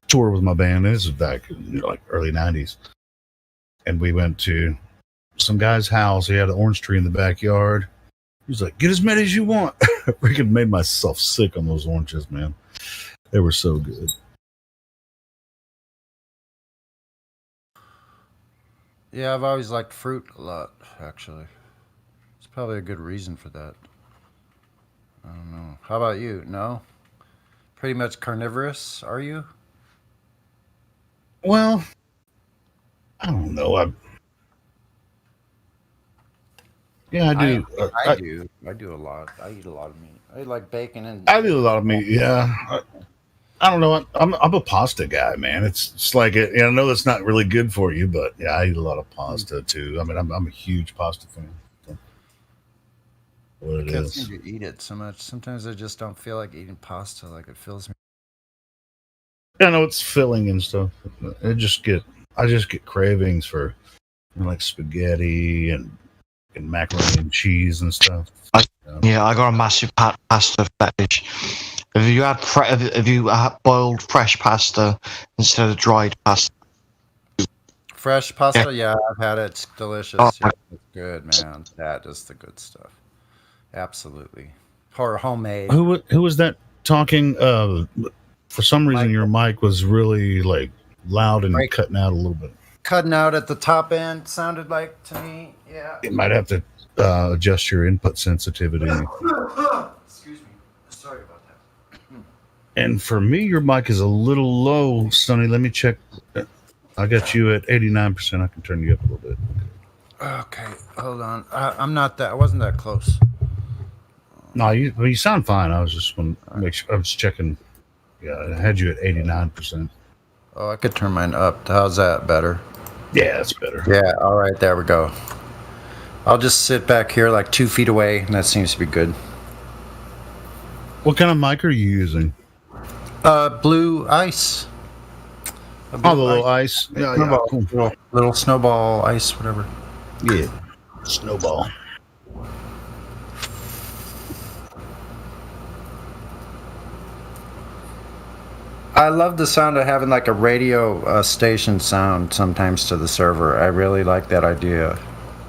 tour with my band. This was back in like early '90s, and we went to some guy's house. He had an orange tree in the backyard. He was like, "Get as many as you want." I freaking made myself sick on those oranges, man. They were so good. Yeah, I've always liked fruit a lot, actually. It's probably a good reason for that. I don't know. How about you? No? Pretty much carnivorous, are you? Well, I don't know. I do. I do. I do a lot. I eat a lot of meat. I eat like bacon and. I do a lot of meat. Yeah. I don't know. I'm a pasta guy, man. It's like I know that's not really good for you, but yeah, I eat a lot of pasta too. I mean, I'm a huge pasta fan. So what it I can't is. seem to eat it so much. Sometimes I just don't feel like eating pasta. Like it fills me. I know it's filling and stuff. I just get cravings for like spaghetti and macaroni and cheese and stuff. Yeah, I got a massive pasta fetish. Have you had boiled fresh pasta instead of dried pasta? Fresh pasta, yeah, I've had it. It's delicious. Oh, Yeah, it's good, man. That is the good stuff. Absolutely. Or homemade. Who was that talking? For some reason, your mic was really like loud and cutting out a little bit. Cutting out at the top end sounded like to me. Yeah. You might have to adjust your input sensitivity. Excuse me. Sorry about that. And for me, your mic is a little low, Sonny. Let me check. I got you at 89%. I can turn you up a little bit. Okay, hold on. I wasn't that close. No, you sound fine. I was just want to make sure. I was checking. Yeah, I had you at 89%. Oh, I could turn mine up. How's that better? Yeah, that's better. Yeah, all right, there we go. I'll just sit back here like 2 feet away, and that seems to be good. What kind of mic are you using? Blue Ice. The little ice. Yeah, Snowball. Cool. Little snowball ice, whatever. Yeah, snowball. I love the sound of having like a radio station sound sometimes to the server. I really like that idea.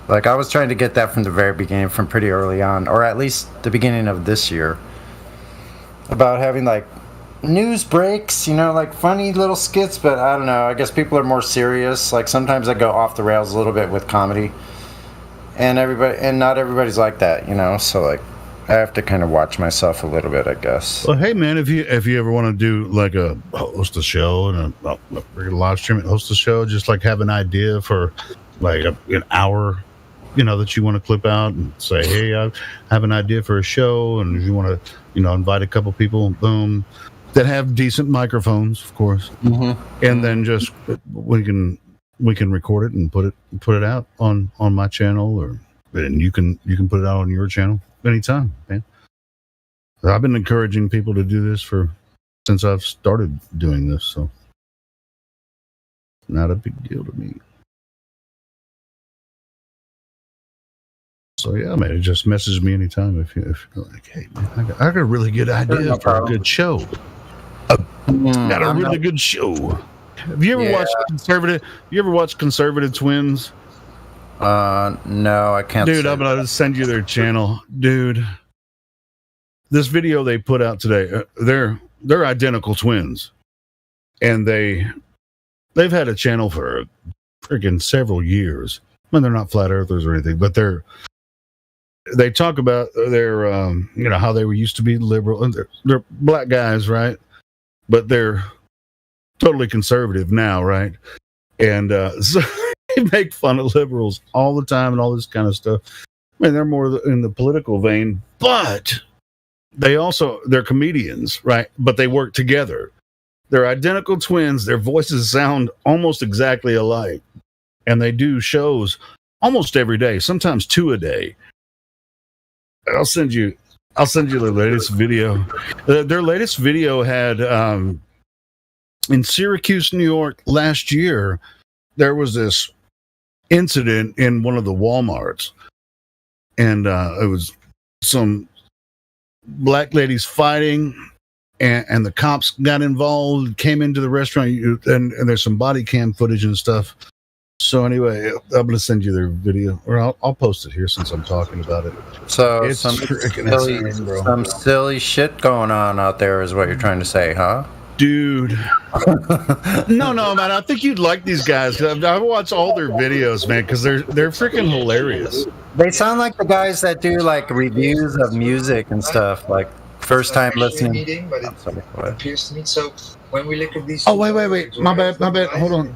Like I was trying to get that from the very beginning, from pretty early on, or at least the beginning of this year, about having like news breaks, like funny little skits, but I don't know. I guess people are more serious. Like sometimes I go off the rails a little bit with comedy, and not everybody's like that, So like I have to kind of watch myself a little bit, I guess. Well, hey man, if you ever want to do like host a show and a regular live stream and host a show, just like have an idea for like an hour, that you want to clip out and say, hey, I have an idea for a show, and if you want to, invite a couple people, boom, that have decent microphones, of course, and then just we can record it and put it out on my channel, and you can put it out on your channel anytime, man. I've been encouraging people to do this since I've started doing this, so not a big deal to me. So yeah, man, just message me anytime if you're like, hey man, I got a really good idea for a good show. Got a really good show. Have you ever watched Conservative? You ever watched Conservative Twins? No, I can't. Dude, I'm gonna send you their channel, dude. This video they put out today, they're identical twins, and they've had a channel for freaking several years. I mean, they're not flat earthers or anything, but they talk about their how they were used to be liberal, and they're black guys, right? But they're totally conservative now, right? And so they make fun of liberals all the time and all this kind of stuff. I mean, they're more in the political vein, but they're comedians, right? But they work together. They're identical twins. Their voices sound almost exactly alike. And they do shows almost every day, sometimes 2 a day. I'll send you the latest video. Their latest video had in Syracuse, New York last year, there was this incident in one of the Walmarts. And it was some black ladies fighting, and the cops got involved, came into the restaurant, and there's some body cam footage and stuff. So anyway, I'm gonna send you their video, or I'll post it here since I'm talking about it. So It's some freaking silly, insane, bro. some silly shit going on out there is what you're trying to say, huh? Dude. No, man. I think you'd like these guys. I watch all their videos, man, because they're freaking hilarious. They sound like the guys that do like reviews of music and stuff, like first time listening. Meeting, but it appears to me. So when we look at these. Oh, wait. My bad. Hold on.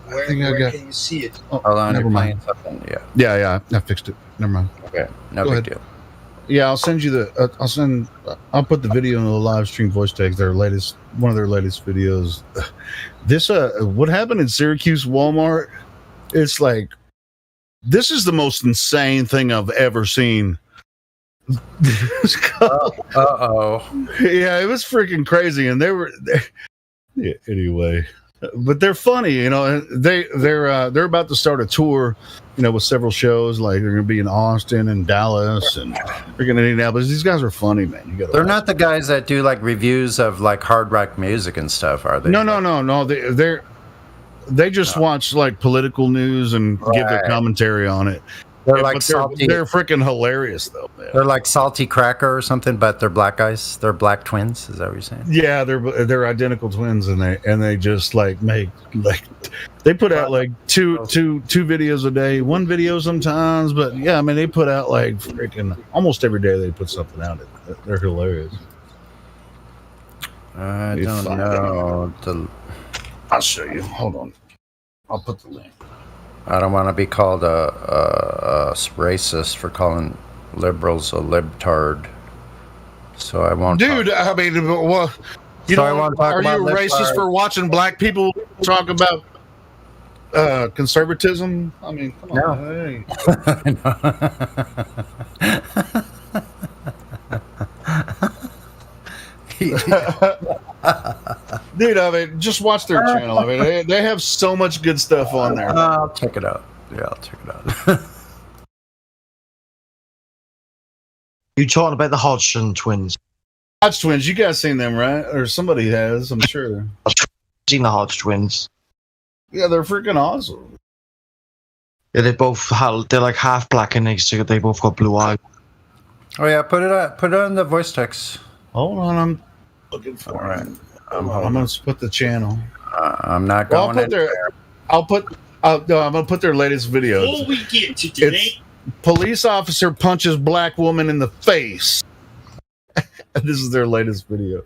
Where, I think I where got. can you see it? Oh, Hold on, never you're mind. playing something. Yeah. Yeah. I fixed it. Never mind. Okay. No Go big ahead. deal. Yeah, I'll send you the. I'll put the video in the live stream voice tags. One of their latest videos. This what happened in Syracuse Walmart? It's like, this is the most insane thing I've ever seen. Uh-oh. Yeah, it was freaking crazy, and yeah, anyway. But they're funny, you know. And they're about to start a tour, you know, with several shows. Like they're going to be in Austin and Dallas and they're going to Indianapolis. These guys are funny, man. You got. They're not the guys that do like reviews of like hard rock music and stuff, are they? No. They just watch like political news and give their commentary on it. They're Yeah, like but salty. They're freaking hilarious, though, man. They're like Salty Cracker or something, but they're black guys. They're black twins. Is that what you're saying? Yeah, they're identical twins, and they just like make like they put out like two videos a day, one video sometimes, but yeah, I mean they put out like freaking almost every day. They put something out. They're hilarious. I don't know. I'll show you. Hold on. I'll put the link. I don't want to be called a racist for calling liberals a libtard, so I won't. Dude, I mean, well, you So I know, won't talk are you a about racist libtard. for watching black people talk about conservatism? I mean, come on. Dude, I mean, just watch their channel. I mean, they have so much good stuff on there. I'll check it out. Yeah, I'll check it out. You talking about the Hodgson twins? Hodge twins, you guys seen them, right? Or somebody has, I'm sure. I've seen the Hodge twins. Yeah, they're freaking awesome. Yeah, they're like half black and they both got blue eyes. Oh yeah, put it on the voice text. Hold on, I'm looking for it. I'm gonna put the channel. I'm not going. I'm gonna put their latest videos. Before we get to today, It's police officer punches black woman in the face. This is their latest video.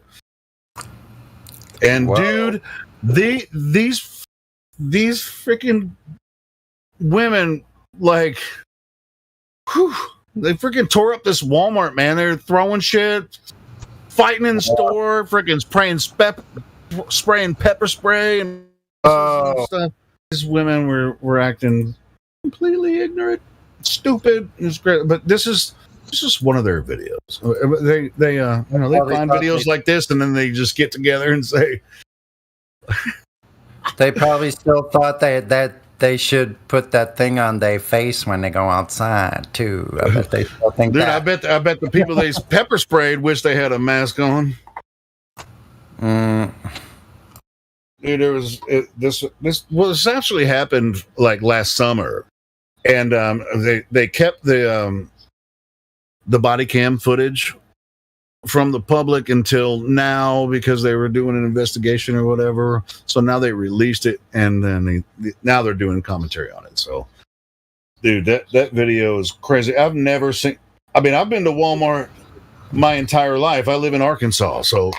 And dude, these freaking women, like, whew, they freaking tore up this Walmart, man. They're throwing shit, fighting in the store, freaking spraying pepper spray and stuff. These women were acting completely ignorant, stupid. It's great, but this is one of their videos. They find videos like this, and then they just get together and say. They probably still thought that they should put that thing on their face when they go outside too. I bet they still think Dude, that. I bet the people they pepper sprayed wish they had a mask on. Dude, this actually happened like last summer, and they kept the body cam footage from the public until now because they were doing an investigation or whatever. So now they released it, and then now they're doing commentary on it. So, dude, that video is crazy. I've never seen. I mean, I've been to Walmart my entire life. I live in Arkansas, so.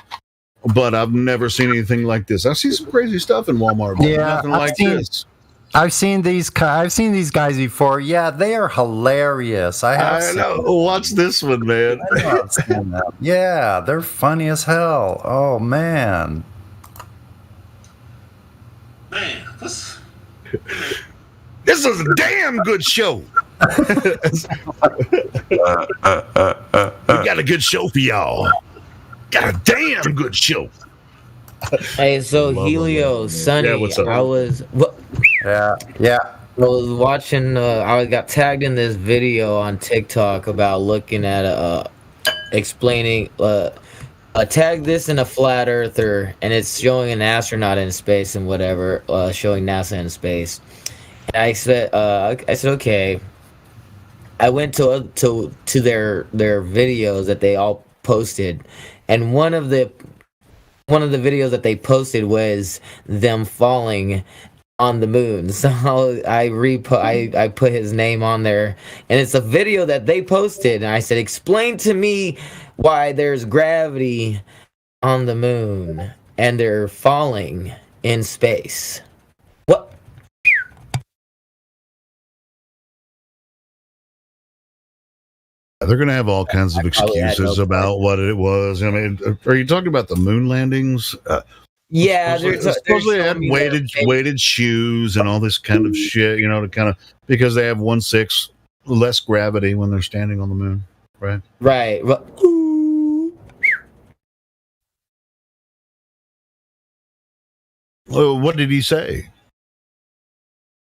But I've never seen anything like this. I've seen some crazy stuff in Walmart, but nothing like this. I've seen these guys before. Yeah, they are hilarious. I know. Watch this one, man. Yeah, they're funny as hell. Oh man. man, This is a damn good show. We got a good show for y'all. Got a damn good show. Hey, so Helio, Sonny, Yeah, what's up? I was. What? Yeah. I was watching. I got tagged in this video on TikTok about looking at explaining. Tag this in a flat earther, and it's showing an astronaut in space and whatever, showing NASA in space. And I said, okay. I went to their videos that they all posted, and one of the videos that they posted was them falling on the moon. So I put his name on there, and it's a video that they posted, and I said, explain to me why there's gravity on the moon and they're falling in space. What? They're going to have all kinds of excuses about what it was. I mean, are you talking about the moon landings? Yeah, supposedly they had weighted shoes and all this kind of shit, to kind of, because they have 1/6 less gravity when they're standing on the moon, right? Right. Well, what did he say?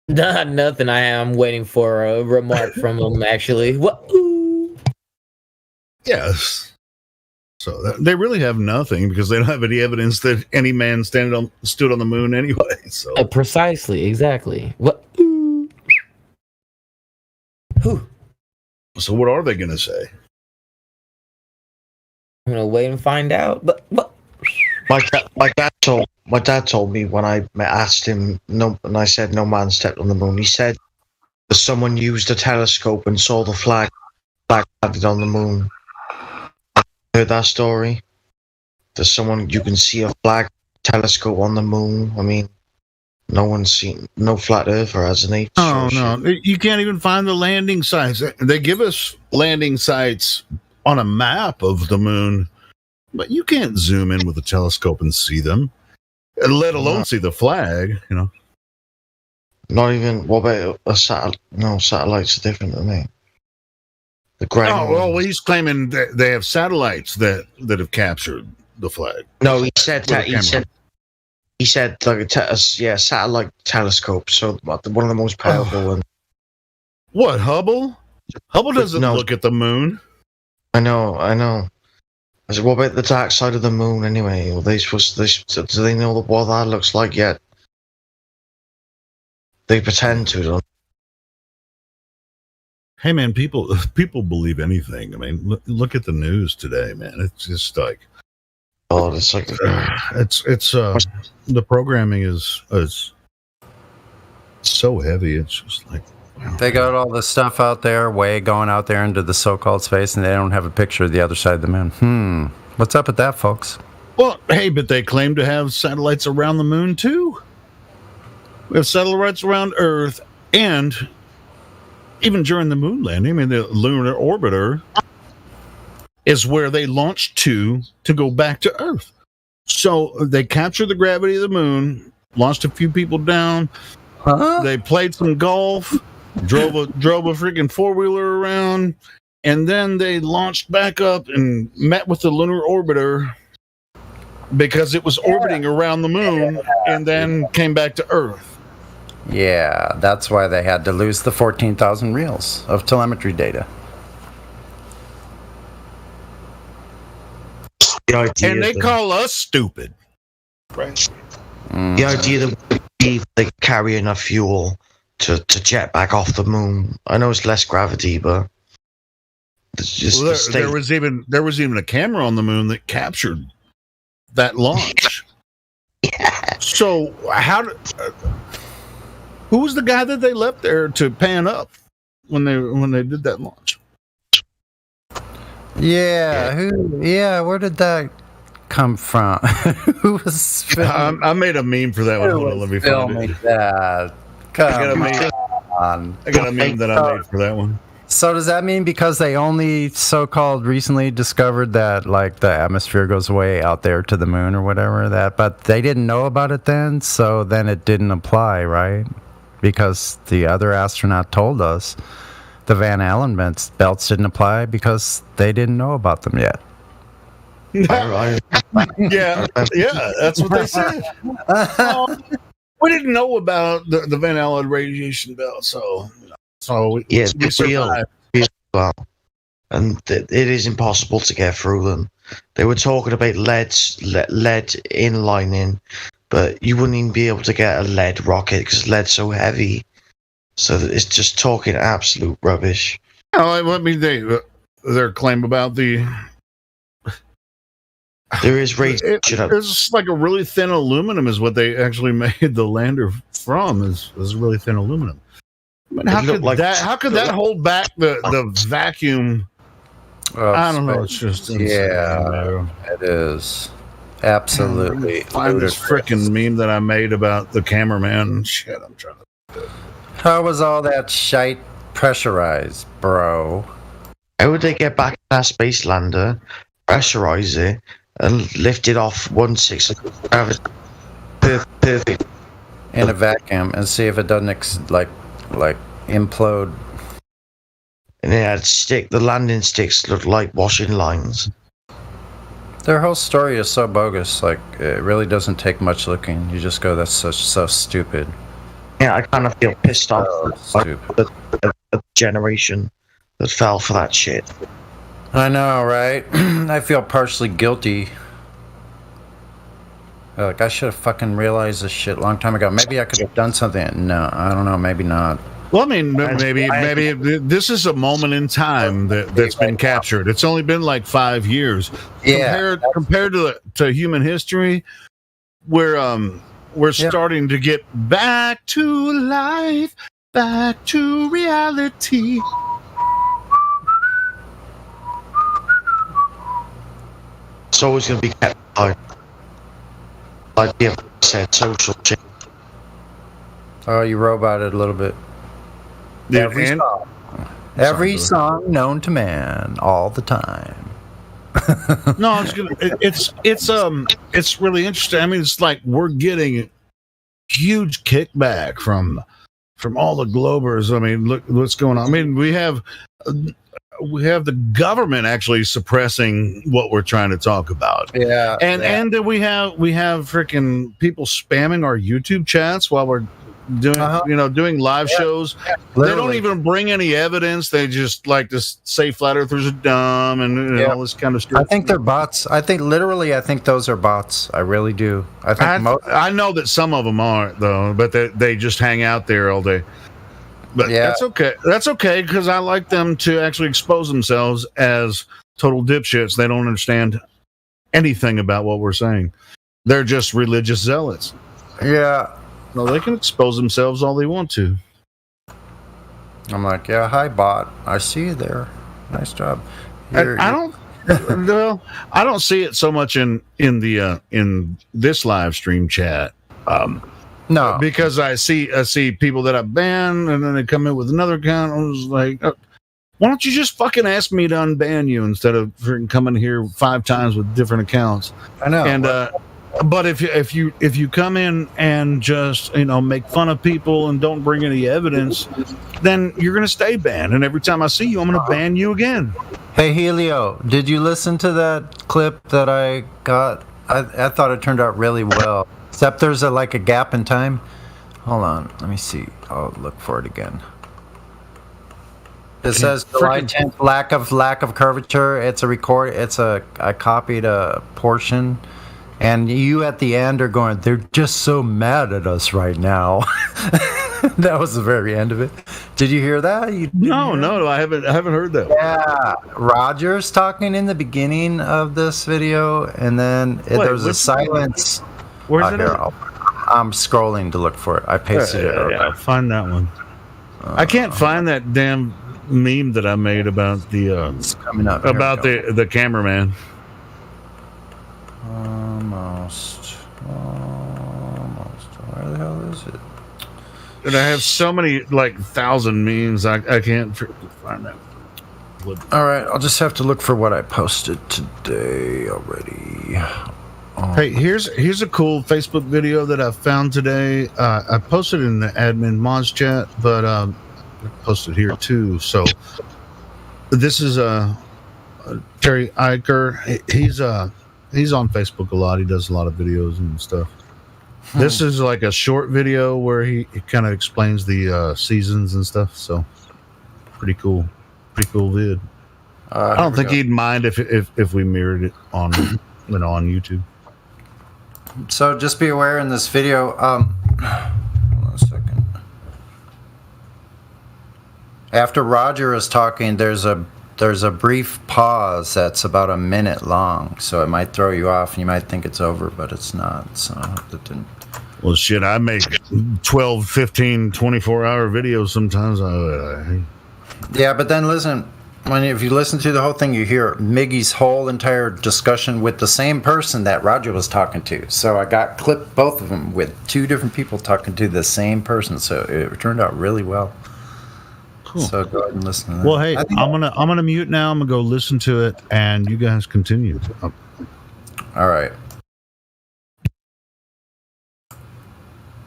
Nothing. I'm waiting for a remark from him. Actually, what? Yes. So they really have nothing because they don't have any evidence that any man stood on the moon anyway. So precisely, exactly. What? So what are they going to say? I'm gonna wait and find out. But my dad told me when I asked him and I said no man stepped on the moon. He said that someone used a telescope and saw the flag planted on the moon. Heard that story? There's someone you can see a flag telescope on the moon. I mean, no one's seen no flat earther, hasn't he? Oh no, you can't even find the landing sites. They give us landing sites on a map of the moon, but you can't zoom in with a telescope and see them, let alone see the flag. Not even. What about a satellite? No, satellites are different than me. Well, he's claiming that they have satellites that have captured the flag. No, he said like satellite telescope. So one of the most powerful ones. What, Hubble? Hubble doesn't look at the moon. I know. I said, what about the dark side of the moon anyway? Do they know what that looks like yet? They pretend to, don't. Hey man, people believe anything. I mean, look at the news today, man. It's just like, it's like the programming is so heavy. It's just like, wow. They got all the stuff out there, going out there into the so-called space, and they don't have a picture of the other side of the moon. What's up with that, folks? Well, hey, but they claim to have satellites around the moon too. We have satellites around Earth, and even during the moon landing, I mean, the lunar orbiter is where they launched to go back to Earth. So they captured the gravity of the moon, launched a few people down. They played some golf, drove a freaking four-wheeler around, and then they launched back up and met with the lunar orbiter because it was orbiting around the moon and then came back to Earth. Yeah, that's why they had to lose the 14,000 reels of telemetry data. And they call us stupid. Right. The idea that they carry enough fuel to jet back off the moon. I know it's less gravity, but it's just there was even a camera on the moon that captured that launch. Yeah. So who was the guy that they left there to pan up when they did that launch? Where did that come from? Who was filming? I made a meme for that one. Hold on, let me find it. That? I got a meme that I made for that one. So does that mean because they only so-called recently discovered that like the atmosphere goes way out there to the moon or whatever but they didn't know about it then, so then it didn't apply, right? Because the other astronaut told us the Van Allen belts didn't apply because they didn't know about them yet. Yeah, that's what they said. we didn't know about the Van Allen radiation belt, so we survived. Well, and it is impossible to get through them. They were talking about lead inlining, but you wouldn't even be able to get a lead rocket because lead's so heavy. So it's just talking absolute rubbish. Oh, I mean, their claim about the. There is radiation. It's like a really thin aluminum is what they actually made the lander from. Is really thin aluminum. I mean, how could that hold back the vacuum? I don't know. It's just insane. Yeah, it is absolutely. Find this freaking meme that I made about the cameraman. Shit, I'm trying to. How was all that shite pressurized, bro? How would they get back that space lander, pressurize it, and lift it off 1/6 perfect in a vacuum and see if it doesn't like implode? And it had the landing sticks looked like washing lines. Their whole story is so bogus. Like, it really doesn't take much looking. You just go, that's so stupid. Yeah, I kind of feel pissed off the generation that fell for that shit. I know, right? I feel partially guilty. Like, I should have fucking realized this shit a long time ago. Maybe I could have done something. No, I don't know. Maybe not. Well, I mean, maybe this is a moment in time that's been captured. It's only been like 5 years. Yeah. Compared to human history, we're starting to get back to life, back to reality. It's always going to be kept high. Like you said, social change. Oh, you roboted a little bit. Every song known to man, all the time. No, it's really interesting. I mean, it's like we're getting huge kickback from all the Globers. I mean, look what's going on. I mean, we have the government actually suppressing what we're trying to talk about. Yeah, and then we have freaking people spamming our YouTube chats while we're doing live shows. They don't even bring any evidence. They just like to say flat earthers are dumb and all this kind of stuff. I think they're bots. I think those are bots. I really do. I know that some of them aren't though, but they just hang out there all day. But that's okay. That's okay because I like them to actually expose themselves as total dipshits. They don't understand anything about what we're saying. They're just religious zealots. Yeah. No, they can expose themselves all they want to. I'm like, yeah, hi bot. I see you there. Nice job. I don't see it so much in this live stream chat. No, because I see people that I ban, and then they come in with another account. I was like, why don't you just fucking ask me to unban you instead of coming here 5 times with different accounts? I know. And but if you come in and just make fun of people and don't bring any evidence, then you're gonna stay banned. And every time I see you, I'm gonna ban you again. Hey Helio, did you listen to that clip that I got? I thought it turned out really well. Except there's a gap in time. Hold on, let me see. I'll look for it again. It says July 10th, lack of curvature. It's a record. I copied a portion, and you at the end are going, they're just so mad at us right now. That was the very end of it. Did you hear that? No, I haven't heard that. Yeah, Roger's talking in the beginning of this video, and then there's a silence. Where's it at? I'm scrolling to look for it. I pasted it. Yeah, find that one. I can't find that damn meme that I made about the the cameraman. Almost. Where the hell is it? And I have so many 1,000 memes. I can't find that. All right, I'll just have to look for what I posted today already. Hey, here's a cool Facebook video that I found today. I posted in the admin mods chat, but I posted here too. So this is Terry Eicher. He's on Facebook a lot. He does a lot of videos and stuff. This is like a short video where he kind of explains the seasons and stuff. So pretty cool vid. I don't think he'd mind if we mirrored it on on YouTube. So just be aware in this video. Hold on a second. After Roger is talking, there's a brief pause that's about a minute long, so it might throw you off and you might think it's over, but it's not. So it didn't. Well, shit, I make 12, 15, 24-hour videos sometimes. Yeah, but then listen, if you listen to the whole thing, you hear Miggy's whole entire discussion with the same person that Roger was talking to. So I got clipped both of them with two different people talking to the same person. So it turned out really well. Cool. So go ahead and listen to that. Well, hey, I'm gonna mute now. I'm gonna go listen to it, and you guys continue. All right.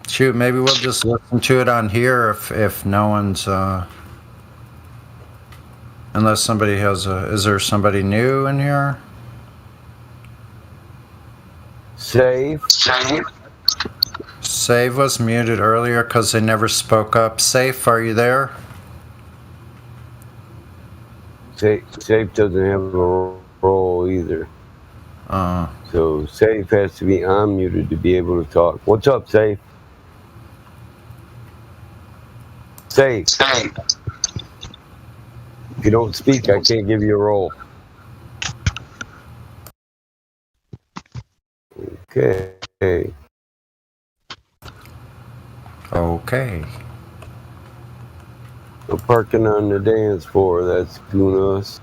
Shoot, maybe we'll just listen to it on here if no one's unless somebody has is there somebody new in here? Save was muted earlier because they never spoke up. Safe, are you there? Safe doesn't have a role either. So Safe has to be unmuted to be able to talk. What's up, Safe? Safe. If you don't speak, I can't give you a roll. Okay. Okay. No parking on the dance floor. That's Gunas.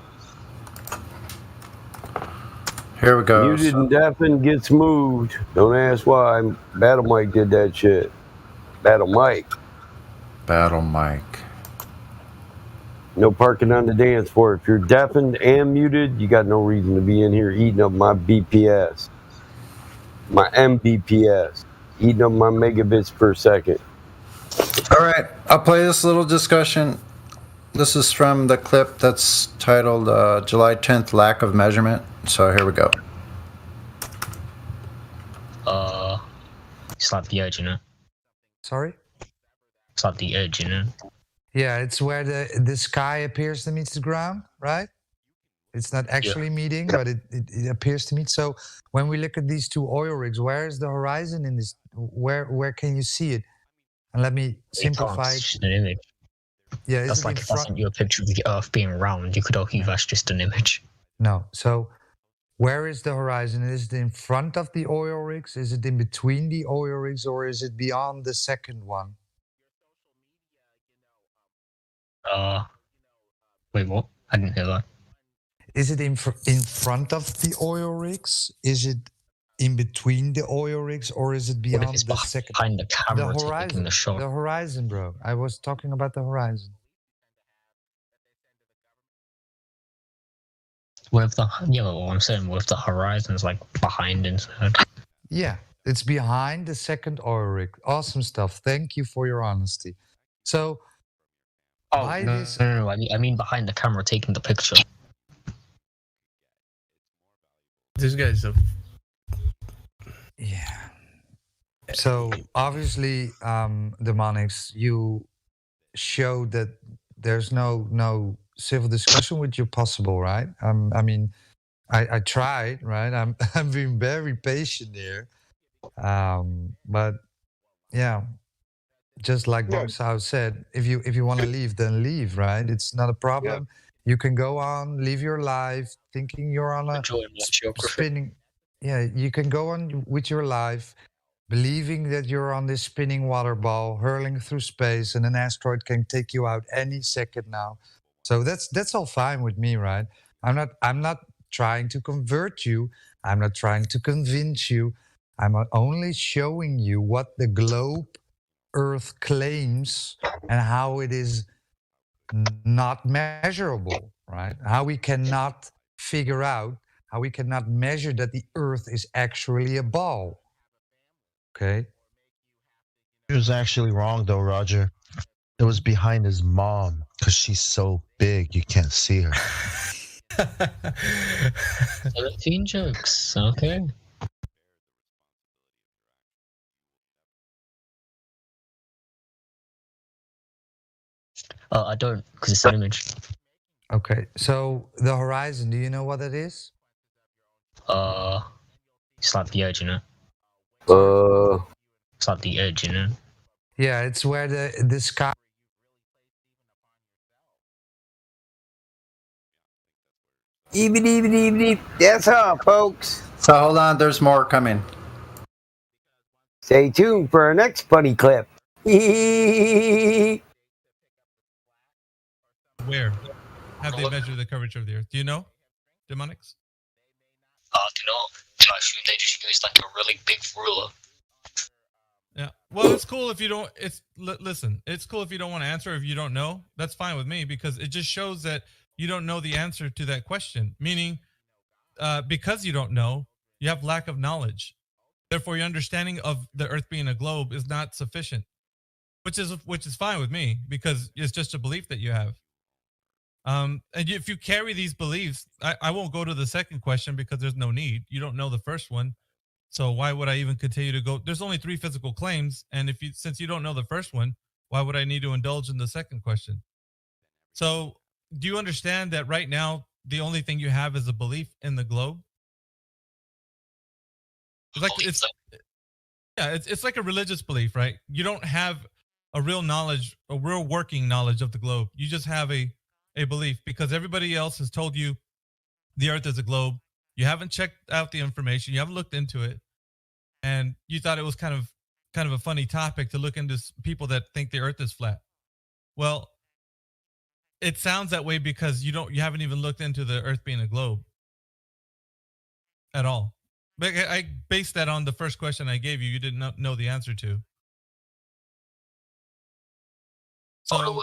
Here we go. Muted and deafened gets moved. Don't ask why. Battle Mike did that shit. Battle Mike. No parking on the dance floor. If you're deafened and muted, you got no reason to be in here eating up my BPS. My Mbps. Eating up my megabits per second. All right, I'll play this little discussion. This is from the clip that's titled July 10th, Lack of Measurement. So here we go. It's like the edge, you know? Sorry? It's like the edge, you know? Yeah, it's where the sky appears to meet the ground, right? It's not actually meeting, but it appears to meet. So when we look at these two oil rigs, where is the horizon in this? Where can you see it? And let me simplify. It's just an image. Yeah, that's like if I sent you a picture of the Earth being round, you could argue that's just an image. No. So where is the horizon? Is it in front of the oil rigs? Is it in between the oil rigs, or is it beyond the second one? Wait, what? I didn't hear that. Is it in front of the oil rigs? Is it in between the oil rigs, or is it beyond the second? Behind the camera, the horizon, taking the shot. The horizon, bro. I was talking about the horizon. With the well, I'm saying with the horizon's like behind inside. Yeah, it's behind the second oil rig. Awesome stuff. Thank you for your honesty. So, no, I mean behind the camera taking the picture. This guy's a... Yeah. So obviously, Demonics, you showed that there's no civil discussion with you possible, right? I mean, I tried, right? I'm being very patient here, but yeah, just like Bob South said, if you want to leave, then leave, right? It's not a problem. Yeah. You can go on, live your life, thinking you're on a spinning. Yeah, you can go on with your life, believing that you're on this spinning water ball, hurling through space, and an asteroid can take you out any second now. So that's all fine with me, right? I'm not trying to convert you. I'm not trying to convince you. I'm only showing you what the globe Earth claims and how it is not measurable, right? How we cannot figure out, how we cannot measure that the Earth is actually a ball. Okay? He was actually wrong, though, Roger. It was behind his mom, because she's so big, you can't see her. 17 jokes, okay. I don't, because it's an image. Okay, so the horizon, do you know what it is? It's like the edge, you know? It's like the edge, you know? Yeah, it's where the sky. That's all, folks. So hold on, there's more coming. Stay tuned for our next funny clip. Where have they measured the curvature of the Earth? Do you know, Demonics? Do you know? I assume they just use like a really big ruler. Yeah. Well, it's cool if you don't. Listen. It's cool if you don't want to answer. If you don't know, that's fine with me because it just shows that you don't know the answer to that question. Meaning, because you don't know, you have lack of knowledge. Therefore, your understanding of the Earth being a globe is not sufficient, which is fine with me because it's just a belief that you have. And if you carry these beliefs, I won't go to the second question because there's no need. You don't know the first one, so why would I even continue to go? There's only 3 physical claims, and since you don't know the first one, why would I need to indulge in the second question? So, do you understand that right now the only thing you have is a belief in the globe? It's like a religious belief, right? You don't have a real knowledge, a real working knowledge of the globe. You just have a belief because everybody else has told you the Earth is a globe. You haven't checked out the information. You haven't looked into it, and you thought it was kind of a funny topic to look into people that think the Earth is flat. Well, it sounds that way because you haven't even looked into the Earth being a globe at all. But I based that on the first question I gave you. You did not know the answer to. So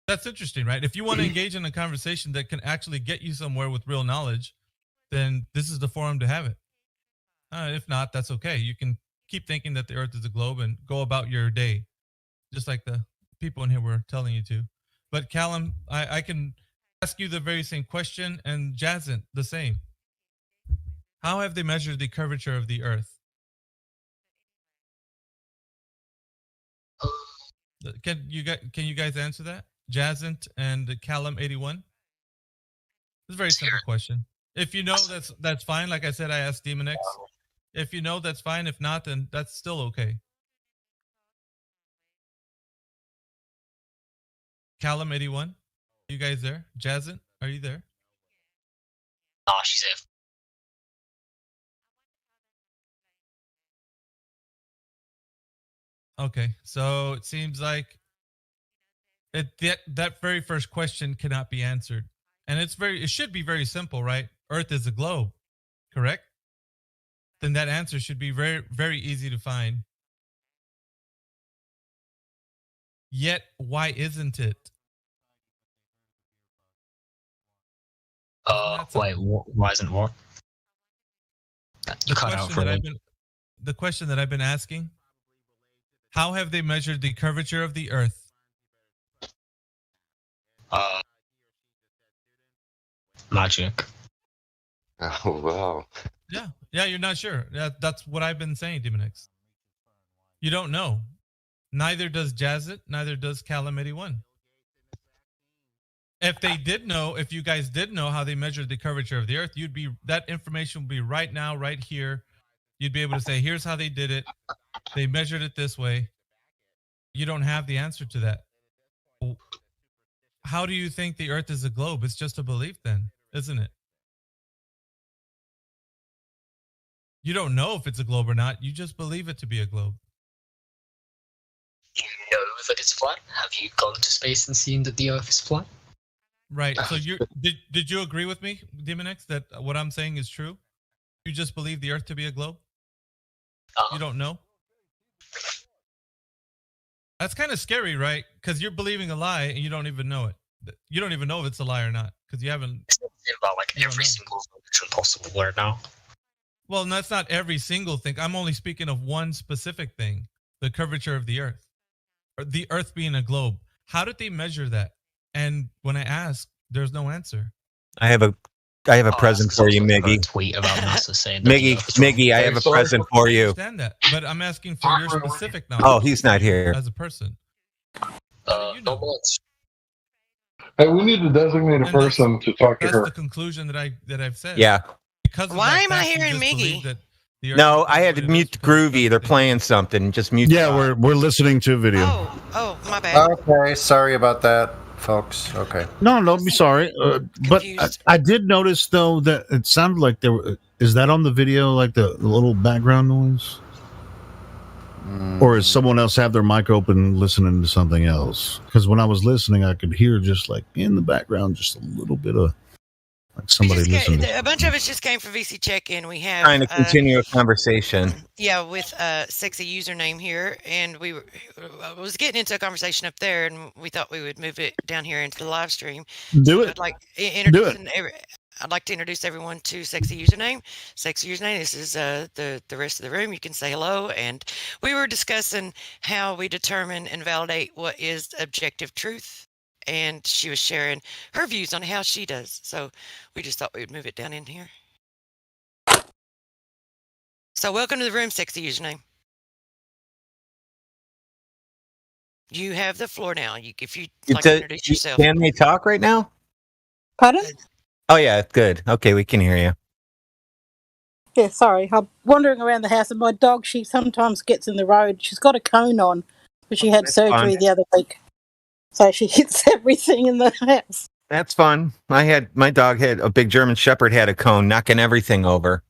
that's interesting, right? If you want to engage in a conversation that can actually get you somewhere with real knowledge, then this is the forum to have it. If not, that's okay. You can keep thinking that the Earth is a globe and go about your day, just like the people in here were telling you to. But Callum, I can ask you the very same question, and Jazant the same. How have they measured the curvature of the Earth? Can you guys answer that? Jazant and Callum 81. It's a very simple question. If you know, that's fine. Like I said, I asked Demon X. If you know, that's fine. If not, then that's still okay. Callum 81, you guys there? Jazant, are you there? Ah, she's there. Okay, so it seems like that very first question cannot be answered, and it should be very simple, right? Earth is a globe, correct? Then that answer should be very, very easy to find. Yet, why isn't it? Wait, why isn't what? The question that I've been asking. How have they measured the curvature of the Earth? Magic. Oh, wow. Yeah, you're not sure. That's what I've been saying, Demon X. You don't know. Neither does Jazit, neither does Callum 81. If they did know, if you guys did know how they measured the curvature of the Earth, that information would be right now, right here. You'd be able to say, here's how they did it. They measured it this way. You don't have the answer to that. How do you think the Earth is a globe? It's just a belief then, isn't it? You don't know if it's a globe or not. You just believe it to be a globe. You know that it's flat? Have you gone to space and seen that the Earth is flat? Right. So did you agree with me, Demon X, that what I'm saying is true? You just believe the Earth to be a globe? You don't know? That's kind of scary, right? Because you're believing a lie and you don't even know it. You don't even know if it's a lie or not because you haven't. It's about like every single possible word now. Well, that's not every single thing. I'm only speaking of one specific thing: the curvature of the Earth, or the Earth being a globe. How did they measure that? And when I asked, there's no answer. I have a present for you, Miggy. Tweet about NASA saying Miggy, I have a present for you. I understand that, but I'm asking for your specific knowledge. Oh, he's not here. As a person. not much. Hey, we need to designate a person to talk to That's her. the conclusion that I've said. Yeah. Because of Why that am I fact, you hearing just believe Miggy? that the No, I had to mute Groovy. They're playing something. Just mute. Yeah, we're listening to a video. Oh, my bad. Okay, sorry about that, folks. Okay. No, don't be sorry. But I did notice though that it sounded like there were. Is that on the video? Like the little background noise, or is someone else have their mic open listening to something else? Because when I was listening, I could hear just like in the background, just a little bit of like somebody listening. A bunch of us just came for VC check-in. We have Trying to continue a conversation. Yeah, with sexy username here, and I was getting into a conversation up there, and we thought we would move it down here into the live stream. Do it. I'd like Do it. I'd like to introduce everyone to Sexy Username. Sexy Username, this is the rest of the room. You can say hello. And we were discussing how we determine and validate what is objective truth. And she was sharing her views on how she does. So we just thought we would move it down in here. So welcome to the room, Sexy Username. You have the floor now. If you'd like to introduce yourself. Can they talk right now? Pardon? Oh yeah, good. Okay, we can hear you. Yeah, sorry. I'm wandering around the house and my dog, she sometimes gets in the road. She's got a cone on, but she had surgery fine. the other week. So she hits everything in the house. That's fun. My dog had a big German Shepherd had a cone, knocking everything over.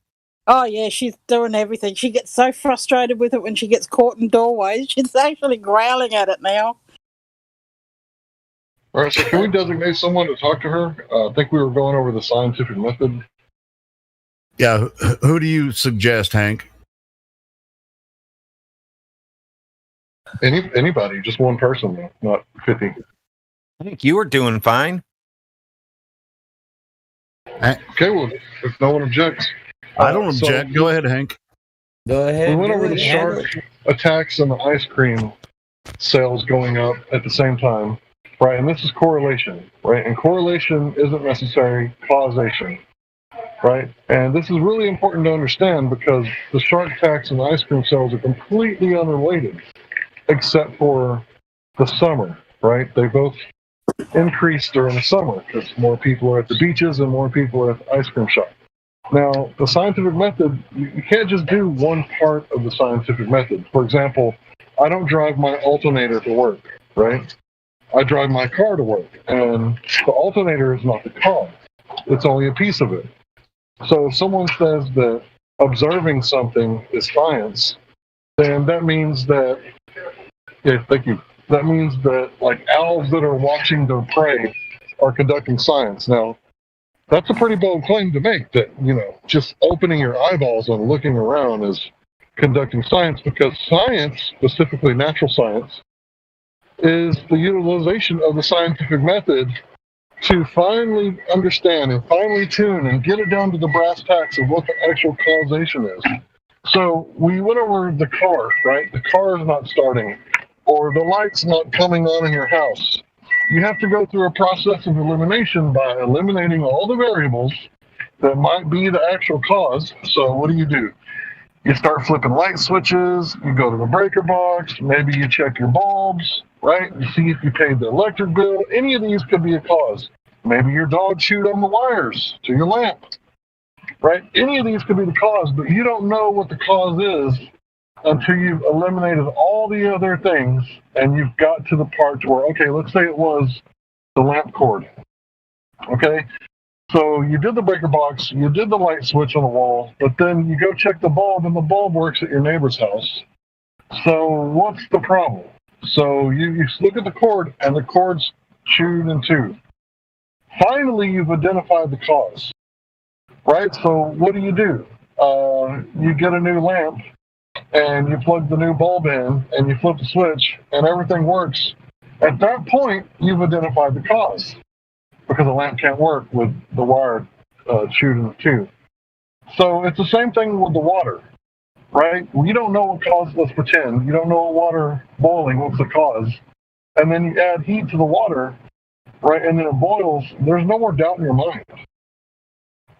Oh, yeah, she's doing everything. She gets so frustrated with it when she gets caught in doorways. She's actually growling at it now. All right, so can we designate someone to talk to her? I think we were going over the scientific method. Yeah, who do you suggest, Hank? Anybody, just one person, though, not 50. I think you were doing fine. Okay, well, if no one objects. I don't object. Go ahead, Hank. Go ahead. We went over the shark attacks and the ice cream sales going up at the same time, right? And this is correlation, right? And correlation isn't necessarily causation, right? And this is really important to understand because the shark attacks and the ice cream sales are completely unrelated, except for the summer, right? They both increase during the summer because more people are at the beaches and more people are at the ice cream shop. Now, the scientific method, you can't just do one part of the scientific method. For example, I don't drive my alternator to work, right? I drive my car to work, and the alternator is not the cause. It's only a piece of it. So if someone says that observing something is science, then that means that, yeah, thank you. That means that, like, owls that are watching their prey are conducting science. Now, that's a pretty bold claim to make that, just opening your eyeballs and looking around is conducting science, because science, specifically natural science, is the utilization of the scientific method to finally understand and finely tune and get it down to the brass tacks of what the actual causation is. So we went over the car, right? The car is not starting, or the light's not coming on in your house. You have to go through a process of elimination by eliminating all the variables that might be the actual cause. So what do? You start flipping light switches, you go to the breaker box, maybe you check your bulbs, right? You see if you paid the electric bill. Any of these could be a cause. Maybe your dog chewed on the wires to your lamp, right? Any of these could be the cause, but you don't know what the cause is until you've eliminated all the other things and you've got to the part where, okay, let's say it was the lamp cord. Okay, so you did the breaker box, you did the light switch on the wall, but then you go check the bulb and the bulb works at your neighbor's house. So what's the problem? So you look at the cord and the cord's chewed in two. Finally, you've identified the cause, right? So what do? You get a new lamp, and you plug the new bulb in, and you flip the switch, and everything works. At that point, you've identified the cause, because the lamp can't work with the wire chewed in two. So it's the same thing with the water, right? You don't know what caused, let's pretend, you don't know what water boiling, what's the cause, and then you add heat to the water, right, and then it boils, there's no more doubt in your mind.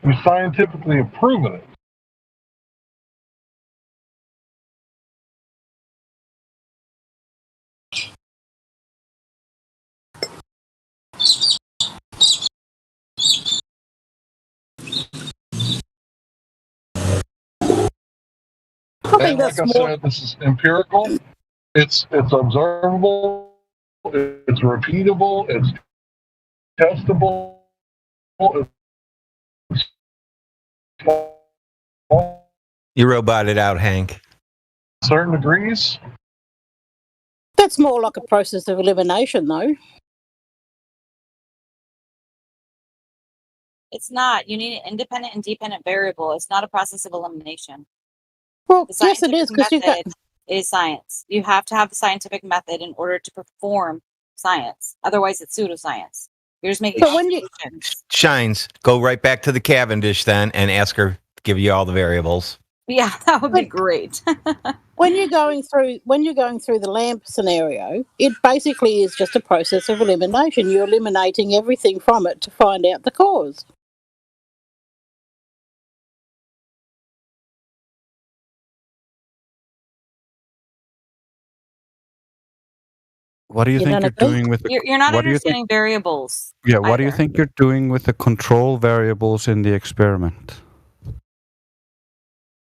You scientifically have proven it. And like I said, this is empirical. It's observable. It's repeatable. It's testable. You roboted out, Hank. Certain degrees. That's more like a process of elimination, though. It's not. You need an independent and dependent variable. It's not a process of elimination. Well, The yes, it is, scientific because you've got. method is science. You have to have the scientific method in order to perform science. Otherwise, it's pseudoscience. You're just making observations. Shines, go right back to the Cavendish then and ask her to give you all the variables. Yeah, that would be great. When you're going through the lamp scenario, it basically is just a process of elimination. You're eliminating everything from it to find out the cause. What do you think you're doing with the? You're not what do you think? understanding variables. Yeah, what do you either. think you're doing with the control variables in the experiment?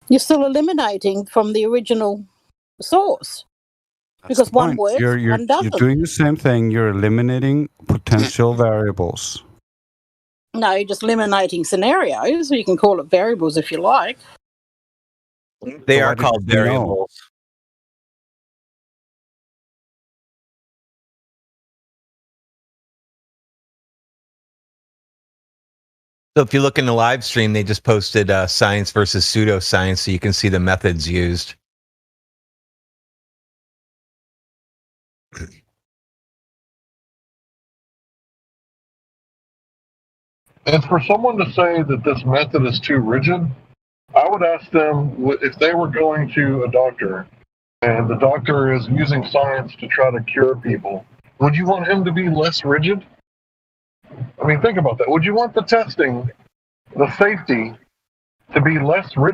You're still eliminating from the original source. Because one Fine. works, You're one doesn't. doing the same thing. You're eliminating potential variables. No, you're just eliminating scenarios. You can call it variables if you like. They So are why did called you say no? variables. So if you look in the live stream, they just posted science versus pseudoscience, so you can see the methods used. And for someone to say that this method is too rigid, I would ask them if they were going to a doctor and the doctor is using science to try to cure people, would you want him to be less rigid? I mean, think about that. Would you want the testing, the safety, to be less rigid?